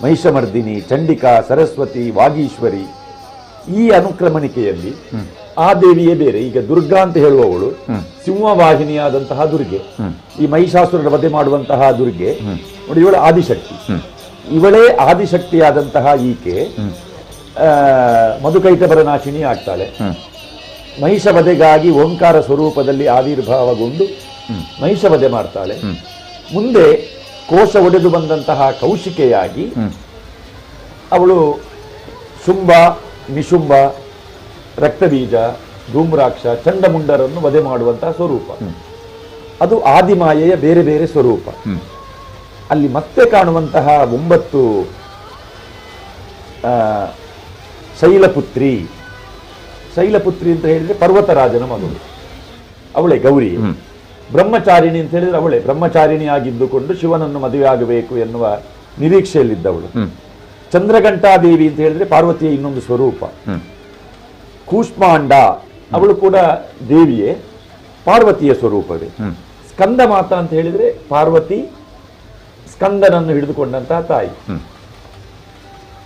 ಮಹಿಷಮರ್ದಿನಿ, ಚಂಡಿಕಾ, ಸರಸ್ವತಿ, ವಾಗೀಶ್ವರಿ, ಈ ಅನುಕ್ರಮಣಿಕೆಯಲ್ಲಿ ಆ ದೇವಿಯೇ ಬೇರೆ. ಈಗ ದುರ್ಗಾ ಅಂತ ಹೇಳುವವಳು ಸಿಂಹವಾಹಿನಿಯಾದಂತಹ ದುರ್ಗೆ, ಈ ಮಹಿಷಾಸುರರ ವಧೆ ಮಾಡುವಂತಹ ದುರ್ಗೆ ನೋಡಿ, ಇವಳು ಆದಿಶಕ್ತಿ. ಇವಳೇ ಆದಿಶಕ್ತಿಯಾದಂತಹ ಈಕೆ ಮಧುಕೈಟಭರ ನಾಶಿನಿ ಆಗ್ತಾಳೆ. ಮಹಿಷ ವಧೆಗಾಗಿ ಓಂಕಾರ ಸ್ವರೂಪದಲ್ಲಿ ಆವಿರ್ಭಾವಗೊಂಡು ಮಹಿಷ ವಧೆ ಮಾಡ್ತಾಳೆ. ಮುಂದೆ ಕೋಶ ಒಡೆದು ಬಂದಂತಹ ಕೌಶಿಕೆಯಾಗಿ ಅವಳು ಶುಂಭ, ನಿಶುಂಭ, ರಕ್ತಬೀಜ, ಧೂಮ್ರಾಕ್ಷ, ಚಂಡಮುಂಡರನ್ನು ವಧೆ ಮಾಡುವಂತಹ ಸ್ವರೂಪ. ಅದು ಆದಿಮಾಯೆಯ ಬೇರೆ ಬೇರೆ ಸ್ವರೂಪ. ಅಲ್ಲಿ ಮತ್ತೆ ಕಾಣುವಂತಹ 9 ಶೈಲಪುತ್ರಿ. ಶೈಲಪುತ್ರಿ ಅಂತ ಹೇಳಿದ್ರೆ ಪರ್ವತರಾಜನ ಮಗಳು, ಅವಳೇ ಗೌರಿ. ಬ್ರಹ್ಮಚಾರಿಣಿ ಅಂತ ಹೇಳಿದ್ರೆ ಅವಳೇ ಬ್ರಹ್ಮಚಾರಿಣಿ ಆಗಿದ್ದುಕೊಂಡು ಶಿವನನ್ನು ಮದುವೆ ಆಗಬೇಕು ಎನ್ನುವ ನಿರೀಕ್ಷೆಯಲ್ಲಿದ್ದವಳು. ಚಂದ್ರಘಂಟಾದೇವಿ ಅಂತ ಹೇಳಿದ್ರೆ ಪಾರ್ವತಿಯ ಇನ್ನೊಂದು ಸ್ವರೂಪ. ಕೂಷ್ಮಾಂಡ ಅವಳು ಕೂಡ ದೇವಿಯೇ, ಪಾರ್ವತಿಯ ಸ್ವರೂಪವೇ. ಸ್ಕಂದ ಮಾತಾ ಅಂತ ಹೇಳಿದ್ರೆ ಪಾರ್ವತಿ ಸ್ಕಂದನನ್ನು ಹಿಡಿದುಕೊಂಡಂತಹ ತಾಯಿ.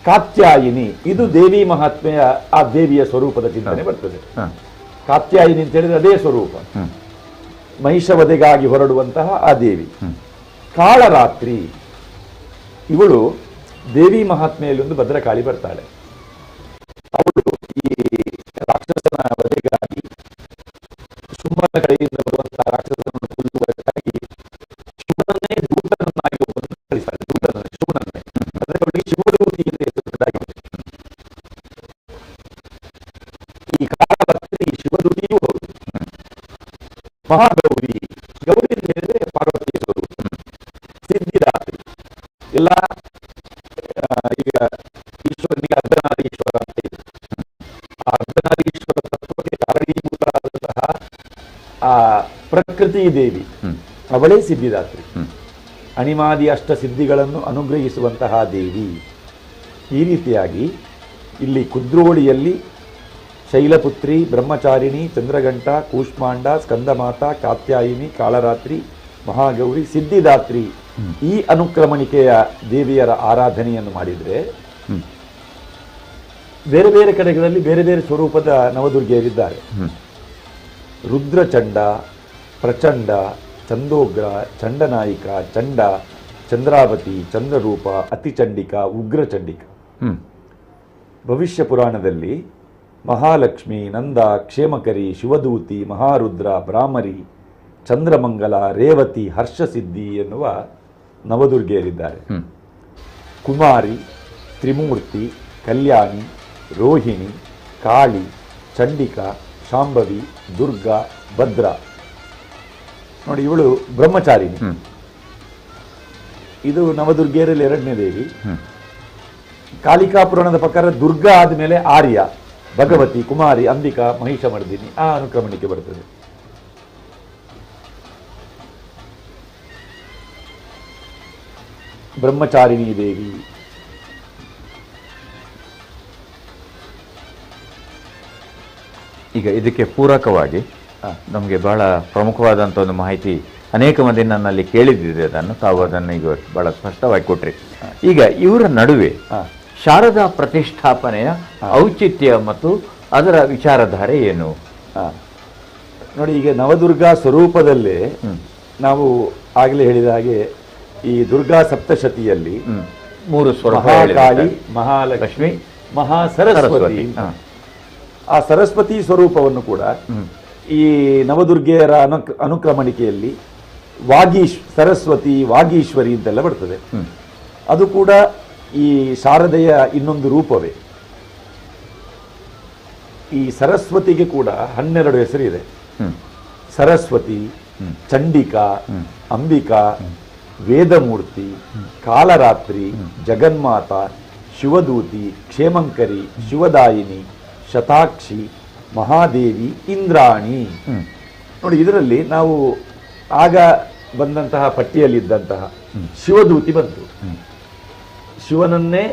ಕಾತ್ಯಾಯಿನಿ ಇದು ದೇವಿ ಮಹಾತ್ಮೆಯ ಆ ದೇವಿಯ ಸ್ವರೂಪದ ಚಿಂತನೆ ಬರ್ತದೆ. ಕಾತ್ಯಾಯಿನಿ ಅಂತ ಹೇಳಿದ್ರೆ ಅದೇ ಸ್ವರೂಪ, ಮಹಿಷ ವಧೆಗಾಗಿ ಹೊರಡುವಂತಹ ಆ ದೇವಿ. ಕಾಳರಾತ್ರಿ ಇವಳು ದೇವಿ ಮಹಾತ್ಮೆಯಲ್ಲಿ ಒಂದು ಭದ್ರಕಾಳಿ ಬರ್ತಾಳೆ. ಅವಳು ಈ ರಾಕ್ಷಸನ ವಧೆಗಾಗಿ ಶುಂಭನ ಕಡೆಯಿಂದ ಬರುವಂತಹ ರಾಕ್ಷಸನನ್ನು ಕೊಲ್ಲುವುದಕ್ಕಾಗಿ ಶಿವನನ್ನೇ ದೂತನನ್ನಾಗಿ ಒಬ್ಬನನ್ನು ಕಳಿಸ್ತಾಳೆ. ದೂತನನ್ನೇ ಶಿವನನ್ನೇ, ಅದಕ್ಕೆ ಅವಳಿಗೆ ಶಿವದೂತಿ ಎಂದು ಹೆಸರುಗಳಾಗಿದೆ. ಈ ಕಾಳರಾತ್ರಿ ಶಿವದೂತಿಯೂ ಹೌದು. ಮಹಾಗೌರಿ, ಗೌರಿ ಅಂತ ಹೇಳಿದ್ರೆ ಪಾರ್ವತಿಯ ಸ್ವರೂಪ. ಸಿದ್ಧಿದಾತ್ರಿ ಎಲ್ಲ ಈಗ ಈಶ್ವರನಿಗೆ ಅರ್ಧನಾರೀಶ್ವರ ಅಂತ ಇದೆ. ಆ ಅರ್ಧನಾರೀಶ್ವರ ತತ್ವಕ್ಕೆ ಕಾರಣೀಭೂತರಾದಂತಹ ಆ ಪ್ರಕೃತಿ ದೇವಿ ಅವಳೇ ಸಿದ್ಧಿದಾತ್ರಿ. ಅಣಿಮಾದಿ ಅಷ್ಟ ಸಿದ್ಧಿಗಳನ್ನು ಅನುಗ್ರಹಿಸುವಂತಹ ದೇವಿ. ಈ ರೀತಿಯಾಗಿ ಇಲ್ಲಿ ಕುದ್ರೋಳಿಯಲ್ಲಿ ಶೈಲಪುತ್ರಿ, ಬ್ರಹ್ಮಚಾರಿಣಿ, ಚಂದ್ರಘಂಟ, ಕೂಷ್ಮಾಂಡ, ಸ್ಕಂದಮಾತಾ, ಕಾತ್ಯಾಯಿನಿ, ಕಾಳರಾತ್ರಿ, ಮಹಾಗೌರಿ, ಸಿದ್ಧಿದಾತ್ರಿ ಈ ಅನುಕ್ರಮಣಿಕೆಯ ದೇವಿಯರ ಆರಾಧನೆಯನ್ನು ಮಾಡಿದರೆ ಬೇರೆ ಬೇರೆ ಕಡೆಗಳಲ್ಲಿ ಬೇರೆ ಬೇರೆ ಸ್ವರೂಪದ ನವದುರ್ಗಿಯರಿದ್ದಾರೆ. ರುದ್ರಚಂಡ, ಪ್ರಚಂಡ, ಚಂದೋಗ್ರ, ಚಂಡನಾಯಿಕ, ಚಂಡ, ಚಂದ್ರಾವತಿ, ಚಂದ್ರರೂಪ, ಅತಿಚಂಡಿಕಾ, ಉಗ್ರಚಂಡಿಕ. ಭವಿಷ್ಯ ಪುರಾಣದಲ್ಲಿ ಮಹಾಲಕ್ಷ್ಮಿ, ನಂದ, ಕ್ಷೇಮಕರಿ, ಶಿವದೂತಿ, ಮಹಾರುದ್ರ, ಬ್ರಾಹ್ಮರಿ, ಚಂದ್ರಮಂಗಲ, ರೇವತಿ, ಹರ್ಷಸಿದ್ಧಿ ಎನ್ನುವ ನವದುರ್ಗಿಯರಿದ್ದಾರೆ. ಕುಮಾರಿ, ತ್ರಿಮೂರ್ತಿ, ಕಲ್ಯಾಣಿ, ರೋಹಿಣಿ, ಕಾಳಿ, ಚಂಡಿಕಾ, ಶಾಂಭವಿ, ದುರ್ಗಾ, ಭದ್ರ. ನೋಡಿ, ಇವಳು ಬ್ರಹ್ಮಚಾರಿಣಿ. ಇದು ನವದುರ್ಗಿಯರಲ್ಲಿ 2ನೇ ದೇವಿ. ಕಾಳಿಕಾ ಪುರಾಣದ ಪ್ರಕಾರ ದುರ್ಗಾ ಆದಮೇಲೆ ಆರ್ಯ, ಭಗವತಿ, ಕುಮಾರಿ, ಅಂಬಿಕಾ, ಮಹಿಷಮರ್ದಿನಿ ಆ ಅನುಕ್ರಮಣಿಕೆ ಬರ್ತದೆ. ಬ್ರಹ್ಮಚಾರಿಣಿ ದೇವಿ, ಈಗ ಇದಕ್ಕೆ ಪೂರಕವಾಗಿ ನಮಗೆ ಬಹಳ ಪ್ರಮುಖವಾದಂಥ ಒಂದು ಮಾಹಿತಿ ಅನೇಕ ಮಂದಿ ನನ್ನಲ್ಲಿ ಕೇಳಿದ್ದಿದೆ. ಅದನ್ನು ತಾವು ಅದನ್ನು ಈಗ ಬಹಳ ಸ್ಪಷ್ಟವಾಗಿ ಕೊಟ್ರಿ. ಈಗ ಇವರ ನಡುವೆ ಶಾರದಾ ಪ್ರತಿಷ್ಠಾಪನೆಯ ಔಚಿತ್ಯ ಮತ್ತು ಅದರ ವಿಚಾರಧಾರೆ ಏನು? ನೋಡಿ, ಈಗ ನವದುರ್ಗಾ ಸ್ವರೂಪದಲ್ಲೇ ನಾವು ಆಗಲೇ ಹೇಳಿದ ಹಾಗೆ ಈ ದುರ್ಗಾ ಸಪ್ತಶತಿಯಲ್ಲಿ 3 ಸ್ವರೂಪ, ಮಹಾಕಾಳಿ, ಮಹಾಲಕ್ಷ್ಮಿ, ಮಹಾಸರಸ್ವತಿ. ಆ ಸರಸ್ವತಿ ಸ್ವರೂಪವನ್ನು ಕೂಡ ಈ ನವದುರ್ಗೆಯರ ಅನುಕ್ರಮಣಿಕೆಯಲ್ಲಿ ಸರಸ್ವತಿ, ವಾಗೀಶ್ವರಿ ಅಂತೆಲ್ಲ ಬರ್ತದೆ. ಅದು ಕೂಡ ಈ ಶಾರದೆಯ ಇನ್ನೊಂದು ರೂಪವೇ. ಈ ಸರಸ್ವತಿಗೆ ಕೂಡ 12 ಹೆಸರಿದೆ. ಸರಸ್ವತಿ, ಚಂಡಿಕಾ, ಅಂಬಿಕಾ, ವೇದಮೂರ್ತಿ, ಕಾಳರಾತ್ರಿ, ಜಗನ್ಮಾತಾ, ಶಿವದೂತಿ, ಕ್ಷೇಮಂಕರಿ, ಶಿವದಾಯಿನಿ, ಶತಾಕ್ಷಿ, ಮಹಾದೇವಿ, ಇಂದ್ರಾಣಿ. ನೋಡಿ, ಇದರಲ್ಲಿ ನಾವು ಆಗ ಬಂದಂತಹ ಪಟ್ಟಿಯಲ್ಲಿದ್ದಂತಹ ಶಿವದೂತಿ ಬಂತು. ಶಿವನನ್ನೇ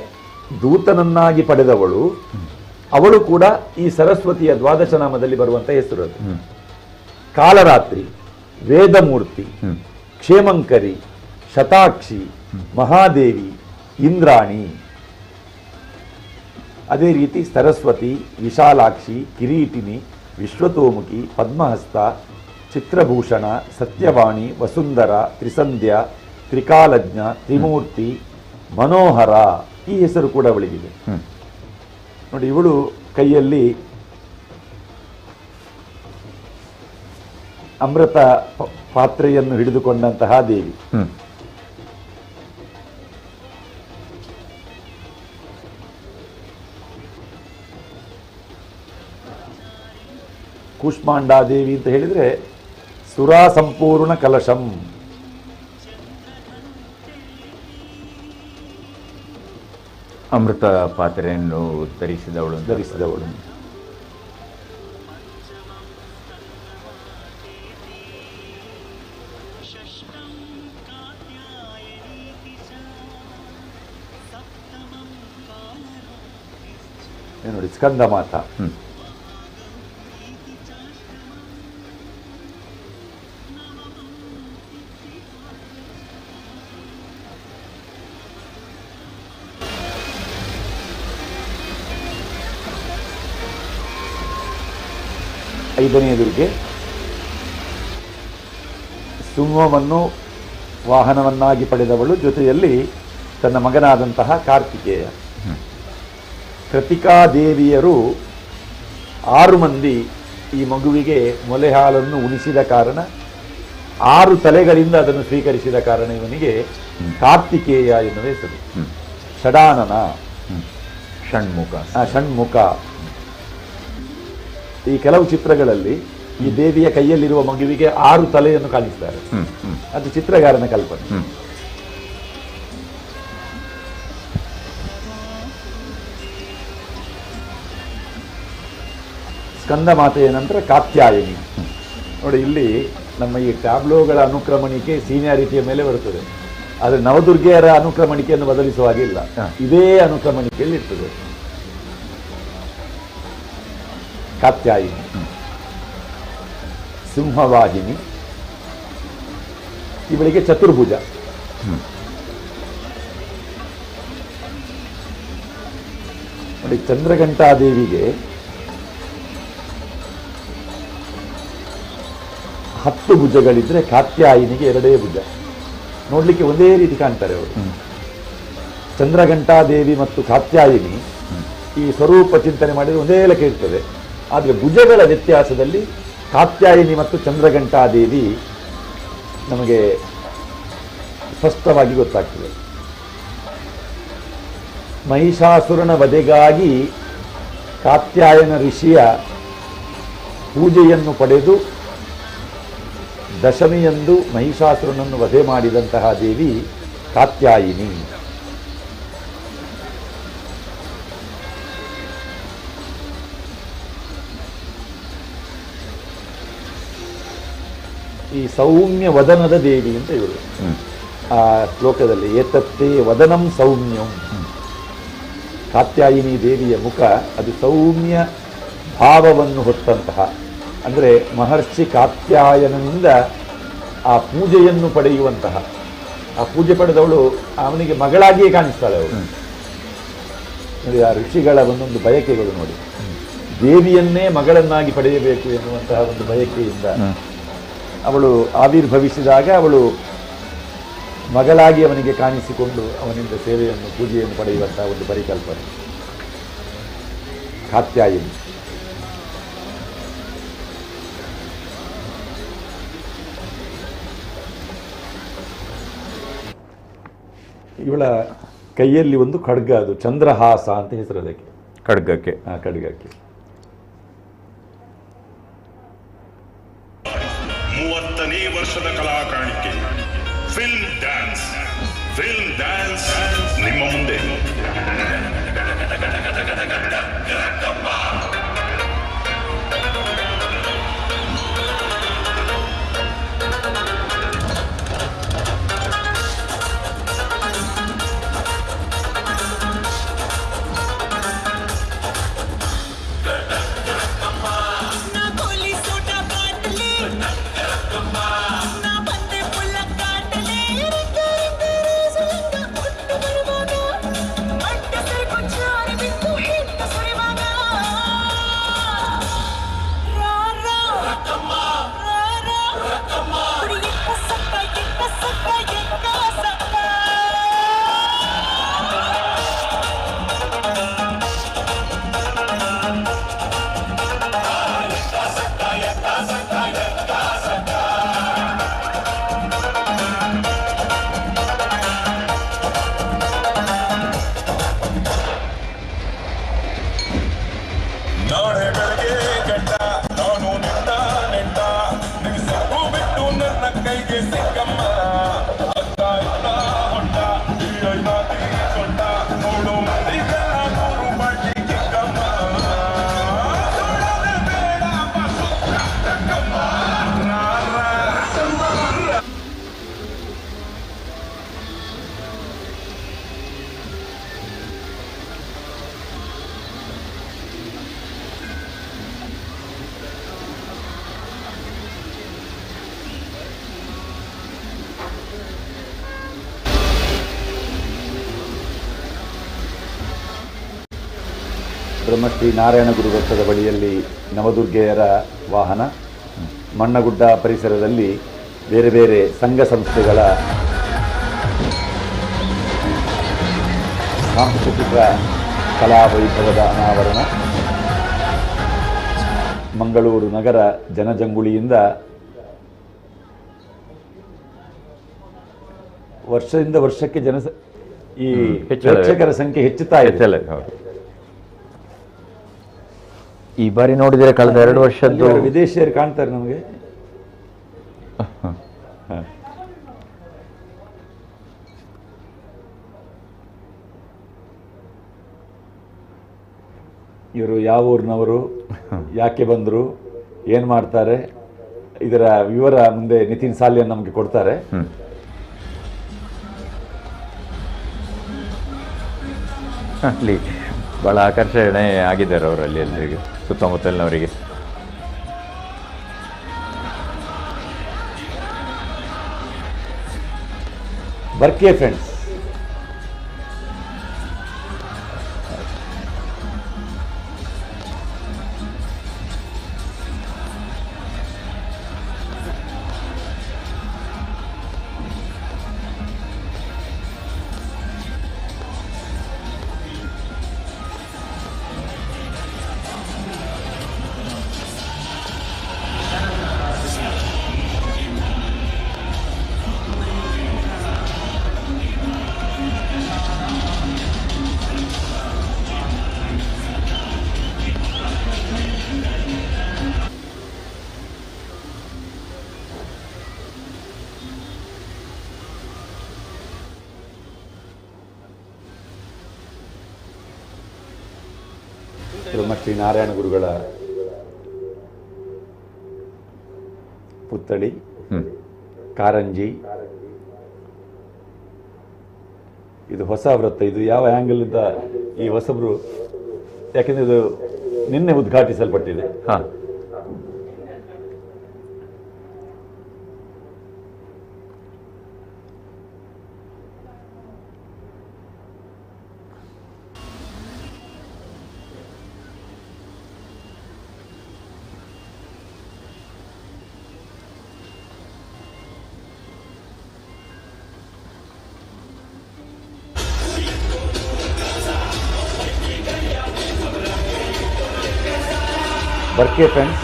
ದೂತನನ್ನಾಗಿ ಪಡೆದವಳು, ಅವಳು ಕೂಡ ಈ ಸರಸ್ವತಿಯ ದ್ವಾದಶ ನಾಮದಲ್ಲಿ ಬರುವಂತ ಹೆಸರು ಅದು. ಕಾಲರಾತ್ರಿ, ವೇದಮೂರ್ತಿ, ಕ್ಷೇಮಂಕರಿ, ಶತಾಕ್ಷಿ, ಮಹಾದೇವಿ, ಇಂದ್ರಾಣಿ, ಅದೇ ರೀತಿ ಸರಸ್ವತಿ, ವಿಶಾಲಾಕ್ಷಿ, ಕಿರೀಟಿನಿ, ವಿಶ್ವತೋಮುಖಿ, ಪದ್ಮಹಸ್ತ, ಚಿತ್ರಭೂಷಣ, ಸತ್ಯವಾಣಿ, ವಸುಂಧರ, ತ್ರಿಸಂಧ್ಯಾ, ತ್ರಿಕಾಲಜ್ಞ, ತ್ರಿಮೂರ್ತಿ, ಮನೋಹರ, ಈ ಹೆಸರು ಕೂಡ ಅವಳಿಗಿದೆ. ನೋಡಿ, ಇವಳು ಕೈಯಲ್ಲಿ ಅಮೃತ ಪಾತ್ರೆಯನ್ನು ಹಿಡಿದುಕೊಂಡಂತಹ ದೇವಿ. ಕೂಷ್ಮಾಂಡಾದೇವಿ ಅಂತ ಹೇಳಿದ್ರೆ ಸುರಾ ಸಂಪೂರ್ಣ ಕಲಶಂ. ಅಮೃತ ಪಾತ್ರೆಯನ್ನು ಧರಿಸಿದವಳು. ನೋಡಿ, ಸ್ಕಂದ ಮಾತಾ. ಐದನೇ ದುರ್ಗೆ ಸಿಂಹವನ್ನು ವಾಹನವನ್ನಾಗಿ ಪಡೆದವಳು, ಜೊತೆಯಲ್ಲಿ ತನ್ನ ಮಗನಾದಂತಹ ಕಾರ್ತಿಕೇಯ. ಕೃತಿಕಾದೇವಿಯರು 6 ಮಂದಿ ಈ ಮಗುವಿಗೆ ಮೊಲೆ ಹಾಲನ್ನು ಉಣಿಸಿದ ಕಾರಣ, 6 ತಲೆಗಳಿಂದ ಅದನ್ನು ಸ್ವೀಕರಿಸಿದ ಕಾರಣ ಇವನಿಗೆ ಕಾರ್ತಿಕೇಯ ಎನ್ನುವ ಹೆಸರು. ಷಡಾನನ, ಷಣ್ಮುಖ. ಈ ಕೆಲವು ಚಿತ್ರಗಳಲ್ಲಿ ಈ ದೇವಿಯ ಕೈಯಲ್ಲಿರುವ ಮಗುವಿಗೆ 6 ತಲೆಯನ್ನು ಕಾಣಿಸ್ತಾರೆ. ಅದು ಚಿತ್ರಗಾರನ ಕಲ್ಪನೆ. ಸ್ಕಂದ ಮಾತೆಯ ನಂತರ ಕಾತ್ಯಾಯಿನಿ. ನೋಡಿ, ಇಲ್ಲಿ ನಮ್ಮ ಈ ಟ್ಯಾಬ್ಲೋಗಳ ಅನುಕ್ರಮಣಿಕೆ ಸೀನಿಯಾರಿಟಿಯ ಮೇಲೆ ಬರುತ್ತದೆ. ಆದರೆ ನವದುರ್ಗೆಯರ ಅನುಕ್ರಮಣಿಕೆಯನ್ನು ಬದಲಿಸುವ ಹಾಗಿಲ್ಲ, ಇದೇ ಅನುಕ್ರಮಣಿಕೆಯಲ್ಲಿ ಇರ್ತದೆ. ಕಾತ್ಯಾಯಿನಿ, ಸಿಂಹವಾಹಿನಿ, ಇವಳಿಗೆ ಚತುರ್ಭುಜ. ನೋಡಿ, ಚಂದ್ರಘಂಟಾದೇವಿಗೆ 10 ಭುಜಗಳಿದ್ರೆ ಕಾತ್ಯಾಯಿನಿಗೆ 2 ಭುಜ. ನೋಡ್ಲಿಕ್ಕೆ ಒಂದೇ ರೀತಿ ಕಾಣ್ತಾರೆ ಅವರು. ಚಂದ್ರಘಂಟಾದೇವಿ ಮತ್ತು ಕಾತ್ಯಾಯಿನಿ ಈ ಸ್ವರೂಪ ಚಿಂತನೆ ಮಾಡಿದ್ರೆ ಒಂದೇ ಲೆಕ್ಕ ಇರ್ತದೆ. ಆದರೆ ಭುಜಗಳ ವ್ಯತ್ಯಾಸದಲ್ಲಿ ಕಾತ್ಯಾಯಿನಿ ಮತ್ತು ಚಂದ್ರಘಂಟಾದೇವಿ ನಮಗೆ ಸ್ಪಷ್ಟವಾಗಿ ಗೊತ್ತಾಗ್ತದೆ. ಮಹಿಷಾಸುರನ ವಧೆಗಾಗಿ ಕಾತ್ಯಾಯನ ಋಷಿಯ ಪೂಜೆಯನ್ನು ಪಡೆದು ದಶಮಿಯಂದು ಮಹಿಷಾಸುರನನ್ನು ವಧೆ ಮಾಡಿದಂತಹ ದೇವಿ ಕಾತ್ಯಾಯಿನಿ. ಈ ಸೌಮ್ಯ ವದನದ ದೇವಿ ಅಂತ ಇವರು ಆ ಶ್ಲೋಕದಲ್ಲಿ ಏತತ್ತೇ ವದನಂ ಸೌಮ್ಯಂ. ಕಾತ್ಯಾಯಿನಿ ದೇವಿಯ ಮುಖ ಅದು ಸೌಮ್ಯ ಭಾವವನ್ನು ಹೊತ್ತಂತಹ, ಅಂದರೆ ಮಹರ್ಷಿ ಕಾತ್ಯಾಯನನಿಂದ ಆ ಪೂಜೆಯನ್ನು ಪಡೆಯುವಂತಹ, ಆ ಪೂಜೆ ಪಡೆದವಳು ಅವನಿಗೆ ಮಗಳಾಗಿಯೇ ಕಾಣಿಸ್ತಾಳೆ ಅವಳು. ನೋಡಿ, ಆ ಋಷಿಗಳ ಒಂದೊಂದು ಬಯಕೆಗಳು ನೋಡಿ, ದೇವಿಯನ್ನೇ ಮಗಳನ್ನಾಗಿ ಪಡೆಯಬೇಕು ಎನ್ನುವಂತಹ ಒಂದು ಬಯಕೆಯಿಂದ ಅವಳು ಆವಿರ್ಭವಿಸಿದಾಗ ಅವಳು ಮಗಳಾಗಿ ಅವನಿಗೆ ಕಾಣಿಸಿಕೊಂಡು ಅವನಿಂದ ಸೇವೆಯನ್ನು ಪೂಜೆಯನ್ನು ಪಡೆಯುವಂತಹ ಒಂದು ಪರಿಕಲ್ಪನೆ ಕಾತ್ಯಾಯಿನಿ. ಇವಳ ಕೈಯಲ್ಲಿ ಒಂದು ಖಡ್ಗ, ಅದು ಚಂದ್ರಹಾಸ ಅಂತ ಹೆಸರು ಅದಕ್ಕೆ, ಖಡ್ಗಕ್ಕೆ. ಖಡ್ಗಕ್ಕೆ 30ನೇ ವರ್ಷದ ಕಲಾ ಕಾಣಿಕೆ ಫಿಲ್ಮ್ ಡ್ಯಾನ್ಸ್. ಫಿಲ್ಮ್ ಡ್ಯಾನ್ಸ್ ನಿಮ್ಮ ಮುಂದೆ. ಬ್ರಹ್ಮಶ್ರೀ ನಾರಾಯಣ ಗುರು ವೃತ್ತದ ಬಳಿಯಲ್ಲಿ ನವದುರ್ಗೆಯರ ವಾಹನ, ಮಣ್ಣಗುಡ್ಡ ಪರಿಸರದಲ್ಲಿ ಬೇರೆ ಬೇರೆ ಸಂಘ ಸಂಸ್ಥೆಗಳ ಸಾಂಸ್ಕೃತಿಕ ಕಲಾ ವೈಭವದ ಅನಾವರಣ, ಮಂಗಳೂರು ನಗರ ಜನಜಂಗುಳಿಯಿಂದ ವರ್ಷದಿಂದ ವರ್ಷಕ್ಕೆ ಈ ಪ್ರೇಕ್ಷಕರ ಸಂಖ್ಯೆ ಹೆಚ್ಚುತ್ತಾ ಇದೆ. ಈ ಬಾರಿ ನೋಡಿದರೆ ಕಳೆದ 2 ವರ್ಷದ್ದು ವಿದೇಶಿಯರು ಕಾಣ್ತಾರೆ ನಮಗೆ. ಇವರು ಯಾವ ಊರಿನವರು, ಯಾಕೆ ಬಂದರು, ಏನು ಮಾಡ್ತಾರೆ, ಇದರ ವಿವರ ಮುಂದೆ ನಿತಿನ್ ಸಾಲಿಯನ್ ನಮಗೆ ಕೊಡ್ತಾರೆ. ಅಲ್ಲಿ ಭಾಳ ಆಕರ್ಷಣೆ ಆಗಿದ್ದಾರೆ ಅವರಲ್ಲಿ ಎಲ್ಲರಿಗೆ, ಸುತ್ತಮುತ್ತಲಿನವರಿಗೆ. ಬರ್ಕೆ ಫ್ರೆಂಡ್ಸ್, ಬ್ರಹ್ಮಶ್ರೀ ನಾರಾಯಣ ಗುರುಗಳ ಪುತ್ಥಳಿ, ಕಾರಂಜಿ. ಇದು ಹೊಸ ವೃತ್ತ. ಇದು ಯಾವ ಆ್ಯಂಗಲ್ ಇಂದ ಈ ಹೊಸಬ್ರು, ಯಾಕೆಂದ್ರೆ ಇದು ನಿನ್ನೆ ಉದ್ಘಾಟಿಸಲ್ಪಟ್ಟಿದೆ. ಬರ್ಕೆ ಫ್ರೆಂಡ್ಸ್,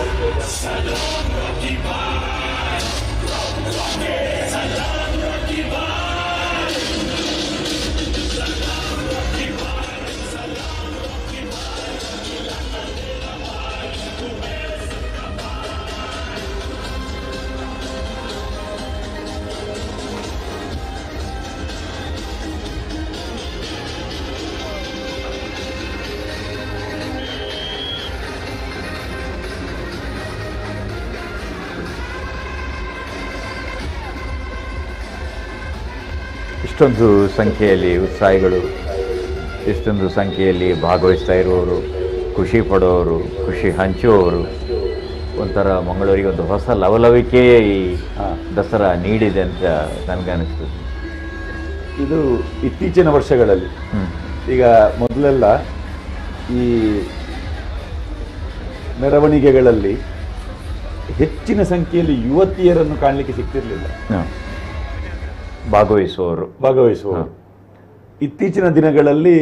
ಇಷ್ಟೊಂದು ಸಂಖ್ಯೆಯಲ್ಲಿ ಉತ್ಸಾಹಿಗಳು, ಇಷ್ಟೊಂದು ಸಂಖ್ಯೆಯಲ್ಲಿ ಭಾಗವಹಿಸ್ತಾ ಇರುವವರು, ಖುಷಿ ಪಡೋರು, ಖುಷಿ ಹಂಚುವವರು, ಒಂಥರ ಮಂಗಳೂರಿಗೆ ಒಂದು ಹೊಸ ಲವಲವಿಕೆಯೇ ಈ ದಸರಾ ನೀಡಿದೆ ಅಂತ ನನಗನ್ನಿಸ್ತದೆ. ಇದು ಇತ್ತೀಚಿನ ವರ್ಷಗಳಲ್ಲಿ, ಈಗ ಮೊದಲೆಲ್ಲ ಈ ಮೆರವಣಿಗೆಗಳಲ್ಲಿ ಹೆಚ್ಚಿನ ಸಂಖ್ಯೆಯಲ್ಲಿ ಯುವತಿಯರನ್ನು ಕಾಣಲಿಕ್ಕೆ ಸಿಗ್ತಿರ್ಲಿಲ್ಲ, ಭಾಗವಹಿಸುವವರು. ಇತ್ತೀಚಿನ ದಿನಗಳಲ್ಲಿ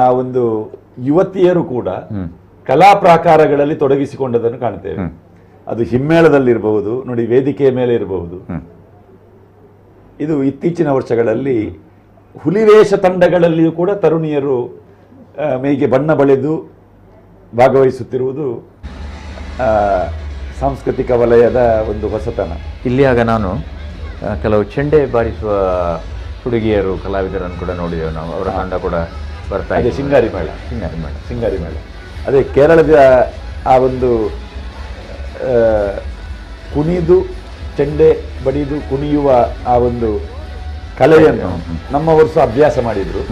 ಆ ಒಂದು ಯುವತಿಯರು ಕೂಡ ಕಲಾ ಪ್ರಾಕಾರಗಳಲ್ಲಿ ತೊಡಗಿಸಿಕೊಂಡದನ್ನು ಕಾಣ್ತೇವೆ. ಅದು ಹಿಮ್ಮೇಳದಲ್ಲಿರಬಹುದು, ನೋಡಿ ವೇದಿಕೆಯ ಮೇಲೆ ಇರಬಹುದು. ಇದು ಇತ್ತೀಚಿನ ವರ್ಷಗಳಲ್ಲಿ ಹುಲಿವೇಷ ತಂಡಗಳಲ್ಲಿಯೂ ಕೂಡ ತರುಣಿಯರು ಮೈಗೆ ಬಣ್ಣ ಬಳಿದು ಭಾಗವಹಿಸುತ್ತಿರುವುದು ಸಾಂಸ್ಕೃತಿಕ ವಲಯದ ಒಂದು ಹೊಸತನ. ಇಲ್ಲಿ ಆಗ ನಾನು ಕೆಲವು ಚೆಂಡೆ ಬಾರಿಸುವ ಹುಡುಗಿಯರು ಕಲಾವಿದರನ್ನು ಕೂಡ ನೋಡಿದೆವು ನಾವು. ಅವರ ತಂಡ ಕೂಡ ಬರ್ತಾ ಇದೆ. ಸಿಂಗಾರಿ ಮೇಳ. ಅದೇ ಕೇರಳದ ಆ ಒಂದು ಕುಣಿದು ಚೆಂಡೆ ಬಡಿದು ಕುಣಿಯುವ ಆ ಒಂದು ಕಲೆಯನ್ನು ನಮ್ಮವರು ಸಹ ಅಭ್ಯಾಸ ಮಾಡಿದ್ರು.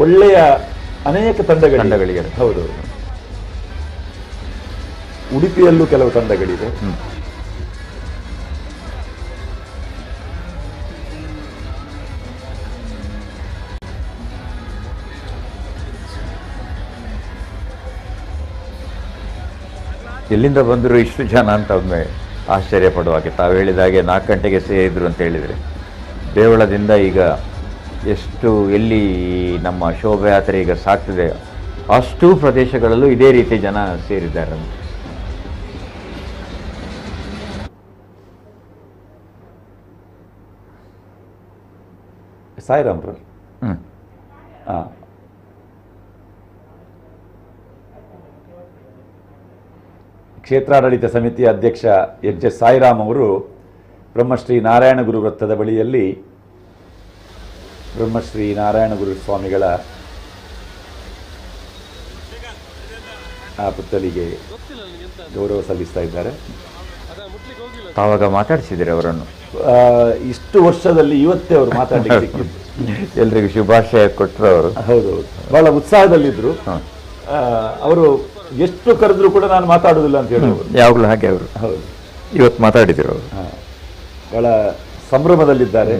ಒಳ್ಳೆಯ ಅನೇಕ ತಂಡಗಳಿಗೆ. ಹೌದು, ಉಡುಪಿಯಲ್ಲೂ ಕೆಲವು ತಂಡಗಳಿವೆ. ಎಲ್ಲಿಂದ ಬಂದರು ಇಷ್ಟು ಜನ ಅಂತ ಒಮ್ಮೆ ಆಶ್ಚರ್ಯ ಪಡುವಾಗೆ. ತಾವು ಹೇಳಿದಾಗೆ 4 ಗಂಟೆಗೆ ಸೇರಿದ್ರು ಅಂತ ಹೇಳಿದರೆ, ದೇವಳದಿಂದ ಈಗ ಎಷ್ಟು ಎಲ್ಲಿ ನಮ್ಮ ಶೋಭಾಯಾತ್ರೆ ಈಗ ಸಾಗ್ತದೆ ಅಷ್ಟು ಪ್ರದೇಶಗಳಲ್ಲೂ ಇದೇ ರೀತಿ ಜನ ಸೇರಿದ್ದಾರೆ. ಸಾಯಿರಾಮ್ರು ಕ್ಷೇತ್ರಾಡಳಿತ ಸಮಿತಿಯ ಅಧ್ಯಕ್ಷ ಎಚ್ ಎಸ್ ಸಾಯಿರಾಮ್ ಅವರು ಬ್ರಹ್ಮಶ್ರೀ ನಾರಾಯಣಗುರು ವೃತ್ತದ ಬಳಿಯಲ್ಲಿ ಬ್ರಹ್ಮಶ್ರೀ ನಾರಾಯಣಗುರು ಸ್ವಾಮಿಗಳ ಆ ಪುತ್ಥಳಿಗೆ ಗೌರವ ಸಲ್ಲಿಸ್ತಾ ಇದ್ದಾರೆ. ತಾವಾಗ ಮಾತಾಡಿಸಿದ್ದೀರಿ ಅವರನ್ನು? ಇಷ್ಟು ವರ್ಷದಲ್ಲಿ ಇವತ್ತೇ ಅವರು ಮಾತಾಡಲಿಕ್ಕೆ ಎಲ್ರಿಗೂ ಶುಭಾಶಯ ಕೊಟ್ಟರು ಅವರು. ಹೌದು, ಬಹಳ ಉತ್ಸಾಹದಲ್ಲಿದ್ದರು. ಅವರು ಎಷ್ಟು ಕರೆದ್ರು ಕೂಡ ನಾನು ಮಾತಾಡೋದಿಲ್ಲ ಅಂತ ಹೇಳೋರು, ಯಾವಾಗಲೂ ಹಾಗೆ ಅವರು. ಹೌದು, ಇವತ್ತು ಮಾತಾಡಿದ್ರು ಅವರು. ಬಹಳ ಸಂಭ್ರಮದಲ್ಲಿದ್ದಾರೆ.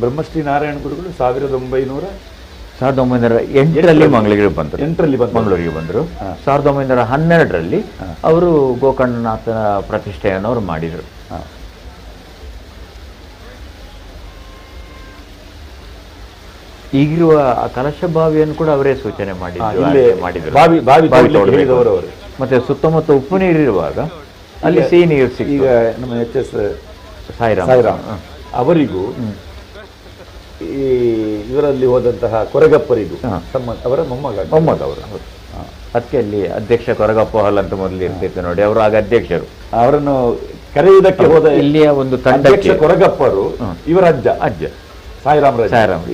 ಬ್ರಹ್ಮಶ್ರೀ ನಾರಾಯಣ ಗುರುಗಳು 1908ರಲ್ಲಿ ಮಂಗಳೂರಿಗೆ ಬಂದರು. 8ರಲ್ಲಿ ಮಂಗಳೂರಿಗೆ ಬಂದರು. 1912ರಲ್ಲಿ ಅವರು ಗೋಕರ್ಣನಾಥನ ಪ್ರತಿಷ್ಠೆಯನ್ನು ಅವರು ಮಾಡಿದರು. ಈಗಿರುವ ಕಲಶ ಬಾವಿಯನ್ನು ಕೂಡ ಅವರೇ ಸೂಚನೆ ಮಾಡಿದ್ರು. ಮತ್ತೆ ಸುತ್ತಮುತ್ತ ಉಪ್ಪು ನೀರಿರುವಾಗ ಅಲ್ಲಿ ಸಿಹಿ ನೀರು ಸಿಕ್ಕ. ಈಗ ನಮ್ಮ ಎಚ್ ಎಸ್ ಸಾಯಿರಾಮ್ ಅವರಿಗೂ ಈ ಇವರಲ್ಲಿ ಹೋದಂತಹ ಕೊರಗಪ್ಪರಿಗೂ ಅವರ ಮೊಮ್ಮಗ ಅವರು. ಅದಕ್ಕೆ ಅಲ್ಲಿ ಅಧ್ಯಕ್ಷ ಕೊರಗಪ್ಪ ಹಾಲ್ ಅಂತ ಮೊದಲು ಇರ್ತಿತ್ತು ನೋಡಿ, ಅವರು ಆಗ ಅಧ್ಯಕ್ಷರು. ಅವರನ್ನು ಕರೆಯುವುದಕ್ಕೆ ಹೋದ ಇಲ್ಲಿಯ ಒಂದು ತಂಡಕ್ಕೆ ಕೊರಗಪ್ಪರು ಇವರ ಅಜ್ಜ ಸಾಯಿರಾಮ್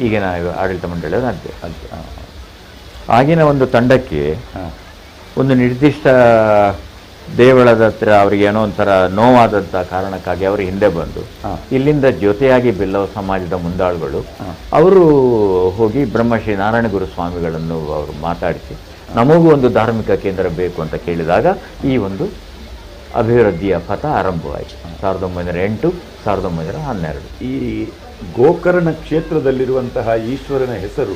ಈಗಿನ ಆಡಳಿತ ಮಂಡಳಿಯ ಅಧ್ಯಕ್ಷ. ಆಗಿನ ಒಂದು ತಂಡಕ್ಕೆ ಒಂದು ನಿರ್ದಿಷ್ಟ ದೇವಳದ ಹತ್ರ ಅವರಿಗೆ ಏನೋ ಒಂಥರ ನೋವಾದಂಥ ಕಾರಣಕ್ಕಾಗಿ ಅವರು ಹಿಂದೆ ಬಂದು ಇಲ್ಲಿಂದ ಜೊತೆಯಾಗಿ ಬಿಲ್ಲವ ಸಮಾಜದ ಮುಂದಾಳುಗಳು ಅವರು ಹೋಗಿ ಬ್ರಹ್ಮಶ್ರೀ ನಾರಾಯಣಗುರು ಸ್ವಾಮಿಗಳನ್ನು ಅವರು ಮಾತಾಡಿಸಿ ನಮಗೂ ಒಂದು ಧಾರ್ಮಿಕ ಕೇಂದ್ರ ಬೇಕು ಅಂತ ಕೇಳಿದಾಗ ಈ ಒಂದು ಅಭಿವೃದ್ಧಿಯ ಪಥ ಆರಂಭವಾಯಿತು 1908, 1912. ಈ ಗೋಕರ್ಣ ಕ್ಷೇತ್ರದಲ್ಲಿರುವಂತಹ ಈಶ್ವರನ ಹೆಸರು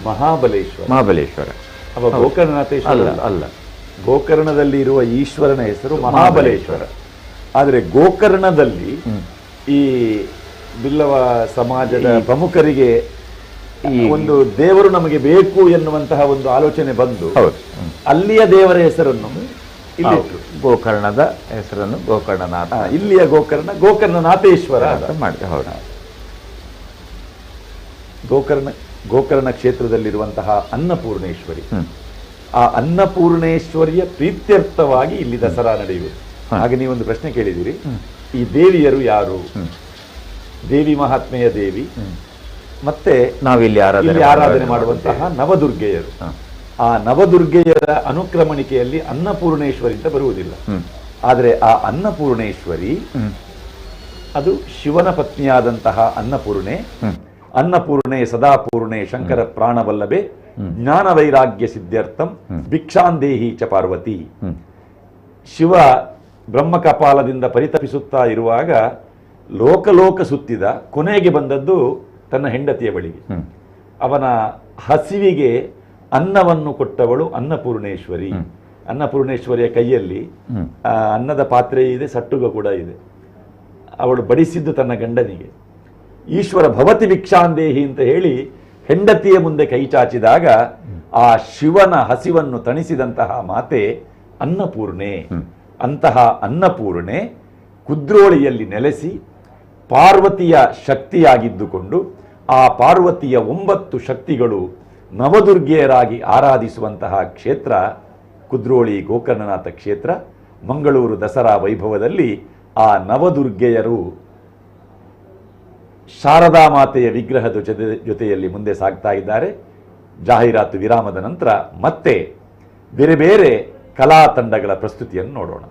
ಮಹಾಬಲೇಶ್ವರ. ಅವ ಗೋಕರ್ಣನಾಥೇಶ್ವರ ಅಲ್ಲ. ಗೋಕರ್ಣದಲ್ಲಿ ಇರುವ ಈಶ್ವರನ ಹೆಸರು ಮಹಾಬಲೇಶ್ವರ. ಆದರೆ ಗೋಕರ್ಣದಲ್ಲಿ ಈ ಬಿಲ್ಲವ ಸಮಾಜದ ಪ್ರಮುಖರಿಗೆ ಈ ಒಂದು ದೇವರು ನಮಗೆ ಬೇಕು ಎನ್ನುವಂತಹ ಒಂದು ಆಲೋಚನೆ ಬಂದು ಅಲ್ಲಿಯ ದೇವರ ಹೆಸರನ್ನು ಇಲ್ಲಿಟ್ಟು ಗೋಕರ್ಣದ ಹೆಸರನ್ನು ಗೋಕರ್ಣನಾಥ, ಇಲ್ಲಿಯ ಗೋಕರ್ಣನಾಥೇಶ್ವರ ಅಂತ ಮಾಡಿದೆ. ಗೋಕರ್ಣ ಕ್ಷೇತ್ರದಲ್ಲಿರುವಂತಹ ಅನ್ನಪೂರ್ಣೇಶ್ವರಿ, ಆ ಅನ್ನಪೂರ್ಣೇಶ್ವರಿಯ ಪ್ರೀತ್ಯರ್ಥವಾಗಿ ಇಲ್ಲಿ ದಸರಾ ನಡೆಯುವುದು. ಹಾಗೆ ನೀವೊಂದು ಪ್ರಶ್ನೆ ಕೇಳಿದಿರಿ, ಈ ದೇವಿಯರು ಯಾರು? ದೇವಿ ಮಹಾತ್ಮೆಯ ದೇವಿ, ಮತ್ತೆ ನಾವಿಲ್ಲಿ ಆರಾಧನೆ ಮಾಡುವಂತಹ ನವದುರ್ಗೆಯರು. ಆ ನವದುರ್ಗೆಯರ ಅನುಕ್ರಮಣಿಕೆಯಲ್ಲಿ ಅನ್ನಪೂರ್ಣೇಶ್ವರಿ ಅಂತ ಬರುವುದಿಲ್ಲ. ಆದರೆ ಆ ಅನ್ನಪೂರ್ಣೇಶ್ವರಿ ಅದು ಶಿವನ ಪತ್ನಿಯಾದಂತಹ ಅನ್ನಪೂರ್ಣೆ ಸದಾಪೂರ್ಣೆ ಶಂಕರ ಪ್ರಾಣವಲ್ಲಭೆ ಜ್ಞಾನ ವೈರಾಗ್ಯ ಸಿದ್ಧಾರ್ಥಂ ಭಿಕ್ಷಾಂದೇಹಿ ಚ ಪಾರ್ವತಿ. ಶಿವ ಬ್ರಹ್ಮಕಪಾಲದಿಂದ ಪರಿತಪಿಸುತ್ತಾ ಇರುವಾಗ ಲೋಕ ಸುತ್ತಿದ ಕೊನೆಗೆ ಬಂದದ್ದು ತನ್ನ ಹೆಂಡತಿಯ ಬಳಿಗೆ. ಅವನ ಹಸಿವಿಗೆ ಅನ್ನವನ್ನು ಕೊಟ್ಟವಳು ಅನ್ನಪೂರ್ಣೇಶ್ವರಿ. ಅನ್ನಪೂರ್ಣೇಶ್ವರಿಯ ಕೈಯಲ್ಲಿ ಅನ್ನದ ಪಾತ್ರೆ ಇದೆ, ಸಟ್ಟುಗ ಕೂಡ ಇದೆ. ಅವಳು ಬಡಿಸಿದ್ದು ತನ್ನ ಗಂಡನಿಗೆ. ಈಶ್ವರ ಭವತಿ ಭಿಕ್ಷಾಂದೇಹಿ ಅಂತ ಹೇಳಿ ಹೆಂಡತಿಯ ಮುಂದೆ ಕೈ ಚಾಚಿದಾಗ ಆ ಶಿವನ ಹಸಿವನ್ನು ತಣಿಸಿದಂತಹ ಮಾತೆ ಅನ್ನಪೂರ್ಣೆ. ಅಂತಹ ಅನ್ನಪೂರ್ಣೆ ಕುದ್ರೋಳಿಯಲ್ಲಿ ನೆಲೆಸಿ ಪಾರ್ವತಿಯ ಶಕ್ತಿಯಾಗಿದ್ದುಕೊಂಡು ಆ ಪಾರ್ವತಿಯ 9 ಶಕ್ತಿಗಳು ನವದುರ್ಗೆಯರಾಗಿ ಆರಾಧಿಸುವಂತಹ ಕ್ಷೇತ್ರ ಕುದ್ರೋಳಿ ಗೋಕರ್ಣನಾಥ ಕ್ಷೇತ್ರ. ಮಂಗಳೂರು ದಸರಾ ವೈಭವದಲ್ಲಿ ಆ ನವದುರ್ಗೆಯರು ಶಾರದಾ ಮಾತೆಯ ವಿಗ್ರಹದ ಜೊತೆಯಲ್ಲಿ ಮುಂದೆ ಸಾಗ್ತಾ ಇದ್ದಾರೆ. ಜಾಹೀರಾತು ವಿರಾಮದ ನಂತರ ಮತ್ತೆ ಬೇರೆ ಬೇರೆ ಕಲಾ ತಂಡಗಳ ಪ್ರಸ್ತುತಿಯನ್ನು ನೋಡೋಣ.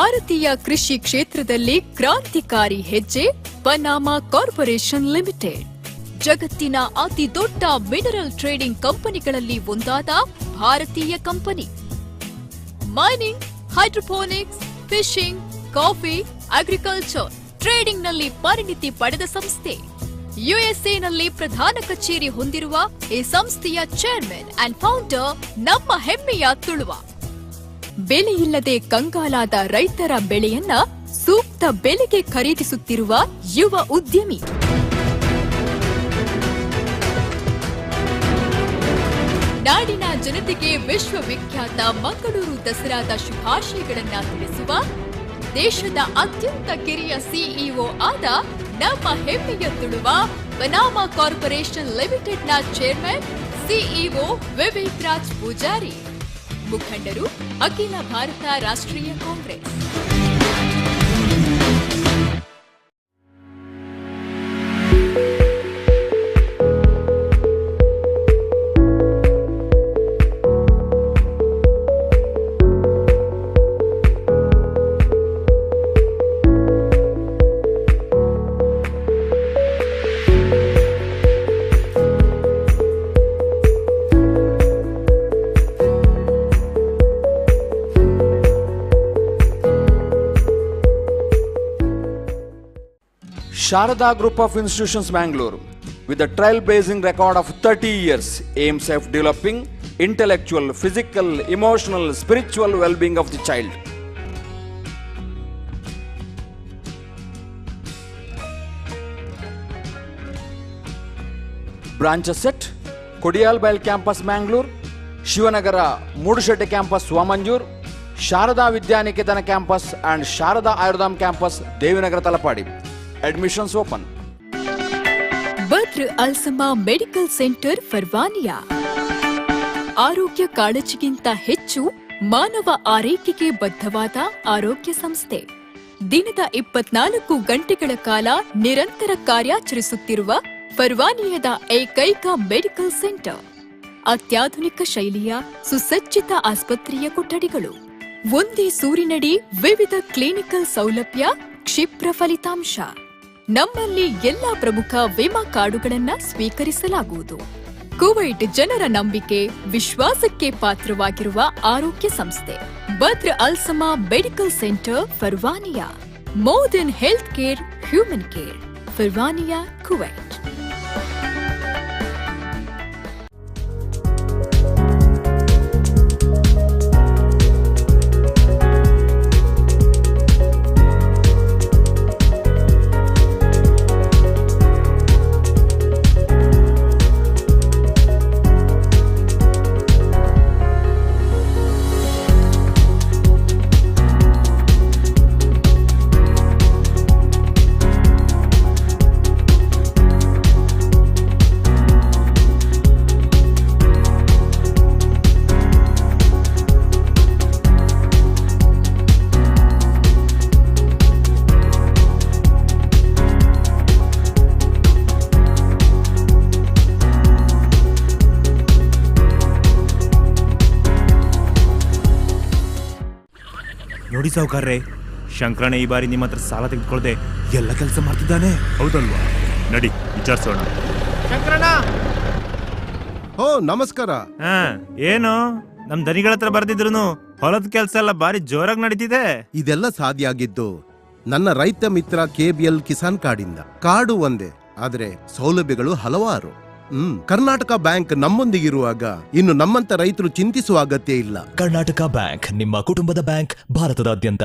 ಭಾರತೀಯ ಕೃಷಿ ಕ್ಷೇತ್ರದಲ್ಲಿ ಕ್ರಾಂತಿಕಾರಿ ಹೆಜ್ಜೆ ಪನಾಮಾ ಕಾರ್ಪೊರೇಷನ್ ಲಿಮಿಟೆಡ್. ಜಗತ್ತಿನ ಅತಿ ದೊಡ್ಡ ಮಿನರಲ್ ಟ್ರೇಡಿಂಗ್ ಕಂಪನಿಗಳಲ್ಲಿ ಒಂದಾದ ಭಾರತೀಯ company. Mining, hydroponics, fishing, coffee, agriculture, ಟ್ರೇಡಿಂಗ್ನಲ್ಲಿ ಪರಿಣಿತಿ ಪಡೆದ ಸಂಸ್ಥೆ. ಯುಎಸ್ಎನಲ್ಲಿ ಪ್ರಧಾನ ಕಚೇರಿ ಹೊಂದಿರುವ ಈ ಸಂಸ್ಥೆಯ ಚೇರ್ಮನ್ ಅಂಡ್ ಫೌಂಡರ್ ನಮ್ಮ ಹೆಮ್ಮೆಯ ತುಳುವ. ಬೆಲೆಯಿಲ್ಲದೆ ಕಂಗಾಲಾದ ರೈತರ ಬೆಳೆಯನ್ನ ಸೂಕ್ತ ಬೆಲೆಗೆ ಖರೀದಿಸುತ್ತಿರುವ ಯುವ ಉದ್ಯಮಿ. ನಾಡಿನ ಜನತೆಗೆ ವಿಶ್ವವಿಖ್ಯಾತ ಮಂಗಳೂರು ದಸರಾದ ಶುಭಾಶಯಗಳನ್ನ ತಿಳಿಸುವ ದೇಶದ ಅತ್ಯಂತ ಕಿರಿಯ ಸಿಇಒ ಆದ ನಮ್ಮ ಹೆಮ್ಮೆಯ ತುಳುವ ಪನಾಮಾ ಕಾರ್ಪೊರೇಷನ್ ಲಿಮಿಟೆಡ್ನ ಚೇರ್ಮನ್ ಸಿಇಒ ವಿವೇಕ್ ರಾಜ್ ಪೂಜಾರಿ. ಮುಖಂಡರು ಅಖಿಲ ಭಾರತ ರಾಷ್ಟ್ರೀಯ Congress. Sharada Group of Institutions Bangalore, with a trailblazing record of 30 years, aims at developing intellectual, physical, emotional, spiritual well-being of the child. Branches at Kodiyalbail Campus Bangalore, Shivanagara Mudushetty Campus Wamanjur, Sharada Vidyaniketana Campus and Sharada Ayurvedam Campus Devinagara Talapadi. Admissions open. Badr ಅಲ್ಸಮಾ medical centre Farwaniya. ಆರೋಗ್ಯ ಕಾಳಜಿಗಿಂತ ಹೆಚ್ಚು ಮಾನವ ಆರೈಕೆಗೆ ಬದ್ಧವಾದ ಆರೋಗ್ಯ ಸಂಸ್ಥೆ. ದಿನದ 24 ಗಂಟೆಗಳ ಕಾಲ ನಿರಂತರ ಕಾರ್ಯಾಚರಿಸುತ್ತಿರುವ ಫರ್ವಾನಿಯಾದ ಏಕೈಕ ಮೆಡಿಕಲ್ ಸೆಂಟರ್. ಅತ್ಯಾಧುನಿಕ ಶೈಲಿಯ ಸುಸಜ್ಜಿತ ಆಸ್ಪತ್ರೆಯ ಕೊಠಡಿಗಳು, ಒಂದೇ ಸೂರಿನಡಿ ವಿವಿಧ ಕ್ಲಿನಿಕಲ್ ಸೌಲಭ್ಯ, ಕ್ಷಿಪ್ರ ಫಲಿತಾಂಶ. ನಮ್ಮಲ್ಲಿ ಎಲ್ಲಾ ಪ್ರಮುಖ ವಿಮಾ ಕಾರ್ಡುಗಳನ್ನ ಸ್ವೀಕರಿಸಲಾಗುವುದು. ಕುವೈಟ್ ಜನರ ನಂಬಿಕೆ, ವಿಶ್ವಾಸಕ್ಕೆ ಪಾತ್ರವಾಗಿರುವ ಆರೋಗ್ಯ ಸಂಸ್ಥೆ Badr ಅಲ್ಸಮಾ medical centre Farwaniya. More than health care, human care. Farwaniya, Kuwait. ನೋಡಿ ಸಾವುಕಾರ್ರೆ, ಶಂಕರಣ್ಣ ಈ ಬಾರಿ ನಿಮ್ಮ ಹತ್ರ ಸಾಲ ತೆಗೆದುಕೊಳ್ಳದೆ ಎಲ್ಲ ಕೆಲಸ ಮಾಡ್ತಿದ್ದಾನೆ. ಹೌದಲ್ವಾ? ನಡಿ ವಿಚಾರಿಸೋಣ. ಶಂಕರಣ್ಣ, ಓ ನಮಸ್ಕಾರ. ಏನು ನಮ್ ದನಿಗಳ ಹತ್ರ ಬರ್ದಿದ್ರು ಹೊಲದ ಕೆಲಸ ಎಲ್ಲ ಬಾರಿ ಜೋರಾಗಿ ನಡೀತಿದೆ. ಇದೆಲ್ಲ ಸಾಧ್ಯ ಆಗಿದ್ದು ನನ್ನ ರೈತ ಮಿತ್ರ KBL ಕಿಸಾನ್ ಕಾರ್ಡಿಂದ. ಕಾರ್ಡು ಒಂದೇ, ಆದ್ರೆ ಸೌಲಭ್ಯಗಳು ಹಲವಾರು. ಕರ್ನಾಟಕ ಬ್ಯಾಂಕ್ ನಮ್ಮೊಂದಿಗಿರುವಾಗ ಇನ್ನು ನಮ್ಮಂತ ರೈತರು ಚಿಂತಿಸುವ ಅಗತ್ಯ ಇಲ್ಲ. ಕರ್ನಾಟಕ ಬ್ಯಾಂಕ್, ನಿಮ್ಮ ಕುಟುಂಬದ ಬ್ಯಾಂಕ್, ಭಾರತದಾದ್ಯಂತ.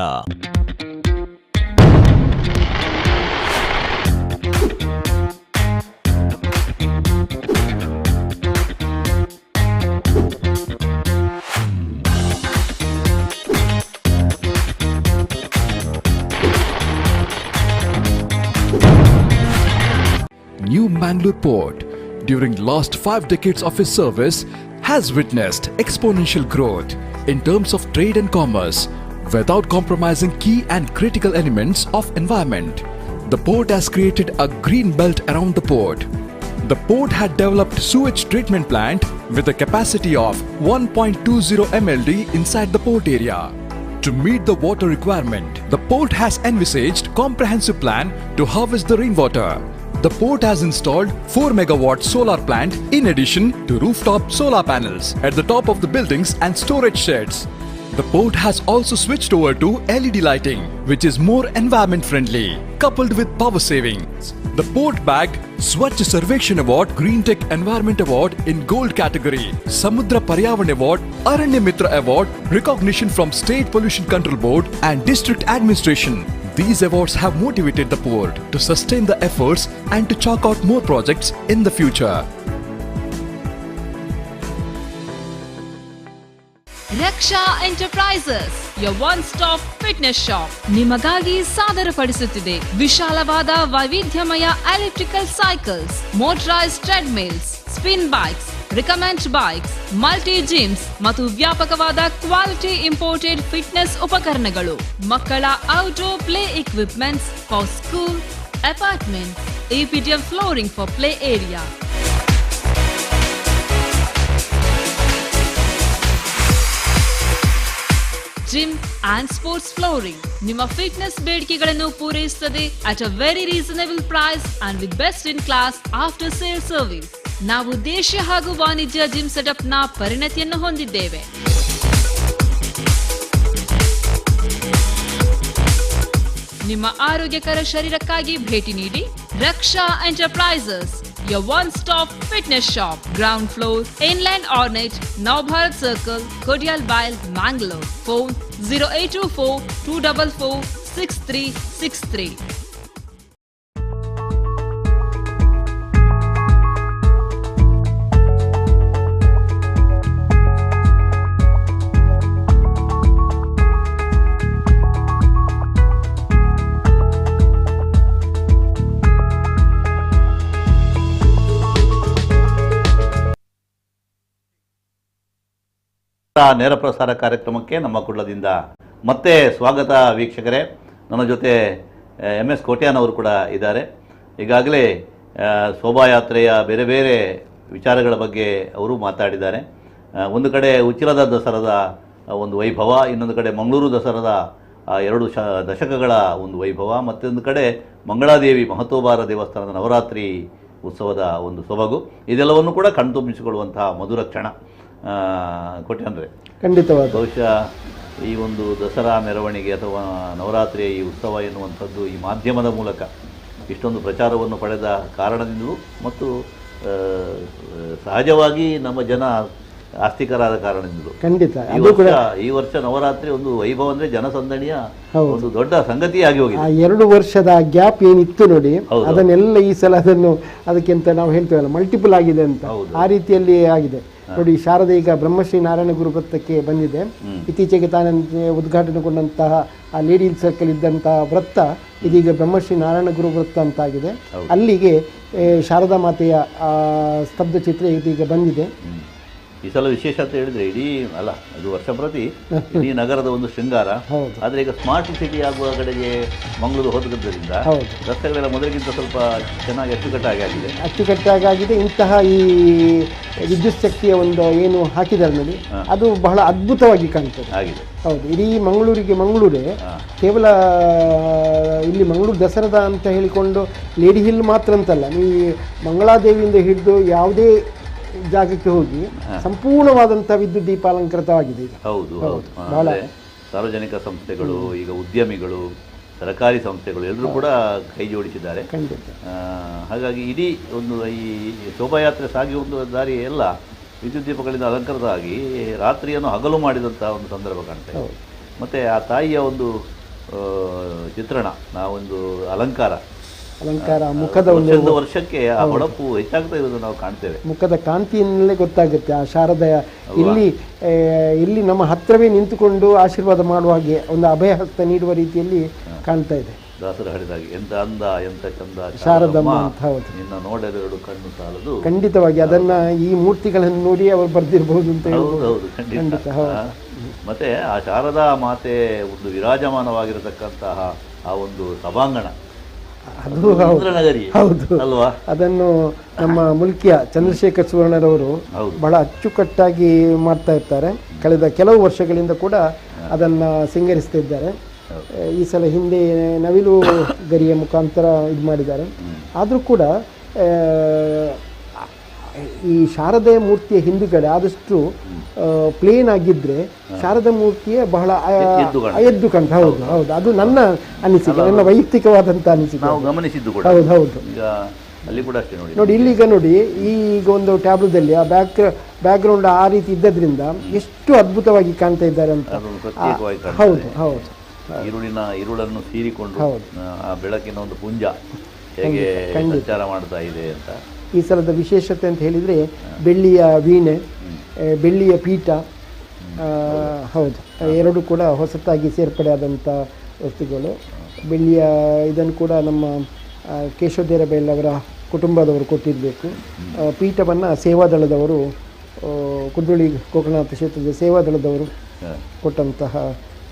New Mangalore Port, during last 5 decades of its service, has witnessed exponential growth in terms of trade and commerce without compromising key and critical elements of environment. The port has created a green belt around the port. The port had developed sewage treatment plant with a capacity of 1.20 MLD inside the port area. To meet the water requirement, the port has envisaged comprehensive plan to harvest the rainwater. The port has installed 4 megawatt solar plant in addition to rooftop solar panels at the top of the buildings and storage sheds. The port has also switched over to LED lighting, which is more environment friendly, coupled with power savings. The port bagged Swachh Sarvekshan Award, Green Tech Environment Award in Gold category, Samudra Paryavan Award, Aranya Mitra Award, recognition from State Pollution Control Board and District Administration. These awards have motivated the port to sustain the efforts and to chalk out more projects in the future. Raksha enterprises your one-stop fitness shop ನಿಮಗಾಗಿ ಸಾದರಪಡಿಸುತ್ತಿದೆ ವಿಶಾಲವಾದ ವೈವಿಧ್ಯಮಯ electrical cycles, motorised treadmills, spin bikes, recommend bikes, multi gyms ಮತ್ತು ವ್ಯಾಪಕವಾದ ಕ್ವಾಲಿಟಿ ಇಂಪೋರ್ಟೆಡ್ ಫಿಟ್ನೆಸ್ ಉಪಕರಣಗಳು, ಮಕ್ಕಳ outdoor play equipments for school, apartment, APTM flooring for play area. Gym and sports flooring ನಿಮ್ಮ ಫಿಟ್ನೆಸ್ ಬೇಡಿಕೆಗಳನ್ನು ಪೂರೈಸುತ್ತದೆ at a very reasonable price and with best in class after sale service. ನಾವು ದೇಶೀಯ ಹಾಗೂ ವಾಣಿಜ್ಯ ಜಿಮ್ ಸೆಟಪ್ ನ ಪರಿಣತಿಯನ್ನು ಹೊಂದಿದ್ದೇವೆ. ನಿಮ್ಮ ಆರೋಗ್ಯಕರ ಶರೀರಕ್ಕಾಗಿ ಭೇಟಿ ನೀಡಿ ರಕ್ಷಾ enterprises, your one-stop fitness shop, ground floor, Inland Ornate, Navbharat Circle, Kodialbail, Mangalore. Phone 0824-244-6363. ನೇರ ಪ್ರಸಾರ ಕಾರ್ಯಕ್ರಮಕ್ಕೆ ನಮ್ಮ ಕುಡ್ಲದಿಂದ ಮತ್ತೆ ಸ್ವಾಗತ ವೀಕ್ಷಕರೇ. ನನ್ನ ಜೊತೆ MS ಕೋಟ್ಯಾನ್ ಅವರು ಕೂಡ ಇದ್ದಾರೆ. ಈಗಾಗಲೇ ಶೋಭಾಯಾತ್ರೆಯ ಬೇರೆ ಬೇರೆ ವಿಚಾರಗಳ ಬಗ್ಗೆ ಅವರು ಮಾತಾಡಿದ್ದಾರೆ. ಒಂದು ಕಡೆ ಉಚ್ಚಿಲದ ದಸರಾದ ಒಂದು ವೈಭವ, ಇನ್ನೊಂದು ಕಡೆ ಮಂಗಳೂರು ದಸರಾದ 2 ದಶಕಗಳ ಒಂದು ವೈಭವ, ಮತ್ತೊಂದು ಕಡೆ ಮಂಗಳಾದೇವಿ ಮಹತೋಬಾರ ದೇವಸ್ಥಾನದ ನವರಾತ್ರಿ ಉತ್ಸವದ ಒಂದು ಸೊಬಗು, ಇದೆಲ್ಲವನ್ನು ಕೂಡ ಕಣ್ತುಂಬಿಸಿಕೊಳ್ಳುವಂತಹ ಮಧುರ ಕ್ಷಣ. ಕೊಟ್ಯಾನ್ರೆ, ಖಂಡಿತವಾಗಿ ಬಹುಶಃ ಈ ಒಂದು ದಸರಾ ಮೆರವಣಿಗೆ ಅಥವಾ ನವರಾತ್ರಿಯ ಈ ಉತ್ಸವ ಎನ್ನುವಂಥದ್ದು ಈ ಮಾಧ್ಯಮದ ಮೂಲಕ ಇಷ್ಟೊಂದು ಪ್ರಚಾರವನ್ನು ಪಡೆದ ಕಾರಣದಿಂದಲೂ ಮತ್ತು ಸಹಜವಾಗಿ ನಮ್ಮ ಜನ ಆಸ್ತಿಕರಾದ ಕಾರಣದಿಂದಲೂ ಖಂಡಿತ ಈ ವರ್ಷ ನವರಾತ್ರಿ ಒಂದು ವೈಭವ ಅಂದರೆ ಜನಸಂದಣಿಯ ಒಂದು ದೊಡ್ಡ ಸಂಗತಿಯಾಗಿ ಹೋಗಿದೆ. 2 ವರ್ಷದ ಗ್ಯಾಪ್ ಏನಿತ್ತು ನೋಡಿ, ಅದನ್ನೆಲ್ಲ ಈ ಸಲ ಅದಕ್ಕಿಂತ ನಾವು ಹೇಳ್ತೇವಲ್ಲ ಮಲ್ಟಿಪಲ್ ಆಗಿದೆ ಅಂತ, ಆ ರೀತಿಯಲ್ಲಿ ಆಗಿದೆ ನೋಡಿ. ಶಾರದೆ ಈಗ ಬ್ರಹ್ಮಶ್ರೀ ನಾರಾಯಣ ಗುರು ವೃತ್ತಕ್ಕೆ ಬಂದಿದೆ. ಇತ್ತೀಚೆಗೆ ತಾನೇ ಉದ್ಘಾಟನೆಗೊಂಡಂತಹ ಆ ಲೇಡಿ ಸರ್ಕಲ್ ಇದ್ದಂತಹ ವೃತ್ತ ಇದೀಗ ಬ್ರಹ್ಮಶ್ರೀ ನಾರಾಯಣ ಗುರು ವೃತ್ತ ಅಂತಾಗಿದೆ. ಅಲ್ಲಿಗೆ ಶಾರದಾ ಮಾತೆಯ ಸ್ತಬ್ಧ ಚಿತ್ರ ಇದೀಗ ಬಂದಿದೆ. ಈ ಸಲ ವಿಶೇಷ ಅಂತ ಹೇಳಿದ್ರೆ ಇಡೀ ಅದು ವರ್ಷ ಪ್ರತಿ ಇಡೀ ನಗರದ ಒಂದು ಶೃಂಗಾರ. ಆದರೆ ಈಗ ಸ್ಮಾರ್ಟ್ ಸಿಟಿ ಆಗುವ ಕಡೆಗೆ ಮಂಗಳೂರು ಹೋದದ್ದರಿಂದ ರಸ್ತೆಗಳೆಲ್ಲ ಮೊದಲಿಗಿಂತ ಸ್ವಲ್ಪ ಚೆನ್ನಾಗಿ ಅಚ್ಚುಕಟ್ಟಾಗಿದೆ. ಇಂತಹ ಈ ವಿದ್ಯುತ್ ಶಕ್ತಿಯ ಒಂದು ಏನು ಹಾಕಿದ್ದಾರೆ ನೋಡಿ, ಅದು ಬಹಳ ಅದ್ಭುತವಾಗಿ ಕಾಣ್ತದೆ. ಹೌದು, ಇಡೀ ಮಂಗಳೂರೇ ಕೇವಲ ಇಲ್ಲಿ ಮಂಗಳೂರು ದಸರಾದ ಅಂತ ಹೇಳಿಕೊಂಡು ಲೇಡಿ ಹಿಲ್ ಮಾತ್ರ ಅಂತಲ್ಲ, ನೀವು ಮಂಗಳಾದೇವಿಯಿಂದ ಹಿಡಿದು ಯಾವುದೇ ಜಾಗಕ್ಕೆ ಹೋಗಿ ಸಂಪೂರ್ಣವಾದಂತಹ ವಿದ್ಯುತ್ ದೀಪಾಲಂಕೃತವಾಗಿದೆ. ಹೌದು, ಸಾರ್ವಜನಿಕ ಸಂಸ್ಥೆಗಳು, ಈಗ ಉದ್ಯಮಿಗಳು, ಸರ್ಕಾರಿ ಸಂಸ್ಥೆಗಳು ಎಲ್ಲರೂ ಕೂಡ ಕೈ ಜೋಡಿಸಿದ್ದಾರೆ. ಹಾಗಾಗಿ ಇಡೀ ಒಂದು ಈ ಶೋಭಾಯಾತ್ರೆ ಸಾಗಿ ಒಂದು ದಾರಿ ಎಲ್ಲ ವಿದ್ಯುತ್ ದೀಪಗಳಿಂದ ಅಲಂಕೃತವಾಗಿ ರಾತ್ರಿಯನ್ನು ಹಗಲು ಮಾಡಿದಂತಹ ಒಂದು ಸಂದರ್ಭ ಕಾಣ್ತೇವೆ. ಮತ್ತು ಆ ತಾಯಿಯ ಒಂದು ಚಿತ್ರಣ, ಒಂದು ಅಲಂಕಾರ, ಮುಖದ ಒಂದು ವರ್ಷಕ್ಕೆ ಆ ಹೊಳಪು ಹೆಚ್ಚಾಗ್ತಾ ಇರೋದು ನಾವು ಕಾಣ್ತೇವೆ. ಮುಖದ ಕಾಂತಿಯಲ್ಲೇ ಗೊತ್ತಾಗುತ್ತೆ ಆ ಶಾರದೆಯ ಇಲ್ಲಿ ನಮ್ಮ ಹತ್ರವೇ ನಿಂತುಕೊಂಡು ಆಶೀರ್ವಾದ ಮಾಡುವ ಹಾಗೆ ಒಂದು ಅಭಯ ಹಸ್ತ ನೀಡುವ ರೀತಿಯಲ್ಲಿ ಕಾಣ್ತಾ ಇದೆ. ದಾಸರು ಹೇಳಿದಾಗೆ ಎಂತ ಅಂದ ಎಂತ ಚಂದ ಶಾರದಮ್ಮ ಅಂತ. ಹೌದು, ನಿನ್ನ ನೋಡೆರಡು ಕಣ್ಣು ಸಾಲದು. ಖಂಡಿತವಾಗಿ ಅದನ್ನ ಈ ಮೂರ್ತಿಗಳನ್ನು ನೋಡಿ ಅವರು ಬರ್ದಿರಬಹುದು ಅಂತ ಹೌದು, ಖಂಡಿತ. ಮತ್ತೆ ಆ ಶಾರದಾ ಮಾತೆ ಒಂದು ವಿರಾಜಮಾನವಾಗಿರತಕ್ಕಂತಹ ಆ ಒಂದು ಸಭಾಂಗಣ, ಅದು ಹೌದು ಅಲ್ವಾ, ಅದನ್ನು ನಮ್ಮ ಮುಲ್ಕಿಯ ಚಂದ್ರಶೇಖರ್ ಸುವರ್ಣರವರು ಬಹಳ ಅಚ್ಚುಕಟ್ಟಾಗಿ ಮಾಡ್ತಾ ಇರ್ತಾರೆ. ಕಳೆದ ಕೆಲವು ವರ್ಷಗಳಿಂದ ಕೂಡ ಅದನ್ನು ಸಿಂಗರಿಸ್ತಾ ಇದ್ದಾರೆ. ಈ ಸಲ ಹಿಂದೆ ನವಿಲು ಗರಿಯ ಮುಖಾಂತರ ಇದು ಮಾಡಿದ್ದಾರೆ. ಆದರೂ ಕೂಡ ಈ ಶಾರದೆಯ ಮೂರ್ತಿಯ ಹಿಂದುಗಡೆ ಆದಷ್ಟು ಪ್ಲೇನ್ ಆಗಿದ್ರೆ ಶಾರದಾ ಮೂರ್ತಿಯೇ ಬಹಳ ಎದ್ದು ಕಂಡು. ಹೌದು ಹೌದು, ಅದು ನನ್ನ ಅನಿಸಿಕೆ, ನನ್ನ ವೈಯಕ್ತಿಕವಾದಂಥ ಅನಿಸಿಕೆ. ಹೌದು ಹೌದು. ನೋಡಿ ಇಲ್ಲಿಗ ನೋಡಿ, ಈಗ ಒಂದು ಟ್ಯಾಬ್ಲೂದಲ್ಲಿ ಆ ಬ್ಯಾಕ್ಗ್ರೌಂಡ್ ಆ ರೀತಿ ಇದ್ದದ್ರಿಂದ ಎಷ್ಟು ಅದ್ಭುತವಾಗಿ ಕಾಣ್ತಾ ಇದ್ದಾರೆ ಅಂತ. ಹೌದು ಹೌದು. ಈರುಳನ್ನು ಸೀರಿಕೊಂಡು ಆ ಬೆಳಕಿನ ಒಂದು ಪುಂಜ ಹೇಗೆ ಸಂಚಾರ ಮಾಡ್ತಾ ಇದೆ ಅಂತ. ಈ ಸಲದ ವಿಶೇಷತೆ ಅಂತ ಹೇಳಿದರೆ ಬೆಳ್ಳಿಯ ವೀಣೆ, ಬೆಳ್ಳಿಯ ಪೀಠ, ಹೌದು, ಎರಡು ಕೂಡ ಹೊಸತಾಗಿ ಸೇರ್ಪಡೆಯಾದಂಥ ವಸ್ತುಗಳು. ಬೆಳ್ಳಿಯ ಇದನ್ನು ಕೂಡ ನಮ್ಮ ಕೇಶವದೇರಬೇಲ್ ಅವರ ಕುಟುಂಬದವರು ಕೊಟ್ಟಿರಬೇಕು. ಪೀಠವನ್ನು ಸೇವಾದಳದವರು, ಕುದ್ರೋಳಿ ಗೋಕರ್ಣನಾಥ ಕ್ಷೇತ್ರದ ಸೇವಾದಳದವರು ಕೊಟ್ಟಂತಹ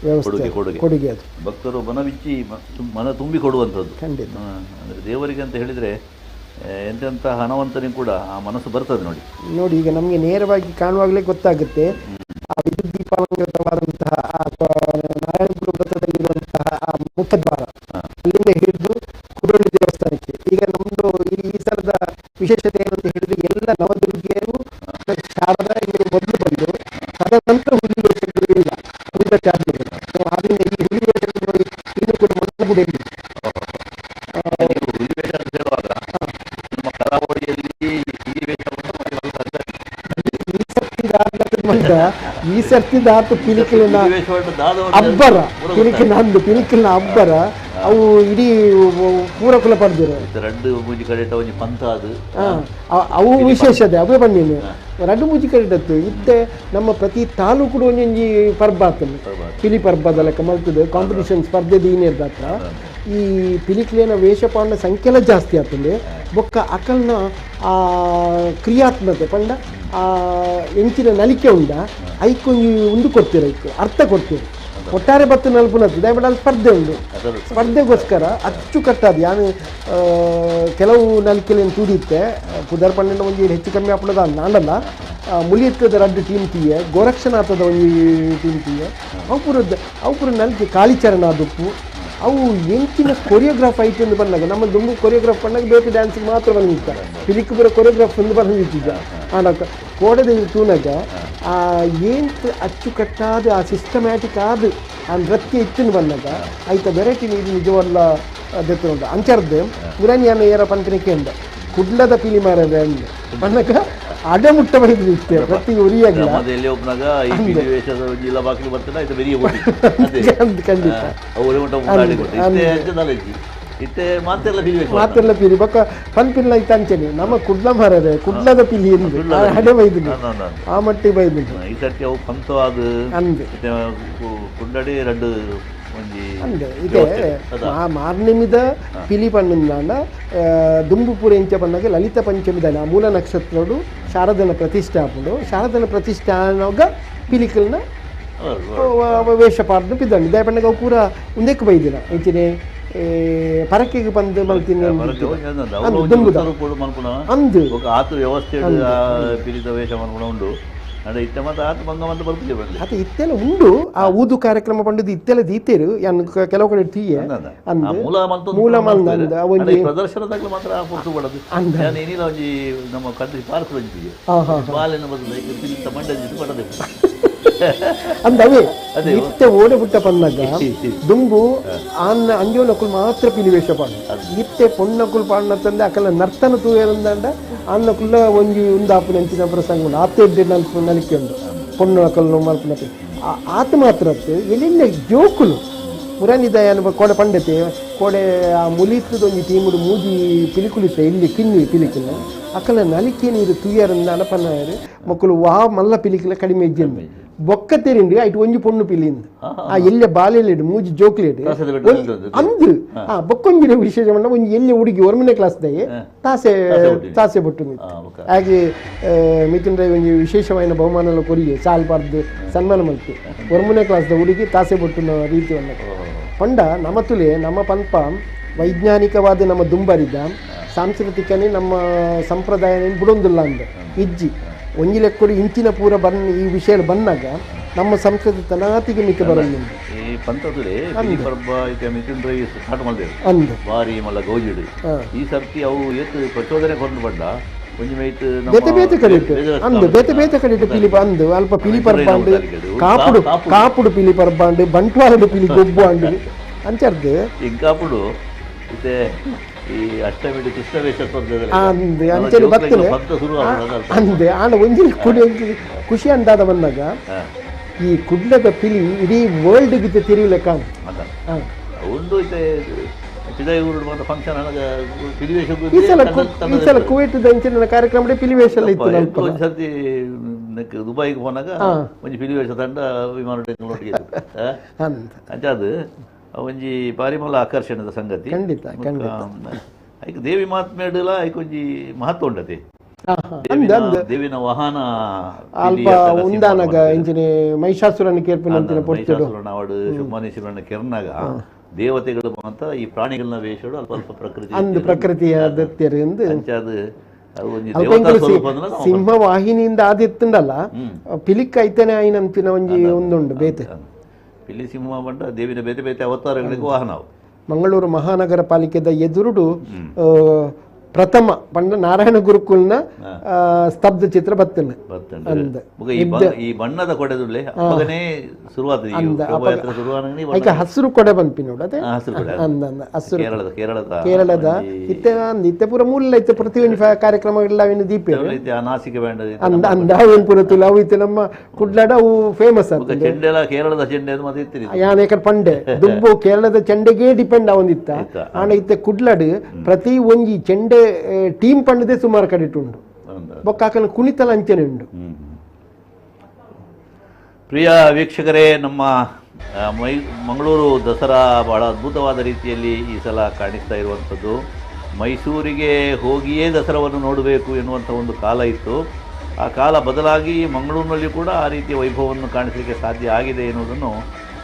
ವ್ಯವಸ್ಥೆ, ಕೊಡುಗೆ ಅದು. ಭಕ್ತರು ಮನವಿಚ್ಚಿ ಮನ ತುಂಬಿ ಕೊಡುವಂಥದ್ದು. ಖಂಡಿತ. ಅಂದರೆ ದೇವರಿಗೆ ಅಂತ ಹೇಳಿದರೆ ಎಂತೆಂಥ ಹಣವಂತನಿಗೆ ಕೂಡ ಆ ಮನಸ್ಸು ಬರ್ತದೆ. ನೋಡಿ ಈಗ ನಮಗೆ ನೇರವಾಗಿ ಕಾಣುವಾಗಲೇ ಗೊತ್ತಾಗುತ್ತೆ ಆ ವಿದ್ಯುತ್ ದೀಪಾಲಂಕೃತವಾದಂತಹ ನಾರಾಯಣಪುರ ವೃತ್ತದಲ್ಲಿರುವಂತಹ ಆ ಮುಖದ್ವಾರ, ಅಲ್ಲಿಂದ ಹಿಡಿದು ಕುದ್ರೋಳಿ ದೇವಸ್ಥಾನಕ್ಕೆ. ಈಗ ನಮ್ಮದು ಈ ಸಲದ ವಿಶೇಷತೆ ಏನು ಅಂತ ಹೇಳಿದ್ರೆ ಎಲ್ಲ ನವದುರ್ಗಿಯರು ಶಾರದಾ ಇವರು ಮೊದಲು ಬಂದು ತದನಂತರ ಹುಲಿ ವೇಷಗಳು ಇಲ್ಲ ಉಳಿದ ಟ್ಯಾಬ್ಲೆಗಳು. ಆದ್ದರಿಂದ ಈ ಹುಲಿ ವೇಷಗಳು ಇನ್ನೂ ಕೂಡ ಮೊದಲು ಈ ಸರ್ತಿದಾತು ಪಿಲಿಕಲಿನ ಅಬ್ಬರ, ಪಿಲಿಕಲಿನ ಅಬ್ಬರ ಅವು ಇಡೀ ಪೂರಕುಲ ಪಡೆದಿರು. ಅವು ವಿಶೇಷತೆ ಅವೇ ಬನ್ನಿ ರಡ್ಡು ಮೂಜಿ ಕಡಿಡತ್ತು ಇತ್ತೆ. ನಮ್ಮ ಪ್ರತಿ ತಾಲೂಕು ಒಂಜೊಂಜಿ ಪರ್ಬ ಆಗ್ತದೆ, ಪಿಲಿ ಪರ್ಬದ ಲೆಕ್ಕ ಮಲ್ತದೆ ಕಾಂಪಿಟೇಷನ್ ಸ್ಪರ್ಧೆ ದೀನಿರ್ದಾತ. ಈ ಪಿಲಿಕ್ಲಿನ ವೇಷಪಾಂಡ ಸಂಖ್ಯೆಲ್ಲ ಜಾಸ್ತಿ ಆಗ್ತದೆ. ಬೊಕ್ಕ ಅಕಲ್ನ ಆ ಕ್ರಿಯಾತ್ಮತೆ ಪಂಡ ಆ ಎಂಚಿನ ನಲಿಕೆ ಉಂಡ ಐಕೊಂಜಿ ಉಂದು ಕೊಡ್ತೀರ, ಅರ್ಥ ಕೊಡ್ತೀರಿ. ಒಟ್ಟಾರೆ ಬತ್ತು ನಲ್ಪುನತ್ತು ದಯವಿಟ್ಟು ಅಲ್ಲಿ ಸ್ಪರ್ಧೆ ಉಂಟು. ಸ್ಪರ್ಧೆಗೋಸ್ಕರ ಅಚ್ಚುಕಟ್ಟಾದ ಯಾನು ಕೆಲವು ನಲಿಕೆಲೇನು ತೂಡಿತ್ತೆ ಪುದರ್ ಪನ್ನೆಂಡು ಒಂಜಿ ಹೆಚ್ಚು ಕಮ್ಮಿ ಹಾಪಣದ ನಾಡಲ್ಲ. ಮುಲಿಯತ್ಕದ ರಡ್ಡು ಟೀಮ್ ತೀಯೆ, ಗೋರಕ್ಷನಾಥದ ಒಂಜಿ ಟೀಮ್ ತೀಯೆ, ಅವು ಪುರ ನಲಿಕೆ ಕಾಳಿಚರಣ ದುಪ್ಪು ಅವು ಎಂಚಿನ ಕೊರಿಯೋಗ್ರಾಫ್ ಐತೆ ಎಂದು ಬಂದಾಗ ನಮ್ಮ ದುಂಬು ಕೊರಿಯೋಗ್ರಾಫ್ ಬಂದಾಗ ಬೇರೆ ಡ್ಯಾನ್ಸಿಗೆ ಮಾತ್ರ ಬಂದಿರ್ತಾರೆ. ಪಿಲಿಕ್ ಬರೋ ಕೊರಿಯೋಗ್ರಾಫ್ ಒಂದು ಬಂದಿದ್ದ ಆಡಕ ಕೋಡದ ತೂನಾಗ ಆ ಏನು ಅಚ್ಚುಕಟ್ಟಾದ ಆ ಸಿಸ್ಟಮ್ಯಾಟಿಕ್ ಆದ ಆ ನೃತ್ಯ ಇತ್ತಿನ ಬಂದಾಗ ಆಯ್ತ ವೆರೈಟಿ ಇದು ನಿಜವಲ್ಲ ದೆತ್ತು ಉಂಟು ಅಂಚರ್ದು ಗುರಾನಿಯನ್ನು ಏರ ಪಂಕನಿಕೆ ಅಂದ ಕುಡ್ಲದ ಪಿಲಿ ಮಾರದ ಅಂದ ಬಂದಾಗ ಅಡಮುಟ್ಟ ಬೈದಿರುತ್ತೆ ಪ್ರತಿ ಉರಿಯಾಗಿಲ್ಲ. ಮಾತೆಲ್ಲ ಪಿಲಿ ಬೊಕ್ಕ ಪನ್ ಪಿಲ್ಲ ಇತ್ತು ಅಂಚನೆ ನಮ್ಮ ಕುಡ್ಲ ಮಾರದೆ ಕುಡ್ಲದ ಪಿಲಿ ಎಂದು ಅಡೆ ಬೈದಿಲ್ಲ ಆ ಮಟ್ಟಿ ಬೈದಿಲ್ಲ. ಈ ಸರ್ತಿ ಅವು ಪಂತು ಅದು ಅಂದೆ ಕುಡ್ಲಡಿ ಎರಡು ಅಂದೆ ಇದೆ ಮಾರ್ನಿಮಿದ ಪಿಲಿ ಪಣ್ಣಂದ ದುಂಬುಪುರ ಎಂಚ ಪನ್ನಾಗ ಲಲಿತ ಪಂಚಮಿದಾನ ಮೂಲ ನಕ್ಷತ್ರಡು ಶಾರದನ ಪ್ರತಿಷ್ಠಾಪಡು ಶಾರದನ ಪ್ರತಿಷ್ಠಾನಾಗ ಪಿಲಿಕಲ್ನ ವೇಷಪಾರ್ದು ಪಿದ್ದಂಡು ದಯ ಪಣ್ಣಗ ಅವು ಪೂರ ಉಂದೆಕ್ ಬೈದಿನ ಎಂಚಿನ ಪರಕೆಗೆ ಬಂದು ಮಲ್ತೀನಿ ಅಂದು ವ್ಯವಸ್ಥೆ ಉಂಡು ಅದು ಇತ್ತೆಲ್ಲ ಉಂಡು. ಆ ಊದು ಕಾರ್ಯಕ್ರಮ ಪಂಡದು ಇತ್ತೆಲ್ಲ ದೀತೇರು ಯಾನ್ ಕೆಲವು ಕಡೆ ತೀಯೆ ಮೂಲ ಮಂದ ಒಂಜಿ ಪ್ರದರ್ಶನದಾಗ ಮಾತ್ರ ಪುರ್ತು ಬಡದು ಏನಿಲ್ಲ ಒಂಜಿ ನಮ್ಮ ಕಂಟ್ರಿ ಪಾರ್ಕ್ ಬಂದಿದೆ ಬಾಲಿನ ಬದಲು ಪಿಲಿತ ಮಂಡದ ಬಡದೆ ಅಂದವೇ ನಿತ್ಯ ಓಡೆ ಬಿಟ್ಟ ಪನ್ನಾಗ ದುಂಬು ಆನ್ನ ಅಂಜೋನಕುಲ್ ಮಾತ್ರ ಪಿಲಿ ವೇಷ ಪಾಡ ನಿತ್ಯ ಪೊನ್ನಕುಲ್ ಪಾಡ್ನ ತಂದೆ ಅಕಲ್ಲ ನರ್ತನ ತೂಯರಂದಂಡ ಅನ್ನಕುಲ್ಲ ಒಂಜಿ ಉಂದಾಪು ನೆಂಚಿನ ಪ್ರಸಂಗ ಉಂಡು ಆತ ನಲಿಕೆ ಉಂಡು ಪೊಣ್ಣು ಅಕಲ್ಲು ಮಲ್ಪನ ಆತ ಮಾತ್ರ ಎಲ್ಲಿಂದ ಜೋಕುಲು ಮುರನಿದಯ ಕೋಡೆ ಪಂಡತೆ ಕೋಡೆ ಆ ಮುಲಿತದ ಒಂಜಿ ಟೀಮುಡು ಮೂಜಿ ಪಿಲಿಕುಲಿತ ಇಲ್ಲಿ ಕಿನ್ನಿ ಪಿಲಿಕುಲ ಅಕಲ ನಲಿಕೆ ನೀರು ತುಯ್ಯರಂದ ಅನಪನ್ನಾಯರು ಮಕ್ಕಳು ವಾ ಮಲ್ಲ ಪಿಲಿಕುಲ ಕಡಿಮೆ ಇಜ್ಜೆಂಬೆ ಬೊಕ್ಕ ತೆರಿಂಡು ಐಟು ಒಂಜಿ ಪೊಣ್ಣು ಪಿಲಿಂದು ಆ ಎಲ್ಲೆ ಬಾಲೆಲೆಡು ಮೂಜಿ ಜೋಕ್ಲೇಟ್ ಅಂದು ಬೊಕ್ಕೊಂಜಿನ ವಿಶೇಷ ಮಂಡ ಒಂಜಿ ಎಲ್ಲೆ ಹುಡುಗಿ ಒರ್ಮನೆ ಕ್ಲಾಸ್ದಾಗೆ ತಾಸೆ ಬೊಟ್ಟು ಹಾಗೆ ಮಿಥುನ್ ರೈ ಒಂಜಿ ವಿಶೇಷವಾದ ಬಹುಮಾನ ಕೊರಿಗೆ ಸಾಲ್ ಪಾರ್ದು ಸನ್ಮಾನ ಮಲ್ತು ಒರ್ಮನೆ ಕ್ಲಾಸ್ದ ಹುಡುಗಿ ತಾಸೆ ಬೊಟ್ಟುನ ರೀತಿ ಅನ್ನ ಪಂಡ ನಮ್ಮ ತುಲೆ ನಮ್ಮ ಪಂಪ ವೈಜ್ಞಾನಿಕವಾದ ನಮ್ಮ ದುಂಬರಿದ ಸಾಂಸ್ಕೃತಿಕನೇ ನಮ್ಮ ಸಂಪ್ರದಾಯ ಬಿಡೊಂದಿಲ್ಲ ಅಂದ ಇಜ್ಜಿ ಒಂಜಿ ಲೆಕ್ಕಡು ಇಂಚಿನ ಪೂರ ಈ ವಿಷಯ ಬಂದಾಗ ನಮ್ಮ ಸಂಸ್ಕೃತಿ ತನಾತಿಗೆ ಮಿಕ್ಕ ಬರಲ್ಲ ಈ ಪಂತದುಲೆ ಪರ್ಬ ಈಗ ಮಿಥುನ್ ರೈ ಸ್ಟಾರ್ಟ್ ಮಾಡಿದೆ ಅಂದು ಬಾರಿ ಮಲ್ಲ ಗೌಜಿಡು ಈ ಸರ್ತಿ ಅವು ಏತು ಪ್ರಚೋದನೆ ಕೊಂಡು ಬಂಡ ಒಂಜಿ ಮೈತ್ ಬೇತೆ ಬೇತೆ ಕಡಿಟ್ಟು ಅಂದು ಬೇತೆ ಬೇತೆ ಕಡಿಟ್ಟು ಪಿಲಿ ಬಂದು ಅಲ್ಪ ಪಿಲಿ ಪರ್ಬಾಂಡು ಕಾಪುಡು ಪಿಲಿ ಪರ್ಬಾಂಡು ಬಂಟ್ವಾಳಡು ಪಿಲಿ ಗೊಬ್ಬು ಅಂಡು ಅಂಚರ್ದು ಇಂಕಾಪುಡು ಇತ್ತೆ ಈ ಅಷ್ಟಮಿಡಿ ಕೃಷ್ಣವೇಷ ಅಂದೆ ಅಂಚೆಲಿ ಬರ್ತದೆ ಅಂದೆ ಆನ ಒಂಜಿನ ಕುಡಿ ಖುಷಿ ಅಂದಾದ ಬಂದಾಗ ಈ ಕುಡ್ಲದ ಪಿಲಿ ಇಡೀ ವರ್ಲ್ಡ್ ಗಿತ್ತೆ ತಿರುಗಲೆಕ್ಕ ಒಂದು ಇತ್ತೆ ಈ ಸಲ ಕುವೈಟ್ ಅಂಚಿನ ಕಾರ್ಯಕ್ರಮ ಪಿಲಿವೇಷ ಇತ್ತು ಒಂದ್ಸರ್ತಿ ದುಬೈಗೆ ಹೋನಾಗ ಒಂಜಿ ಪಿಲಿವೇಷ ತಂಡ ವಿಮಾನ ಅಂಚಾದು ಒಂಜಿ ಪಾರಿಮಲ ಆಕರ್ಷಣದ ಸಂಗತಿ ಖಂಡಿತ ಐಕ್ ದೇವಿ ಮಾತ್ಮೇಡಲ ಐಕ್ ಒಂಜಿ ಮಹತ್ವ ಉಂಡತೆ ದೇವಿನ ವಾಹನ ಅಲ್ಪ ಉಂದಾನಗ ಇಂಚಿನ ಮಹಿಷಾಸುರನ ಕೇರ್ಪಿನಂತಿನ ಮಹಿಷಾಸುರನ ಅವಡು ಶುಭ್ಮನೇಶ್ವರನ ಕೆರ್ನಾಗ ದೇವತೆಗಳು ಅಂತ ಈ ಪ್ರಾಣಿಗಳನ್ನ ವೇಷಗಳು ಅಲ್ಪ ಅಲ್ಪ ಪ್ರಕೃತಿ ಅಂದು ಪ್ರಕೃತಿಯ ದತ್ಯರಿಂದ ಅಂಚಾದು ಸಿಂಹ ವಾಹಿನಿಯಿಂದ ಆದಿತ್ತುಂಡಲ್ಲ ಪಿಲಿಕ್ ಐತನೆ ಆಯ್ನಂತಿನ ಒಂಜಿ ಒಂದುಂಡು ಬೇತೆ ಪಿಲಿ ಸಿಂಹ ಬಂಡ ದೇವಿನ ಬೇತೆ ಬೇತೆ ಅವತಾರಗಳಿಗೂ ವಾಹನ ಮಂಗಳೂರು ಮಹಾನಗರ ಪಾಲಿಕೆದ ಎದುರುಡು ಪ್ರಥಮ ಪಂಡ ನಾರಾಯಣ ಗುರುಕುಲ್ನ ಸ್ತಬ್ಧ ಚಿತ್ರ ಬತ್ತನೆ ಈ ಬಣ್ಣದ ಕೊಡೆದುಳ್ಳೆ ಅಪ್ಪಗನೇ ಶುರುವಾದ ಈಗ ಹಸಿರು ಕೊಡೆ ಬಂದ್ಪಿ ನೋಡದೆ ಹಸಿರು ಕೇರಳದ ಇತ್ತೆ ಪೂರ ಮೂಲ ಇತ್ತೆ ಪ್ರತಿಯೊಂದು ಕಾರ್ಯಕ್ರಮಗಳೆಲ್ಲ ದೀಪ ನಾಸಿಕೆ ಬ್ಯಾಂಡ್ ಅಂದ ಅವೇನ್ ಪೂರ ತುಲ ಅವು ಇತ್ತೆ ನಮ್ಮ ಕುಡ್ಲಾಡ ಅವು ಫೇಮಸ್ ಆಗ್ತದೆ ಚೆಂಡೆಲ್ಲ ಕೇರಳದ ಚೆಂಡೆ ಮತ್ತೆ ಯಾನೇಕರ್ ಪಂಡೆ ದುಬ್ಬು ಕೇರಳದ ಚೆಂಡೆಗೆ ಡಿಪೆಂಡ್ ಆವಂದಿತ್ತ ಆನ ಇತ್ತೆ ಕುಡ್ಲಾಡು ಪ್ರತಿ ಒಂಜಿ ಚೆಂಡೆ ಟೀಮ್ ಪಂಡದೆ ಸುಮಾರು ಕಡಿಟ್ಟು ಉಂಡು ಬೊಕ್ಕಾಕನ ಕುಣಿತಲ ಅಂಚನೆ ಉಂಡು. ಪ್ರಿಯ ವೀಕ್ಷಕರೇ, ನಮ್ಮ ಮಂಗಳೂರು ದಸರಾ ಬಹಳ ಅದ್ಭುತವಾದ ರೀತಿಯಲ್ಲಿ ಈ ಸಲ ಕಾಣಿಸ್ತಾ ಇರುವಂಥದ್ದು. ಮೈಸೂರಿಗೆ ಹೋಗಿಯೇ ದಸರಾವನ್ನು ನೋಡಬೇಕು ಎನ್ನುವಂಥ ಒಂದು ಕಾಲ ಇತ್ತು. ಆ ಕಾಲ ಬದಲಾಗಿ ಮಂಗಳೂರಿನಲ್ಲಿ ಕೂಡ ಆ ರೀತಿಯ ವೈಭವವನ್ನು ಕಾಣಿಸಲಿಕ್ಕೆ ಸಾಧ್ಯ ಆಗಿದೆ ಎನ್ನುವುದನ್ನು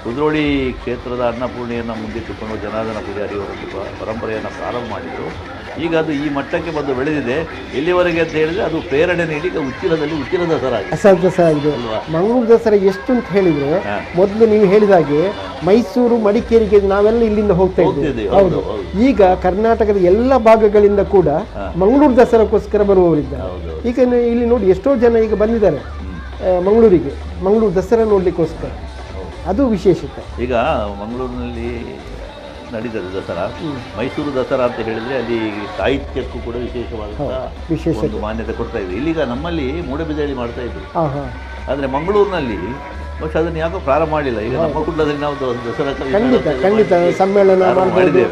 ಕುದ್ರೋಳಿ ಕ್ಷೇತ್ರದ ಅನ್ನಪೂರ್ಣಿಯನ್ನು ಮುಂದಿಟ್ಟುಕೊಂಡು ಜನಾರ್ದನ ಪೂಜಾರಿಯವರೊಂದು ಪರಂಪರೆಯನ್ನು ಪ್ರಾರಂಭ ಮಾಡಿದರು. ಈಗ ಅದು ಈ ಮಟ್ಟಕ್ಕೆ ಬಂದು ಬೆಳೆದಿದೆ. ಎಲ್ಲಿವರೆಗೆ ಅಂತ ಹೇಳಿದರೆ ಅದು ಪ್ರೇರಣೆ ನೀಡಿ ಈಗ ಉಚ್ಚಿಲದಲ್ಲಿ ಉಚ್ಚಿಲ ದಸರಾ ಆಗಿದೆ. ಮಂಗಳೂರು ದಸರಾ ಎಷ್ಟು ಅಂತ ಹೇಳಿದರೆ, ಮೊದಲು ನೀವು ಹೇಳಿದಾಗೆ ಮೈಸೂರು ಮಡಿಕೇರಿಗೆ ನಾವೆಲ್ಲ ಇಲ್ಲಿಂದ ಹೋಗ್ತಾ ಇದ್ದೀವಿ. ಹೌದು, ಈಗ ಕರ್ನಾಟಕದ ಎಲ್ಲ ಭಾಗಗಳಿಂದ ಕೂಡ ಮಂಗಳೂರು ದಸರಾಕ್ಕೋಸ್ಕರ ಬರುವವರಿದ್ದಾರೆ. ಈಗ ಇಲ್ಲಿ ನೋಡಿ ಎಷ್ಟೋ ಜನ ಈಗ ಬಂದಿದ್ದಾರೆ ಮಂಗಳೂರಿಗೆ, ಮಂಗಳೂರು ದಸರಾ ನೋಡ್ಲಿಕ್ಕೋಸ್ಕರ. ಅದು ವಿಶೇಷತೆ. ಈಗ ಮಂಗಳೂರಿನಲ್ಲಿ ನಡೀತದೆ ದಸರಾ. ಮೈಸೂರು ದಸರಾ ಅಂತ ಹೇಳಿದರೆ ಅಲ್ಲಿ ಸಾಹಿತ್ಯಕ್ಕೂ ಕೂಡ ವಿಶೇಷವಾದಂಥ ಒಂದು ಮಾನ್ಯತೆ ಕೊಡ್ತಾ ಇದ್ರು. ಇಲ್ಲಿಗ ನಮ್ಮಲ್ಲಿ ಮೂಡಬಿದ್ರೆಯಲ್ಲಿ ಮಾಡ್ತಾ ಇದ್ರು. ಆದರೆ ಮಂಗಳೂರಿನಲ್ಲಿ ಬಹುಶಃ ಅದನ್ನು ಯಾಕೋ ಪ್ರಾರಂಭ ಮಾಡಿಲ್ಲ. ಈಗ ನಮ್ಮ ಕುಡ್ಲದಲ್ಲಿ ನಾವು ದಸರಾ ಖಂಡಿತ ಸಮ್ಮೇಳನ ಮಾಡಿದ್ದೇವೆ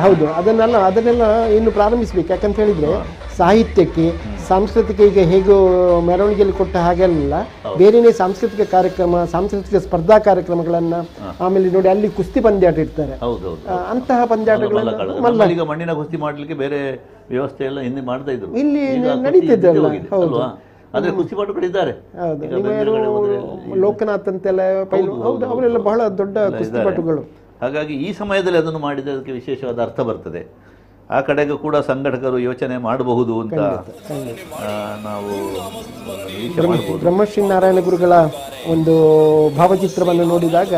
ಹೌದು, ಅದನ್ನೆಲ್ಲ ಇನ್ನು ಪ್ರಾರಂಭಿಸಬೇಕು. ಯಾಕಂತ ಹೇಳಿದರೆ ಸಾಹಿತ್ಯಕ್ಕೆ, ಸಾಂಸ್ಕೃತಿಕ ಈಗ ಹೇಗೂ ಮೆರವಣಿಗೆಯಲ್ಲಿ ಕೊಟ್ಟ ಹಾಗೆಲ್ಲ ಬೇರೆಯೇ ಸಾಂಸ್ಕೃತಿಕ ಕಾರ್ಯಕ್ರಮ, ಸಾಂಸ್ಕೃತಿಕ ಸ್ಪರ್ಧಾ ಕಾರ್ಯಕ್ರಮಗಳನ್ನು, ಆಮೇಲೆ ನೋಡಿ ಅಲ್ಲಿ ಕುಸ್ತಿ ಪಂದ್ಯಾಟ ಇರ್ತಾರೆ. ಅಂತಹ ಪಂದ್ಯಾಟಗಳನ್ನು ಈಗ ಮಣ್ಣಿನ ಕುಸ್ತಿ ಮಾಡಲಿಕ್ಕೆ ಬೇರೆ ವ್ಯವಸ್ಥೆ ಎಲ್ಲ ಹಿಂದೆ ಮಾಡ್ತಾ ಇದ್ರು, ಇಲ್ಲಿ ನಡೀತಿದ್ದಲ್ಲ. ಹೌದು, ಆದರೆ ಕುಸ್ತಿಪಟುಗಳಿದ್ದಾರೆ. ಲೋಕನಾಥ್ ಅಂತೆಲ್ಲ ಹೌದು, ಅವರೆಲ್ಲ ಬಹಳ ದೊಡ್ಡ ಕುಸ್ತಿಪಟುಗಳು. ಹಾಗಾಗಿ ಈ ಸಮಯದಲ್ಲಿ ಅದನ್ನು ಮಾಡಿದರೆ ಅದಕ್ಕೆ ವಿಶೇಷವಾದ ಅರ್ಥ ಬರ್ತದೆ. ಆ ಕಡೆಗೂ ಕೂಡ ಸಂಘಟಕರು ಯೋಚನೆ ಮಾಡಬಹುದು ಅಂತ ನಾವು ಬ್ರಹ್ಮಶ್ರೀ ನಾರಾಯಣ ಗುರುಗಳ ಒಂದು ಭಾವಚಿತ್ರವನ್ನು ನೋಡಿದಾಗ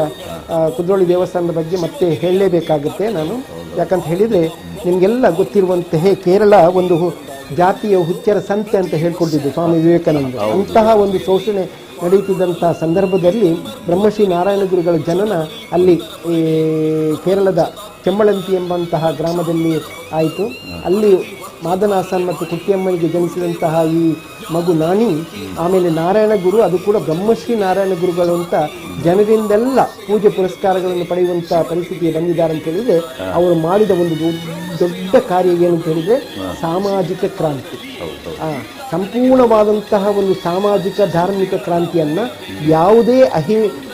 ಕುದ್ರೋಳಿ ದೇವಸ್ಥಾನದ ಬಗ್ಗೆ ಮತ್ತೆ ಹೇಳಲೇಬೇಕಾಗುತ್ತೆ ನಾನು. ಯಾಕಂತ ಹೇಳಿದರೆ ನಿಮಗೆಲ್ಲ ಗೊತ್ತಿರುವಂತಹ ಕೇರಳ ಒಂದು ಜಾತಿಯ ಹುಚ್ಚರ ಸಂತೆ ಅಂತ ಹೇಳ್ಕೊಟ್ಟಿದ್ದು ಸ್ವಾಮಿ ವಿವೇಕಾನಂದ. ಅಂತಹ ಒಂದು ಶೋಷಣೆ ನಡೆಯುತ್ತಿದ್ದಂಥ ಸಂದರ್ಭದಲ್ಲಿ ಬ್ರಹ್ಮಶ್ರೀ ನಾರಾಯಣ ಗುರುಗಳ ಜನನ ಅಲ್ಲಿ ಕೇರಳದ ಚೆಮ್ಮಳಂತಿ ಎಂಬಂತಹ ಗ್ರಾಮದಲ್ಲಿ ಆಯಿತು. ಅಲ್ಲಿ ಮಾದನಾಸನ್ ಮತ್ತು ಕುಟ್ಟಿಯಮ್ಮನಿಗೆ ಜನಿಸಿದಂತಹ ಈ ಮಗು ನಾಣಿ, ಆಮೇಲೆ ನಾರಾಯಣ ಗುರು, ಅದು ಕೂಡ ಬ್ರಹ್ಮಶ್ರೀ ನಾರಾಯಣ ಗುರುಗಳು ಅಂತ ಜನರಿಂದೆಲ್ಲ ಪೂಜೆ ಪುರಸ್ಕಾರಗಳನ್ನು ಪಡೆಯುವಂಥ ಪರಿಸ್ಥಿತಿಗೆ ಬಂದಿದ್ದಾರೆ ಅಂತ ಹೇಳಿದರೆ, ಅವರು ಮಾಡಿದ ಒಂದು ದೊಡ್ಡ ಕಾರ್ಯ ಏನಂತ ಹೇಳಿದರೆ ಸಾಮಾಜಿಕ ಕ್ರಾಂತಿ. ಸಂಪೂರ್ಣವಾದಂತಹ ಒಂದು ಸಾಮಾಜಿಕ ಧಾರ್ಮಿಕ ಕ್ರಾಂತಿಯನ್ನು ಯಾವುದೇ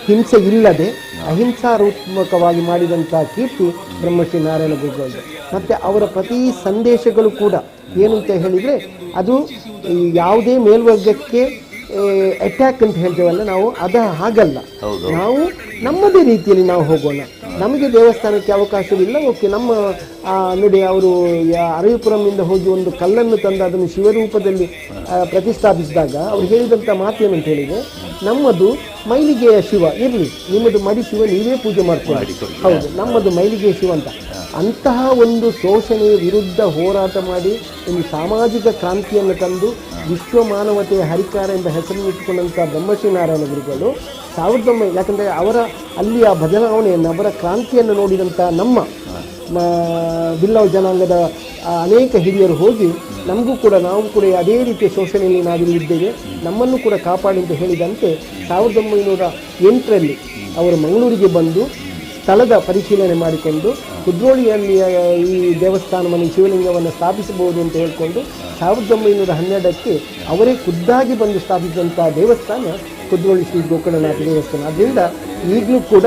ಹಿಂಸೆ ಇಲ್ಲದೆ ಅಹಿಂಸಾತ್ಮಕವಾಗಿ ಮಾಡಿದಂಥ ಕೀರ್ತಿ ಬ್ರಹ್ಮಶ್ರೀ ನಾರಾಯಣ ಗುರುಗಳು. ಮತ್ತು ಅವರ ಪ್ರತಿ ಸಂದೇಶಗಳು ಕೂಡ ಏನು ಅಂತ ಹೇಳಿದರೆ, ಅದು ಯಾವುದೇ ಮೇಲ್ವರ್ಗಕ್ಕೆ ಅಟ್ಯಾಕ್ ಅಂತ ಹೇಳ್ತೇವಲ್ಲ ನಾವು, ಹಾಗಲ್ಲ. ನಾವು ನಮ್ಮದೇ ರೀತಿಯಲ್ಲಿ ನಾವು ಹೋಗೋಣ. ನಮಗೆ ದೇವಸ್ಥಾನಕ್ಕೆ ಅವಕಾಶವಿಲ್ಲ, ಓಕೆ. ನಮ್ಮ ನೋಡಿ, ಅವರು ಅರವಿಪುರಂನಿಂದ ಹೋಗಿ ಒಂದು ಕಲ್ಲನ್ನು ತಂದು ಅದನ್ನು ಶಿವರೂಪದಲ್ಲಿ ಪ್ರತಿಷ್ಠಾಪಿಸಿದಾಗ ಅವ್ರು ಹೇಳಿದಂಥ ಮಾತೇನಂತ ಹೇಳಿದರೆ, ನಮ್ಮದು ಮೈಲಿಗೆಯ ಶಿವ ಇರಲಿ, ನಿಮ್ಮದು ಮಡಿ ಶಿವ ನೀವೇ ಪೂಜೆ ಮಾಡ್ಕೊಳ್ಳಿ. ಹೌದು, ನಮ್ಮದು ಮೈಲಿಗೆಯ ಶಿವ ಅಂತ. ಅಂತಹ ಒಂದು ಶೋಷಣೆಯ ವಿರುದ್ಧ ಹೋರಾಟ ಮಾಡಿ ಒಂದು ಸಾಮಾಜಿಕ ಕ್ರಾಂತಿಯನ್ನು ತಂದು ವಿಶ್ವ ಮಾನವತೆಯ ಹರಿಕಾರ ಎಂಬ ಹೆಸರನ್ನು ಇಟ್ಟುಕೊಂಡಂಥ ಬ್ರಹ್ಮಶ್ರೀನಾರಾಯಣ ಗುರುಗಳು 1900, ಯಾಕಂದರೆ ಅವರ ಅಲ್ಲಿಯ ಬದಲಾವಣೆಯನ್ನು, ಅವರ ಕ್ರಾಂತಿಯನ್ನು ನೋಡಿದಂಥ ನಮ್ಮ ಬಿಲ್ಲವ ಜನಾಂಗದ ಅನೇಕ ಹಿರಿಯರು ಹೋಗಿ ನಮಗೂ ಕೂಡ, ನಾವು ಕೂಡ ಅದೇ ರೀತಿಯ ಶೋಷಣೆಯಲ್ಲಿ ನಾವಿಲ್ಲಿದ್ದೇವೆ, ನಮ್ಮನ್ನು ಕೂಡ ಕಾಪಾಡಿ ಅಂತ ಹೇಳಿದಂತೆ 1908ರಲ್ಲಿ ಅವರು ಮಂಗಳೂರಿಗೆ ಬಂದು ಸ್ಥಳದ ಪರಿಶೀಲನೆ ಮಾಡಿಕೊಂಡು ಕುದ್ರೋಳಿಯಲ್ಲಿ ಈ ದೇವಸ್ಥಾನವನ್ನು, ಶಿವಲಿಂಗವನ್ನು ಸ್ಥಾಪಿಸಬಹುದು ಅಂತ ಹೇಳಿಕೊಂಡು 1912ಕ್ಕೆ ಅವರೇ ಖುದ್ದಾಗಿ ಬಂದು ಸ್ಥಾಪಿಸಿದಂಥ ದೇವಸ್ಥಾನ ಕುದ್ರೋಳಿ ಶ್ರೀ ಗೋಕರ್ಣನಾಥ ದೇವಸ್ಥಾನ. ಆದ್ದರಿಂದ ಈಗಲೂ ಕೂಡ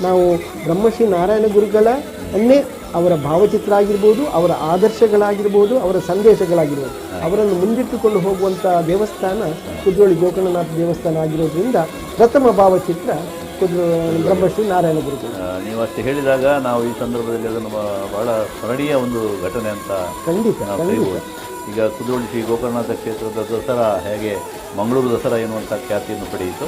ನಾವು ಬ್ರಹ್ಮಶ್ರೀ ನಾರಾಯಣ ಗುರುಗಳನ್ನೇ ಅವರ ಭಾವಚಿತ್ರ ಆಗಿರ್ಬೋದು, ಅವರ ಆದರ್ಶಗಳಾಗಿರ್ಬೋದು, ಅವರ ಸಂದೇಶಗಳಾಗಿರ್ಬೋದು, ಅವರನ್ನು ಮುಂದಿಟ್ಟುಕೊಂಡು ಹೋಗುವಂಥ ದೇವಸ್ಥಾನ ಕುದ್ರೋಳಿ ಗೋಕರ್ಣನಾಥ ದೇವಸ್ಥಾನ ಆಗಿರೋದ್ರಿಂದ ಪ್ರಥಮ ಭಾವಚಿತ್ರ ಬ್ರಹ್ಮಶ್ರೀ ನಾರಾಯಣ ಗುರುಗಳು. ನೀವು ಅಷ್ಟು ಹೇಳಿದಾಗ ನಾವು ಈ ಸಂದರ್ಭದಲ್ಲಿ ಅದನ್ನು ಬಹಳ ಸ್ಮರಣೀಯ ಒಂದು ಘಟನೆ ಅಂತ ಖಂಡಿತ. ಈಗ ಕುದ್ರೋಳಿ ಶ್ರೀ ಗೋಕರ್ಣನಾಥ ಕ್ಷೇತ್ರದ ದಸರಾ ಹೇಗೆ ಮಂಗಳೂರು ದಸರಾ ಎನ್ನುವಂಥ ಖ್ಯಾತಿಯನ್ನು ಪಡೆಯಿತು,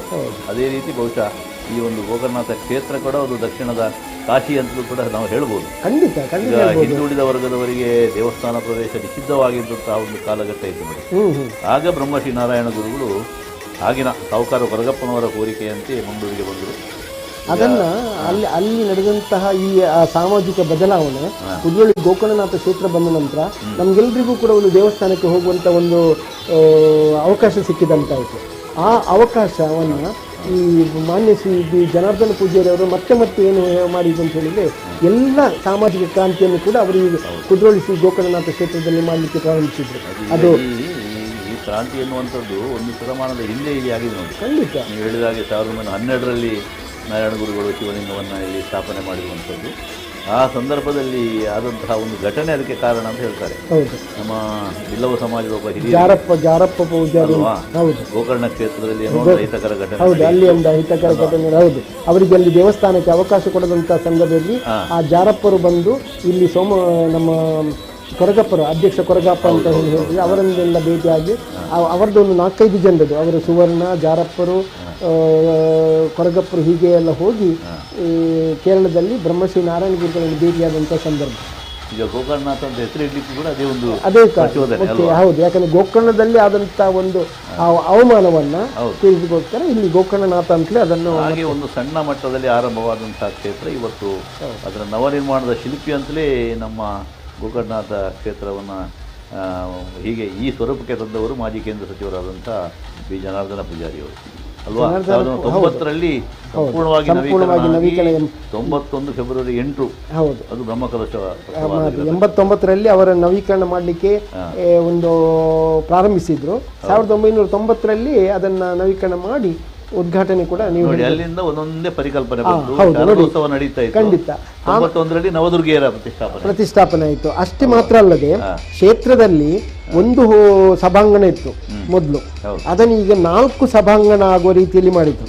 ಅದೇ ರೀತಿ ಬಹುಶಃ ಈ ಒಂದು ಗೋಕರ್ಣನಾಥ ಕ್ಷೇತ್ರ ಕೂಡ ಒಂದು ದಕ್ಷಿಣದ ಕಾಶಿ ಅಂತಲೂ ಕೂಡ ನಾವು ಹೇಳ್ಬೋದು. ಖಂಡಿತ. ಈಗ ಹಿಂದುಳಿದ ವರ್ಗದವರಿಗೆ ದೇವಸ್ಥಾನ ಪ್ರವೇಶ ನಿಷಿದ್ಧವಾಗಿದ್ದಂತಹ ಒಂದು ಕಾಲಘಟ್ಟ ಇತ್ತು ನೋಡಿ. ಆಗ ಬ್ರಹ್ಮಶ್ರೀ ನಾರಾಯಣ ಗುರುಗಳು ಆಗಿನ ಸಾಹುಕಾರ ಕೊರಗಪ್ಪನವರ ಕೋರಿಕೆಯಂತೆ ಮಂಗಳೂರಿಗೆ ಬಂದರು. ಅದನ್ನು ಅಲ್ಲಿ ನಡೆದಂತಹ ಈ ಸಾಮಾಜಿಕ ಬದಲಾವಣೆ ಕುದ್ರೋಳಿ ಗೋಕರ್ಣನಾಥ ಕ್ಷೇತ್ರ ಬಂದ ನಂತರ ನಮಗೆಲ್ಲರಿಗೂ ಕೂಡ ಒಂದು ದೇವಸ್ಥಾನಕ್ಕೆ ಹೋಗುವಂಥ ಒಂದು ಅವಕಾಶ ಸಿಕ್ಕಿದಂತಾಯಿತು. ಆ ಅವಕಾಶವನ್ನು ಈ ಮಾನ್ಯ ಶ್ರೀ ಜನಾರ್ದನ ಪೂಜ್ಯರವರು ಮತ್ತೆ ಏನು ಮಾಡಿದ್ರು ಅಂತ ಹೇಳಿದರೆ, ಎಲ್ಲ ಸಾಮಾಜಿಕ ಕ್ರಾಂತಿಯನ್ನು ಕೂಡ ಅವರು ಈ ಕುದ್ರೋಳಿ ಶ್ರೀ ಗೋಕರ್ಣನಾಥ ಕ್ಷೇತ್ರದಲ್ಲಿ ಮಾಡಲಿಕ್ಕೆ ಪ್ರಾರಂಭಿಸಿದರು. ಅದು ಈ ಕ್ರಾಂತಿ ಎನ್ನುವಂಥದ್ದು ಒಂದು ಶತಮಾನದ ಹಿಂದೆ ಇಲ್ಲಿ ಆಗಿದೆ ನೋಡಿ. ಖಂಡಿತ. ನೀವು ಹೇಳಿದಾಗೆ 1912ರಲ್ಲಿ ನಾರಾಯಣ ಗುರುಗಳು ಶಿವಲಿಂಗವನ್ನು ಇಲ್ಲಿ ಸ್ಥಾಪನೆ ಮಾಡಿರುವಂಥದ್ದು. ಆ ಸಂದರ್ಭದಲ್ಲಿ ಆದಂತಹ ಒಂದು ಘಟನೆ ಅದಕ್ಕೆ ಕಾರಣ ಅಂತ ಹೇಳ್ತಾರೆ. ಹೌದು. ನಮ್ಮ ಬಿಲ್ಲವ ಸಮಾಜದ ಒಬ್ಬ ಹಿರಿಯ ಜಾರಪ್ಪ ಪೂಜಾರಿ. ಹೌದು. ಗೋಕರ್ಣ ಕ್ಷೇತ್ರದಲ್ಲಿ ಅಹಿತಕರ ಘಟನೆ. ಹೌದು, ಅಲ್ಲಿ ಒಂದು ಅಹಿತಕರ ಘಟನೆ. ಹೌದು, ಅವರಿಗೆ ಅಲ್ಲಿ ದೇವಸ್ಥಾನಕ್ಕೆ ಅವಕಾಶ ಕೊಡದಂಥ ಸಂದರ್ಭದಲ್ಲಿ ಆ ಜಾರಪ್ಪರು ಬಂದು ಇಲ್ಲಿ ನಮ್ಮ ಕೊರಗಪ್ಪರು, ಅಧ್ಯಕ್ಷ ಕೊರಗಪ್ಪ ಅಂತ ಹೇಳಿದ್ರೆ ಅವರನ್ನೆಲ್ಲ ಭೇಟಿಯಾಗಿ ಅವರದ್ದು ಒಂದು 4-5 ಜನರದು, ಅವರು ಸುವರ್ಣ, ಜಾರಪ್ಪರು, ಕೊರಗಪ್ಪರು ಹೀಗೆ ಎಲ್ಲ ಹೋಗಿ ಕೇರಳದಲ್ಲಿ ಬ್ರಹ್ಮಶ್ರೀ ನಾರಾಯಣ ಗುರುಗಳನ್ನು ಭೇಟಿಯಾದಂಥ ಸಂದರ್ಭ. ಈಗ ಗೋಕರ್ಣನಾಥ ಅಂತ ಹೆಸರು ಇಡ್ಲಿಕ್ಕೂ ಕೂಡ ಅದೇ ಹೌದು, ಯಾಕಂದ್ರೆ ಗೋಕರ್ಣದಲ್ಲಿ ಆದಂಥ ಒಂದು ಅವಮಾನವನ್ನು ತಿಳಿಸಿಗೋಸ್ಕರ ಇಲ್ಲಿ ಗೋಕರ್ಣನಾಥ ಅಂತಲೇ ಅದನ್ನು ಹಾಗೆ ಒಂದು ಸಣ್ಣ ಮಟ್ಟದಲ್ಲಿ ಆರಂಭವಾದಂತಹ ಕ್ಷೇತ್ರ ಇವತ್ತು ಅದರ ನವನಿರ್ಮಾಣದ ಶಿಲ್ಪಿ ಅಂತಲೇ ನಮ್ಮ ಗೋಕರ್ಣನಾಥ ಕ್ಷೇತ್ರವನ್ನು ಹೀಗೆ ಈ ಸ್ವರೂಪಕ್ಕೆ ತಂದವರು ಮಾಜಿ ಕೇಂದ್ರ ಸಚಿವರಾದಂಥ ಬಿ ಜನಾರ್ದನ ಪೂಜಾರಿಯವರು ಅಲ್ವಾ. 1990ರಲ್ಲಿ ಸಂಪೂರ್ಣವಾಗಿ ನವೀಕರಣ, 91 ಫೆಬ್ರವರಿ 8 ಅದು ಬ್ರಹ್ಮಕಲಶ. 89ರಲ್ಲಿ ಅವರ ನವೀಕರಣ ಮಾಡಲಿಕ್ಕೆ ಒಂದು ಪ್ರಾರಂಭಿಸಿದ್ರು. 1990ರಲ್ಲಿ ಅದನ್ನು ನವೀಕರಣ ಮಾಡಿ ಉದ್ಘಾಟನೆ ಕೂಡ ನೀವು ಅಲ್ಲಿಂದ ಒಂದೊಂದೇ ಪರಿಕಲ್ಪನೆ ಬಂದು ನಡೀತಾ ಇತ್ತು. ಖಂಡಿತ. 91ರಲ್ಲಿ ನವದುರ್ಗೆಯರ ಪ್ರತಿಷ್ಠಾಪನೆ ಆಯಿತು. ಅಷ್ಟೇ ಮಾತ್ರ ಅಲ್ಲದೆ ಕ್ಷೇತ್ರದಲ್ಲಿ ಒಂದು ಸಭಾಂಗಣ ಇತ್ತು ಮೊದಲು, ಅದನ್ನು ಈಗ 4 ಸಭಾಂಗಣ ಆಗುವ ರೀತಿಯಲ್ಲಿ ಮಾಡಿದ್ರು.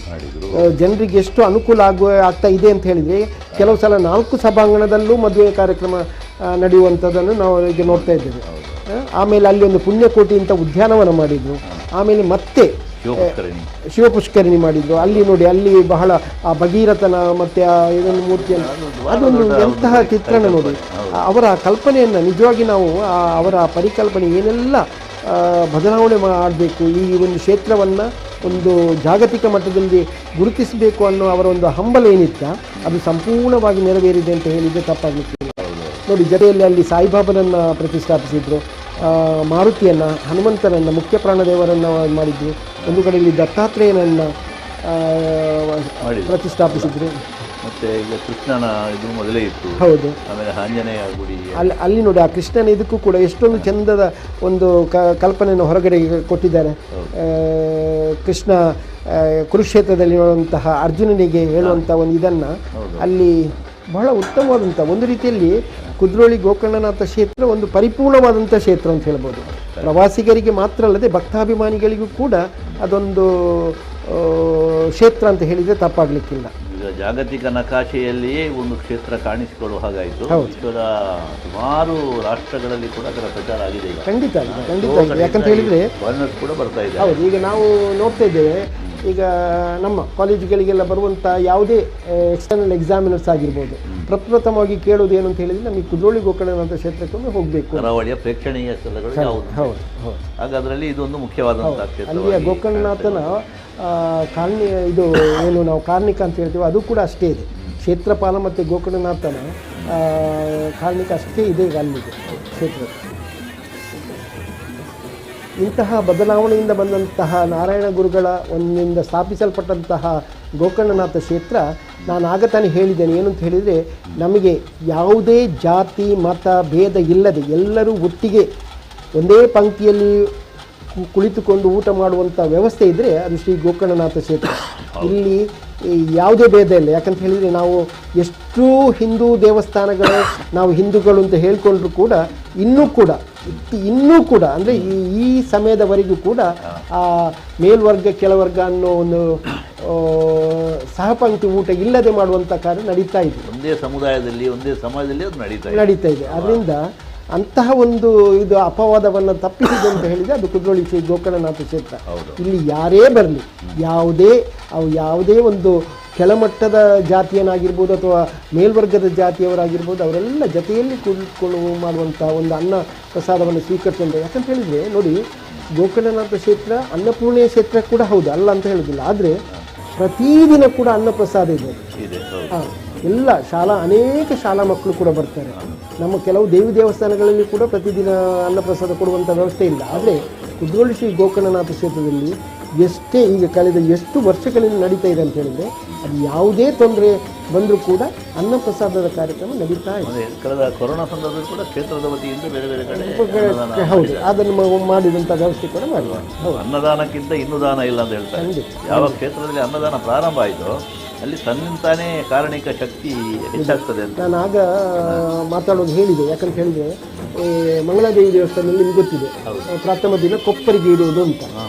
ಜನರಿಗೆ ಎಷ್ಟು ಅನುಕೂಲ ಆಗ್ತಾ ಇದೆ ಅಂತ ಹೇಳಿದರೆ, ಕೆಲವು ಸಲ 4 ಸಭಾಂಗಣದಲ್ಲೂ ಮದುವೆ ಕಾರ್ಯಕ್ರಮ ನಡೆಯುವಂಥದ್ದನ್ನು ನಾವು ಈಗ ನೋಡ್ತಾ ಇದ್ದೇವೆ. ಆಮೇಲೆ ಅಲ್ಲಿ ಒಂದು ಪುಣ್ಯಕೋಟಿ ಅಂತ ಉದ್ಯಾನವನ ಮಾಡಿದ್ರು. ಆಮೇಲೆ ಮತ್ತೆ ಶಿವಪುಷ್ಕರಣಿ ಮಾಡಿದ್ರು. ಅಲ್ಲಿ ನೋಡಿ, ಅಲ್ಲಿ ಬಹಳ ಆ ಭಗೀರಥನ ಮತ್ತೆ ಇದೊಂದು ಮೂರ್ತಿಯನ್ನು, ಅದೊಂದು ಎಂತಹ ಚಿತ್ರಣ ನೋಡಿ. ಅವರ ಕಲ್ಪನೆಯನ್ನು ನಿಜವಾಗಿ ನಾವು ಅವರ ಪರಿಕಲ್ಪನೆ ಏನೆಲ್ಲ ಬದಲಾವಣೆ ಮಾಡಬೇಕು, ಈ ಒಂದು ಕ್ಷೇತ್ರವನ್ನು ಒಂದು ಜಾಗತಿಕ ಮಟ್ಟದಲ್ಲಿ ಗುರುತಿಸಬೇಕು ಅನ್ನೋ ಅವರ ಒಂದು ಹಂಬಲ ಏನಿತ್ತ, ಅದು ಸಂಪೂರ್ಣವಾಗಿ ನೆರವೇರಿದೆ ಅಂತ ಹೇಳಿದರೆ ತಪ್ಪಾಗಲಿಕ್ಕೆ ನೋಡಿ. ಜೊತೆಯಲ್ಲಿ ಅಲ್ಲಿ ಸಾಯಿಬಾಬನನ್ನು ಪ್ರತಿಷ್ಠಾಪಿಸಿದ್ರು, ಮಾರುತಿಯನ್ನು, ಹನುಮಂತನನ್ನು, ಮುಖ್ಯ ಪ್ರಾಣದೇವರನ್ನು ಮಾಡಿದ್ರು. ಒಂದು ಕಡೆಯಲ್ಲಿ ದತ್ತಾತ್ರೇಯನನ್ನು ಪ್ರತಿಷ್ಠಾಪಿಸಿದ್ರು. ಮತ್ತೆ ಈಗ ಕೃಷ್ಣನ ಇದು ಮೊದಲೇ ಇತ್ತು. ಹೌದು. ಆಮೇಲೆ ಆಂಜನೇಯ ಗುಡಿ ಅಲ್ಲಿ ನೋಡಿ, ಆ ಕೃಷ್ಣನ ಇದಕ್ಕೂ ಕೂಡ ಎಷ್ಟೊಂದು ಚಂದದ ಒಂದು ಕಲ್ಪನೆಯನ್ನು ಹೊರಗಡೆ ಕೊಟ್ಟಿದ್ದಾರೆ. ಕೃಷ್ಣ ಕುರುಕ್ಷೇತ್ರದಲ್ಲಿ ನೋಡುವಂತಹ ಅರ್ಜುನನಿಗೆ ಹೇಳುವಂಥ ಒಂದು ಇದನ್ನು ಅಲ್ಲಿ ಬಹಳ ಉತ್ತಮವಾದಂಥ ಒಂದು ರೀತಿಯಲ್ಲಿ ಕುದ್ರೋಳಿ ಗೋಕರ್ಣನಾಥ ಕ್ಷೇತ್ರ ಒಂದು ಪರಿಪೂರ್ಣವಾದಂಥ ಕ್ಷೇತ್ರ ಅಂತ ಹೇಳ್ಬೋದು. ಪ್ರವಾಸಿಗರಿಗೆ ಮಾತ್ರ ಅಲ್ಲದೆ ಭಕ್ತಾಭಿಮಾನಿಗಳಿಗೂ ಕೂಡ ಅದೊಂದು ಕ್ಷೇತ್ರ ಅಂತ ಹೇಳಿದರೆ ತಪ್ಪಾಗಲಿಕ್ಕಿಲ್ಲ. ಈಗ ಜಾಗತಿಕ ನಕಾಶೆಯಲ್ಲಿಯೇ ಒಂದು ಕ್ಷೇತ್ರ ಕಾಣಿಸಿಕೊಳ್ಳುವ ಹಾಗಾಯಿತು. ವಿಶ್ವದ ಸುಮಾರು ರಾಷ್ಟ್ರಗಳಲ್ಲಿ ಕೂಡ ಅದರ ಪ್ರಚಾರ ಆಗಿದೆ. ಖಂಡಿತ ಖಂಡಿತ. ಯಾಕಂತ ಹೇಳಿದರೆ ಫಾರಿನರ್ಸ್ ಕೂಡ ಬರ್ತಾ ಇದೆ. ಹೌದು. ಈಗ ನಾವು ನೋಡ್ತಾ ಇದ್ದೇವೆ, ಈಗ ನಮ್ಮ ಕಾಲೇಜುಗಳಿಗೆಲ್ಲ ಬರುವಂಥ ಯಾವುದೇ ಎಕ್ಸ್ಟರ್ನಲ್ ಎಕ್ಸಾಮಿನರ್ಸ್ ಆಗಿರ್ಬೋದು, ಪ್ರಪ್ರಥಮವಾಗಿ ಕೇಳೋದು ಏನು ಅಂತ ಹೇಳಿದರೆ ನಮಗೆ ಕುದ್ರೋಳಿ ಗೋಕರ್ಣನಾಥ ಕ್ಷೇತ್ರಕ್ಕೊಮ್ಮೆ ಹೋಗಬೇಕು. ಕರಾವಳಿಯ ಪ್ರೇಕ್ಷಣೀಯ ಸ್ಥಳಗಳು ಯಾವುದು? ಹೌದು. ಹಾಗೆ ಅದರಲ್ಲಿ ಇದೊಂದು ಮುಖ್ಯವಾದಂಥ ಕ್ಷೇತ್ರ. ಅಲ್ಲಿಯ ಗೋಕರ್ಣನಾಥನ ಇದು ಏನು ನಾವು ಕಾರ್ಣಿಕ ಅಂತ ಹೇಳ್ತೀವಿ, ಅದು ಕೂಡ ಅಷ್ಟೇ ಇದೆ. ಕ್ಷೇತ್ರಪಾಲ ಮತ್ತು ಗೋಕರ್ಣನಾಥನ ಕಾರ್ಣಿಕ ಅಷ್ಟೇ ಇದೆ ಅಲ್ಲಿಗೆ ಕ್ಷೇತ್ರ. ಇಂತಹ ಬದಲಾವಣೆಯಿಂದ ಬಂದಂತಹ ನಾರಾಯಣ ಗುರುಗಳ ಒಂದಿಂದ ಸ್ಥಾಪಿಸಲ್ಪಟ್ಟಂತಹ ಗೋಕರ್ಣನಾಥ ಕ್ಷೇತ್ರ, ನಾನು ಆಗ ತಾನೇ ಹೇಳಿದ್ದೇನೆ ಏನು ಅಂತ ಹೇಳಿದರೆ, ನಮಗೆ ಯಾವುದೇ ಜಾತಿ ಮತ ಭೇದ ಇಲ್ಲದೆ ಎಲ್ಲರೂ ಒಟ್ಟಿಗೆ ಒಂದೇ ಪಂಕ್ತಿಯಲ್ಲಿ ಕುಳಿತುಕೊಂಡು ಊಟ ಮಾಡುವಂಥ ವ್ಯವಸ್ಥೆ ಇದ್ದರೆ ಅದು ಶ್ರೀ ಗೋಕರ್ಣನಾಥ ಕ್ಷೇತ್ರ. ಇಲ್ಲಿ ಯಾವುದೇ ಭೇದ ಇಲ್ಲ. ಯಾಕಂತ ಹೇಳಿದರೆ ನಾವು ಎಷ್ಟು ಹಿಂದೂ ದೇವಸ್ಥಾನಗಳು ನಾವು ಹಿಂದೂಗಳು ಅಂತ ಹೇಳ್ಕೊಂಡ್ರೂ ಕೂಡ ಇನ್ನೂ ಕೂಡ ಅಂದರೆ ಈ ಸಮಯದವರೆಗೂ ಕೂಡ ಆ ಮೇಲ್ವರ್ಗ ಕೆಳವರ್ಗ ಅನ್ನೋ ಒಂದು ಸಹಪಂಕ್ತಿ ಊಟ ಇಲ್ಲದೆ ಮಾಡುವಂಥ ಕಾರ್ಯ ನಡೀತಾ ಇದೆ. ಒಂದೇ ಸಮುದಾಯದಲ್ಲಿ ಒಂದೇ ಸಮಾಜದಲ್ಲಿ ಅದು ನಡೀತಾ ಇದೆ. ಅದರಿಂದ ಅಂತಹ ಒಂದು ಇದು ಅಪವಾದವನ್ನು ತಪ್ಪಿಸಿದೆ ಅಂತ ಹೇಳಿದರೆ ಅದು ಕುದ್ರೋಳಿ ಶ್ರೀ ಗೋಕರ್ಣನಾಥ ಕ್ಷೇತ್ರ. ಇಲ್ಲಿ ಯಾರೇ ಬರಲಿ, ಯಾವುದೇ ಒಂದು ಕೆಳಮಟ್ಟದ ಜಾತಿಯನಾಗಿರ್ಬೋದು ಅಥವಾ ಮೇಲ್ವರ್ಗದ ಜಾತಿಯವರಾಗಿರ್ಬೋದು, ಅವರೆಲ್ಲ ಜೊತೆಯಲ್ಲಿ ಕುಳಿತುಕೊಂಡು ಮಾಡುವಂಥ ಒಂದು ಅನ್ನ ಪ್ರಸಾದವನ್ನು ಸ್ವೀಕರಿಸಿದೆ. ಯಾಕಂತ ಹೇಳಿದರೆ ನೋಡಿ, ಗೋಕರ್ಣನಾಥ ಕ್ಷೇತ್ರ ಅನ್ನಪೂರ್ಣೆಯ ಕ್ಷೇತ್ರ ಕೂಡ ಹೌದು, ಅಲ್ಲ ಅಂತ ಹೇಳೋದಿಲ್ಲ. ಆದರೆ ಪ್ರತಿದಿನ ಕೂಡ ಅನ್ನ ಪ್ರಸಾದ ಇದೆ. ಎಲ್ಲ ಅನೇಕ ಶಾಲಾ ಮಕ್ಕಳು ಕೂಡ ಬರ್ತಾರೆ. ನಮ್ಮ ಕೆಲವು ದೇವಸ್ಥಾನಗಳಲ್ಲಿ ಕೂಡ ಪ್ರತಿದಿನ ಅನ್ನಪ್ರಸಾದ ಕೊಡುವಂಥ ವ್ಯವಸ್ಥೆ ಇಲ್ಲ. ಆದರೆ ಕುದ್ರೋಳಿ ಶ್ರೀ ಗೋಕರ್ಣನಾಥ ಕ್ಷೇತ್ರದಲ್ಲಿ ಈಗ ಕಳೆದ ಎಷ್ಟು ವರ್ಷಗಳಿಂದ ನಡೀತಾ ಇದೆ ಅಂತ ಹೇಳಿದರೆ, ಅದು ಯಾವುದೇ ತೊಂದರೆ ಬಂದರೂ ಕೂಡ ಅನ್ನಪ್ರಸಾದದ ಕಾರ್ಯಕ್ರಮ ನಡೀತಾ ಇದೆ. ಕಳೆದ ಕೊರೋನಾ ಸಂದರ್ಭದಲ್ಲಿ ಕೂಡ ಕ್ಷೇತ್ರದ ವತಿಯಿಂದ ಬೇರೆ ಬೇರೆ ಕಡೆ ಹೌದು, ಅದನ್ನು ಮಾಡಿದಂಥ ವ್ಯವಸ್ಥೆ ಕೂಡ ಮಾಡಿದೆ. ಅನ್ನದಾನಕ್ಕಿಂತ ಇನ್ನೂ ದಾನ ಇಲ್ಲ ಅಂತ ಹೇಳ್ತಾರೆ. ಯಾವ ಕ್ಷೇತ್ರದಲ್ಲಿ ಅನ್ನದಾನ ಪ್ರಾರಂಭ ಆಯಿತು ಅಲ್ಲಿ ತನ್ನಿಂತಾನೇ ಕಾರಣಿಕ ಶಕ್ತಿ ಹೆಚ್ಚಾಗ್ತದೆ ಅಂತ ನಾನು ಆಗ ಮಾತಾಡೋದು ಹೇಳಿದೆ. ಯಾಕಂತ ಹೇಳಿದರೆ ಮಂಗಳಾದೇವಿ ದೇವಸ್ಥಾನದಲ್ಲಿ ನಿಮ್ಗೆ ಗೊತ್ತಿದೆ, ಪ್ರಥಮ ದಿನ ಕೊಪ್ಪರಿಗೆ ಇಡುವುದು ಅಂತ.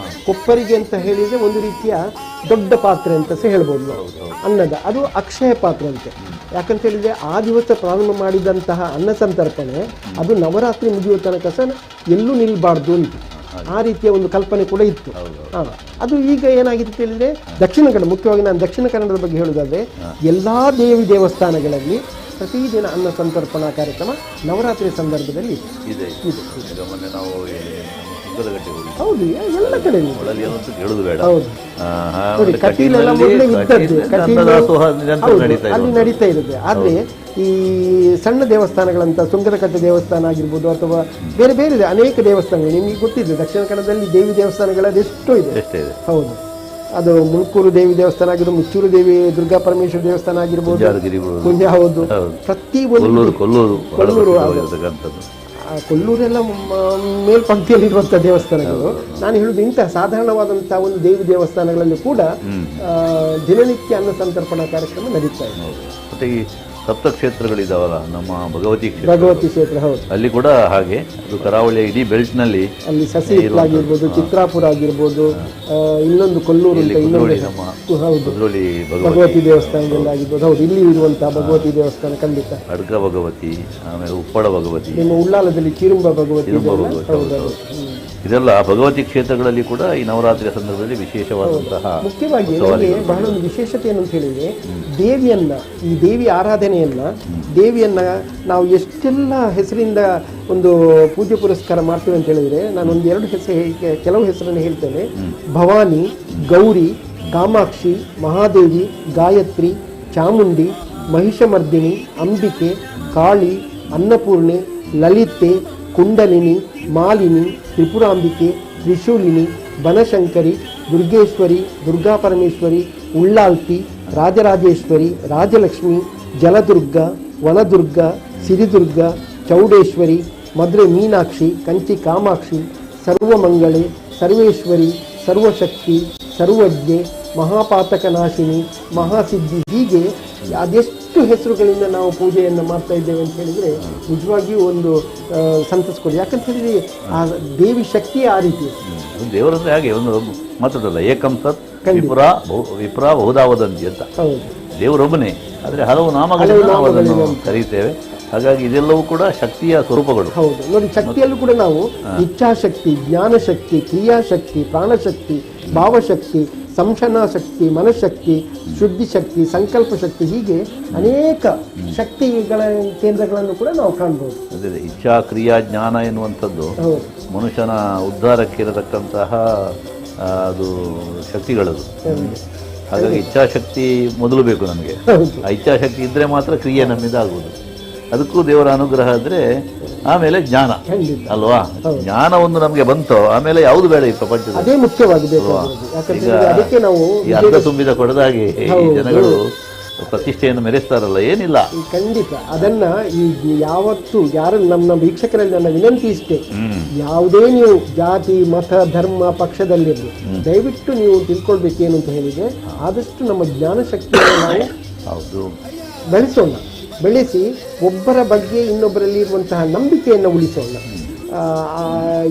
ಕೊಪ್ಪರಿಗೆ ಅಂತ ಹೇಳಿದರೆ ಒಂದು ರೀತಿಯ ದೊಡ್ಡ ಪಾತ್ರೆ ಅಂತ ಸಹ ಹೇಳ್ಬೋದು ನಾವು, ಅನ್ನದ. ಅದು ಅಕ್ಷಯ ಪಾತ್ರೆ ಅಂತೆ. ಯಾಕಂತ ಹೇಳಿದರೆ ಆ ದಿವಸ ಪ್ರಾರಂಭ ಮಾಡಿದಂತಹ ಅನ್ನ ಸಂತರ್ಪಣೆ ಅದು ನವರಾತ್ರಿ ಮುಗಿಯುವ ತನಕ ಸಹ ಎಲ್ಲೂ ನಿಲ್ಬಾರ್ದು ಅಂತ, ಆ ರೀತಿಯ ಒಂದು ಕಲ್ಪನೆ ಕೂಡ ಇತ್ತು. ಅದು ಈಗ ಏನಾಗಿದೆ ಅಂತ ಹೇಳಿದರೆ, ದಕ್ಷಿಣ ಕನ್ನಡ, ಮುಖ್ಯವಾಗಿ ನಾನು ದಕ್ಷಿಣ ಕನ್ನಡದ ಬಗ್ಗೆ ಹೇಳುವುದಾದರೆ, ಎಲ್ಲ ದೇವಸ್ಥಾನಗಳಲ್ಲಿ ಪ್ರತಿದಿನ ಅನ್ನ ಸಂತರ್ಪಣಾ ಕಾರ್ಯಕ್ರಮ ನವರಾತ್ರಿ ಸಂದರ್ಭದಲ್ಲಿ ಇದೆ. ಹೌದು, ಎಲ್ಲ ಕಡೆ ಅಲ್ಲಿ ನಡೀತಾ ಇರುತ್ತೆ. ಆದರೆ ಈ ಸಣ್ಣ ದೇವಸ್ಥಾನಗಳಂತ ಸುಂದರಕಟ್ಟೆ ದೇವಸ್ಥಾನ ಆಗಿರ್ಬೋದು ಅಥವಾ ಬೇರೆ ಬೇರೆ ಅನೇಕ ದೇವಸ್ಥಾನಗಳು ನಿಮಗೆ ಗೊತ್ತಿದೆ. ದಕ್ಷಿಣ ಕನ್ನಡದಲ್ಲಿ ದೇವಿ ದೇವಸ್ಥಾನಗಳದ್ದು ಎಷ್ಟೋ ಇದೆ. ಹೌದು, ಅದು ಮುಳ್ಕೂರು ದೇವಿ ದೇವಸ್ಥಾನ ಆಗಿರ್ಬೋದು, ಮುಚ್ಚೂರು ದೇವಿ ದುರ್ಗಾ ಪರಮೇಶ್ವರ ದೇವಸ್ಥಾನ ಆಗಿರ್ಬೋದು, ಹೌದು, ಪ್ರತಿ ಒಂದು ಕೊಲ್ಲೂರೆಲ್ಲ ಮೇಲ್ಪಂಕ್ತಿಯಲ್ಲಿರುವಂಥ ದೇವಸ್ಥಾನಗಳು. ನಾನು ಹೇಳುವುದು ಇಂತಹ ಸಾಧಾರಣವಾದಂಥ ಒಂದು ದೇವಿ ದೇವಸ್ಥಾನಗಳಲ್ಲಿ ಕೂಡ ದಿನನಿತ್ಯ ಅನ್ನ ಸಂತರ್ಪಣಾ ಕಾರ್ಯಕ್ರಮ ನಡೀತಾ ಇದೆ. ಮತ್ತೆ ಈ ಸಪ್ತ ಕ್ಷೇತ್ರಗಳಿದಾವಲ್ಲ, ನಮ್ಮ ಭಗವತಿ ಕ್ಷೇತ್ರ, ಹೌದು, ಅಲ್ಲಿ ಕೂಡ ಹಾಗೆ ಅದು ಕರಾವಳಿಯ ಇಡೀ ಬೆಲ್ಟ್ನಲ್ಲಿ ಅಲ್ಲಿ ಸಸಿ ಆಗಿರ್ಬೋದು, ಚಿತ್ರಾಪುರ ಆಗಿರ್ಬೋದು, ಇನ್ನೊಂದು ಕೊಲ್ಲೂರು ಅಂತ ಇನ್ನೊಂದು, ಹೌದು, ಭಗವತಿ ದೇವಸ್ಥಾನದಲ್ಲಿ ಆಗಿರ್ಬೋದು. ಹೌದು, ಇಲ್ಲಿ ಇರುವಂತಹ ಭಗವತಿ ದೇವಸ್ಥಾನ ಖಂಡಿತ ಅಡ್ಕ ಭಗವತಿ, ಆಮೇಲೆ ಉಪ್ಪಳ ಭಗವತಿ, ನಿಮ್ಮ ಉಳ್ಳಾಲದಲ್ಲಿ ಚಿರುಂಬ ಭಗವತಿ, ಇದೆಲ್ಲ ಭಗವತಿ ಕ್ಷೇತ್ರಗಳಲ್ಲಿ ಕೂಡ ಈ ನವರಾತ್ರಿಯ ಸಂದರ್ಭದಲ್ಲಿ ವಿಶೇಷವಾದಂತಹ ಮುಖ್ಯವಾಗಿ ಬಹಳ ಒಂದು ವಿಶೇಷತೆ ಏನು ಅಂತ ಹೇಳಿದ್ರೆ, ಈ ದೇವಿ ಆರಾಧನೆಯನ್ನ ನಾವು ಎಷ್ಟೆಲ್ಲ ಹೆಸರಿಂದ ಒಂದು ಪೂಜೆ ಪುರಸ್ಕಾರ ಮಾಡ್ತೀವಿ ಅಂತ ಹೇಳಿದ್ರೆ, ನಾನು ಒಂದು ಕೆಲವು ಹೆಸರನ್ನು ಹೇಳ್ತೇನೆ. ಭವಾನಿ, ಗೌರಿ, ಕಾಮಾಕ್ಷಿ, ಮಹಾದೇವಿ, ಗಾಯತ್ರಿ, ಚಾಮುಂಡಿ, ಮಹಿಷಮರ್ದಿನಿ, ಅಂಬಿಕೆ, ಕಾಳಿ, ಅನ್ನಪೂರ್ಣೆ, ಲಲಿತೆ, ಕುಂಡಲಿನಿ, ಮಾಲಿನಿ, ತ್ರಿಪುರಾಂಬಿಕೆ, ತ್ರಿಶೂಲಿನಿ, ಬನಶಂಕರಿ, ದುರ್ಗೇಶ್ವರಿ, ದುರ್ಗಾ ಪರಮೇಶ್ವರಿ, ಉಳ್ಳಾಲ್ತಿ, ರಾಜರಾಜೇಶ್ವರಿ, ರಾಜಲಕ್ಷ್ಮಿ, ಜಲದುರ್ಗ, ವನದುರ್ಗ, ಸಿರಿದುರ್ಗ, ಚೌಡೇಶ್ವರಿ, ಮಧುರೆ ಮೀನಾಕ್ಷಿ, ಕಂಚಿ ಕಾಮಾಕ್ಷಿ, ಸರ್ವಮಂಗಳೆ, ಸರ್ವೇಶ್ವರಿ, ಸರ್ವಶಕ್ತಿ, ಸರ್ವಜ್ಞೆ, ಮಹಾಪಾತಕನಾಶಿನಿ, ಮಹಾಸಿದ್ಧಿ, ಹೀಗೆ ಅದೆಷ್ಟು ಹೆಸರುಗಳಿಂದ ನಾವು ಪೂಜೆಯನ್ನು ಮಾಡ್ತಾ ಇದ್ದೇವೆ ಅಂತ ಹೇಳಿದರೆ ನಿಜವಾಗಿಯೂ ಒಂದು ಸಂತಸ ಕೊಡಿ. ಯಾಕಂತ ಹೇಳಿದರೆ ಆ ದೇವಿ ಶಕ್ತಿಯೇ ಆ ರೀತಿ. ದೇವರಂದ್ರೆ ಹಾಗೆ ಒಂದು ಮಾತಾಡಲ್ಲ, ಏಕಂ ಸತ್ ವಿಪ್ರ ಬಹುಧಾವದಂತಿ ಅಂತ. ದೇವರೊಬ್ಬನೇ, ಆದರೆ ಹಲವು ನಾಮಗಳನ್ನು ನಾವು ಅದನ್ನು ಕರೀತೇವೆ. ಹಾಗಾಗಿ ಇದೆಲ್ಲವೂ ಕೂಡ ಶಕ್ತಿಯ ಸ್ವರೂಪಗಳು. ಹೌದು ನೋಡಿ, ಶಕ್ತಿಯಲ್ಲೂ ಕೂಡ ನಾವು ಇಚ್ಛಾಶಕ್ತಿ, ಜ್ಞಾನಶಕ್ತಿ, ಕ್ರಿಯಾಶಕ್ತಿ, ಪ್ರಾಣಶಕ್ತಿ, ಭಾವಶಕ್ತಿ, ಸಂಶನ ಶಕ್ತಿ, ಮನಶಕ್ತಿ, ಶುದ್ಧಿ ಶಕ್ತಿ, ಸಂಕಲ್ಪ ಶಕ್ತಿ, ಹೀಗೆ ಅನೇಕ ಶಕ್ತಿಗಳ ಕೇಂದ್ರಗಳನ್ನು ಕೂಡ ನಾವು ಕಾಣ್ಬೋದು. ಅದೇ ಇಚ್ಛಾ ಕ್ರಿಯಾ ಜ್ಞಾನ ಎನ್ನುವಂಥದ್ದು ಮನುಷ್ಯನ ಉದ್ಧಾರಕ್ಕೆ ಇರತಕ್ಕಂತಹ ಅದು ಶಕ್ತಿಗಳದು. ಹಾಗಾಗಿ ಇಚ್ಛಾಶಕ್ತಿ ಮೊದಲು ಬೇಕು ನಮಗೆ. ಆ ಇಚ್ಛಾಶಕ್ತಿ ಇದ್ದರೆ ಮಾತ್ರ ಕ್ರಿಯೆ ನಮ್ಮಿಂದ ಆಗುವುದು. ಅದಕ್ಕೂ ದೇವರ ಅನುಗ್ರಹ ಇದ್ರೆ ಆಮೇಲೆ ಜ್ಞಾನ ಅಲ್ವಾ. ಜ್ಞಾನ ಒಂದು ನಮಗೆ ಬಂತು, ಆಮೇಲೆ ಯಾವುದು ಬೇಡ ಈ ಪ್ರಪಂಚದಲ್ಲಿ. ಅದೇ ಮುಖ್ಯವಾಗಿ ಅದಕ್ಕೆ ನಾವು ಈ ಅರ್ಧ ತುಂಬಿದ ಕೊಡದಾಗಿ ಜನಗಳು ಪ್ರತಿಷ್ಠೆಯನ್ನು ಮೆರೆಸ್ತಾರಲ್ಲ, ಏನಿಲ್ಲ. ಖಂಡಿತ ಅದನ್ನ ಈ ಯಾವತ್ತು ಯಾರು ನಮ್ಮ ವೀಕ್ಷಕರಲ್ಲಿ ನನ್ನ ವಿನಂತಿ ಇಷ್ಟೇ, ಯಾವುದೇ ನೀವು ಜಾತಿ ಮತ ಧರ್ಮ ಪಕ್ಷದಲ್ಲಿರಲಿ ದಯವಿಟ್ಟು ನೀವು ತಿಳ್ಕೊಳ್ಬೇಕೇನು ಅಂತ ಹೇಳಿದ್ರೆ ಆದಷ್ಟು ನಮ್ಮ ಜ್ಞಾನ ಶಕ್ತಿಯನ್ನು ನಾವು ಬೆಳೆಸಿ ಒಬ್ಬರ ಬಗ್ಗೆ ಇನ್ನೊಬ್ಬರಲ್ಲಿ ಇರುವಂತಹ ನಂಬಿಕೆಯನ್ನು ಉಳಿಸೋಣ.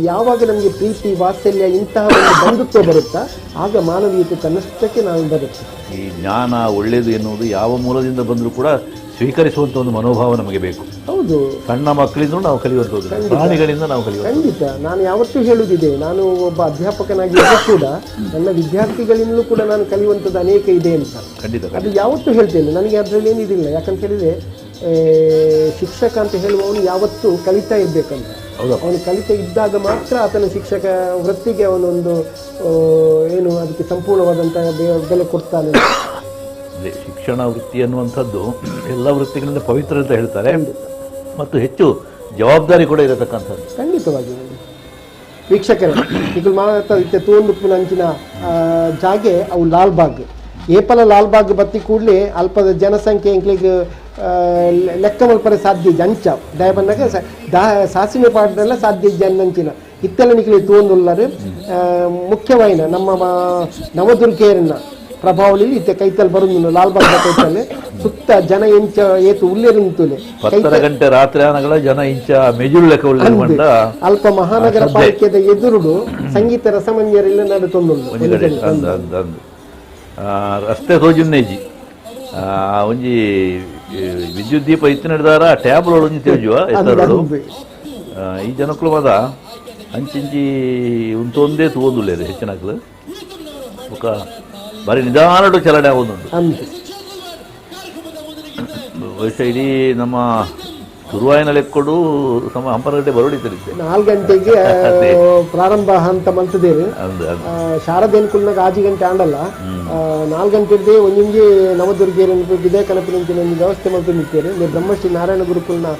ಯಾವಾಗ ನಮಗೆ ಪ್ರೀತಿ ವಾತ್ಸಲ್ಯ ಇಂತಹ ಒಂದು ಬಂಧುತ್ವ ಬರುತ್ತಾ ಆಗ ಮಾನವೀಯತೆ ತನ್ನಷ್ಟಕ್ಕೆ ನಾವು ಬರುತ್ತೆ. ಈ ಜ್ಞಾನ ಒಳ್ಳೆಯದು ಎನ್ನುವುದು ಯಾವ ಮೂಲದಿಂದ ಬಂದರೂ ಕೂಡ ಸ್ವೀಕರಿಸುವಂಥ ಒಂದು ಮನೋಭಾವ ನಮಗೆ ಬೇಕು. ಹೌದು, ಸಣ್ಣ ಮಕ್ಕಳಿಂದ ನಾವು ಕಲಿಯುವಂಥದ್ದು, ಪ್ರಾಣಿಗಳಿಂದ ನಾವು ಕಲಿಯುವ. ಖಂಡಿತ ನಾನು ಯಾವತ್ತೂ ಹೇಳುವುದಿದೆ, ನಾನು ಒಬ್ಬ ಅಧ್ಯಾಪಕನಾಗಿ ಕೂಡ ನನ್ನ ವಿದ್ಯಾರ್ಥಿಗಳಿಂದಲೂ ಕೂಡ ನಾನು ಕಲಿಯುವಂಥದ್ದು ಅನೇಕ ಇದೆ ಅಂತ. ಖಂಡಿತ ಅದು ಯಾವತ್ತೂ ಹೇಳ್ತೇನೆ. ನನಗೆ ಅದರಲ್ಲಿ ಏನಿದಿಲ್ಲ, ಯಾಕಂತ ಹೇಳಿದರೆ ಶಿಕ್ಷಕ ಅಂತ ಹೇಳುವವನು ಯಾವತ್ತೂ ಕಲಿತಾ ಇರಬೇಕಂತ. ಅವನು ಕಲಿತಾ ಇದ್ದಾಗ ಮಾತ್ರ ಆತನ ಶಿಕ್ಷಕ ವೃತ್ತಿಗೆ ಅವನೊಂದು ಏನು ಅದಕ್ಕೆ ಸಂಪೂರ್ಣವಾದಂತಹ ಬೆಲೆ ಕೊಡ್ತಾನೆ. ಶಿಕ್ಷಣ ವೃತ್ತಿ ಅನ್ನುವಂಥದ್ದು ಎಲ್ಲ ವೃತ್ತಿಗಳಿಂದ ಪವಿತ್ರ ಅಂತ ಹೇಳ್ತಾರೆ, ಮತ್ತು ಹೆಚ್ಚು ಜವಾಬ್ದಾರಿ ಕೂಡ ಇರತಕ್ಕಂಥದ್ದು. ಖಂಡಿತವಾಗಿ ವೀಕ್ಷಕರೇ, ಈಗ ಮಾತಾಡಿದ್ದೆ ತೋಂದು ನಂಚಿನ ಜಾಗೆ ಅವು ಲಾಲ್ಬಾಗ್ ಏಪಲ ಲಾಲ್ಬಾಗ್ ಬತ್ತಿ ಕೂಡಲೇ ಅಲ್ಪದ ಜನಸಂಖ್ಯೆ ಇಂಕ್ಲಿಗೆ ಲೆಕ್ಕ ಮಲ್ಪರೆ ಸಾಧ್ಯ ಅಂಚ ದಯ ಬಂದಾಗ ಸಾಸಿವೆ ಪಾಠದಲ್ಲ ಸಾಧ್ಯ ಜನ್ನಂಚಿನ ಇತ್ತೆಲ್ಲ ನಿಕ್ಲಿ ತೋಂದುಲ್ಲರು ಮುಖ್ಯವಾಯಿನ ನಮ್ಮ ನವದುರ್ಗೆಯರನ್ನ ಪ್ರಭಾವಲಿ ಇತ್ತೆ ಕೈತಲ್ ಬರುದು ಲಾಲ್ಬಾಗ್ ಕೈತಲ್ಲಿ ಸುತ್ತ ಜನ ಇಂಚ ಏತು ಉಲ್ಲೇರುಂತುಲೆ 10 ಗಂಟೆ ರಾತ್ರಿ ಆನಗಳ ಜನ ಇಂಚ ಮೆಜುರು ಲೆಕ್ಕ ಉಲ್ಲೇರು ಅಲ್ಪ ಮಹಾನಗರ ಪಾಲಿಕೆದ ಎದುರುಡು ಸಂಗೀತ ರಸಮಂಜರಿಲ್ಲ ನಡುತ್ತೊಂದು ರಸ್ತೆ ಸೋಜುನ್ನೇಜಿ ಒಂಜಿ ವಿದ್ಯುತ್ ದೀಪ ಇತ್ತು ನಡೆದಾರ ಟ್ಯಾಬ್ಲ್ ಒಂಜಿ ತೇಜುವ ಎತ್ತರಡು ಈ ಜನಕ್ಕಳು ಮದ ಅಂಚಿಂಚಿ ಉಂತೊಂದೇ ತೋದುಲ್ಲೇರು ಹೆಚ್ಚಿನಕ್ಲು ఒక ಬಾರಿ ನಿಧಾನಡು ಚಲನೆ ಆಗೋದುಂಟು. ಬಹುಶಃ ಇಡೀ ನಮ್ಮ ಶುರುವಾಯಿನ ಲೆಕ್ಕೊಡು ಹಂಪನಗಟ್ಟೆ ಬರೋಡಿತರಿದ್ದೆ 4 ಗಂಟೆಗೆ ಪ್ರಾರಂಭ ಅಂತ ಮಂತದೇರು ಶಾರದೇನ್ ಕುಲ್ನಾಗ 6 ಗಂಟೆ ಆಂಡಲ್ಲ 4 ಗಂಟೆದ್ದೇ ಒಂದಿಂಜಿ ನವದುರ್ಗೆಯರನ್ನು ಇದೇ ಕನಪಿನ ವ್ಯವಸ್ಥೆ ಮಾಡ್ಕೊಂಡು ನಿಂತೇವೆ. ಬ್ರಹ್ಮಶ್ರೀ ನಾರಾಯಣ ಗುರುಕುಲ್ನ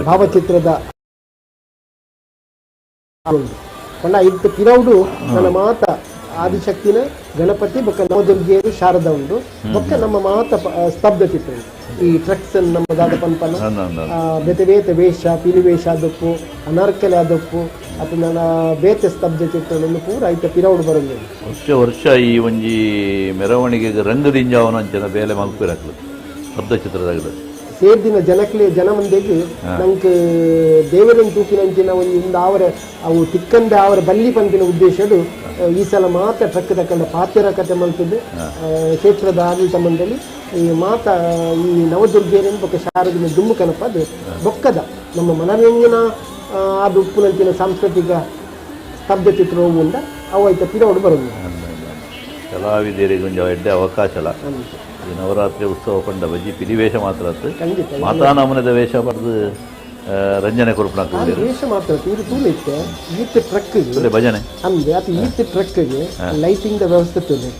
ಭಾವಚಿತ್ರದ ಕೊಂಡ ಇತ್ತು ಪಿರೌಡು ನನ್ನ ಮಾತ ಆದಿಶಕ್ತಿನ ಗಣಪತಿ ಬೊಕ್ಕ ನವದುರ್ಗೆಯರು ಶಾರದ ಉಂಡು ಬೊಕ್ಕ ನಮ್ಮ ಮಾತ ಸ್ತಬ್ಧ ಚಿತ್ರ ಈ ಟ್ರಕ್ಸ್ ನಮ್ಮದಾದ ಪನ್ಪನ ಬೇತೆ ಬೇತೆ ವೇಷ ಪಿಲಿವೇಷ ಆದಪ್ಪು ಅನಾರ್ಕಲೆ ಆದಪ್ಪು ಅದು ನನ್ನ ಬೇತೆ ಸ್ತಬ್ಧ ಚಿತ್ರವನ್ನು ಪೂರ ಐತ ಪಿರೌಡು ಬರೋದು. ವರ್ಷ ಈ ಒಂಜಿ ಮೆರವಣಿಗೆಗೆ ರಂಗದಿಂಜಾವನ ಅಂಚನ ಬೇಲೆ ಮಲ್ಪಿರಕ್ಲು ಸ್ತಬ್ಧ ಚಿತ್ರದಾಗ ಸೇರ್ದಿನ ಜನಕ್ಲೆ ಜನ ಮಂದಿಗೆ ನಂಗೆ ದೇವರನ್ನು ತೂಕಿನಂಚಿನ ಒಂದು ಅವರ ಅವು ತಿಕ್ಕಂದ ಅವರ ಬಲ್ಲಿ ಪಂಪಿನ ಉದ್ದೇಶಡು ಈ ಸಲ ಮಾತ್ರ ಟ್ರಕ್ ತಕ್ಕಂಡ ಪಾತ್ಯರ ಕತೆ ಮಲ್ಪಿದ್ದು ಕ್ಷೇತ್ರದ ಆಡಳಿತ ಮಂಡಳಿ ಈ ಮಾತ ಈ ನವದುರ್ಗೆಯನ್ನು ಬೊಕ್ಕ ಶಾರದಿನ ದುಮ್ಮು ಕನಪದು ಬೊಕ್ಕದ ನಮ್ಮ ಮನರಂಜನಾ ಅದು ಉಪ್ಪುನಂಚಿನ ಸಾಂಸ್ಕೃತಿಕ ಸ್ತಬ್ಧ ಚಿತ್ರ ಹೋಗುಂಡ ಅವು ಐತ ಪಿರೌಡು ಬರೋದು. ಕಲಾವಿದರಿಗೆ ಒಂದು ಎಡ್ಡೆ ಅವಕಾಶ ಅಲ್ಲ ಈ ನವರಾತ್ರಿ ಉತ್ಸವ ಕೊಂಡ ಬಜ್ಜಿ ಪಿಲಿವೇಷ ಮಾತ್ರ ಮಾತಾನಮನದ ವೇಷ ಪಡೆದು ರಂಜನೆ ಕೊರಪಣ ವೇಷ ಮಾತ್ರ ತೀರು ತೂಲಿತ್ತೆ ಈತ್ ಟ್ರಕ್ಗೆ ಭಜನೆ ಅಂದ್ರೆ ಅದು ಈತ್ ಟ್ರಕ್ಗೆ ಲೈಟಿಂಗ್ ದ ವ್ಯವಸ್ಥೆ ತೂಲೆ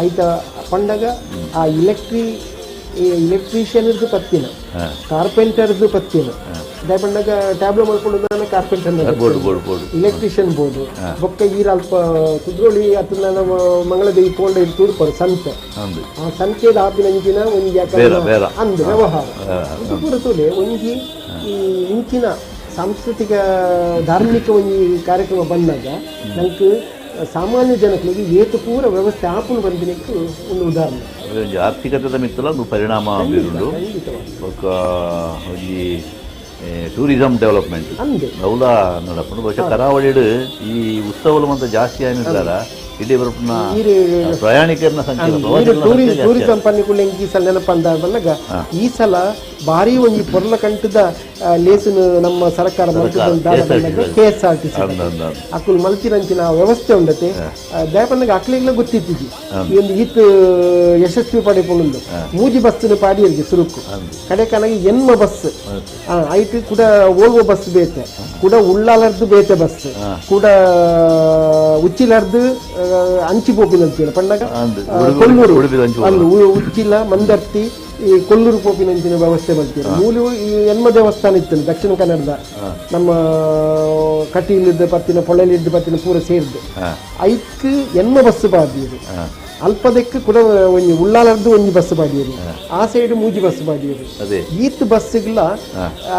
ಆಯ್ತಾ ಪಂಡಗ ಆ ಇಲೆಕ್ಟ್ರಿಷಿಯನ್ ಇರ್ದು ಪತ್ತಿನ ಕಾರ್ಪೆಂಟರ್ದು ಪತ್ತಿನ ಅದೇ ಪಂಡಗ ಟ್ಯಾಬ್ಲೋ ಮಾಡ್ಕೊಂಡು ಕಾರ್ಪೆಂಟರ್ ಇಲೆಕ್ಟ್ರಿಷಿಯನ್ ಬೋದು ಬೊಕ್ಕ ಈರ ಅಲ್ಪ ಕುದ್ರೋಳಿ ಅತ್ತ ನಮ್ಮ ಮಂಗಳದೇವಿ ಪೋಂಡ ಇಲ್ಲಿ ತೂರ್ಪರು ಸಂತೆ ಆ ಸಂತೆದ ಆಪಿನಂಚಿನ ಒಂಜಿ ಅಂದು ವ್ಯವಹಾರ ಇದು ಪೂರ ತೂಲೆ ಒಂಜಿ ಈ ಇಂಚಿನ ಸಾಂಸ್ಕೃತಿಕ ಧಾರ್ಮಿಕ ಒಂದು ಕಾರ್ಯಕ್ರಮ ಬಂದಾಗ ನಂಗೆ ಸಾಮಾನ್ಯ ಜನಗಳಿಗೆ ಏತು ಪೂರ ವ್ಯವಸ್ಥೆ ಆಪುನು ಬಂದಿನಕ್ಕೆ ಒಂದು ಉದಾಹರಣೆ ಆರ್ಥಿಕತೆ ಮಿತ್ತಲ ಒಂದು ಪರಿಣಾಮ ಬೀರುಂಡು ಈ ಟೂರಿಸಂ ಡೆವಲಪ್ಮೆಂಟ್ ಅವಲ ನಡಪುಂಡು ಬಹುಶಃ ಕರಾವಳಿಡು ಈ ಉತ್ಸವಲು ಮಂತ ಜಾಸ್ತಿ ಆಗಿದ್ದಾರ ಇಡೀ ಬರಪುನ ಪ್ರಯಾಣಿಕರನ್ನ ಸಂಖ್ಯೆ ಟೂರಿಸಂ ಪನ್ನಿಗಳು ಈ ಸಲ ನೆನಪಂದ ಬಂದಾಗ ಈ ಸಲ ಭಾರಿ ಒಂಜಿ ಪೊರ್ಲ ಕಂಟದ ಲೇಸನ್ ನಮ್ಮ ಸರ್ಕಾರ KSRTC ಅಕ್ಕಲು ಮಲ್ತಿರಂಚಿನ ವ್ಯವಸ್ಥೆ ಉಂಡತೆ ದಯಪಂದಾಗ ಅಕ್ಲಿಗ್ಲ ಗೊತ್ತಿತ್ತಿದ್ದಿ ಈ ಒಂದು ಈತ್ ಯಶಸ್ವಿ ಪಡೆಕೊಂಡು ಮೂಜಿ ಬಸ್ಸಿನ ಪಾಡಿಯರಿಗೆ ಸುರುಕು ಕಡೆ ಕನಗೆ ಎನ್ಮ ಬಸ್ ಐಟ್ ಕೂಡ ಓಲ್ವೋ ಬಸ್ ಬೇತೆ ಕೂಡ ಉಳ್ಳಾಲರ್ದು ಬೇತೆ ಬಸ್ ಕೂಡ ಉಚ್ಚಿಲರ್ದು ಅಂಚಿ ಪೋಪಿನಂಚಿನ ಪಂಡಾಗ ಕೊಲ್ಲೂರು ಅಲ್ಲಿ ಉಚ್ಚಿಲ ಮಂದರ್ತಿ ಈ ಕೊಲ್ಲೂರು ಪೋಪಿನಂಚಿನ ವ್ಯವಸ್ಥೆ ಬರ್ತೀರ ಮೂಲ ಈ ಎನ್ಮ ದೇವಸ್ಥಾನ ಇತ್ತು ದಕ್ಷಿಣ ಕನ್ನಡದ ನಮ್ಮ ಕಟೀಲಿದ್ದ ಪತ್ತಿನ ಪೊಳೆಲಿದ್ದ ಪತ್ತಿನ ಪೂರ ಸೇರಿದ್ದು ಐಕ್ ಎನ್ಮ ಬಸ್ ಬಾಡಿಯರು ಅಲ್ಪದಕ್ಕೆ ಕೂಡ ಒಂಜಿ ಉಳ್ಳಾಲರ್ದು ಒಂಜಿ ಬಸ್ ಬಾಡಿಯರು ಆ ಸೈಡ್ ಮೂಜಿ ಬಸ್ ಬಾಡಿಯರು ಈತ್ ಬಸ್ಗಳ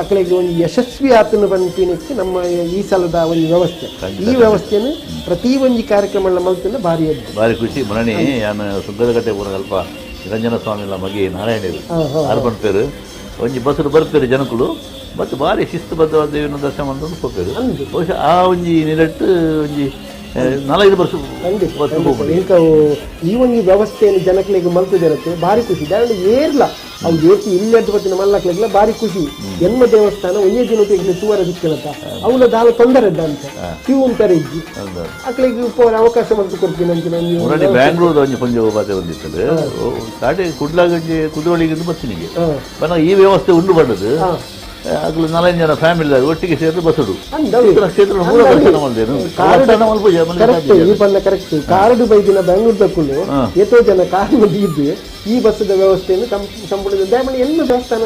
ಅಕಲಿಗೆ ಒಂದು ಯಶಸ್ವಿ ಆತನ ಬಂದಿನಕ್ಕೆ ನಮ್ಮ ಈ ಸಲದ ಒಂದು ವ್ಯವಸ್ಥೆ ಈ ವ್ಯವಸ್ಥೆಯನ್ನು ಪ್ರತಿ ಒಂಜಿ ಕಾರ್ಯಕ್ರಮ ಮಲ್ತನ ಭಾರಿ ಖುಷಿ ಮರಣಿ ನಾನು ಸುಗ್ಗದಕಟ್ಟೆ ಪೂರ ಸ್ವಲ್ಪ ನಿರಂಜನ ಸ್ವಾಮಿಲ ಮಗಿ ನಾರಾಯಣರು ಅರ್ಪಣ್ ಪೇರು ಒಂಜಿ ಬಸ್ಸು ಬರ್ಪೇರು ಜನಕುಲು ಮತ್ತು ಭಾರಿ ಶಿಸ್ತುಬದ್ಧವಾದ ದೇವಿನ ದರ್ಶನ ಮಾಡ್ಕೊಂಡು ಹೋಗ್ತೇವೆ ಬಹುಶಃ ಆ ಒಂಜಿ ನಿರಟ್ಟು ಒಂಜಿ 4-5 ವರ್ಷ ಈ ಒಂದು ವ್ಯವಸ್ಥೆಯನ್ನು ಜನಗಳಿಗೆ ಮಲ್ತಿದಿರುತ್ತೆ ಭಾರಿ ಖುಷಿ ಏರ್ಲ ಅವು ಏತಿ ಇಲ್ಲದ ಬತ್ತಿನ ಮಲ್ಲಕ್ಲೆಗ್ಲ ಭಾರಿ ಖುಷಿ ಎನ್ಮ ದೇವಸ್ಥಾನ ಒಂದೇ ದಿನ ತೂವರ ದಿಕ್ಕಲತ್ತ ಅವಳ ದಾಲ ತೊಂದರೆ ಅಂತ ಕ್ಯೂ ಅಂತಾರೆ ಇದ್ದಿ ಅಕ್ಳಿಗೆ ಅವಕಾಶ ಮಾಡ್ತು ಕೊಡ್ತೀನಿ ಅಂತ ಬ್ಯಾಂಗ್ಳೂರ್ ಒಂಜಿ ಪಂಜ ಬಾತೆ ಬಂದಿರ್ತದೆ ಕಾಟೆ ಕುಡ್ಲಾಗಂಜಿ ಕುದುರೊಳಿಗಿಂದು ಬಸ್ಸಿನಿಗೆ ಈ ವ್ಯವಸ್ಥೆ ಉಂಡು ಬಣ್ಣದು ಆಗಲು 4 ಜನ ಫ್ಯಾಮಿಲಿ ಒಟ್ಟಿಗೆ ಸೇರಿದು ಬಸ್ಸುಡು ಕರೆಕ್ಟ್ ಕಾರ್ಡ್ ಬೈದಿನ ಬ್ಯಾಂಗ್ಳೂರ್ ತಕ್ಕೊಂಡು ಎಷ್ಟೋ ಜನ ಕಾರ್ ಇದ್ದು ಈ ಬಸ್ಸದ ವ್ಯವಸ್ಥೆಯನ್ನು ಸಂಪೂರ್ಣ ಎಲ್ಲ ದೇವಸ್ಥಾನ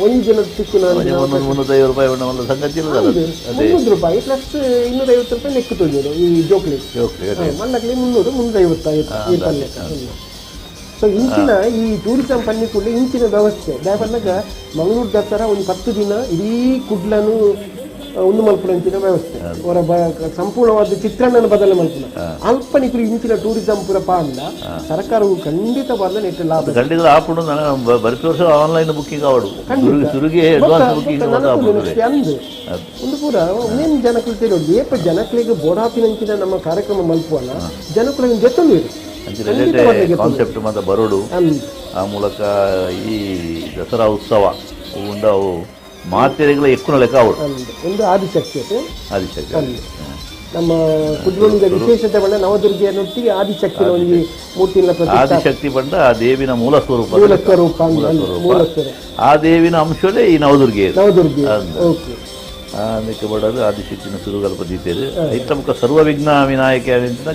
ಒಂದು ಜನ ಸಿಕ್ಕು ₹350 ಸಂಗತಿ ₹300 ಪ್ಲಸ್ ₹250 ಲೆಕ್ಕ ತೋಜೋರು ಈ ಜೋಕ್ಲಿ ಮಲ್ಲಕ್ಲಿ 300-350 ಸೊ ಇಂಚಿನ ಈ ಟೂರಿಸಂ ಪನ್ನಿ ಕೂಡ ಇಂಚಿನ ವ್ಯವಸ್ಥೆ ದಯಪನ್ನಾಗ ಮಂಗಳೂರು ದಸರಾ ಒಂದು 10 ದಿನ ಇಡೀ ಕುಡ್ಲನು ಒಂದು ಮಲ್ಪುನಂಚಿನ ವ್ಯವಸ್ಥೆ ಅವರ ಸಂಪೂರ್ಣವಾದ ಚಿತ್ರಣನ ಬದಲು ಮಲ್ಪುನ ಅಲ್ಪನಿಕರು ಇಂಚಿನ ಟೂರಿಸಂ ಪೂರ ಪಾಂಡ ಸರ್ಕಾರವು ಖಂಡಿತವಾದ ನೆಟ್ಟು ಲಾಭ ಖಂಡಿತ ಆಪುಡು ಬರ್ತಿ ವರ್ಷ ಆನ್ಲೈನ್ ಬುಕ್ಕಿಂಗ್ ಆವಡು ಒಂದು ಪೂರ ಮೇನ್ ಜನಕಲು ತಿಳಿಯೋದು ಏಪ ಜನಕಲಿಗೆ ಬೋಡಾಪಿನಂಚಿನ ನಮ್ಮ ಕಾರ್ಯಕ್ರಮ ಮಲ್ಪುವಲ್ಲ ಜನಕಲಿಗೆ ಜೊತ್ತೊಂದು ಕಾನ್ಸೆಪ್ಟ್ ಮತ್ತು ಬರೋಡು ಆ ಮೂಲಕ ಈ ದಸರಾ ಉತ್ಸವ ಉಂಡ ಅವು ಮಾತೆರೆಗಳ ఎక్కువ ಲೆಕ್ಕ ಅವರು ಒಂದು ಆದಿಶಕ್ತಿ ನಮ್ಮ ಕುದ್ರೋಳಿದ ವಿಶೇಷತೆ ಬಂದ ನವದುರ್ಗೆಯನ್ನೊಟ್ಟಿಗೆ ಆದಿಶಕ್ತಿನ ಒಂದು ಮೂರ್ತಿನ ಆದಿಶಕ್ತಿ ಬಂದ ಆ ದೇವಿನ ಮೂಲ ಸ್ವರೂಪ ಆ ದೇವಿನ ಅಂಶವೇ ಈ ನವದುರ್ಗೆ ಅದಕ್ಕೆ ಬಡದು ಆದಿಶಕ್ತಿನ ಸುರುಗಲ್ಪ ದೀತೇರು ಐತ ಮುಖ ಸರ್ವ ವಿಘ್ನ ವಿನಾಯಕ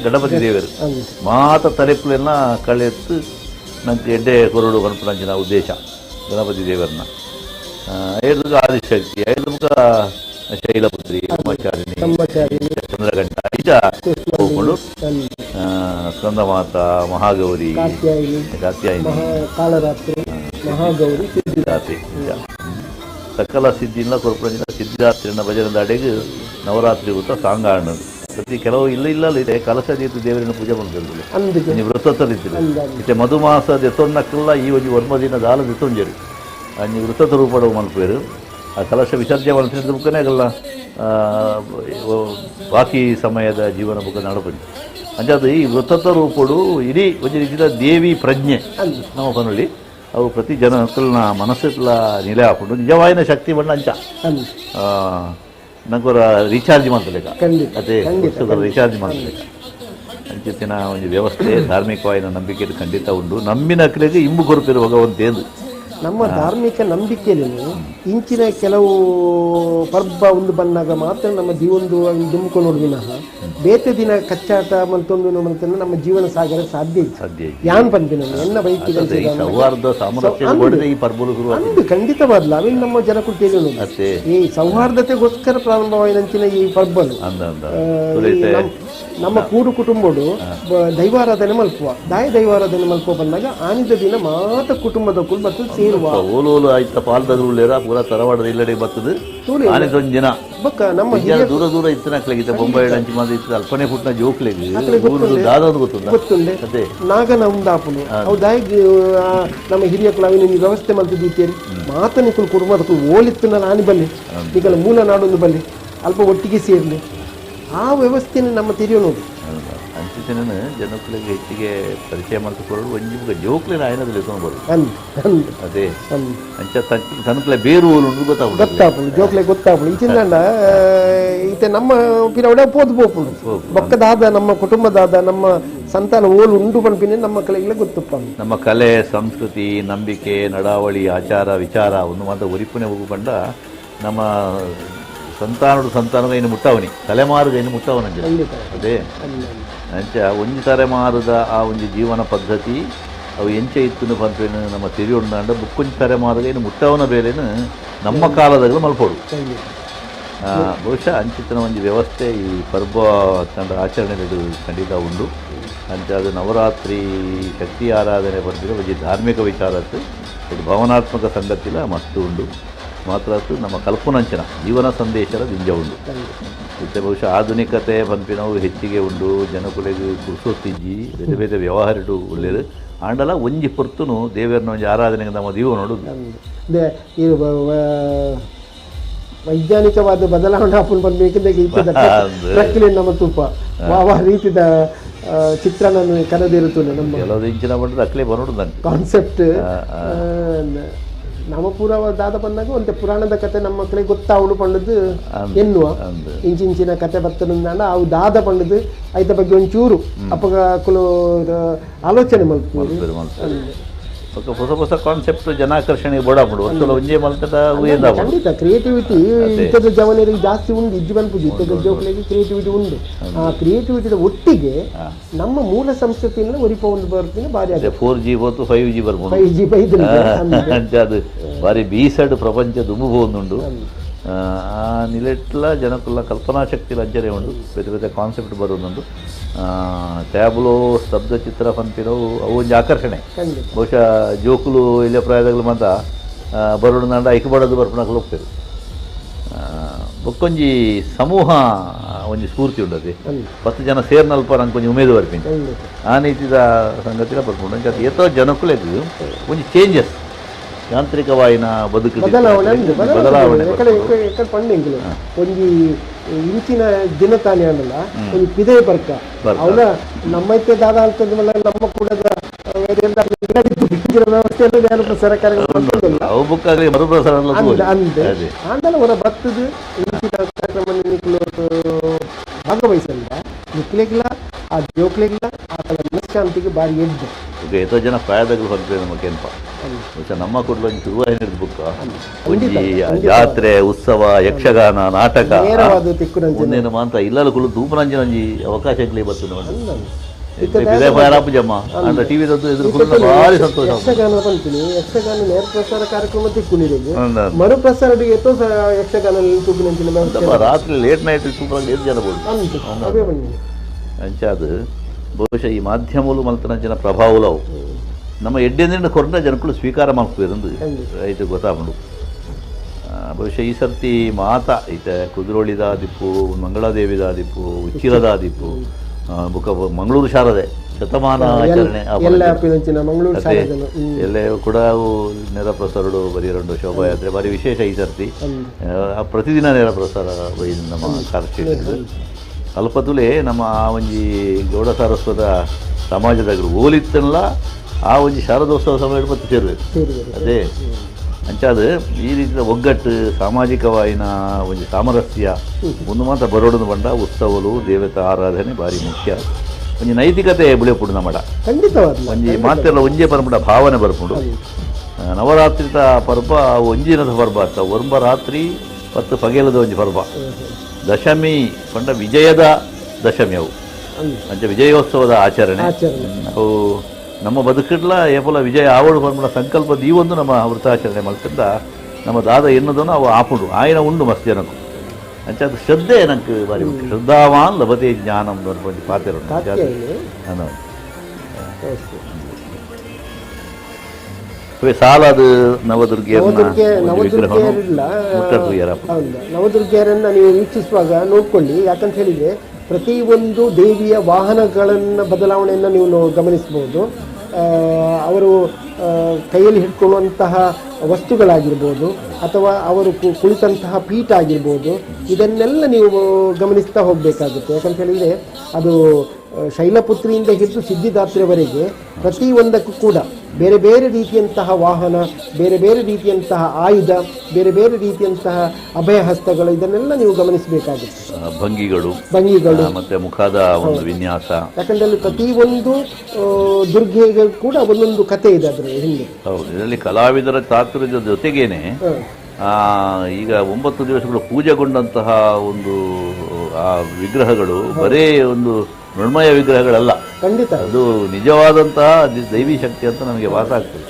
ಗಣಪತಿ ದೇವರು ಮಾತ ತಲೆಪ್ಪುಲೆಲ್ಲ ಕಳೆತ್ತು ನಂಗೆ ಎಡ್ಡೆ ಕೊರಡು ಗಣಪನಂಚಿನ ಉದ್ದೇಶ ಗಣಪತಿ ದೇವರನ್ನ 5 ಆದಿಶಕ್ತಿ 5 ಮುಖ ಶೈಲಪುತ್ರಿ ಬ್ರಹ್ಮಚಾರಿಣಿ ಚಂದ್ರಘಂಟ ಐದ ಹೋಗ್ಕೊಂಡು ಸ್ಕಂದಮಾತ ಮಹಾಗೌರಿ ಕಾತ್ಯಾಯಿನಿ ಸಿದ್ಧಿದಾತ್ರಿ ಸಕಲ ಸಿದ್ಧಿನ ಕೊರಪಂಚಿನ ಸಿದ್ಧಿದಾತ್ರಿನ ಭಜನದ ಅಡೆಗೆ ನವರಾತ್ರಿ ಊಟ ಸಾಂಗಾಣ ಪ್ರತಿ ಕೆಲವು ಇಲ್ಲ ಇದೆ ಕಲಶ ರೀತಿ ದೇವರಿನ ಪೂಜೆ ಮಾಡ್ತಿರ್ಲಿಲ್ಲ ನೀವು ವೃತ್ತರಿದ್ದೀರಿ ಮತ್ತೆ ಮಧುಮಾಸ ದೆತ್ತೊಂದಕ್ಕೆಲ್ಲ ಈ ಒಂದು 1 ದಿನ ದಾಲ ದೆತ್ತೊಂಜರು ನೀವು ವೃತ್ತದ ರೂಪಡು ಮಲ್ಪೇರು ಆ ಕಲಶ ವಿಸರ್ಜನೆ ಮಾಡ್ತಿದ್ದ ಬುಕ್ಕನೇ ಆಗಲ್ಲ ಬಾಕಿ ಸಮಯದ ಜೀವನ ಬುಕ್ಕ ನಡಪಡಿ ಅಂಜಾದು ಈ ವೃತ್ತದ ರೂಪಡು ಇಡೀ ಒಂದು ರೀತಿಯ ದೇವಿ ಪ್ರಜ್ಞೆ ನಮ್ಮ ಪನಲ್ಲಿ ಅವು ಪ್ರತಿ ಜನ ಮಕ್ಕಳನ್ನ ಮನಸ್ಸೆಲ್ಲ ನಿಲೆ ಹಾಕೊಂಡು ನಿಜವಾಯಿನ ಶಕ್ತಿ ಬಣ್ಣ ಅಂಚ ನಂಗೊರ ರೀಚಾರ್ಜ್ ಮಾಡ್ತಲೇಕ ಅದೇ ರೀಚಾರ್ಜ್ ಮಾಡ್ತಲೇಕ ಅಂಚಿತ್ತಿನ ಒಂದು ವ್ಯವಸ್ಥೆ ಧಾರ್ಮಿಕವಾಯಿನ ನಂಬಿಕೆ ಖಂಡಿತ ಉಂಟು ನಂಬಿನ ಅಕ್ಕಲಿಗೆ ಇಂಬು ಕೊರಪಿರುವ ಭಗವಂತೇನು ನಮ್ಮ ಧಾರ್ಮಿಕ ನಂಬಿಕೆಯಲ್ಲಿ ಇಂಚಿನ ಕೆಲವು ಪರ್ಬ ಒಂದು ಬಂದಾಗ ಮಾತ್ರ ನಮ್ಮ ಜೀವನದು ದುಮ್ಕೊಂಡು ವಿನಃ ಬೇತೆ ದಿನ ಕಚ್ಚಾಟ ಮತ್ತೊಂದು ನಮ್ಮ ಜೀವನ ಸಾಗರ ಸಾಧ್ಯ ಯಾನ್ ಬಂದಿನ ಎನ್ನ ಬೈಕ್ ಖಂಡಿತವಾದ್ಲ ಅವಿನ ನಮ್ಮ ಜನಕ್ಕೂ ತಿಳಿಯೋದು ಈ ಸೌಹಾರ್ದತೆಗೋಸ್ಕರ ಪ್ರಾರಂಭವಾಯಿನಂಚಿನ ಈ ಪರ್ಬಲು ನಮ್ಮ ಕೂಡು ಕುಟುಂಬಡು ದೈವಾರಾಧನೆ ಮಲ್ಪುವ ದೈವಾರಾಧನೆ ಮಲ್ಪುವ ಬಂದಾಗ ಆನಿದ ದಿನ ಮಾತ್ರ ಕುಟುಂಬದ ಕುಲ್ ಬರ್ತದೆ ಸೇರುವ ಓಲೋಲು ಆಯ್ತ ಪಾಲ್ದೂರ ಪೂರ ತರವಾಡದ ಇಲ್ಲಡೆ ಬರ್ತದೆ ಆನಿದೊಂದು ಜನ ನಮ್ಮ ದೂರ ದೂರ ಇತ್ತನಾಕ್ಲಾಗಿತ್ತು ಬೊಂಬಾಯಿ ಅಂಚಿ ಮಾದ ಇತ್ತು ಅಲ್ಪನೆ ಪುಟ್ಟ ಜೋಕ್ಲೆಗಿ ದಾದೊಂದು ಗೊತ್ತುಂಡೆ ನಾಗನ ಉಂದಾಪುನು ಅವು ದಾಯಿಗೆ ನಮ್ಮ ಹಿರಿಯ ಕುಲಾವಿನ ವ್ಯವಸ್ಥೆ ಮಲ್ತಿದ್ದೀರಿ ಮಾತನಿ ಕುಲ್ ಕುಟುಂಬದ ಕುಲ್ ಓಲಿತ್ತು ನಾನು ಆನಿ ಬಲ್ಲಿ ಈಗ ಮೂಲ ನಾಡೊಂದು ಬಲ್ಲಿ ಅಲ್ಪ ಒಟ್ಟಿಗೆ ಸೇರ್ಲಿ ಆ ವ್ಯವಸ್ಥೆಯನ್ನು ನಮ್ಮ ತೆರೆಯೋ ನೋಡಿ ಅಂಚನೆ ಜನಕ್ಕಳಿಗೆ ಹೆಚ್ಚಿಗೆ ಪರಿಚಯ ಮಾಡ್ಕೊಂಡು ಒಂಜಿ ಜೋಕ್ಲಿನ ಆಯ್ನದಲ್ಲಿ ಬರೋದು ಅದೇ ಅಂಚ ತನಕಲೆ ಬೇರು ಗೊತ್ತಾಪುಡು ಜೋಕ್ಲೆ ಗೊತ್ತಾಪುಡು ಈಚಿಂದ ಈತ ನಮ್ಮ ಪಿರವಡೆ ಪೋದು ಪೋಪುಡು ಬೊಕ್ಕದಾದ ನಮ್ಮ ಕುಟುಂಬದಾದ ನಮ್ಮ ಸಂತಾನ ಓಲು ಉಂಡು ಪನ್ಪಿನ ನಮ್ಮ ಮಕ್ಕಳಿಗೆ ಗೊತ್ತಪ್ಪ ನಮ್ಮ ಕಲೆ ಸಂಸ್ಕೃತಿ ನಂಬಿಕೆ ನಡಾವಳಿ ಆಚಾರ ವಿಚಾರ ಒಂದು ಮಾತ್ರ ಒರಿಪುನೆ ಹೋಗು ಪಂಡ ನಮ್ಮ ಸಂತಾನದ ಇನ್ನು ಮುಟ್ಟವನಿ ತಲೆಮಾರುಗ ಇನ್ನು ಮುಟ್ಟವನಂಜ ಅದೇ ಅಂಚ ಒಂಜಿ ತಲೆಮಾರುದ ಆ ಒಂದು ಜೀವನ ಪದ್ಧತಿ ಅವು ಎಂಚ ಇತ್ತು ಪಂಪೇನು ನಮ್ಮ ತಿರಿ ಉಂಡಾಂಡ ಬುಕ್ಕೊಂಜಿ ತಲೆಮಾರುಗ ಇನ್ನು ಮುಟ್ಟವನ ಬೇಲೆನು ನಮ್ಮ ಕಾಲದಾಗಲೂ ಮಲ್ಪೋಡು ಬಹುಶಃ ಅಂಚಿತ್ತಿನ ಒಂದು ವ್ಯವಸ್ಥೆ ಈ ಪರ್ವ ತಂಡ ಆಚರಣೆಗಳು ಖಂಡಿತ ಉಂಡು ಅಂಚ ಅದು ನವರಾತ್ರಿ ಶಕ್ತಿ ಆರಾಧನೆ ಬಂದಿರೋ ಒಂದು ಧಾರ್ಮಿಕ ವಿಚಾರತ್ತು ಇದು ಭಾವನಾತ್ಮಕ ಸಂಗತಿಲ ಮಸ್ತು ಉಂಡು ಮಾತ್ರ ನಮ್ಮ ಕಲ್ಪನಂಚನ ಜೀವನ ಸಂದೇಶದ ದಿಂಜ ಉಂಡು ಮತ್ತು ಬಹುಶಃ ಆಧುನಿಕತೆ ಪಂಪಿನವು ಹೆಚ್ಚಿಗೆ ಉಂಡು ಜನಕುಲೆಗೆ ಕುರ್ಸೋತಿಜ್ಜಿ ಬೇರೆ ಬೇರೆ ವ್ಯವಹಾರಡು ಒಳ್ಳೆಯದು ಆಂಡಲ ಒಂಜಿ ಪೊರ್ತುನು ದೇವರನ್ನ ಒಂಜಿ ಆರಾಧನೆಗೆ ನಮ್ಮ ದೀವ ನೋಡುದು ವೈಜ್ಞಾನಿಕವಾದ ಬದಲಾವಣೆ ಹಾಕೊಂಡು ಬಂದಬೇಕಿದ್ದಾಗ ನಮ್ಮ ತುಪ್ಪ ಯಾವ ರೀತಿಯ ಚಿತ್ರಣ ಕರೆದಿರುತ್ತದೆ ನಮ್ಮ ಕೆಲವು ಇಂಚಿನ ಬಂದ್ರೆ ಅಕ್ಲೆ ಬರೋದು ಕಾನ್ಸೆಪ್ಟ್ ನಮ್ಮ ಪೂರ್ವದಾದ ಬಂದಾಗ ಒಂದು ಪುರಾಣದ ಕತೆ ನಮ್ಮ ಮಕ್ಕಳಿಗೆ ಗೊತ್ತಾವಳು ಪಂಡದು ಎನ್ನುವ ಇಂಚಿನ ಕತೆ ಬರ್ತದ ಅವು ದಾದ ಪಂಡದು ಐತ ಬಗ್ಗೆ ಒಂಚೂರು ಅಪ್ಪಗಳು ಆಲೋಚನೆ ಮಾಡ್ಬೋದು ಹೊಸ ಹೊಸ ಕಾನ್ಸೆಪ್ಟ್ ಜನಾಕರ್ಷಣೆಗೆ ಬೋಡಾಪಡು ಒಂದ್ಸಲ ಒಂಜೇ ಮಲ್ತದ ಖಂಡಿತ ಕ್ರಿಯೇಟಿವಿಟಿ ಇತ್ತದ ಜವನರಿಗೆ ಜಾಸ್ತಿ ಉಂಡು ಇಜ್ಜು ಬನ್ಪುಜಿ ಇತ್ತದ ಜೋಕ್ಲಿಗೆ ಕ್ರಿಯೇಟಿವಿಟಿ ಉಂಡು ಆ ಕ್ರಿಯೇಟಿವಿಟಿದ ಒಟ್ಟಿಗೆ ನಮ್ಮ ಮೂಲ ಸಂಸ್ಕೃತಿಯಿಂದ ಒರಿಪ ಒಂದು ಬರ್ತೀನಿ ಭಾರಿ 4G ಹೋತು 5G ಬರ್ಬೋದು 5G ಅದು ಭಾರಿ ಬೀಸಡ್ ಪ್ರಪಂಚ ದುಂಬುಂಡು ಆ ನಿಲೆಟ್ಲ ಜನಕ್ಕಲ್ಲ ಕಲ್ಪನಾ ಶಕ್ತಿ ಲಂಚನೆ ಉಂಡು ಬೇರೆ ಬೇರೆ ಕಾನ್ಸೆಪ್ಟ್ ಬರೋದೊಂದು ಟ್ಯಾಬ್ಲೋ ಸ್ತಬ್ಧ ಚಿತ್ರ ಪಂಪಿನವು ಅವು ಒಂದು ಆಕರ್ಷಣೆ ಬಹುಶಃ ಜೋಕುಲು ಇಲ್ಲೇ ಪ್ರಾಯದಾಗಲು ಮಾತ್ರ ಬರೋಡು ನಂಡ ಐಕಬಾಡದು ಬರ್ಪಣಕ್ಕೆ ಹೋಗ್ತೇವೆ ಬೊಕ್ಕೊಂಜಿ ಸಮೂಹ ಒಂಜಿ ಸ್ಫೂರ್ತಿ ಉಂಡದೆ 10 ಜನ ಸೇರ್ನಲ್ಪ ನಂಗೆ ಕೊಂಚ ಉಮೇದು ಬರ್ತೀನಿ ಆ ನೀತಿದ ಸಂಗತಿನ ಬರ್ಕೊಂಡು ಅಂತ ಏತೋ ಜನಕ್ಕೂ ಒಂಜಿ ಚೇಂಜಸ್ ಯಾಂತ್ರಿಕವಾಯಿನ ಬದುಕು ಬದಲಾವಣೆ ಒಂದು ಇಂಚಿನ ದಿನತಾನೆ ಅನ್ನಲ್ಲ ಒಂದು ಪಿದೆ ಬರ್ಕ ಅವನ ನಮ್ಮೈತೆ ದಾದ ಅಂತಂದ ನಮ್ಮ ಕೂಡ ವ್ಯವಸ್ಥೆ ಸರ್ಕಾರ ಆಂದಲ ಅವರ ಬರ್ತದ ಇಂಚಿನ ಕಾರ್ಯಕ್ರಮ ಭಾಗವಹಿಸಲ್ಲ ನಿಕ್ಲೆಗಿಲ್ಲ ಆ ಜೋಕ್ಲೆಗಿಲ್ಲ ಆ ಮನಃಶಾಂತಿಗೆ ಬಾರಿ ಎದ್ದು ಎಷ್ಟೋ ಜನ ಪ್ರಾಯದಾಗಲು ಹೊರಟೆ ನಮಗೇನಪ್ಪ ಬಹುಶಃ ನಮ್ಮ ಕೂಡಲು ಒಂದು ಶುರುವಾಯಿನ ಬುಕ್ ಒಂಜಿ ಜಾತ್ರೆ ಉತ್ಸವ ಯಕ್ಷಗಾನ ನಾಟಕ ಒಂದೇನು ಮಾತ್ರ ಇಲ್ಲಲ್ಲ ಕುಳು ಧೂಪರಂಜನ ಒಂಜಿ ಅವಕಾಶ ಭಾರಿ ಸಂತೋಷ ಯಕ್ಷಗಾನ ಬಂತೀನಿ ಯಕ್ಷಗಾನ ನೇರ ಪ್ರಸಾರ ಕಾರ್ಯಕ್ರಮ ತಿಕ್ಕುಳಿರಿಗೆ ಮರುಪ್ರಸಾರ ಎಷ್ಟೋ ಯಕ್ಷಗಾನ ರಾತ್ರಿ ಲೇಟ್ ನೈಟ್ ಸೂಪರ್ ಜನ ಬೋದು ಅಂಚಾದು ಬಹುಶಃ ಈ ಮಾಧ್ಯಮಗಳು ಮಲ್ತನಂಚಿನ ಪ್ರಭಾವಲವು ನಮ್ಮ ಎಡ್ಡೆಂದಿನ ಕೊರಟ ಜನಕ್ಕಳು ಸ್ವೀಕಾರ ಮಾಡ್ತಿರಂದು ರೈತ ಗೊತ್ತಾಗ್ಬಿಡು ಬಹುಶಃ ಈ ಸರ್ತಿ ಮಾತ ಈತ ಕುದುರೋಳಿದ ದಿಪ್ಪು ಮಂಗಳಾದೇವಿದ ದಿಪ್ಪು ಉಚ್ಚಿರದ ದಿಪ್ಪು ಬುಕ್ಕ ಮಂಗಳೂರು ಶಾರದೆ ಶತಮಾನ ಆಚರಣೆ ಎಲ್ಲೇ ಕೂಡ ನೇರ ಪ್ರಸಾರಡು ಬರೀ 2 ಶೋಭಾಯಾತ್ರೆ ಭಾರಿ ವಿಶೇಷ ಈ ಸರ್ತಿ ಪ್ರತಿದಿನ ನೇರ ಪ್ರಸಾರ ನಮ್ಮ ಕಾರ್ಯಕ್ರಮ ಅಲ್ಪತುಲೆ ನಮ್ಮ ಆ ಒಂಜಿ ಗೌಡ ಸಾರಸ್ವತ ಸಮಾಜದಾಗ ಓಲಿತ್ತಲ್ಲ ಆ ಒಂಜಿ ಶಾರದೋತ್ಸವ ಸಮಯ ಮತ್ತೆ ಸೇರಬೇಕು ಅದೇ ಅಂಚಾದ ಈ ರೀತಿಯ ಒಗ್ಗಟ್ಟು ಸಾಮಾಜಿಕವಾಯಿನ ಒಂದು ಸಾಮರಸ್ಯ ಒಂದು ಮಾತ್ರ ಬರೋಡನ್ನು ಬಂಡ ಉತ್ಸವಗಳು ದೇವತಾ ಆರಾಧನೆ ಭಾರಿ ಮುಖ್ಯ ಒಂಜಿ ನೈತಿಕತೆ ಬೆಳೆಪುಡು ನಮ್ಮಡ ಒಂಜಿ ಮಾತೆಲ್ಲ ಒಂಜೇ ಪರ್ಪುಡ ಭಾವನೆ ಬರ್ಪುಡು ನವರಾತ್ರಿದ ಪರ್ವ ಒಂಜಿನದ ಪರ್ವ ಅಂತ ಒಂಬ ರಾತ್ರಿ 10 ಪಗೇಲದ ಒಂಜಿ ಪರ್ವ ದಶಮಿ ಕೊಂಡ ವಿಜಯದ ದಶಮಿ ಅವು ಅಂಚ ವಿಜಯೋತ್ಸವದ ಆಚರಣೆ ಅವು ನಮ್ಮ ಬದುಕಿಡ್ಲ ಏಪಲ ವಿಜಯ ಆವಡು ಬಂದ ಸಂಕಲ್ಪ ದೀವೊಂದು ನಮ್ಮ ವೃತ್ತಾಚರಣೆ ಮಾಡ್ತಿದ್ದ ನಮ್ಮ ದಾದ ಎನ್ನುದನ್ನು ಅವು ಆಪುಡು ಆಯ್ನ ಉಂಡು ಮಸ್ತ್ ಜನಕ್ಕೂ ಅಂಚ ಅದು ಶ್ರದ್ಧೆ ನಂಗೆ ಬಾರಿ ಮುಖ್ಯ ಶ್ರದ್ಧಾವಾನ್ ಲಭತೆ ಜ್ಞಾನಂ ಒಂದು ಪಾತ್ರ ಸಾಲದು ನವದುರ್ಗಿಯರನ್ನ ನೀವು ವೀಕ್ಷಿಸುವಾಗ ನೋಡ್ಕೊಳ್ಳಿ ಯಾಕಂತ ಹೇಳಿದ್ರೆ ಪ್ರತಿಯೊಂದು ದೇವಿಯ ವಾಹನಗಳನ್ನ ಬದಲಾವಣೆಯನ್ನು ನೀವು ಗಮನಿಸಬಹುದು. ಅವರು ಕೈಯಲ್ಲಿ ಹಿಡ್ಕೊಳ್ಳುವಂತಹ ವಸ್ತುಗಳಾಗಿರ್ಬೋದು ಅಥವಾ ಅವರು ಕುಳಿತಂತಹ ಪೀಠ ಆಗಿರ್ಬೋದು, ಇದನ್ನೆಲ್ಲ ನೀವು ಗಮನಿಸ್ತಾ ಹೋಗಬೇಕಾಗುತ್ತೆ. ಯಾಕಂತ ಹೇಳಿದರೆ ಅದು ಶೈಲಪುತ್ರಿಯಿಂದ ಹಿಡಿದು ಸಿದ್ಧಿದಾತ್ರೆಯವರೆಗೆ ಪ್ರತಿಯೊಂದಕ್ಕೂ ಕೂಡ ಬೇರೆ ಬೇರೆ ರೀತಿಯಂತಹ ವಾಹನ, ಬೇರೆ ಬೇರೆ ರೀತಿಯಂತಹ ಆಯುಧ, ಬೇರೆ ಬೇರೆ ರೀತಿಯಂತಹ ಅಭಯ ಹಸ್ತಗಳು, ಇದನ್ನೆಲ್ಲ ನೀವು ಗಮನಿಸಬೇಕಾಗುತ್ತೆ. ಭಂಗಿಗಳು ಮತ್ತೆ ಮುಖದ ಒಂದು ವಿನ್ಯಾಸ, ಯಾಕಂದ್ರೆ ಅಲ್ಲಿ ಪ್ರತಿಯೊಂದು ದುರ್ಗೆಗಳು ಕೂಡ ಒಂದೊಂದು ಕಥೆ ಇದೆ ಅದರ ಹಿಂದೆ. ಹೌದು, ಇದರಲ್ಲಿ ಕಲಾವಿದರ ಚಾತುರ್ಯದ ಜೊತೆಗೇನೆ ಈಗ 9 ದಿವಸಗಳು ಪೂಜೆಗೊಂಡಂತಹ ಒಂದು ಆ ವಿಗ್ರಹಗಳು ಬರೇ ಒಂದು ಮೃಣ್ಮಯ ವಿಗ್ರಹಗಳಲ್ಲ, ಖಂಡಿತ ಅದು ನಿಜವಾದಂತಹ ದೈವಿ ಶಕ್ತಿ ಅಂತ ನಮಗೆ ವಾಸ ಆಗ್ತದೆ.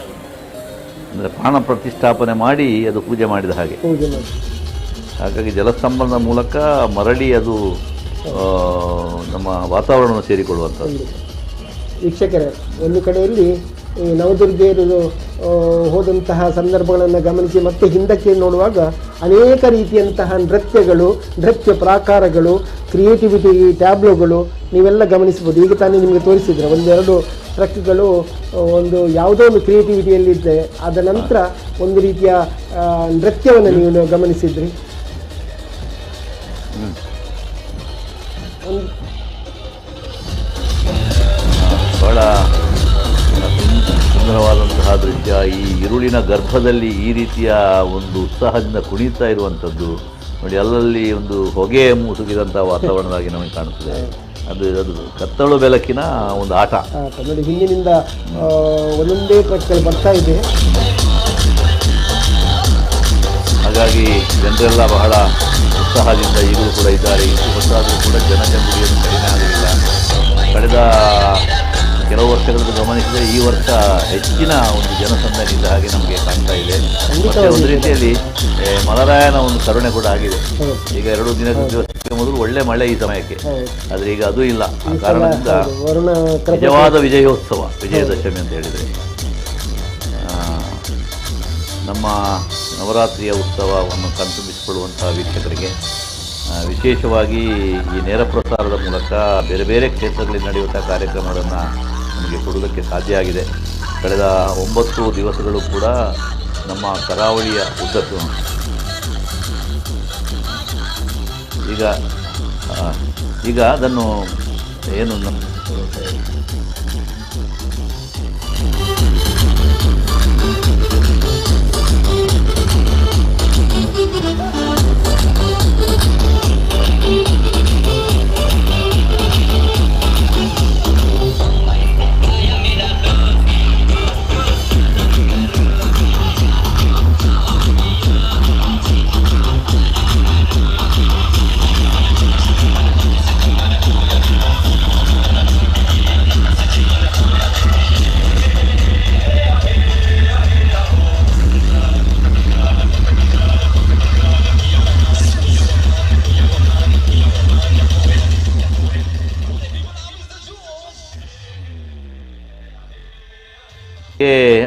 ಅಂದರೆ ಪ್ರಾಣ ಪ್ರತಿಷ್ಠಾಪನೆ ಮಾಡಿ ಅದು ಪೂಜೆ ಮಾಡಿದ ಹಾಗೆ. ಹಾಗಾಗಿ ಜಲಸ್ತಂಭದ ಮೂಲಕ ಮರಳಿ ಅದು ನಮ್ಮ ವಾತಾವರಣ ಸೇರಿಕೊಳ್ಳುವಂಥದ್ದು. ವೀಕ್ಷಕರೇ, ಒಂದು ಕಡೆಯಲ್ಲಿ ಈ ನವದುರ್ಗೆಯರು ಹೋದಂತಹ ಸಂದರ್ಭಗಳನ್ನು ಗಮನಿಸಿ ಮತ್ತೆ ಹಿಂದಕ್ಕೆ ನೋಡುವಾಗ ಅನೇಕ ರೀತಿಯಂತಹ ನೃತ್ಯಗಳು, ನೃತ್ಯ ಪ್ರಾಕಾರಗಳು, ಕ್ರಿಯೇಟಿವಿಟಿ ಟ್ಯಾಬ್ಲೋಗಳು ನೀವೆಲ್ಲ ಗಮನಿಸ್ಬೋದು. ಈಗ ತಾನೇ ನಿಮಗೆ ತೋರಿಸಿದ್ರೆ ಒಂದೆರಡು ಟ್ರಕ್ಗಳು ಒಂದು ಯಾವುದೋ ಒಂದು ಕ್ರಿಯೇಟಿವಿಟಿಯಲ್ಲಿದ್ದೆ, ಅದ ನಂತರ ಒಂದು ರೀತಿಯ ನೃತ್ಯವನ್ನು ನೀವು ಗಮನಿಸಿದ್ರಿ. ಬಹಳ ಸುಂದರವಾದಂತಹ ದೃಶ್ಯ. ಈ ಈರುಳಿನ ಗರ್ಭದಲ್ಲಿ ಈ ರೀತಿಯ ಒಂದು ಉತ್ಸಾಹದಿಂದ ಕುಣಿತಾ ಇರುವಂಥದ್ದು ನೋಡಿ, ಅಲ್ಲಲ್ಲಿ ಒಂದು ಹೊಗೆ ಮುಸುಗಿದಂಥ ವಾತಾವರಣವಾಗಿ ನಮಗೆ ಕಾಣುತ್ತದೆ. ಅದು ಕತ್ತಲು ಬೆಳಕಿನ ಒಂದು ಆಟ ನೋಡಿ. ಹಿಂದಿನಿಂದ ಒಂದೊಂದೇ ಟ್ರಕ್ಗಳು ಬರ್ತಾ ಇದೆ, ಹಾಗಾಗಿ ಜನರೆಲ್ಲ ಬಹಳ ಉತ್ಸಾಹದಿಂದ ಈಗಲೂ ಕೂಡ ಇದ್ದಾರೆ. ಇಷ್ಟು ಹೊತ್ತಾದರೂ ಕೂಡ ಜನಜಂಗುಳಿಯನ್ನು ಕಡಿಮೆ ಆಗಲಿಲ್ಲ. ಕಳೆದ ಕೆಲವು ವರ್ಷಗಳನ್ನು ಗಮನಿಸಿದರೆ ಈ ವರ್ಷ ಹೆಚ್ಚಿನ ಒಂದು ಜನಸಂದಣಿ ಇದ್ದ ಹಾಗೆ ನಮಗೆ ಕಾಣ್ತಾ ಇದೆ. ಮತ್ತು ಒಂದು ರೀತಿಯಲ್ಲಿ ಮಲರಾಯನ ಒಂದು ಕರುಣೆ ಕೂಡ ಆಗಿದೆ. ಈಗ 2 ದಿವಸಕ್ಕೆ ಮೊದಲು ಒಳ್ಳೆ ಮಳೆ ಈ ಸಮಯಕ್ಕೆ, ಆದರೆ ಈಗ ಅದು ಇಲ್ಲ. ಆ ಕಾರಣದಿಂದ ನಿಜವಾದ ವಿಜಯೋತ್ಸವ, ವಿಜಯದಶಮಿ ಅಂತ ಹೇಳಿದರೆ ನಮ್ಮ ನವರಾತ್ರಿಯ ಉತ್ಸವವನ್ನು ಕಣ್ತುಂಬಿಸಿಕೊಳ್ಳುವಂತಹ ವೀಕ್ಷಕರಿಗೆ ವಿಶೇಷವಾಗಿ ಈ ನೇರ ಪ್ರಸಾರದ ಮೂಲಕ ಬೇರೆ ಬೇರೆ ಕ್ಷೇತ್ರಗಳಲ್ಲಿ ನಡೆಯುವಂಥ ಕಾರ್ಯಕ್ರಮಗಳನ್ನು ನಮಗೆ ಕೊಡುವುದಕ್ಕೆ ಸಾಧ್ಯ ಆಗಿದೆ. ಕಳೆದ 9 ದಿವಸಗಳು ಕೂಡ ನಮ್ಮ ಕರಾವಳಿಯ ಉದ್ದಕ್ಕೂ ಈಗ ಅದನ್ನು ಏನು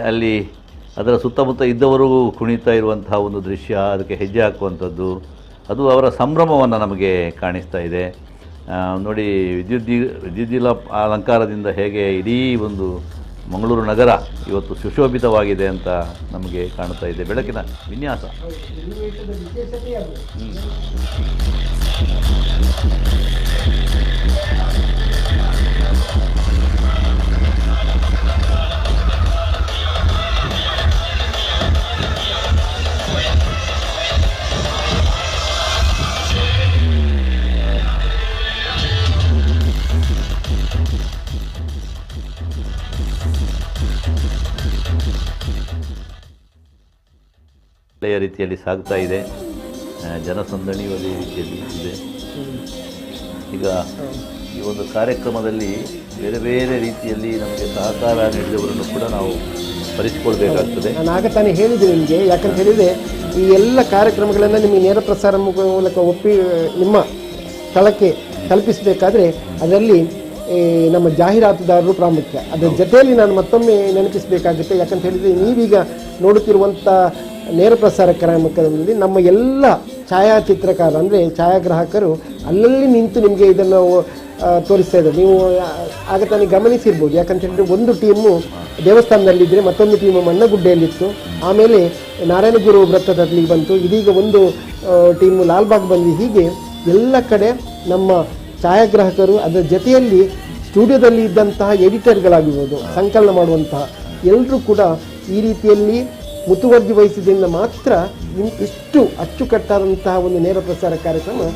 ಅಲ್ಲಿ ಅದರ ಸುತ್ತಮುತ್ತ ಇದ್ದವರಿಗೂ ಕುಣಿತಾ ಇರುವಂತಹ ಒಂದು ದೃಶ್ಯ, ಅದಕ್ಕೆ ಹೆಜ್ಜೆ ಹಾಕುವಂಥದ್ದು, ಅದು ಅವರ ಸಂಭ್ರಮವನ್ನು ನಮಗೆ ಕಾಣಿಸ್ತಾ ಇದೆ. ನೋಡಿ, ವಿದ್ಯುದ್ದೀಲ ಅಲಂಕಾರದಿಂದ ಹೇಗೆ ಇಡೀ ಒಂದು ಮಂಗಳೂರು ನಗರ ಇವತ್ತು ಸುಶೋಭಿತವಾಗಿದೆ ಅಂತ ನಮಗೆ ಕಾಣ್ತಾ ಇದೆ. ಬೆಳಕಿನ ವಿನ್ಯಾಸ ಒಳ್ಳೆಯ ರೀತಿಯಲ್ಲಿ ಸಾಗ್ತಾ ಇದೆ. ಜನಸಂದಣಿಯು ಅದೇ ರೀತಿಯಲ್ಲಿ ಇದೆ. ಈಗ ಈ ಒಂದು ಕಾರ್ಯಕ್ರಮದಲ್ಲಿ ಬೇರೆ ಬೇರೆ ರೀತಿಯಲ್ಲಿ ನಮಗೆ ಸಹಕಾರ ನೀಡಿದವರನ್ನು ಕೂಡ ನಾವು ಸ್ಮರಿಸಿಕೊಳ್ಬೇಕಾಗ್ತದೆ. ನಾನು ಆಗ ತಾನೇ ಹೇಳಿದೆ ನಿಮಗೆ, ಯಾಕಂತ ಹೇಳಿದರೆ ಈ ಎಲ್ಲ ಕಾರ್ಯಕ್ರಮಗಳನ್ನು ನಿಮಗೆ ನೇರ ಪ್ರಸಾರ ಮೂಲಕ ನಿಮ್ಮ ಸ್ಥಳಕ್ಕೆ ತಲುಪಿಸಬೇಕಾದ್ರೆ ಅದರಲ್ಲಿ ನಮ್ಮ ಜಾಹೀರಾತುದಾರರು ಪ್ರಾಮುಖ್ಯ. ಅದರ ಜೊತೆಯಲ್ಲಿ ನಾನು ಮತ್ತೊಮ್ಮೆ ನೆನಪಿಸಬೇಕಾಗುತ್ತೆ. ಯಾಕಂತ ಹೇಳಿದರೆ ನೀವೀಗ ನೋಡುತ್ತಿರುವಂಥ ನೇರ ಪ್ರಸಾರ ಕಾರ್ಯಕ್ರಮದಲ್ಲಿ ನಮ್ಮ ಎಲ್ಲ ಛಾಯಾಚಿತ್ರಕಾರ ಅಂದರೆ ಛಾಯಾಗ್ರಾಹಕರು ಅಲ್ಲಲ್ಲಿ ನಿಂತು ನಿಮಗೆ ಇದನ್ನು ತೋರಿಸ್ತಾ ಇದ್ದಾರೆ. ನೀವು ಆಗ ತಾನೇ ಗಮನಿಸಿರ್ಬೋದು. ಯಾಕಂತ ಹೇಳಿದರೆ ಒಂದು ಟೀಮು ದೇವಸ್ಥಾನದಲ್ಲಿದ್ದರೆ ಮತ್ತೊಂದು ಟೀಮು ಮಣ್ಣಗುಡ್ಡೆಯಲ್ಲಿತ್ತು, ಆಮೇಲೆ ನಾರಾಯಣಗುರು ವೃತ್ತದಲ್ಲಿ ಬಂತು, ಇದೀಗ ಒಂದು ಟೀಮು ಲಾಲ್ಬಾಗ್ ಬಂದು, ಹೀಗೆ ಎಲ್ಲ ಕಡೆ ನಮ್ಮ ಛಾಯಾಗ್ರಾಹಕರು ಅದರ ಜೊತೆಯಲ್ಲಿ ಸ್ಟುಡಿಯೋದಲ್ಲಿ ಇದ್ದಂತಹ ಎಡಿಟರ್ಗಳಾಗಿರ್ಬೋದು, ಸಂಕಲನ ಮಾಡುವಂತಹ ಎಲ್ಲರೂ ಕೂಡ ಈ ರೀತಿಯಲ್ಲಿ ಮುತುವರ್ಜಿ ವಹಿಸಿದ್ರಿಂದ ಮಾತ್ರ ಇಷ್ಟು ಅಚ್ಚುಕಟ್ಟಾದಂತಹ ಒಂದು ನೇರ ಪ್ರಸಾರ ಕಾರ್ಯಕ್ರಮ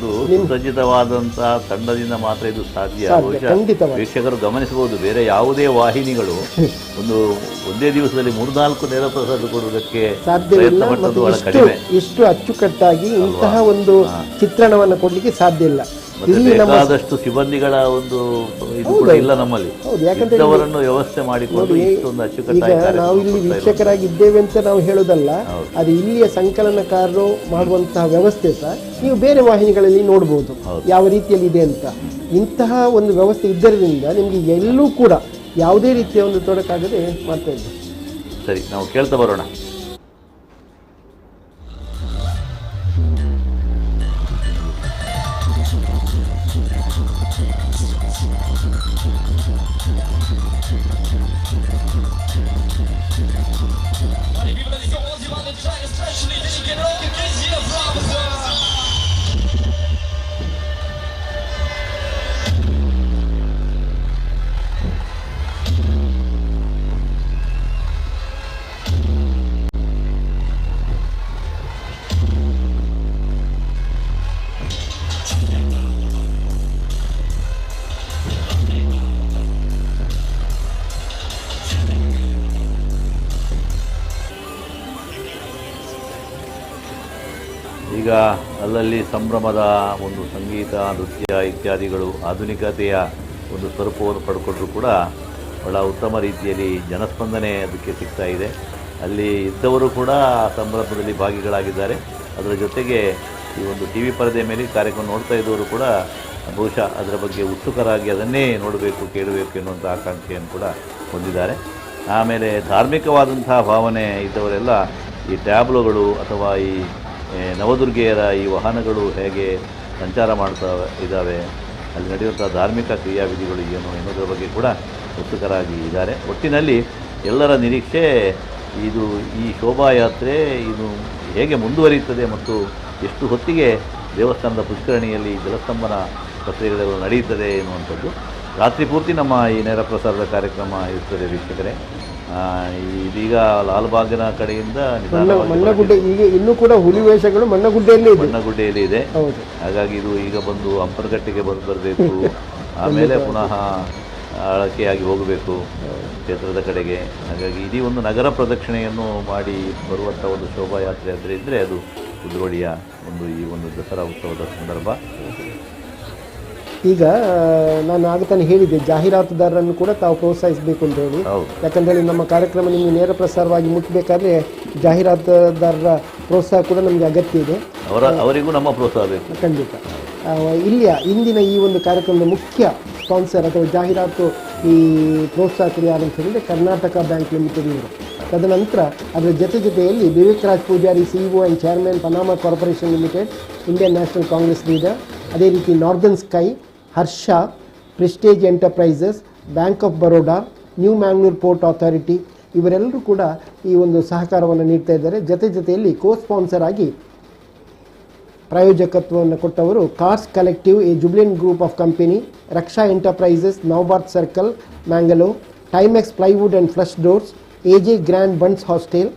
ಸಜ್ಜಿತವಾದಂತಹ ತಂಡದಿಂದ ಮಾತ್ರ ಇದು ಸಾಧ್ಯ. ಖಂಡಿತವಾಗಿ ವೀಕ್ಷಕರು ಗಮನಿಸಬಹುದು, ಬೇರೆ ಯಾವುದೇ ವಾಹಿನಿಗಳು ಒಂದೇ ದಿವಸದಲ್ಲಿ 3-4 ನೇರ ಪ್ರಸಾರ ಕೊಡುವುದಕ್ಕೆ ಸಾಧ್ಯವಿಲ್ಲ. ಕಡಿಮೆ. ಇಷ್ಟು ಅಚ್ಚುಕಟ್ಟಾಗಿ ಇಂತಹ ಒಂದು ಚಿತ್ರಣವನ್ನು ಕೊಡ್ಲಿಕ್ಕೆ ಸಾಧ್ಯ ಇಲ್ಲ. ಬೇಕಾದಷ್ಟು ಸಿಬ್ಬಂದಿಗಳ ಒಂದು ಇದು ಕೂಡ ಇಲ್ಲ ನಮ್ಮಲ್ಲಿ. ಇದ್ದವರನ್ನು ವ್ಯವಸ್ಥೆ ಮಾಡಿಕೊಂಡು ಇಷ್ಟೊಂದು ಅಚ್ಚುಕಟ್ಟಾಗಿ ನಾವು ಇಲ್ಲಿ ವೀಕ್ಷಕರಾಗಿದ್ದೇವೆ ಅಂತ ನಾವು ಹೇಳೋದಲ್ಲ, ಅದು ಇಲ್ಲಿಯ ಸಂಕಲನಕಾರರು ಮಾಡುವಂತಹ ವ್ಯವಸ್ಥೆ ಸಹ ನೀವು ಬೇರೆ ವಾಹಿನಿಗಳಲ್ಲಿ ನೋಡ್ಬೋದು ಯಾವ ರೀತಿಯಲ್ಲಿ ಇದೆ ಅಂತ. ಇಂತಹ ಒಂದು ವ್ಯವಸ್ಥೆ ಇದ್ದರಿಂದ ನಿಮಗೆ ಎಲ್ಲೂ ಕೂಡ ಯಾವುದೇ ರೀತಿಯ ಒಂದು ತೊಡಕಾಗದೆ ಮಾಡ್ತಾ ಇದ್ದೀವಿ. ಸರಿ, ನಾವು ಕೇಳ್ತಾ ಬರೋಣ. ಈಗ ಅಲ್ಲಲ್ಲಿ ಸಂಭ್ರಮದ ಒಂದು ಸಂಗೀತ, ನೃತ್ಯ ಇತ್ಯಾದಿಗಳು ಆಧುನಿಕತೆಯ ಒಂದು ಸ್ವರೂಪವನ್ನು ಪಡ್ಕೊಂಡ್ರೂ ಕೂಡ ಬಹಳ ಉತ್ತಮ ರೀತಿಯಲ್ಲಿ ಜನಸ್ಪಂದನೆ ಅದಕ್ಕೆ ಸಿಗ್ತಾ ಇದೆ. ಅಲ್ಲಿ ಇದ್ದವರು ಕೂಡ ಆ ಸಂಭ್ರಮದಲ್ಲಿ ಭಾಗಿಗಳಾಗಿದ್ದಾರೆ. ಅದರ ಜೊತೆಗೆ ಈ ಒಂದು ಟಿ ವಿ ಪರದೆ ಮೇಲೆ ಕಾರ್ಯಕ್ರಮ ನೋಡ್ತಾ ಇದ್ದವರು ಕೂಡ ಬಹುಶಃ ಅದರ ಬಗ್ಗೆ ಉತ್ಸುಕರಾಗಿ ಅದನ್ನೇ ನೋಡಬೇಕು, ಕೇಳಬೇಕು ಎನ್ನುವಂಥ ಆಕಾಂಕ್ಷೆಯನ್ನು ಕೂಡ ಹೊಂದಿದ್ದಾರೆ. ಆಮೇಲೆ ಧಾರ್ಮಿಕವಾದಂತಹ ಭಾವನೆ ಇದ್ದವರೆಲ್ಲ ಈ ಟ್ಯಾಬ್ಲೋಗಳು ಅಥವಾ ಈ ನವದುರ್ಗೆಯರ ಈ ವಾಹನಗಳು ಹೇಗೆ ಸಂಚಾರ ಮಾಡ್ತಾ ಇದ್ದಾವೆ, ಅಲ್ಲಿ ನಡೆಯುವಂಥ ಧಾರ್ಮಿಕ ಕ್ರಿಯಾವಿಧಿಗಳು ಏನು ಎನ್ನುವುದರ ಬಗ್ಗೆ ಕೂಡ ಉತ್ಸುಕರಾಗಿ ಇದ್ದಾರೆ. ಒಟ್ಟಿನಲ್ಲಿ ಎಲ್ಲರ ನಿರೀಕ್ಷೆ ಇದು ಈ ಶೋಭಾಯಾತ್ರೆ ಇದು ಹೇಗೆ ಮುಂದುವರಿಯುತ್ತದೆ ಮತ್ತು ಎಷ್ಟು ಹೊತ್ತಿಗೆ ದೇವಸ್ಥಾನದ ಪುಷ್ಕರಣಿಯಲ್ಲಿ ಜಲಸ್ತಂಭನ ಪ್ರಕ್ರಿಯೆಗಳು ನಡೆಯುತ್ತದೆ ಎನ್ನುವಂಥದ್ದು. ರಾತ್ರಿ ಪೂರ್ತಿ ನಮ್ಮ ಈ ನೇರ ಪ್ರಸಾರದ ಕಾರ್ಯಕ್ರಮ ಇರ್ತದೆ ವೀಕ್ಷಕರೇ. ಇದೀಗ ಲಾಲ್ಬಾಗಿನ ಕಡೆಯಿಂದ ಮಣ್ಣಗುಡ್ಡೆ, ಈಗ ಇನ್ನೂ ಕೂಡ ಹುಲಿ ವೇಷಗಳು ಮಣ್ಣಗುಡ್ಡೆಯಲ್ಲಿ ಇದೆ. ಹಾಗಾಗಿ ಇದು ಈಗ ಬಂದು ಹಂಪನಕಟ್ಟೆಗೆ ಬರಬೇಕು, ಆಮೇಲೆ ಪುನಃ ಅಳಕೆಯಾಗಿ ಹೋಗಬೇಕು ಕ್ಷೇತ್ರದ ಕಡೆಗೆ. ಹಾಗಾಗಿ ಇಡೀ ಒಂದು ನಗರ ಪ್ರದಕ್ಷಿಣೆಯನ್ನು ಮಾಡಿ ಬರುವಂಥ ಒಂದು ಶೋಭಾಯಾತ್ರೆ ಆದರೆ ಇದ್ದರೆ ಅದು ಕುದ್ರೋಳಿಯ ಒಂದು ಈ ಒಂದು ದಸರಾ ಉತ್ಸವದ ಸಂದರ್ಭ. ಈಗ ನಾನು ಆಗ ತಾನೇ ಹೇಳಿದ್ದೆ, ಜಾಹೀರಾತುದಾರರನ್ನು ಕೂಡ ತಾವು ಪ್ರೋತ್ಸಾಹಿಸಬೇಕು ಅಂತ ಹೇಳಿ. ಯಾಕಂದರೆ ನಮ್ಮ ಕಾರ್ಯಕ್ರಮ ನಿಮಗೆ ನೇರ ಪ್ರಸಾರವಾಗಿ ಮುಟ್ಟಬೇಕಾದ್ರೆ ಜಾಹೀರಾತುದಾರರ ಪ್ರೋತ್ಸಾಹ ಕೂಡ ನಮಗೆ ಅಗತ್ಯ ಇದೆ. ಅವರಿಗೂ ನಮ್ಮ ಪ್ರೋತ್ಸಾಹ ಬೇಕು ಖಂಡಿತ. ಇಲ್ಲಿಯ ಇಂದಿನ ಈ ಒಂದು ಕಾರ್ಯಕ್ರಮದ ಮುಖ್ಯ ಸ್ಪಾನ್ಸರ್ ಅಥವಾ ಜಾಹೀರಾತು ಈ ಪ್ರೋತ್ಸಾಹಕರು ಯಾರು ಅಂತ ಹೇಳಿದರೆ ಕರ್ನಾಟಕ ಬ್ಯಾಂಕ್ ಲಿಮಿಟೆಡ್ ಇವರು. ತದನಂತರ ಅದರ ಜೊತೆಯಲ್ಲಿ Vivek Raj Poojary, CEO and chairman, Panama Corporation Limited, Indian National Congress leader. ಅದೇ ರೀತಿ Northern Sky, Harsha, Prestige Enterprises, Bank of Baroda, New Mangalore Port Authority ಇವರೆಲ್ಲರೂ ಕೂಡ ಈ ಒಂದು ಸಹಕಾರವನ್ನು ನೀಡ್ತಾ ಇದ್ದಾರೆ. ಜೊತೆಯಲ್ಲಿ ಕೋ ಸ್ಪಾನ್ಸರ್ ಆಗಿ ಪ್ರಾಯೋಜಕತ್ವವನ್ನು ಕೊಟ್ಟವರು Cars Collective, a Jubilant Group of Company, Raksha Enterprises, Navbharat circle, Mangalore, Timex Plywood and Flush Doors, AJ Grand Bunts Hostel,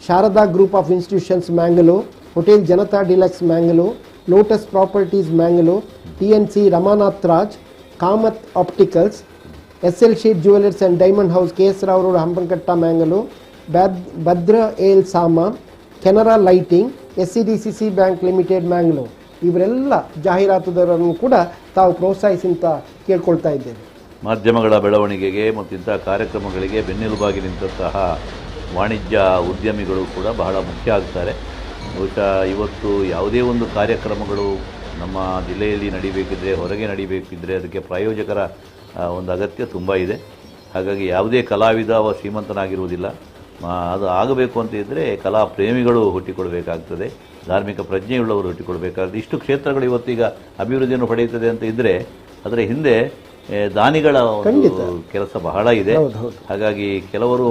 Sharada Group of Institutions Mangalore, Hotel Janata Deluxe Mangalore, Lotus Properties Mangalore, TNC Ramanath Raj, Kamath Opticals, SL Shet Jewellers and Diamond House, KS Rao Road, Hampankatta, Mangalore, Badr Al Sama, Canara Lighting, SCDCC Bank Limited, Mangalore ಇವರೆಲ್ಲ ಜಾಹೀರಾತುದಾರರನ್ನು ಕೂಡ ತಾವು ಪ್ರೋತ್ಸಾಹಿಸಿ ಅಂತ ಕೇಳ್ಕೊಳ್ತಾ ಇದ್ದೇವೆ. ಮಾಧ್ಯಮಗಳ ಬೆಳವಣಿಗೆಗೆ ಮತ್ತು ಇಂಥ ಕಾರ್ಯಕ್ರಮಗಳಿಗೆ ಬೆನ್ನೆಲುಬಾಗಿ ನಿಂತಹ ವಾಣಿಜ್ಯ ಉದ್ಯಮಿಗಳು ಕೂಡ ಬಹಳ ಮುಖ್ಯ ಆಗ್ತಾರೆ. ಬಹುಶಃ ಇವತ್ತು ಯಾವುದೇ ಒಂದು ಕಾರ್ಯಕ್ರಮಗಳು ನಮ್ಮ ಜಿಲ್ಲೆಯಲ್ಲಿ ನಡಿಬೇಕಿದ್ರೆ, ಹೊರಗೆ ನಡಿಬೇಕಿದ್ರೆ ಅದಕ್ಕೆ ಪ್ರಾಯೋಜಕರ ಒಂದು ಅಗತ್ಯ ತುಂಬ ಇದೆ. ಹಾಗಾಗಿ ಯಾವುದೇ ಕಲಾವಿದ ಶ್ರೀಮಂತನಾಗಿರುವುದಿಲ್ಲ. ಅದು ಆಗಬೇಕು ಅಂತ ಇದ್ದರೆ ಕಲಾ ಪ್ರೇಮಿಗಳು ಹುಟ್ಟಿಕೊಳ್ಬೇಕಾಗ್ತದೆ, ಧಾರ್ಮಿಕ ಪ್ರಜ್ಞೆಯುಳ್ಳವರು ಹುಟ್ಟಿಕೊಳ್ಬೇಕಾಗ್ತದೆ. ಇಷ್ಟು ಕ್ಷೇತ್ರಗಳು ಇವತ್ತೀಗ ಅಭಿವೃದ್ಧಿಯನ್ನು ಪಡೆಯುತ್ತದೆ ಅಂತ ಇದ್ದರೆ ಅದರ ಹಿಂದೆ ದಾನಿಗಳ ಕೆಲಸ ಬಹಳ ಇದೆ. ಹಾಗಾಗಿ ಕೆಲವರು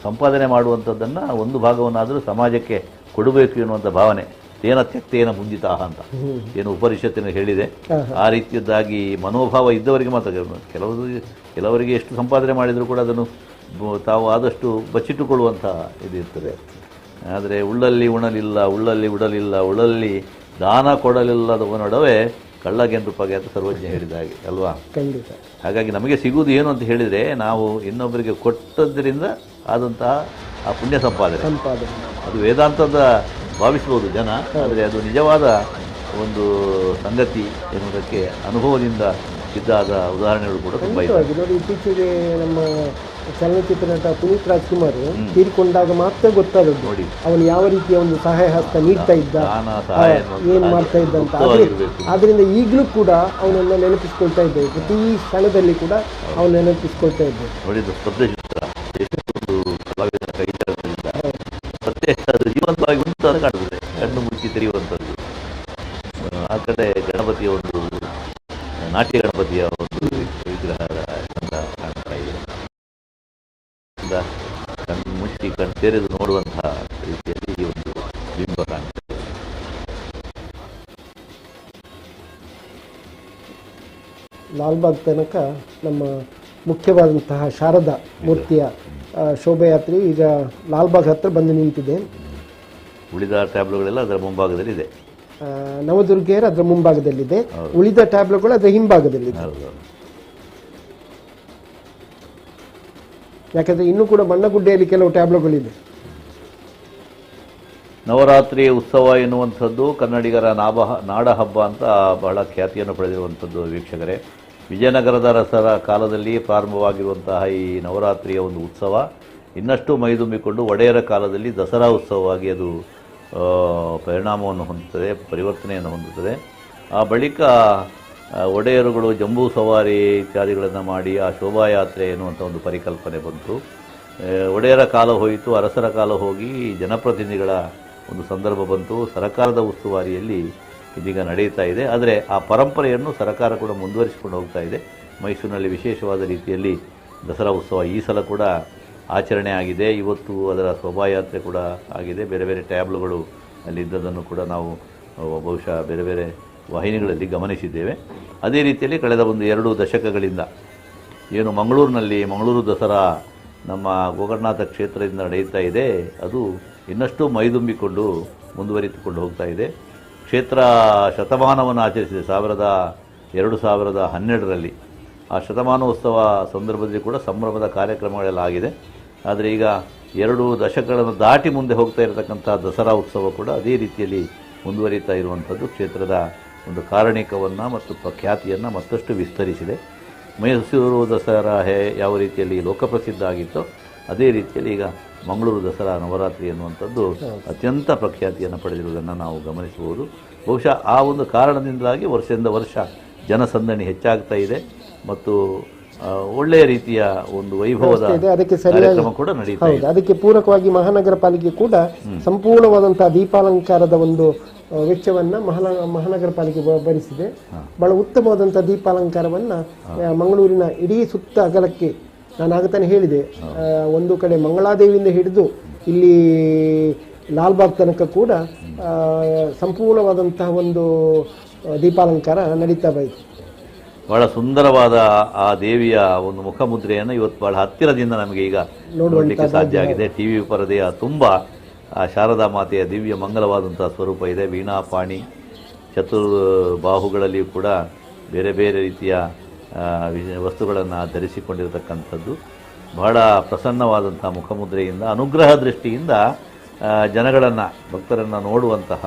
ಸಂಪಾದನೆ ಮಾಡುವಂಥದ್ದನ್ನು ಒಂದು ಭಾಗವನ್ನಾದರೂ ಸಮಾಜಕ್ಕೆ ಕೊಡಬೇಕು ಎನ್ನುವಂಥ ಭಾವನೆ ತೇನ ತ್ಯಕ್ತೇನ ಮುಂದಿತಾಹ ಅಂತ ಏನು ಉಪನಿಷತ್ತಿನ ಹೇಳಿದೆ. ಆ ರೀತಿಯದ್ದಾಗಿ ಮನೋಭಾವ ಇದ್ದವರಿಗೆ ಮಾತ್ರ. ಕೆಲವರಿಗೆ ಎಷ್ಟು ಸಂಪಾದನೆ ಮಾಡಿದರೂ ಕೂಡ ಅದನ್ನು ತಾವು ಆದಷ್ಟು ಬಚ್ಚಿಟ್ಟುಕೊಳ್ಳುವಂಥ ಇದಿರ್ತದೆ. ಆದರೆ ಉಳ್ಳಲ್ಲಿ ಉಣಲಿಲ್ಲ, ಉಳ್ಳಲ್ಲಿ ಉಡಲಿಲ್ಲ, ಉಳ್ಳಲ್ಲಿ ದಾನ ಕೊಡಲಿಲ್ಲದವ ನಡುವೆ ಕಳ್ಳಗೆಂದು ಪಗೆ ಅಂತ ಸರ್ವಜ್ಞ ಹೇಳಿದ ಹಾಗೆ ಅಲ್ವಾ. ಖಂಡಿತ. ಹಾಗಾಗಿ ನಮಗೆ ಸಿಗುವುದು ಏನು ಅಂತ ಹೇಳಿದರೆ, ನಾವು ಇನ್ನೊಬ್ಬರಿಗೆ ಕೊಟ್ಟದ್ರಿಂದ ಆದಂತಹ ಆ ಪುಣ್ಯ ಸಂಪಾದನೆ. ಅದು ವೇದಾಂತದ ಭಾವಿಸ್ಬೋದು ಜನ, ಆದರೆ ಅದು ನಿಜವಾದ ಒಂದು ಸಂಗತಿ ಎನ್ನುವುದಕ್ಕೆ ಅನುಭವದಿಂದ ಸಿದ್ಧಾದ ಉದಾಹರಣೆಗಳು ಕೂಡ ತುಂಬ ಇದೆ. ನೋಡಿ, ಇತ್ತೀಚೆಗೆ ನಮ್ಮ ಚಲನಚಿತ್ರ ನಟ ಪುನೀತ್ ರಾಜ್ಕುಮಾರ್ ತೀರಿಕೊಂಡಾಗ ಮಾತ್ರ ಗೊತ್ತಾದದ್ದು ನೋಡಿ ಅವನು ಯಾವ ರೀತಿಯ ಒಂದು ಸಹಾಯ ಹಸ್ತ ನೀಡ್ತಾ ಇದ್ದ, ಏನು ಮಾಡ್ತಾ ಇದ್ದ ಅಂತ. ಆದ್ರಿಂದ ಈಗಲೂ ಕೂಡ ಅವನನ್ನು ನೆನಪಿಸ್ಕೊಳ್ತಾ ಇದ್ದೇವೆ, ಪ್ರತಿ ಕ್ಷಣದಲ್ಲಿ ಕೂಡ ಅವನು ನೆನಪಿಸ್ಕೊಳ್ತಾ ಇದ್ದೇವೆ. ನೋಡಿದ್ದು ಸ್ತಬ್ಧ ಚಿತ್ರ ಕಲಾವಿದರ ಕೈಚಾರದಿಂದ ಮತ್ತೆ ಅದು ಜೀವಂತವಾಗಿ ಉಂಟು ಅಂತ ಕಾಣ್ತದೆ, ಕಣ್ಣು ಮುಚ್ಚಿ ತೆರೆಯುವಂಥದ್ದು. ಆ ಕಡೆ ಗಣಪತಿಯ ಒಂದು ನಾಟ್ಯ ಗಣಪತಿಯ ಒಂದು ವಿಗ್ರಹದ ಕಾಣ್ತಾ ಇದೆ. ಕಣ್ಣು ಮುಚ್ಚಿ ಕಣ್ಣು ತೆರೆದು ನೋಡುವಂತಹ ರೀತಿಯಲ್ಲಿ ಈ ಒಂದು ಬಿಂಬ ಕಾಣ್ತದೆ. ಲಾಲ್ಬಾಗ್ ತನಕ ನಮ್ಮ ಮುಖ್ಯವಾದಂತಹ ಶಾರದಾ ಮೂರ್ತಿಯ ಶೋಭಾಯಾತ್ರೆ ಈಗ ಲಾಲ್ಬಾಗ್ ಹತ್ರ ಬಂದು ನಿಂತಿದೆ. ಉಳಿದ ಟ್ಯಾಬ್ಲುಗಳೆಲ್ಲ ಅದರ ಮುಂಭಾಗದಲ್ಲಿದೆ. ನವದುರ್ಗೆಯರು ಅದರ ಮುಂಭಾಗದಲ್ಲಿದೆ, ಉಳಿದ ಟ್ಯಾಬ್ಲುಗಳು ಅದರ ಹಿಂಭಾಗದಲ್ಲಿದೆ. ಯಾಕಂದರೆ ಇನ್ನೂ ಕೂಡ ಬಣ್ಣಗುಡ್ಡೆಯಲ್ಲಿ ಕೆಲವು ಟ್ಯಾಬ್ಲುಗಳಿದೆ. ನವರಾತ್ರಿ ಉತ್ಸವ ಎನ್ನುವಂಥದ್ದು ಕನ್ನಡಿಗರ ನಾಡ ಹಬ್ಬ ಅಂತ ಬಹಳ ಖ್ಯಾತಿಯನ್ನು ಪಡೆದಿರುವಂಥದ್ದು. ವೀಕ್ಷಕರೇ, ವಿಜಯನಗರದ ಅರಸರ ಕಾಲದಲ್ಲಿ ಪ್ರಾರಂಭವಾಗಿರುವಂತಹ ಈ ನವರಾತ್ರಿಯ ಒಂದು ಉತ್ಸವ ಇನ್ನಷ್ಟು ಮೈದುಂಬಿಕೊಂಡು ಒಡೆಯರ ಕಾಲದಲ್ಲಿ ದಸರಾ ಉತ್ಸವವಾಗಿ ಅದು ಪರಿಣಾಮವನ್ನು ಹೊಂದುತ್ತದೆ, ಪರಿವರ್ತನೆಯನ್ನು ಹೊಂದುತ್ತದೆ. ಆ ಬಳಿಕ ಒಡೆಯರುಗಳು ಜಂಬೂ ಸವಾರಿ ಇತ್ಯಾದಿಗಳನ್ನು ಮಾಡಿ ಆ ಶೋಭಾಯಾತ್ರೆ ಎನ್ನುವಂಥ ಒಂದು ಪರಿಕಲ್ಪನೆ ಬಂತು. ಒಡೆಯರ ಕಾಲ ಹೋಯಿತು, ಅರಸರ ಕಾಲ ಹೋಗಿ ಜನಪ್ರತಿನಿಧಿಗಳ ಒಂದು ಸಂದರ್ಭ ಬಂತು. ಸರ್ಕಾರದ ಉಸ್ತುವಾರಿಯಲ್ಲಿ ಇದೀಗ ನಡೆಯುತ್ತಾ ಇದೆ. ಆದರೆ ಆ ಪರಂಪರೆಯನ್ನು ಸರ್ಕಾರ ಕೂಡ ಮುಂದುವರಿಸಿಕೊಂಡು ಹೋಗ್ತಾ ಇದೆ. ಮೈಸೂರಿನಲ್ಲಿ ವಿಶೇಷವಾದ ರೀತಿಯಲ್ಲಿ ದಸರಾ ಉತ್ಸವ ಈ ಸಲ ಕೂಡ ಆಚರಣೆ ಆಗಿದೆ. ಇವತ್ತು ಅದರ ಶೋಭಾಯಾತ್ರೆ ಕೂಡ ಆಗಿದೆ. ಬೇರೆ ಬೇರೆ ಟ್ಯಾಬ್ಲುಗಳು ಅಲ್ಲಿದ್ದದನ್ನು ಕೂಡ ನಾವು ಬಹುಶಃ ಬೇರೆ ಬೇರೆ ವಾಹಿನಿಗಳಲ್ಲಿ ಗಮನಿಸಿದ್ದೇವೆ. ಅದೇ ರೀತಿಯಲ್ಲಿ ಕಳೆದ ಒಂದು 2 ದಶಕಗಳಿಂದ ಏನು ಮಂಗಳೂರಿನಲ್ಲಿ ಮಂಗಳೂರು ದಸರಾ ನಮ್ಮ ಗೋಕರ್ಣನಾಥ ಕ್ಷೇತ್ರದಿಂದ ನಡೆಯುತ್ತಾ ಇದೆ, ಅದು ಇನ್ನಷ್ಟು ಮೈದುಂಬಿಕೊಂಡು ಮುಂದುವರಿದುಕೊಂಡು ಹೋಗ್ತಾ ಇದೆ. ಕ್ಷೇತ್ರ ಶತಮಾನವನ್ನು ಆಚರಿಸಿದೆ 2012ರಲ್ಲಿ. ಆ ಶತಮಾನೋತ್ಸವ ಸಂದರ್ಭದಲ್ಲಿ ಕೂಡ ಸಂಭ್ರಮದ ಕಾರ್ಯಕ್ರಮಗಳೆಲ್ಲ ಆಗಿದೆ. ಆದರೆ ಈಗ 2 ದಶಕಗಳನ್ನು ದಾಟಿ ಮುಂದೆ ಹೋಗ್ತಾ ಇರತಕ್ಕಂಥ ದಸರಾ ಉತ್ಸವ ಕೂಡ ಅದೇ ರೀತಿಯಲ್ಲಿ ಮುಂದುವರಿತಾ ಇರುವಂಥದ್ದು ಕ್ಷೇತ್ರದ ಒಂದು ಕಾರಣಿಕವನ್ನು ಮತ್ತು ಖ್ಯಾತಿಯನ್ನು ಮತ್ತಷ್ಟು ವಿಸ್ತರಿಸಿದೆ. ಮೈಸೂರು ದಸರಾ ಯಾವ ರೀತಿಯಲ್ಲಿ ಲೋಕಪ್ರಸಿದ್ಧ ಆಗಿತ್ತೋ ಅದೇ ರೀತಿಯಲ್ಲಿ ಈಗ ಮಂಗಳೂರು ದಸರಾ ನವರಾತ್ರಿ ಎನ್ನುವಂಥದ್ದು ಅತ್ಯಂತ ಪ್ರಖ್ಯಾತಿಯನ್ನು ಪಡೆದಿರುವುದನ್ನು ನಾವು ಗಮನಿಸಬಹುದು. ಬಹುಶಃ ಆ ಒಂದು ಕಾರಣದಿಂದಾಗಿ ವರ್ಷದಿಂದ ವರ್ಷ ಜನಸಂದಣಿ ಹೆಚ್ಚಾಗ್ತಾ ಇದೆ ಮತ್ತು ಒಳ್ಳೆಯ ರೀತಿಯ ಒಂದು ವೈಭವದ ಕಾರ್ಯಕ್ರಮ ಕೂಡ ನಡೀತಾ ಇದೆ. ಅದಕ್ಕೆ ಪೂರಕವಾಗಿ ಮಹಾನಗರ ಪಾಲಿಕೆ ಕೂಡ ಸಂಪೂರ್ಣವಾದಂತಹ ದೀಪಾಲಂಕಾರದ ಒಂದು ವೆಚ್ಚವನ್ನು ಮಹಾನಗರ ಪಾಲಿಕೆ ಭರಿಸಿದೆ. ಬಹಳ ಉತ್ತಮವಾದಂತಹ ದೀಪಾಲಂಕಾರವನ್ನು ಮಂಗಳೂರಿನ ಇಡೀ ಸುತ್ತ ಅಗಲಕ್ಕೆ ನಾನು ಆಗತಾನೆ ಹೇಳಿದೆ, ಒಂದು ಕಡೆ ಮಂಗಳಾದೇವಿಯಿಂದ ಹಿಡಿದು ಇಲ್ಲಿ ಲಾಲ್ಬಾಗ್ ತನಕ ಕೂಡ ಸಂಪೂರ್ಣವಾದಂತಹ ಒಂದು ದೀಪಾಲಂಕಾರ ನಡೀತಾ ಬಂದಿದೆ. ಬಹಳ ಸುಂದರವಾದ ಆ ದೇವಿಯ ಒಂದು ಮುಖಮುದ್ರೆಯನ್ನು ಇವತ್ತು ಬಹಳ ಹತ್ತಿರದಿಂದ ನಮಗೆ ಈಗ ನೋಡಲಿಕ್ಕೆ ಸಾಧ್ಯ ಆಗಿದೆ. ಟಿ ವಿ ಪರದೆಯ ತುಂಬ ಆ ಶಾರದಾ ಮಾತೆಯ ದಿವ್ಯ ಮಂಗಲವಾದಂಥ ಸ್ವರೂಪ ಇದೆ. ವೀಣಾಪಾಣಿ ಚತುರ್ಬಾಹುಗಳಲ್ಲಿಯೂ ಕೂಡ ಬೇರೆ ಬೇರೆ ರೀತಿಯ ವಸ್ತುಗಳನ್ನು ಧರಿಸಿಕೊಂಡಿರತಕ್ಕಂಥದ್ದು. ಬಹಳ ಪ್ರಸನ್ನವಾದಂಥ ಮುಖಮುದ್ರೆಯಿಂದ ಅನುಗ್ರಹ ದೃಷ್ಟಿಯಿಂದ ಜನಗಳನ್ನು ಭಕ್ತರನ್ನು ನೋಡುವಂತಹ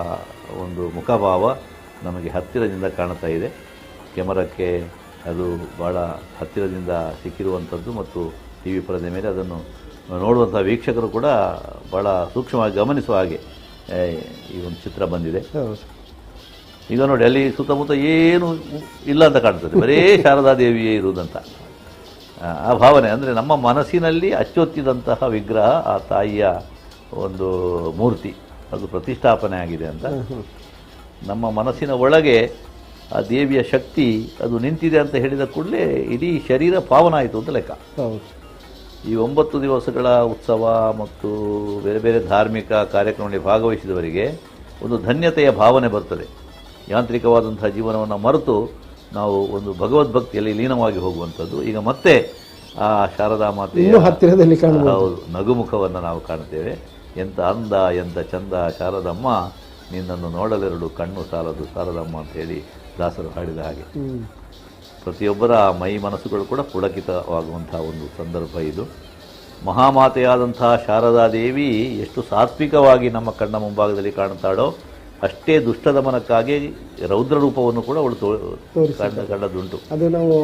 ಒಂದು ಮುಖಭಾವ ನಮಗೆ ಹತ್ತಿರದಿಂದ ಕಾಣ್ತಾ ಇದೆ. ಕ್ಯಾಮರಾಕ್ಕೆ ಅದು ಭಾಳ ಹತ್ತಿರದಿಂದ ಸಿಕ್ಕಿರುವಂಥದ್ದು ಮತ್ತು ಟಿ ವಿ ಪರದೆ ಮೇಲೆ ಅದನ್ನು ನೋಡುವಂಥ ವೀಕ್ಷಕರು ಕೂಡ ಭಾಳ ಸೂಕ್ಷ್ಮವಾಗಿ ಗಮನಿಸುವ ಹಾಗೆ ಈ ಒಂದು ಚಿತ್ರ ಬಂದಿದೆ. ಈಗ ನೋಡಿ, ಅಲ್ಲಿ ಸುತ್ತಮುತ್ತ ಏನು ಇಲ್ಲ ಅಂತ ಕಾಣ್ತದೆ, ಬರೇ ಶಾರದಾದೇವಿಯೇ ಇರುವುದಂತ ಆ ಭಾವನೆ. ಅಂದರೆ ನಮ್ಮ ಮನಸ್ಸಿನಲ್ಲಿ ಅಚ್ಚೊತ್ತಿದಂತಹ ವಿಗ್ರಹ ಆ ತಾಯಿಯ ಒಂದು ಮೂರ್ತಿ ಅದು ಪ್ರತಿಷ್ಠಾಪನೆ ಆಗಿದೆ ಅಂತ ನಮ್ಮ ಮನಸ್ಸಿನ ಒಳಗೆ ಆ ದೇವಿಯ ಶಕ್ತಿ ಅದು ನಿಂತಿದೆ ಅಂತ ಹೇಳಿದ ಕೂಡಲೇ ಇಡೀ ಶರೀರ ಪಾವನ ಆಯಿತು ಅಂತ ಲೆಕ್ಕ. ಈ 9 ದಿವಸಗಳ ಉತ್ಸವ ಮತ್ತು ಬೇರೆ ಬೇರೆ ಧಾರ್ಮಿಕ ಕಾರ್ಯಕ್ರಮಗಳಲ್ಲಿ ಭಾಗವಹಿಸಿದವರಿಗೆ ಒಂದು ಧನ್ಯತೆಯ ಭಾವನೆ ಬರ್ತದೆ. ಯಾಂತ್ರಿಕವಾದಂಥ ಜೀವನವನ್ನು ಮರೆತು ನಾವು ಒಂದು ಭಗವದ್ಭಕ್ತಿಯಲ್ಲಿ ಲೀನವಾಗಿ ಹೋಗುವಂಥದ್ದು. ಈಗ ಮತ್ತೆ ಆ ಶಾರದಾ ಮಾತೆಯ ಹತ್ತಿರದಲ್ಲಿ ಹೌದು ನಗುಮುಖವನ್ನು ನಾವು ಕಾಣ್ತೇವೆ. ಎಂಥ ಅಂದ, ಎಂಥ ಚಂದ ಶಾರದಮ್ಮ, ನಿನ್ನನ್ನು ನೋಡಲೆರಡು ಕಣ್ಣು ಸಾಲದು ಶಾರದಮ್ಮ ಅಂತೇಳಿ ದಾಸರು ಹಾಡಿದ ಹಾಗೆ ಪ್ರತಿಯೊಬ್ಬರ ಮೈ ಮನಸ್ಸುಗಳು ಕೂಡ ಪುಳಕಿತವಾಗುವಂಥ ಒಂದು ಸಂದರ್ಭ ಇದು. ಮಹಾಮಾತೆಯಾದಂಥ ಶಾರದಾದೇವಿ ಎಷ್ಟು ಸಾತ್ವಿಕವಾಗಿ ನಮ್ಮ ಕಣ್ಣ ಮುಂಭಾಗದಲ್ಲಿ ಕಾಣ್ತಾಳೋ ಅಷ್ಟೇ ದುಷ್ಟದಮನಕ್ಕಾಗಿ ರೌದ್ರ ರೂಪವನ್ನು ಕೂಡ ಅವಳು ಕಂಡದುಂಟು. ಅದು ನಾವು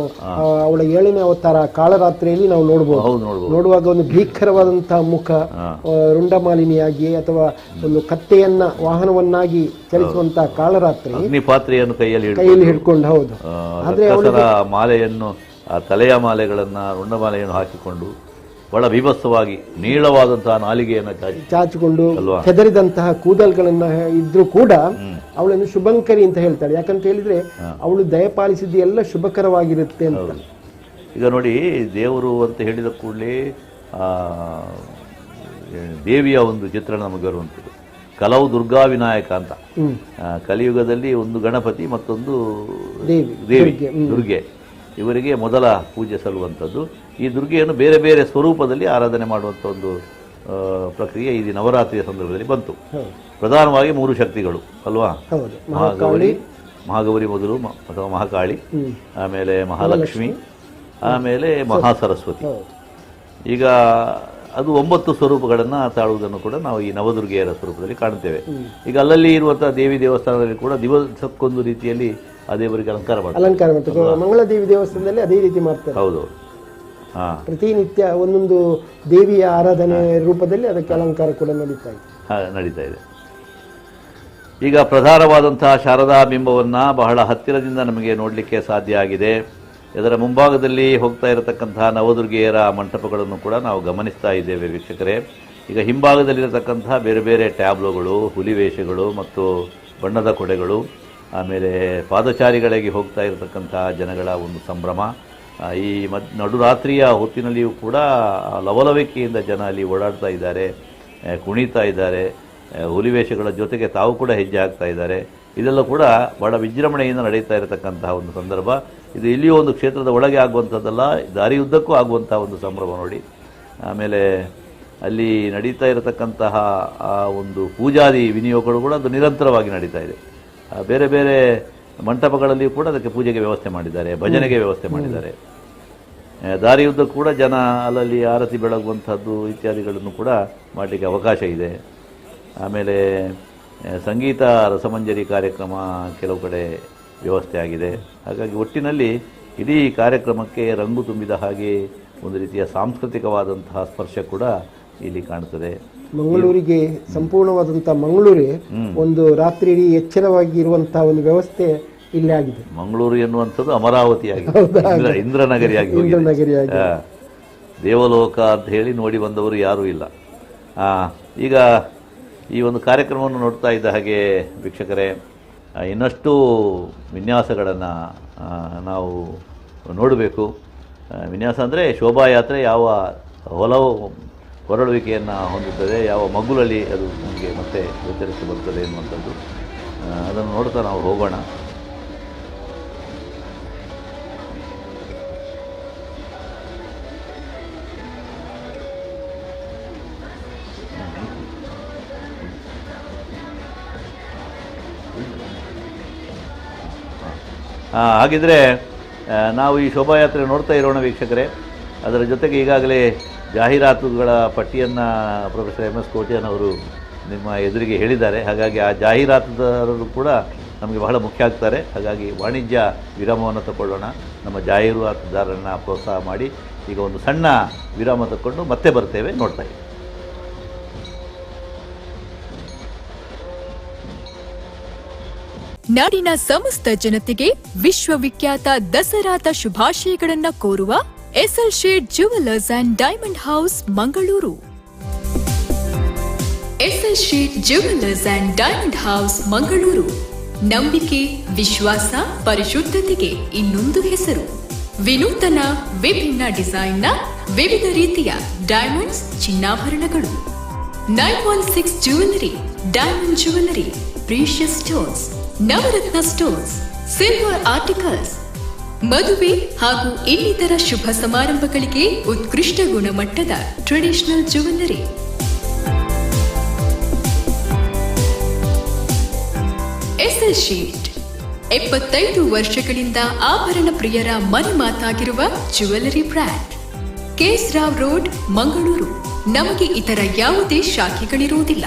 ಅವಳ 7ನೇ ಅವತಾರ ಕಾಳರಾತ್ರಿಯಲ್ಲಿ ನಾವು ನೋಡಬಹುದು. ನೋಡುವಾಗ ಒಂದು ಭೀಕರವಾದಂತಹ ಮುಖ, ರುಂಡಮಾಲಿನಿಯಾಗಿ ಅಥವಾ ಒಂದು ಕತ್ತೆಯನ್ನ ವಾಹನವನ್ನಾಗಿ ಚಲಿಸುವಂತಹ ಕಾಳರಾತ್ರಿ, ಅಗ್ನಿಪಾತ್ರೆಯನ್ನು ಕೈಯಲ್ಲಿ ಹಿಡ್ಕೊಂಡು, ಹೌದು, ಆದ್ರೆ ಮಾಲೆಯನ್ನು, ತಲೆಯ ಮಾಲೆಗಳನ್ನ, ರುಂಡಮಾಲೆಯನ್ನು ಹಾಕಿಕೊಂಡು ಬಹಳ ವಿಭತ್ಸವಾಗಿ ನೀಳವಾದಂತಹ ನಾಲಿಗೆಯನ್ನು ಚಾಚಿಕೊಂಡು ಹೆದರಿದಂತಹ ಕೂದಲ್ಗಳನ್ನ ಇದ್ರೂ ಕೂಡ ಅವಳನ್ನು ಶುಭಂಕರಿ ಅಂತ ಹೇಳ್ತಾಳೆ. ಯಾಕಂತ ಹೇಳಿದ್ರೆ ಅವಳು ದಯಪಾಲಿಸಿದ್ದು ಎಲ್ಲ ಶುಭಕರವಾಗಿರುತ್ತೆ ಅಂತ. ಈಗ ನೋಡಿ, ದೇವರು ಅಂತ ಹೇಳಿದ ಕೂಡಲೇ ದೇವಿಯ ಒಂದು ಚಿತ್ರಣ ನಮಗೆ ಬರುವಂಥದ್ದು. ಕಲವು ದುರ್ಗಾ ವಿನಾಯಕ ಅಂತ. ಕಲಿಯುಗದಲ್ಲಿ ಒಂದು ಗಣಪತಿ, ಮತ್ತೊಂದು ದೇವಿ ದುರ್ಗೆ, ಇವರಿಗೆ ಮೊದಲ ಪೂಜೆ ಸಲ್ಲುವಂಥದ್ದು. ಈ ದುರ್ಗೆಯನ್ನು ಬೇರೆ ಬೇರೆ ಸ್ವರೂಪದಲ್ಲಿ ಆರಾಧನೆ ಮಾಡುವಂಥ ಒಂದು ಪ್ರಕ್ರಿಯೆ ಈ ನವರಾತ್ರಿಯ ಸಂದರ್ಭದಲ್ಲಿ ಬಂತು. ಪ್ರಧಾನವಾಗಿ 3 ಶಕ್ತಿಗಳು ಅಲ್ವಾ? ಮಹಾಗೌರಿ ಮೊದಲು, ಅಥವಾ ಮಹಾಕಾಳಿ, ಆಮೇಲೆ ಮಹಾಲಕ್ಷ್ಮಿ, ಆಮೇಲೆ ಮಹಾಸರಸ್ವತಿ. ಈಗ ಅದು 9 ಸ್ವರೂಪಗಳನ್ನು ತಾಳುವುದನ್ನು ಕೂಡ ನಾವು ಈ ನವದುರ್ಗೆಯರ ಸ್ವರೂಪದಲ್ಲಿ ಕಾಣ್ತೇವೆ. ಈಗ ಅಲ್ಲಲ್ಲಿ ಇರುವಂತಹ ದೇವಿ ದೇವಸ್ಥಾನದಲ್ಲಿ ಕೂಡ ದಿವಸಕ್ಕೊಂದು ರೀತಿಯಲ್ಲಿ ಆ ದೇವರಿಗೆ ಅಲಂಕಾರ ಮಾಡ್ತಾರೆ. ಮಂಗಳದೇವಿ ದೇವಸ್ಥಾನದಲ್ಲಿ ಅದೇ ರೀತಿ ಮಾಡ್ತಾರೆ. ಹೌದು, ಪ್ರತಿನಿತ್ಯ ಒಂದೊಂದು ದೇವಿಯ ಆರಾಧನೆ ರೂಪದಲ್ಲಿ ಅದಕ್ಕೆ ಅಲಂಕಾರ ಕೂಡ ನಡೀತಾ ಇದೆ. ಈಗ ಪ್ರಧಾನವಾದಂತಹ ಶಾರದಾ ಬಿಂಬವನ್ನು ಬಹಳ ಹತ್ತಿರದಿಂದ ನಮಗೆ ನೋಡಲಿಕ್ಕೆ ಸಾಧ್ಯ ಆಗಿದೆ. ಇದರ ಮುಂಭಾಗದಲ್ಲಿ ಹೋಗ್ತಾ ಇರತಕ್ಕಂತಹ ನವದುರ್ಗೆಯರ ಮಂಟಪಗಳನ್ನು ಕೂಡ ನಾವು ಗಮನಿಸ್ತಾ ಇದ್ದೇವೆ ವೀಕ್ಷಕರೇ. ಈಗ ಹಿಂಭಾಗದಲ್ಲಿರತಕ್ಕಂತಹ ಬೇರೆ ಬೇರೆ ಟ್ಯಾಬ್ಲೋಗಳು, ಹುಲಿವೇಷಗಳು ಮತ್ತು ಬಣ್ಣದ ಕೊಡೆಗಳು, ಆಮೇಲೆ ಪಾದಚಾರಿಗಳಿಗೆ ಹೋಗ್ತಾ ಇರತಕ್ಕಂಥ ಜನಗಳ ಒಂದು ಸಂಭ್ರಮ. ಈ ನಡುರಾತ್ರಿಯ ಹೊತ್ತಿನಲ್ಲಿಯೂ ಕೂಡ ಲವಲವಿಕೆಯಿಂದ ಜನ ಅಲ್ಲಿ ಓಡಾಡ್ತಾ ಇದ್ದಾರೆ, ಕುಣಿತಾ ಇದ್ದಾರೆ. ಹುಲಿವೇಷಗಳ ಜೊತೆಗೆ ತಾವು ಕೂಡ ಹೆಜ್ಜೆ ಹಾಕ್ತಾ ಇದ್ದಾರೆ. ಇದೆಲ್ಲ ಕೂಡ ಬಹಳ ವಿಜೃಂಭಣೆಯಿಂದ ನಡೀತಾ ಇರತಕ್ಕಂತಹ ಒಂದು ಸಂದರ್ಭ. ಇದು ಇಲ್ಲಿಯೂ ಒಂದು ಕ್ಷೇತ್ರದ ಒಳಗೆ ಆಗುವಂಥದ್ದಲ್ಲ, ದಾರಿಯುದ್ದಕ್ಕೂ ಆಗುವಂಥ ಒಂದು ಸಂಭ್ರಮ ನೋಡಿ. ಆಮೇಲೆ ಅಲ್ಲಿ ನಡೀತಾ ಇರತಕ್ಕಂತಹ ಆ ಒಂದು ಪೂಜಾದಿ ವಿನಿಯೋಗಗಳು ಕೂಡ ಅದು ನಿರಂತರವಾಗಿ ನಡೀತಾ ಇದೆ. ಬೇರೆ ಬೇರೆ ಮಂಟಪಗಳಲ್ಲಿಯೂ ಕೂಡ ಅದಕ್ಕೆ ಪೂಜೆಗೆ ವ್ಯವಸ್ಥೆ ಮಾಡಿದ್ದಾರೆ, ಭಜನೆಗೆ ವ್ಯವಸ್ಥೆ ಮಾಡಿದ್ದಾರೆ. ದಾರಿಯುದ್ದಕ್ಕೂ ಕೂಡ ಜನ ಅಲ್ಲಲ್ಲಿ ಆರತಿ ಬೆಳಗುವಂಥದ್ದು ಇತ್ಯಾದಿಗಳನ್ನು ಕೂಡ ಮಾಡಲಿಕ್ಕೆ ಅವಕಾಶ ಇದೆ. ಆಮೇಲೆ ಸಂಗೀತ ರಸಮಂಜರಿ ಕಾರ್ಯಕ್ರಮ ಕೆಲವು ಕಡೆ ವ್ಯವಸ್ಥೆ ಆಗಿದೆ. ಹಾಗಾಗಿ ಒಟ್ಟಿನಲ್ಲಿ ಇಡೀ ಕಾರ್ಯಕ್ರಮಕ್ಕೆ ರಂಗು ತುಂಬಿದ ಹಾಗೆ ಒಂದು ರೀತಿಯ ಸಾಂಸ್ಕೃತಿಕವಾದಂತಹ ಸ್ಪರ್ಶ ಕೂಡ ಇಲ್ಲಿ ಕಾಣ್ತದೆ. ಮಂಗಳೂರಿಗೆ ಸಂಪೂರ್ಣವಾದಂಥ ಮಂಗಳೂರೇ ಒಂದು ರಾತ್ರಿ ಇಡೀ ಎಚ್ಚರವಾಗಿ ಇರುವಂತಹ ಒಂದು ವ್ಯವಸ್ಥೆ ಇಲ್ಲಿ ಆಗಿದೆ. ಮಂಗಳೂರು ಎನ್ನುವಂಥದ್ದು ಅಮರಾವತಿಯಾಗಿದೆ, ಇಂದ್ರನಗರಿಯಾಗಿ ದೇವಲೋಕ ಅಂತ ಹೇಳಿ ನೋಡಿ ಬಂದವರು ಯಾರೂ ಇಲ್ಲ. ಈಗ ಈ ಒಂದು ಕಾರ್ಯಕ್ರಮವನ್ನು ನೋಡ್ತಾ ಇದ್ದ ಹಾಗೆ ವೀಕ್ಷಕರೇ, ಇನ್ನಷ್ಟು ವಿನ್ಯಾಸಗಳನ್ನು ನಾವು ನೋಡಬೇಕು. ವಿನ್ಯಾಸ ಅಂದರೆ ಶೋಭಾಯಾತ್ರೆ ಯಾವ ಹೊರಳುವಿಕೆಯನ್ನು ಹೊಂದುತ್ತದೆ, ಯಾವ ಮಗುಲಲ್ಲಿ ಅದು ನಮಗೆ ಮತ್ತೆ ಗೋಚರಿಸಿ ಬರ್ತದೆ ಎನ್ನುವಂಥದ್ದು, ಅದನ್ನು ನೋಡ್ತಾ ನಾವು ಹೋಗೋಣ. ಹಾಗಿದ್ರೆ ನಾವು ಈ ಶೋಭಾಯಾತ್ರೆ ನೋಡ್ತಾ ಇರೋಣ ವೀಕ್ಷಕರೇ. ಅದರ ಜೊತೆಗೆ ಈಗಾಗಲೇ ಜಾಹೀರಾತುಗಳ ಪಟ್ಟಿಯನ್ನು ಪ್ರೊಫೆಸರ್ MS ಕೋಟ್ಯಾನವರು ನಿಮ್ಮ ಎದುರಿಗೆ ಹೇಳಿದ್ದಾರೆ. ಹಾಗಾಗಿ ಆ ಜಾಹೀರಾತುದಾರರು ಕೂಡ ನಮಗೆ ಬಹಳ ಮುಖ್ಯ ಆಗ್ತಾರೆ. ಹಾಗಾಗಿ ವಾಣಿಜ್ಯ ವಿರಾಮವನ್ನು ತಗೊಳ್ಳೋಣ. ನಮ್ಮ ಜಾಹೀರಾತುದಾರರನ್ನು ಪ್ರೋತ್ಸಾಹ ಮಾಡಿ ಈಗ ಒಂದು ಸಣ್ಣ ವಿರಾಮ ತಗೊಂಡು ಮತ್ತೆ ಬರ್ತೇವೆ. ನೋಡ್ತಾ ಇದ್ದೀವಿ. ನಾಡಿನ ಸಮಸ್ತ ಜನತೆಗೆ ವಿಶ್ವವಿಖ್ಯಾತ ದಸರಾದ ಶುಭಾಶಯಗಳನ್ನ ಕೋರುವ SL shade jewellers and diamond house Mangaluru. SL shade jewellers and diamond house Mangaluru ನಂಬಿಕೆ, ವಿಶ್ವಾಸ, ಪರಿಶುದ್ಧತೆಗೆ ಇನ್ನೊಂದು ಹೆಸರು. ವಿನೂತನ ವಿಭಿನ್ನ ಡಿಸೈನ್ನ ವಿವಿಧ ರೀತಿಯ ಡೈಮಂಡ್ಸ್, ಚಿನ್ನಾಭರಣಗಳು, 916 jewellery, diamond jewellery, precious stones, Navratna stones, silver articles, ಮದುವೆ ಹಾಗೂ ಇನ್ನಿತರ ಶುಭ ಸಮಾರಂಭಗಳಿಗೆ ಉತ್ಕೃಷ್ಟ ಗುಣಮಟ್ಟದ ಟ್ರೆಡಿಷನಲ್ ಜ್ಯುವೆಲ್ಲರಿ. ಎಸ್ಎಲ್ ಶೀಟ್ 75 ವರ್ಷಗಳಿಂದ ಆಭರಣ ಪ್ರಿಯರ ಮನೆ ಮಾತಾಗಿರುವ jewellery brand. KS Rao road, Mangaluru. ನಮಗೆ ಇತರ ಯಾವುದೇ ಶಾಖೆಗಳಿರುವುದಿಲ್ಲ.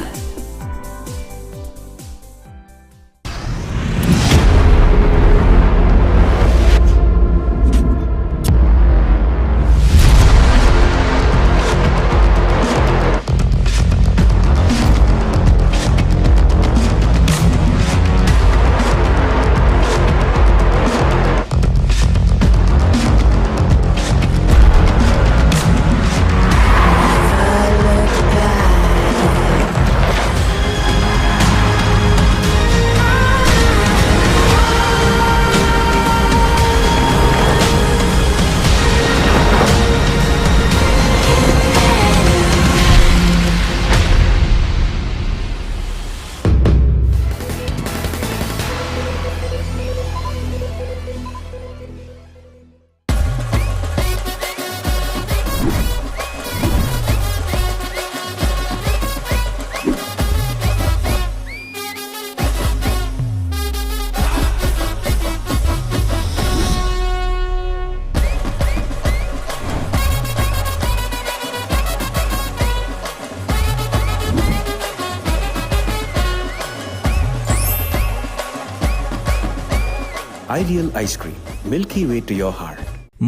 Ideal ice cream, milky way to your heart.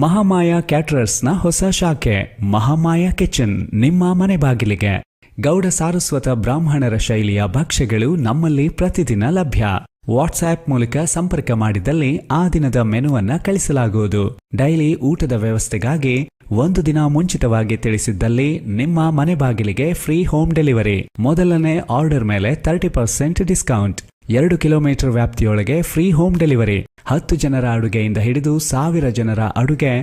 Mahamaya ಕ್ಯಾಟರರ್ಸ್ನ ಹೊಸ ಶಾಖೆ ಮಹಾಮಾಯ ಕಿಚನ್ ನಿಮ್ಮ ಮನೆ ಬಾಗಿಲಿಗೆ. ಗೌಡ ಸಾರಸ್ವತ ಬ್ರಾಹ್ಮಣರ ಶೈಲಿಯ ಭಕ್ಷ್ಯಗಳು ನಮ್ಮಲ್ಲಿ ಪ್ರತಿದಿನ ಲಭ್ಯ. ವಾಟ್ಸ್ಆಪ್ ಮೂಲಕ ಸಂಪರ್ಕ ಮಾಡಿದಲ್ಲಿ ಆ ದಿನದ ಮೆನುವನ್ನ ಕಳಿಸಲಾಗುವುದು. ಡೈಲಿ ಊಟದ ವ್ಯವಸ್ಥೆಗಾಗಿ ಒಂದು ದಿನ ಮುಂಚಿತವಾಗಿ ತಿಳಿಸಿದ್ದಲ್ಲಿ ನಿಮ್ಮ ಮನೆ ಬಾಗಿಲಿಗೆ ಫ್ರೀ ಹೋಮ್ ಡೆಲಿವರಿ. ಮೊದಲನೇ ಆರ್ಡರ್ ಮೇಲೆ 30% ಡಿಸ್ಕೌಂಟ್. 2 ಕಿಲೋಮೀಟರ್ ವ್ಯಾಪ್ತಿಯೊಳಗೆ ಫ್ರೀ ಹೋಮ್ ಡೆಲಿವರಿ. 10 ಜನರ ಅಡುಗೆಯಿಂದ ಹಿಡಿದು 1000 ಜನರ ಅಡುಗೆ.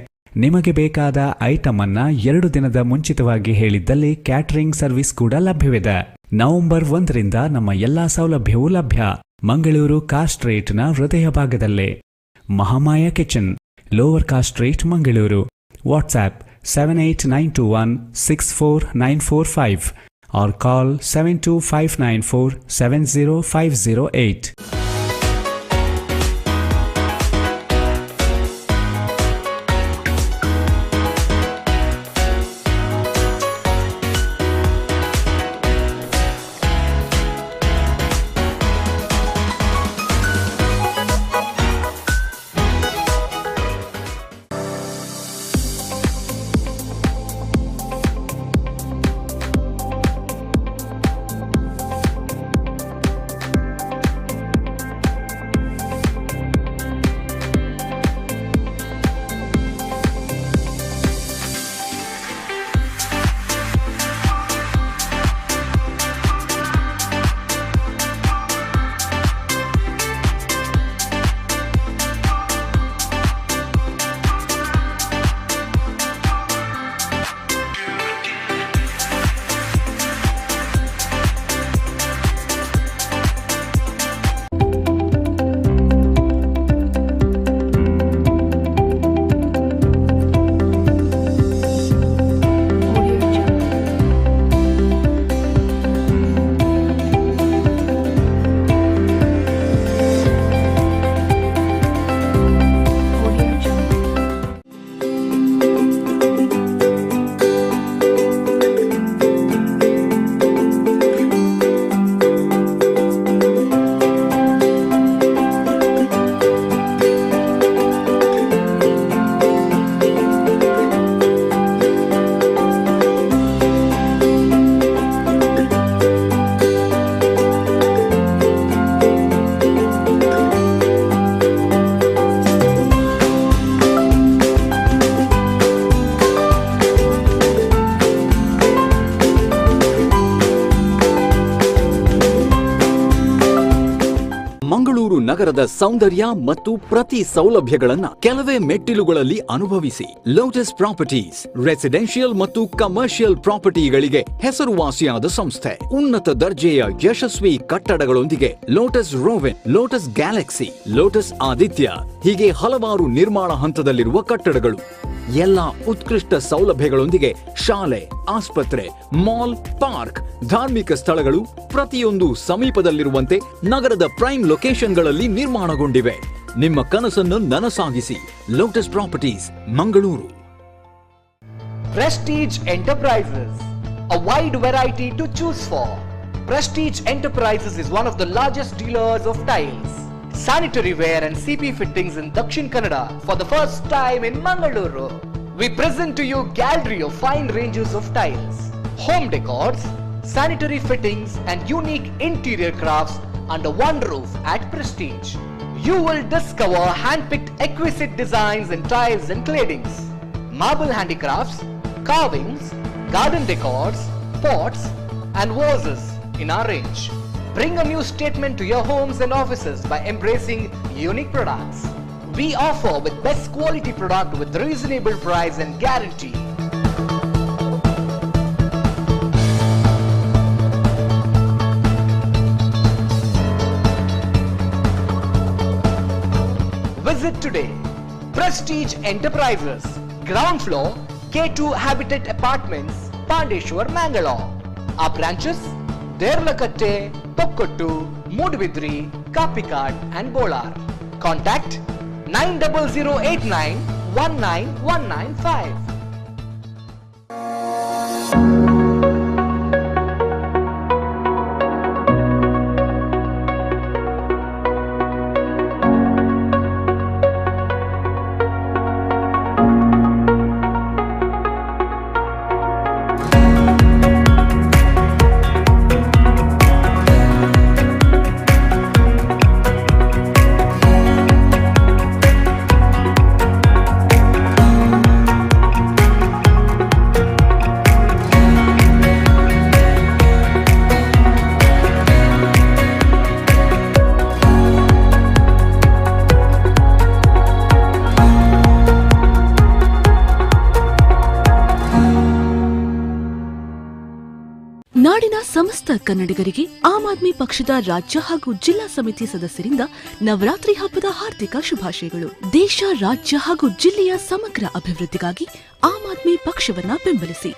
ನಿಮಗೆ ಬೇಕಾದ ಐಟಮ್ ಅನ್ನ 2 ದಿನದ ಮುಂಚಿತವಾಗಿ ಹೇಳಿದ್ದಲ್ಲಿ ಕ್ಯಾಟರಿಂಗ್ ಸರ್ವಿಸ್ ಕೂಡ ಲಭ್ಯವಿದೆ. ನವೆಂಬರ್ 1ರಿಂದ ನಮ್ಮ ಎಲ್ಲಾ ಸೌಲಭ್ಯವೂ ಲಭ್ಯ. ಮಂಗಳೂರು ಕಾಸ್ಟ್ ಸ್ಟ್ರೀಟ್ನ ಹೃದಯ ಭಾಗದಲ್ಲೇ ಮಹಾಮಾಯ ಕಿಚನ್, ಲೋವರ್ ಕಾಸ್ಟ್ Street, Mangaluru. WhatsApp 7892164945 or call 72594 70508. Mangaluru ನಗರದ ಸೌಂದರ್ಯ ಮತ್ತು ಪ್ರತಿ ಸೌಲಭ್ಯಗಳನ್ನ ಕೆಲವೇ ಮೆಟ್ಟಿಲುಗಳಲ್ಲಿ ಅನುಭವಿಸಿ. ಲೋಟಸ್ ಪ್ರಾಪರ್ಟೀಸ್ ರೆಸಿಡೆನ್ಷಿಯಲ್ ಮತ್ತು ಕಮರ್ಷಿಯಲ್ ಪ್ರಾಪರ್ಟಿಗಳಿಗೆ ಹೆಸರುವಾಸಿಯಾದ ಸಂಸ್ಥೆ. ಉನ್ನತ ದರ್ಜೆಯ ಯಶಸ್ವಿ ಕಟ್ಟಡಗಳೊಂದಿಗೆ Lotus ರೋವೆನ್, Lotus Galaxy, Lotus Aditya ಹೀಗೆ ಹಲವಾರು ನಿರ್ಮಾಣ ಹಂತದಲ್ಲಿರುವ ಕಟ್ಟಡಗಳು. ಎಲ್ಲ ಉತ್ಕೃಷ್ಟ ಸೌಲಭ್ಯಗಳೊಂದಿಗೆ ಶಾಲೆ, ಆಸ್ಪತ್ರೆ, ಮಾಲ್, ಪಾರ್ಕ್, ಧಾರ್ಮಿಕ ಸ್ಥಳಗಳು ಪ್ರತಿಯೊಂದು ಸಮೀಪದಲ್ಲಿರುವಂತೆ ನಗರದ ಪ್ರೈಮ್ ಲೊಕೇಶನ್ಗಳಲ್ಲಿ ನಿರ್ಮಾಣಗೊಂಡಿವೆ. ನಿಮ್ಮ ಕನಸನ್ನು ನನಸಾಗಿಸಿ. Lotus properties, Mangaluru. Prestige Enterprises, a wide variety to choose for. Prestige Enterprises is one of the largest dealers of tiles, sanitary ware and CP fittings in Dakshin Kannada for the first time in Mangaluru. We present to you gallery of fine ranges of tiles, home decors, sanitary fittings and unique interior crafts under one roof at Prestige. You will discover hand-picked exquisite designs in tiles and claddings, marble handicrafts, carvings, garden decors, pots and vases in our range. Bring a new statement to your homes and offices by embracing unique products. We offer with best quality product with reasonable price and guarantee. Visit today. Prestige Enterprises, ground floor, K2 Habitat Apartments, Pandeshwar, Mangalore. Our branches, Derlakatte, Tokkottu, Mudvidri, Kapikad and Bolar. Contact 90089 19195. ನಾಡಿನ ಸಮಸ್ತ ಕನ್ನಡಿಗರಿಗೆ ಆಮ್ ಆದ್ಮಿ ಪಕ್ಷದ ರಾಜ್ಯ ಹಾಗೂ ಜಿಲ್ಲಾ ಸಮಿತಿ ಸದಸ್ಯರಿಂದ ನವರಾತ್ರಿ ಹಬ್ಬದ ಹಾರ್ದಿಕ ಶುಭಾಶಯಗಳು. ದೇಶ, ರಾಜ್ಯ ಹಾಗೂ ಜಿಲ್ಲೆಯ ಸಮಗ್ರ ಅಭಿವೃದ್ಧಿಗಾಗಿ ಆಮ್ ಆದ್ಮಿ ಪಕ್ಷವನ್ನ ಬೆಂಬಲಿಸಿ.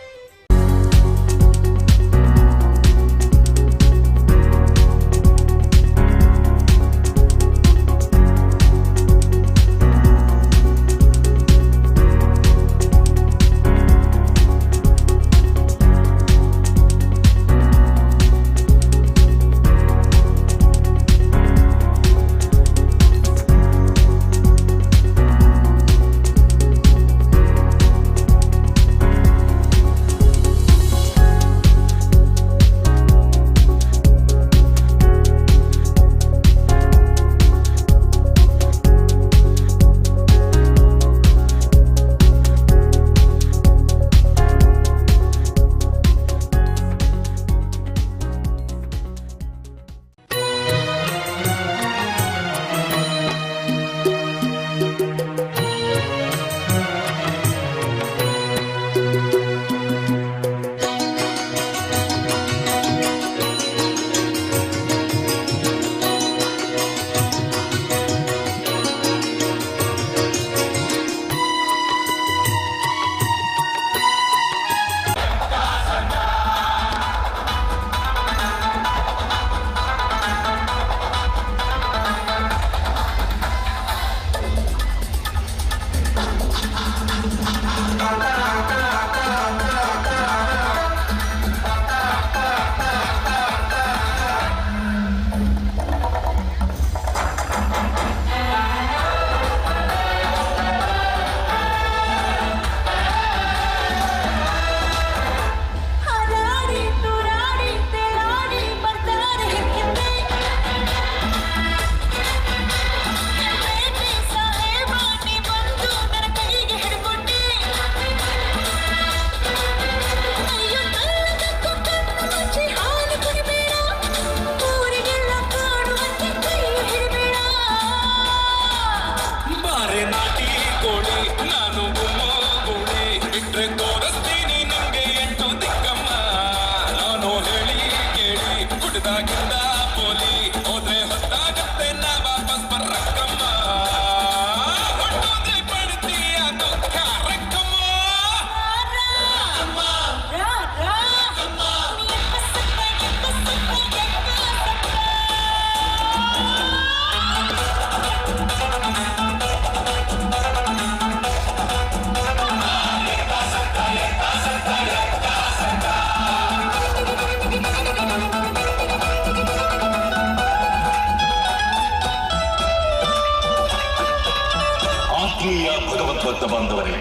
ಆತ್ಮೀಯ ಭಗವದ್ಭಕ್ತ ಬಾಂಧವರೇ,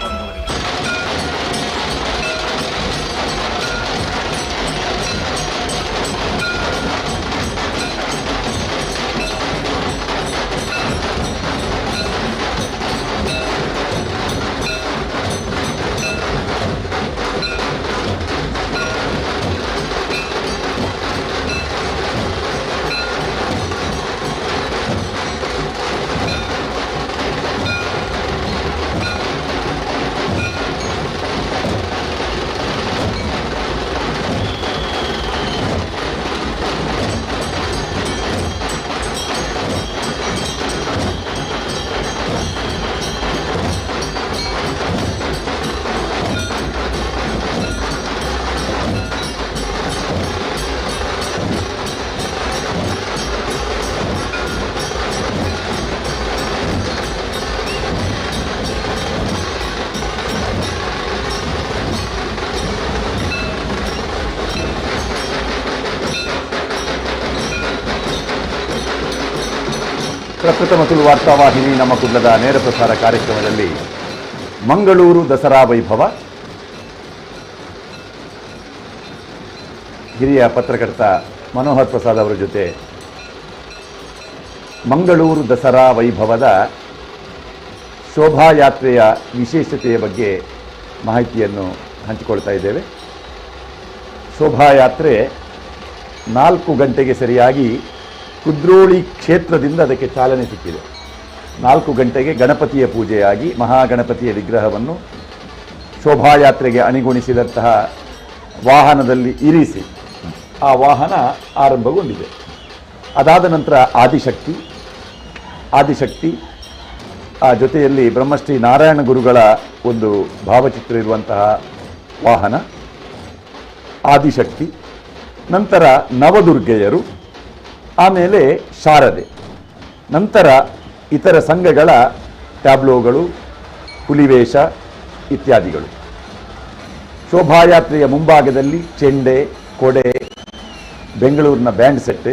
ಪ್ರಪ್ರಥಮ ತುಳು ವಾರ್ತಾವಾಹಿನಿ ನಮ್ಮ ಕುಡ್ಲದ ನೇರ ಪ್ರಸಾರ ಕಾರ್ಯಕ್ರಮದಲ್ಲಿ ಮಂಗಳೂರು ದಸರಾ ವೈಭವ, ಹಿರಿಯ ಪತ್ರಕರ್ತ ಮನೋಹರ್ ಪ್ರಸಾದ್ ಅವರ ಜೊತೆ ಮಂಗಳೂರು ದಸರಾ ವೈಭವದ ಶೋಭಾಯಾತ್ರೆಯ ವಿಶೇಷತೆಯ ಬಗ್ಗೆ ಮಾಹಿತಿಯನ್ನು ಹಂಚಿಕೊಳ್ತಾ ಇದ್ದೇವೆ. ಶೋಭಾಯಾತ್ರೆ 4 ಗಂಟೆಗೆ ಸರಿಯಾಗಿ ಕುದ್ರೋಳಿ ಕ್ಷೇತ್ರದಿಂದ ಅದಕ್ಕೆ ಚಾಲನೆ ಸಿಕ್ಕಿದೆ. 4 ಗಂಟೆಗೆ ಗಣಪತಿಯ ಪೂಜೆಯಾಗಿ ಮಹಾಗಣಪತಿಯ ವಿಗ್ರಹವನ್ನು ಶೋಭಾಯಾತ್ರೆಗೆ ಅಣಿಗೊಳಿಸಿದಂತಹ ವಾಹನದಲ್ಲಿ ಇರಿಸಿ ಆ ವಾಹನ ಆರಂಭಗೊಂಡಿದೆ. ಅದಾದ ನಂತರ ಆದಿಶಕ್ತಿ ಆ ಜೊತೆಯಲ್ಲಿ ಬ್ರಹ್ಮಶ್ರೀ ನಾರಾಯಣ ಗುರುಗಳ ಒಂದು ಭಾವಚಿತ್ರ ಇರುವಂತಹ ವಾಹನ ಆದಿಶಕ್ತಿ, ನಂತರ ನವದುರ್ಗೆಯರು, ಆಮೇಲೆ ಶಾರದೆ, ನಂತರ ಇತರ ಸಂಘಗಳ ಟ್ಯಾಬ್ಲೋಗಳು, ಹುಲಿವೇಷ ಇತ್ಯಾದಿಗಳು. ಶೋಭಾಯಾತ್ರೆಯ ಮುಂಭಾಗದಲ್ಲಿ ಚೆಂಡೆ, ಕೊಡೆ, ಬೆಂಗಳೂರಿನ ಬ್ಯಾಂಡ್ ಸೆಟ್,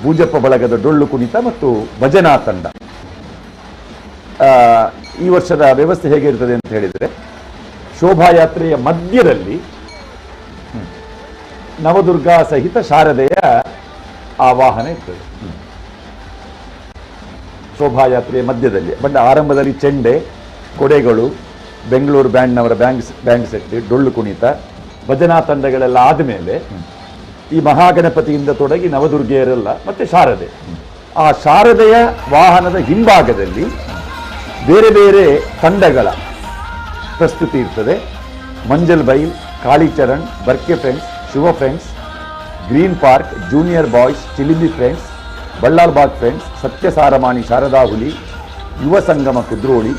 ಭೂಜಪ್ಪ ಬಳಗದ ಡೊಳ್ಳು ಕುಣಿತ ಮತ್ತು ಭಜನಾ ತಂಡ. ಈ ವರ್ಷದ ವ್ಯವಸ್ಥೆ ಹೇಗಿರ್ತದೆ ಅಂತ ಹೇಳಿದರೆ, ಶೋಭಾಯಾತ್ರೆಯ ಮಧ್ಯದಲ್ಲಿ ನವದುರ್ಗಾ ಸಹಿತ ಶಾರದೆಯ ಆ ವಾಹನ ಇರ್ತದೆ. ಶೋಭಾಯಾತ್ರೆಯ ಮಧ್ಯದಲ್ಲಿ ಆರಂಭದಲ್ಲಿ ಚೆಂಡೆ, ಕೊಡೆಗಳು, ಬೆಂಗಳೂರು ಬ್ಯಾಂಡ್ನವರ ಬ್ಯಾಂಡ್ ಸೆಟ್, ಡೊಳ್ಳು ಕುಣಿತ, ಭಜನಾ ತಂಡಗಳೆಲ್ಲ ಆದಮೇಲೆ ಈ ಮಹಾಗಣಪತಿಯಿಂದ ತೊಡಗಿ ನವದುರ್ಗೆಯರೆಲ್ಲ ಮತ್ತೆ ಶಾರದೆ. ಆ ಶಾರದೆಯ ವಾಹನದ ಹಿಂಭಾಗದಲ್ಲಿ ಬೇರೆ ಬೇರೆ ತಂಡಗಳ ಪ್ರಸ್ತುತಿ ಇರ್ತದೆ. Manjal Bail, Kalicharan, Barke Friends, Shiva Friends, Green Park, Junior Boys, Chilimbi Friends, Ballalbagh Friends, Satyasaramani Sharada Huli, Yuva Sangama Kudroli,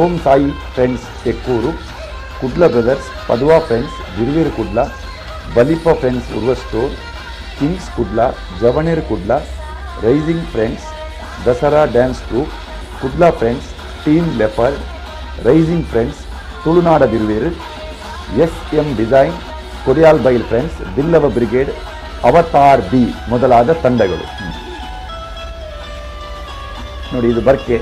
Om Sai Friends Ekkur, Kudla Brothers, Padva Friends, Biruveru Kudla, Balipa Friends Urwa Store, Kings Kudla, Javaner Kudla, Rising Friends, Dasara Dance Troupe, Kudla Friends, Team Leopard, Rising Friends, Tulunada Biruveru, SM Design, Kodial Bail Friends, Billava Brigade, Avatar B ಮೊದಲಾದ ತಂಡಗಳು. ನೋಡಿ, ಇದು ಬರ್ಕೆ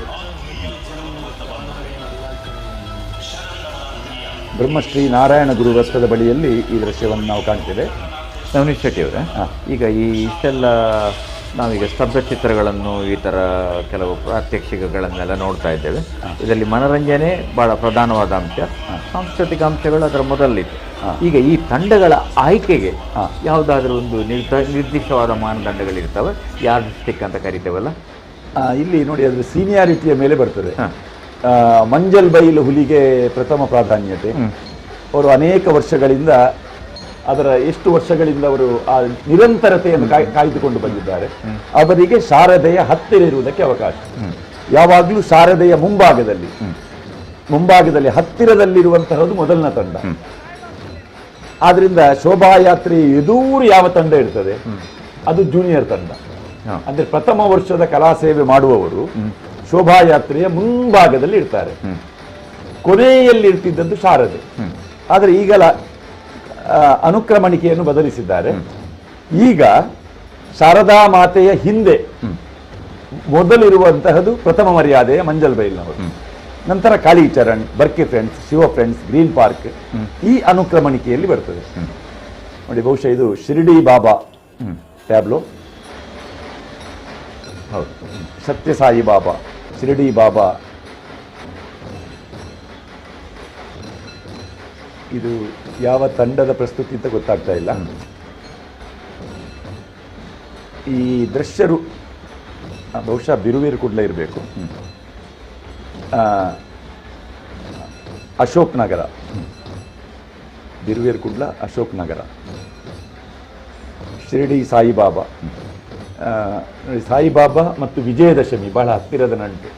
ಬ್ರಹ್ಮಶ್ರೀ ನಾರಾಯಣ ಗುರು ವೃತ್ತದ ಬಳಿಯಲ್ಲಿ ಈ ದೃಶ್ಯವನ್ನು ನಾವು ಕಾಣ್ತೇವೆ. ನವನೀತ್ ಶೆಟ್ಟಿ ಅವರೇ, ಈಗ ಈ ಇಷ್ಟೆಲ್ಲ ನಾವೀಗ ಸ್ತಬ್ಧ ಚಿತ್ರಗಳನ್ನು, ಈ ಥರ ಕೆಲವು ಪ್ರಾತ್ಯಕ್ಷಿಕೆಗಳನ್ನೆಲ್ಲ ನೋಡ್ತಾ ಇದ್ದೇವೆ. ಇದರಲ್ಲಿ ಮನರಂಜನೆ ಭಾಳ ಪ್ರಧಾನವಾದ ಅಂಶ, ಸಾಂಸ್ಕೃತಿಕ ಅಂಶಗಳು ಅದರ ಮೊದಲಿತ್ತು. ಈಗ ಈ ತಂಡಗಳ ಆಯ್ಕೆಗೆ ಯಾವುದಾದ್ರೂ ಒಂದು ನಿರ್ದಿಷ್ಟವಾದ ಮಾನದಂಡಗಳಿರ್ತವೆ, ಯಾರ್ಡ್ ಸ್ಟಿಕ್ ಅಂತ ಕರಿತೇವಲ್ಲ, ಇಲ್ಲಿ ನೋಡಿ ಅದರ ಸೀನಿಯಾರಿಟಿಯ ಮೇಲೆ ಬರ್ತದೆ. ಮಂಜಲ್ ಬೈಲ್ ಹುಲಿಗೆ ಪ್ರಥಮ ಪ್ರಾಧಾನ್ಯತೆ. ಅವರು ಅನೇಕ ವರ್ಷಗಳಿಂದ ಅದರ ಎಷ್ಟು ವರ್ಷಗಳಿಂದ ಅವರು ಆ ನಿರಂತರತೆಯನ್ನು ಕಾಯ್ದುಕೊಂಡು ಬಂದಿದ್ದಾರೆ. ಅವರಿಗೆ ಶಾರದೆಯ ಹತ್ತಿರ ಇರುವುದಕ್ಕೆ ಅವಕಾಶ. ಯಾವಾಗಲೂ ಶಾರದೆಯ ಮುಂಭಾಗದಲ್ಲಿ ಹತ್ತಿರದಲ್ಲಿರುವಂತಹದ್ದು ಮೊದಲನ ತಂಡ. ಆದ್ರಿಂದ ಶೋಭಾಯಾತ್ರೆ ಎದುರು ಯಾವ ತಂಡ ಇರ್ತದೆ ಅದು ಜೂನಿಯರ್ ತಂಡ. ಅಂದ್ರೆ ಪ್ರಥಮ ವರ್ಷದ ಕಲಾ ಸೇವೆ ಮಾಡುವವರು ಶೋಭಾಯಾತ್ರೆಯ ಮುಂಭಾಗದಲ್ಲಿ ಇರ್ತಾರೆ, ಕೊನೆಯಲ್ಲಿ ಇರ್ತಿದ್ದದ್ದು ಶಾರದೆ. ಆದರೆ ಈಗಲ ಅನುಕ್ರಮಣಿಕೆಯನ್ನು ಬದಲಿಸಿದ್ದಾರೆ. ಈಗ ಶಾರದಾ ಮಾತೆಯ ಹಿಂದೆ ಮೊದಲಿರುವಂತಹದ್ದು ಪ್ರಥಮ ಮರ್ಯಾದೆಯ ಮಂಜಲ್ ಬೈಲ್ನವರು, ನಂತರ Kalicharan, Barke Friends, Shiva Friends, Green park ಈ ಅನುಕ್ರಮಣಿಕೆಯಲ್ಲಿ ಬರ್ತದೆ ನೋಡಿ. ಬಹುಶಃ ಇದು ಶಿರ್ಡಿ ಬಾಬಾ ಟ್ಯಾಬ್ಲೋ. ಹೌದು, ಸತ್ಯಸಾಯಿ ಬಾಬಾ, ಶಿರ್ಡಿ ಬಾಬಾ. ಇದು ಯಾವ ತಂಡದ ಪ್ರಸ್ತುತಿ ಅಂತ ಗೊತ್ತಾಗ್ತಾ ಇಲ್ಲ. ಈ ದೃಶ್ಯರು ಬಹುಶಃ ಬಿರುವೀರ್ ಕುಡ್ಲ ಇರಬೇಕು. ಅಶೋಕ್ ನಗರ, ಬಿರುವೀರ್ ಕುಡ್ಲ, ಅಶೋಕ್ ನಗರ. ಶಿರ್ಡಿ ಸಾಯಿಬಾಬಾ. ಸಾಯಿಬಾಬಾ ಮತ್ತು ವಿಜಯದಶಮಿ ಬಹಳ ಹತ್ತಿರದ ನಂಟು.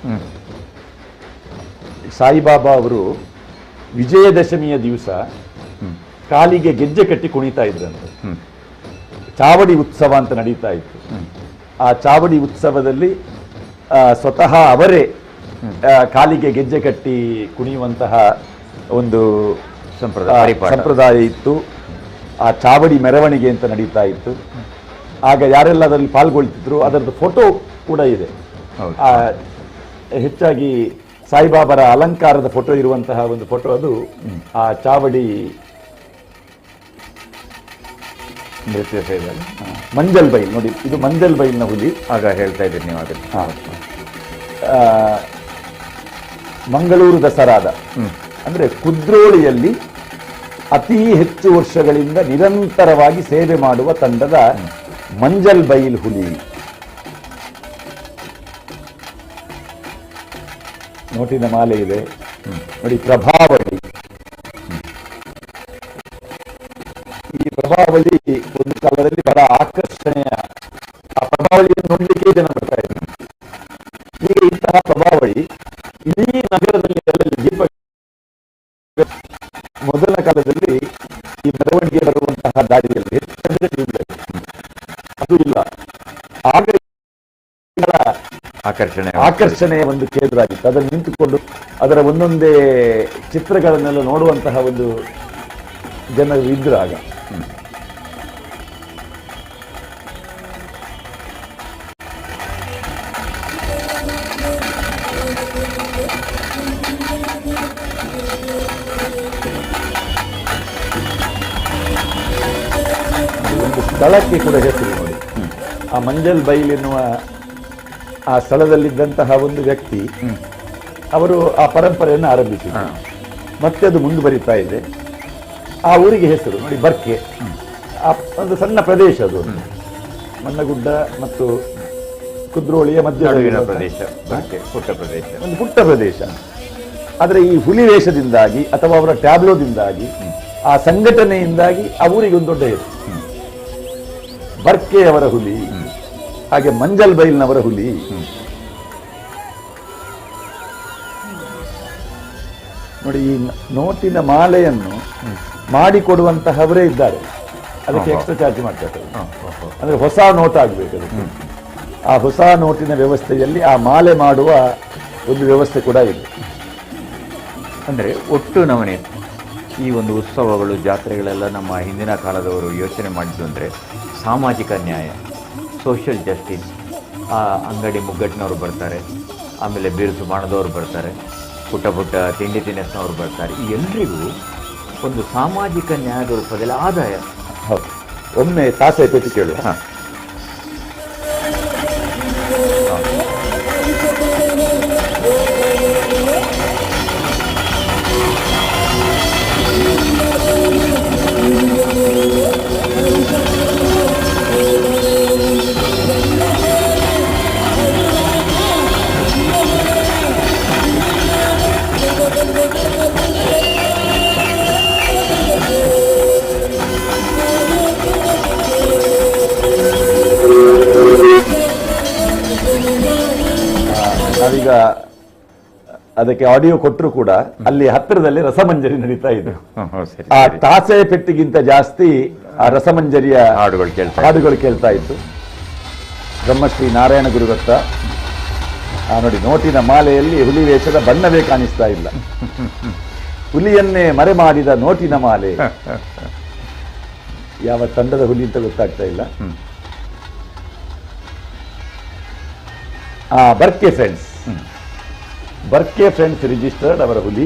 ಸಾಯಿಬಾಬಾ ಅವರು ವಿಜಯದಶಮಿಯ ದಿವಸ ಕಾಲಿಗೆ ಗೆಜ್ಜೆ ಕಟ್ಟಿ ಕುಣಿತಾ ಇದ್ರಂತೆ. ಚಾವಡಿ ಉತ್ಸವ ಅಂತ ನಡೀತಾ ಇತ್ತು. ಆ ಚಾವಡಿ ಉತ್ಸವದಲ್ಲಿ ಸ್ವತಃ ಅವರೇ ಕಾಲಿಗೆ ಗೆಜ್ಜೆ ಕಟ್ಟಿ ಕುಣಿಯುವಂತಹ ಒಂದು ಸಂಪ್ರದಾಯ ಇತ್ತು. ಆ ಚಾವಡಿ ಮೆರವಣಿಗೆ ಅಂತ ನಡೀತಾ ಇತ್ತು. ಆಗ ಯಾರೆಲ್ಲ ಅದರಲ್ಲಿ ಪಾಲ್ಗೊಳ್ತಿದ್ರು ಅದರದ್ದು ಫೋಟೋ ಕೂಡ ಇದೆ. ಹೆಚ್ಚಾಗಿ ಸಾಯಿಬಾಬರ ಅಲಂಕಾರದ ಫೋಟೋ ಇರುವಂತಹ ಒಂದು ಫೋಟೋ, ಅದು ಆ ಚಾವಡಿ ನೃತ್ಯ ಸೇವೆಯಲ್ಲಿ. ಮಂಜಲ್ ಬೈಲ್ ನೋಡಿ, ಇದು ಮಂಜಲ್ ಬೈಲ್ನ ಹುಲಿ. ಆಗ ಹೇಳ್ತಾ ಇದ್ದೀರಿ ನೀವು ಅದಕ್ಕೆ. ಮಂಗಳೂರು ದಸರಾದ ಅಂದ್ರೆ ಕುದ್ರೋಳಿಯಲ್ಲಿ ಅತಿ ಹೆಚ್ಚು ವರ್ಷಗಳಿಂದ ನಿರಂತರವಾಗಿ ಸೇವೆ ಮಾಡುವ ತಂಡದ ಮಂಜಲ್ ಬೈಲ್ ಹುಲಿ. ನೋಟಿನ ಮಾಲೆ ಇದೆ ನೋಡಿ. ಪ್ರಭಾವಳಿ, ಈ ಪ್ರಭಾವಳಿ ಒಂದು ಕಾಲದಲ್ಲಿ ಬಹಳ ಆಕರ್ಷಣೆಯ. ಆ ಪ್ರಭಾವಳಿಯನ್ನು ನೋಡ್ಲಿಕ್ಕೆ ಜನ ಬರ್ತಾ ಇದ್ದಾರೆ. ಈಗ ಇಂತಹ ಪ್ರಭಾವಳಿ ಇಡೀ ನಗರದಲ್ಲಿ ದೀಪ. ಮೊದಲ ಕಾಲದಲ್ಲಿ ಈ ಮೆರವಣಿಗೆ ಬರುವಂತಹ ದಾರಿಯಲ್ಲಿ ಹೆಚ್ಚಂದ್ರೆ ಟ್ಯೂಬ್ಲೈಟ್, ಅದು ಇಲ್ಲ. ಆಗ ಆಕರ್ಷಣೆಯ ಒಂದು ಕೇಂದ್ರ ಆಗಿತ್ತು. ಅದನ್ನು ನಿಂತುಕೊಂಡು ಅದರ ಒಂದೊಂದೇ ಚಿತ್ರಗಳನ್ನೆಲ್ಲ ನೋಡುವಂತಹ ಒಂದು ಜನರು ಇದ್ರು ಆಗ. ಒಂದು ಸ್ಥಳಕ್ಕೆ ಕೂಡ ಹೆಸರು ನೋಡಿ. ಆ ಮಂಜಲ್ ಬೈಲ್ ಎನ್ನುವ ಆ ಸ್ಥಳದಲ್ಲಿದ್ದಂತಹ ಒಂದು ವ್ಯಕ್ತಿ ಅವರು ಆ ಪರಂಪರೆಯನ್ನು ಆರಂಭಿಸಿದರು. ಮತ್ತೆ ಅದು ಮುಂದುವರಿತಾ ಇದೆ. ಆ ಊರಿಗೆ ಹೆಸರು ನೋಡಿ ಬರ್ಕೆ. ಒಂದು ಸಣ್ಣ ಪ್ರದೇಶ ಅದು, ಮನ್ನಗುಡ್ಡ ಮತ್ತು ಕುದ್ರೋಳಿಯ ಮಧ್ಯದ ಪ್ರದೇಶ, ಪುಟ್ಟ ಪ್ರದೇಶ, ಒಂದು ಪುಟ್ಟ ಪ್ರದೇಶ. ಆದರೆ ಈ ಹುಲಿ ವೇಷದಿಂದಾಗಿ ಅಥವಾ ಅವರ ಟ್ಯಾಬ್ಲೋದಿಂದಾಗಿ, ಆ ಸಂಘಟನೆಯಿಂದಾಗಿ ಆ ಊರಿಗೆ ಒಂದು ದೊಡ್ಡ ಹೆಸರು. ಬರ್ಕೆ ಅವರ ಹುಲಿ, ಹಾಗೆ ಮಂಜಲ್ ಬೈಲ್ನವರ ಹುಲಿ. ನೋಡಿ, ಈ ನೋಟಿನ ಮಾಲೆಯನ್ನು ಮಾಡಿಕೊಡುವಂತಹವರೇ ಇದ್ದಾರೆ. ಅದಕ್ಕೆ ಎಕ್ಸ್ಟ್ರಾ ಚಾರ್ಜ್ ಮಾಡ್ತಾರೆ. ಅಂದ್ರೆ ಹೊಸ ನೋಟ್ ಆಗಬೇಕು. ಆ ಹೊಸ ನೋಟಿನ ವ್ಯವಸ್ಥೆಯಲ್ಲಿ ಆ ಮಾಲೆ ಮಾಡುವ ಒಂದು ವ್ಯವಸ್ಥೆ ಕೂಡ ಇದೆ. ಅಂದರೆ ಒಟ್ಟು ನಮನೆ ಈ ಒಂದು ಉತ್ಸವಗಳು, ಜಾತ್ರೆಗಳೆಲ್ಲ ನಮ್ಮ ಹಿಂದಿನ ಕಾಲದವರು ಯೋಚನೆ ಮಾಡಿದ್ದು ಅಂದರೆ ಸಾಮಾಜಿಕ ನ್ಯಾಯ, ಸೋಷಿಯಲ್ ಜಸ್ಟಿಸ್. ಆ ಅಂಗಡಿ ಮುಗ್ಗಟ್ಟಿನವರು ಬರ್ತಾರೆ, ಆಮೇಲೆ ಬಿರುಸು ಬಾಣದವರು ಬರ್ತಾರೆ, ಪುಟ್ಟ ಪುಟ್ಟ ತಿಂಡಿ ತಿನಿಸಿನವರು ಬರ್ತಾರೆ. ಈ ಎಲ್ರಿಗೂ ಒಂದು ಸಾಮಾಜಿಕ ನ್ಯಾಯದ ರೂಪದಲ್ಲಿ ಆದಾಯ. ಹೌದು. ಒಮ್ಮೆ ತಾಸೆ ಪೆಟ್ಟು ಕೇಳುವ. ಅದಕ್ಕೆ ಆಡಿಯೋ ಕೊಟ್ಟರು ಕೂಡ ಅಲ್ಲಿ ಹತ್ತಿರದಲ್ಲಿ ರಸಮಂಜರಿ ನಡೀತಾ ಇದೆ. ಸರಿ, ಆ ತಾಸೆ ಪೆಟ್ಟಿಗಿಂತ ಜಾಸ್ತಿ ಆ ರಸಮಂಜರಿಯ ಹಾಡುಗಳು ಕೇಳ್ತಾ ಇತ್ತು. ಬ್ರಹ್ಮಶ್ರೀ ನಾರಾಯಣ ಗುರುದತ್ತ ನೋಡಿ, ನೋಟಿನ ಮಾಲೆಯಲ್ಲಿ ಹುಲಿ ವೇಷದ ಬಣ್ಣವೇ ಕಾಣಿಸ್ತಾ ಇಲ್ಲ, ಹುಲಿಯನ್ನೇ ಮರೆ ಮಾಡಿದ ನೋಟಿನ ಮಾಲೆ. ಯಾವ ತಂಡದ ಹುಲಿ ಅಂತ ಗೊತ್ತಾಗ್ತಾ ಇಲ್ಲ. Barke friends, Barke friends registered ಅವರ ಹುಲಿ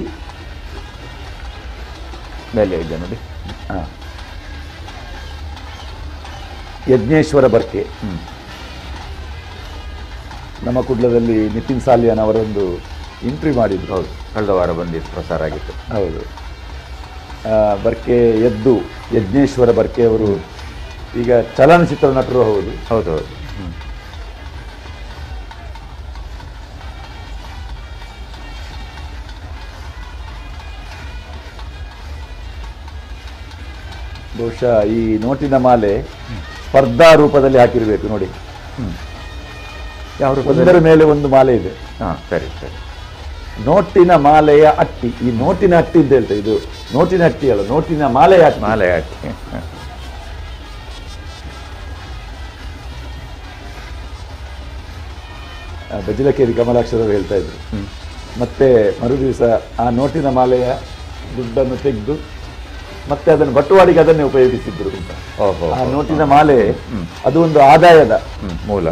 ಮೇಲೆ ಇದೆ ನೋಡಿ. ಯಜ್ಞೇಶ್ವರ ಬರ್ಕೆ. ನಮ್ಮ ಕುಡ್ಲದಲ್ಲಿ ನಿತಿನ್ ಸಾಲಿಯಾನ್ ಅವರೊಂದು ಇಂಟ್ರಿ ಮಾಡಿದ್ರು. ಹೌದು, ಕಳೆದ ವಾರ ಬಂದಿದ್ದು ಪ್ರಸಾರ ಆಗಿತ್ತು. ಹೌದು, ಬರ್ಕೆ ಎದ್ದು ಯಜ್ಞೇಶ್ವರ ಬರ್ಕೆ ಅವರು ಈಗ ಚಲನಚಿತ್ರ ನಟರು. ಹೌದು ಹೌದು ಹೌದು. ಬಹುಶಃ ಈ ನೋಟಿನ ಮಾಲೆ ಸ್ಪರ್ಧಾ ರೂಪದಲ್ಲಿ ಹಾಕಿರಬೇಕು ನೋಡಿ. ಯಾವ ಒಂದರ ಮೇಲೆ ಒಂದು ಮಾಲೆ ಇದೆ. ಸರಿ ಸರಿ. ನೋಟಿನ ಮಾಲೆಯ ಅಟ್ಟಿ. ಈ ನೋಟಿನ ಅಟ್ಟಿ ಅಂತ ಹೇಳ್ತಾರೆ, ಇದು ನೋಟಿನ ಅಟ್ಟಿ ಅಲ್ಲ, ನೋಟಿನ ಮಾಲೆಯ ಅಟ್ಟಿ. ಮಾಲೆಯ ಅಟ್ಟಿ. ಬಜಿಲಕೇರಿ ಕಮಲಾಕ್ಷರವರು ಹೇಳ್ತಾ ಇದ್ರು. ಮತ್ತೆ ಮರು ದಿವಸ ಆ ನೋಟಿನ ಮಾಲೆಯ ದುಡ್ಡನ್ನು ತೆಗೆದು ಮತ್ತೆ ಅದನ್ನು ಬಟುವಾಡಿಗೆ ಅದನ್ನೇ ಉಪಯೋಗಿಸಿದ್ರು ಅಂತ. ಆ ನೋಟಿನ ಮಾಲೆ ಅದು ಒಂದು ಆದಾಯದ ಮೂಲ.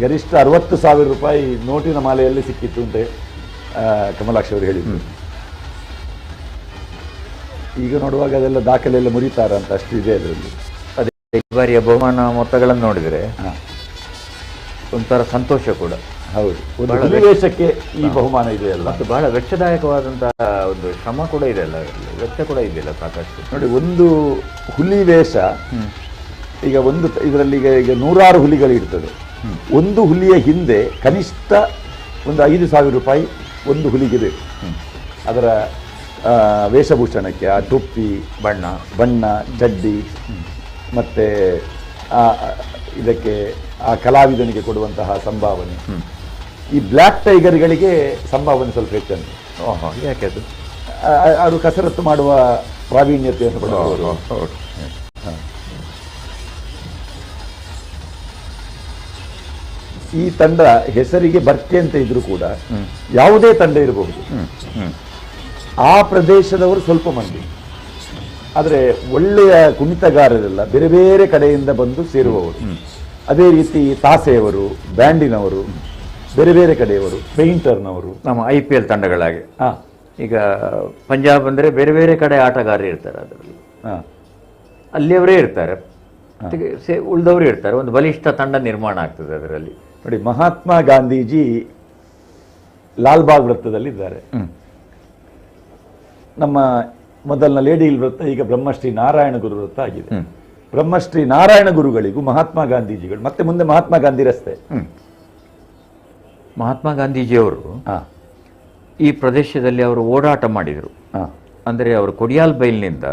ಗರಿಷ್ಠ 60,000 ರೂಪಾಯಿ ನೋಟಿನ ಮಾಲೆಯಲ್ಲಿ ಸಿಕ್ಕಿತ್ತು ಅಂತ ಕಮಲಾಕ್ಷ ಅವರು ಹೇಳಿದ್ರು. ಈಗ ನೋಡುವಾಗ ಅದೆಲ್ಲ ದಾಖಲೆ ಎಲ್ಲ ಮುರಿತಾರ ಅಂತ ಅಷ್ಟು ಇದೆ ಅದರಲ್ಲಿ. ಅದೇ ಈ ಬಾರಿಯ ಬಹುಮಾನ ಮೊತ್ತಗಳನ್ನು ನೋಡಿದರೆ ಒಂಥರ ಸಂತೋಷ ಕೂಡ. ಹೌದು, ಒಂದು ಹುಲಿವೇಷಕ್ಕೆ ಈ ಬಹುಮಾನ ಇದೆಯಲ್ಲ, ಮತ್ತು ಬಹಳ ವೆಚ್ಚದಾಯಕವಾದಂತಹ ಒಂದು ಶ್ರಮ ಕೂಡ ಇದೆ ಅಲ್ಲ, ವೆಚ್ಚ ಕೂಡ ಇದೆಯಲ್ಲ ಸಾಕಷ್ಟು. ನೋಡಿ, ಒಂದು ಹುಲಿ ವೇಷ ಈಗ ಒಂದು ಇದರಲ್ಲಿ ಈಗ 100 ಹುಲಿಗಳು ಇರ್ತದೆ. ಒಂದು ಹುಲಿಯ ಹಿಂದೆ ಕನಿಷ್ಠ ಒಂದು 5,000 ರೂಪಾಯಿ ಒಂದು ಹುಲಿಗೆ ಬೇಕು. ಅದರ ವೇಷಭೂಷಣಕ್ಕೆ, ಆ ಟೊಪ್ಪಿ, ಬಣ್ಣ, ಚಡ್ಡಿ, ಮತ್ತು ಇದಕ್ಕೆ ಆ ಕಲಾವಿದನಿಗೆ ಕೊಡುವಂತಹ ಸಂಭಾವನೆ. ಈ ಬ್ಲ್ಯಾಕ್ ಟೈಗರ್ಗಳಿಗೆ ಸಂಭಾವನೆ ಸ್ವಲ್ಪ ಹೆಚ್ಚಂತೆ. ಯಾಕೆ ಅದು? ಅವರು ಕಸರತ್ತು ಮಾಡುವ ಪ್ರಾವೀಣ್ಯತೆಯನ್ನು ಪಡೆದವರು. ಈ ತಂಡ ಹೆಸರಿಗೆ ಬರ್ಕೆ ಅಂತ ಇದ್ರು ಕೂಡ ಯಾವುದೇ ತಂಡ ಇರಬಹುದು, ಆ ಪ್ರದೇಶದವರು ಸ್ವಲ್ಪ ಮಂದಿ. ಆದರೆ ಒಳ್ಳೆಯ ಕುಣಿತಗಾರರೆಲ್ಲ ಬೇರೆ ಬೇರೆ ಕಡೆಯಿಂದ ಬಂದು ಸೇರುವವರು. ಅದೇ ರೀತಿ ತಾಸೆಯವರು, ಬ್ಯಾಂಡಿನವರು, ಬೇರೆ ಬೇರೆ ಕಡೆಯವರು, ಪೇಂಟರ್ನವರು. ನಮ್ಮ IPL ತಂಡಗಳಾಗಿ ಈಗ ಪಂಜಾಬ್ ಅಂದರೆ ಬೇರೆ ಬೇರೆ ಕಡೆ ಆಟಗಾರರು ಇರ್ತಾರೆ, ಅದರಲ್ಲಿ ಅಲ್ಲಿಯವರೇ ಇರ್ತಾರೆ, ಉಳಿದವರು ಇರ್ತಾರೆ. ಒಂದು ಬಲಿಷ್ಠ ತಂಡ ನಿರ್ಮಾಣ ಆಗ್ತದೆ ಅದರಲ್ಲಿ. ನೋಡಿ, ಮಹಾತ್ಮ ಗಾಂಧೀಜಿ ಲಾಲ್ಬಾಗ್ ವೃತ್ತದಲ್ಲಿದ್ದಾರೆ. ನಮ್ಮ ಮೊದಲನ ಲೇಡಿ ಹಿಲ್ ವೃತ್ತ ಈಗ ಬ್ರಹ್ಮಶ್ರೀ ನಾರಾಯಣ ಗುರು ವೃತ್ತ ಆಗಿದೆ. ಬ್ರಹ್ಮಶ್ರೀ ನಾರಾಯಣ ಗುರುಗಳಿಗೂ ಮಹಾತ್ಮ ಗಾಂಧೀಜಿಗಳು, ಮತ್ತೆ ಮುಂದೆ ಮಹಾತ್ಮ ಗಾಂಧಿ ರಸ್ತೆ. ಮಹಾತ್ಮ ಗಾಂಧೀಜಿಯವರು ಈ ಪ್ರದೇಶದಲ್ಲಿ ಅವರು ಓಡಾಟ ಮಾಡಿದರು. ಅಂದರೆ ಅವರು ಕೊಡಿಯಾಲ್ ಬೈಲ್ನಿಂದ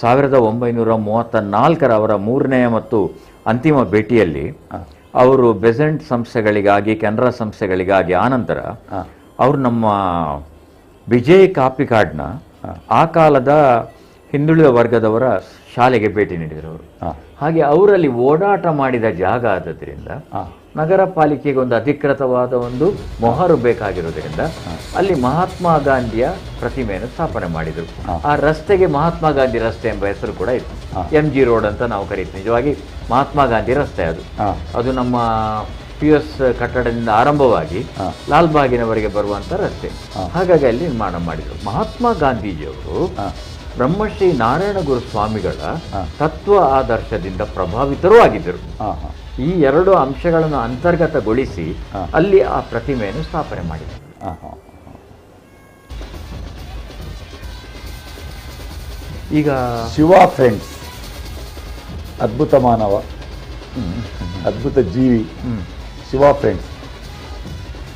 1934 ಅವರ 3ನೇ ಮತ್ತು ಅಂತಿಮ ಭೇಟಿಯಲ್ಲಿ ಅವರು ಬೆಸೆಂಟ್ ಸಂಸ್ಥೆಗಳಿಗಾಗಿ, ಕೆನರಾ ಸಂಸ್ಥೆಗಳಿಗಾಗಿ ಆನಂತರ ಅವರು ನಮ್ಮ ವಿಜಯ್ ಕಾಪಿಕಾಡ್ನ ಆ ಕಾಲದ ಹಿಂದುಳಿದ ವರ್ಗದವರ ಶಾಲೆಗೆ ಭೇಟಿ ನೀಡಿದರು ಅವರು. ಹಾಗೆ ಅವರಲ್ಲಿ ಓಡಾಟ ಮಾಡಿದ ಜಾಗ ಆದದ್ರಿಂದ ನಗರ ಪಾಲಿಕೆಗೆ ಒಂದು ಅಧಿಕೃತವಾದ ಒಂದು ಮೊಹರು ಬೇಕಾಗಿರೋದ್ರಿಂದ ಅಲ್ಲಿ ಮಹಾತ್ಮ ಗಾಂಧಿಯ ಪ್ರತಿಮೆಯನ್ನು ಸ್ಥಾಪನೆ ಮಾಡಿದರು. ಆ ರಸ್ತೆಗೆ ಮಹಾತ್ಮ ಗಾಂಧಿ ರಸ್ತೆ ಎಂಬ ಹೆಸರು ಕೂಡ ಇತ್ತು. MG ರೋಡ್ ಅಂತ ನಾವು ಕರೀತೀವಿ, ನಿಜವಾಗಿ ಮಹಾತ್ಮ ಗಾಂಧಿ ರಸ್ತೆ ಅದು. ಅದು ನಮ್ಮ PS ಕಟ್ಟಡದಿಂದ ಆರಂಭವಾಗಿ ಲಾಲ್ಬಾಗಿನವರೆಗೆ ಬರುವಂತ ರಸ್ತೆ. ಹಾಗಾಗಿ ಅಲ್ಲಿ ನಿರ್ಮಾಣ ಮಾಡಿದರು. ಮಹಾತ್ಮ ಗಾಂಧೀಜಿಯವರು ಬ್ರಹ್ಮಶ್ರೀ ನಾರಾಯಣ ಗುರು ಸ್ವಾಮಿಗಳ ತತ್ವ ಆದರ್ಶದಿಂದ ಪ್ರಭಾವಿತರೂ ಆಗಿದ್ದರು. ಈ ಎರಡು ಅಂಶಗಳನ್ನು ಅಂತರ್ಗತಗೊಳಿಸಿ ಅಲ್ಲಿ ಆ ಪ್ರತಿಮೆಯನ್ನು ಸ್ಥಾಪನೆ ಮಾಡಿದರು. ಈಗ ಶಿವ ಫ್ರೆಂಡ್ಸ್, ಅದ್ಭುತ ಮಾನವ, ಅದ್ಭುತ ಜೀವಿ, ಶಿವ ಫ್ರೆಂಡ್ಸ್.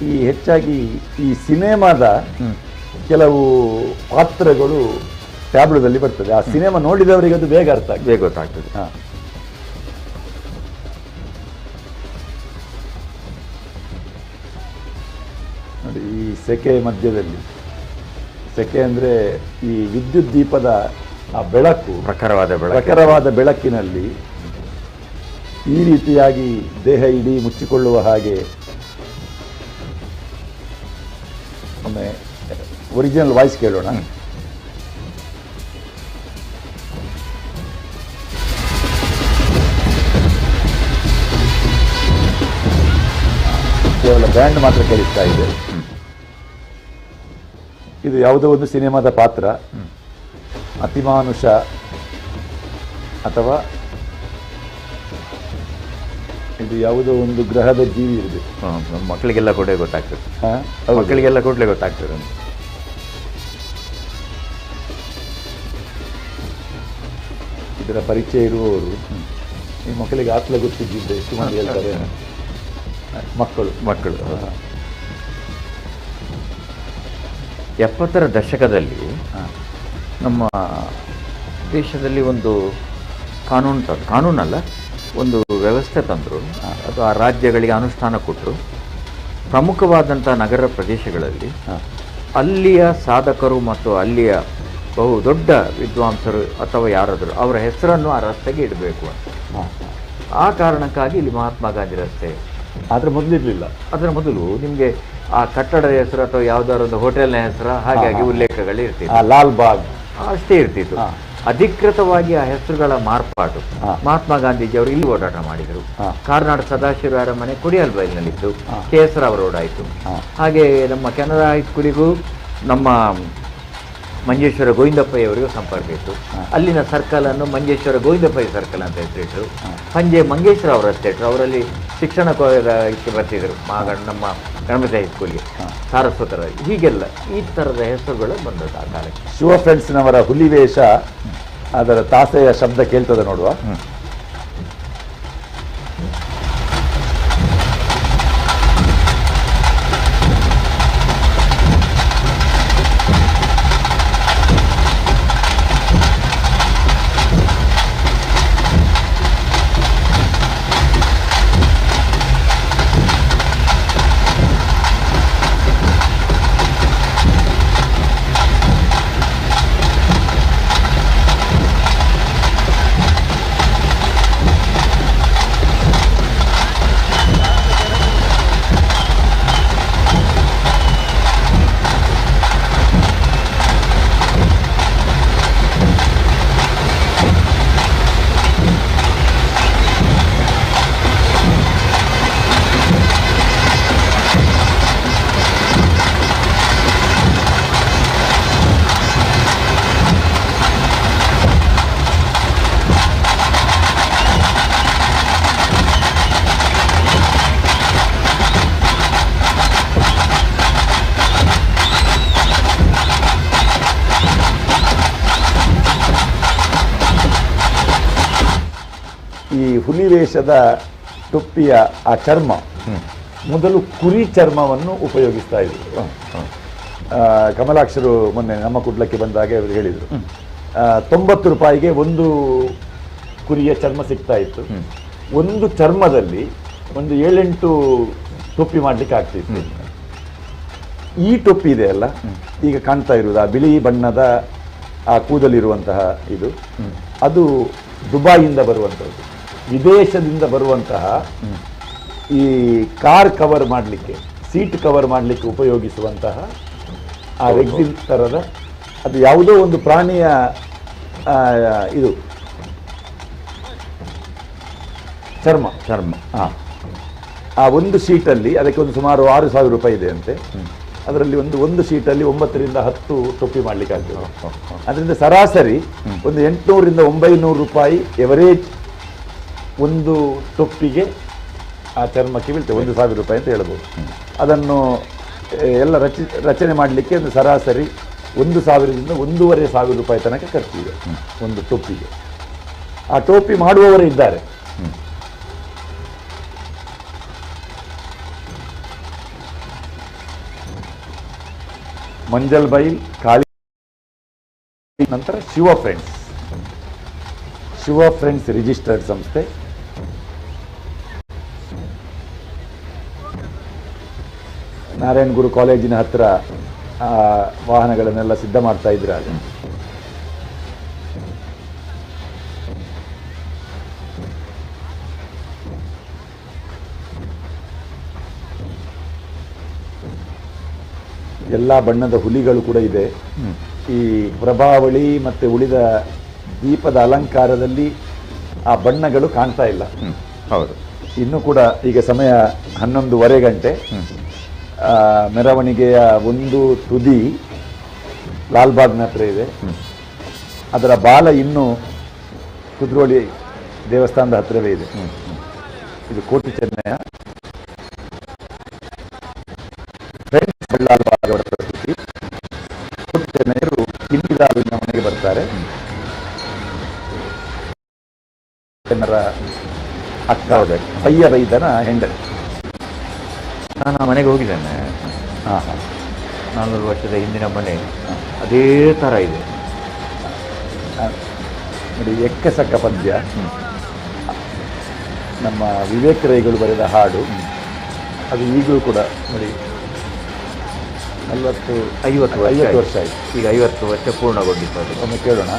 ಈ ಹೆಚ್ಚಾಗಿ ಈ ಸಿನಿಮಾದ ಕೆಲವು ಪಾತ್ರಗಳು ಟ್ಯಾಬ್ಲೋದಲ್ಲಿ ಬರ್ತದೆ. ಆ ಸಿನಿಮಾ ನೋಡಿದವರಿಗೆ ಅದು ಬೇಗ ಅರ್ಥ ಆಗ್ತದೆ, ಬೇಗ ಗೊತ್ತಾಗ್ತದೆ. ನೋಡಿ ಈ ಸೆಕೆ ಮಧ್ಯದಲ್ಲಿ, ಸೆಕೆ ಅಂದರೆ ಈ ವಿದ್ಯುತ್ ದೀಪದ ಆ ಬೆಳಕು, ಪ್ರಖರವಾದ ಬೆಳಕಿನಲ್ಲಿ ಈ ರೀತಿಯಾಗಿ ದೇಹ ಇಡೀ ಮುಚ್ಚಿಕೊಳ್ಳುವ ಹಾಗೆ ಒಮ್ಮೆ ಒರಿಜಿನಲ್ ವಾಯ್ಸ್ ಕೇಳೋಣ. ಕೇವಲ ಬ್ಯಾಂಡ್ ಮಾತ್ರ ಕೇಳಿಸ್ತಾ ಇದೆ. ಇದು ಯಾವುದೋ ಒಂದು ಸಿನಿಮಾದ ಪಾತ್ರ, ಅತಿಮಾನುಷ ಅಥವಾ ಇದು ಯಾವುದೋ ಒಂದು ಗ್ರಹದ ಜೀವಿ ಇರಬೇಕು. ಮಕ್ಕಳಿಗೆಲ್ಲ ಕೂಡ ಗೊತ್ತಾಗ್ತದೆ, ಮಕ್ಕಳಿಗೆಲ್ಲ ಕೂಡಲೇ ಗೊತ್ತಾಗ್ತದೆ ಅಂತ. ಇದರ ಪರಿಚಯ ಇರುವವರು ಈ ಮಕ್ಕಳಿಗೆ ಆತ್ಲ ಗೊತ್ತಿದ್ದಿದ್ದೆ ಎಷ್ಟು ಮಂದಿ ಹೇಳ್ತಾರೆ, ಮಕ್ಕಳು 70ರ ದಶಕದಲ್ಲಿ ನಮ್ಮ ದೇಶದಲ್ಲಿ ಒಂದು ಕಾನೂನಲ್ಲ, ಒಂದು ವ್ಯವಸ್ಥೆ ತಂದರು. ಅದು ಆ ರಾಜ್ಯಗಳಿಗೆ ಅನುಷ್ಠಾನ ಕೊಟ್ಟರು. ಪ್ರಮುಖವಾದಂಥ ನಗರ ಪ್ರದೇಶಗಳಲ್ಲಿ ಅಲ್ಲಿಯ ಸಾಧಕರು ಮತ್ತು ಅಲ್ಲಿಯ ಬಹು ದೊಡ್ಡ ವಿದ್ವಾಂಸರು ಅಥವಾ ಯಾರಾದರೂ ಅವರ ಹೆಸರನ್ನು ಆ ರಸ್ತೆಗೆ ಇಡಬೇಕು ಅಂತ. ಆ ಕಾರಣಕ್ಕಾಗಿ ಇಲ್ಲಿ ಮಹಾತ್ಮ ಗಾಂಧಿ ರಸ್ತೆ. ಅದರ ಮೊದಲಿರಲಿಲ್ಲ. ಅದರ ಮೊದಲು ನಿಮಗೆ ಆ ಕಟ್ಟಡದ ಹೆಸರು ಅಥವಾ ಯಾವುದಾದ್ರು ಒಂದು ಹೋಟೆಲ್ನ ಹೆಸರು ಹಾಗಾಗಿ ಉಲ್ಲೇಖಗಳು ಇರ್ತಿತ್ತು. ಲಾಲ್ ಬಾಗ್ ಅಷ್ಟೇ ಇರ್ತಿತ್ತು. ಅಧಿಕೃತವಾಗಿ ಆ ಹೆಸರುಗಳ ಮಾರ್ಪಾಟು ಮಹಾತ್ಮ ಗಾಂಧೀಜಿಯವರು ಇಲ್ಲಿ ಓಡಾಟ ಮಾಡಿದರು. ಕಾರ್ನಾಡ್ ಸದಾಶಿವ ಅರಮನೆ ಕೊಡಿಯಾಲ್ ಬೈಲ್ನಲ್ಲಿತ್ತು, KS ರಾವ್ ರೋಡ್ ಆಯಿತು. ಹಾಗೆ ನಮ್ಮ ಕೆನರಾ ಹೈಸ್ಕೂಲಿಗೂ ನಮ್ಮ ಮಂಜೇಶ್ವರ ಗೋವಿಂದಪ್ಪಯ್ಯವರಿಗೂ ಸಂಪರ್ಕ ಇತ್ತು. ಅಲ್ಲಿನ ಸರ್ಕಲನ್ನು ಮಂಜೇಶ್ವರ ಗೋವಿಂದಪ್ಪಯ್ಯ ಸರ್ಕಲ್ ಅಂತ ಹೆಸರಿಟ್ಟರು. ಸಂಜೆ ಮಂಗೇಶ್ವರ ರಸ್ತೆ ಇಟ್ಟರು. ಅವರಲ್ಲಿ ಶಿಕ್ಷಣಕ್ಕೆ ಬರ್ತಿದ್ರು ನಮ್ಮ ಗಣಪತಿ ಹೈಸ್ಕೂಲ್ಗೆ, ಸಾರಸ್ವತರ, ಹೀಗೆಲ್ಲ ಈ ಥರದ ಹೆಸರುಗಳು ಬಂದದ್ದು ಆ ಕಾಲಕ್ಕೆ. ಶಿವ ಫ್ರೆಂಡ್ಸ್ನವರ ಹುಲಿವೇಷ, ಅದರ ತಾಸೆಯ ಶಬ್ದ ಕೇಳ್ತದೆ ನೋಡುವ. ಈ ಹುಲಿವೇಷದ ಟೊಪ್ಪಿಯ ಆ ಚರ್ಮ ಮೊದಲು ಕುರಿ ಚರ್ಮವನ್ನು ಉಪಯೋಗಿಸ್ತಾ ಇದ್ರು. ಕಮಲಾಕ್ಷರು ಮೊನ್ನೆ ನಮ್ಮ ಕುಡ್ಲಕ್ಕೆ ಬಂದಾಗ ಅವರು ಹೇಳಿದರು 90 ರೂಪಾಯಿಗೆ ಒಂದು ಕುರಿಯ ಚರ್ಮ ಸಿಗ್ತಾ ಇತ್ತು. ಒಂದು ಚರ್ಮದಲ್ಲಿ ಒಂದು 7-8 ಟೊಪ್ಪಿ ಮಾಡಲಿಕ್ಕೆ ಆಗ್ತಿತ್ತು. ಈ ಟೊಪ್ಪಿ ಇದೆ ಅಲ್ಲ ಈಗ ಕಾಣ್ತಾ ಇರುವುದು, ಆ ಬಿಳಿ ಬಣ್ಣದ ಆ ಕೂದಲಿರುವಂತಹ ಇದು, ಅದು ದುಬಾಯಿಂದ ಬರುವಂಥದ್ದು, ವಿದೇಶದಿಂದ ಬರುವಂತಹ ಈ ಕಾರ್ ಕವರ್ ಮಾಡಲಿಕ್ಕೆ, ಸೀಟ್ ಕವರ್ ಮಾಡಲಿಕ್ಕೆ ಉಪಯೋಗಿಸುವಂತಹ ಆ ರೆಕ್ಸಿನ್ ಥರದ, ಅದು ಯಾವುದೋ ಒಂದು ಪ್ರಾಣಿಯ ಇದು ಚರ್ಮ. ಆ ಒಂದು ಶೀಟಲ್ಲಿ ಅದಕ್ಕೆ ಒಂದು ಸುಮಾರು 6,000 ರೂಪಾಯಿ ಇದೆ ಅಂತೆ. ಅದರಲ್ಲಿ ಒಂದು ಶೀಟಲ್ಲಿ 9 ರಿಂದ 10 ಟೊಪ್ಪಿ ಮಾಡಲಿಕ್ಕೆ ಆಗ್ತದೆ. ಅದರಿಂದ ಸರಾಸರಿ ಒಂದು 800 ರಿಂದ 900 ರೂಪಾಯಿ ಎವರೇಜ್ ಒಂದು ಟೊಪ್ಪಿಗೆ ಆ ಚರ್ಮಕ್ಕೆ ಬೀಳ್ತದೆ. 1,000 ರೂಪಾಯಿ ಅಂತ ಹೇಳ್ಬೋದು. ಅದನ್ನು ಎಲ್ಲ ರಚನೆ ಮಾಡಲಿಕ್ಕೆ ಒಂದು ಸರಾಸರಿ 1,000 ರಿಂದ 1,500 ರೂಪಾಯಿ ತನಕ ಖರ್ಚಿದೆ ಒಂದು ಟೊಪ್ಪಿಗೆ. ಆ ಟೋಪಿ ಮಾಡುವವರೇ ಇದ್ದಾರೆ. ಮಂಜಲ್ ಬೈಲ್, ಕಾಳಿ, ನಂತರ ಶಿವ ಫ್ರೆಂಡ್ಸ್ ರಿಜಿಸ್ಟರ್ಡ್ ಸಂಸ್ಥೆ. ನಾರಾಯಣಗುರು ಕಾಲೇಜಿನ ಹತ್ತಿರ ವಾಹನಗಳನ್ನೆಲ್ಲ ಸಿದ್ಧ ಮಾಡ್ತಾ ಇದ್ರೆ ಆಗ ಎಲ್ಲ ಬಣ್ಣದ ಹುಲಿಗಳು ಕೂಡ ಇದೆ. ಈ ಪ್ರಭಾವಳಿ ಮತ್ತು ಉಳಿದ ದೀಪದ ಅಲಂಕಾರದಲ್ಲಿ ಆ ಬಣ್ಣಗಳು ಕಾಣ್ತಾ ಇಲ್ಲ. ಹೌದು. ಇನ್ನೂ ಕೂಡ ಈಗ ಸಮಯ 11:15 ಗಂಟೆ. ಮೆರವಣಿಗೆಯ ಒಂದು ತುದಿ ಲಾಲ್ಬಾಗ್ನ ಹತ್ರ ಇದೆ. ಅದರ ಬಾಲ ಇನ್ನೂ ಕುದ್ರೋಳಿ ದೇವಸ್ಥಾನದ ಹತ್ತಿರವೇ ಇದೆ. ಇದು ಕೋಟಿ ಚೆನ್ನಯ್ಯ ಫ್ರೆಂಡ್ಸ್ ಬಳ್ಳಾಲ್ಬಾಗ್ ಅವರ ಪ್ರಸ್ತುತಿ. ಕೋಟಿ ಚೆನ್ನಯ್ಯರು ಕಿಂಡಿದಾವಿನ ಮನೆಗೆ ಬರ್ತಾರೆ. ಜನರ ಅಕ್ಕ ಪಯ್ಯ ರೈತನ ಹೆಂಡತಿ. ನಾನು ಆ ಮನೆಗೆ ಹೋಗಿದ್ದೇನೆ. 400 ವರ್ಷದ ಹಿಂದಿನ ಮನೆ ಅದೇ ಥರ ಇದೆ ನೋಡಿ. ಎಕ್ಕಸಕ್ಕ ಪದ್ಯ ನಮ್ಮ ವಿವೇಕ ರೈಗಳು ಬರೆದ ಹಾಡು. ಅದು ಈಗಲೂ ಕೂಡ ನೋಡಿ 50 ವರ್ಷ ಆಯಿತು. ಈಗ 50 ವರ್ಷ ಪೂರ್ಣಗೊಂಡಿತ್ತು. ಅದು ಒಮ್ಮೆ ಕೇಳೋಣ.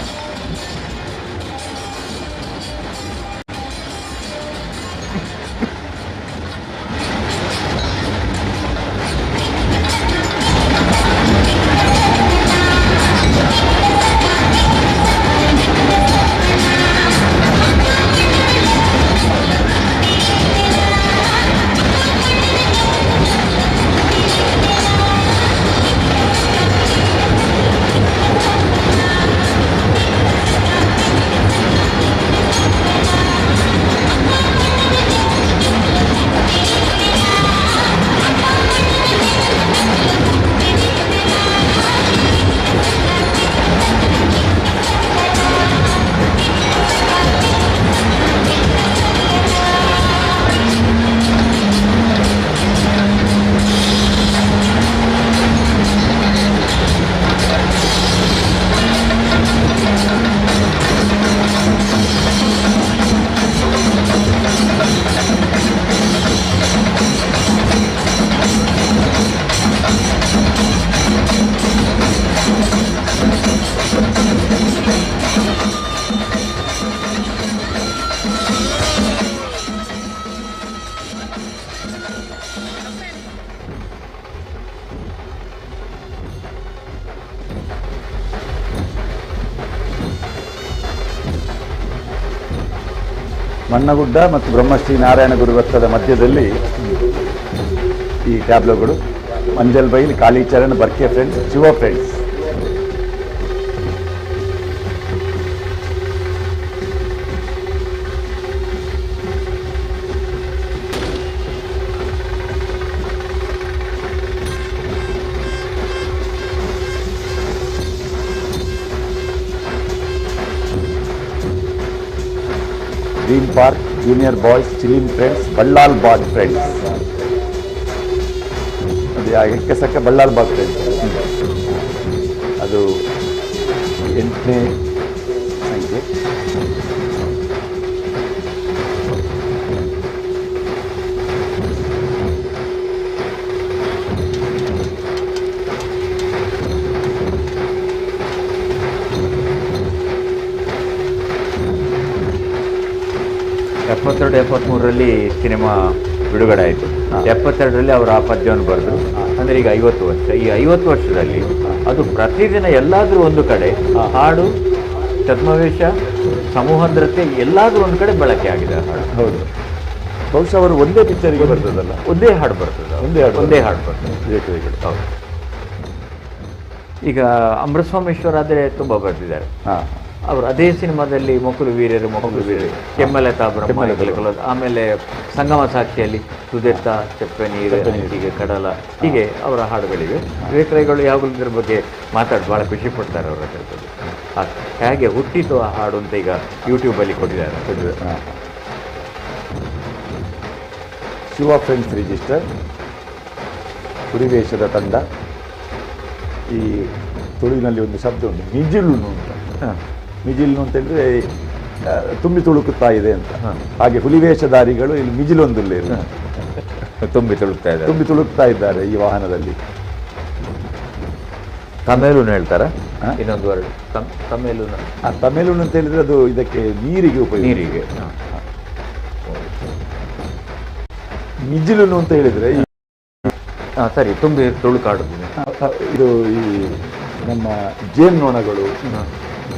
ಮಣ್ಣಗುಡ್ಡ ಮತ್ತು ಬ್ರಹ್ಮಶ್ರೀ ನಾರಾಯಣಗುರು ವೃತ್ತದ ಮಧ್ಯದಲ್ಲಿ ಈ ಟ್ಯಾಬ್ಲೋಗಳು. Manjal Bail, Kalicharan, Barke Friends, Shiva Friends. Green Park, Junior Boys, Chilimbi Friends, Ballalbagh Friends. ಅದು ಎಕ್ಕಸಕ್ಕ ಬಳ್ಳಾಲ್ಬಾಗ್ ಫ್ರೆಂಡ್ಸ್. ಅದು 8ನೇ ಸಂಖ್ಯೆ. ಎಪ್ಪತ್ತೆರಡು 73ರಲ್ಲಿ ಸಿನಿಮಾ ಬಿಡುಗಡೆ ಆಯಿತು. 72ರಲ್ಲಿ ಅವರು ಆ ಪದ್ಯವನ್ನು ಬರೆದರು. ಅಂದರೆ ಈಗ 50 ವರ್ಷ. ಈ 50 ವರ್ಷದಲ್ಲಿ ಅದು ಪ್ರತಿದಿನ ಎಲ್ಲಾದರೂ ಒಂದು ಕಡೆ ಹಾಡು, ಛದ್ಮವೇಶ, ಸಮೂಹಂದ್ರತೆ ಎಲ್ಲಾದರೂ ಒಂದು ಕಡೆ ಬಳಕೆ ಆಗಿದೆ ಹಾಡು. ಹೌದು. ಬಹುಶಃ ಅವರು ಒಂದೇ ಪಿಕ್ಚರಿಗೆ ಬರ್ತದಲ್ಲ, ಒಂದೇ ಹಾಡು ಬರ್ತದೆ. ಒಂದೇ ಹಾಡು ಬರ್ತದೆ. ಹೌದು. ಈಗ ಅಮೃತಸ್ವಾಮೇಶ್ವರ ಆದರೆ ತುಂಬ ಬರ್ತಿದ್ದಾರೆ. ಅವರು ಅದೇ ಸಿನಿಮಾದಲ್ಲಿ ಮೊಕುಲು ವೀರರು, ಕೆಮ್ಮಲತಾ ಬ್ರಹ್ಮ, ಆಮೇಲೆ ಸಂಗಮ ಸಾಕ್ಷಿಯಲ್ಲಿ ಸುದೆತ್ತ, ಚೆಪ್ಪೆ ನೀರು, ಹೀಗೆ ಕಡಲ, ಹೀಗೆ ಅವರ ಹಾಡುಗಳಿವೆ. ವಿವೇಕರೈಗಳು ಯಾವಾಗಲೂ ಇದ್ರ ಬಗ್ಗೆ ಮಾತಾಡಿ ಭಾಳ ಖುಷಿ ಪಡ್ತಾರೆ ಅವರ ಹತ್ರ. ಹೇಗೆ ಹುಟ್ಟಿತು ಆ ಹಾಡು ಅಂತ ಈಗ ಯೂಟ್ಯೂಬಲ್ಲಿ ಕೊಟ್ಟಿದ್ದಾರೆ. ಶಿವ ಫ್ರೆಂಡ್ಸ್ ರಿಜಿಸ್ಟರ್, ಹುರಿವೇಷದ ತಂಡ. ಈ ತುಳುವಿನಲ್ಲಿ ಒಂದು ಶಬ್ದ ಉಂಟು, ಮಿಜಿಲುನು ಅಂತ. ಮಿಜಿಲ್ನು ಅಂತಂದರೆ ತುಂಬಿ ತುಳುಕುತ್ತಾ ಇದೆ ಅಂತ. ಹಾಗೆ ಹುಲಿವೇಷಧಾರಿಗಳು ಇಲ್ಲಿ ಮಿಜಿಲೊಂದುಲ್ಲೇ ತುಂಬಿ ತುಳುಕ್ತಾ ಇದ್ದಾರೆ ಈ ವಾಹನದಲ್ಲಿ. ತಮೇಲೂನ್ ಹೇಳ್ತಾರ? ಇನ್ನೊಂದು ವರ್ಡ್ ತಮೇಲೂನ್. ತಮೇಲೂನ್ ಅಂತ ಹೇಳಿದ್ರೆ ಅದು ಇದಕ್ಕೆ ನೀರಿಗೆ ಉಪಯೋಗ. ನೀರಿಗೆ. ಮಿಜಿಲುನು ಅಂತ ಹೇಳಿದ್ರೆ ಸರಿ, ತುಂಬಿ ತುಳುಕಾಡುದು. ಇದು ಈ ನಮ್ಮ ಜೇನ್ನೊಣಗಳು,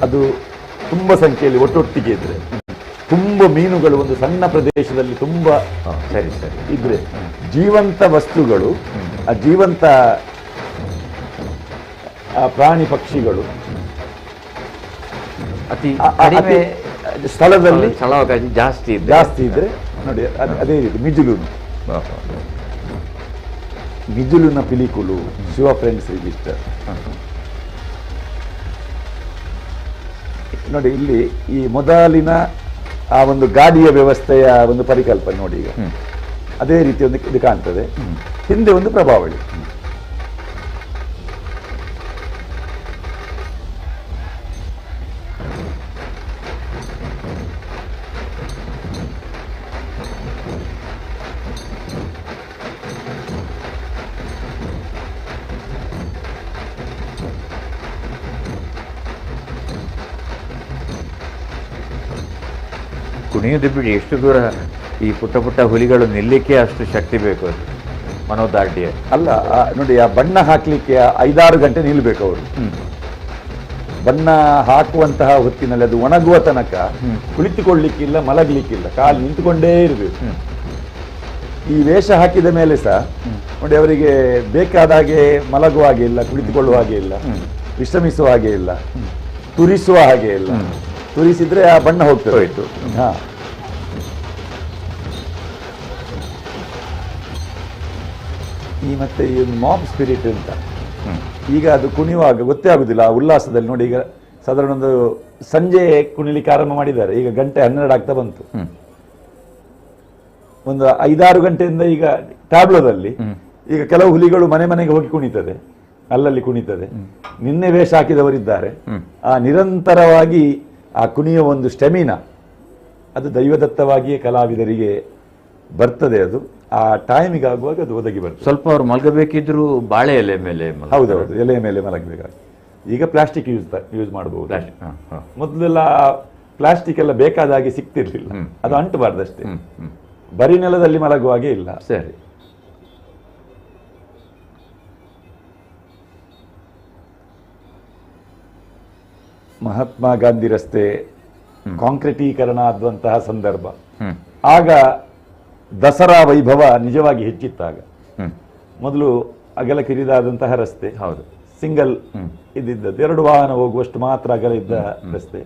ಅದು ತುಂಬ ಸಂಖ್ಯೆಯಲ್ಲಿ ಒಟ್ಟೊಟ್ಟಿಗೆ ಇದ್ರೆ, ತುಂಬ ಮೀನುಗಳು ಒಂದು ಸಣ್ಣ ಪ್ರದೇಶದಲ್ಲಿ ತುಂಬ ಸರಿ ಇದ್ರೆ, ಜೀವಂತ ವಸ್ತುಗಳು, ಆ ಜೀವಂತ ಪ್ರಾಣಿ ಪಕ್ಷಿಗಳು ಅತಿ ಕಡಿಮೆ ಸ್ಥಳದಲ್ಲಿ ಸ್ಥಳಾವಕಾಶ ಜಾಸ್ತಿ ಇದ್ರೆ ನೋಡಿ, ಅದೇ ರೀತಿ ಮಿಜುಲುನ ಪಿಲಿಕುಲು ಶಿವ ಫ್ರೆಂಡ್ಸ್ ರಿಜಿಸ್ಟರ್ ನೋಡಿ. ಇಲ್ಲಿ ಈ ಮೊದಲಿನ ಆ ಒಂದು ಗಾಡಿಯ ವ್ಯವಸ್ಥೆಯ ಒಂದು ಪರಿಕಲ್ಪನೆ ನೋಡಿ. ಈಗ ಅದೇ ರೀತಿ ಒಂದು ಇದು ಕಾಣ್ತದೆ. ಹಿಂದೆ ಒಂದು ಪ್ರಭಾವಳಿ. ಕುಣಿಯೋದು ಬಿಡಿ, ಎಷ್ಟು ದೂರ ಈ ಪುಟ್ಟ ಪುಟ್ಟ ಹುಲಿಗಳು ನಿಲ್ಲಕ್ಕೆ ಅಷ್ಟು ಶಕ್ತಿ ಬೇಕು. ಅದು ಮನೋದಾರ್ಢ್ಯ ಅಲ್ಲ ನೋಡಿ. ಆ ಬಣ್ಣ ಹಾಕ್ಲಿಕ್ಕೆ 5-6 ಗಂಟೆ ನಿಲ್ಬೇಕು ಅವರು. ಬಣ್ಣ ಹಾಕುವಂತಹ ಹೊತ್ತಿನಲ್ಲಿ ಅದು ಒಣಗುವ ತನಕ ಕುಳಿತುಕೊಳ್ಳಿಕ್ಕಿಲ್ಲ, ಮಲಗಲಿಕ್ಕಿಲ್ಲ, ಕಾಲು ನಿಂತುಕೊಂಡೇ ಇರಬೇಕು. ಈ ವೇಷ ಹಾಕಿದ ಮೇಲೆ ಸಹ ನೋಡಿ, ಅವರಿಗೆ ಬೇಕಾದ ಹಾಗೆ ಮಲಗುವ ಹಾಗೆ ಇಲ್ಲ, ಕುಳಿತುಕೊಳ್ಳುವ ಹಾಗೆ ಇಲ್ಲ, ವಿಶ್ರಮಿಸುವ ಹಾಗೆ ಇಲ್ಲ, ತುರಿಸುವ ಹಾಗೆ ಇಲ್ಲ. ತುರಿಸಿದ್ರೆ ಆ ಬಣ್ಣ ಹೋಗ್ತದೆ. ಹೋಯ್ತು. ಈ ಮತ್ತೆ ಈ ಒಂದು ಮಾಬ್ ಸ್ಪಿರಿಟ್ ಅಂತ ಈಗ ಅದು ಕುಣಿಯುವಾಗ ಗೊತ್ತೇ ಆಗುದಿಲ್ಲ. ಆ ಉಲ್ಲಾಸದಲ್ಲಿ ನೋಡಿ, ಈಗ ಸಾಧಾರಣ ಒಂದು ಸಂಜೆ ಕುಣಿಲಿಕ್ಕೆ ಆರಂಭ ಮಾಡಿದ್ದಾರೆ, ಈಗ ಗಂಟೆ 12 ಆಗ್ತಾ ಬಂತು. ಒಂದು 5-6 ಗಂಟೆಯಿಂದ ಈಗ ಟ್ಯಾಬ್ಲೋದಲ್ಲಿ ಈಗ ಕೆಲವು ಹುಲಿಗಳು ಮನೆಗೆ ಹೋಗಿ ಕುಣಿತದೆ, ಅಲ್ಲಲ್ಲಿ ಕುಣಿತದೆ. ನಿನ್ನೆ ವೇಷ ಹಾಕಿದವರಿದ್ದಾರೆ. ಆ ನಿರಂತರವಾಗಿ ಆ ಕುಣಿಯುವ ಒಂದು ಸ್ಟೆಮಿನಾ ಅದು ದೈವದತ್ತವಾಗಿಯೇ ಕಲಾವಿದರಿಗೆ ಬರ್ತದೆ. ಅದು ಆ ಟೈಮಿಗೆ ಆಗುವಾಗ ಅದು ಒದಗಿ ಬರ್ತದೆ. ಸ್ವಲ್ಪ ಅವ್ರು ಮಲಗಬೇಕಿದ್ರು ಬಾಳೆ ಎಲೆ ಮೇಲೆ. ಹೌದೌದು, ಎಲೆ ಮೇಲೆ ಮಲಗಬೇಕಾಗಿ. ಈಗ ಪ್ಲಾಸ್ಟಿಕ್ ಯೂಸ್ ಮಾಡಬಹುದು. ಮೊದಲೆಲ್ಲ ಪ್ಲಾಸ್ಟಿಕ್ ಎಲ್ಲ ಬೇಕಾದ ಹಾಗೆ ಸಿಗ್ತಿರ್ಲಿಲ್ಲ, ಅದು ಅಂಟಬಾರ್ದಷ್ಟೇ. ಬರೀ ನೆಲದಲ್ಲಿ ಮಲಗುವ ಹಾಗೆ ಇಲ್ಲ. ಸರಿ. ಮಹಾತ್ಮ ಗಾಂಧಿ ರಸ್ತೆ ಕಾಂಕ್ರೀಟೀಕರಣ ಆದಂತಹ ಸಂದರ್ಭ, ಆಗ ದಸರಾ ವೈಭವ ನಿಜವಾಗಿ ಹೆಚ್ಚಿತ್ತಾಗ. ಮೊದಲು ಅಗಲ ಕಿರಿದಾದಂತಹ ರಸ್ತೆ, ಹೌದು, ಸಿಂಗಲ್ ಇದ್ದಿದ್ದದ್ದು, 2 ವಾಹನ ಹೋಗುವಷ್ಟು ಮಾತ್ರ ಅಗಲ ಇದ್ದ ರಸ್ತೆ.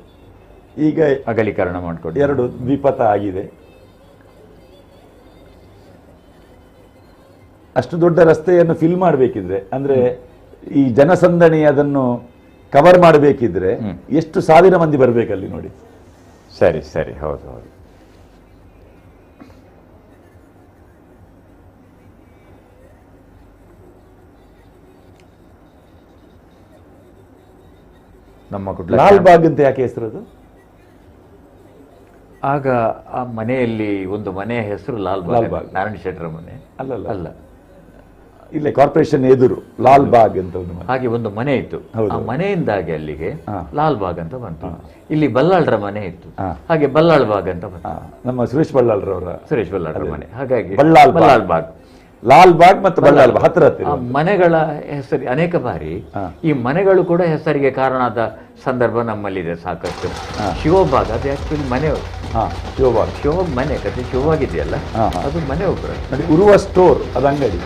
ಈಗ ಅಗಲೀಕರಣ ಮಾಡಿಕೊಂಡು 2 ದ್ವಿಪಥ ಆಗಿದೆ. ಅಷ್ಟು ದೊಡ್ಡ ರಸ್ತೆಯನ್ನು ಫಿಲ್ ಮಾಡಬೇಕಿದ್ರೆ, ಅಂದ್ರೆ ಈ ಜನಸಂದಣಿ ಅದನ್ನು ಕವರ್ ಮಾಡಬೇಕಿದ್ರೆ ಎಷ್ಟು ಸಾವಿರ ಮಂದಿ ಬರಬೇಕಲ್ಲಿ ನೋಡಿ. ಸರಿ ಸರಿ, ಹೌದು ಹೌದು. ನಮ್ಮ ಲಾಲ್ ಬಾಗ್ ಅಂತ ಯಾಕೆ ಹೆಸರು? ಆಗ ಆ ಮನೆಯಲ್ಲಿ ಒಂದು ಮನೆಯ ಹೆಸರು ಲಾಲ್ ಬಾಗ್, ನಾರಾಯಣ ಶೆಟ್ಟರ ಮನೆ. ಅಲ್ಲ, ಇಲ್ಲೇ ಕಾರ್ಪೊರೇಷನ್ ಎದುರು ಲಾಲ್ ಬಾಗ್ ಅಂತ ಹಾಗೆ ಒಂದು ಮನೆ ಇತ್ತು. ಆ ಮನೆಯಿಂದಾಗಿ ಅಲ್ಲಿಗೆ ಲಾಲ್ ಬಾಗ್ ಅಂತ ಬಂತು. ಇಲ್ಲಿ ಬಲ್ಲಾಳ್ರ ಮನೆ ಇತ್ತು, ಹಾಗೆ ಬಲ್ಲಾಳ್ ಬಾಗ್ ಅಂತ ಬಂತು. ನಮ್ಮ ಸುರೇಶ್ ಬಲ್ಲಾಳ್ರವರ ಮನೆ. ಹಾಗಾಗಿ ಬಲ್ಲಾಳ್ ಬಾಗ್, ಲಾಲ್ ಬಾಗ್ ಮತ್ತು ಬಲ್ಲಾಳ್ ಬಾಗ್ ಹತ್ತಿರ ಮನೆಗಳ ಹೆಸರು ಅನೇಕ ಬಾರಿ ಈ ಮನೆಗಳು ಕೂಡ ಹೆಸರಿಗೆ ಕಾರಣ ಆದ ಸಂದರ್ಭ ನಮ್ಮಲ್ಲಿದೆ ಸಾಕಷ್ಟು. ಶಿವಬಾಗ್ ಅದು ಆಕ್ಚುಲಿ ಮನೆ. ಶಿವಬಾಗ್ ಮನೆ ಕತೆ ಶಿವವಾಗಿದೆಯಲ್ಲ, ಅದು ಮನೆ ಒಬ್ಬರು. ಉರುವ ಸ್ಟೋರ್ ಅದು ಅಂಗಡಿ.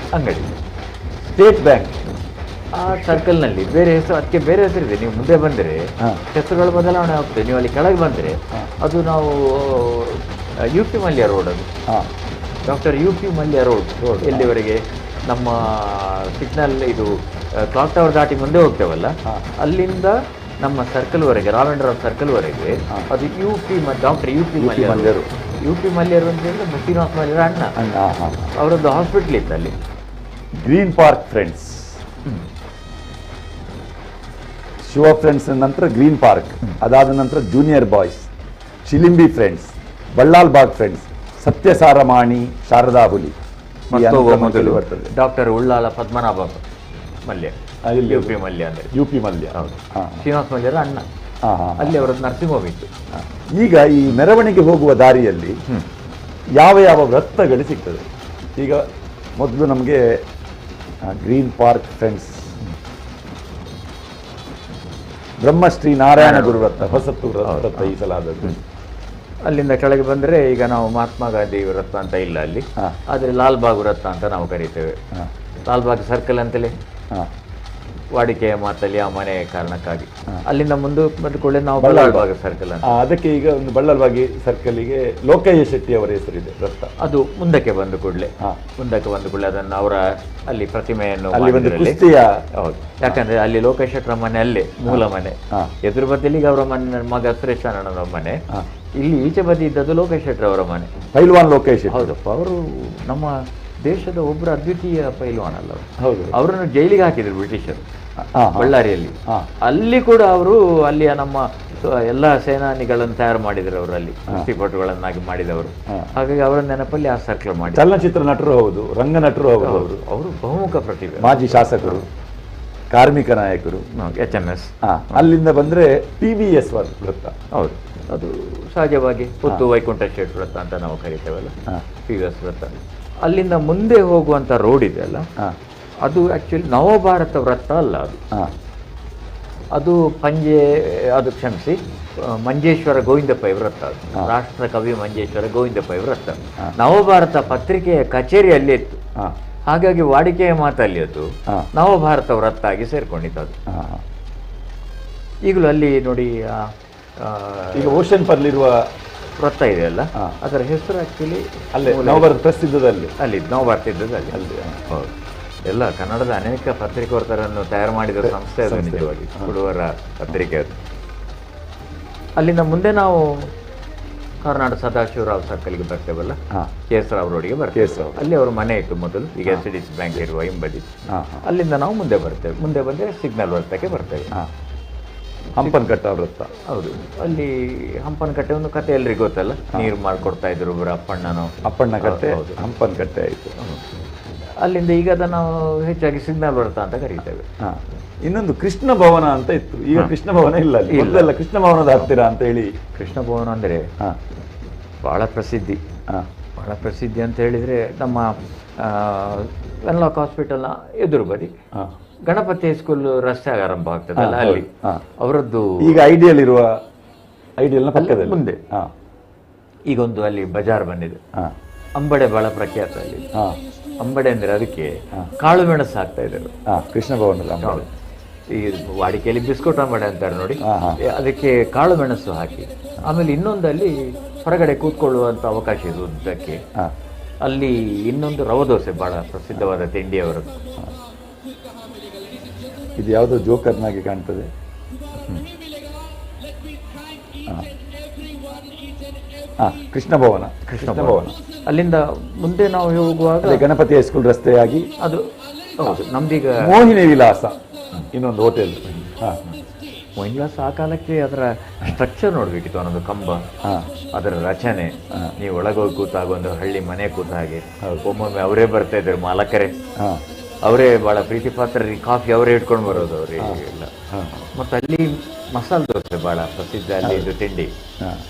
ಸ್ಟೇಟ್ ಬ್ಯಾಂಕ್ ಆ ಸರ್ಕಲ್ ನಲ್ಲಿ ಬೇರೆ ಹೆಸರು, ಅದಕ್ಕೆ ಬೇರೆ ಹೆಸರಿದೆ. ನೀವು ಮುಂದೆ ಬಂದರೆ ಹೆಸರುಗಳು ಬದಲಾವಣೆ ಆಗ್ತದೆ. ನೀವು ಅಲ್ಲಿ ಕೆಳಗೆ ಬಂದರೆ ಅದು ನಾವು UP ಮಲ್ಯ ರೋಡ್, ಅದು ಡಾಕ್ಟರ್ UP ಮಲ್ಯ ರೋಡ್. ಎಲ್ಲಿವರೆಗೆ ನಮ್ಮ ಸಿಗ್ನಲ್ ಇದು ಕ್ಲಾಕ್ ಟವರ್ ದಾಟಿ ಮುಂದೆ ಹೋಗ್ತೇವಲ್ಲ, ಅಲ್ಲಿಂದ ನಮ್ಮ ಸರ್ಕಲ್ವರೆಗೆ, ರಾವ್ ಸರ್ಕಲ್ವರೆಗೆ ಅದು ಡಾಕ್ಟರ್ UP ಮಲ್ಯರು. UP ಮಲ್ಯರು ಅಂತ ಹೇಳಿದ್ರೆ ಶ್ರೀನಿವಾಸ ಮಲ್ಯರ ಅಣ್ಣ, ಅವರದ್ದು ಹಾಸ್ಪಿಟ್ಲ್ ಇತ್ತು ಅಲ್ಲಿ. Green Park Friends, Shiva Friends ನಂತರ ಗ್ರೀನ್ ಪಾರ್ಕ್, ಅದಾದ ನಂತರ Junior Boys, Chilimbi Friends, Ballal Bagh Friends, Satyasaramani, Sharada Huli, ಮತ್ತು ಮೊದಲು ಬರ್ತದೆ. ಡಾಕ್ಟರ್ ಉಳ್ಳಾಲ ಪದ್ಮನಾಭ ಮಲ್ಯ, ಅಲ್ಲಿ UP ಮಲ್ಯ ಅಂದರೆ UP ಮಲ್ಯ. ಹೌದು, ಶ್ರೀನಿವಾಸ ಮಲ್ಯರ ಅಣ್ಣ. ಅಲ್ಲಿ ಅವರದ್ದು ನರ್ಸಿಂಗ್ ಹೋಮ್ ಇತ್ತು. ಈಗ ಈ ಮೆರವಣಿಗೆ ಹೋಗುವ ದಾರಿಯಲ್ಲಿ ಯಾವ ಯಾವ ವೃತ್ತಗಳು ಸಿಗ್ತದೆ? ಈಗ ಮೊದಲು ನಮಗೆ Green Park Friends, Brahmashri Narayana Guru ವೃತ್ತ, ಹೊಸತ್ತು ವೃತ್ತ ಈ ಸಲ ಆದದ್ದು. ಅಲ್ಲಿಂದ ಕೆಳಗೆ ಬಂದರೆ ಈಗ ನಾವು ಮಹಾತ್ಮ ಗಾಂಧಿ ವೃತ್ತ ಅಂತ ಇಲ್ಲ ಅಲ್ಲಿ, ಆದರೆ ಲಾಲ್ಬಾಗ್ ವೃತ್ತ ಅಂತ ನಾವು ಕರೀತೇವೆ. ಲಾಲ್ಬಾಗ್ ಸರ್ಕಲ್ ಅಂತಲೇ ವಾಡಿಕೆಯ ಮಾತಲ್ಲಿ ಆ ಮನೆ ಕಾರಣಕ್ಕಾಗಿ ಅಲ್ಲಿಂದ ಮುಂದೆ ಬಂದುಕೊಳ್ಳೆ ನಾವು ಬಳ್ಳಾಳ್ಬಾಗ್ ಸರ್ಕಲ್ ಅಂತ. ಅದಕ್ಕೆ ಈಗ ಒಂದು ಬಳ್ಳಾಳ್ಬಾಗಿ ಸರ್ಕಲ್ಗೆ ಲೋಕಯ್ಯ ಶೆಟ್ಟಿ ಅವರ ಹೆಸರಿದೆ ವೃತ್ತ. ಅದು ಮುಂದಕ್ಕೆ ಬಂದು ಕೂಡಲೇ ಅದನ್ನು ಅವರ ಅಲ್ಲಿ ಪ್ರತಿಮೆಯನ್ನು ಹೌದು, ಯಾಕಂದ್ರೆ ಅಲ್ಲಿ ಲೋಕೇಶ್ ಶೆಟ್ಟರ ಮನೆ ಅಲ್ಲೇ ಮೂಲ ಮನೆ, ಎದುರು ಬದಿಯಲ್ಲಿ ಅವರ ಮನೆ ಮಗ ಸುರೇಶಣ್ಣನವರ ಮನೆ, ಇಲ್ಲಿ ಈಚೆ ಬದಿ ಇದ್ದದ್ದು ಲೋಕೇಶ್ ಶೆಟ್ಟರ್ ಅವರ ಮನೆ. ಪೈಲ್ವಾನ್ ಲೋಕೇಶ್ ಹೌದಪ್ಪ, ಅವರು ನಮ್ಮ ದೇಶದ ಒಬ್ಬರು ಅದ್ವಿತೀಯ ಪೈಲ್ವಾನ್ ಅಲ್ಲ ಅವರು. ಅವರನ್ನು ಜೈಲಿಗೆ ಹಾಕಿದ್ರು ಬ್ರಿಟಿಷರು ಬಳ್ಳಾರಿಯಲ್ಲಿ. ಅಲ್ಲಿ ಕೂಡ ಅವರು ಅಲ್ಲಿಯ ನಮ್ಮ ಎಲ್ಲ ಸೇನಾನಿಗಳನ್ನು ತಯಾರು ಮಾಡಿದ್ರು ಅವರು, ಅಲ್ಲಿ ಕುಸ್ತಿಪಟುಗಳನ್ನಾಗಿ ಮಾಡಿದವರು. ಹಾಗಾಗಿ ಅವರ ನೆನಪಲ್ಲಿ ಆ ಸರ್ಕಲ್ ಮಾಡಿ. ಚಲನಚಿತ್ರ ನಟರು ಹೌದು, ರಂಗ ನಟರು ಹೌದು, ಅವರು ಬಹುಮುಖ ಪ್ರತಿಭೆ, ಮಾಜಿ ಶಾಸಕರು, ಕಾರ್ಮಿಕ ನಾಯಕರು, HMS. ಅಲ್ಲಿಂದ ಬಂದ್ರೆ PVS ವೃತ್ತ. ಹೌದು, ಅದು ಸಹಜವಾಗಿ ಪುತ್ತು ವೈಕುಂಠ ಶೆಟ್ಟಿ ವೃತ್ತ ಅಂತ ನಾವು ಕರಿತೇವಲ್ಲ, PVS ವೃತ್ತ. ಅಲ್ಲಿಂದ ಮುಂದೆ ಹೋಗುವಂತ ರೋಡ್ ಇದೆಯಲ್ಲ, ಅದು ಆಕ್ಚುಲಿ ನವಭಾರತ ವೃತ್ತ ಅಲ್ಲ, ಅದು ಕ್ಷಮಿಸಿ, ಮಂಜೇಶ್ವರ ಗೋವಿಂದ ಪೈ ವೃತ್ತ. ರಾಷ್ಟ್ರ ಕವಿ ಮಂಜೇಶ್ವರ ಗೋವಿಂದ ಪೈ ವೃತ್ತ. ನವಭಾರತ ಪತ್ರಿಕೆಯ ಕಚೇರಿ ಅಲ್ಲೇ ಇತ್ತು, ಹಾಗಾಗಿ ವಾಡಿಕೆಯ ಮಾತಲ್ಲಿ ಅದು ನವಭಾರತ ವೃತ್ತ ಆಗಿ ಸೇರ್ಕೊಂಡಿತ್ತು. ಅದು ಈಗಲೂ ಅಲ್ಲಿ ನೋಡಿ, ಈಗ ಓಷನ್ ಪರ್ಲಿರುವ ವೃತ್ತ ಇದೆಯಲ್ಲ, ಅದರ ಹೆಸರು ಆಕ್ಚುಲಿ ಅಲ್ಲೇ ನವಭಾರತ ಪ್ರಸಿದ್ಧದಲ್ಲಿ, ಅಲ್ಲಿ ನವಭಾರತ ಇದ್ದದಲ್ಲಿ ಅಲ್ಲಿ. ಹೌದು, ಎಲ್ಲ ಕನ್ನಡದ ಅನೇಕ ಪತ್ರಿಕೋರ್ತರನ್ನು ತಯಾರು ಮಾಡಿದ ಸಂಸ್ಥೆ ಅದು, ನಿಜವಾಗಿ ಕುಡುವರ ಪತ್ರಿಕೆ ಅದು. ಅಲ್ಲಿಂದ ಮುಂದೆ ನಾವು ಕರ್ನಾಟಕ ಸದಾಶಿವರಾವ್ ಸರ್ಕಲ್ಗೆ ಬರ್ತೇವಲ್ಲ, KS ರಾವ್ ರೋಡಿಗೆ ಬರ್ತೇವೆ. ಅಲ್ಲಿ ಅವ್ರ ಮನೆ ಇತ್ತು ಮೊದಲು, ಈಗ SDC ಬ್ಯಾಂಕ್ ಇರುವ ಹಿಂಬದಿ. ಅಲ್ಲಿಂದ ನಾವು ಮುಂದೆ ಬರ್ತೇವೆ. ಮುಂದೆ ಬಂದರೆ ಸಿಗ್ನಲ್ ವೃತ್ತಕ್ಕೆ ಬರ್ತೇವೆ. ಹಂಪನಕಟ್ಟ ವೃತ್ತ. ಹೌದು, ಅಲ್ಲಿ ಹಂಪನಕಟ್ಟೆ ಒಂದು ಕತೆ ಎಲ್ರಿಗೂ ಗೊತ್ತಲ್ಲ, ನೀರು ಮಾಡ್ಕೊಡ್ತಾ ಇದ್ರು ಒಬ್ಬರು ಅಪ್ಪಣ್ಣ ಕಟ್ಟೆ, ಹಂಪನಕಟ್ಟೆ ಆಯಿತು. ಅಲ್ಲಿಂದ ಈಗ ಅದನ್ನು ಹೆಚ್ಚಾಗಿ ಸಿಗ್ನಲ್ ವೃತ್ತ ಅಂತ ಕರೀತೇವೆ. ಇನ್ನೊಂದು ಕೃಷ್ಣ ಭವನ ಅಂತ ಇತ್ತು, ಈಗ ಕೃಷ್ಣ ಭವನ ಇಲ್ಲ ಅಲ್ಲಿ. ಮೊದಲೆಲ್ಲ ಕೃಷ್ಣ ಭವನದ ಹತ್ತಿರ ಅಂತ ಹೇಳಿ. ಕೃಷ್ಣ ಭವನ ಅಂದರೆ ಬಹಳ ಪ್ರಸಿದ್ಧಿ, ಬಹಳ ಪ್ರಸಿದ್ಧಿ ಅಂತ ಹೇಳಿದರೆ ನಮ್ಮ ವೆನ್ಲಾಕ್ ಹಾಸ್ಪಿಟಲ್ನ ಎದುರು ಬದಿ ಗಣಪತಿ ಹೈಸ್ಕೂಲ್ ರಸ್ತೆ ಆರಂಭ ಆಗ್ತದಲ್ಲ, ಅಲ್ಲಿ ಅವರದ್ದು ಈಗ ಐಡಿಯಲ್ನ ಪಕ್ಕದಲ್ಲಿ ಮುಂದೆ ಈಗೊಂದು ಅಲ್ಲಿ ಬಜಾರ್ ಬಂದಿದೆ. ಅಂಬಡೆ ಬಹಳ ಪ್ರಖ್ಯಾತ ಅಲ್ಲಿ. ಅಂಬಡೆ ಅಂದರೆ ಅದಕ್ಕೆ ಕಾಳು ಮೆಣಸು ಹಾಕ್ತಾ ಇದ್ದಾರೆ ಕೃಷ್ಣ ಭವನದ. ಈ ವಾಡಿಕೆಯಲ್ಲಿ ಬಿಸ್ಕುಟ್ ಅಂಬಡೆ ಅಂತಾರೆ ನೋಡಿ, ಅದಕ್ಕೆ ಕಾಳು ಮೆಣಸು ಹಾಕಿ. ಆಮೇಲೆ ಇನ್ನೊಂದಲ್ಲಿ ಹೊರಗಡೆ ಕೂತ್ಕೊಳ್ಳುವಂಥ ಅವಕಾಶ ಇದೆ ಉದ್ದಕ್ಕೆ. ಅಲ್ಲಿ ಇನ್ನೊಂದು ರವೆ ದೋಸೆ ಬಹಳ ಪ್ರಸಿದ್ಧವಾದ ತಿಂಡಿಯವರದ್ದು. ಇದು ಯಾವುದೋ ಜೋಕರ್ನಾಗಿ ಕಾಣ್ತದೆ. ಕೃಷ್ಣ ಭವನ. ಅಲ್ಲಿಂದ ಮುಂದೆ ನಾವು ಹೋಗುವಾಗ ಗಣಪತಿ ಹೈಸ್ಕೂಲ್ ರಸ್ತೆಯಾಗಿ ಅದು ನಮ್ದೀಗ ಮೋಹಿನಿ ವಿಲಾಸ ಇನ್ನೊಂದು ಹೋಟೆಲ್. ಮೋಹಿನಿ ವಿಲಾಸ ಆ ಕಾಲಕ್ಕೆ ಅದರ ಸ್ಟ್ರಕ್ಚರ್ ನೋಡ್ಬೇಕಿತ್ತು, ಅನ್ನೋದು ಕಂಬ, ಅದರ ರಚನೆ. ನೀವು ಒಳಗೋಗಿ ಕೂತಾಗ ಒಂದು ಹಳ್ಳಿ ಮನೆ ಕೂತ ಹಾಗೆ. ಒಮ್ಮೊಮ್ಮೆ ಅವರೇ ಬರ್ತಾ ಇದ್ರು ಮಾಲಕರೇ, ಅವರೇ ಬಹಳ ಪ್ರೀತಿ ಪಾತ್ರರಿಗೆ ಕಾಫಿ ಅವರೇ ಇಟ್ಕೊಂಡು ಬರೋದು ಅವರಿಗೆ ಎಲ್ಲ. ಮತ್ತು ಅಲ್ಲಿ ಮಸಾಲೆ ದೋಸೆ ಬಹಳ ಪ್ರಸಿದ್ಧ ಅಲ್ಲಿ ಇದು ತಿಂಡಿ.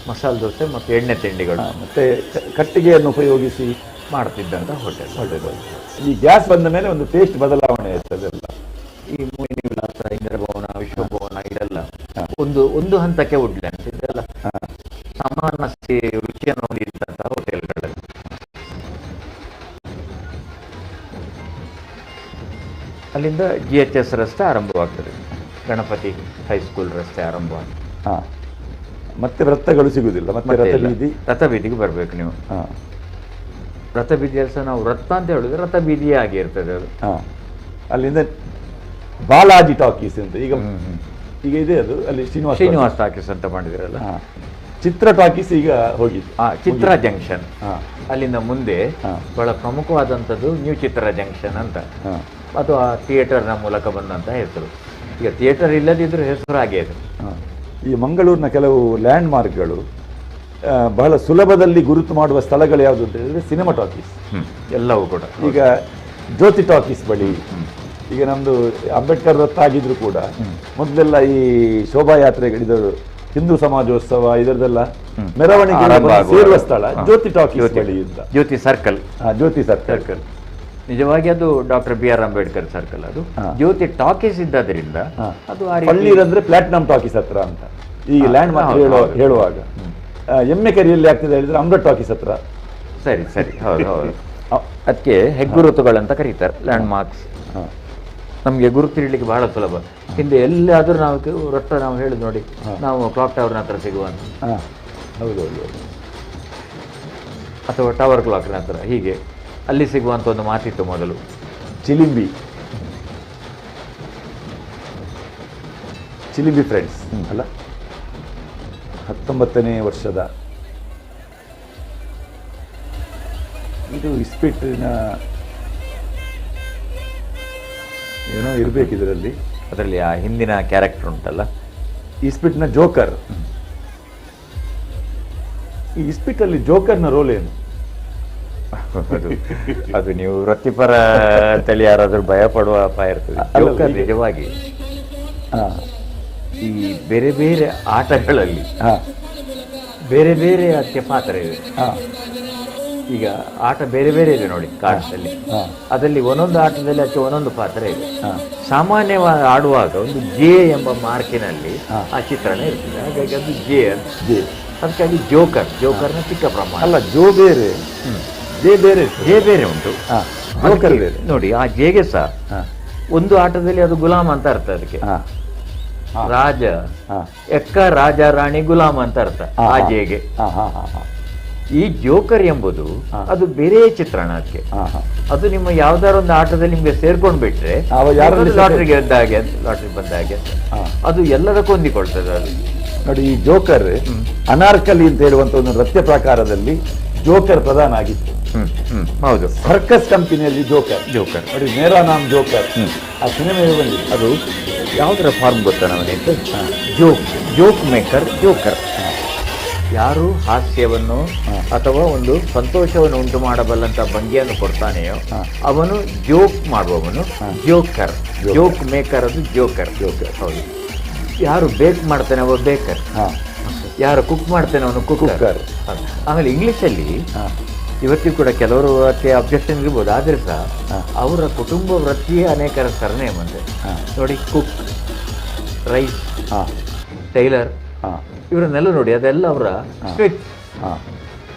ಮಸಾಲೆ ದೋಸೆ ಮತ್ತು ಎಣ್ಣೆ ತಿಂಡಿಗಳು, ಮತ್ತೆ ಕಟ್ಟಿಗೆಯನ್ನು ಉಪಯೋಗಿಸಿ ಮಾಡ್ತಿದ್ದಂಥ ಹೋಟೆಲ್. ಈ ಗ್ಯಾಸ್ ಬಂದ ಮೇಲೆ ಒಂದು ಟೇಸ್ಟ್ ಬದಲಾವಣೆ ಇರ್ತದೆಲ್ಲ. ಈ ಮೋಹಿನಿ ವಿಲಾಸ, ಇಂದ್ರಭವನ, ವಿಶ್ವಭವನ ಇದೆಲ್ಲ ಒಂದು ಹಂತಕ್ಕೆ ಉಡ್ಲಿ ಅಂತಿದ್ದೆಲ್ಲ ಸಾಮಾನ್ಯ ರುಚಿಯನ್ನು ಹೊಂದಿದ್ದಂಥ ಹೋಟೆಲ್ಗಳಲ್ಲಿ. ಅಲ್ಲಿಂದ GHS ರಸ್ತೆ ಆರಂಭವಾಗ್ತದೆ, ಗಣಪತಿ ಹೈಸ್ಕೂಲ್ ರಸ್ತೆ ಆರಂಭ. ಮತ್ತೆ ವೃತ್ತಗಳು ಸಿಗುವುದಿಲ್ಲ, ಮತ್ತೆ ರಥಬೀದಿಗೆ ಬರಬೇಕು ನೀವು. ರಥಬೀದಿಯಲ್ಲಿ ಸಹ ನಾವು ವೃತ್ತ ಅಂತ ಹೇಳಿದ್ರೆ ರಥಬೀದಿಯೇ ಆಗಿರ್ತದೆ ಅದು. ಅಲ್ಲಿಂದ ಬಾಲಾಜಿ ಟಾಕೀಸ್ ಅಂತ ಈಗ ಇದೆ, ಅದು ಅಲ್ಲಿ ಶ್ರೀನಿವಾಸ್ ಟಾಕೀಸ್ ಅಂತ ಮಾಡಿದಿರಲ್ಲ. ಚಿತ್ರ ಟಾಕೀಸ್ ಈಗ ಹೋಗಿದ್ದು, ಚಿತ್ರ ಜಂಕ್ಷನ್. ಅಲ್ಲಿಂದ ಮುಂದೆ ಬಹಳ ಪ್ರಮುಖವಾದಂಥದ್ದು ನ್ಯೂ ಚಿತ್ರ ಜಂಕ್ಷನ್ ಅಂತ. ಅದು ಆ ಥಿಯೇಟರ್ನ ಮೂಲಕ ಬಂದಂಥ ಹೆಸರು. ಈಗ ಥಿಯೇಟರ್ ಇಲ್ಲದಿದ್ರೂ ಹೆಸರು ಹಾಗೆ ಇದೆ. ಈ ಮಂಗಳೂರಿನ ಕೆಲವು ಲ್ಯಾಂಡ್ ಮಾರ್ಕ್ಗಳು ಬಹಳ ಸುಲಭದಲ್ಲಿ ಗುರುತು ಮಾಡುವ ಸ್ಥಳಗಳು ಯಾವುದು ಅಂತ ಹೇಳಿದ್ರೆ ಸಿನಿಮಾ ಟಾಕೀಸ್ ಎಲ್ಲವೂ ಕೂಡ. ಈಗ ಜ್ಯೋತಿ ಟಾಕೀಸ್ ಬಳಿ, ಈಗ ನಮ್ಮದು ಅಂಬೇಡ್ಕರ್ ವೃತ್ತ ಆಗಿದ್ರು ಕೂಡ ಮೊದಲೆಲ್ಲ ಈ ಶೋಭಾಯಾತ್ರೆಗಳಿದ್ದು ಹಿಂದೂ ಸಮಾಜೋತ್ಸವ ಇದರದೆಲ್ಲ ಮೆರವಣಿಗೆ ಸೇರುವ ಸ್ಥಳ ಜ್ಯೋತಿ ಟಾಕೀಸ್ ಬಳಿ ಅಂತ. ಜ್ಯೋತಿ ಸರ್ಕಲ್. ಜ್ಯೋತಿ ಸರ್ಕಲ್ ನಿಜವಾಗಿ ಅದು ಡಾಕ್ಟರ್ BR ಅಂಬೇಡ್ಕರ್ ಸರ್ಕಲ್. ಅದು ಜ್ಯೋತಿ ಟಾಕೀಸ್ ಇದ್ದದ್ರಿಂದ ಅದು ಪಳ್ಳೀರಂದ್ರೆ ಪ್ಲಾಟಿನಂ ಟಾಕೀಸ್ ಹತ್ರ ಅಂತ ಈ ಲ್ಯಾಂಡ್ ಮಾರ್ಕ್ ಹೇಳುವಾಗ ಎಮ್ಮೆ ಕರಿಯಲ್ಲಿ ಆಗ್ತದೆ ಹೇಳಿದ್ರೆ ಅಮೃತ್ ಟಾಕೀಸ್ ಹತ್ರ. ಸರಿ ಸರಿ, ಹೌದು ಹೌದು. ಅದಕ್ಕೆ ಹೆಗ್ಗುರುತುಗಳಂತ ಕರೀತಾರೆ, ಲ್ಯಾಂಡ್ ಮಾರ್ಕ್ಸ್. ನಮಗೆ ಗುರುತು ಇಡ್ಲಿಕ್ಕೆ ಬಹಳ ಸುಲಭ. ಹಿಂದೆ ಎಲ್ಲಾದರೂ ನಾವು ರೊಟ್ಟ ನಾವು ಹೇಳಿದ್ ನೋಡಿ, ನಾವು ಕ್ಲಾಕ್ ಟವರ್ನ ಹತ್ರ ಸಿಗುವಂತ, ಹೌದು, ಅಥವಾ ಟವರ್ ಕ್ಲಾಕ್ನ ಹತ್ರ, ಹೀಗೆ ಅಲ್ಲಿ ಸಿಗುವಂತ ಒಂದು ಮಾತಿತ್ತು ಮೊದಲು. ಚಿಲಿಂಬಿ ಫ್ರೆಂಡ್ಸ್ ಅಲ್ಲ, 19ನೇ ವರ್ಷದ ಇದು ಇಸ್ಪಿಟ್ಟಿನ ಏನೋ ಇರಬೇಕು ಇದರಲ್ಲಿ. ಅದರಲ್ಲಿ ಆ ಹಿಂದಿನ ಕ್ಯಾರೆಕ್ಟರ್ ಉಂಟಲ್ಲ, ಇಸ್ಪಿಟ್ನ ಜೋಕರ್. ಈ ಇಸ್ಪಿಟ್ಟಲ್ಲಿ ಜೋಕರ್ನ ರೋಲ್ ಏನು? ಅದು ನೀವು ವೃತ್ತಿಪರ ಅಂತೇಳಿ ಯಾರಾದ್ರೂ ಭಯ ಪಡುವ ಅಪಾಯ ಇರ್ತದೆ. ಜೋಕರ್ ನಿಜವಾಗಿ ಈ ಬೇರೆ ಬೇರೆ ಆಟಗಳಲ್ಲಿ ಬೇರೆ ಬೇರೆ ಅದಕ್ಕೆ ಪಾತ್ರ ಇದೆ. ಈಗ ಆಟ ಬೇರೆ ಬೇರೆ ಇದೆ ನೋಡಿ ಕಾರ್ಡ್ಸಲ್ಲಿ, ಅದರಲ್ಲಿ ಒಂದೊಂದು ಆಟದಲ್ಲಿ ಅದಕ್ಕೆ ಒಂದೊಂದು ಪಾತ್ರ ಇದೆ. ಸಾಮಾನ್ಯವಾಗಿ ಆಡುವಾಗ ಒಂದು ಜೆ ಎಂಬ ಮಾರ್ಕಿನಲ್ಲಿ ಆ ಚಿತ್ರಣ ಇರ್ತದೆ, ಹಾಗಾಗಿ ಅದು ಜೆ ಅಂತ. ಅದಕ್ಕಾಗಿ ಜೋಕರ್ನ ಚಿಕ್ಕ ಪ್ರಮಾಣ ಅಲ್ಲ, ಜೋ ಬೇರೆ ಜೆ ಬೇರೆ ಉಂಟು, ಜೋಕರ್ ಬೇರೆ. ನೋಡಿ ಆ ಜೆಗೆ ಸಹ ಒಂದು ಆಟದಲ್ಲಿ ಅದು ಗುಲಾಮ್ ಅಂತ ಅರ್ಥ, ಅದಕ್ಕೆ ರಾಜ ಎಕ್ಕ ರಾಜ ರಾಣಿ ಗುಲಾಮ್ ಅಂತ ಅರ್ಥ ಆ ಜೆಗೆ. ಈ ಜೋಕರ್ ಎಂಬುದು ಅದು ಬೇರೆ ಚಿತ್ರಣ, ಅದಕ್ಕೆ ಅದು ನಿಮ್ಮ ಯಾವ್ದಾರ ಒಂದು ಆಟದಲ್ಲಿ ನಿಮ್ಗೆ ಸೇರ್ಕೊಂಡ್ ಬಿಟ್ರೆ ಲಾಟ್ರಿಗೆ ಬಂದ ಹಾಗೆ ಅದು ಎಲ್ಲದಕ್ಕೂ ಹೊಂದಿಕೊಳ್ತದೆ. ಅದು ನೋಡಿ, ಈ ಜೋಕರ್ ಅನಾರ್ಕಲಿ ಅಂತ ಹೇಳುವಂತ ಒಂದು ನೃತ್ಯ ಪ್ರಕಾರದಲ್ಲಿ ಜೋಕರ್ ಪ್ರಧಾನ ಆಗಿತ್ತು. ಹೌದು, ಸರ್ಕಸ್ ಕಂಪನಿಯಲ್ಲಿ ಜೋಕರ್ ನೋಡಿ, ಮೇರಾ ನಾಮ್ ಜೋಕರ್ ಆ ಸಿನಿಮಾ ಬಂದಿದೆ. ಅದು ಯಾವುದರ ಫಾರ್ಮ್ ಗೊತ್ತಾ ನಮಗೆ? Joke maker joker. ಯಾರು ಹಾಸ್ಯವನ್ನು ಅಥವಾ ಒಂದು ಸಂತೋಷವನ್ನು ಉಂಟು ಮಾಡಬಲ್ಲಂತ ಭಂಗಿಯನ್ನು ಕೊಡ್ತಾನೆಯೋ ಅವನು ಜೋಕ್ ಮಾಡುವವನು ಜೋಕರ್. ಜೋಕ್ ಮೇಕರ್ ಅದು ಜೋಕರ್. ಹೌದು. ಯಾರು ಬೇಕ್ ಮಾಡ್ತಾನೆ ಅವ ಬೇಕರ್, ಯಾರು ಕುಕ್ ಮಾಡ್ತಾನೆ ಅವನು ಕುಕ್ಕರ್. ಆಮೇಲೆ ಇಂಗ್ಲಿಷಲ್ಲಿ ಇವತ್ತಿಗೂ ಕೂಡ ಕೆಲವರು ಅದಕ್ಕೆ ಅಬ್ಜೆಕ್ಷನ್ ಇರ್ಬೋದು, ಆದ್ರೆ ಸಹ ಅವರ ಕುಟುಂಬ ವೃತ್ತಿಯೇ ಅನೇಕರ ಸರ್ನೇಮ್ ಅಂತೆ ನೋಡಿ. ಕುಕ್, ರೈಸ್, ಟೈಲರ್, ಇವರನ್ನೆಲ್ಲ ನೋಡಿ, ಅದೆಲ್ಲ ಅವರ ಸ್ವಿಚ್,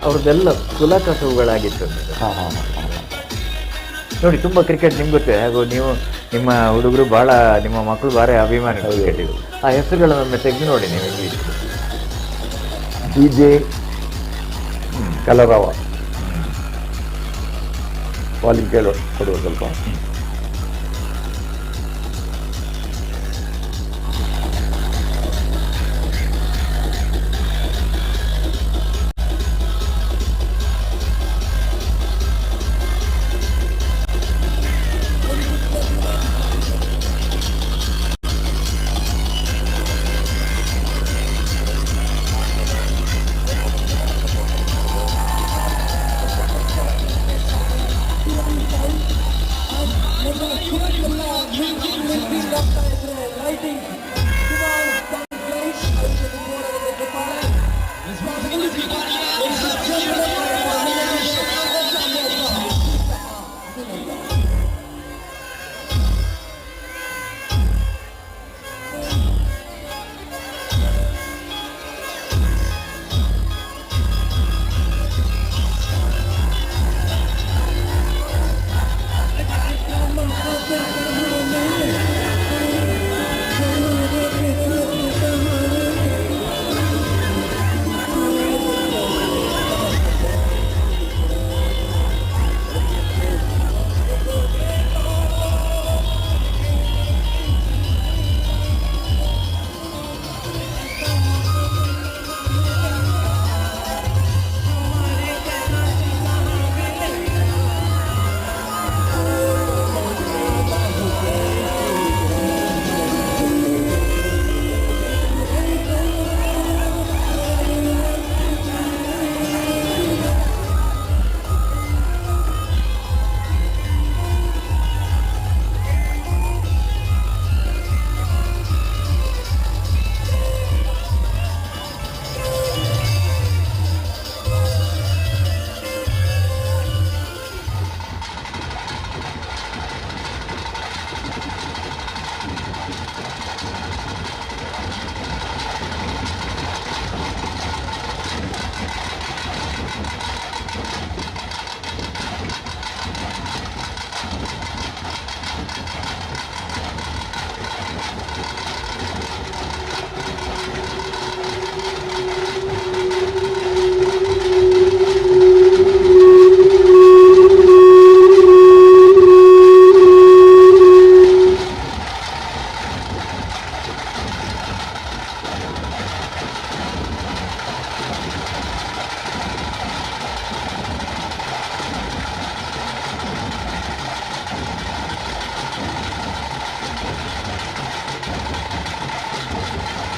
ಅವ್ರದ್ದೆಲ್ಲ ಕುಲಕಸುಗಳಾಗಿತ್ತು ನೋಡಿ. ತುಂಬ ಕ್ರಿಕೆಟ್ ನಿಮ್ಗೆ ಗೊತ್ತಿದೆ, ಹಾಗೂ ನೀವು ನಿಮ್ಮ ಹುಡುಗರು ಭಾಳ, ನಿಮ್ಮ ಮಕ್ಕಳು ಭಾಳ ಅಭಿಮಾನಿ ಕ್ರಿಕೆಟಿಗೆ. ಆ ಹೆಸರುಗಳನ್ನೊಮ್ಮೆ ತೆಗೆದು ನೋಡಿ ನೀವು. ಇಂಗ್ಲೀಷ್ DJ ಕಲರವ ವಾಲಿಂಗ್ ಕೊಡುವ ಸ್ವಲ್ಪ.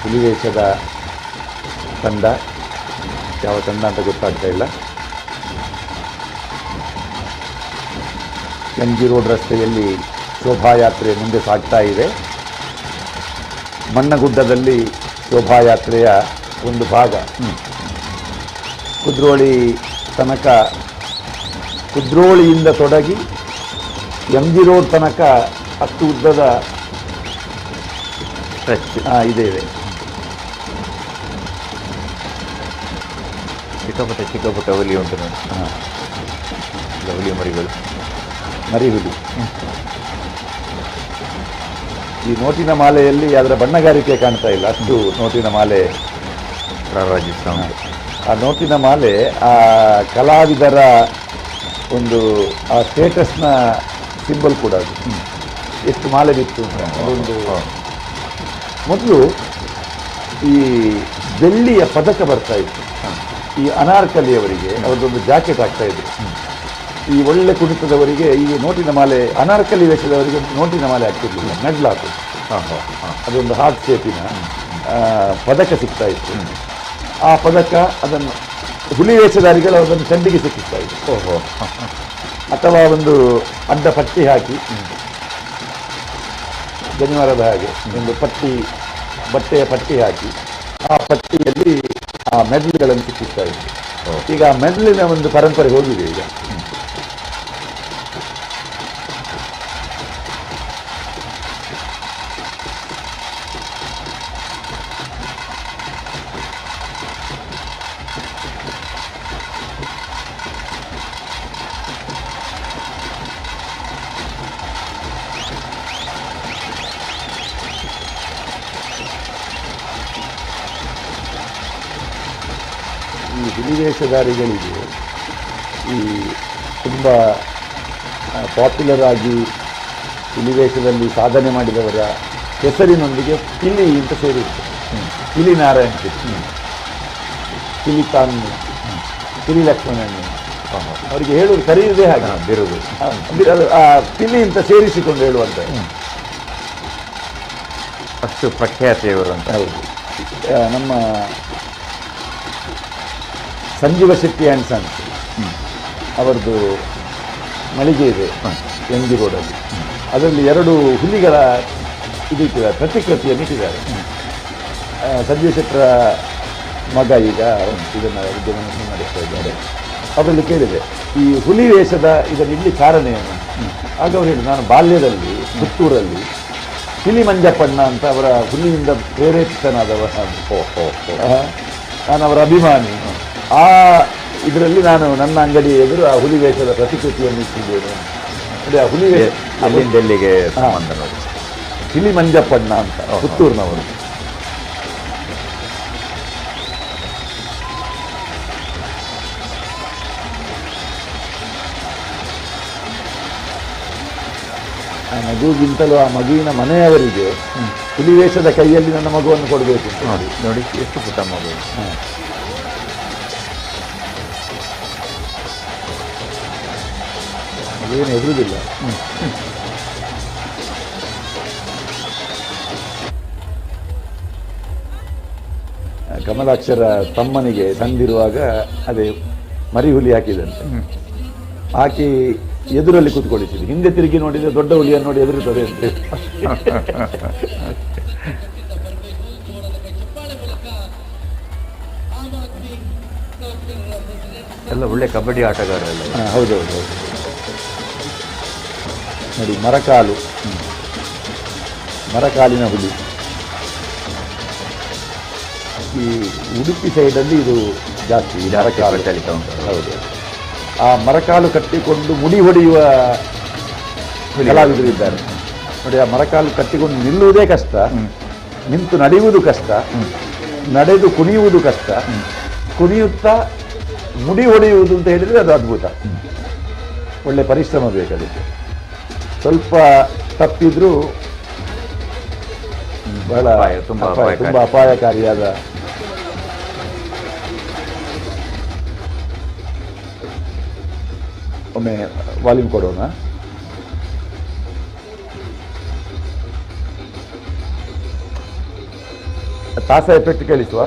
ಹುಲಿವೇಷದ ತಂಡ, ಯಾವ ತಂಡ ಅಂತ ಗೊತ್ತಾಗ್ತಾ ಇಲ್ಲ. MG ರೋಡ್ ರಸ್ತೆಯಲ್ಲಿ ಶೋಭಾಯಾತ್ರೆ ಮುಂದೆ ಸಾಗ್ತಾ ಇದೆ. ಮಣ್ಣಗುಡ್ಡದಲ್ಲಿ ಶೋಭಾಯಾತ್ರೆಯ ಒಂದು ಭಾಗ ಕುದ್ರೋಳಿ ತನಕ, ಕುದ್ರೋಳಿಯಿಂದ ತೊಡಗಿ MG ರೋಡ್ ತನಕ ಅಷ್ಟು ಉದ್ದದ ಇದೆ. ಚಿಕ್ಕಪುಟ್ಟ ಹುಲಿ ಉಂಟು ನೋಡಿ. ಹುಲಿ ಮರಿಗಳು, ಮರಿ ಹುಲಿ. ಈ ನೋಟಿನ ಮಾಲೆಯಲ್ಲಿ ಅದರ ಬಣ್ಣಗಾರಿಕೆ ಕಾಣ್ತಾ ಇಲ್ಲ, ಅಷ್ಟು ನೋಟಿನ ಮಾಲೆ ರಾರಾಜಿಸ್ತಾ ಉಂಟು. ಆ ನೋಟಿನ ಮಾಲೆ ಆ ಕಲಾವಿದರ ಒಂದು ಆ ಸ್ಟೇಟಸ್ನ ಸಿಂಬಲ್ ಕೂಡ ಅದು. ಎಷ್ಟು ಮಾಲೆ ಬಿತ್ತು ಅದೊಂದು. ಮೊದಲು ಈ ಬೆಳ್ಳಿಯ ಪದಕ ಬರ್ತಾ ಇತ್ತು ಈ ಅನಾರ್ಕಲಿಯವರಿಗೆ, ಅವರದೊಂದು ಜಾಕೆಟ್ ಆಗ್ತಾ ಇದ್ರು. ಈ ಒಳ್ಳೆ ಕುಣಿತದವರಿಗೆ ಈ ನೋಟಿನ ಮಾಲೆ, ಅನಾರ್ಕಲಿ ವೇಷದವರಿಗೆ ನೋಟಿನ ಮಾಲೆ ಆಗ್ತಿರ್ಲಿಲ್ಲ, ಮೆಡ್ಲ್ ಹಾಕೋದು. ಅದೊಂದು ಹಾರ್ಟ್ ಶೇಪಿನ ಪದಕ ಸಿಗ್ತಾ ಇತ್ತು. ಆ ಪದಕ ಅದನ್ನು ಹುಲಿ ವೇಷಧಾರಿಗಳು ಅದನ್ನು ಚಂಡಿಗೆ ಸಿಕ್ಕಿಸ್ತಾ ಇತ್ತು. ಅಥವಾ ಒಂದು ಅಡ್ಡ ಪಟ್ಟಿ ಹಾಕಿ, ಜನಿವಾರದ ಹಾಗೆ ಒಂದು ಪಟ್ಟಿ, ಬಟ್ಟೆಯ ಪಟ್ಟಿ ಹಾಕಿ ಆ ಪಟ್ಟಿಯಲ್ಲಿ ಆ ಮೆಡ್ಲ್ಗಳನ್ನು ಸಿಕ್ಕಿಸ್ತಾ ಇತ್ತು. ಈಗ ಆ ಮೆಡ್ಲಿನ ಒಂದು ಪರಂಪರೆ ಹೋಗಿದೆ ಈಗ. ಈ ಹುಲಿವೇಷಧಾರಿಗಳಿಗೆ ಈ ತುಂಬ ಪಾಪ್ಯುಲರ್ ಆಗಿ ಹುಲಿವೇಷದಲ್ಲಿ ಸಾಧನೆ ಮಾಡಿದವರ ಹೆಸರಿನೊಂದಿಗೆ ಪಿಲಿ ಅಂತ ಸೇರಿತ್ತು. ಪಿಲಿ ನಾರಾಯಣ ಶೆಟ್ಟಿ, ಪಿಲಿ ತಾನ್ನು, ಪಿಲಿ ಲಕ್ಷ್ಮಣಣ್ಣಿ, ಅವರಿಗೆ ಹೇಳುವುದು ಕರೆಯುವುದೇ ಹಾಗೆ ಬಿರುದು. ಆ ಪಿಲಿ ಅಂತ ಸೇರಿಸಿಕೊಂಡು ಹೇಳುವಂತ ಅಷ್ಟು ಪ್ರಖ್ಯಾತಿಯವರು ಅಂತ. ಹೌದು. ನಮ್ಮ ಸಂಜೀವ ಶೆಟ್ಟಿ ಆ್ಯಂಡ್ ಸನ್ಸ್ ಅವರದ್ದು ಮಳಿಗೆ ಇದೆ MG ರೋಡಲ್ಲಿ. ಅದರಲ್ಲಿ 2 ಹುಲಿಗಳ ಇದು ಇಟ್ಟಿದ್ದಾರೆ, ಪ್ರತಿಕೃತಿಯನ್ನು ಇಟ್ಟಿದ್ದಾರೆ. ಸಂಜೀವ ಶೆಟ್ಟರ ಮಗ ಈಗ ಇದನ್ನು ಉದ್ಯಮವನ್ನು ನಡೆಸ್ತಾ ಇದ್ದಾರೆ. ಅವರಲ್ಲಿ ಕೇಳಿದೆ, ಈ ಹುಲಿ ವೇಷದ ಇದನ್ನು ಇಲ್ಲಿ ಕಾರಣ ಏನು? ಆಗ ಅವರು ಹೇಳಿ, ನಾನು ಬಾಲ್ಯದಲ್ಲಿ ಪುತ್ತೂರಲ್ಲಿ ಪಿಲಿ ಮಂಜಪ್ಪಣ್ಣ ಅಂತ ಅವರ ಹುಲಿಯಿಂದ ಪ್ರೇರೇಪಿತನಾದವ, ನಾನು ಅವರ ಅಭಿಮಾನಿ. ಆ ಇದರಲ್ಲಿ ನಾನು ನನ್ನ ಅಂಗಡಿ ಎದುರು ಆ ಹುಲಿ ವೇಷದ ಪ್ರತಿಕೃತಿಯನ್ನು ಇಟ್ಟಿದ್ದೇನೆ. ಅದೇ ಆ ಹುಲಿ ವೇಷ ಡೆಲ್ಲಿಗೆ ಸಂಬಂಧ ನೋಡಿ. ಪಿಲಿ ಮಂಜಪ್ಪಣ್ಣ ಅಂತ ಪುತ್ತೂರಿನವರು. ಆ ಮಗುಗಿಂತಲೂ ಆ ಮಗುವಿನ ಮನೆಯವರಿಗೆ ಹುಲಿ ವೇಷದ ಕೈಯಲ್ಲಿ ನನ್ನ ಮಗುವನ್ನು ಕೊಡಬೇಕು ನೋಡಿ. ನೋಡಿ ಎಷ್ಟು ಪುಟ್ಟ ಮಗು. ಅದೇನು ಎದುರುದಿಲ್ಲ. ಕಮಲಾಕ್ಷರ ತಮ್ಮನಿಗೆ ತಂದಿರುವಾಗ ಅದೇ ಮರಿ ಹುಲಿ ಹಾಕಿದಂತೆ. ಹಾಕಿ ಎದುರಲ್ಲಿ ಕೂತ್ಕೊಳಿಸಿದೆ. ಹಿಂದೆ ತಿರುಗಿ ನೋಡಿದ್ರೆ ದೊಡ್ಡ ಹುಲಿಯನ್ನು ನೋಡಿ ಎದುರುತ್ತದೆ ಅಂತೆ. ಎಲ್ಲ ಒಳ್ಳೆ ಕಬಡ್ಡಿ ಆಟಗಾರಲ್ಲ. ಹೌದೌದು. ನೋಡಿ ಮರಕಾಲು, ಮರಕಾಲಿನ ಹುಲಿ. ಈ ಉಡುಪಿ ಸೈಡಲ್ಲಿ ಇದು ಜಾಸ್ತಿ ಮರಕಾಲು ಚಲಿತ ಉಂಟು. ಹೌದು. ಆ ಮರಕಾಲು ಕಟ್ಟಿಕೊಂಡು ಮುಡಿ ಹೊಡೆಯುವ ಕಲಾವಿದರು ಇದ್ದಾರೆ ನೋಡಿ. ಆ ಮರಕಾಲು ಕಟ್ಟಿಕೊಂಡು ನಿಲ್ಲುವುದೇ ಕಷ್ಟ, ನಿಂತು ನಡೆಯುವುದು ಕಷ್ಟ, ನಡೆದು ಕುಣಿಯುವುದು ಕಷ್ಟ, ಕುಣಿಯುತ್ತಾ ಮುಡಿ ಹೊಡೆಯುವುದು ಅಂತ ಹೇಳಿದರೆ ಅದು ಅದ್ಭುತ. ಒಳ್ಳೆ ಪರಿಶ್ರಮ ಬೇಕದಕ್ಕೆ. ಸ್ವಲ್ಪ ತಪ್ಪಿದ್ರೂ ಬಹಳ ತುಂಬ ಅಪಾಯಕಾರಿಯಾದ. ಒಮ್ಮೆ ವಾಲ್ಯೂಮ್ ಕೊಡೋಣ. ತಾಸ ಎಫೆಕ್ಟ್ ಕೇಳಿಸುವ.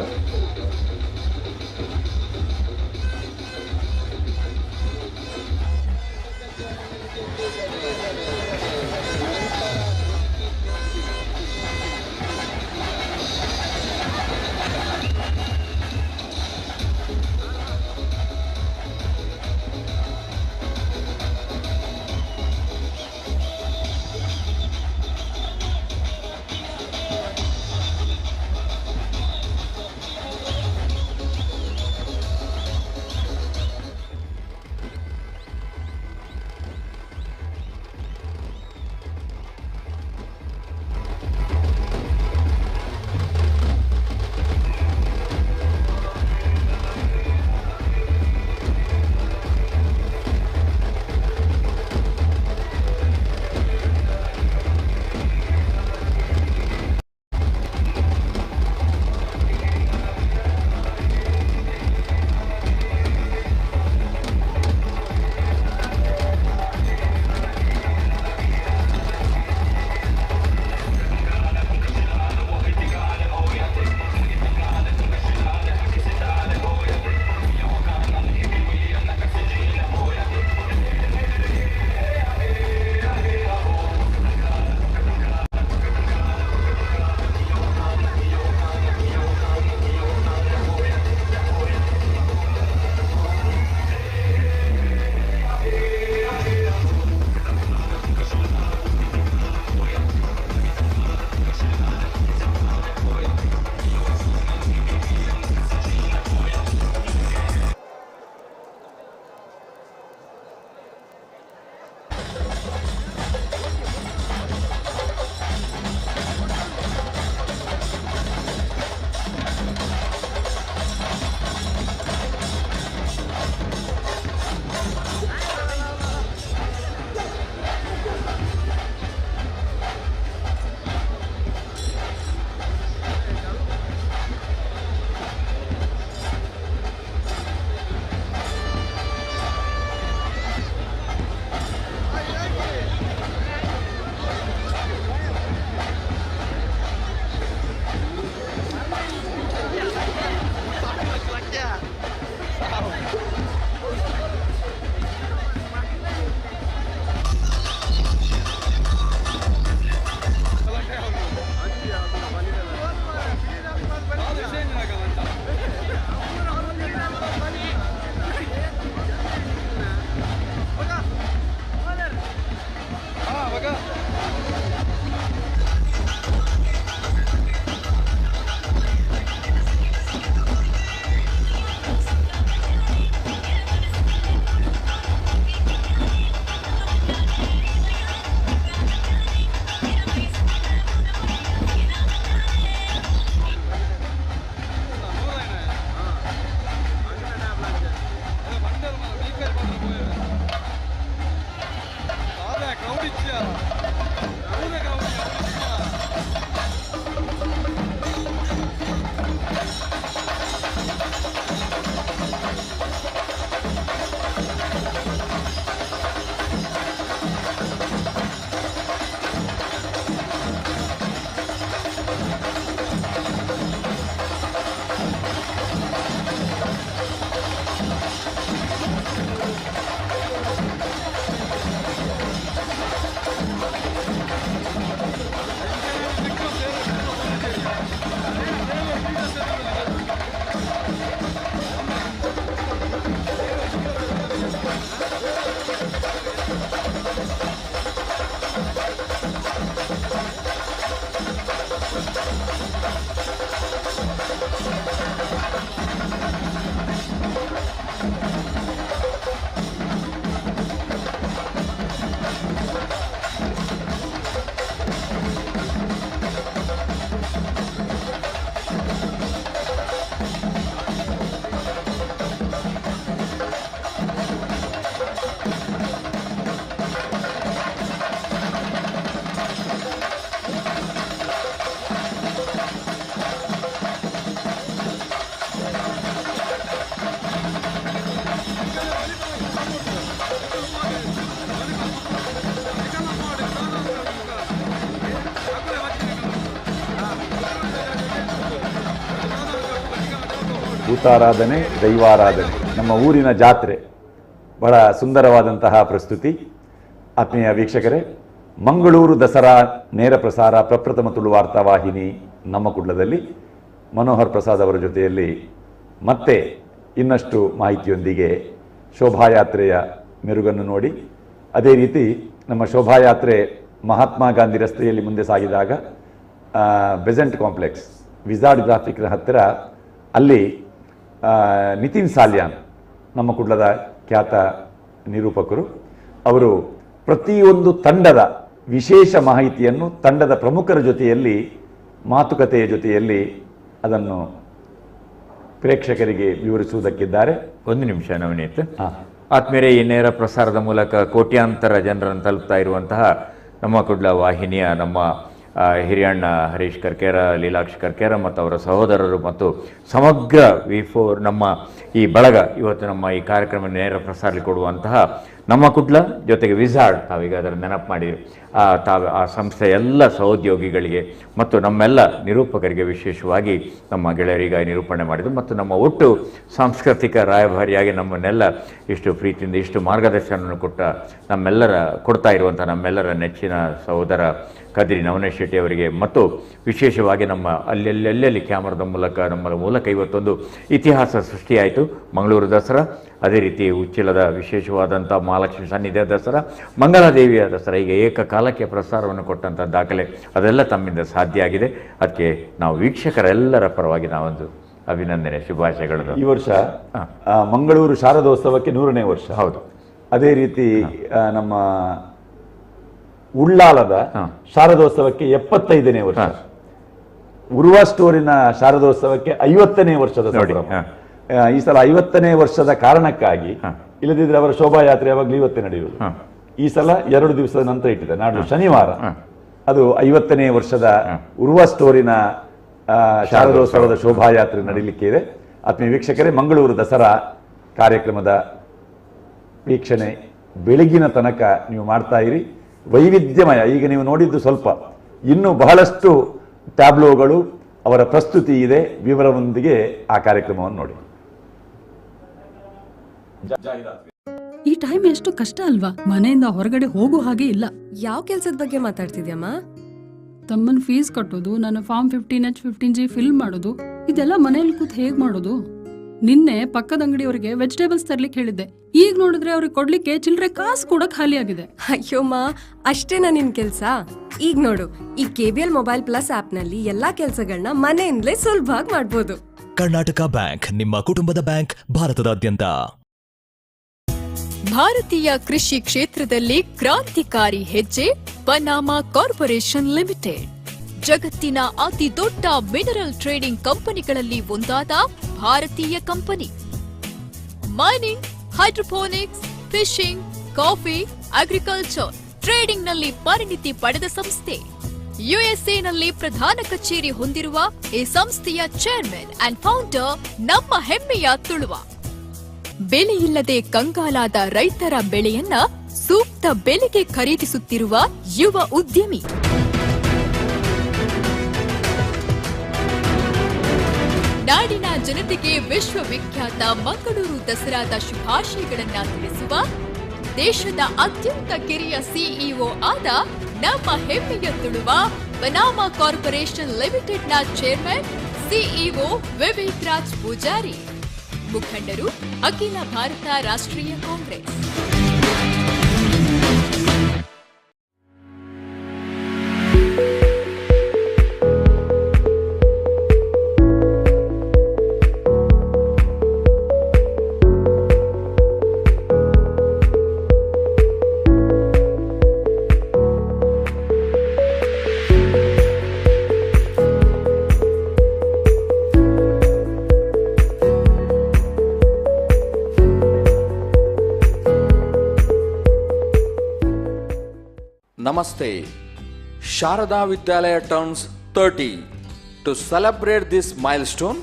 ಭೂತಾರಾಧನೆ, ದೈವಾರಾಧನೆ, ನಮ್ಮ ಊರಿನ ಜಾತ್ರೆ, ಬಹಳ ಸುಂದರವಾದಂತಹ ಪ್ರಸ್ತುತಿ. ಆತ್ಮೀಯ ವೀಕ್ಷಕರೇ, ಮಂಗಳೂರು ದಸರಾ ನೇರ ಪ್ರಸಾರ ಪ್ರಪ್ರಥಮ ತುಳು ವಾರ್ತಾವಾಹಿನಿ ನಮ್ಮ ಕುಡ್ಲದಲ್ಲಿ ಮನೋಹರ್ ಪ್ರಸಾದ್ ಅವರ ಜೊತೆಯಲ್ಲಿ ಮತ್ತೆ ಇನ್ನಷ್ಟು ಮಾಹಿತಿಯೊಂದಿಗೆ ಶೋಭಾಯಾತ್ರೆಯ ಮೆರುಗನ್ನು ನೋಡಿ, ಅದೇ ರೀತಿ ನಮ್ಮ ಶೋಭಾಯಾತ್ರೆ ಮಹಾತ್ಮ ಗಾಂಧಿ ರಸ್ತೆಯಲ್ಲಿ ಮುಂದೆ ಸಾಗಿದಾಗ ಬೆಸೆಂಟ್ ಕಾಂಪ್ಲೆಕ್ಸ್ ವಿಜಾರ್ಡ್ ಗ್ರಾಫಿಕ್ನ ಹತ್ತಿರ ಅಲ್ಲಿ ನಿತಿನ್ ಸಾಲ್ಯಾನ್ ನಮ್ಮ ಕುಡ್ಲದ ಖ್ಯಾತ ನಿರೂಪಕರು, ಅವರು ಪ್ರತಿಯೊಂದು ತಂಡದ ವಿಶೇಷ ಮಾಹಿತಿಯನ್ನು ತಂಡದ ಪ್ರಮುಖರ ಜೊತೆಯಲ್ಲಿ ಮಾತುಕತೆಯ ಜೊತೆಯಲ್ಲಿ ಅದನ್ನು ಪ್ರೇಕ್ಷಕರಿಗೆ ವಿವರಿಸುವುದಕ್ಕಿದ್ದಾರೆ. ಒಂದು ನಿಮಿಷ ನವನೀತ್. ಆತ್ಮೀಯರೇ, ಈ ನೇರ ಪ್ರಸಾರದ ಮೂಲಕ ಕೋಟ್ಯಾಂತರ ಜನರನ್ನು ತಲುಪ್ತಾ ಇರುವಂತಹ ನಮ್ಮ ಕುಡ್ಲ ವಾಹಿನಿಯ ನಮ್ಮ ಹಿರಿಯಣ್ಣ ಹರೀಶ್ ಕರ್ಕೇರ, ಲೀಲಾಕ್ಷ ಕರ್ಕೇರ ಮತ್ತು ಅವರ ಸಹೋದರರು ಮತ್ತು ಸಮಗ್ರ V4 ನಮ್ಮ ಈ ಬಳಗ ಇವತ್ತು ನಮ್ಮ ಈ ಕಾರ್ಯಕ್ರಮ ನೇರ ಪ್ರಸಾರದಲ್ಲಿ ಕೊಡುವಂತಹ ನಮ್ಮ ಕುಡ್ಲ ಜೊತೆಗೆ ವಿಜಾರ್ಡ್, ತಾವೀಗ ಅದರ ನೆನಪು ಮಾಡಿರಿ, ಆ ಸಂಸ್ಥೆಯ ಎಲ್ಲ ಸಹೋದ್ಯೋಗಿಗಳಿಗೆ ಮತ್ತು ನಮ್ಮೆಲ್ಲ ನಿರೂಪಕರಿಗೆ, ವಿಶೇಷವಾಗಿ ನಮ್ಮ ಗೆಳೆಯರಿಗಾಗಿ ನಿರೂಪಣೆ ಮಾಡಿದರು ಮತ್ತು ನಮ್ಮ ಒಟ್ಟು ಸಾಂಸ್ಕೃತಿಕ ರಾಯಭಾರಿಯಾಗಿ ನಮ್ಮನ್ನೆಲ್ಲ ಇಷ್ಟು ಪ್ರೀತಿಯಿಂದ ಇಷ್ಟು ಮಾರ್ಗದರ್ಶನವನ್ನು ಕೊಡ್ತಾ ಇರುವಂಥ ನಮ್ಮೆಲ್ಲರ ನೆಚ್ಚಿನ ಸಹೋದರ ಕದ್ರಿ ನವನೇಶ್ ಶೆಟ್ಟಿ ಅವರಿಗೆ ಮತ್ತು ವಿಶೇಷವಾಗಿ ನಮ್ಮ ಅಲ್ಲೆಲ್ಲಿ ಕ್ಯಾಮರಾದ ಮೂಲಕ ಇವತ್ತೊಂದು ಇತಿಹಾಸ ಸೃಷ್ಟಿಯಾಯಿತು. ಮಂಗಳೂರು ದಸರಾ, ಅದೇ ರೀತಿ ಉಚ್ಚಿಲದ ವಿಶೇಷವಾದಂಥ ಮಹಾಲಕ್ಷ್ಮಿ ಸನ್ನಿಧಿಯ ದಸರಾ, ಮಂಗಳಾದೇವಿಯ ದಸರಾ, ಈಗ ಏಕಕಾಲಕ್ಕೆ ಪ್ರಸಾರವನ್ನು ಕೊಟ್ಟಂಥ ದಾಖಲೆ ಅದೆಲ್ಲ ತಮ್ಮಿಂದ ಸಾಧ್ಯ ಆಗಿದೆ. ಅದಕ್ಕೆ ನಾವು ವೀಕ್ಷಕರೆಲ್ಲರ ಪರವಾಗಿ ನಾವೊಂದು ಅಭಿನಂದನೆ, ಶುಭಾಶಯಗಳು. ಈ ವರ್ಷ ಮಂಗಳೂರು ಶಾರದೋತ್ಸವಕ್ಕೆ 100ನೇ ವರ್ಷ. ಹೌದು. ಅದೇ ರೀತಿ ನಮ್ಮ ಉಳ್ಳಾಲದ ಶಾರದೋತ್ಸವಕ್ಕೆ 75ನೇ ವರ್ಷ, ಉರ್ವ ಸ್ಟೋರಿನ ಶಾರದೋತ್ಸವಕ್ಕೆ 50ನೇ ವರ್ಷದ ಸಂಭ್ರಮ. ಈ ಸಲ 50ನೇ ವರ್ಷದ ಕಾರಣಕ್ಕಾಗಿ, ಇಲ್ಲದಿದ್ರೆ ಅವರ ಶೋಭಾಯಾತ್ರೆ ಯಾವಾಗಲೂ ಇವತ್ತೇ ನಡೆಯುವುದು. ಈ ಸಲ 2 ದಿವಸದ ನಂತರ ಇಟ್ಟಿದೆ, ನಾಡು ಶನಿವಾರ ಅದು 50ನೇ ವರ್ಷದ ಉರ್ವ ಸ್ಟೋರಿನ ಶಾರದೋತ್ಸವದ ಶೋಭಾಯಾತ್ರೆ ನಡೀಲಿಕ್ಕೆ ಇದೆ. ಆತ್ಮೀಯ ವೀಕ್ಷಕರೇ, ಮಂಗಳೂರು ದಸರಾ ಕಾರ್ಯಕ್ರಮದ ವೀಕ್ಷಣೆ ಬೆಳಗಿನ ತನಕ ನೀವು ಮಾಡ್ತಾ ಇರಿ. ವೈವಿಧ್ಯಮಯ, ಈಗ ನೀವು ನೋಡಿದ್ದು ಸ್ವಲ್ಪ, ಇನ್ನು ಬಹಳಷ್ಟು ಟ್ಯಾಬ್ಲೋಗಳು, ಅವರ ಪ್ರಸ್ತುತಿ ಇದೆ, ವಿವರದೊಂದಿಗೆ ಆ ಕಾರ್ಯಕ್ರಮವನ್ನು ನೋಡಿ. ಈ ಟೈಮ್ ಎಷ್ಟು ಕಷ್ಟ ಅಲ್ವಾ, ಮನೆಯಿಂದ ಹೊರಗಡೆ ಹೋಗೋ ಹಾಗೆ ಇಲ್ಲ. ಯಾವ ಕೆಲ್ಸದ ಬಗ್ಗೆ ಮಾತಾಡ್ತಿದ್ಯಮ್ಮ? ತಮ್ಮನ್ ಫೀಸ್ ಕಟ್ಟೋದು, ನನ್ನ ಫಾರ್ಮ್ 15H 15G ಫಿಲ್ ಮಾಡೋದು, ಇದೆಲ್ಲ ಮನೇಲಿ ಕೂತ್ ಹೇಗ್ ಮಾಡೋದು? ನಿನ್ನೆ ಪಕ್ಕದ ಅಂಗಡಿಯವರಿಗೆ ವೆಜಿಟೇಬಲ್ಸ್ ತರ್ಲಿಕ್ಕೆ ಹೇಳಿದ್ದೆ, ಈಗ ನೋಡಿದ್ರೆ ಅವ್ರಿಗೆ ಕೊಡ್ಲಿಕ್ಕೆ ಚಿಲ್ಲರೆ ಕಾಸು ಕೂಡ ಖಾಲಿ ಆಗಿದೆ. ಅಯ್ಯೋಮ್ಮ, ಅಷ್ಟೇನಾ ನಿನ್ ಕೆಲ್ಸ? ಈಗ ನೋಡು, ಈ KBL ಮೊಬೈಲ್ ಪ್ಲಸ್ ಆಪ್ ನಲ್ಲಿ ಎಲ್ಲಾ ಕೆಲ್ಸಗಳನ್ನ ಮನೆಯಿಂದಲೇ ಸುಲಭವಾಗಿ ಮಾಡ್ಬೋದು. ಕರ್ನಾಟಕ ಬ್ಯಾಂಕ್, ನಿಮ್ಮ ಕುಟುಂಬದ ಬ್ಯಾಂಕ್, ಭಾರತದಾದ್ಯಂತ. ಭಾರತೀಯ ಕೃಷಿ ಕ್ಷೇತ್ರದಲ್ಲಿ ಕ್ರಾಂತಿಕಾರಿ ಹೆಜ್ಜೆ ಪನಾಮಾ ಕಾರ್ಪೊರೇಷನ್ ಲಿಮಿಟೆಡ್. ಜಗತ್ತಿನ ಅತಿ ದೊಡ್ಡ ಮಿನರಲ್ ಟ್ರೇಡಿಂಗ್ ಕಂಪನಿಗಳಲ್ಲಿ ಒಂದಾದ ಭಾರತೀಯ company. Mining, hydroponics, fishing, coffee, agriculture, trading ನಲ್ಲಿ ಪರಿಣಿತಿ ಪಡೆದ ಸಂಸ್ಥೆ. USA ನಲ್ಲಿ ಪ್ರಧಾನ ಕಚೇರಿ ಹೊಂದಿರುವ ಈ ಸಂಸ್ಥೆಯ ಚೇರ್ಮನ್ ಅಂಡ್ ಫೌಂಡರ್ ನಮ್ಮ ಹೆಮ್ಮೆಯ ತುಳುವ. ಬೆಲೆಯಿಲ್ಲದೆ ಕಂಗಾಲಾದ ರೈತರ ಬೆಳೆಯನ್ನ ಸೂಕ್ತ ಬೆಲೆಗೆ ಖರೀದಿಸುತ್ತಿರುವ ಯುವ ಉದ್ಯಮಿ. ನಾಡಿನ ಜನತೆಗೆ ವಿಶ್ವವಿಖ್ಯಾತ ಮಂಗಳೂರು ದಸರಾದ ಶುಭಾಶಯಗಳನ್ನ ತಿಳಿಸುವ ದೇಶದ ಅತ್ಯಂತ ಕಿರಿಯ ಸಿಇಒ ಆದ ನಮ್ಮ ಹೆಮ್ಮೆಯ ತುಳುವ ಪನಾಮಾ ಕಾರ್ಪೊರೇಷನ್ ಲಿಮಿಟೆಡ್ನ ಚೇರ್ಮನ್ ಸಿಇಒ ವಿವೇಕ್ ರಾಜ್ ಪೂಜಾರಿ. ಮುಖಂಡರು ಅಖಿಲ ಭಾರತ ರಾಷ್ಟ್ರೀಯ Congress. Namaste. Sharada Vidyalaya turns 30. To celebrate this milestone,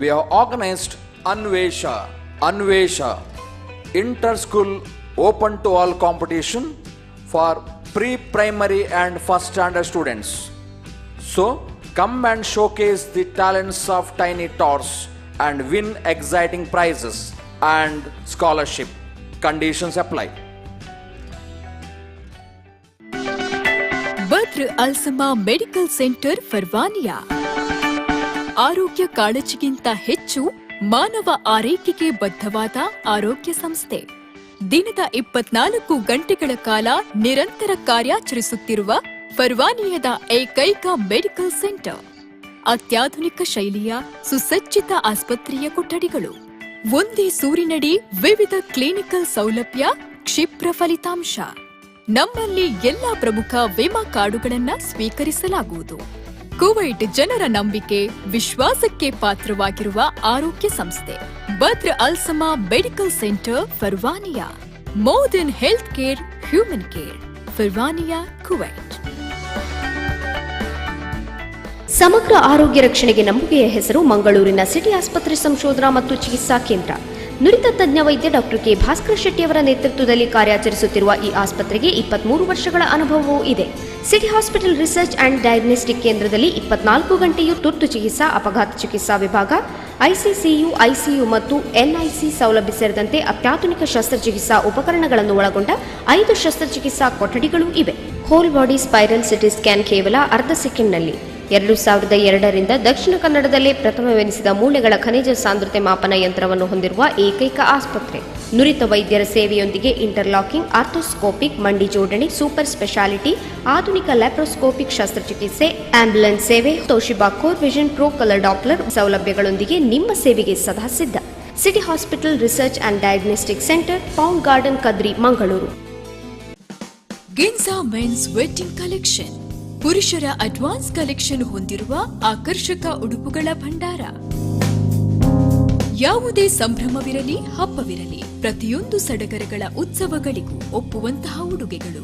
we have organized Anvesha, inter-school open to all competition for pre-primary and first standard students. So, come and showcase the talents of tiny tots and win exciting prizes and scholarship. Conditions apply. Badr ಅಲ್ಸಮಾ medical centre Farwaniya. ಆರೋಗ್ಯ ಕಾಳಜಿಗಿಂತ ಹೆಚ್ಚು ಮಾನವ ಆರೈಕೆಗೆ ಬದ್ಧವಾದ ಆರೋಗ್ಯ ಸಂಸ್ಥೆ. ದಿನದ 24 ಗಂಟೆಗಳ ಕಾಲ ನಿರಂತರ ಕಾರ್ಯಾಚರಿಸುತ್ತಿರುವ ಫರ್ವಾನಿಯಾದ ಏಕೈಕ ಮೆಡಿಕಲ್ ಸೆಂಟರ್. ಅತ್ಯಾಧುನಿಕ ಶೈಲಿಯ ಸುಸಜ್ಜಿತ ಆಸ್ಪತ್ರೆಯ ಕೊಠಡಿಗಳು, ಒಂದೇ ಸೂರಿನಡಿ ವಿವಿಧ ಕ್ಲಿನಿಕಲ್ ಸೌಲಭ್ಯ, ಕ್ಷಿಪ್ರ ಫಲಿತಾಂಶ. ನಮ್ಮಲ್ಲಿ ಎಲ್ಲ ಪ್ರಮುಖ ವಿಮಾ ಕಾರ್ಡುಗಳನ್ನ ಸ್ವೀಕರಿಸಲಾಗುವುದು. ಕುವೈಟ್ ಜನರ ನಂಬಿಕೆ, ವಿಶ್ವಾಸಕ್ಕೆ ಪಾತ್ರವಾಗಿರುವ ಆರೋಗ್ಯ ಸಂಸ್ಥೆ Badr ಅಲ್ಸಮಾ medical centre Farwaniya. More than health care, human care. Farwaniya, Kuwait. ಸಮಗ್ರ ಆರೋಗ್ಯ ರಕ್ಷಣೆಗೆ ನಂಬಿಕೆಯ ಹೆಸರು ಮಂಗಳೂರಿನ ಸಿಟಿ ಆಸ್ಪತ್ರೆ ಸಂಶೋಧನಾ ಮತ್ತು ಚಿಕಿತ್ಸಾ ಕೇಂದ್ರ. ನುರಿತ ತಜ್ಞ ವೈದ್ಯ ಡಾಕ್ಟರ್ ಕೆ ಭಾಸ್ಕರ್ ಶೆಟ್ಟಿ ಅವರ ನೇತೃತ್ವದಲ್ಲಿ ಕಾರ್ಯಾಚರಿಸುತ್ತಿರುವ ಈ ಆಸ್ಪತ್ರೆಗೆ 23 ವರ್ಷಗಳ ಅನುಭವವೂ ಇದೆ. City hospital research and diagnostic ಕೇಂದ್ರದಲ್ಲಿ 24 ಗಂಟೆಯೂ ತುರ್ತು ಚಿಕಿತ್ಸಾ, ಅಪಘಾತ ಚಿಕಿತ್ಸಾ ವಿಭಾಗ, ಐಸಿಸಿಯು, ಐಸಿಯು ಮತ್ತು ಎನ್ಐಸಿ ಸೌಲಭ್ಯ ಸೇರಿದಂತೆ ಅತ್ಯಾಧುನಿಕ ಶಸ್ತ್ರಚಿಕಿತ್ಸಾ ಉಪಕರಣಗಳನ್ನು ಒಳಗೊಂಡ 5 ಶಸ್ತ್ರಚಿಕಿತ್ಸಾ ಕೊಠಡಿಗಳು ಇವೆ. Whole body spiral CT scan ಕೇವಲ ಅರ್ಧ ಸೆಕೆಂಡ್ನಲ್ಲಿ. 2002ರಿಂದ ದಕ್ಷಿಣ ಕನ್ನಡದಲ್ಲೇ ಪ್ರಥಮವೆನಿಸಿದ ಮೂಳೆಗಳ ಖನಿಜ ಸಾಂದ್ರತೆ ಮಾಪನ ಯಂತ್ರವನ್ನು ಹೊಂದಿರುವ ಏಕೈಕ ಆಸ್ಪತ್ರೆ. ನುರಿತ ವೈದ್ಯರ ಸೇವೆಯೊಂದಿಗೆ ಇಂಟರ್ಲಾಕಿಂಗ್, ಆರ್ಥೋಸ್ಕೋಪಿಕ್, ಮಂಡಿ ಜೋಡಣೆ, ಸೂಪರ್ ಸ್ಪೆಷಾಲಿಟಿ, ಆಧುನಿಕ ಲ್ಯಾಪ್ರೋಸ್ಕೋಪಿಕ್ ಶಸ್ತ್ರಚಿಕಿತ್ಸೆ, ಆಂಬ್ಯುಲೆನ್ಸ್ ಸೇವೆ, Toshiba core vision, pro colour doppler ಸೌಲಭ್ಯಗಳೊಂದಿಗೆ ನಿಮ್ಮ ಸೇವೆಗೆ ಸದಾ ಸಿದ್ಧ. City hospital research and diagnostic centre, pound garden, Kadri, Mangaluru. Ginsa men's wedding collection. ಪುರುಷರ ಅಡ್ವಾನ್ಸ್ ಕಲೆಕ್ಷನ್ ಹೊಂದಿರುವ ಆಕರ್ಷಕ ಉಡುಪುಗಳ ಭಂಡಾರ. ಯಾವುದೇ ಸಂಭ್ರಮವಿರಲಿ, ಹಬ್ಬವಿರಲಿ, ಪ್ರತಿಯೊಂದು ಸಡಗರಗಳ ಉತ್ಸವಗಳಿಗೂ ಒಪ್ಪುವಂತಹ ಉಡುಗೆಗಳು.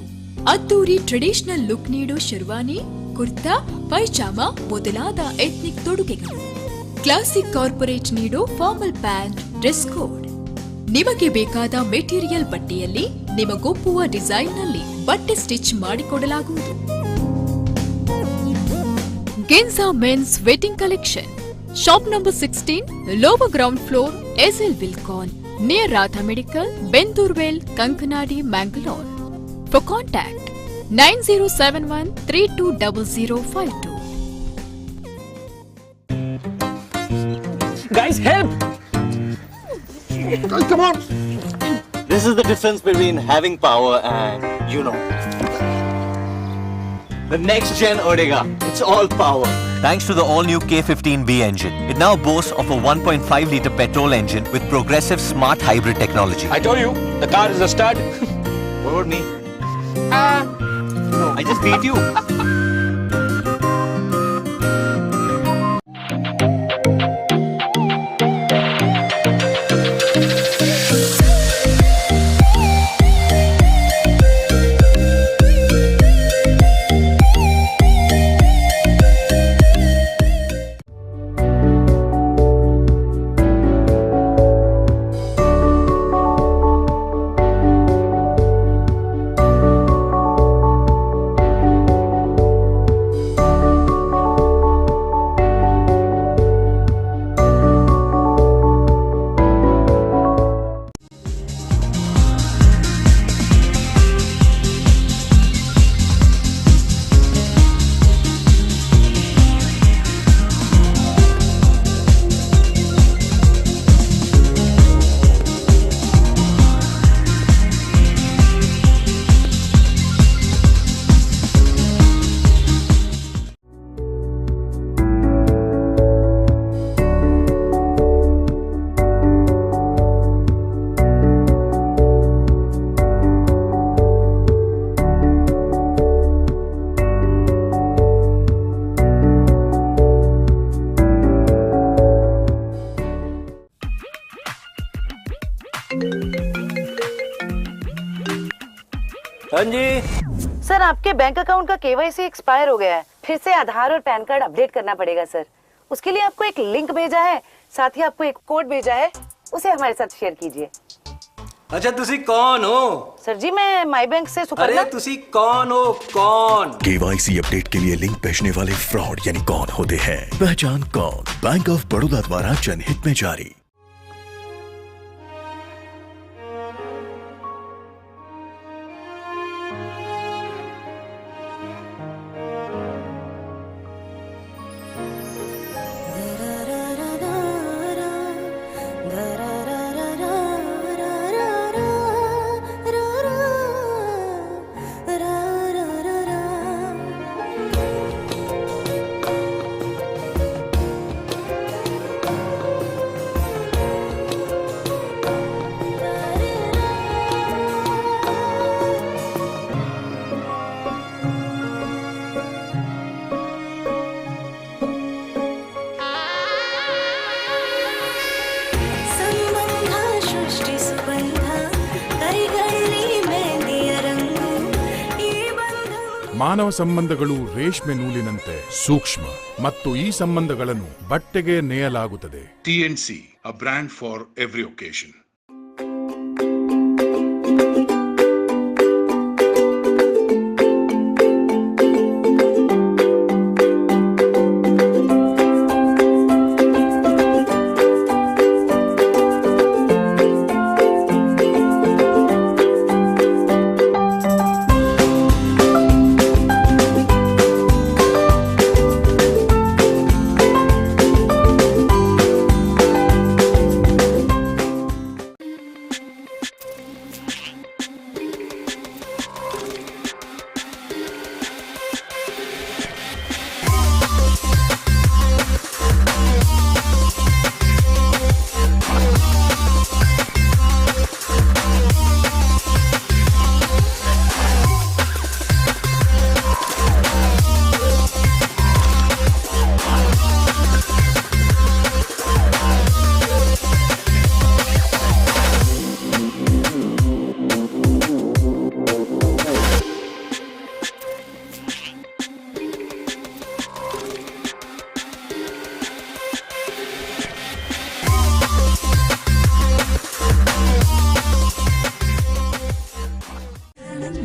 ಅದ್ದೂರಿ ಟ್ರೆಡಿಷನಲ್ ಲುಕ್ ನೀಡೋ ಶೆರ್ವಾನಿ, ಕುರ್ತಾ, ಪೈಜಾಮ ಮೊದಲಾದ ಎಥ್ನಿಕ್ ತೊಡುಗೆಗಳು. ಕ್ಲಾಸಿಕ್ ಕಾರ್ಪೊರೇಟ್ ನೀಡೋ ಫಾರ್ಮಲ್ ಪ್ಯಾಂಟ್, ಡ್ರೆಸ್ ಕೋಡ್. ನಿಮಗೆ ಬೇಕಾದ ಮೆಟೀರಿಯಲ್ ಬಟ್ಟೆಯಲ್ಲಿ ನಿಮಗೊಪ್ಪುವ ಡಿಸೈನ್ನಲ್ಲಿ ಬಟ್ಟೆ ಸ್ಟಿಚ್ ಮಾಡಿಕೊಡಲಾಗುವುದು. Ginsa men's wedding collection. Shop number 16, lower ground floor, SL Wilcon, near Radha medical, Bendurwell, Kankanadi, Mangalore. For contact 9071320052. Guys, help! Come on! This is the difference between having power and, the next gen Odega. It's all power. Thanks to the all-new K15B engine, it now boasts of a 1.5-liter petrol engine with progressive smart hybrid technology. I told you, the car is a stud. What about me? No, I just beat you. हाँ जी सर, आपके बैंक अकाउंट का केवाईसी एक्सपायर हो गया है। फिर से आधार और पैन कार्ड अपडेट करना पड़ेगा सर। उसके लिए आपको एक लिंक भेजा है, साथ ही आपको एक कोड भेजा है, उसे हमारे साथ शेयर कीजिए। अच्छा तुसी कौन हो? सर जी मैं माई बैंक से सुकन्या। अरे तुसी कौन हो? कौन? KYC अपडेट के लिए लिंक भेजने वाले फ्रॉड यानी कौन होते हैं? पहचान कौन? बैंक ऑफ बड़ौदा द्वारा जनहित में जारी। ಮಾನವ ಸಂಬಂಧಗಳು ರೇಷ್ಮೆ ನೂಲಿನಂತೆ ಸೂಕ್ಷ್ಮ ಮತ್ತು ಈ ಸಂಬಂಧಗಳನ್ನು ಬಟ್ಟೆಗೆ ನೇಯಲಾಗುತ್ತದೆ. TNC, a brand for every occasion.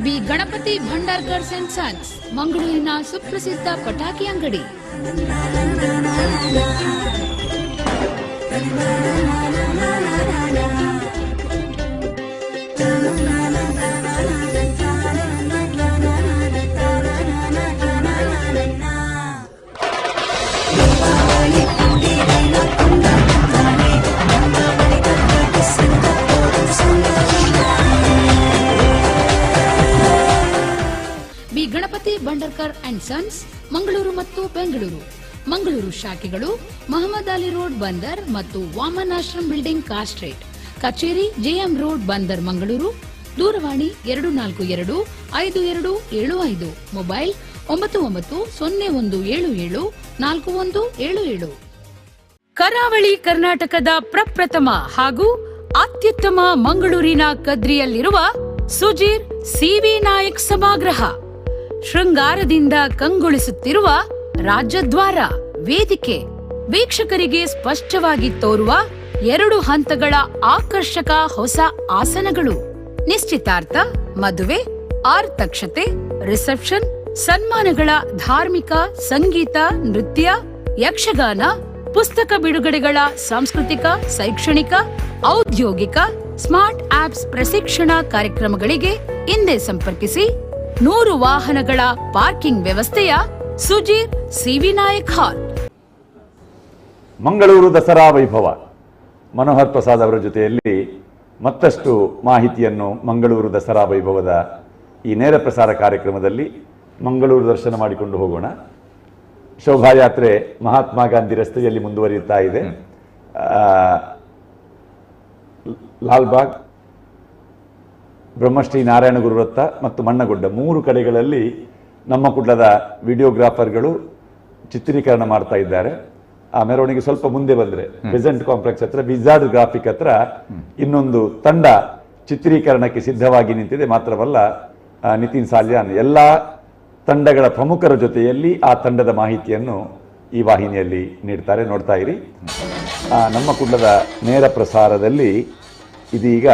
B Ganapati Bhandarkar's and sons, ಮಂಗಳೂರಿನ ಸುಪ್ರಸಿದ್ಧ ಪಟಾಕಿ ಅಂಗಡಿ. B Ganapati Bhandarkar and sons, Mangaluru ಮತ್ತು ಬೆಂಗಳೂರು. ಮಂಗಳೂರು ಶಾಖೆಗಳು ಮಹಮ್ಮದ್ ಅಲಿ ರೋಡ್ ಬಂದರ್ ಮತ್ತು Vaman ashram building car street. ಕಚೇರಿ JM ರೋಡ್ ಬಂದರ್ ಮಂಗಳೂರು. ದೂರವಾಣಿ 242-5275. ಮೊಬೈಲ್ 9901774177. ಕರಾವಳಿ ಕರ್ನಾಟಕದ ಪ್ರಪ್ರಥಮ ಹಾಗೂ ಅತ್ಯುತ್ತಮ ಮಂಗಳೂರಿನ ಕದ್ರಿಯಲ್ಲಿರುವ ಸುಜೀರ್ CV ನಾಯಕ್ ಸಭಾಗೃಹ, ಶೃಂಗಾರದಿಂದ ಕಂಗೊಳಿಸುತ್ತಿರುವ ರಾಜದ್ವಾರ, ವೇದಿಕೆ, ವೀಕ್ಷಕರಿಗೆ ಸ್ಪಷ್ಟವಾಗಿ ತೋರುವ 2 ಹಂತಗಳ ಆಕರ್ಷಕ ಹೊಸ ಆಸನಗಳು, ನಿಶ್ಚಿತಾರ್ಥ, ಮದುವೆ, ಆರ್ತಕ್ಷತೆ, ರಿಸೆಪ್ಷನ್, ಸನ್ಮಾನಗಳ ಧಾರ್ಮಿಕ, ಸಂಗೀತ, ನೃತ್ಯ, ಯಕ್ಷಗಾನ, ಪುಸ್ತಕ ಬಿಡುಗಡೆಗಳ ಸಾಂಸ್ಕೃತಿಕ, ಶೈಕ್ಷಣಿಕ, ಔದ್ಯೋಗಿಕ, ಸ್ಮಾರ್ಟ್ ಆಪ್ಸ್ ಪ್ರಶಿಕ್ಷಣ ಕಾರ್ಯಕ್ರಮಗಳಿಗೆ ಹಿಂದೆ ಸಂಪರ್ಕಿಸಿ. 100 ವಾಹನಗಳ ಪಾರ್ಕಿಂಗ್ ವ್ಯವಸ್ಥೆಯ ಸುಜೀರ್ CV ನಾಯಕ್ ಹಾಲ್. ಮಂಗಳೂರು ದಸರಾ ವೈಭವ. ಮನೋಹರ್ ಪ್ರಸಾದ್ ಅವರ ಜೊತೆಯಲ್ಲಿ ಮತ್ತಷ್ಟು ಮಾಹಿತಿಯನ್ನು ಮಂಗಳೂರು ದಸರಾ ವೈಭವದ ಈ ನೇರ ಪ್ರಸಾರ ಕಾರ್ಯಕ್ರಮದಲ್ಲಿ ಮಂಗಳೂರು ದರ್ಶನ ಮಾಡಿಕೊಂಡು ಹೋಗೋಣ. ಶೋಭಾಯಾತ್ರೆ ಮಹಾತ್ಮ ಗಾಂಧಿ ರಸ್ತೆಯಲ್ಲಿ ಮುಂದುವರಿಯುತ್ತಾ ಇದೆ. ಲಾಲ್ಬಾಗ್, ಬ್ರಹ್ಮಶ್ರೀ ನಾರಾಯಣಗುರು ವೃತ್ತ ಮತ್ತು ಮಣ್ಣಗುಡ್ಡ 3 ಕಡೆಗಳಲ್ಲಿ ನಮ್ಮ ಕುಡ್ಲದ ವಿಡಿಯೋಗ್ರಾಫರ್ಗಳು ಚಿತ್ರೀಕರಣ ಮಾಡ್ತಾ ಇದ್ದಾರೆ. ಆ ಮೆರವಣಿಗೆ ಸ್ವಲ್ಪ ಮುಂದೆ ಬಂದರೆ ಪ್ರೆಸೆಂಟ್ ಕಾಂಪ್ಲೆಕ್ಸ್ ಹತ್ರ ವಿಜಾರ್ಡ್ ಗ್ರಾಫಿಕ್ ಹತ್ರ ಇನ್ನೊಂದು ತಂಡ ಚಿತ್ರೀಕರಣಕ್ಕೆ ಸಿದ್ಧವಾಗಿ ನಿಂತಿದೆ. ಮಾತ್ರವಲ್ಲ, ನಿತಿನ್ ಸಾಲ್ಯಾನ್ ಎಲ್ಲ ತಂಡಗಳ ಪ್ರಮುಖರ ಜೊತೆಯಲ್ಲಿ ಆ ತಂಡದ ಮಾಹಿತಿಯನ್ನು ಈ ವಾಹಿನಿಯಲ್ಲಿ ನೀಡ್ತಾರೆ. ನೋಡ್ತಾ ಇರಿ. ನಮ್ಮ ಕುಡ್ಲದ ನೇರ ಪ್ರಸಾರದಲ್ಲಿ ಇದೀಗ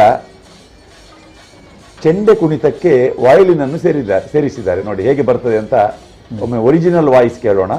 ಚೆಂಡೆ ಕುಣಿತಕ್ಕೆ ವಯಲಿನನ್ನು ಸೇರಿಸಿದ್ದಾರೆ. ನೋಡಿ ಹೇಗೆ ಬರ್ತದೆ ಅಂತ ಒಮ್ಮೆ ಒರಿಜಿನಲ್ ವಾಯ್ಸ್ ಕೇಳೋಣ.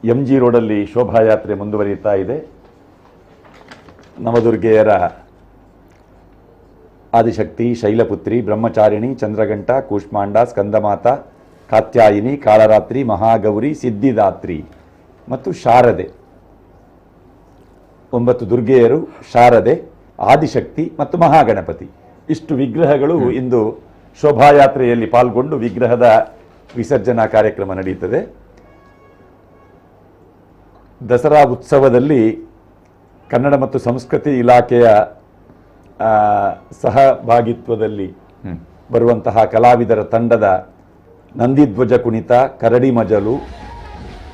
MG ರೋಡಲ್ಲಿ ಶೋಭಾಯಾತ್ರೆ ಮುಂದುವರಿಯುತ್ತಾ ಇದೆ. ನವದುರ್ಗೆಯರ ಆದಿಶಕ್ತಿ, ಶೈಲಪುತ್ರಿ, ಬ್ರಹ್ಮಚಾರಿಣಿ, ಚಂದ್ರಘಂಟ, ಕೂಷ್ಮಾಂಡ, ಸ್ಕಂದಮಾತ, ಕಾತ್ಯಾಯಿನಿ, ಕಾಳರಾತ್ರಿ, ಮಹಾಗೌರಿ, ಸಿದ್ಧಿದಾತ್ರಿ ಮತ್ತು ಶಾರದೆ, 9 ದುರ್ಗೆಯರು, ಶಾರದೆ, ಆದಿಶಕ್ತಿ ಮತ್ತು ಮಹಾಗಣಪತಿ, ಇಷ್ಟು ವಿಗ್ರಹಗಳು ಇಂದು ಶೋಭಾಯಾತ್ರೆಯಲ್ಲಿ ಪಾಲ್ಗೊಂಡು ವಿಗ್ರಹದ ವಿಸರ್ಜನಾ ಕಾರ್ಯಕ್ರಮ ನಡೆಯುತ್ತದೆ. ದಸರಾ ಉತ್ಸವದಲ್ಲಿ ಕನ್ನಡ ಮತ್ತು ಸಂಸ್ಕೃತಿ ಇಲಾಖೆಯ ಸಹಭಾಗಿತ್ವದಲ್ಲಿ ಬರುವಂತಹ ಕಲಾವಿದರ ತಂಡದ ನಂದಿಧ್ವಜ ಕುಣಿತ, ಕರಡಿ ಮಜಲು,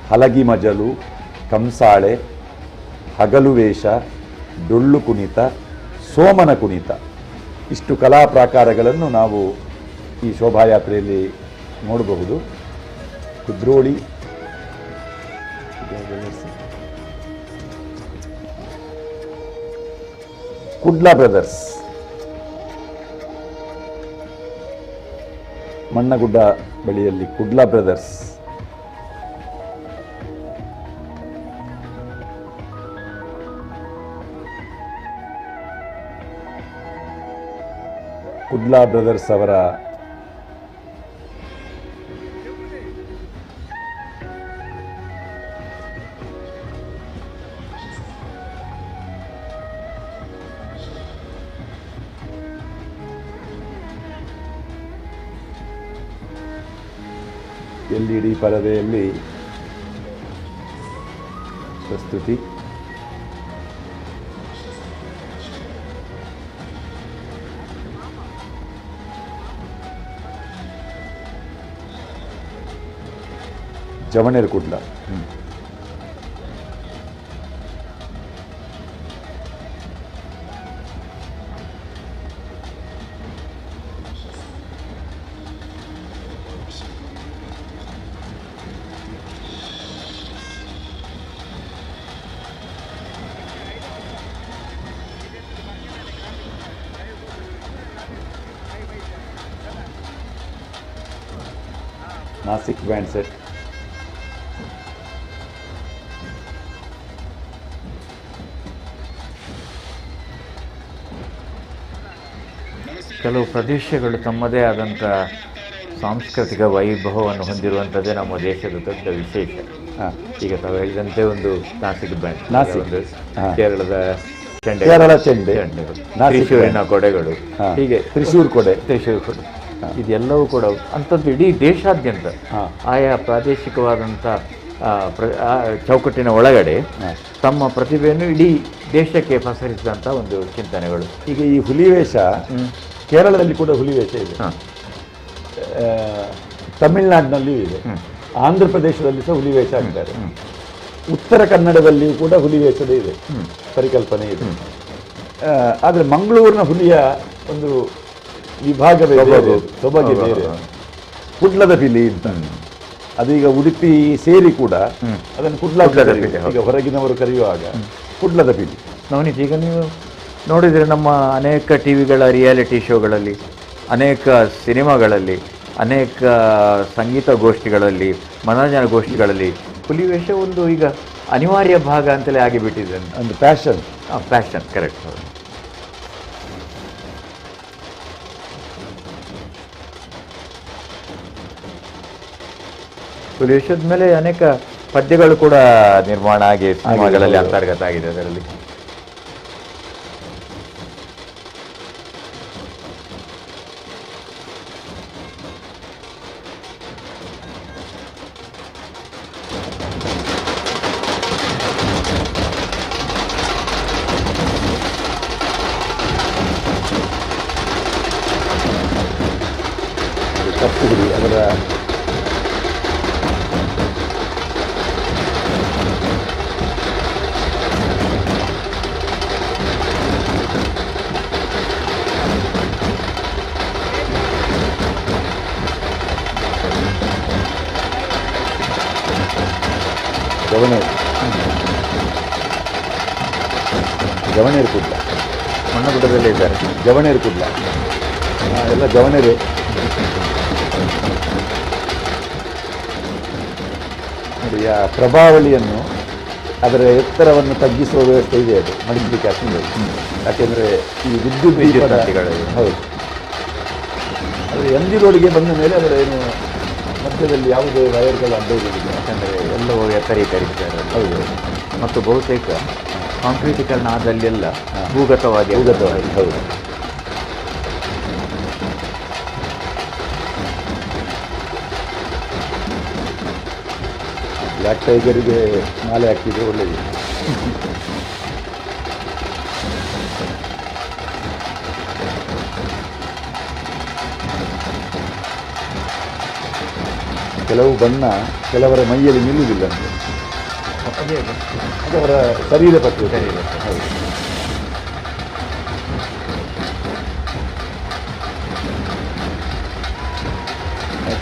ಹಲಗಿ ಮಜಲು, ಕಂಸಾಳೆ, ಹಗಲು ವೇಷ, ಡೊಳ್ಳು ಕುಣಿತ, ಸೋಮನ ಕುಣಿತ, ಇಷ್ಟು ಕಲಾ ಪ್ರಾಕಾರಗಳನ್ನು ನಾವು ಈ ಶೋಭಾಯಾತ್ರೆಯಲ್ಲಿ ನೋಡಬಹುದು. ಕುದ್ರೋಳಿ, ಕುಡ್ಲಾ ಬ್ರದರ್ಸ್, ಮಣ್ಣಗುಡ್ಡ ಬಳಿಯಲ್ಲಿ ಕುಡ್ಲಾ ಬ್ರದರ್ಸ್, ಕುಡ್ಲಾ ಬ್ರದರ್ಸ್ ಅವರ LED ಪರದೆಯಲ್ಲಿ ಪ್ರಸ್ತುತಿ. ಜವಣೇರು ಕುಡ್ಲ, ನಾಸಿಕ್ ಬ್ಯಾಂಡ್ ಸೆಟ್, ಕೆಲವು ಪ್ರದೇಶಗಳು ತಮ್ಮದೇ ಆದಂಥ ಸಾಂಸ್ಕೃತಿಕ ವೈಭವವನ್ನು ಹೊಂದಿರುವಂಥದ್ದೇ ನಮ್ಮ ದೇಶದ ದೊಡ್ಡ ವಿಶೇಷ. ಈಗ ತಾವು ಹೇಳಿದಂತೆ ಒಂದು ನಾಸಿಕ್ ಬ್ಯಾಂಡ್, ಒಂದು ಕೇರಳದ ಚೆಂಡೆ, ತ್ರಿಶೂರಿನ ಕೊಡೆಗಳು, ಹೀಗೆ ತ್ರಿಶೂರು ಕೊಡೆ, ಇದೆಲ್ಲವೂ ಕೂಡ ಅಂಥದ್ದು ಇಡೀ ದೇಶಾದ್ಯಂತ ಆಯಾ ಪ್ರಾದೇಶಿಕವಾದಂಥ ಚೌಕಟ್ಟಿನ ಒಳಗಡೆ ತಮ್ಮ ಪ್ರತಿಭೆಯನ್ನು ಇಡೀ ದೇಶಕ್ಕೆ ಪಸರಿಸಿದಂಥ ಒಂದು ಚಿಂತನೆಗಳು. ಈಗ ಈ ಹುಲಿವೇಷ ಕೇರಳದಲ್ಲಿ ಕೂಡ ಹುಲಿವೇಷ ಇದೆ, ತಮಿಳುನಾಡಿನಲ್ಲಿಯೂ ಇದೆ, ಆಂಧ್ರ ಪ್ರದೇಶದಲ್ಲಿ ಸಹ ಹುಲಿವೇಷ ಆಗ್ತಾರೆ. ಉತ್ತರ ಕನ್ನಡದಲ್ಲಿಯೂ ಕೂಡ ಹುಲಿ ವೇಷದ ಇದೆ, ಪರಿಕಲ್ಪನೆ ಇದೆ. ಆದರೆ ಮಂಗಳೂರಿನ ಹುಲಿಯ ಒಂದು ವಿಭಾಗವೇ ಸೊಬಗೆ ಬೇರೆ. ಕುಡ್ಲದ ಪಿಲಿ ಅಂತ, ಅದೀಗ ಉಡುಪಿ ಸೇರಿ ಕೂಡ ಅದನ್ನು ಕುಡ್ಲದ ಪಿಲಿ ಈಗ ಹೊರಗಿನವರು ಕರೆಯುವಾಗ ಕುಡ್ಲದ ಪಿಲಿ. ನವನೀತ್, ಈಗ ನೀವು ನೋಡಿದರೆ ನಮ್ಮ ಅನೇಕ ಟಿ ವಿಗಳ ರಿಯಾಲಿಟಿ ಶೋಗಳಲ್ಲಿ, ಅನೇಕ ಸಿನಿಮಾಗಳಲ್ಲಿ, ಅನೇಕ ಸಂಗೀತ ಗೋಷ್ಠಿಗಳಲ್ಲಿ, ಮನೋರಂಜನಾ ಗೋಷ್ಠಿಗಳಲ್ಲಿ ಹುಲಿ ವೇಷ ಒಂದು ಈಗ ಅನಿವಾರ್ಯ ಭಾಗ ಅಂತಲೇ ಆಗಿಬಿಟ್ಟಿದೆ. ಒಂದು ಪ್ಯಾಷನ್. Passion, correct. ಹುಲಿ ವೇಷದ ಮೇಲೆ ಅನೇಕ ಪದ್ಯಗಳು ಕೂಡ ನಿರ್ಮಾಣ ಆಗಿ ಸಿನಿಮಾಗಳಲ್ಲಿ ಅಂತರ್ಗತ ಆಗಿದೆ. ಅದರಲ್ಲಿ ಕಪ್ಪುಗುಡಿ, ಅದರ ಜವನೇರು ಕುಡ್ಲ, ಮಣ್ಣಗುಡ್ಡದಲ್ಲೇ ಇದ್ದಾರೆ. ಜವನೇರು ಕುಡ್ಲ ಎಲ್ಲ ಜವನೇರು. ನೋಡಿ, ಆ ಪ್ರಭಾವಳಿಯನ್ನು, ಅದರ ಎತ್ತರವನ್ನು ತಗ್ಗಿಸುವ ವ್ಯವಸ್ಥೆ ಇದೆ, ಅದು ಮಡಿಲಿಕ್ಕೆ ಆಗ್ತದೆ. ಯಾಕೆಂದರೆ ಈ ವಿದ್ಯುತ್ ಹೌದು, ಅದು ಎಂದಿರೋಡಿಗೆ ಬಂದ ಮೇಲೆ ಅದರ ಏನು ಮಧ್ಯದಲ್ಲಿ ಯಾವುದೇ ವೈರ್ಗಳು ಅಡ್ಡೋದಿಲ್ಲ, ಯಾಕಂದರೆ ಎಲ್ಲವೂ ಎತ್ತರೀಕರಿಸಿದ್ದಾರೆ. ಹೌದು. ಮತ್ತು ಬಹುತೇಕ ಕಾಂಕ್ರೀಟೀಕರಣ ಆದಲ್ಲೆಲ್ಲ ಭೂಗತವಾಗಿ. ಹೌದು. ಬ್ಲ್ಯಾಕ್ ಟೈಗರಿಗೆ ಮಾಲೆ ಹಾಕಿದ್ರೆ ಒಳ್ಳೆಯದು. ಕೆಲವು ಬಣ್ಣ ಕೆಲವರ ಮೈಯಲ್ಲಿ ನಿಲ್ಲುವುದಿಲ್ಲ ಅಂತ, ಅದವರ ಶರೀರ ಪತ್ತೆ. ಹೌದು.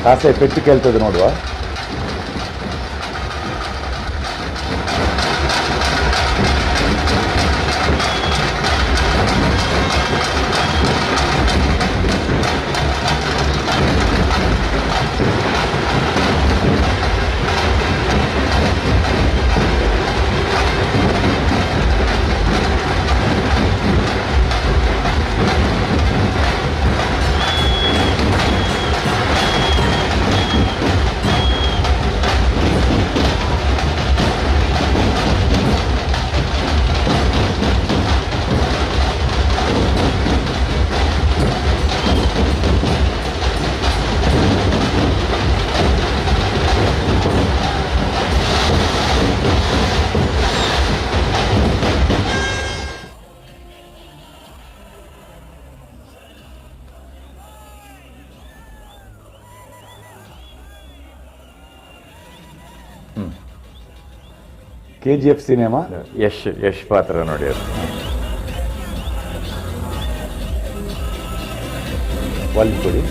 ಕಾಸೆ ಪೆಟ್ಟು ಕೇಳ್ತದೆ ನೋಡುವ. KGF ಸಿನಿಮಾ, ಯಶ್ ಪಾತ್ರ ನೋಡಿ. ಅದು ವಾಲ್ಮೀಕಿ ಕೊಡಿ.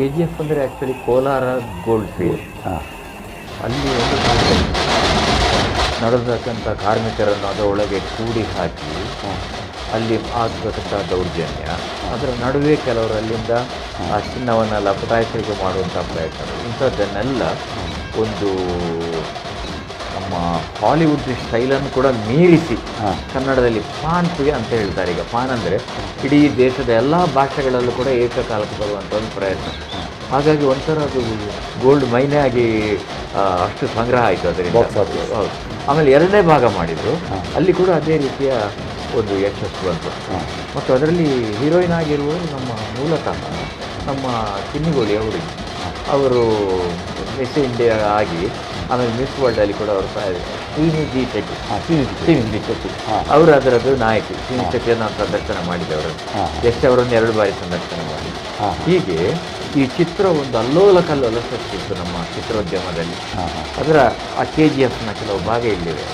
KGF ಅಂದರೆ ಆ್ಯಕ್ಚುಲಿ ಕೋಲಾರ ಗೋಲ್ಡ್ ಫೀಲ್ಡ್. ಅಲ್ಲಿ ಒಂದು ನಡೆದಕ್ಕಂಥ ಕಾರ್ಮಿಕರನ್ನು ಅದರೊಳಗೆ ಕೂಡಿ ಹಾಕಿ ಅಲ್ಲಿ ಆಗತಕ್ಕಂಥ ದೌರ್ಜನ್ಯ, ಅದರ ನಡುವೆ ಕೆಲವರು ಅಲ್ಲಿಂದ ಆ ಚಿನ್ನವನ್ನು ಲಪಟಾಯಿಸಲಿಕ್ಕೆ ಮಾಡುವಂಥ ಪ್ರಯತ್ನಗಳು, ಇಂಥದ್ದನ್ನೆಲ್ಲ ಒಂದು ನಮ್ಮ ಹಾಲಿವುಡ್ ಸ್ಟೈಲನ್ನು ಕೂಡ ಮೀರಿಸಿ ಕನ್ನಡದಲ್ಲಿ ಪಾನ್ ಪುಗೆ ಅಂತ ಹೇಳ್ತಾರೆ. ಈಗ ಪಾನ್ ಅಂದರೆ ಇಡೀ ದೇಶದ ಎಲ್ಲ ಭಾಷೆಗಳಲ್ಲೂ ಕೂಡ ಏಕಕಾಲಕ್ಕೆ ಬರುವಂಥ ಒಂದು ಪ್ರಯತ್ನ. ಹಾಗಾಗಿ ಒಂಥರ ಅದು ಗೋಲ್ಡ್ ಮೈನೇ ಆಗಿ ಅಷ್ಟು ಸಂಗ್ರಹ ಆಯಿತು ಅದರಿಂದ. ಹೌದು. ಆಮೇಲೆ ಎರಡನೇ ಭಾಗ ಮಾಡಿದರು, ಅಲ್ಲಿ ಕೂಡ ಅದೇ ರೀತಿಯ ಒಂದು ಯಶಸ್ಸು ಬಂತು. ಮತ್ತು ಅದರಲ್ಲಿ ಹೀರೋಯಿನ್ ಆಗಿರುವುದು ನಮ್ಮ ಮೂಲತಃ ನಮ್ಮ ಚಿನ್ನಿಗೋಳಿ ಹುಡುಗಿ. ಅವರು ಮಿಸ್ ಇಂಡಿಯಾ ಆಗಿ ಆಮೇಲೆ ಮಿಸ್ ವರ್ಲ್ಡಲ್ಲಿ ಕೂಡ ಅವರು ಶ್ರೀನಿಧಿ ಶೆಟ್ಟಿ ಅವರು ಅದರದ್ದು ನಾಯಕಿ. ಶ್ರೀನಿಧಿ ಶೆಟ್ಟಿಯನ್ನು ನಾನು ಸಂದರ್ಶನ ಮಾಡಿದವರು, ಎಷ್ಟು ಅವರನ್ನು 2 ಬಾರಿ ಸಂದರ್ಶನ ಮಾಡಿ. ಹೀಗೆ ಈ ಚಿತ್ರ ಒಂದು ಅಲ್ಲೋಲ ಕಲ್ಲೋಲ ಸೃಷ್ಟಿಸಿತ್ತು ನಮ್ಮ ಚಿತ್ರೋದ್ಯಮದಲ್ಲಿ. ಅದರ ಆ KGFನ ಕೆಲವು ಭಾಗ ಇಲ್ಲಿವೆ.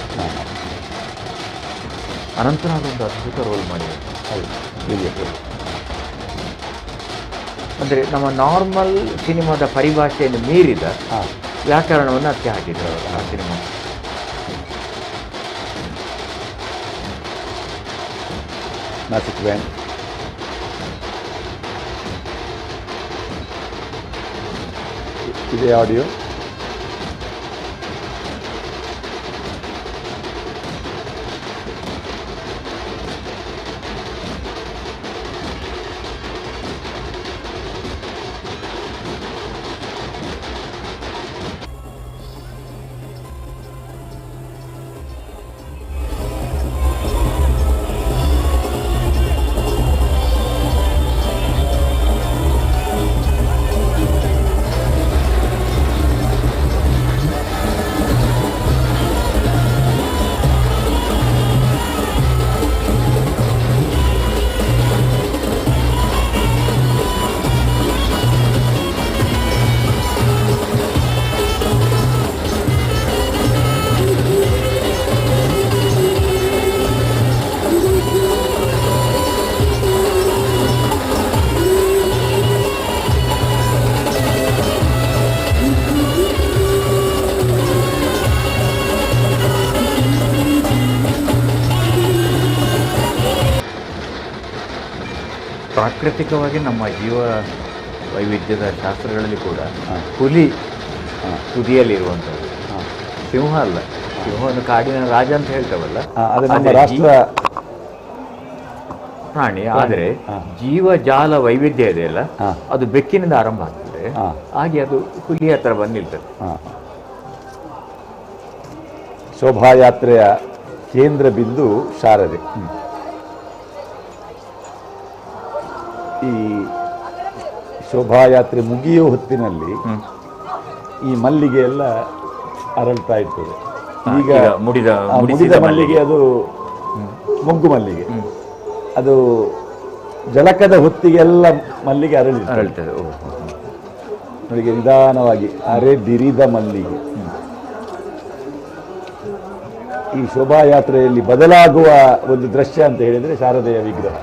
ಅನಂತರ ಅದೊಂದು ಅದ್ಭುತ ರೋಲ್ ಮಾಡಿದೆ. ಅಂದರೆ ನಮ್ಮ ನಾರ್ಮಲ್ ಸಿನಿಮಾದ ಪರಿಭಾಷೆಯನ್ನು ಮೀರಿದ ವ್ಯಾಕರಣವನ್ನು ಅದಕ್ಕೆ ಹಾಕಿದ್ರು ಆ ಸಿನಿಮಾ. ನಾಸಿಕ್ ಬ್ಯಾಂಡ್ ಇದೇ ಆಡಿಯೋ. ಪ್ರಾಕೃತಿಕವಾಗಿ ನಮ್ಮ ಜೀವ ವೈವಿಧ್ಯದ ಶಾಸ್ತ್ರಗಳಲ್ಲಿ ಕೂಡ ಹುಲಿ ತುದಿಯಲ್ಲಿರುವಂಥದ್ದು, ಸಿಂಹ ಅಲ್ಲ. ಸಿಂಹವನ್ನು ಕಾಡಿನ ರಾಜ ಅಂತ ಹೇಳ್ತೇವಲ್ಲ, ರಾಷ್ಟ್ರ ಪ್ರಾಣಿ. ಆದರೆ ಜೀವಜಾಲ ವೈವಿಧ್ಯ ಇದೆಯಲ್ಲ, ಅದು ಬೆಕ್ಕಿನಿಂದ ಆರಂಭ ಆಗ್ತದೆ, ಹಾಗೆ ಅದು ಹುಲಿ ಹತ್ರ ಬಂದು ನಿಲ್ತದೆ. ಶೋಭಾಯಾತ್ರೆಯ ಕೇಂದ್ರ ಬಿಂದು ಶಾರದೆ. ಈ ಶೋಭಾಯಾತ್ರೆ ಮುಗಿಯೋ ಹೊತ್ತಿನಲ್ಲಿ ಈ ಮಲ್ಲಿಗೆ ಎಲ್ಲ ಅರಳ್ತಾ ಇರ್ತದೆ. ಈಗ ಮುಡಿದ ಮಲ್ಲಿಗೆ ಅದು ಮೊಗ್ಗು ಮಲ್ಲಿಗೆ, ಅದು ಜಳಕದ ಹೊತ್ತಿಗೆಲ್ಲ ಮಲ್ಲಿಗೆ ಅರಳ್ತದೆ. ನೋಡಿ ನಿಧಾನವಾಗಿ ಅರೆ ಬಿರಿದ ಮಲ್ಲಿಗೆ. ಈ ಶೋಭಾಯಾತ್ರೆಯಲ್ಲಿ ಬದಲಾಗುವ ಒಂದು ದೃಶ್ಯ ಅಂತ ಹೇಳಿದರೆ ಶಾರದೆಯ ವಿಗ್ರಹ.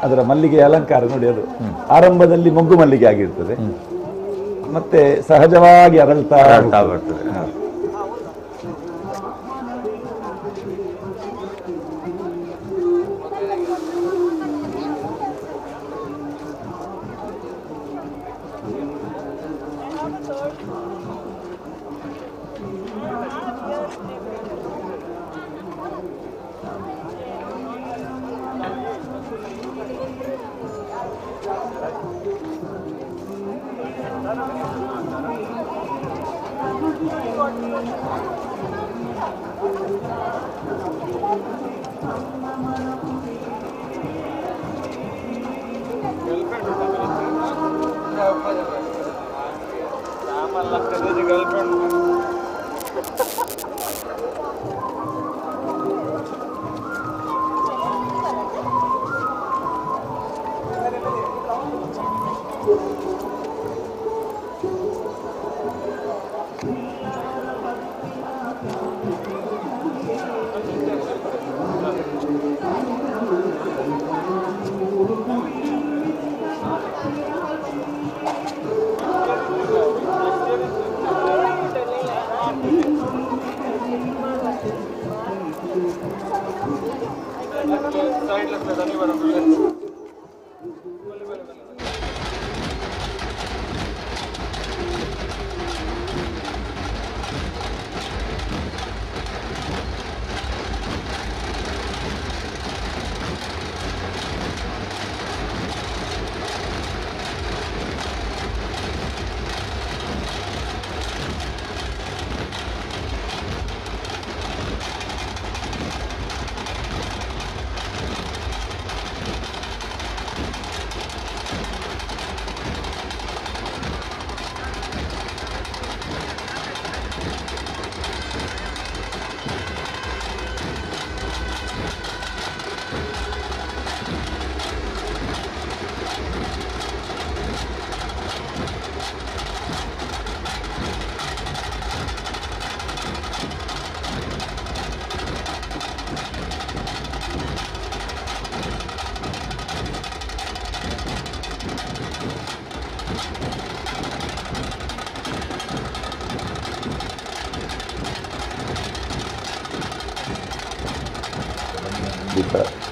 ಅದರ ಮಲ್ಲಿಗೆ ಅಲಂಕಾರ ನೋಡಿ, ಅದು ಆರಂಭದಲ್ಲಿ ಮೊಗ್ಗು ಮಲ್ಲಿಗೆ ಆಗಿರ್ತದೆ, ಮತ್ತೆ ಸಹಜವಾಗಿ ಅರಳ್ತಾ ಬರ್ತದೆ.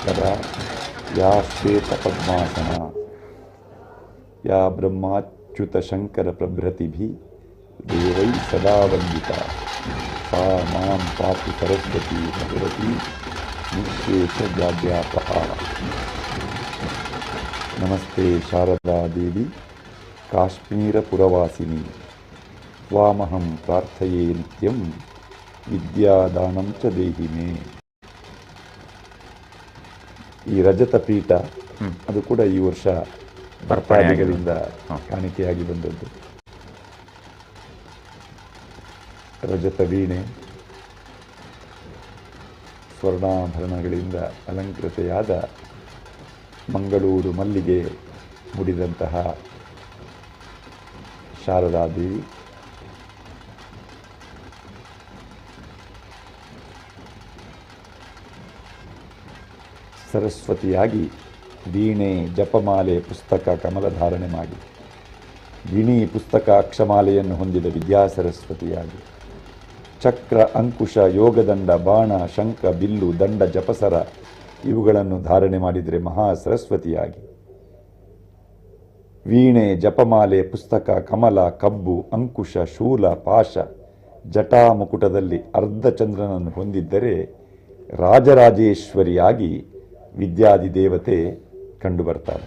करा या श्वेत पद्मासना या ब्रह्माच्युत शंकर प्रभृति भी देवै सदा वंदिता सा मां पातु सरस्वती भगवती निःशेष व्याध्यापहा। नमस्ते शारदा देवी काश्मीरपुरवासिनी त्वामहं प्रार्थये नित्यं विद्यादानं च देहि मे। ಈ ರಜತ ಪೀಠ ಅದು ಕೂಡ ಈ ವರ್ಷ ಭಕ್ತಾದಿಗಳಿಂದ ಕಾಣಿಕೆಯಾಗಿ ಬಂದದ್ದು. ರಜತ ವೀಣೆ ಸ್ವರ್ಣಾಭರಣಗಳಿಂದ ಅಲಂಕೃತೆಯಾದ ಮಂಗಳೂರು ಮಲ್ಲಿಗೆ ಮುಡಿದಂತಹ ಶಾರದಾದೇವಿ ಸರಸ್ವತಿಯಾಗಿ ವೀಣೆ ಜಪಮಾಲೆ ಪುಸ್ತಕ ಕಮಲ ಧಾರಣೆ ಮಾಡಿ ಗಿಣಿ ಪುಸ್ತಕ ಅಕ್ಷಮಾಲೆಯನ್ನು ಹೊಂದಿದ ವಿದ್ಯಾ ಸರಸ್ವತಿಯಾಗಿ ಚಕ್ರ ಅಂಕುಶ ಯೋಗದಂಡ ಬಾಣ ಶಂಖ ಬಿಲ್ಲು ದಂಡ ಜಪಸರ ಇವುಗಳನ್ನು ಧಾರಣೆ ಮಾಡಿದರೆ ಮಹಾ ಸರಸ್ವತಿಯಾಗಿ ವೀಣೆ ಜಪಮಾಲೆ ಪುಸ್ತಕ ಕಮಲ ಕಬ್ಬು ಅಂಕುಶ ಶೂಲ ಪಾಶ ಜಟಾ ಮುಕುಟದಲ್ಲಿ ಅರ್ಧಚಂದ್ರನನ್ನು ಹೊಂದಿದ್ದರೆ ರಾಜರಾಜೇಶ್ವರಿಯಾಗಿ ವಿದ್ಯಾದಿ ದೇವತೆ ಕಂಡುಬರ್ತಾರೆ.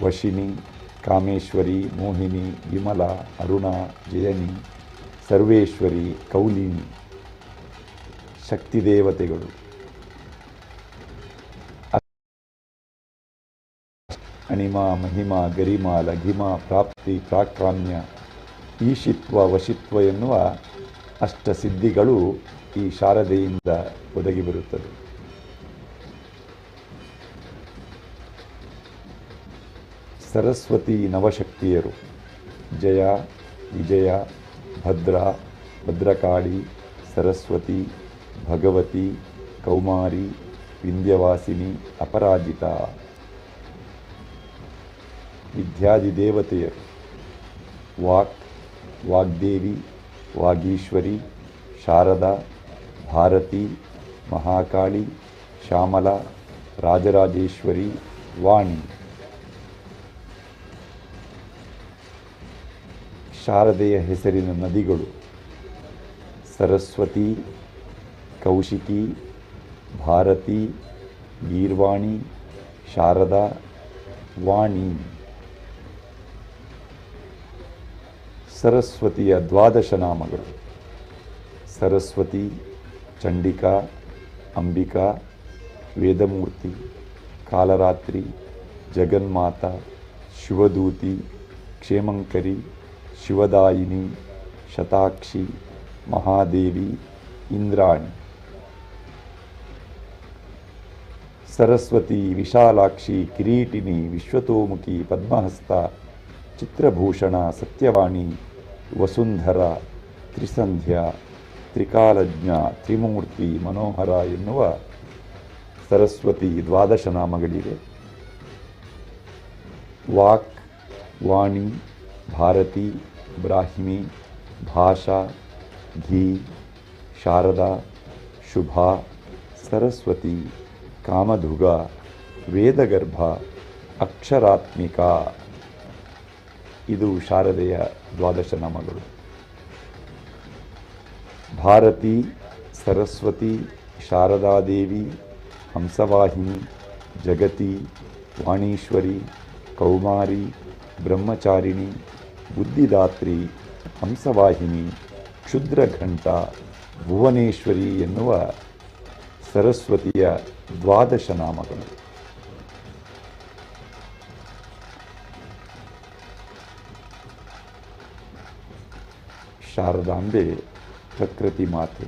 ವಶಿನಿ ಕಾಮೇಶ್ವರಿ ಮೋಹಿನಿ ವಿಮಲ ಅರುಣ ಜಯನಿ ಸರ್ವೇಶ್ವರಿ ಕೌಲಿನಿ ಶಕ್ತಿ ದೇವತೆಗಳು. ಅಣಿಮಾ ಮಹಿಮಾ ಗರಿಮಾ ಲಘಿಮಾ ಪ್ರಾಪ್ತಿ ಪ್ರಾಕಾಮ್ಯ ಈಶಿತ್ವ ವಶಿತ್ವ ಎನ್ನುವ ಅಷ್ಟಸಿದ್ಧಿಗಳು ಈ ಶಾರದೆಯಿಂದ ಒದಗಿ ಬರುತ್ತದೆ. ಸರಸ್ವತಿ ನವಶಕ್ತಿಯರು ಜಯ ವಿಜಯ ಭದ್ರ ಭದ್ರಕಾಳಿ ಸರಸ್ವತಿ ಭಗವತಿ ಕೌಮಾರಿ ವಿಂಧ್ಯವಾಸಿನಿ ಅಪರಾಜಿತ. ವಿದ್ಯಾದಿ ದೇವತೆಯರು ವಾಕ್ ವಾಗ್ದೇವಿ ವಾಗೀಶ್ವರಿ ಶಾರದಾ ಭಾರತಿ ಮಹಾಕಾಳಿ ಶ್ಯಾಮಲ ರಾಜರಾಜೇಶ್ವರಿ ವಾಣಿ. ಶಾರದೆಯ ಹೆಸರಿನ ನದಿಗಳು ಸರಸ್ವತಿ ಕೌಶಿಕಿ ಭಾರತಿ ಗೀರ್ವಾಣಿ ಶಾರದಾ ವಾಣಿ. ಸರಸ್ವತಿಯ ದ್ವಾದಶ ನಾಮಗಳು ಸರಸ್ವತಿ ಚಂಡಿಕಾ ಅಂಬಿಕಾ ವೇದಮೂರ್ತಿ ಕಾಲರಾತ್ರಿ ಜಗನ್ಮಾತಾ ಶಿವದೂತಿ ಕ್ಷೇಮಂಕರಿ ಶಿವದಾಯಿನಿ ಶತಾಕ್ಷಿ ಮಹಾದೇವಿ ಇಂದ್ರಾಣಿ. ಸರಸ್ವತಿ ವಿಶಾಲಾಕ್ಷಿ ಕಿರೀಟಿನಿ ವಿಶ್ವತೋಮುಖಿ ಪದ್ಮಹಸ್ತ ಚಿತ್ರಭೂಷಣ ಸತ್ಯವಾಣಿ ವಸುಂಧರ ತ್ರಿಸಂಧ್ಯಾ ತ್ರಿಕಾಲಜ್ಞ ತ್ರಿಮೂರ್ತಿ ಮನೋಹರ ಎನ್ನುವ ಸರಸ್ವತಿ ದ್ವಾದಶ ನಾಮಗಳಿವೆ. ವಾಕ್ ವಾಣಿ ಭಾರತಿ ಬ್ರಾಹ್ಮಿ ಭಾಷಾ ಘೀ ಶಾರದಾ ಶುಭಾ ಸರಸ್ವತಿ, ಕಾಮಧುಗ, ವೇದಗರ್ಭ, ಅಕ್ಷರಾತ್ಮಿಕ. ಇದು ಶಾರದೆಯ ದ್ವಾದಶ ನಾಮಗಳು. ಭಾರತಿ, ಸರಸ್ವತಿ, ಶಾರದಾದೇವಿ, ಹಂಸವಾಹಿನಿ, ಜಗತಿ, ವಾಣೀಶ್ವರಿ, ಕೌಮಾರಿ, ಬ್ರಹ್ಮಚಾರಿಣಿ, ಬುದ್ಧಿದಾತ್ರಿ, ಹಂಸವಾಹಿನಿ, ಕ್ಷುದ್ರಘಂಟ, ಭುವನೇಶ್ವರಿ ಎನ್ನುವ ಸರಸ್ವತಿಯ ದ್ವಾದಶ ನಾಮಗಳು. ಶಾರದಾಂಬೆ ಪ್ರಕೃತಿ ಮಾತೆ,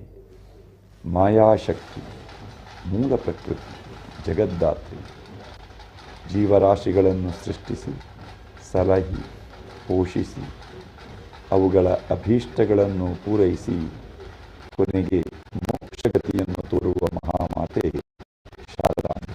ಮಾಯಾಶಕ್ತಿ, ಮೂಲ ಪ್ರಕೃತಿ, ಜಗದ್ದಾತ್ರಿ. ಜೀವರಾಶಿಗಳನ್ನು ಸೃಷ್ಟಿಸಿ, ಸಲಹಿ, ಪೋಷಿಸಿ, ಅವುಗಳ ಅಭೀಷ್ಟಗಳನ್ನು ಪೂರೈಸಿ ಕೊನೆಗೆ ಮೋಕ್ಷಗತಿಯನ್ನು ತೋರುವ ಮಹಾಮಾತೆ ಶಾರದಾಂಬೆ.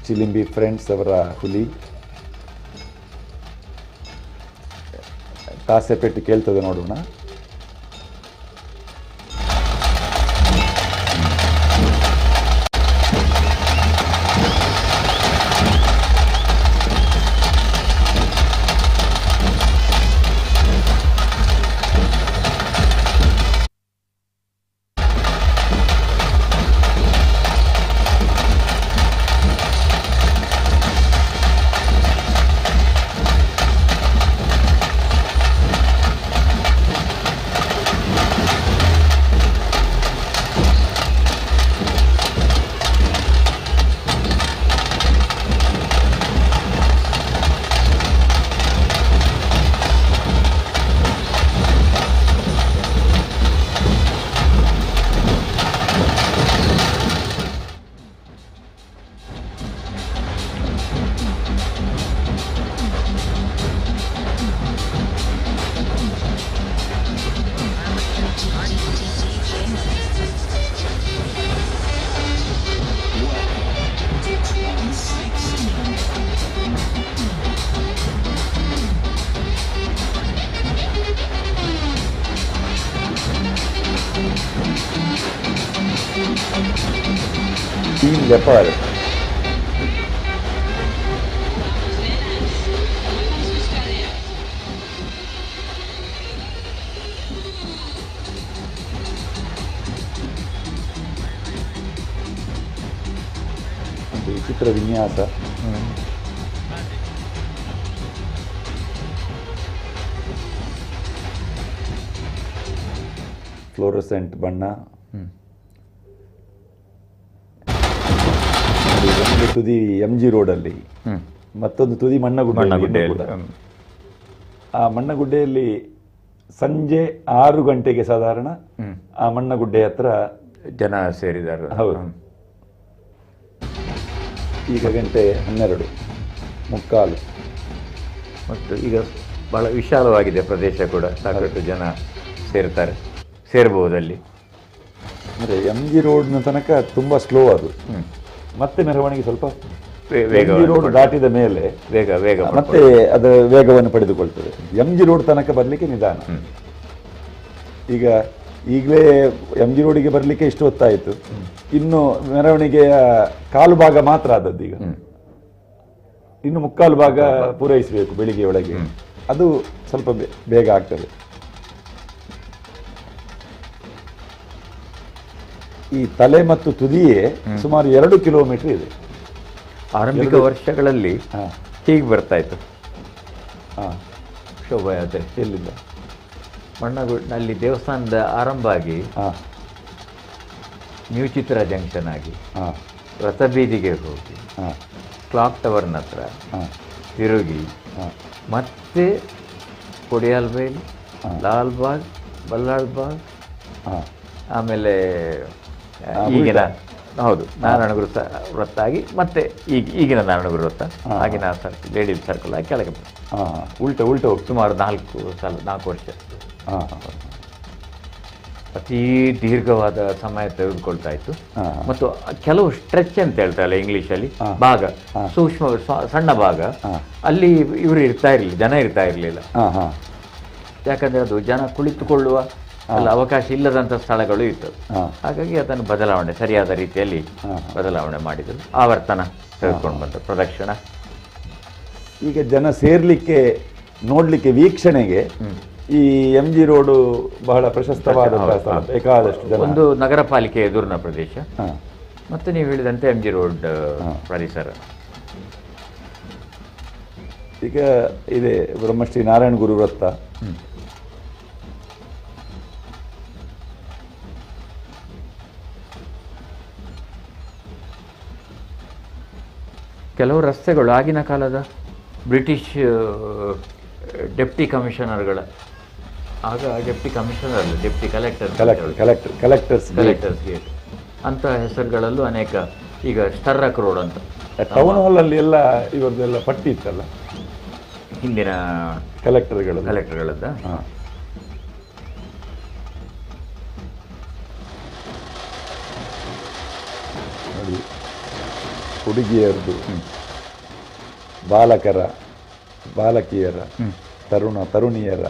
ಚಿಲಿಂಬಿ ಫ್ರೆಂಡ್ಸ್ ಅವರ ಹುಲಿ ತಾಸೆ ಪೆಟ್ಟು ಕೇಳ್ತದೆ, ನೋಡೋಣ. Team Leopard. ಚಿತ್ರ ವಿನ್ಯಾಸ ಫ್ಲೋರಸೆಂಟ್ ಬಣ್ಣ, ಒಂದು ತುದಿ MG ರೋಡಲ್ಲಿ, ಮತ್ತೊಂದು ತುದಿ ಮಣ್ಣಗುಡ್ಡೆ. ಆ ಮಣ್ಣಗುಡ್ಡೆಯಲ್ಲಿ ಸಂಜೆ 6 ಗಂಟೆಗೆ ಸಾಧಾರಣ ಆ ಮಣ್ಣಗುಡ್ಡೆ ಹತ್ರ ಜನ ಸೇರಿದ್ದಾರೆ. ಹೌದು, ಈಗ ಗಂಟೆ 12:45. ಮತ್ತು ಈಗ ಬಹಳ ವಿಶಾಲವಾಗಿದೆ ಪ್ರದೇಶ ಕೂಡ, ಸಾಕಷ್ಟು ಜನ ಸೇರ್ಬಹುದಲ್ಲಿ. ಅಂದರೆ MG ರೋಡ್ನ ತನಕ ತುಂಬ ಸ್ಲೋ ಅದು, ಮತ್ತೆ ಮೆರವಣಿಗೆ ಸ್ವಲ್ಪ MG ರೋಡ್ ದಾಟಿದ ಮೇಲೆ ವೇಗ ಮತ್ತೆ ಅದರ ವೇಗವನ್ನು ಪಡೆದುಕೊಳ್ತದೆ. MG ರೋಡ್ ತನಕ ಬರಲಿಕ್ಕೆ ನಿಧಾನ. ಈಗಲೇ MG ರೋಡಿಗೆ ಬರಲಿಕ್ಕೆ ಇಷ್ಟು ಹೊತ್ತಾಯಿತು, ಇನ್ನು ಮೆರವಣಿಗೆಯ ಕಾಲು ಭಾಗ ಮಾತ್ರ ಆದದ್ದು. ಈಗ ಇನ್ನು ಮುಕ್ಕಾಲು ಭಾಗ ಪೂರೈಸಬೇಕು ಬೆಳಿಗ್ಗೆ ಒಳಗೆ, ಅದು ಸ್ವಲ್ಪ ಬೇಗ ಆಗ್ತದೆ. ಈ ತಲೆ ಮತ್ತು ತುದಿಯೇ ಸುಮಾರು 2 ಕಿಲೋಮೀಟರ್ ಇದೆ. ಆರಂಭಿಕ ವರ್ಷಗಳಲ್ಲಿ ಹೀಗೆ ಬರ್ತಾ ಇತ್ತು ಶೋಭಾಯಾತ್ರೆ. ಎಲ್ಲಿಂದ? ಮಣ್ಣಗುಡ್ನಲ್ಲಿ ದೇವಸ್ಥಾನದ ಆರಂಭ ಆಗಿ ನ್ಯೂ ಚಿತ್ರ ಜಂಕ್ಷನ್ ಆಗಿ ರಥಬೀದಿಗೆ ಹೋಗಿ ಕ್ಲಾಕ್ ಟವರ್ನ ಹತ್ರ ತಿರುಗಿ ಮತ್ತೆ ಕೊಡಿಯಾಲ್ಬೈಲ್, ಲಾಲ್ಬಾಗ್, ಬಲ್ಲಾಳ್ಬಾಗ್, ಆಮೇಲೆ ಈಗಿನ ನಾರಾಯಣಗುರು ವೃತ್ತ ಆಗಿ ಮತ್ತೆ ಈಗಿನ ನಾರಾಯಣಗುರು ವೃತ್ತ, ಆಗಿನ ಸರ್ಕಲ್, ಲೇಡೀಸ್ ಸರ್ಕಲ್ ಆಗಿ ಕೆಳಗೆ ಉಲ್ಟ ಸುಮಾರು 4 ವರ್ಷ. ಅತೀ ದೀರ್ಘವಾದ ಸಮಯ ತೆಗೆದುಕೊಳ್ತಾ ಇತ್ತು. ಮತ್ತು ಕೆಲವು ಸ್ಟ್ರೆಚ್ ಅಂತ ಹೇಳ್ತಾರಲ್ಲ ಇಂಗ್ಲೀಷಲ್ಲಿ, ಭಾಗ ಸೂಕ್ಷ್ಮ ಸಣ್ಣ ಭಾಗ, ಅಲ್ಲಿ ಇವರು ಜನ ಇರ್ತಾ ಇರಲಿಲ್ಲ. ಯಾಕಂದರೆ ಅದು ಜನ ಕುಳಿತುಕೊಳ್ಳುವ ಅಲ್ಲಿ ಅವಕಾಶ ಇಲ್ಲದಂಥ ಸ್ಥಳಗಳು ಇತ್ತು. ಹಾಗಾಗಿ ಅದನ್ನು ಸರಿಯಾದ ರೀತಿಯಲ್ಲಿ ಬದಲಾವಣೆ ಮಾಡಿದರು. ಆವರ್ತನ ತೆಗೆದುಕೊಂಡು ಬಂದರು, ಪ್ರದಕ್ಷಿಣ. ಈಗ ಜನ ಸೇರ್ಲಿಕ್ಕೆ, ನೋಡ್ಲಿಕ್ಕೆ, ವೀಕ್ಷಣೆಗೆ ಈ MG ರೋಡು ಬಹಳ ಪ್ರಶಸ್ತವಾದ ಬೇಕಾದಷ್ಟು ಜನ. ಒಂದು ನಗರ ಪಾಲಿಕೆ ಎದುರಿನ ಪ್ರದೇಶ, ಮತ್ತು ನೀವು ಹೇಳಿದಂತೆ MG ರೋಡ್ ಪರಿಸರ. ಈಗ ಇದೆ ಬ್ರಹ್ಮಶ್ರೀ ನಾರಾಯಣ ಗುರು ವೃತ್ತ. ಕೆಲವು ರಸ್ತೆಗಳು ಆಗಿನ ಕಾಲದ ಬ್ರಿಟಿಷ್ ಡೆಪ್ಟಿ ಕಮಿಷನರ್ಗಳ, ಆಗ ಡೆಪ್ಟಿ ಕಮಿಷನರ್ ಅಲ್ಲ, ಡೆಪ್ಟಿ ಕಲೆಕ್ಟರ್ಸ್ ಗೇಟ್ ಅಂತ ಹೆಸರುಗಳಲ್ಲೂ ಅನೇಕ. ಈಗ ಸ್ಟರ್ರಕ್ ರೋಡ್ ಅಂತ ಟೌನ್ ಹಾಲಲ್ಲಿ ಎಲ್ಲ ಇವರದೆಲ್ಲ ಪಟ್ಟಿ ಇತ್ತಲ್ಲ ಹಿಂದಿನ ಕಲೆಕ್ಟರ್ಗಳದ್ದ. ನೋಡಿ, ಹುಡುಗಿಯರದು, ಬಾಲಕರ, ಬಾಲಕಿಯರ, ತರುಣಿಯರ,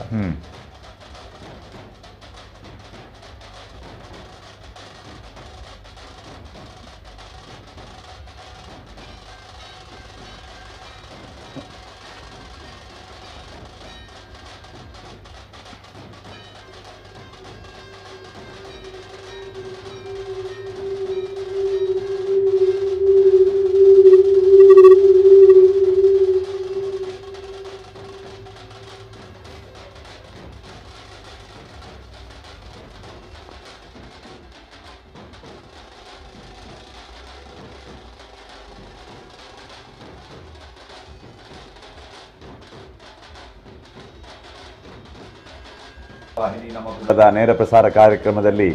ನೇರ ಪ್ರಸಾರ ಕಾರ್ಯಕ್ರಮದಲ್ಲಿ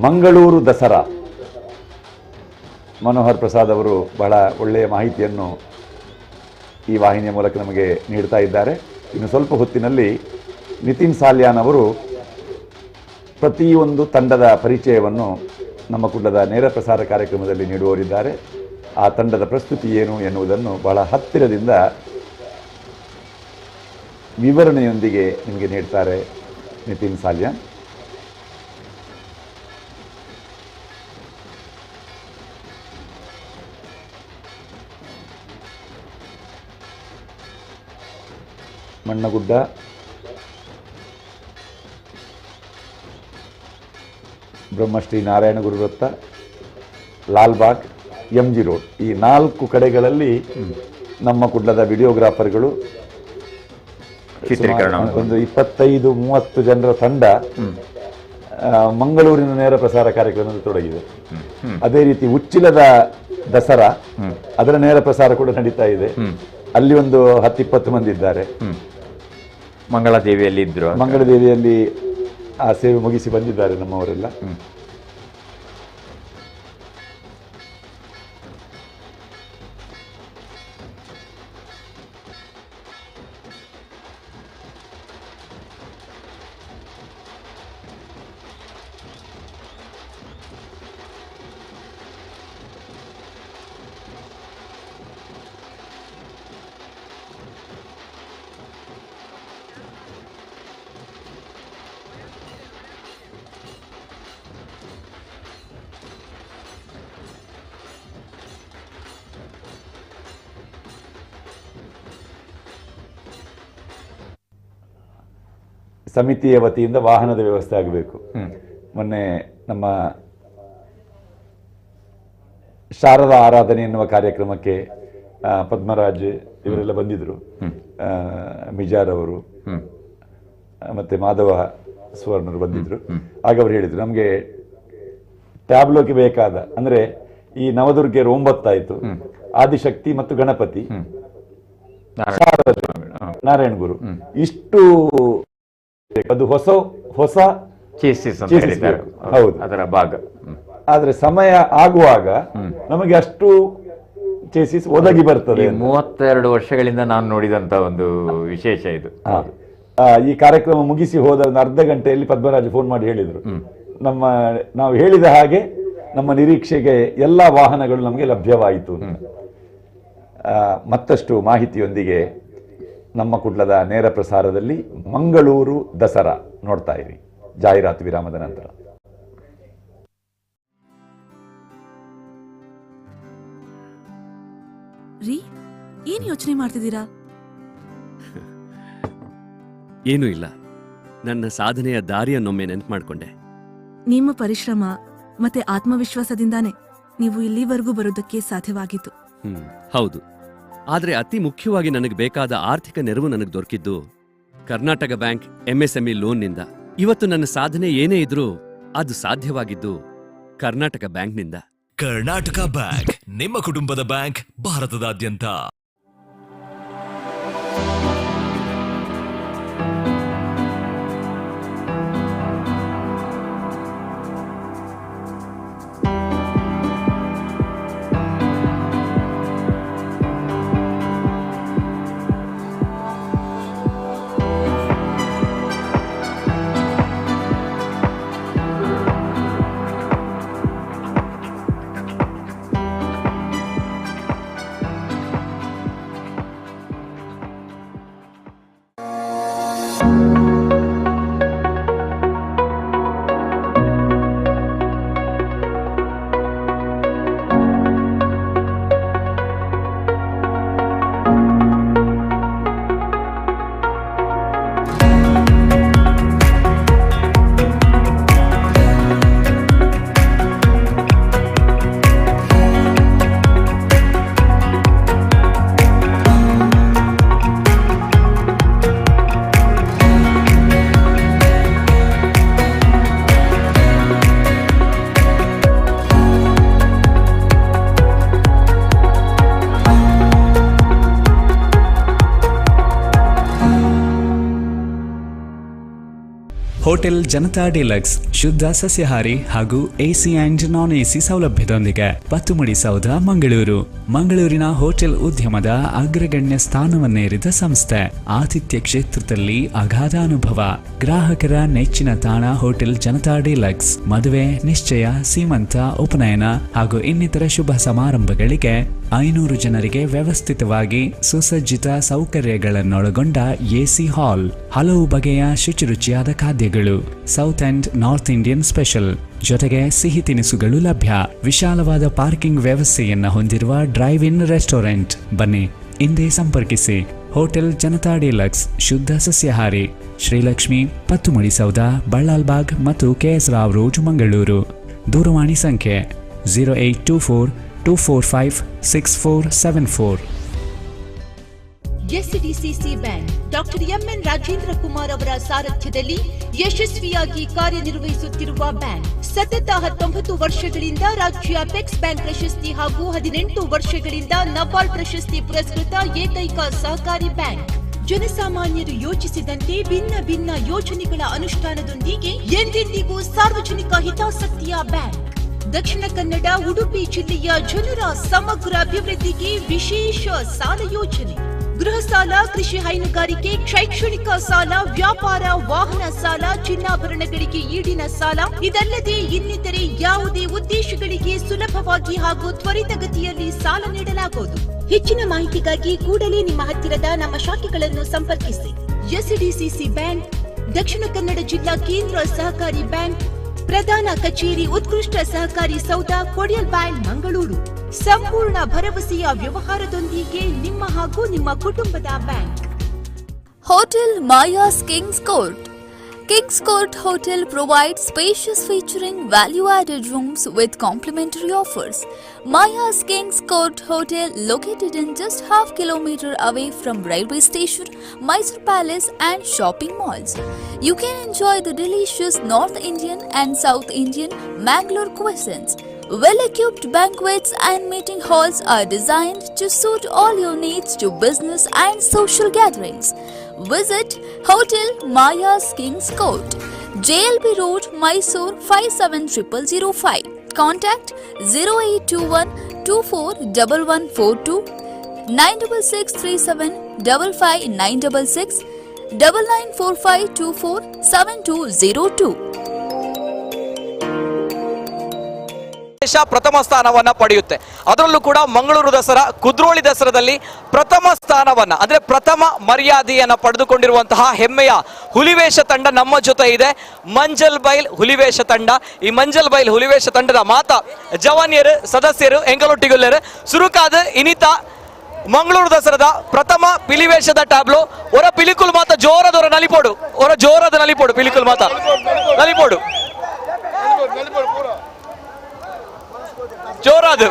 ಮಂಗಳೂರು ದಸರಾ ಮನೋಹರ್ ಪ್ರಸಾದ್ ಅವರು ಬಹಳ ಒಳ್ಳೆಯ ಮಾಹಿತಿಯನ್ನು ಈ ವಾಹಿನಿಯ ಮೂಲಕ ನಮಗೆ ನೀಡ್ತಾ ಇದ್ದಾರೆ. ಇನ್ನು ಸ್ವಲ್ಪ ಹೊತ್ತಿನಲ್ಲಿ ನಿತಿನ್ ಸಾಲ್ಯಾನ್ ಅವರು ಪ್ರತಿಯೊಂದು ತಂಡದ ಪರಿಚಯವನ್ನು ನಮ್ಮ ಕುಳ್ಳದ ನೇರ ಪ್ರಸಾರ ಕಾರ್ಯಕ್ರಮದಲ್ಲಿ ನೀಡುವವರಿದ್ದಾರೆ. ಆ ತಂಡದ ಪ್ರಸ್ತುತಿ ಏನು ಎನ್ನುವುದನ್ನು ಬಹಳ ಹತ್ತಿರದಿಂದ ವಿವರಣೆಯೊಂದಿಗೆ ನಿಮಗೆ ನೀಡ್ತಾರೆ ನಿತಿನ್ ಸಾಲ್ಯಾನ್. ಮಣ್ಣಗುಡ್ಡ, ಬ್ರಹ್ಮಶ್ರೀ ನಾರಾಯಣ ಗುರು ವೃತ್ತ, ಲಾಲ್ಬಾಗ್, MG ರೋಡ್, ಈ 4 ಕಡೆಗಳಲ್ಲಿ ನಮ್ಮ ಕುಡ್ಲದ ವಿಡಿಯೋಗ್ರಾಫರ್ಗಳು ಒಂದು 25-30 ಜನರ ತಂಡ ಮಂಗಳೂರಿನ ನೇರ ಪ್ರಸಾರ ಕಾರ್ಯಕ್ರಮದಲ್ಲಿ ತೊಡಗಿದೆ. ಅದೇ ರೀತಿ ಉಚ್ಚಿಲದ ದಸರಾ, ಅದರ ನೇರ ಪ್ರಸಾರ ಕೂಡ ನಡೀತಾ ಇದೆ. ಅಲ್ಲಿ ಒಂದು 10-20 ಮಂದಿ ಇದ್ದಾರೆ. ಮಂಗಳದೇವಿಯಲ್ಲಿ ಆ ಸೇವೆ ಮುಗಿಸಿ ಬಂದಿದ್ದಾರೆ ನಮ್ಮವರೆಲ್ಲ. ಸಮಿತಿಯ ವತಿಯಿಂದ ವಾಹನದ ವ್ಯವಸ್ಥೆ ಆಗಬೇಕು. ಮೊನ್ನೆ ನಮ್ಮ ಶಾರದಾ ಆರಾಧನೆ ಎನ್ನುವ ಕಾರ್ಯಕ್ರಮಕ್ಕೆ ಪದ್ಮರಾಜ್ ಇವರೆಲ್ಲ ಬಂದಿದ್ರು, ಮಿಜಾರ್ ಅವರು ಮತ್ತೆ ಮಾಧವ ಸುವರ್ಣರು ಬಂದಿದ್ರು. ಆಗ ಅವರು ಹೇಳಿದ್ರು, ನಮಗೆ ಟ್ಯಾಬ್ಲೋಗೆ ಬೇಕಾದ, ಅಂದ್ರೆ ಈ ನವದುರ್ಗೆಯರು 9 ಆಯ್ತು, ಆದಿಶಕ್ತಿ ಮತ್ತು ಗಣಪತಿ, ನಾರಾಯಣ ಗುರು, ಇಷ್ಟು ಅದು ಹೊಸ ಹೌದು ಅದರ ಭಾಗ. ಆದ್ರೆ ಸಮಯ ಆಗುವಾಗ ನಮಗೆ ಅಷ್ಟು ಚೇಸಿಸ್ ಒದಗಿ ಬರ್ತದೆ. 32 ವರ್ಷಗಳಿಂದ ನಾನು ನೋಡಿದಂತ ಒಂದು ವಿಶೇಷ ಇದು. ಈ ಕಾರ್ಯಕ್ರಮ ಮುಗಿಸಿ ಹೋದ ಒಂದು ಅರ್ಧ ಗಂಟೆಯಲ್ಲಿ ಪದ್ಮರಾಜ್ ಫೋನ್ ಮಾಡಿ ಹೇಳಿದರು, ನಾವು ಹೇಳಿದ ಹಾಗೆ ನಮ್ಮ ನಿರೀಕ್ಷೆಗೆ ಎಲ್ಲ ವಾಹನಗಳು ನಮಗೆ ಲಭ್ಯವಾಯಿತು. ಮತ್ತಷ್ಟು ಮಾಹಿತಿಯೊಂದಿಗೆ ನಮ್ಮ ಕುಡ್ಲದ ನೇರ ಪ್ರಸಾರದಲ್ಲಿ ಮಂಗಳೂರು ದಸರಾ ನೋಡ್ತಾ ಇರಿ ಜಾಹೀರಾತು ವಿರಾಮದ ನಂತರ. ರೀ, ಏನ್ ಯೋಚನೆ ಮಾಡ್ತಿದ್ದೀರಾ? ಏನೂ ಇಲ್ಲ, ನನ್ನ ಸಾಧನೆಯ ದಾರಿಯನ್ನೊಮ್ಮೆ ನೆನ್ಪು ಮಾಡ್ಕೊಂಡೆ. ನಿಮ್ಮ ಪರಿಶ್ರಮ ಮತ್ತೆ ಆತ್ಮವಿಶ್ವಾಸದಿಂದಾನೇ ನೀವು ಇಲ್ಲಿವರೆಗೂ ಬರೋದಕ್ಕೆ ಸಾಧ್ಯವಾಗಿತ್ತು. ಹೌದು, ಆದ್ರೆ ಅತಿ ಮುಖ್ಯವಾಗಿ ನನಗೆ ಬೇಕಾದ ಆರ್ಥಿಕ ನೆರವು ನನಗೆ ದೊರಕಿದ್ದು ಕರ್ನಾಟಕ ಬ್ಯಾಂಕ್ MSME ಲೋನ್ನಿಂದ. ಇವತ್ತು ನನ್ನ ಸಾಧನೆ ಏನೇ ಇದ್ರೂ ಅದು ಸಾಧ್ಯವಾಗಿದ್ದು ಕರ್ನಾಟಕ ಬ್ಯಾಂಕ್ನಿಂದ. ಕರ್ನಾಟಕ ಬ್ಯಾಂಕ್, ನಿಮ್ಮ ಕುಟುಂಬದ ಬ್ಯಾಂಕ್, ಭಾರತದಾದ್ಯಂತ. ಹೋಟೆಲ್ ಜನತಾ ಡಿಲಕ್ಸ್ ಶುದ್ಧ ಸಸ್ಯಾಹಾರಿ ಹಾಗೂ AC ಆ್ಯಂಡ್ ನಾನ್ AC ಸೌಲಭ್ಯದೊಂದಿಗೆ ಪತ್ತುಮಡಿ ಸೌಧ ಮಂಗಳೂರು. ಮಂಗಳೂರಿನ ಹೋಟೆಲ್ ಉದ್ಯಮದ ಅಗ್ರಗಣ್ಯ ಸ್ಥಾನವನ್ನೇರಿದ ಸಂಸ್ಥೆ. ಆತಿಥ್ಯ ಕ್ಷೇತ್ರದಲ್ಲಿ ಅಗಾಧ ಅನುಭವ. ಗ್ರಾಹಕರ ನೆಚ್ಚಿನ ತಾಣ ಹೋಟೆಲ್ ಜನತಾ ಡಿಲಕ್ಸ್. ಮದುವೆ, ನಿಶ್ಚಯ, ಸೀಮಂತ, ಉಪನಯನ ಹಾಗೂ ಇನ್ನಿತರ ಶುಭ ಸಮಾರಂಭಗಳಿಗೆ 500 ಜನರಿಗೆ ವ್ಯವಸ್ಥಿತವಾಗಿ ಸುಸಜ್ಜಿತ ಸೌಕರ್ಯಗಳನ್ನೊಳಗೊಂಡ AC ಹಾಲ್. ಹಲವು ಬಗೆಯ ಶುಚಿರುಚಿಯಾದ ಖಾದ್ಯಗಳು, south and north Indian special, ಜೊತೆಗೆ ಸಿಹಿ ತಿನಿಸುಗಳು ಲಭ್ಯ. ವಿಶಾಲವಾದ ಪಾರ್ಕಿಂಗ್ ವ್ಯವಸ್ಥೆಯನ್ನ ಹೊಂದಿರುವ ಡ್ರೈವ್ ಇನ್ ರೆಸ್ಟೋರೆಂಟ್. ಬನ್ನಿ, ಇಂದೇ ಸಂಪರ್ಕಿಸಿ. ಹೋಟೆಲ್ ಜನತಾ ಡಿಲಕ್ಸ್, ಶುದ್ಧ ಸಸ್ಯಾಹಾರಿ, ಶ್ರೀಲಕ್ಷ್ಮಿ, ಪತ್ತುಮಡಿ ಸೌಧ, ಬಳ್ಳಾಲ್ಬಾಗ್ ಮತ್ತು KS ರಾವ್ ರೋಡ್, ಮಂಗಳೂರು. ದೂರವಾಣಿ ಸಂಖ್ಯೆ 0824-245-6474. SDCC bank doctor MN Rajendra Kumar ಅವರ ಸಾರಥ್ಯದಲ್ಲಿ ಯಶಸ್ವಿಯಾಗಿ ಕಾರ್ಯನಿರ್ವಹಿಸುತ್ತಿರುವ ಬ್ಯಾಂಕ್. ಸತತ 19 ವರ್ಷಗಳಿಂದ ರಾಜ್ಯ ಅಪೆಕ್ಸ್ ಬ್ಯಾಂಕ್ ಪ್ರಶಸ್ತಿ ಹಾಗೂ 18 ವರ್ಷಗಳಿಂದ ನಬಾರ್ಡ್ ಪ್ರಶಸ್ತಿ ಪುರಸ್ಕೃತ ಏಕೈಕ ಸಹಕಾರಿ ಬ್ಯಾಂಕ್. ಜನಸಾಮಾನ್ಯರು ಯೋಚಿಸಿದಂತೆ ಭಿನ್ನ ಭಿನ್ನ ಯೋಜನೆಗಳ ಅನುಷ್ಠಾನದೊಂದಿಗೆ ಎಂದೆಂದಿಗೂ ಸಾರ್ವಜನಿಕ ಹಿತಾಸಕ್ತಿಯ ಬ್ಯಾಂಕ್. ದಕ್ಷಿಣ ಕನ್ನಡ, ಉಡುಪಿ ಜಿಲ್ಲೆಯ ಜನರ ಸಮಗ್ರ ಅಭಿವೃದ್ಧಿಗೆ ವಿಶೇಷ ಸಾಲ ಯೋಜನೆ. ಗೃಹ ಸಾಲ, ಕೃಷಿ ಹೈನುಗಾರಿಕೆ, ಶೈಕ್ಷಣಿಕ ಸಾಲ, ವ್ಯಾಪಾರ, ವಾಹನ ಸಾಲ, ಚಿನ್ನಾಭರಣಗಳಿಗೆ ಈಡಿನ ಸಾಲ, ಇದಲ್ಲದೆ ಇನ್ನಿತರೆ ಯಾವುದೇ ಉದ್ದೇಶಗಳಿಗೆ ಸುಲಭವಾಗಿ ಹಾಗೂ ತ್ವರಿತಗತಿಯಲ್ಲಿ ಸಾಲ ನೀಡಲಾಗುವುದು. ಹೆಚ್ಚಿನ ಮಾಹಿತಿಗಾಗಿ ಕೂಡಲೇ ನಿಮ್ಮ ಹತ್ತಿರದ ನಮ್ಮ ಶಾಖೆಗಳನ್ನು ಸಂಪರ್ಕಿಸಿ. ಎಸ್ಡಿಸಿಸಿ ಬ್ಯಾಂಕ್, ದಕ್ಷಿಣ ಕನ್ನಡ ಜಿಲ್ಲಾ ಕೇಂದ್ರ ಸಹಕಾರಿ ಬ್ಯಾಂಕ್, ಪ್ರಧಾನ ಕಚೇರಿ, ಉತ್ಕೃಷ್ಟ ಸಹಕಾರಿ ಸೌಧ, ಕೊಡಿಯಲ್ಬಾಯ್, ಮಂಗಳೂರು. ಸಂಪೂರ್ಣ ಭರವಸೆಯ ವ್ಯವಹಾರದೊಂದಿಗೆ ನಿಮ್ಮ ಹಾಗೂ ನಿಮ್ಮ ಕುಟುಂಬದ bank. Hotel Maya's King's Court. King's Court Hotel provides spacious featuring value-added rooms with complimentary offers. Maya's King's Court Hotel located in just half kilometer away from railway station, Mysore Palace and shopping malls. You can enjoy the delicious North Indian and South Indian Mangalore cuisines. Well-equipped banquets and meeting halls are designed to suit all your needs to business and social gatherings. Visit Hotel Maya's King's Court, JLB Road, Mysore 570005. Contact 0821 241142, 96637 55966, 9945247202. ದೇಶ ಪ್ರಥಮ ಸ್ಥಾನವನ್ನ ಪಡೆಯುತ್ತೆ. ಅದರಲ್ಲೂ ಕೂಡ ಮಂಗಳೂರು ದಸರಾ, ಕುದ್ರೋಳಿ ದಸರಾದಲ್ಲಿ ಪ್ರಥಮ ಸ್ಥಾನವನ್ನ ಅಂದ್ರೆ ಪ್ರಥಮ ಮರ್ಯಾದೆಯನ್ನ ಪಡೆದುಕೊಂಡಿರುವಂತಹ ಹೆಮ್ಮೆಯ ಹುಲಿವೇಷ ತಂಡ ನಮ್ಮ ಜೊತೆ ಇದೆ. ಮಂಜಲ್ ಬೈಲ್ ಹುಲಿವೇಷ ತಂಡ. ಈ ಮಂಜಲ್ ಬೈಲ್ ಹುಲಿವೇಷ ತಂಡದ ಮಾತಾ ಜವಾನಿಯರು ಸದಸ್ಯರು ಎಂಗಳೊಟ್ಟಿಗುಲ್ಲರು ಸುರುಕಾದ ಇನಿತ ಮಂಗಳೂರು ದಸರಾದ ಪ್ರಥಮ ಪಿಲಿವೇಷದ ಟ್ಯಾಬ್ಲೋ ಒರ ಪಿಲಿಕುಲ್ ಮಾತ ಜೋರದೊರ ನಲಿಪೋಡು ಒರ ಜೋರದ ನಲಿಪೋಡು ಪಿಲಿಕುಲ್ ಮಾತ ನಲಿಪೋಡು ಜೋರಾದು.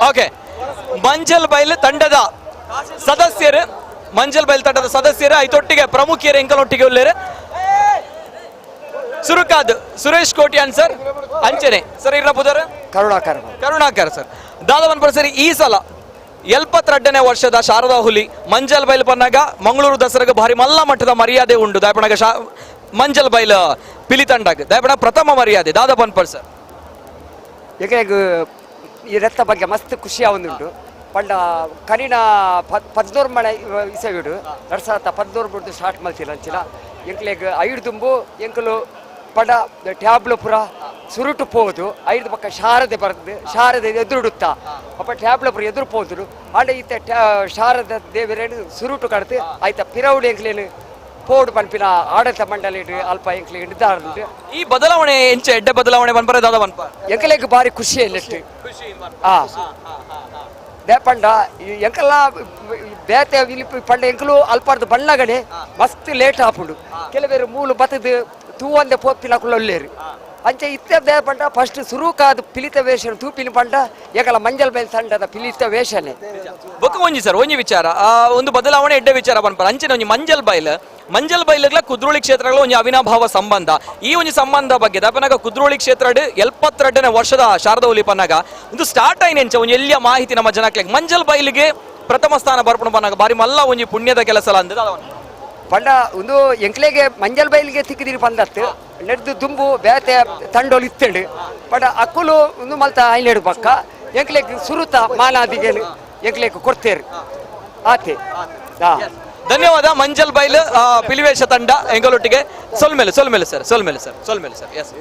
ಓಕೆ, ಮಂಜಲ್ ಬೈಲ್ ತಂಡದ ಸದಸ್ಯರು ಐತೊಟ್ಟಿಗೆ ಪ್ರಮುಖರು ಎಂಕಲೊಟ್ಟಿಗೆ ಉಳ್ಳೇರು ಸುರುಕಾದ್ ಸುರೇಶ್ ಕೋಟ್ಯಾನ್ ಸರ್ ಅಂಚನೆ ಸರ್ ಇರ್ನ ಪುದರ್ ಕರುಣಾಕರ್ ಸರ್ ದಾದವನ್ಪುರ ಸರಿ. ಈ ಸಲ 72ನೇ ವರ್ಷದ ಶಾರದಾ ಹುಲಿ ಮಂಜಲ್ ಬೈಲ್ ಪನ್ನಾಗ ಮಂಗಳೂರು ದಸರಾಗ ಭಾರಿ ಮಲ್ಲ ಮಟ್ಟದ ಮರ್ಯಾದೆ ಉಂಡು. ದಾಯಪಣಗ ಮಂಜಲ್ ಬೈಲ್ ಪಿಲಿ ತಂಡಾಗ ದಾಯಪಣ ಪ್ರಥಮ ಮರ್ಯಾದೆ ದಾದ ಪನ್ಪರ್ ಸರ್. ಈಗ ಈ ರಥ ಬಗ್ಗೆ ಮಸ್ತ್ ಖುಷಿ ಆವೊಂದುಂಟು. ಪಂಡ ಕನಿನ 14 ಮಣ ಇಸವಿಡು 2014 ಸ್ಟಾರ್ಟ್ ಮಲ್ತಿಲ್ಲ ಅಂಚಿನ ಎಂಕ್ಲೆಗ್ 5 ದುಂಬು ಎಂಕಲು ಪಂಡ ಟ್ಯಾಬ್ಲು ಪುರ ಸುರುಟು ಪೋದು 5 ಪಕ್ಕ ಶಾರದೆ ಬರ್ತದೆ ಶಾರದೆ ಎದುರುಡುತ್ತಾ ಅಪ್ಪ ಟ್ಯಾಬ್ಲು ಪುರ ಎದುರು ಪೋದ್ರು ಅಂಡ ಈತ ಶಾರದ ದೇವರೇನು ಸುರುಟು ಕಡ್ದು ಆಯ್ತ ಪಿರೌಡಿ ಎಂಕ್ಲೇನು ಪೋಡು ಪನ್ಪಿನ ಆಡಳಿತ ಮಂಡಳಿ ಅಲ್ಪ ಎಂಕ್ಲೆ ನಿರ್ಧಾರ. ಈ ಬದಲಾವಣೆ ಎಂಚ ಎಡ್ಡೆ ಬದಲಾವಣೆ ಬನ್ಪರ ದಾದ ಬನ್ಪ ಎಂಕಲೆಗ್ ಬಾರಿ ಖುಷಿ ಎಲ್ಲಿಟ್ಟು ಪಂಡ ಎಂಕಲ್ಲ ಬೇತೆ ಪಂಡ ಎಂಕಲು ಅಲ್ಪಾರ್ದು ಬಣ್ಣಗಡೆ ಮಸ್ತ್ ಲೇಟ್ ಆಪುಂಡು. ಕೆಲವೇರು ಮೂಲು ಬತ್ತದು ತೂವಂದೆ ಪೋಪಿನ ಕುಳ್ಳೊಲ್ಲೇರು ಅಂಚೆ ಇತ್ತೆ ಪಂಡ ಫಸ್ಟ್ ಸುರುಕಾದ ಪಿಲಿತ ವೇಷ ತೂಪಿನ ಪಂಡ ಏಕಲ ಮಂಜಲ್ ಬೈಲ್ ತಂಡದ ಪಿಲಿತ ವೇಷನೆ ಬೊಕ್ಕ ಒಂಜಿ ಸರ್ ಒಂಜಿ ವಿಚಾರ ಒಂದು ಬದಲಾವಣೆ ಎಡ್ಡೆ ವಿಚಾರ ಬನ್ಪರ ಅಂಚಿನ ಒಂಜಿ ಮಂಜಲ್ ಬೈಲ್ಗಳ ಕುದ್ರೋಳಿ ಕ್ಷೇತ್ರಗಳ ಒಂಜಿ ಅವಿನಾಭಾವ ಸಂಬಂಧ. ಈ ಒಂಜಿ ಸಂಬಂಧ ಬಗ್ಗೆ ದಪನಾಗ ಕುದ್ರೋಳಿ ಕ್ಷೇತ್ರ 72ನೇ ವರ್ಷದ ಶಾರದಾ ಹುಲಿ ಪನ್ನಾಗ ಒಂದು ಸ್ಟಾರ್ಟ್ ಆಯ್ನೆಂಚ ಒಂಜಿ ಎಲ್ಲಿಯ ಮಾಹಿತಿ ನಮ್ಮ ಜನಕ್ಕೆ ಮಂಜಲ್ ಬೈಲಿಗೆ ಪ್ರಥಮ ಸ್ಥಾನ ಬರ್ಪಣ ಪನ್ನಾಗ ಬಾರಿ ಮಲ್ಲ ಒಂಜಿ ಪುಣ್ಯದ ಕೆಲಸ ಅಂದ ಪಂಡ ಒಂದು ಎಂಕ್ಲೆಗೆ ಮಂಜಲ್ ಬೈಲಿಗೆ ತಿಕ್ಕಿದಿರಿ ಪಂದತ್ತು ನೆಡ್ದು ದುಂಬು ಬೇತೆ ತಂಡೋಲು ಇತ್ತಂಡು ಪಂಡ ಅಕ್ಕುಲು ಒಂದು ಮಲ್ತ ಐನೆಡು ಪಕ್ಕ ಎಂಕ್ಲೆಗ್ ಸುರುತ ಮಾನಾದಿಗೆ ಎಂಕ್ಲೆಗ್ ಕೊಡ್ತೇರು ಆತೆ. ಧನ್ಯವಾದ ಮಂಜಲ್ ಬೈಲ್ ಪಿಲಿವೇಷ ತಂಡ ಎಂಗಳೊಟ್ಟಿಗೆ ಸೊಲ್ಮೇಲೆ ಸರ್ ಎಸ್.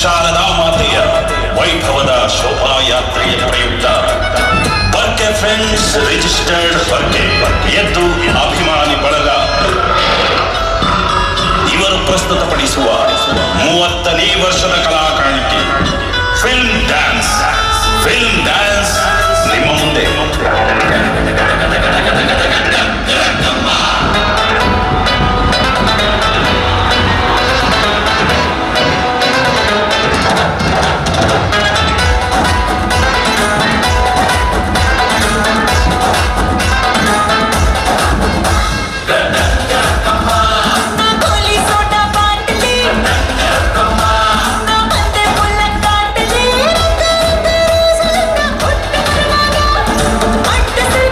ಶಾರದಾ ಮಾತೆಯ ವೈಭವದ ಶೋಭಾಯಾತ್ರೆಯ ಪ್ರಯುಕ್ತ ಬರ್ಕೆ ಫ್ರೆಂಡ್ಸ್ ರಿಜಿಸ್ಟರ್ಡ್ ಬರ್ಕೆ ಎದ್ದು ಅಭಿಮಾನಿ ಬಳಗ ಇವರು ಪ್ರಸ್ತುತಪಡಿಸುವ 30ನೇ ವರ್ಷದ ಕಲಾಕಾಣಿಕೆ ಫಿಲ್ಮ್ ಡ್ಯಾನ್ಸ್ ನಿಮ್ಮ ಮುಂದೆ. What?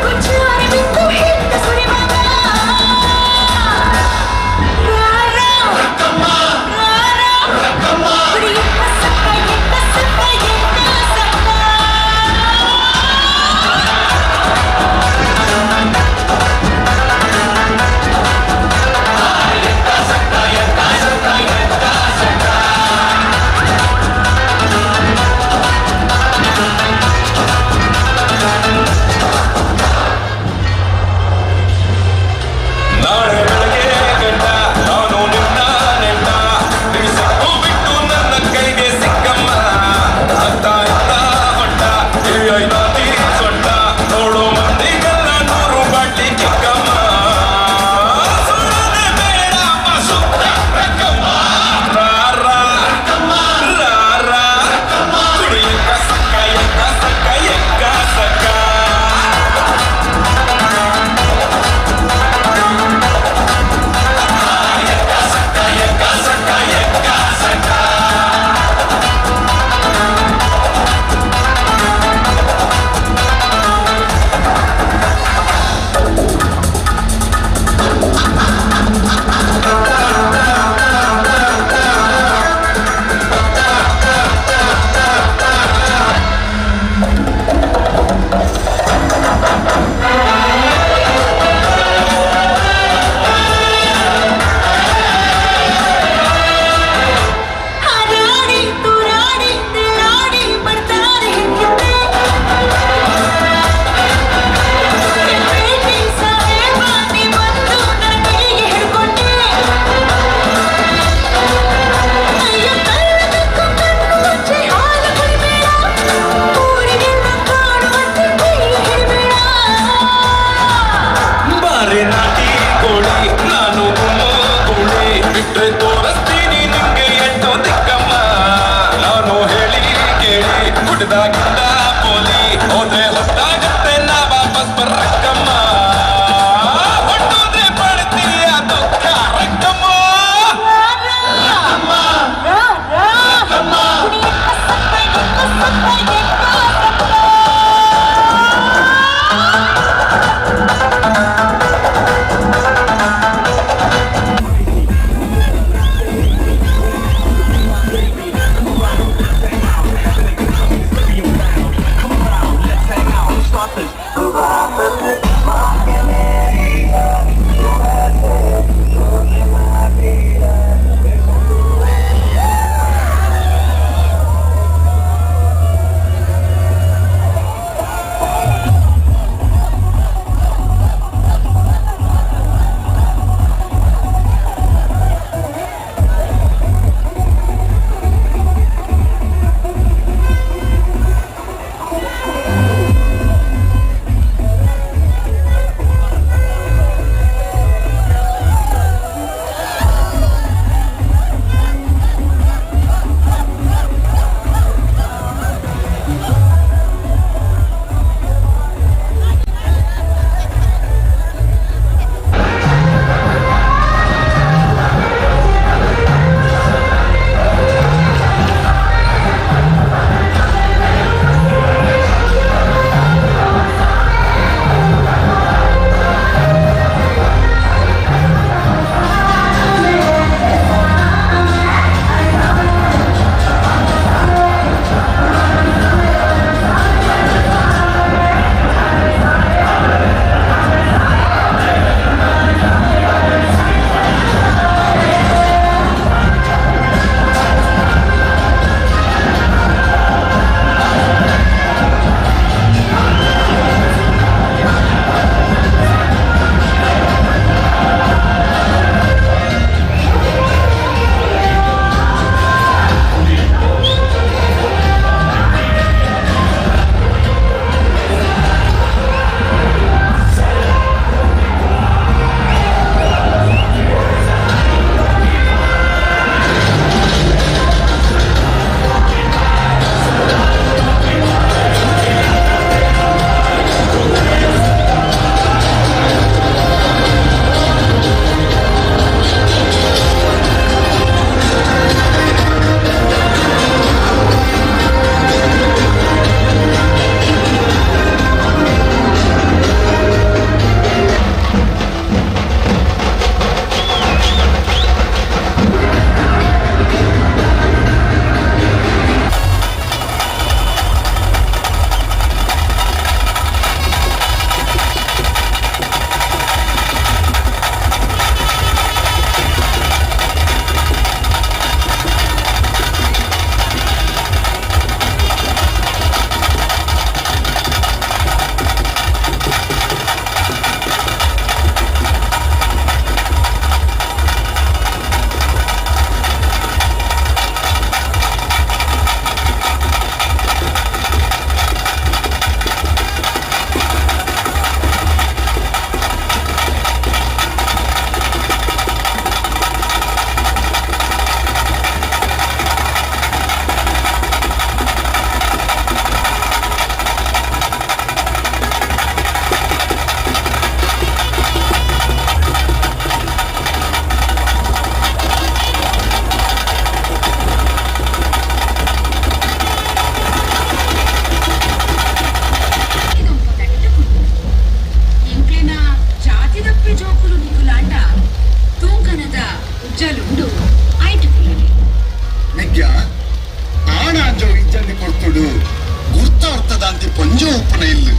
ಒಂಜು ಉಪ್ಪುನ ಇಲ್ಲು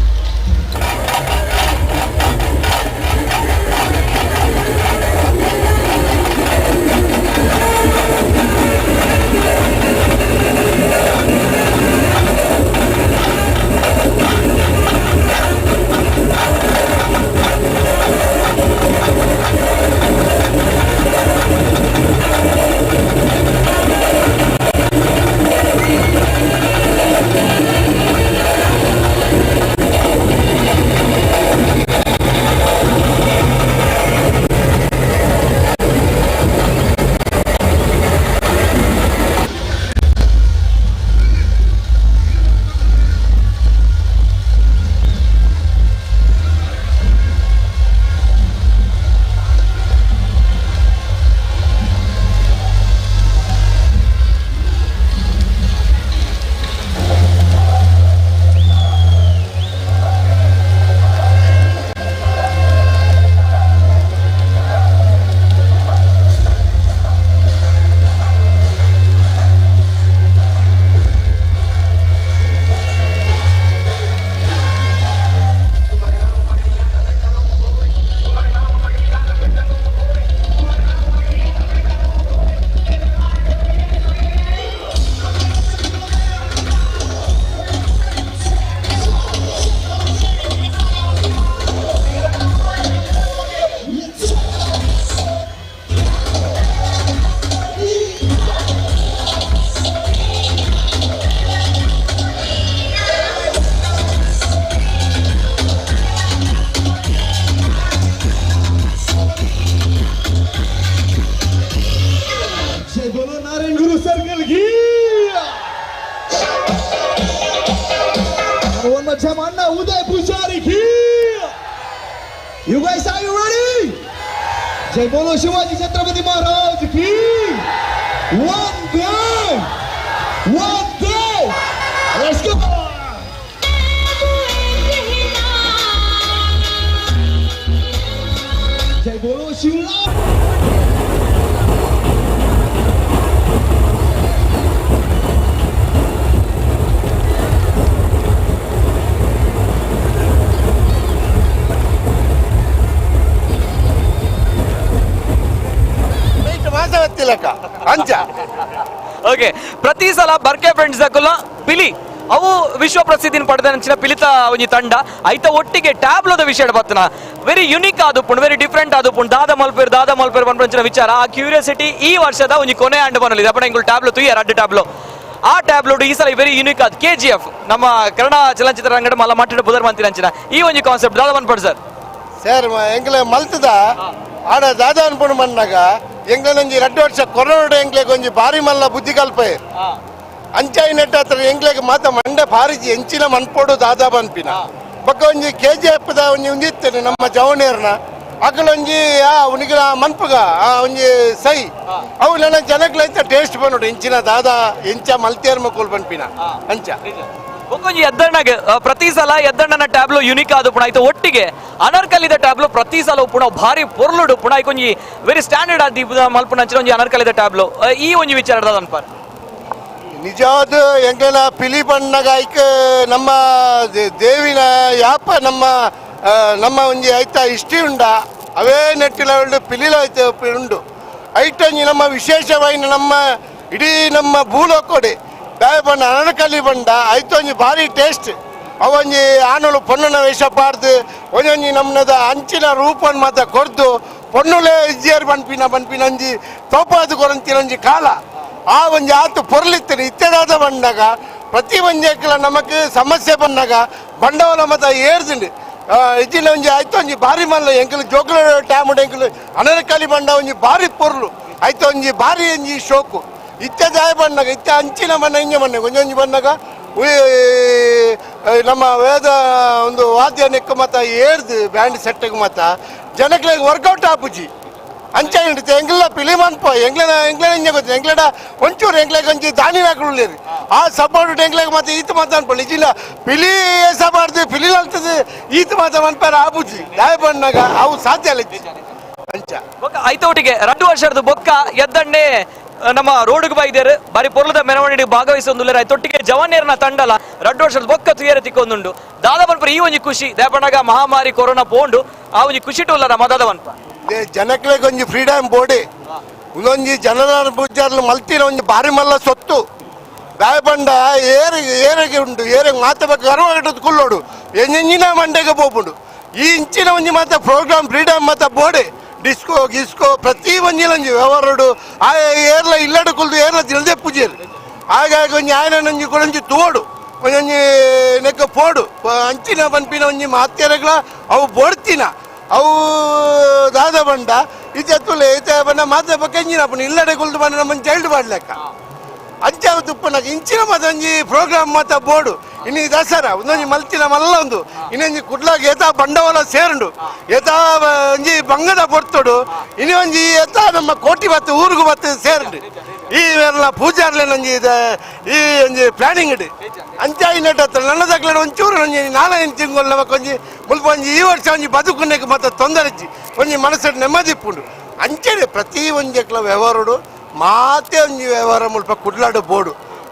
Uday Pujari ki. You guys, are you ready? Jai Bolo Shivaji Chhatrapati Maharaj ki. One day. Let's go. Jai Bolo Shivaji. Okay ಪ್ರತಿ ಸಲ ಬರ್ಕೆ ಫ್ರೆಂಡ್ಸ್ ದಕುಲ ಪಿಲಿ ಅವು ವಿಶ್ವ ಪ್ರಸಿದ್ಧಿನ ಪಡೆದಂಚಿನ ಪಿಲಿತ ಒಂಜಿ ತಂಡ ಐತ ಒಟ್ಟಿಗೆ ಟ್ಯಾಬ್ಲೋದ ವಿಷಯ ಬತ್ತನ ವೆರಿ ಯುನಿಕ್ ಆದುಪುಂಡು ವೆರಿ ಡಿಫ್ರೆಂಟ್ ಆದುಪುಂಡು ದಾದ ಮಲ್ಪೇರ್ ಪಂಪಂಚಿನ ವಿಚಾರ ಆ ಕ್ಯೂರಿಯಾಸಿಟಿ ಈ ವರ್ಷದ ಒಂಜಿ ಕೊನೆ ಆಂಡ್ ಬನ್ನಲಿದೆ ಅಪ್ಪಣ ಇಂಗಳು ಟ್ಯಾಬ್ಲೋ ತುಯ್ಯ ರಡ್ಡು ಟ್ಯಾಬ್ಲೋ ಆ ಟ್ಯಾಬ್ಲೋಡ್ ಈ ಸಲ ವೆರಿ ಯುನಿಕ್ ಆದ್ KGF ನಮ್ಮ ಕನ್ನಡ ಚಲನಚಿತ್ರ ರಂಗಡ ಮಲ್ಲ ಮಟ್ಟಿನ ಬುದರ್ ಮಂತಿರಂಚಿನ ಈ ಒಂಜಿ ಕಾನ್ಸೆಪ್ಟ್ ದಾದ ಬನ್ಪಡ್ ಸರ್ ಎಂಗ್ಲೆ ಮಲ್ತದ ಆಡ ದಾದ ಅನ್ಪುಣ ಮನ್ನಾಗ ಎಂಗ್ಲೊಂಜಿ 2 ವರ್ಷ ಕೊರೋನಾ ಎಂಗ್ಲೆಗ್ ಒಂಜಿ ಬಾರಿ ಮಲ್ಲ ಬುದ್ಧಿ ಕಲ್ಪೆ ಅಂಚಾಯಿ ನೆಟ್ಟ ಹತ್ರ ಎಂಗ್ಲೆಗ್ ಮಾತ ಮಂಡೆ ಬಾರಿಜಿ ಎಂಚಿನ ಮನ್ಪೋಡು ದಾದ ಬನ್ಪಿನ ಬೊಕ್ಕ ಒಂಜಿ KGF ದ ಒಂಜಿ ಉಂಜಿತ್ತೇನೆ ನಮ್ಮ ಜವನೇರ್ನ ಅಕಲೊಂಜಿ ಉನಿಗಿನ ಮನ್ಪುಗ ಒಂಜಿ ಸೈ ಅವು ನನ್ನ ಜನಕ್ಲೈತ ಟೇಸ್ಟ್ ಬಂದೋಡು ಎಂಚಿನ ದಾದ ಎಂಚ ಮಲ್ತೇರ್ ಮಕ್ಕಳು ಬನ್ಪಿನ ಅಂಚ ಒಕ್ಕೊಂಜಿ ಎದ್ದಣ್ಣಗೆ ಪ್ರತಿ ಸಲ ಎದ್ದಣ್ಣನ ಟ್ಯಾಬ್ಲೋ ಯುನಿಕ್ ಆದ ಪುಣ ಆಯ್ತು ಒಟ್ಟಿಗೆ ಅನರ್ಕಲಿದ ಟ್ಯಾಬ್ಲೋ ಪ್ರತಿ ಸಲ ಪುಣ ಭಾರಿ ಪೊರ್ಲುಡು ಪುಣ ಒಂಜಿ ವೆರಿ ಸ್ಟ್ಯಾಂಡರ್ಡ್ ಆದಿ ಮಲ್ಪುನ ಅಂಚಿನ ಒಂಜಿ ಅನರ್ಕಲಿದ ಟ್ಯಾಬ್ಲೋ ಈ ಒಂಜಿ ವಿಚಾರದ ಅನ್ಪಾರ್ ನಿಜವಾದ ಎಂಗನ ಪಿಲಿ ಬಣ್ಣಗ ಐಕ ನಮ್ಮ ದೇವಿನ ಯಾಪ ನಮ್ಮ ಒಂಜಿ ಐತ ಇಷ್ಟಿ ಉಂಡ ಅವೇ ನೆಟ್ಟಿಲ ಉಂಡು ಪಿಲಿಲ ಐತ ಉಂಡು ಐಟಂಜಿ ನಮ್ಮ ವಿಶೇಷವಾಯಿನ ನಮ್ಮ ಇಡೀ ನಮ್ಮ ಭೂಲೋಕೋಡೆ ಬ್ಯಾಯ ಬಣ್ಣ ಅನರ್ಕಲಿ ಬಂಡ ಐತೊಂಜಿ ಭಾರಿ ಟೇಸ್ಟ್ ಅವೊಂಜಿ ಆನೋಳು ಪೊನ್ನನ ವೇಷ ಪಾಡ್ದು ಒಂಜೊಂಜಿ ನಮ್ಮದ ಅಂಚಿನ ರೂಪನ್ ಮಾತ ಕೊರ್ದು ಪೊನ್ನುಲೆ ಇಜ್ಜೇರ್ ಬನ್ಪಿನ ಅಂಜಿ ತೋಪಾದು ಕೊರಂತಿನ ಒಂಜಿ ಕಾಲ ಆ ಒಂಜಿ ಆತು ಪೊರ್ಲಿತ್ತೇನೆ ಇತ್ತೆದಾದ ಬಂದಾಗ ಪ್ರತಿ ಒಂಜೆಕ್ಲ ನಮಕ್ ಸಮಸ್ಯೆ ಬಂದಾಗ ಬಂಡವಾಳ ಮತ ಏರ್ದುಂಡು ಇಜ್ಜಿನ ಒಂಜಿ ಆಯ್ತು ಒಂಜಿ ಭಾರಿ ಮಲ್ಲ ಎಂಕಲು ಜೋಗ್ಲ ಟ್ಯಾಮುಡ್ ಎಂಕಲು ಅನರ್ಕಲಿ ಬಂಡ ಒಂಜಿ ಭಾರಿ ಪೊರ್ಲು ಆಯ್ತು ಒಂಜಿ ಭಾರಿ ಒಂಜಿ ಶೋಕು ಇತ್ತೆ ಜಾಯ ಬಣ್ಣಗ ಇತ್ತೆ ಅಂಚಿನ ಬಣ್ಣ ಹಿಂಗೆ ಬಣ್ಣ ಒಂಜೊಂಜಿ ಬಣ್ಣಗ ನಮ್ಮ ವೇದ ಒಂದು ವಾದ್ಯ ನೆಕ್ಕ ಮತ್ತ ಏರ್ದು ಬ್ಯಾಂಡ್ ಸೆಟ್ಟಿಗೆ ಮತ್ತ ಜನಕ್ಲಿಗೆ ವರ್ಕೌಟ್ ಆಪುಜಿ ಅಂಚ ಹಿಡಿತೆ ಎಂಗ್ಲ ಪಿಲಿ ಮನ್ಪ ಎಂಗ್ಲನ ಹಿಂಗೆ ಗೊತ್ತಿಲ್ಲ ಎಂಗ್ಲಡ ಒಂಚೂರು ಎಂಗ್ಲೆಗೆ ಒಂಚಿ ದಾನಿ ಹಾಕೊಳ್ಳಿ ಆ ಸಪೋರ್ಟ್ ಎಂಗ್ಲೆಗೆ ಮತ್ತೆ ಈತ ಮಾತ ಅನ್ಕೊಳ್ಳಿ ಇಜಿಲ್ಲ ಪಿಲಿ ಸಬಾರ್ದು ಪಿಲಿ ಆಗ್ತದೆ ಈತ ಮಾತ ಮನ್ಪಾರ ಆಪುಜಿ ಜಾಯ ಬಣ್ಣಗ ಅವು ಸಾಧ್ಯ ಅಲ್ಲ ಅಂಚ ಐತ ಒಟ್ಟಿಗೆ 2 ವರ್ಷದ ಬೊಕ್ಕ ಎದ್ದಣ್ಣೆ ನಮ್ಮ ರೋಡ್ಗೆ ಬೈದೇರು ಬಾರಿ ಪೊರ್ಲದ ಮೆರವಣಿಗೆ ಭಾಗವಹಿಸೊಂದುಲ್ಲೆರ ತೊಟ್ಟಿಗೆ ಜವಾನೇರನ ತಂಡಲ 2 ವರ್ಷದ ಬೊಕ್ಕ ತುಯರ ತಿಕ್ಕೊಂದುಂಡು ದಾದವನ್ಪರ ಈ ಒಂಜಿ ಖುಷಿ ದೇಪಣಗ ಮಹಾಮಾರಿ ಕೊರೋನಾ ಪೋಂಡು ಆ ಒಂಜಿ ಖುಷಿ ಟೋಲ್ಲರ ಮದಾದವನ್ಪ ಜನಕ್ಕೆ ಒಂಜಿ ಫ್ರೀಡಮ್ ಬೋಡಿ ಒಂದೊಂಜಿ ಜನರ ಪೂಜಾರ್ಲು ಮಲ್ತಿನ ಒಂಜಿ ಬಾರಿ ಮಲ್ಲ ಸೊತ್ತು ದಾಯಪಂಡ ಏರಿಗೆ ಉಂಟು ಏರಿಗೆ ಮಾತಬೇಕು ಗರ್ವಗಟ್ಟದು ಕುಲ್ಲೋಡು ಎಂಜಿನ ಮಂಡೆಗೆ ಹೋಗ್ಬಿಡು ಈ ಇಂಚಿನ ಒಂಜಿ ಮಾತ ಪ್ರೋಗ್ರಾಮ್ ಫ್ರೀಡಮ್ ಮಾತ ಬೋಡೆ ಡಿಸ್ಕೋ ಗಿಸ್ಕೋ ಪ್ರತಿ ಒಂಜಿಲಂಜಿ ವ್ಯವಹಾರಡು ಆ ಏರ್ಲ ಇಲ್ಲಡು ಕುಲ್ದು ಏರ್ಲ ತಿಳದೆ ಪೂಜೆರು ಹಾಗಾಗಿ ಒಂಜಿ ಆಯ್ನ ಒಂಜಿ ಕೊಳಂಜಿ ತೋಡು ಒಂಜೊಂಜಿ ನೆಕ್ಕ ಪೋಡು ಅಂಚಿನ ಪನ್ಪಿನ ಒಂಜಿ ಮಾತ್ಯರಗಳ ಅವು ಬೋಡ್ತಿನ ಅವು ದಾದ ಬಂಡ ಈಚತ್ತುಲೆ ಈತ ಬಣ್ಣ ಮಾತ ಬಕ್ಕಂಜಿನ ಪುಣ್ಯ ಇಲ್ಲಡೆ ಕುಲ್ದು ಬಂದ ನಮ್ಮ ಚೈಲ್ಡ್ ಮಾಡ್ಲೆಕ್ಕ ಅಂಚಾವ ತುಪ್ಪನಾಗ ಇಂಚಿನ ಮಾತ ಒಂಜಿ ಪ್ರೋಗ್ರಾಮ್ ಮಾತ ಬೋಡು ಇನ್ನು ದಸರಾ ಒಂದೊಂಜಿ ಮಲ್ತಿನ ಮಲ್ಲ ಒಂದು ಇನ್ನೊಂಜಿ ಕುಡ್ಲಾಗ ಏತಾ ಬಂಡವಾಳ ಸೇರುಂಡು ಏತಾ ಒಂಜಿ ಬಂಗದ ಪೊರ್ತೋಡು ಇನ್ನು ಒಂಜಿ ಏತಾ ನಮ್ಮ ಕೋಟಿ ಬತ್ತು ಊರಿಗೂ ಬತ್ತು ಸೇರುಂಡು ಈ ಎಲ್ಲ ಪೂಜಾರ್ಲೇನೊಂಜಿ ಈ ಒಂಜಿ ಪ್ಲಾನಿಂಗ್ ಇಡು ಅಂಚಾಯಿ ನೆಟ್ಟ ನನ್ನ ತಗ್ಲ ಒಂಚೂರು ಒಂಜಿ 4 ತಿಂಗಳು ನಮಕ್ ಒಂಜಿ ಮುಲ್ಪ ಒಂಜಿ ಈ ವರ್ಷ ಒಂಜಿ ಬದುಕುನೆಗೆ ಮತ್ತೆ ತೊಂದರೆ ಒಂಜಿ ಮನಸ್ಸು ನೆಮ್ಮದಿ ಇಪ್ಪುಂಡು ಅಂಚೆನೆ ಪ್ರತಿ ಒಂಜಕ್ಲ ವ್ಯವಹಾರಡು ಮಾತೆ ಒಂಜಿ ವ್ಯವಹಾರ ಮುಲ್ಪ ಕುಡ್ಲಾಡು ಬೋಡು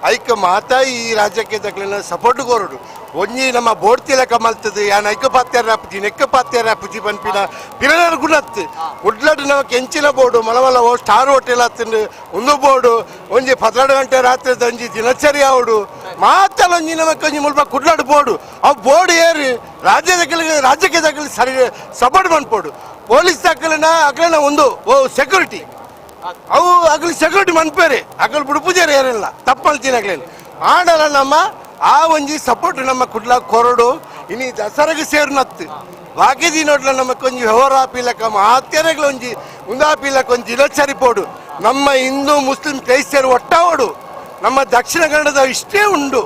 ಐಕ ಮಾತ ಈ ರಾಜ್ಯಕ್ಕೆ ತಕ್ಲಿನ ಸಪೋರ್ಟ್ ಕೋರಡು ಒಂಜಿ ನಮ್ಮ ಬೋಡ್ತಿ ಲೆಕ್ಕ ಮಲ್ತದೆ ಯಾನ್ ಐಕ್ಯಪಾತ್ಯಾರ ಆಪುಜಿ ನೆಕ್ಕಪಾತ್ಯಾರ ಆಪುಜಿ ಪನ್ಪಿನ ಪಿರನರ್ ಗುಣತ್ತು ಕುಡ್ಲಾಡು ನಮಕ್ ಎಂಚಿನ ಬೋರ್ಡು ಮಲಮಲ ಸ್ಟಾರ್ ಹೋಟೆಲ್ ಹತ್ತಂಡು ಒಂದು ಬೋರ್ಡು ಒಂಜಿ 12 ಗಂಟೆ ರಾತ್ರಿ ಒಂಜಿ ದಿನಚರಿ ಆವಡು ಮಾತಲ್ಲ ಒಂಜಿ ನಮಕ್ ಒಂಜಿ ಮುಲ್ಪ ಕುಡ್ಲಾಡು ಬೋರ್ಡು ಆ ಬೋರ್ಡ್ ಏರಿ ರಾಜ್ಯಕ್ಕೆ ತಕ್ಕಲಿ ಸರಿ ಸಪೋರ್ಟ್ ಮನ್ಪೋಡು ಪೊಲೀಸ್ ತಕ್ಕಲಿನ ಅಕಲಿನ ಒಂದು ಸೆಕ್ಯೂರಿಟಿ ಅವು ಅಗಲಿ ಸೆಕ್ಯೂರಿಟಿ ಮನ್ಪೇರೆ ಅಗಲ್ ಬಿಡು ಪೂಜಾರಿ ಏರಿಲ್ಲ ತಪ್ಪಲ್ತೀನಿ ಅಗಲೇನು ಆಡಲ್ಲ ನಮ್ಮ ಆ ಒಂಜಿ ಸಪೋರ್ಟ್ ನಮ್ಮ ಕುಡ್ಲ ಕೊರಡು ಇನ್ನು ದಸರಾಗೆ ಸೇರ್ನತ್ತು ಬಾಕಿದಿ ನೋಡ್ಲ ನಮಕ್ ಒಂಜಿ ವ್ಯವಹಾರ ಆಪಿಲಕ್ಕ ಮಾತ್ಯರೆಗಳ ಒಂಜಿ ಉಂದಾಪಿಲಕ್ಕ ಒಂಜಿ ದಿನಚರಿ ಪೋಡು ನಮ್ಮ ಹಿಂದೂ ಮುಸ್ಲಿಂ ಕ್ರೈಸ್ತರು ಒಟ್ಟಾವಡು ನಮ್ಮ ದಕ್ಷಿಣ ಕನ್ನಡದ ಇಷ್ಟೇ ಉಂಡು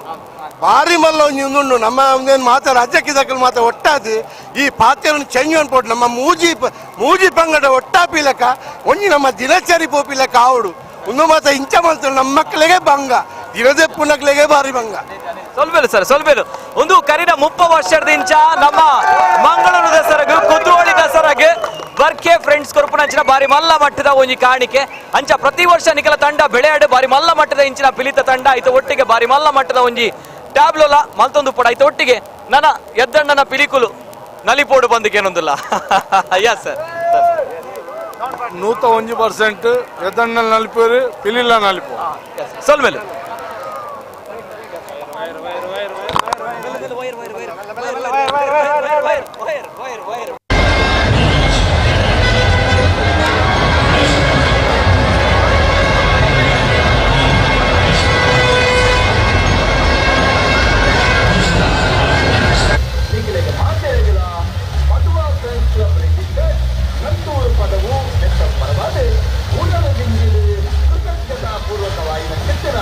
ಭಾರಿ ಮಲ್ಲ ಒಂಜಿ ಉಂಡು ನಮ್ಮ ಒಂದೇನು ಮಾತ ರಾಜ್ಯಕ್ಕೆ ದಕ್ಕಲು ಮಾತ ಒಟ್ಟಾದು ಈ ಪಾತ್ಯವನ್ನು ಚೇಂಜ್ ಅನ್ಪೋಡು ನಮ್ಮ ಮೂಜಿ ಪಂಗಡ ಒಟ್ಟಾಪಿಲಕ ಒಂಜಿ ನಮ್ಮ ದಿನಚರಿ ಪೋಪಿಲಕ ಆವಡು ಒಂದು ಮಾತ ಇಂಚ ಮಾಡ್ತಾರೆ ನಮ್ಮ ಮಕ್ಕಳಿಗೆ ಭಂಗ ದಿನದೆಪ್ಪು ನಕ್ಲಿಗೆ ಭಾರಿ ಭಂಗ ಸೊಲ್ಬೇಲು ಸರ್ ಸೊಲ್ಬೇಲು ಒಂದು ಕರಿನ 30 ವರ್ಷದಿಂದ ನಮ್ಮ ಮಂಗಳೂರು ದಸರಾಗ ಕುದ್ರೋಳಿ ದಸರಾಗ ಬರ್ಕೆ ಫ್ರೆಂಡ್ಸ್ ಕೊರ್ಪುನಂಚಿನ ಬಾರಿ ಮಲ್ಲ ಮಟ್ಟದ ಒಂಜಿ ಕಾಣಿಕೆ ಅಂಚ ಪ್ರತಿ ವರ್ಷ ನಿಖಲ ತಂಡ ಬೆಳೆಯಾಡು ಬಾರಿ ಮಲ್ಲ ಮಟ್ಟದ ಇಂಚಿನ ಪಿಲಿತ ತಂಡ ಆಯ್ತು ಒಟ್ಟಿಗೆ ಬಾರಿ ಮಲ್ಲ ಮಟ್ಟದ ಒಂಜಿ ಟ್ಯಾಬ್ಲೋಲ ಮಲ್ತೊಂದು ಪುಡ ಆಯ್ತು ಒಟ್ಟಿಗೆ ನನ್ನ ಎದ್ದಣ್ಣನ ಪಿಲಿಕುಲು ನಲಿಪೋಡು ಬಂದಿಗೆ ಏನೊಂದಿಲ್ಲ ಅಯ್ಯ ಸರ್ 101% ಎದ್ದಣ್ಣ ನಲಿಪೇರು ಪಿಲಿಲ್ಲ ನಲಿಪು ಸೊಲ್ಮೇಲು ಪದವು ಪರವಾದ ಪೂರ್ವಕವಾಗಿ ಕೆತ್ತಿನ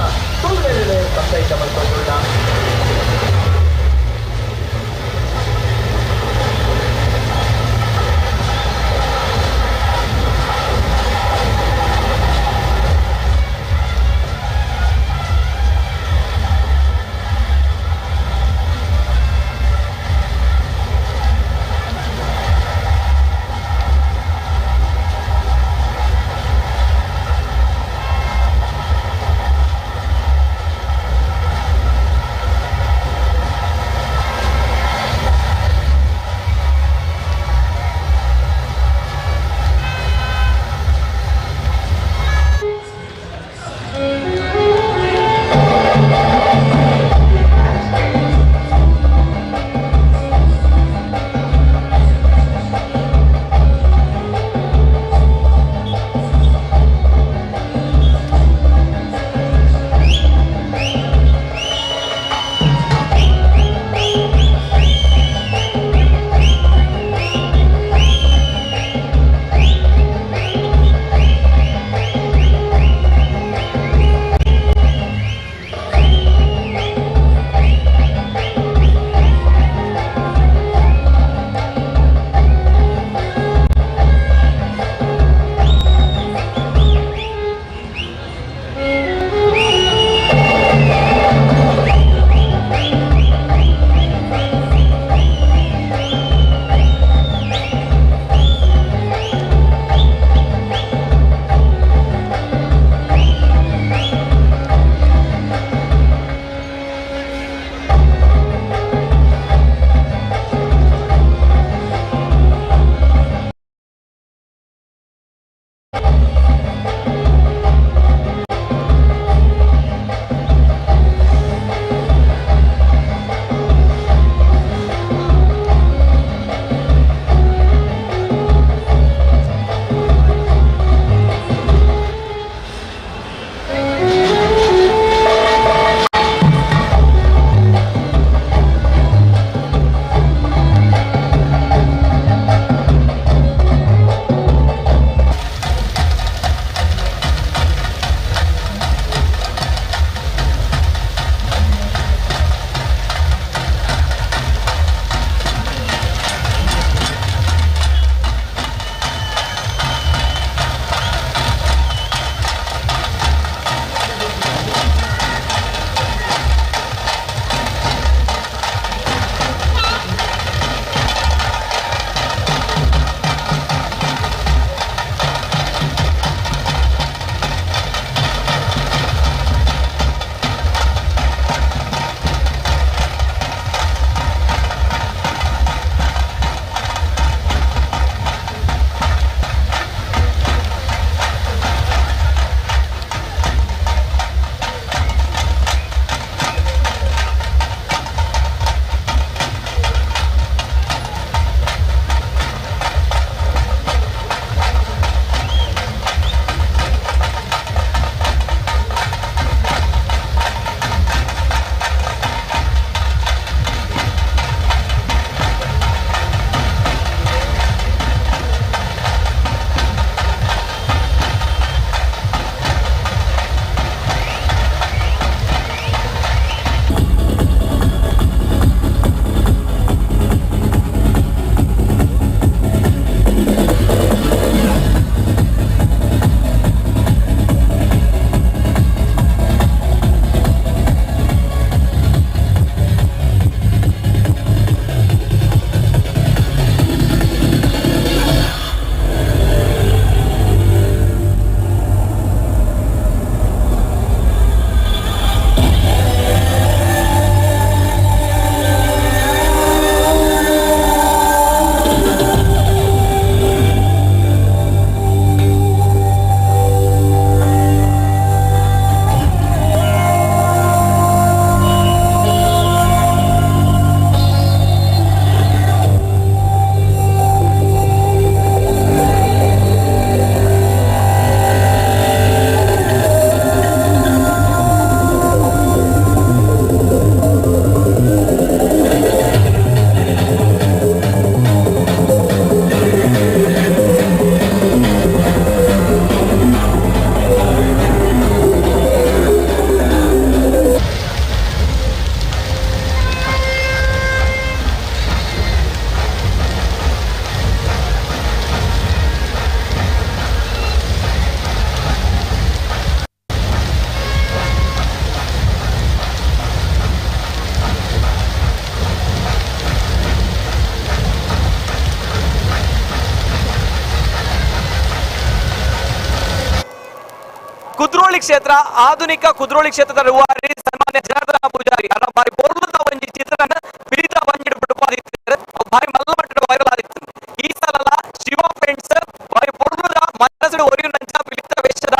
ಕುದ್ರೋಳಿ ಕ್ಷೇತ್ರ ಆಧುನಿಕ ಕುದ್ರೋಳಿ ಕ್ಷೇತ್ರದ ರೂವಾರಿ ಸನ್ಮಾನ್ಯ ಜನಾರ್ದನ ಪೂಜಾರಿ ಅನ್ನ ಬಾರಿ ಪೊರ್ಲುದ ಒಂಜಿ ಚಿತ್ರನ ಪಿಲಿತ ಬಂಜಿಡ್ ಬಿಡುಪಾದಿತ್ತಾರೆ ಬಾರಿ ಮಲ್ಲ ಮಟ್ಟದ ವೈರಲ್ ಆದಿತ್ತು. ಈ ಸಲ ಶಿವ ಫ್ರೆಂಡ್ಸ್ ಬಾರಿ ಪೊರ್ಲುದ ಮನಸ್ಸು ಒರಿಯುನಂಚ ಪಿಲಿತ ವೇಷದ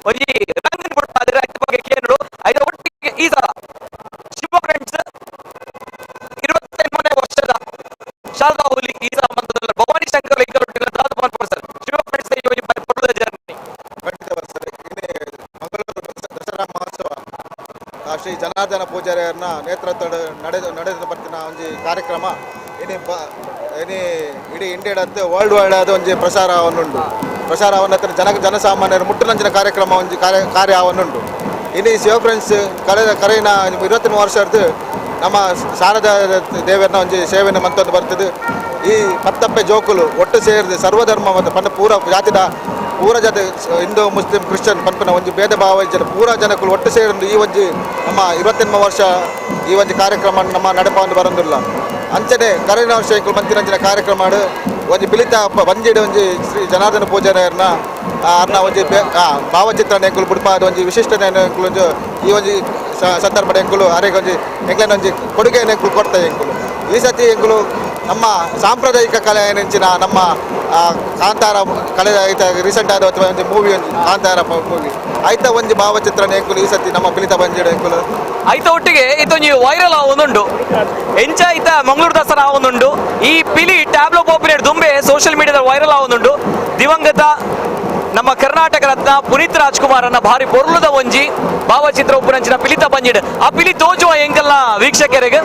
ಒಂಜಿ ರಂಗನ್ ಬಿಡುಪಾದಿರ ಐತ ಬಗ್ಗೆ ಕೇಂದ್ರ ಐದ ಒಟ್ಟಿಗೆ ಈ ಸಲ ಶಿವ ಫ್ರೆಂಡ್ಸ್ 28ನೇ ವರ್ಷದ ಶಾರದಾ ಹುಲಿ ಈ ಸಂಬಂಧದಲ್ಲಿ ಭವಾನಿ ಶಂಕರ್ ಲಿಂಗರೊಟ್ಟಿಗೆ ಸರ್ ಶಿವ ಫ್ರೆಂಡ್ಸ್ ಈ ಬಾರಿ ಪೊರ್ಲುದ ಜರ್ನಿ ದಸರಾ ಮಹೋತ್ಸವ ಶ್ರೀ ಜನಾರ್ದನ ಪೂಜಾರಿಯವ್ರನ್ನ ನೇತೃತ್ವ ನಡೆದು ಬರ್ತಿನ ಒಂದು ಕಾರ್ಯಕ್ರಮ ಇಡೀ ಇಂಡಿಯಾಡಂತೆ ವರ್ಲ್ಡ್ ವೈಡ್ ಆದ ಒಂದು ಪ್ರಸಾರವನ್ನು ಜನಸಾಮಾನ್ಯರು ಮುಟ್ಟುನಂಚಿನ ಕಾರ್ಯಕ್ರಮ ಒಂದು ಕಾರ್ಯ ಅವನ್ನುಂಟು. ಇನ್ನು ಶಿವ ಫ್ರೆಂಡ್ಸ್ ಕರೆಯಿನ 20 ವರ್ಷದ್ದು ನಮ್ಮ ಶಾರದಾ ದೇವರನ್ನ ಒಂದು ಸೇವೆಯನ್ನು ಮಂತೊಂದು ಬರ್ತದೆ. ಈ ಪತ್ತಪ್ಪೆ ಜೋಕುಲು ಒಟ್ಟು ಸೇರಿದ ಸರ್ವಧರ್ಮ ಮತ್ತು ಪಂಡ ಪೂರ ಜಾತಿ ಹಿಂದೂ ಮುಸ್ಲಿಂ ಕ್ರಿಶ್ಚಿಯನ್ ಪಂಪನ ಒಂದು ಭೇದ ಭಾವ ಇಜ್ಜನ ಪೂರ ಜನಕ್ಕೂ ಒಟ್ಟು ಸೇರಿದ್ದು ಈ ಒಂದು ನಮ್ಮ 28ನೇ ವರ್ಷ ಈ ಒಂದು ಕಾರ್ಯಕ್ರಮ ನಮ್ಮ ನಡೆಪವನ್ನು ಬರೋದಿಲ್ಲ. ಅಂಚನೆ ಕರೆನ ವರ್ಷ ಎಂಕುಲು ಮಂತಿನಂಚಿನ ಕಾರ್ಯಕ್ರಮ ಒಂದು ಪಿಲಿತ ಬಂಜಿಡು ಒಂದು ಶ್ರೀ ಜನಾರ್ದನ ಪೂಜಾರಿಯವ್ರನ್ನ ಅರ್ನ ಒಂದು ಭಾವಚಿತ್ರನ ಎಂಕುಲು ಬಿಡ್ಪಾದ ಒಂದು ವಿಶಿಷ್ಟತೆ ಎಂಕುಲು ಒಂದು ಈ ಒಂದು ಸಂದರ್ಭದ ಎಂಕುಲು ಅರೆಗೆ ಒಂದು ಎಂಕ್ಲನ ಒಂದು ಕೊಡುಗೆಯನ್ನು ಎಂಕುಲು ಕೊಡ್ತಾರೆ ಎಂಕುಲು. ಈ ಸತಿ ಎಂಕುಲು ನಮ್ಮ ಸಾಂಪ್ರದಾಯಿಕ ಕಲೆ ನೆಂಚಿನ ನಮ್ಮ ಕಾಂತಾರ ಕಳೆದ ರೀಸೆಂಟ್ ಆದ ಅಥವಾ ಒಂದು ಮೂವಿ ಒಂದು ಕಾಂತಾರ ಮೂವಿ ಆಯ್ತ ಒಂದು ಭಾವಚಿತ್ರನ ಎಂಕುಲು ಈ ಸತಿ ನಮ್ಮ ಪಿಲಿತ ಬಂಜಿಡು ಎಂಕುಲು ಐತ ಒಟ್ಟಿಗೆ ಇದೊಂದು ವೈರಲ್ ಆವೊಂದುಂಡು ಎಂಚ ಐತ ಮಂಗಳೂರು ದಸರಾ ಆವೊಂದುಂಡು. ಈ ಪಿಲಿ ಟ್ಯಾಬ್ಲೋ ಪಾಪಿನೇಟ್ ದುಂಬೆ ಸೋಷಿಯಲ್ ಮೀಡಿಯಾದ ವೈರಲ್ ಆವೊಂದುಂಡು. ದಿವಂಗತ ನಮ್ಮ ಕರ್ನಾಟಕ ರತ್ನ ಪುನೀತ್ ರಾಜ್ಕುಮಾರ್ ಅನ್ನ ಭಾರಿ ಪೊರ್ಲುದ ಒಂಜಿ ಭಾವಚಿತ್ರ ಉಪ್ಪುನಂಚಿನ ಪಿಲಿತ ಬಂಜಿಡ್ ಆ ಪಿಲಿ ತೋಜುವ ಎಂಕಲ್ನ ವೀಕ್ಷಕರಿಗೆ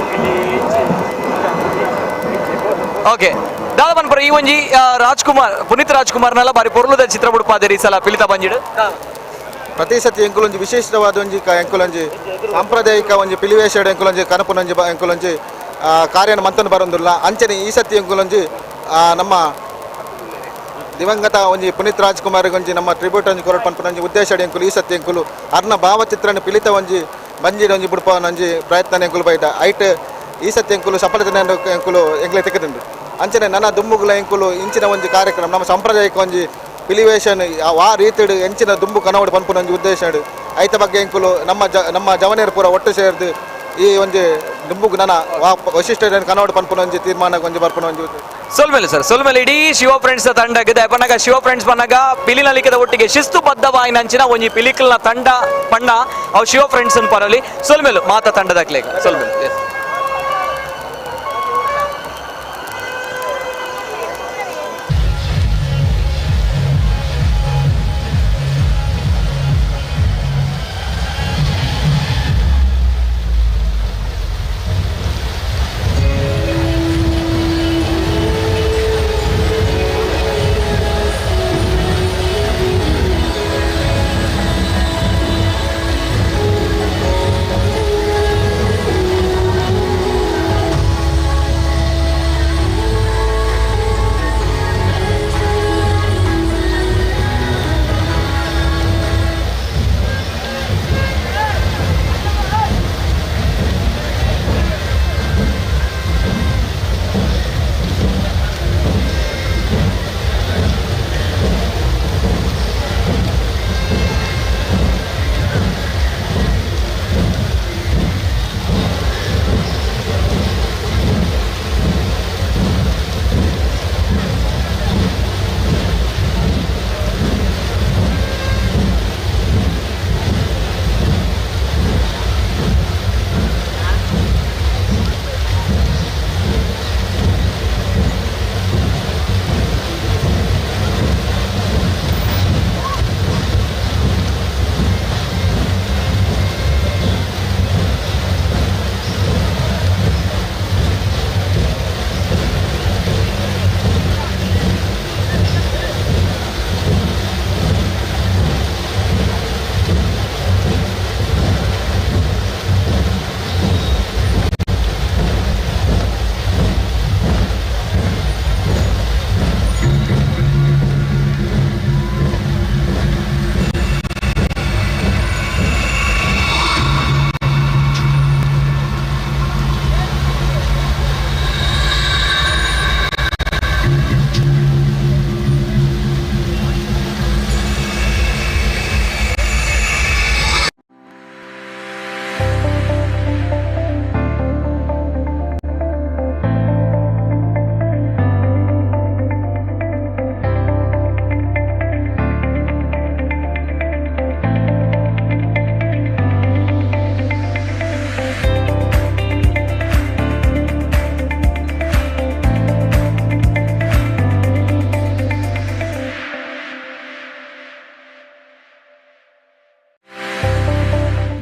ಓಕೆ ದಾದಪನ್ ಪರ ಈ ಒಂಜಿ ಪುನೀತ್ ರಾಜ್ಕುಮಾರ್ನೆಲ್ಲ ಬಾರಿ ಪೊರ್ಲುದ ಚಿತ್ರ ಬಿಡುಪಾದಿರಿ ಈ ಸಲ ಪಿಲಿತ ಬಂಜಿಡ್ ಪ್ರತಿ ಸತಿ ಎಂಕುಲೊಂಜಿ ವಿಶೇಷವಾದ ಒಂಜಿ ಎಂಕುಲೊಂಜಿ ಸಾಂಪ್ರದಾಯಿಕ ಒಂಜಿ ಪಿಲಿವೇಷಡ್ ಎಂಕುಲೊಂಜಿ ಕನಪುನೊಂಜಿ ಎಂಕುಲೊಂಜಿ ಕಾರ್ಯನ ಮಂತನ ಬರೋದಿಲ್ಲ. ಅಂಚನೆ ಈ ಸತಿ ಎಂಕುಲೊಂಜಿ ನಮ್ಮ ದಿವಂಗತ ಒಂಜಿ ಪುನೀತ್ ರಾಜ್ಕುಮಾರ್ ಒಂಜಿ ನಮ್ಮ ಟ್ರಿಬ್ಯೂಟ್ ಒಂಜಿ ಕೊರಡ್ ಪನ್ಪುನೊಂಜಿ ಉದ್ದೇಶ ಎಂಕುಲು ಈ ಸತಿ ಎಂಕುಲು ಅರ್ನ ಭಾವಚಿತ್ರನ ಪಿಲಿತ ಒಂಜಿ ಬಂಜಿಡ ಒಂಜಿ ಬಿಡುಪನೊಂಜಿ ಪ್ರಯತ್ನ ಎಂಕುಲು ಬೈಟ ಐಟ್ ಈ ಸತಿ ಎಂಕುಲು ಸಫಲತೆ ಎಂಕುಲು ಎಂಕ್ಲೆ ತೆಗೆದುಂಡು. ಅಂಚನೆ ನನ್ನ ದುಮ್ಮುಗುಲ ಎಂಕುಲು ಇಂಚಿನ ಒಂಜಿ ಕಾರ್ಯಕ್ರಮ ನಮ್ಮ ಸಾಂಪ್ರದಾಯಿಕ ಒಂಜಿ ಪಿಲಿವೇಷನ್ ಆ ರೀತಿಡ್ ಎಂಚಿನ ದುಂಬು ಕನವಡು ಪನ್ಪುನೊಂಜಿ ಉದ್ದೇಶ ಐತ ಬಗ್ಗೆ ಎಂಕುಲು ನಮ್ಮ ಜವನಿಯರು ಪೂರ ಒಟ್ಟು ಸೇರಿದು ಈ ಒಂಜಿ ದುಂಬುಗು ನನ್ನ ವಶಿಷ್ಠ ಕನವಡು ಪನ್ಪುನೊಂಜಿ ತೀರ್ಮಾನ ಒಂಜಿ ಬರ್ಪುನೊಂಜಿ ಸೊಲ್ಮೇಲೆ ಸರ್ ಸೊಲ್ಮೇಲೆ ಇಡೀ ಶಿವ ಫ್ರೆಂಡ್ಸ್ ತಂಡಗಿದೆ ಪನ್ನಗ ಶಿವ ಫ್ರೆಂಡ್ಸ್ ಪನ್ನಗ ಪಿಲಿನಲಿಕದ ಒಟ್ಟಿಗೆ ಶಿಸ್ತುಬದ್ಧವಾಗಿ ನಂಚಿನ ಒಂಜಿ ಪಿಲಿಕಲ್ನ ತಂಡ ಪಣ್ಣ ಅವು ಶಿವ ಫ್ರೆಂಡ್ಸ್ ಪರಲಿ ಸೊಲ್ಮೇಲು ಮಾತ ತಂಡದಾಗ್ಲೇ ಸೊಲ್ಮೇಲೆ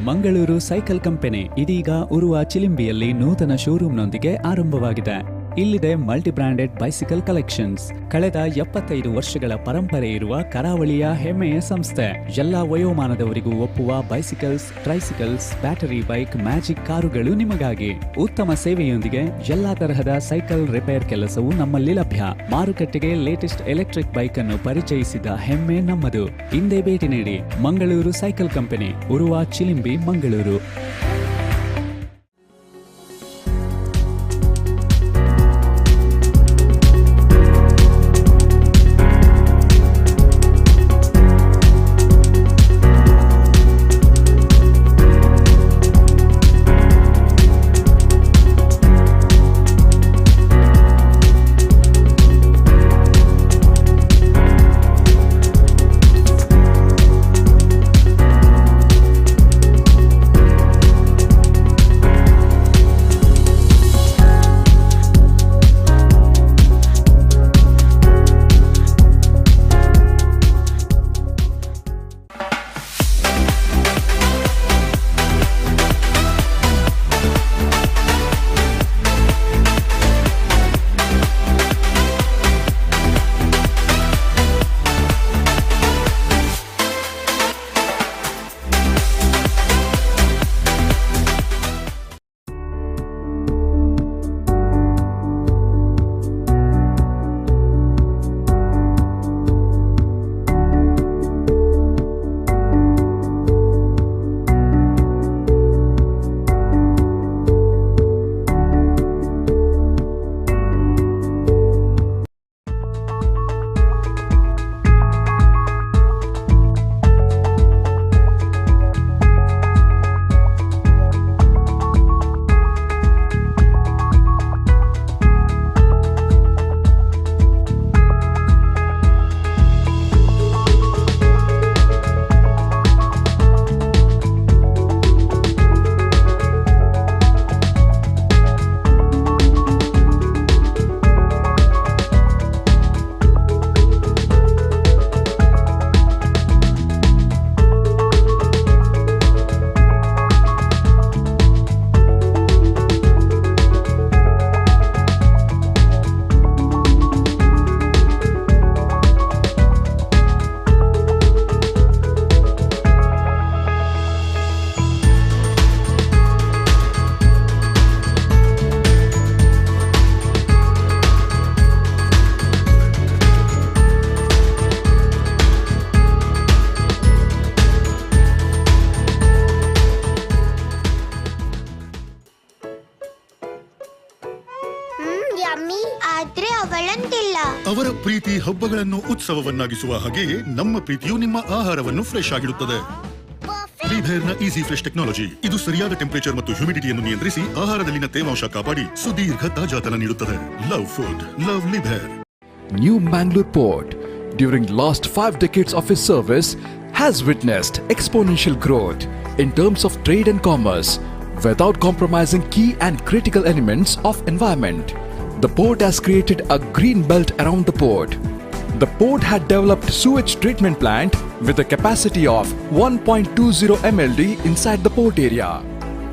ಮಂಗಳೂರು ಸೈಕಲ್ ಕಂಪನಿ ಇದೀಗ ಉರುವ ಚಿಲಿಂಬಿಯಲ್ಲಿ ನೂತನ ಶೋರೂಮ್ನೊಂದಿಗೆ ಆರಂಭವಾಗಿದೆ. ಇಲ್ಲಿದೆ ಮಲ್ಟಿ ಬ್ರಾಂಡೆಡ್ ಬೈಸಿಕಲ್ ಕಲೆಕ್ಷನ್ಸ್. ಕಳೆದ 75 ವರ್ಷಗಳ ಪರಂಪರೆ ಇರುವ ಕರಾವಳಿಯ ಹೆಮ್ಮೆಯ ಸಂಸ್ಥೆ. ಎಲ್ಲಾ ವಯೋಮಾನದವರಿಗೂ ಒಪ್ಪುವ ಬೈಸಿಕಲ್ಸ್, ಟ್ರೈಸಿಕಲ್ಸ್, ಬ್ಯಾಟರಿ ಬೈಕ್, ಮ್ಯಾಜಿಕ್ ಕಾರುಗಳು ನಿಮಗಾಗಿ. ಉತ್ತಮ ಸೇವೆಯೊಂದಿಗೆ ಎಲ್ಲಾ ತರಹದ ಸೈಕಲ್ ರಿಪೇರ್ ಕೆಲಸವು ನಮ್ಮಲ್ಲಿ ಲಭ್ಯ. ಮಾರುಕಟ್ಟೆಗೆ ಲೇಟೆಸ್ಟ್ ಎಲೆಕ್ಟ್ರಿಕ್ ಬೈಕ್ ಅನ್ನು ಪರಿಚಯಿಸಿದ ಹೆಮ್ಮೆ ನಮ್ಮದು. ಹಿಂದೆ ಭೇಟಿ ನೀಡಿ. Mangaluru cycle company, Urwa Chilimbi, Mangaluru. ಅವರ ಪ್ರೀತಿ ಹಬ್ಬಗಳನ್ನು ಉತ್ಸವವನ್ನಾಗಿಸುವ ಹಾಗೆಯೇ ನಮ್ಮ ಪ್ರೀತಿಯು ನಿಮ್ಮ ಆಹಾರವನ್ನು ಫ್ರೆಶ್ ಆಗಿಡುತ್ತದೆ. ಲಿಭೇರ್ನ ಈಸಿ ಫ್ರೆಶ್ ಟೆಕ್ನಾಲಜಿ ಇದು ಸರಿಯಾದ ಟೆಂಪರೇಚರ್ ಮತ್ತು ಹ್ಯೂಮಿಡಿಟಿಯನ್ನು ನಿಯಂತ್ರಿಸಿ ಆಹಾರದಲ್ಲಿನ ತೇವಾಂಶ ಕಾಪಾಡಿ ಸುದೀರ್ಘ ತಾಜಾತನ ನೀಡುತ್ತದೆ. Love food, love Liebherr. New Mangalore Port, during last 5 decades of its service, has witnessed exponential growth in terms of trade and commerce without compromising key and critical elements of environment. The port has created a green belt around the port. The port had developed sewage treatment plant with a capacity of 1.20 MLD inside the port area.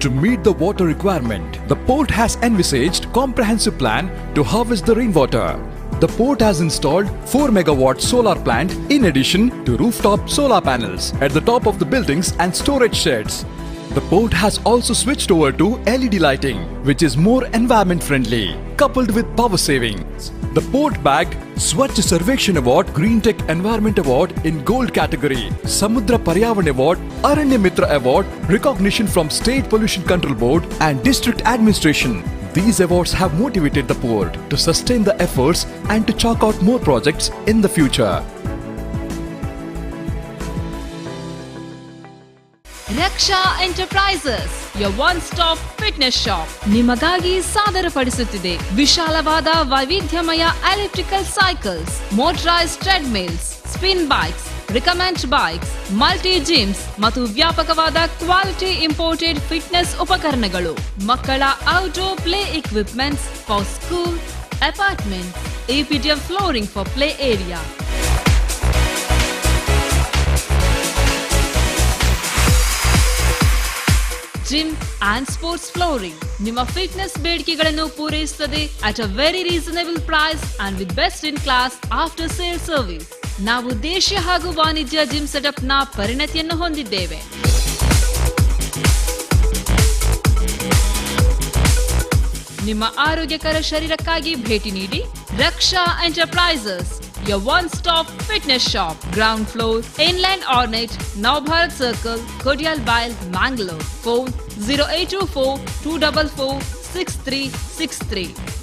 To meet the water requirement, the port has envisaged comprehensive plan to harvest the rainwater. The port has installed 4 megawatt solar plant in addition to rooftop solar panels at the top of the buildings and storage sheds. The port has also switched over to LED lighting, which is more environment friendly, coupled with power savings. The port bagged Swachh Sarvekshan Award, Green Tech Environment Award in Gold category, Samudra Paryavan Award, Aranya Mitra Award, recognition from State Pollution Control Board and District Administration. These awards have motivated the port to sustain the efforts and to chalk out more projects in the future. Raksha enterprises your one-stop fitness shop ನಿಮಗಾಗಿ ಸಾದರಪಡಿಸುತ್ತಿದೆ ವಿಶಾಲವಾದ ವೈವಿಧ್ಯಮಯ electrical cycles, motorised treadmills, spin bikes, recommend bikes, multi gyms ಮತ್ತು ವ್ಯಾಪಕವಾದ ಕ್ವಾಲಿಟಿ ಇಂಪೋರ್ಟೆಡ್ ಫಿಟ್ನೆಸ್ ಉಪಕರಣಗಳು, ಮಕ್ಕಳ outdoor play equipments for school, apartments, APTF flooring for play area. Gym and sports flooring ನಿಮ್ಮ ಫಿಟ್ನೆಸ್ ಬೇಡಿಕೆಗಳನ್ನು ಪೂರೈಸುತ್ತದೆ at a very reasonable price and with best in class after sale service. ನಾವು ದೇಶೀಯ ಹಾಗೂ ವಾಣಿಜ್ಯ ಜಿಮ್ ಸೆಟಪ್ ನ ಪರಿಣತಿಯನ್ನು ಹೊಂದಿದ್ದೇವೆ. ನಿಮ್ಮ ಆರೋಗ್ಯಕರ ಶರೀರಕ್ಕಾಗಿ ಭೇಟಿ ನೀಡಿ ರಕ್ಷಾ enterprises, your one-stop fitness shop, ground floor, Inland Ornate, Navbharat Circle, Kodyalbail, Mangalore. Phone 0824 244 6363.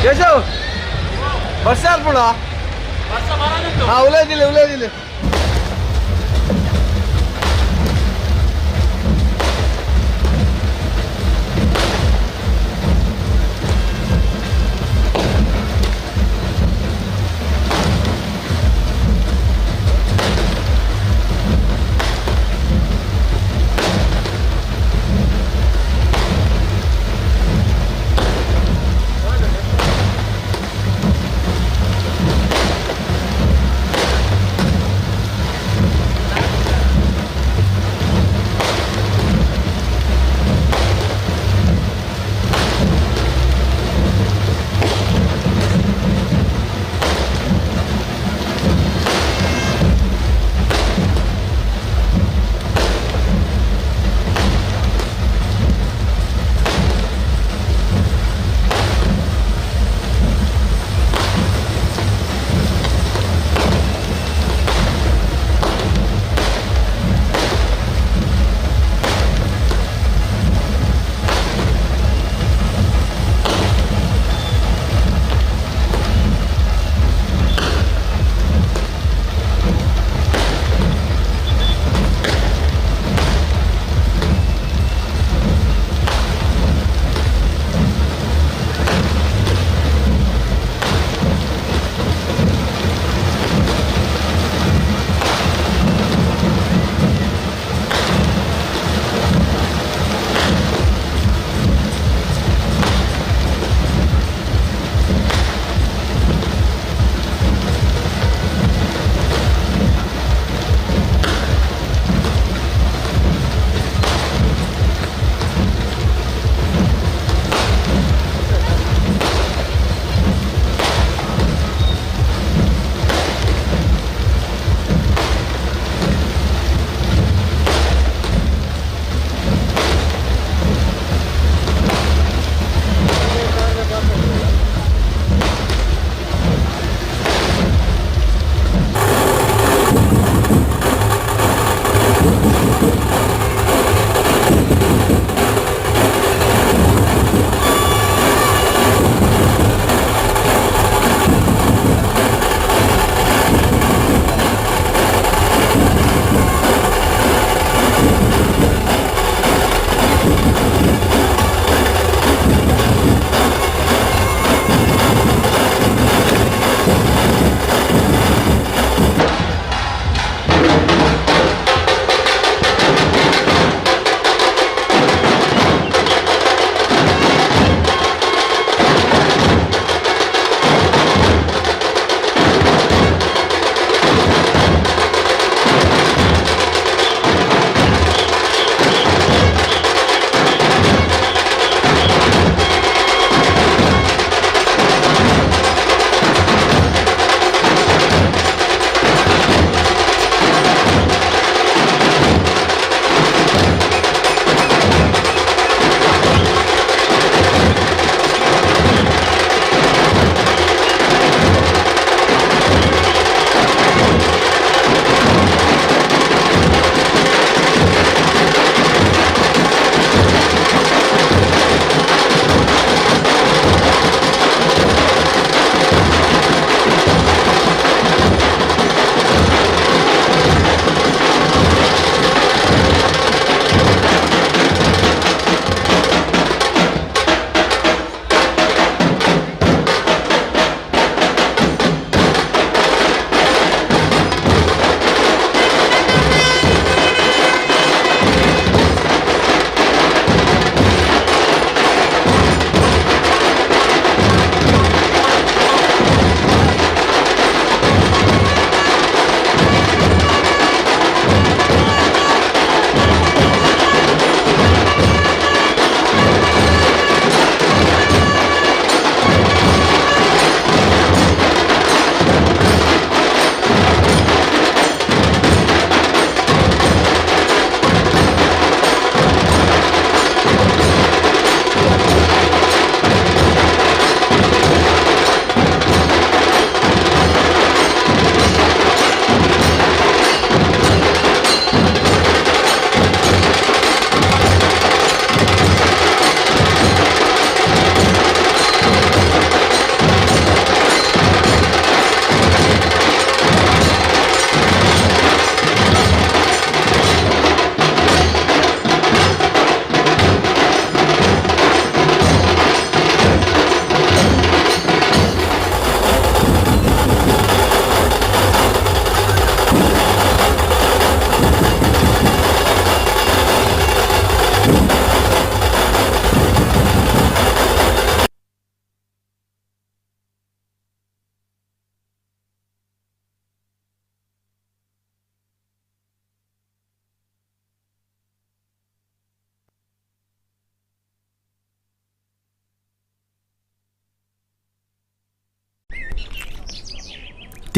Keshav ವರ್ಷ ಅಲ್ಪಣ ಹಾಂ ಉಲೇದಿಲ್ಲ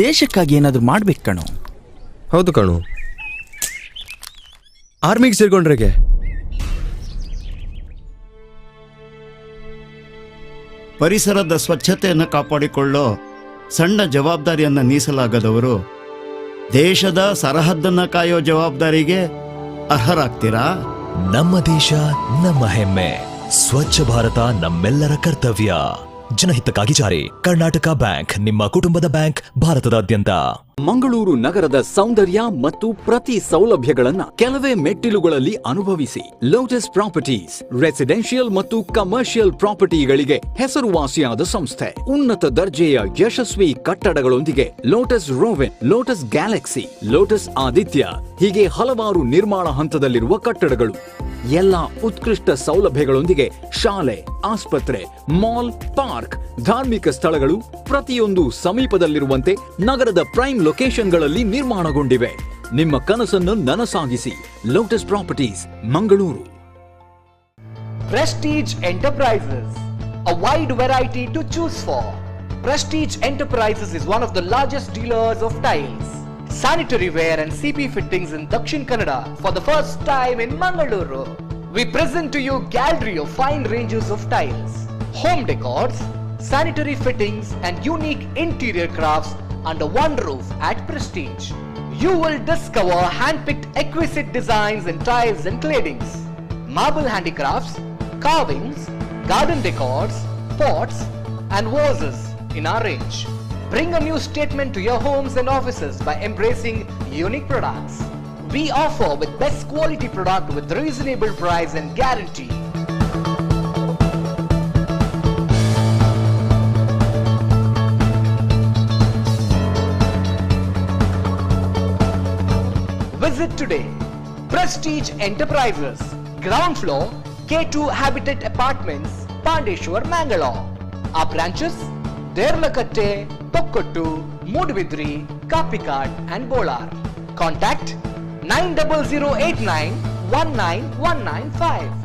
ದೇಶಕ್ಕಾಗಿ ಏನಾದರೂ ಮಾಡ್ಬೇಕು ಕಣೋ. ಹೌದು ಕಣು. ಆರ್ಮಿಗೆ ಸೇರ್ಕೊಂಡ್ರೆಗೆ ಪರಿಸರದ ಸ್ವಚ್ಛತೆಯನ್ನು ಕಾಪಾಡಿಕೊಳ್ಳೋ ಸಣ್ಣ ಜವಾಬ್ದಾರಿಯನ್ನು ನೀಸಲಾಗದವರು ದೇಶದ ಸರಹದ್ದನ್ನು ಕಾಯೋ ಜವಾಬ್ದಾರಿಗೆ ಅರ್ಹರಾಗ್ತೀರಾ? ನಮ್ಮ ದೇಶ ನಮ್ಮ ಹೆಮ್ಮೆ. ಸ್ವಚ್ಛ ಭಾರತ ನಮ್ಮೆಲ್ಲರ ಕರ್ತವ್ಯ. ಜನಹಿತಕ್ಕಾಗಿ ಜಾರಿ. ಕರ್ನಾಟಕ ಬ್ಯಾಂಕ್, ನಿಮ್ಮ ಕುಟುಂಬದ ಬ್ಯಾಂಕ್, ಭಾರತದಾದ್ಯಂತ. ಮಂಗಳೂರು ನಗರದ ಸೌಂದರ್ಯ ಮತ್ತು ಪ್ರತಿ ಸೌಲಭ್ಯಗಳನ್ನ ಕೆಲವೇ ಮೆಟ್ಟಿಲುಗಳಲ್ಲಿ ಅನುಭವಿಸಿ. ಲೋಟಸ್ ಪ್ರಾಪರ್ಟೀಸ್ ರೆಸಿಡೆನ್ಷಿಯಲ್ ಮತ್ತು ಕಮರ್ಷಿಯಲ್ ಪ್ರಾಪರ್ಟಿಗಳಿಗೆ ಹೆಸರುವಾಸಿಯಾದ ಸಂಸ್ಥೆ. ಉನ್ನತ ದರ್ಜೆಯ ಯಶಸ್ವಿ ಕಟ್ಟಡಗಳೊಂದಿಗೆ Lotus ರೋವೆನ್, Lotus Galaxy, Lotus Aditya ಹೀಗೆ ಹಲವಾರು ನಿರ್ಮಾಣ ಹಂತದಲ್ಲಿರುವ ಕಟ್ಟಡಗಳು. ಎಲ್ಲ ಉತ್ಕೃಷ್ಟ ಸೌಲಭ್ಯಗಳೊಂದಿಗೆ ಶಾಲೆ, ಆಸ್ಪತ್ರೆ, ಮಾಲ್, ಪಾರ್ಕ್, ಧಾರ್ಮಿಕ ಸ್ಥಳಗಳು ಪ್ರತಿಯೊಂದು ಸಮೀಪದಲ್ಲಿರುವಂತೆ ನಗರದ ಪ್ರೈಮ್ ಲೊಕೇಶನ್ಗಳಲ್ಲಿ ನಿರ್ಮಾಣಗೊಂಡಿವೆ. ನಿಮ್ಮ ಕನಸನ್ನು ನನಸಾಗಿಸಿ. Lotus properties, Mangaluru. Prestige Enterprises, a wide variety to choose for. Prestige Enterprises is one of the largest dealers of tiles, sanitary ware and CP fittings in Dakshin Kannada for the first time in Mangaluru. We present to you gallery of fine ranges of tiles, home decors, sanitary fittings and unique interior crafts under one roof at Prestige. You will discover hand-picked exquisite designs in tiles and claddings, marble handicrafts, carvings, garden decors, pots and vases in our range. Bring a new statement to your homes and offices by embracing unique products. We offer with best quality product with reasonable price and guarantee. Visit today. Prestige Enterprises, ground floor, K2 Habitat Apartments, Pandeshwar, Mangalore. Our branches, Derlakatte, Tokkottu, Mudvidri, Kapikat and Bolar. Contact 90089 19195.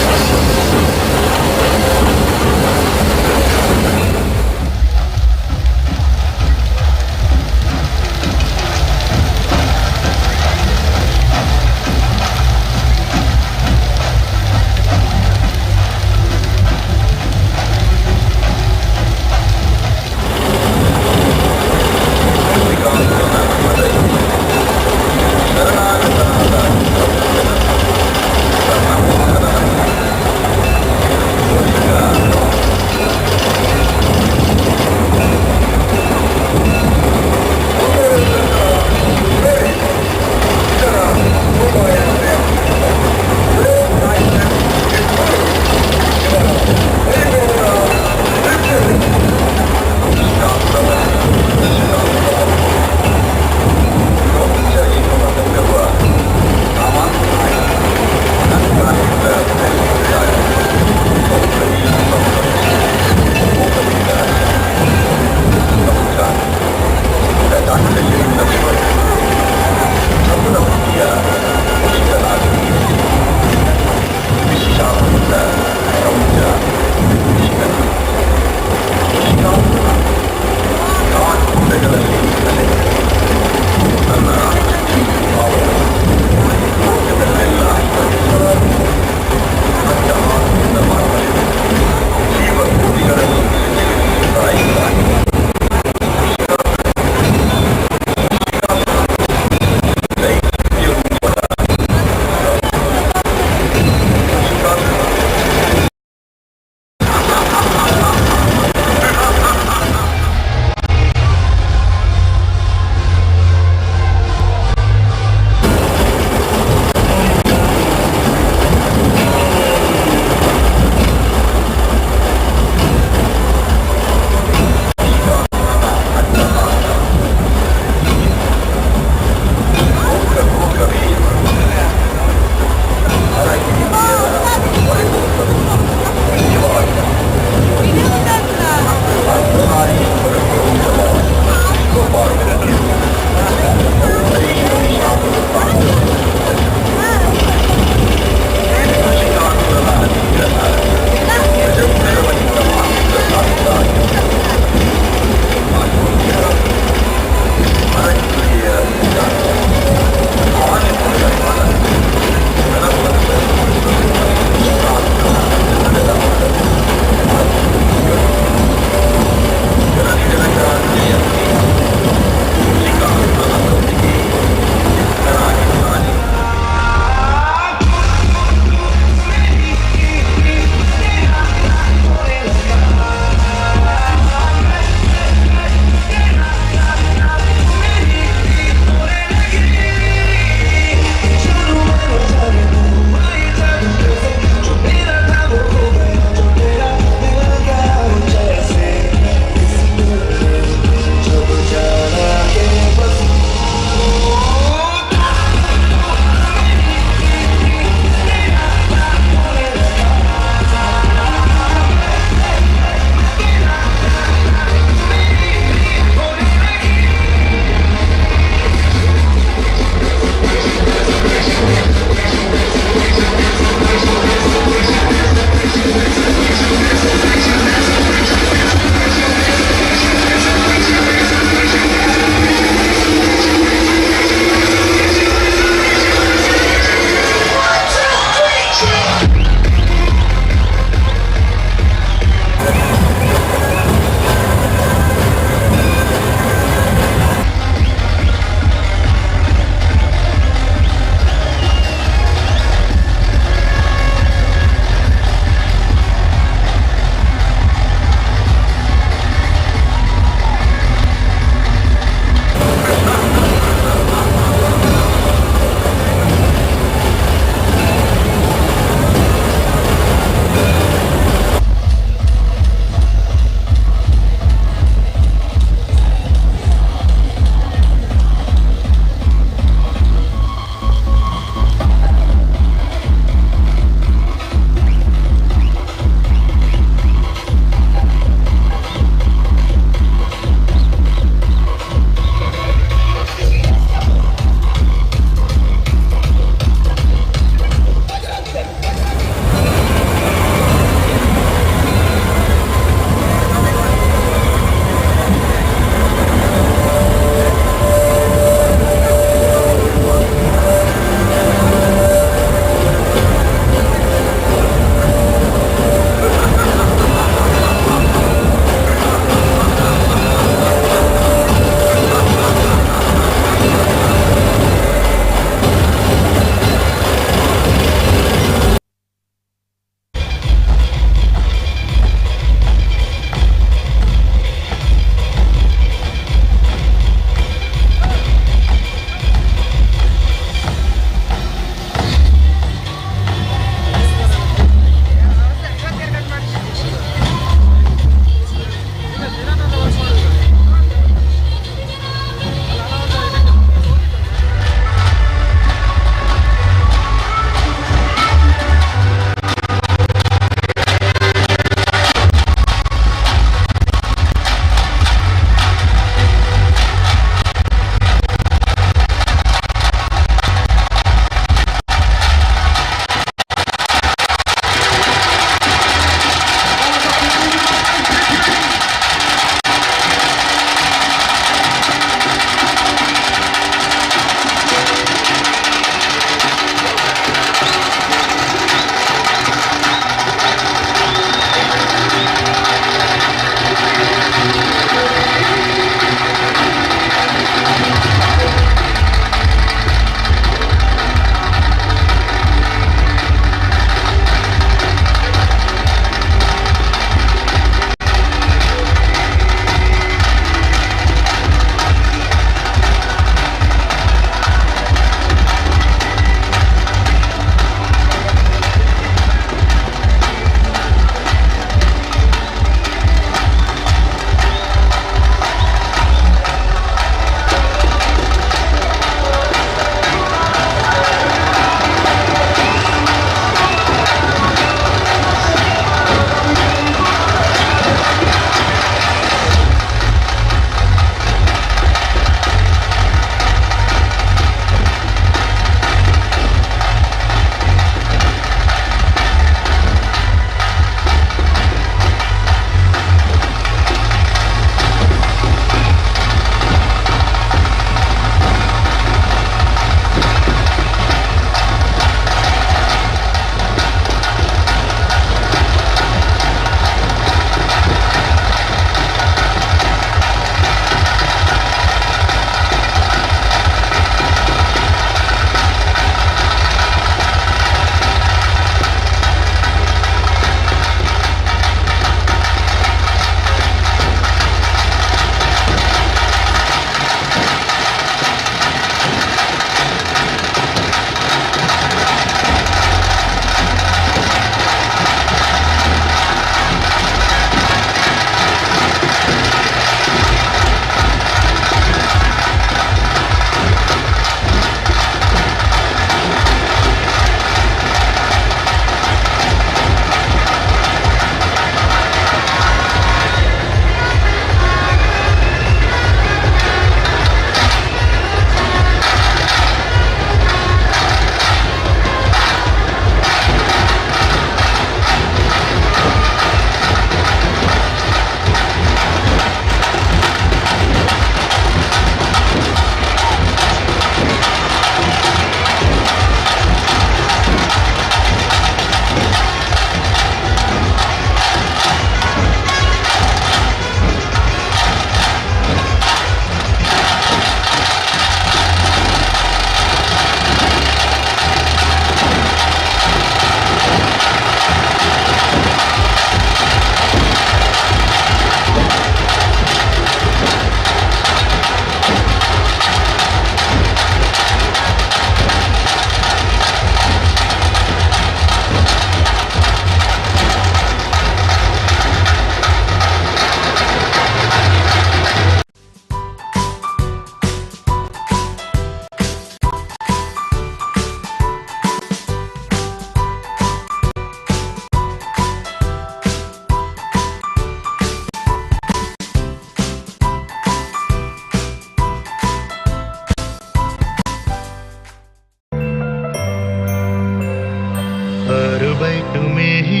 Bite में ही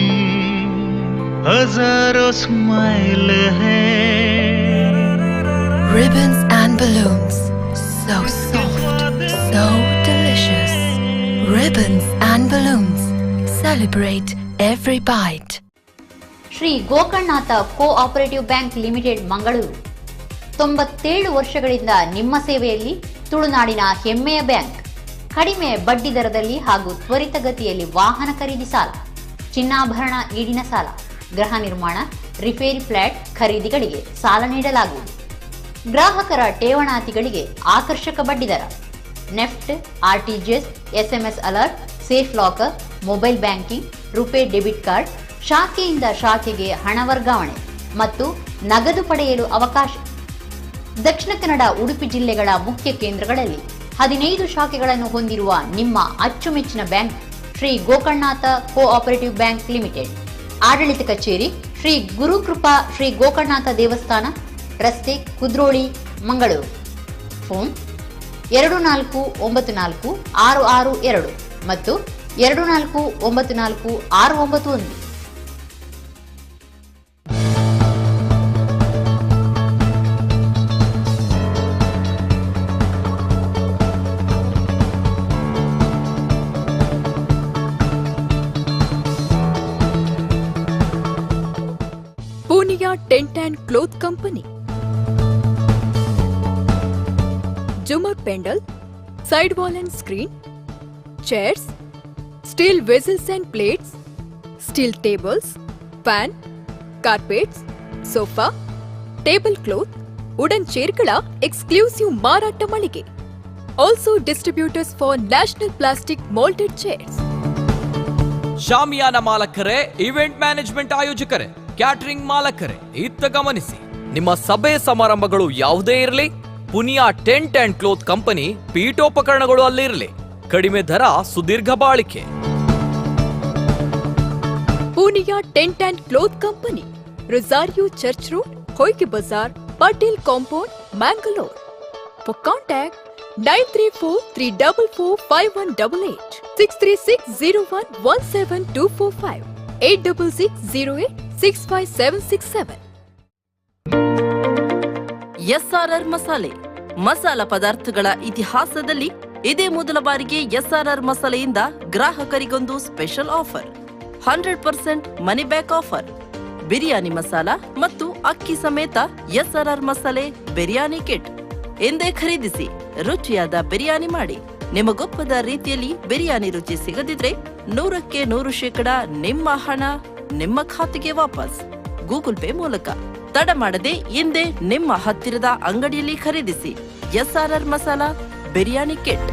हजारों स्माइल है. Ribbons and balloons, so soft, so delicious. Ribbons and balloons, celebrate every bite. Shri Gokarnanatha cooperative bank limited Mangaluru 97 ವರ್ಷಗಳಿಂದ ನಿಮ್ಮ ಸೇವೆಯಲ್ಲಿ ತುಳುನಾಡಿನ ಹೆಮ್ಮೆಯ ಬ್ಯಾಂಕ್. ಕಡಿಮೆ ಬಡ್ಡಿ ದರದಲ್ಲಿ ಹಾಗೂ ತ್ವರಿತಗತಿಯಲ್ಲಿ ವಾಹನ ಖರೀದಿ ಸಾಲ, ಚಿನ್ನಾಭರಣ ಈಡಿನ ಸಾಲ, ಗೃಹ ನಿರ್ಮಾಣ, ರಿಪೇರಿ ಫ್ಲಾಟ್ ಖರೀದಿಗಳಿಗೆ ಸಾಲ ನೀಡಲಾಗುವುದು. ಗ್ರಾಹಕರ ಠೇವಣಾತಿಗಳಿಗೆ ಆಕರ್ಷಕ ಬಡ್ಡಿದರ, NEFT, RTGS, SMS alert, safe locker, mobile banking, RuPay debit card, ಶಾಖೆಯಿಂದ ಶಾಖೆಗೆ ಹಣ ವರ್ಗಾವಣೆ ಮತ್ತು ನಗದು ಪಡೆಯಲು ಅವಕಾಶ. ದಕ್ಷಿಣ ಕನ್ನಡ, ಉಡುಪಿ ಜಿಲ್ಲೆಗಳ ಮುಖ್ಯ ಕೇಂದ್ರಗಳಲ್ಲಿ 15 ಶಾಖೆಗಳನ್ನು ಹೊಂದಿರುವ ನಿಮ್ಮ ಅಚ್ಚುಮೆಚ್ಚಿನ bank Shri Gokarnanatha cooperative bank limited. ಆಡಳಿತ ಕಚೇರಿ ಶ್ರೀ ಗುರುಕೃಪಾ ಶ್ರೀ ಗೋಕರ್ಣನಾಥ ದೇವಸ್ಥಾನ, ರಸ್ತೆ, ಕುದ್ರೋಳಿ, ಮಂಗಳೂರು. ಫೋನ್ 24946662 ಮತ್ತು 24946991. Poonia Tent and Cloth Company. Jumar pendal, sidewall and screen, chairs, steel vessels and plates, steel tables, fan, carpets, sofa, tablecloth, wooden chairಗಳ exclusive ಮಾರಾಟ ಮಳಿಗೆ. Also distributors for National Plastic Molded Chairs. ಶಾಮಿಯಾನ ಮಾಲಕರೇ, ಇವೆಂಟ್ ಮ್ಯಾನೇಜ್ಮೆಂಟ್ ಆಯೋಜಕರೇ, ಕ್ಯಾಟರಿಂಗ್ ಮಾಲಕರೇ, ಇತ್ತ ಗಮನಿಸಿ. ನಿಮ್ಮ ಸಭೆ ಸಮಾರಂಭಗಳು ಯಾವುದೇ ಇರಲಿ, Puniya tent and cloth company ಪೀಠೋಪಕರಣಗಳು ಅಲ್ಲಿರಲಿ. ಕಡಿಮೆ ದರ, ಸುದೀರ್ಘ ಬಾಳಿಕೆ. Poonia Tent and Cloth Company, Rosario Church Road, Hoike Bazaar, Patel Compound, Mangalore. For contact 934-344-5188, 636-01-17245, 8660865767. SRR ಮಸಾಲೆ, ಮಸಾಲ ಪದಾರ್ಥಗಳ ಇತಿಹಾಸದಲ್ಲಿ ಇದೇ ಮೊದಲ ಬಾರಿಗೆ SRR ಮಸಾಲೆಯಿಂದ ಗ್ರಾಹಕರಿಗೊಂದು special offer. 100% money back offer. Biryani masala ಮತ್ತು ಅಕ್ಕಿ ಸಮೇತ SRR ಮಸಾಲೆ ಬಿರಿಯಾನಿ ಕಿಟ್ ಎಂದೇ ಖರೀದಿಸಿ ರುಚಿಯಾದ ಬಿರಿಯಾನಿ ಮಾಡಿ. ನಿಮಗೊಪ್ಪದ ರೀತಿಯಲ್ಲಿ ಬಿರಿಯಾನಿ ರುಚಿ ಸಿಗದಿದ್ರೆ 100ಕ್ಕೆ 100% ನಿಮ್ಮ ಹಣ ನಿಮ್ಮ ಖಾತೆಗೆ ವಾಪಸ್, ಗೂಗಲ್ ಪೇ ಮೂಲಕ. ತಡ ಮಾಡದೆ ಇಂದೇ ನಿಮ್ಮ ಹತ್ತಿರದ ಅಂಗಡಿಯಲ್ಲಿ ಖರೀದಿಸಿ SRR masala biryani kit.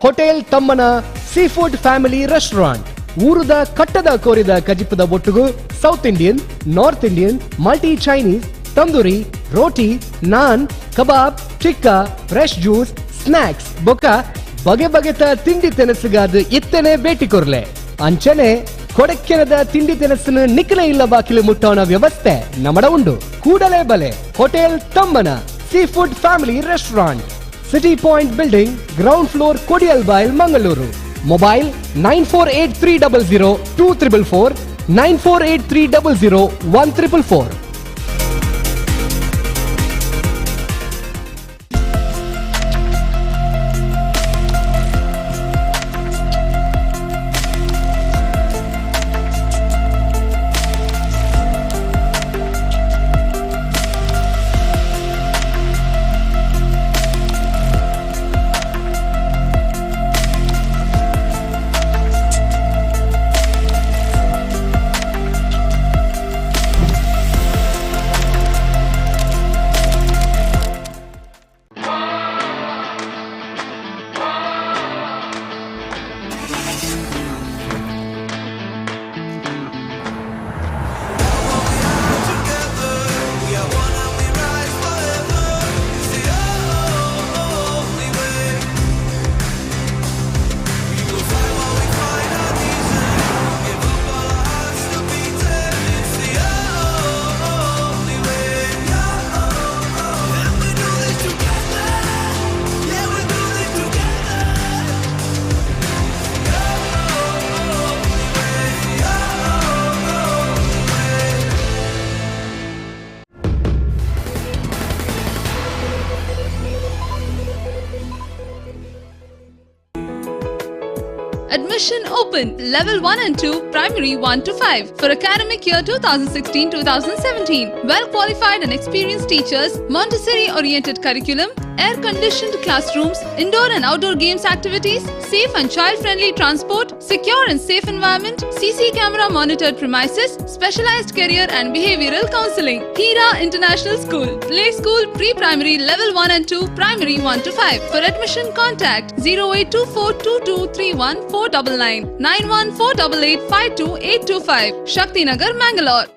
Hotel ತಮ್ಮನ ಸೀ ಫುಡ್ ಫ್ಯಾಮಿಲಿ ರೆಸ್ಟೋರೆಂಟ್. ಊರದ ಕಟ್ಟದ ಕೋರಿದ ಕಜಿಪದ ಒಟ್ಟುಗು south Indian, north Indian, multi Chinese, tandoori, roti, naan, ಕಬಾಬ್, ಟಿಕ್ಕಾ, ಫ್ರೆಶ್ ಜ್ಯೂಸ್, ಸ್ನಾಕ್ಸ್ ಬೊಕ್ಕ ಬಗೆ ಬಗೆತ ತಿಂಡಿ ತಿನಿಸುಗಾದ ಇತ್ತನೆ ಭೇಟಿ ಕೊರ್ಲೆ. ಅಂಚನೆ ಕೊಡಕ್ಕೆನದ ತಿಂಡಿ ತಿನಿಸನ್ನು ನಿಖಲೆ ಇಲ್ಲ ಬಾಕಿಲು ಮುಟ್ಟೋಣ ವ್ಯವಸ್ಥೆ ನಮಡ ಉಂಡು. ಕೂಡಲೇ ಬಲೆ ಹೋಟೆಲ್ ತಮ್ಮನ sea food family restaurant, city point building, ground floor, Kodialbail, Mangaluru. Mobile 9483002444, 9483001444. Admission open. Level 1 and 2, Primary 1 to 5. For academic year 2016-2017. Well qualified and experienced teachers, Montessori-oriented curriculum, air-conditioned classrooms, indoor and outdoor games activities, safe and child-friendly transport, secure and safe environment, CC camera monitored premises, specialized career and behavioral counseling. Hira International School. Play school, pre-primary, level 1 and 2, primary 1 to 5. For admission, contact 0824223149, 9148852825. Shakti Nagar, Mangalore.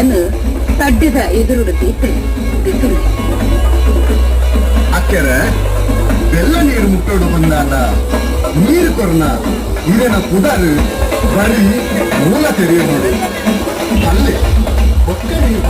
ಇದನ್ನು ಸಡ್ಯದ ಎದುರುಡು ದಿಕ್ಕುಡು ಅಕ್ಕೆರೆ ಬೆಲ್ಲ ನೀರು ಮುಟ್ಟೋಡು ಬಂದಾನ ನೀರು ಕೊರನ ಇದನ್ನ ಕುದಾರು ಬರೀ ಮೂಲ ತೆರೆಯ ನೋಡಿ ಅಲ್ಲಿ ಒಕ್ಕ ನೀರು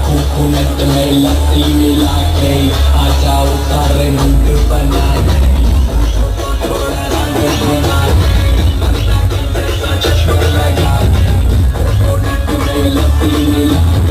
हुकूमत में लस्सी मिला के आ जाओ सारे मुंड बना के चश्मा लगा के लस्सी मिला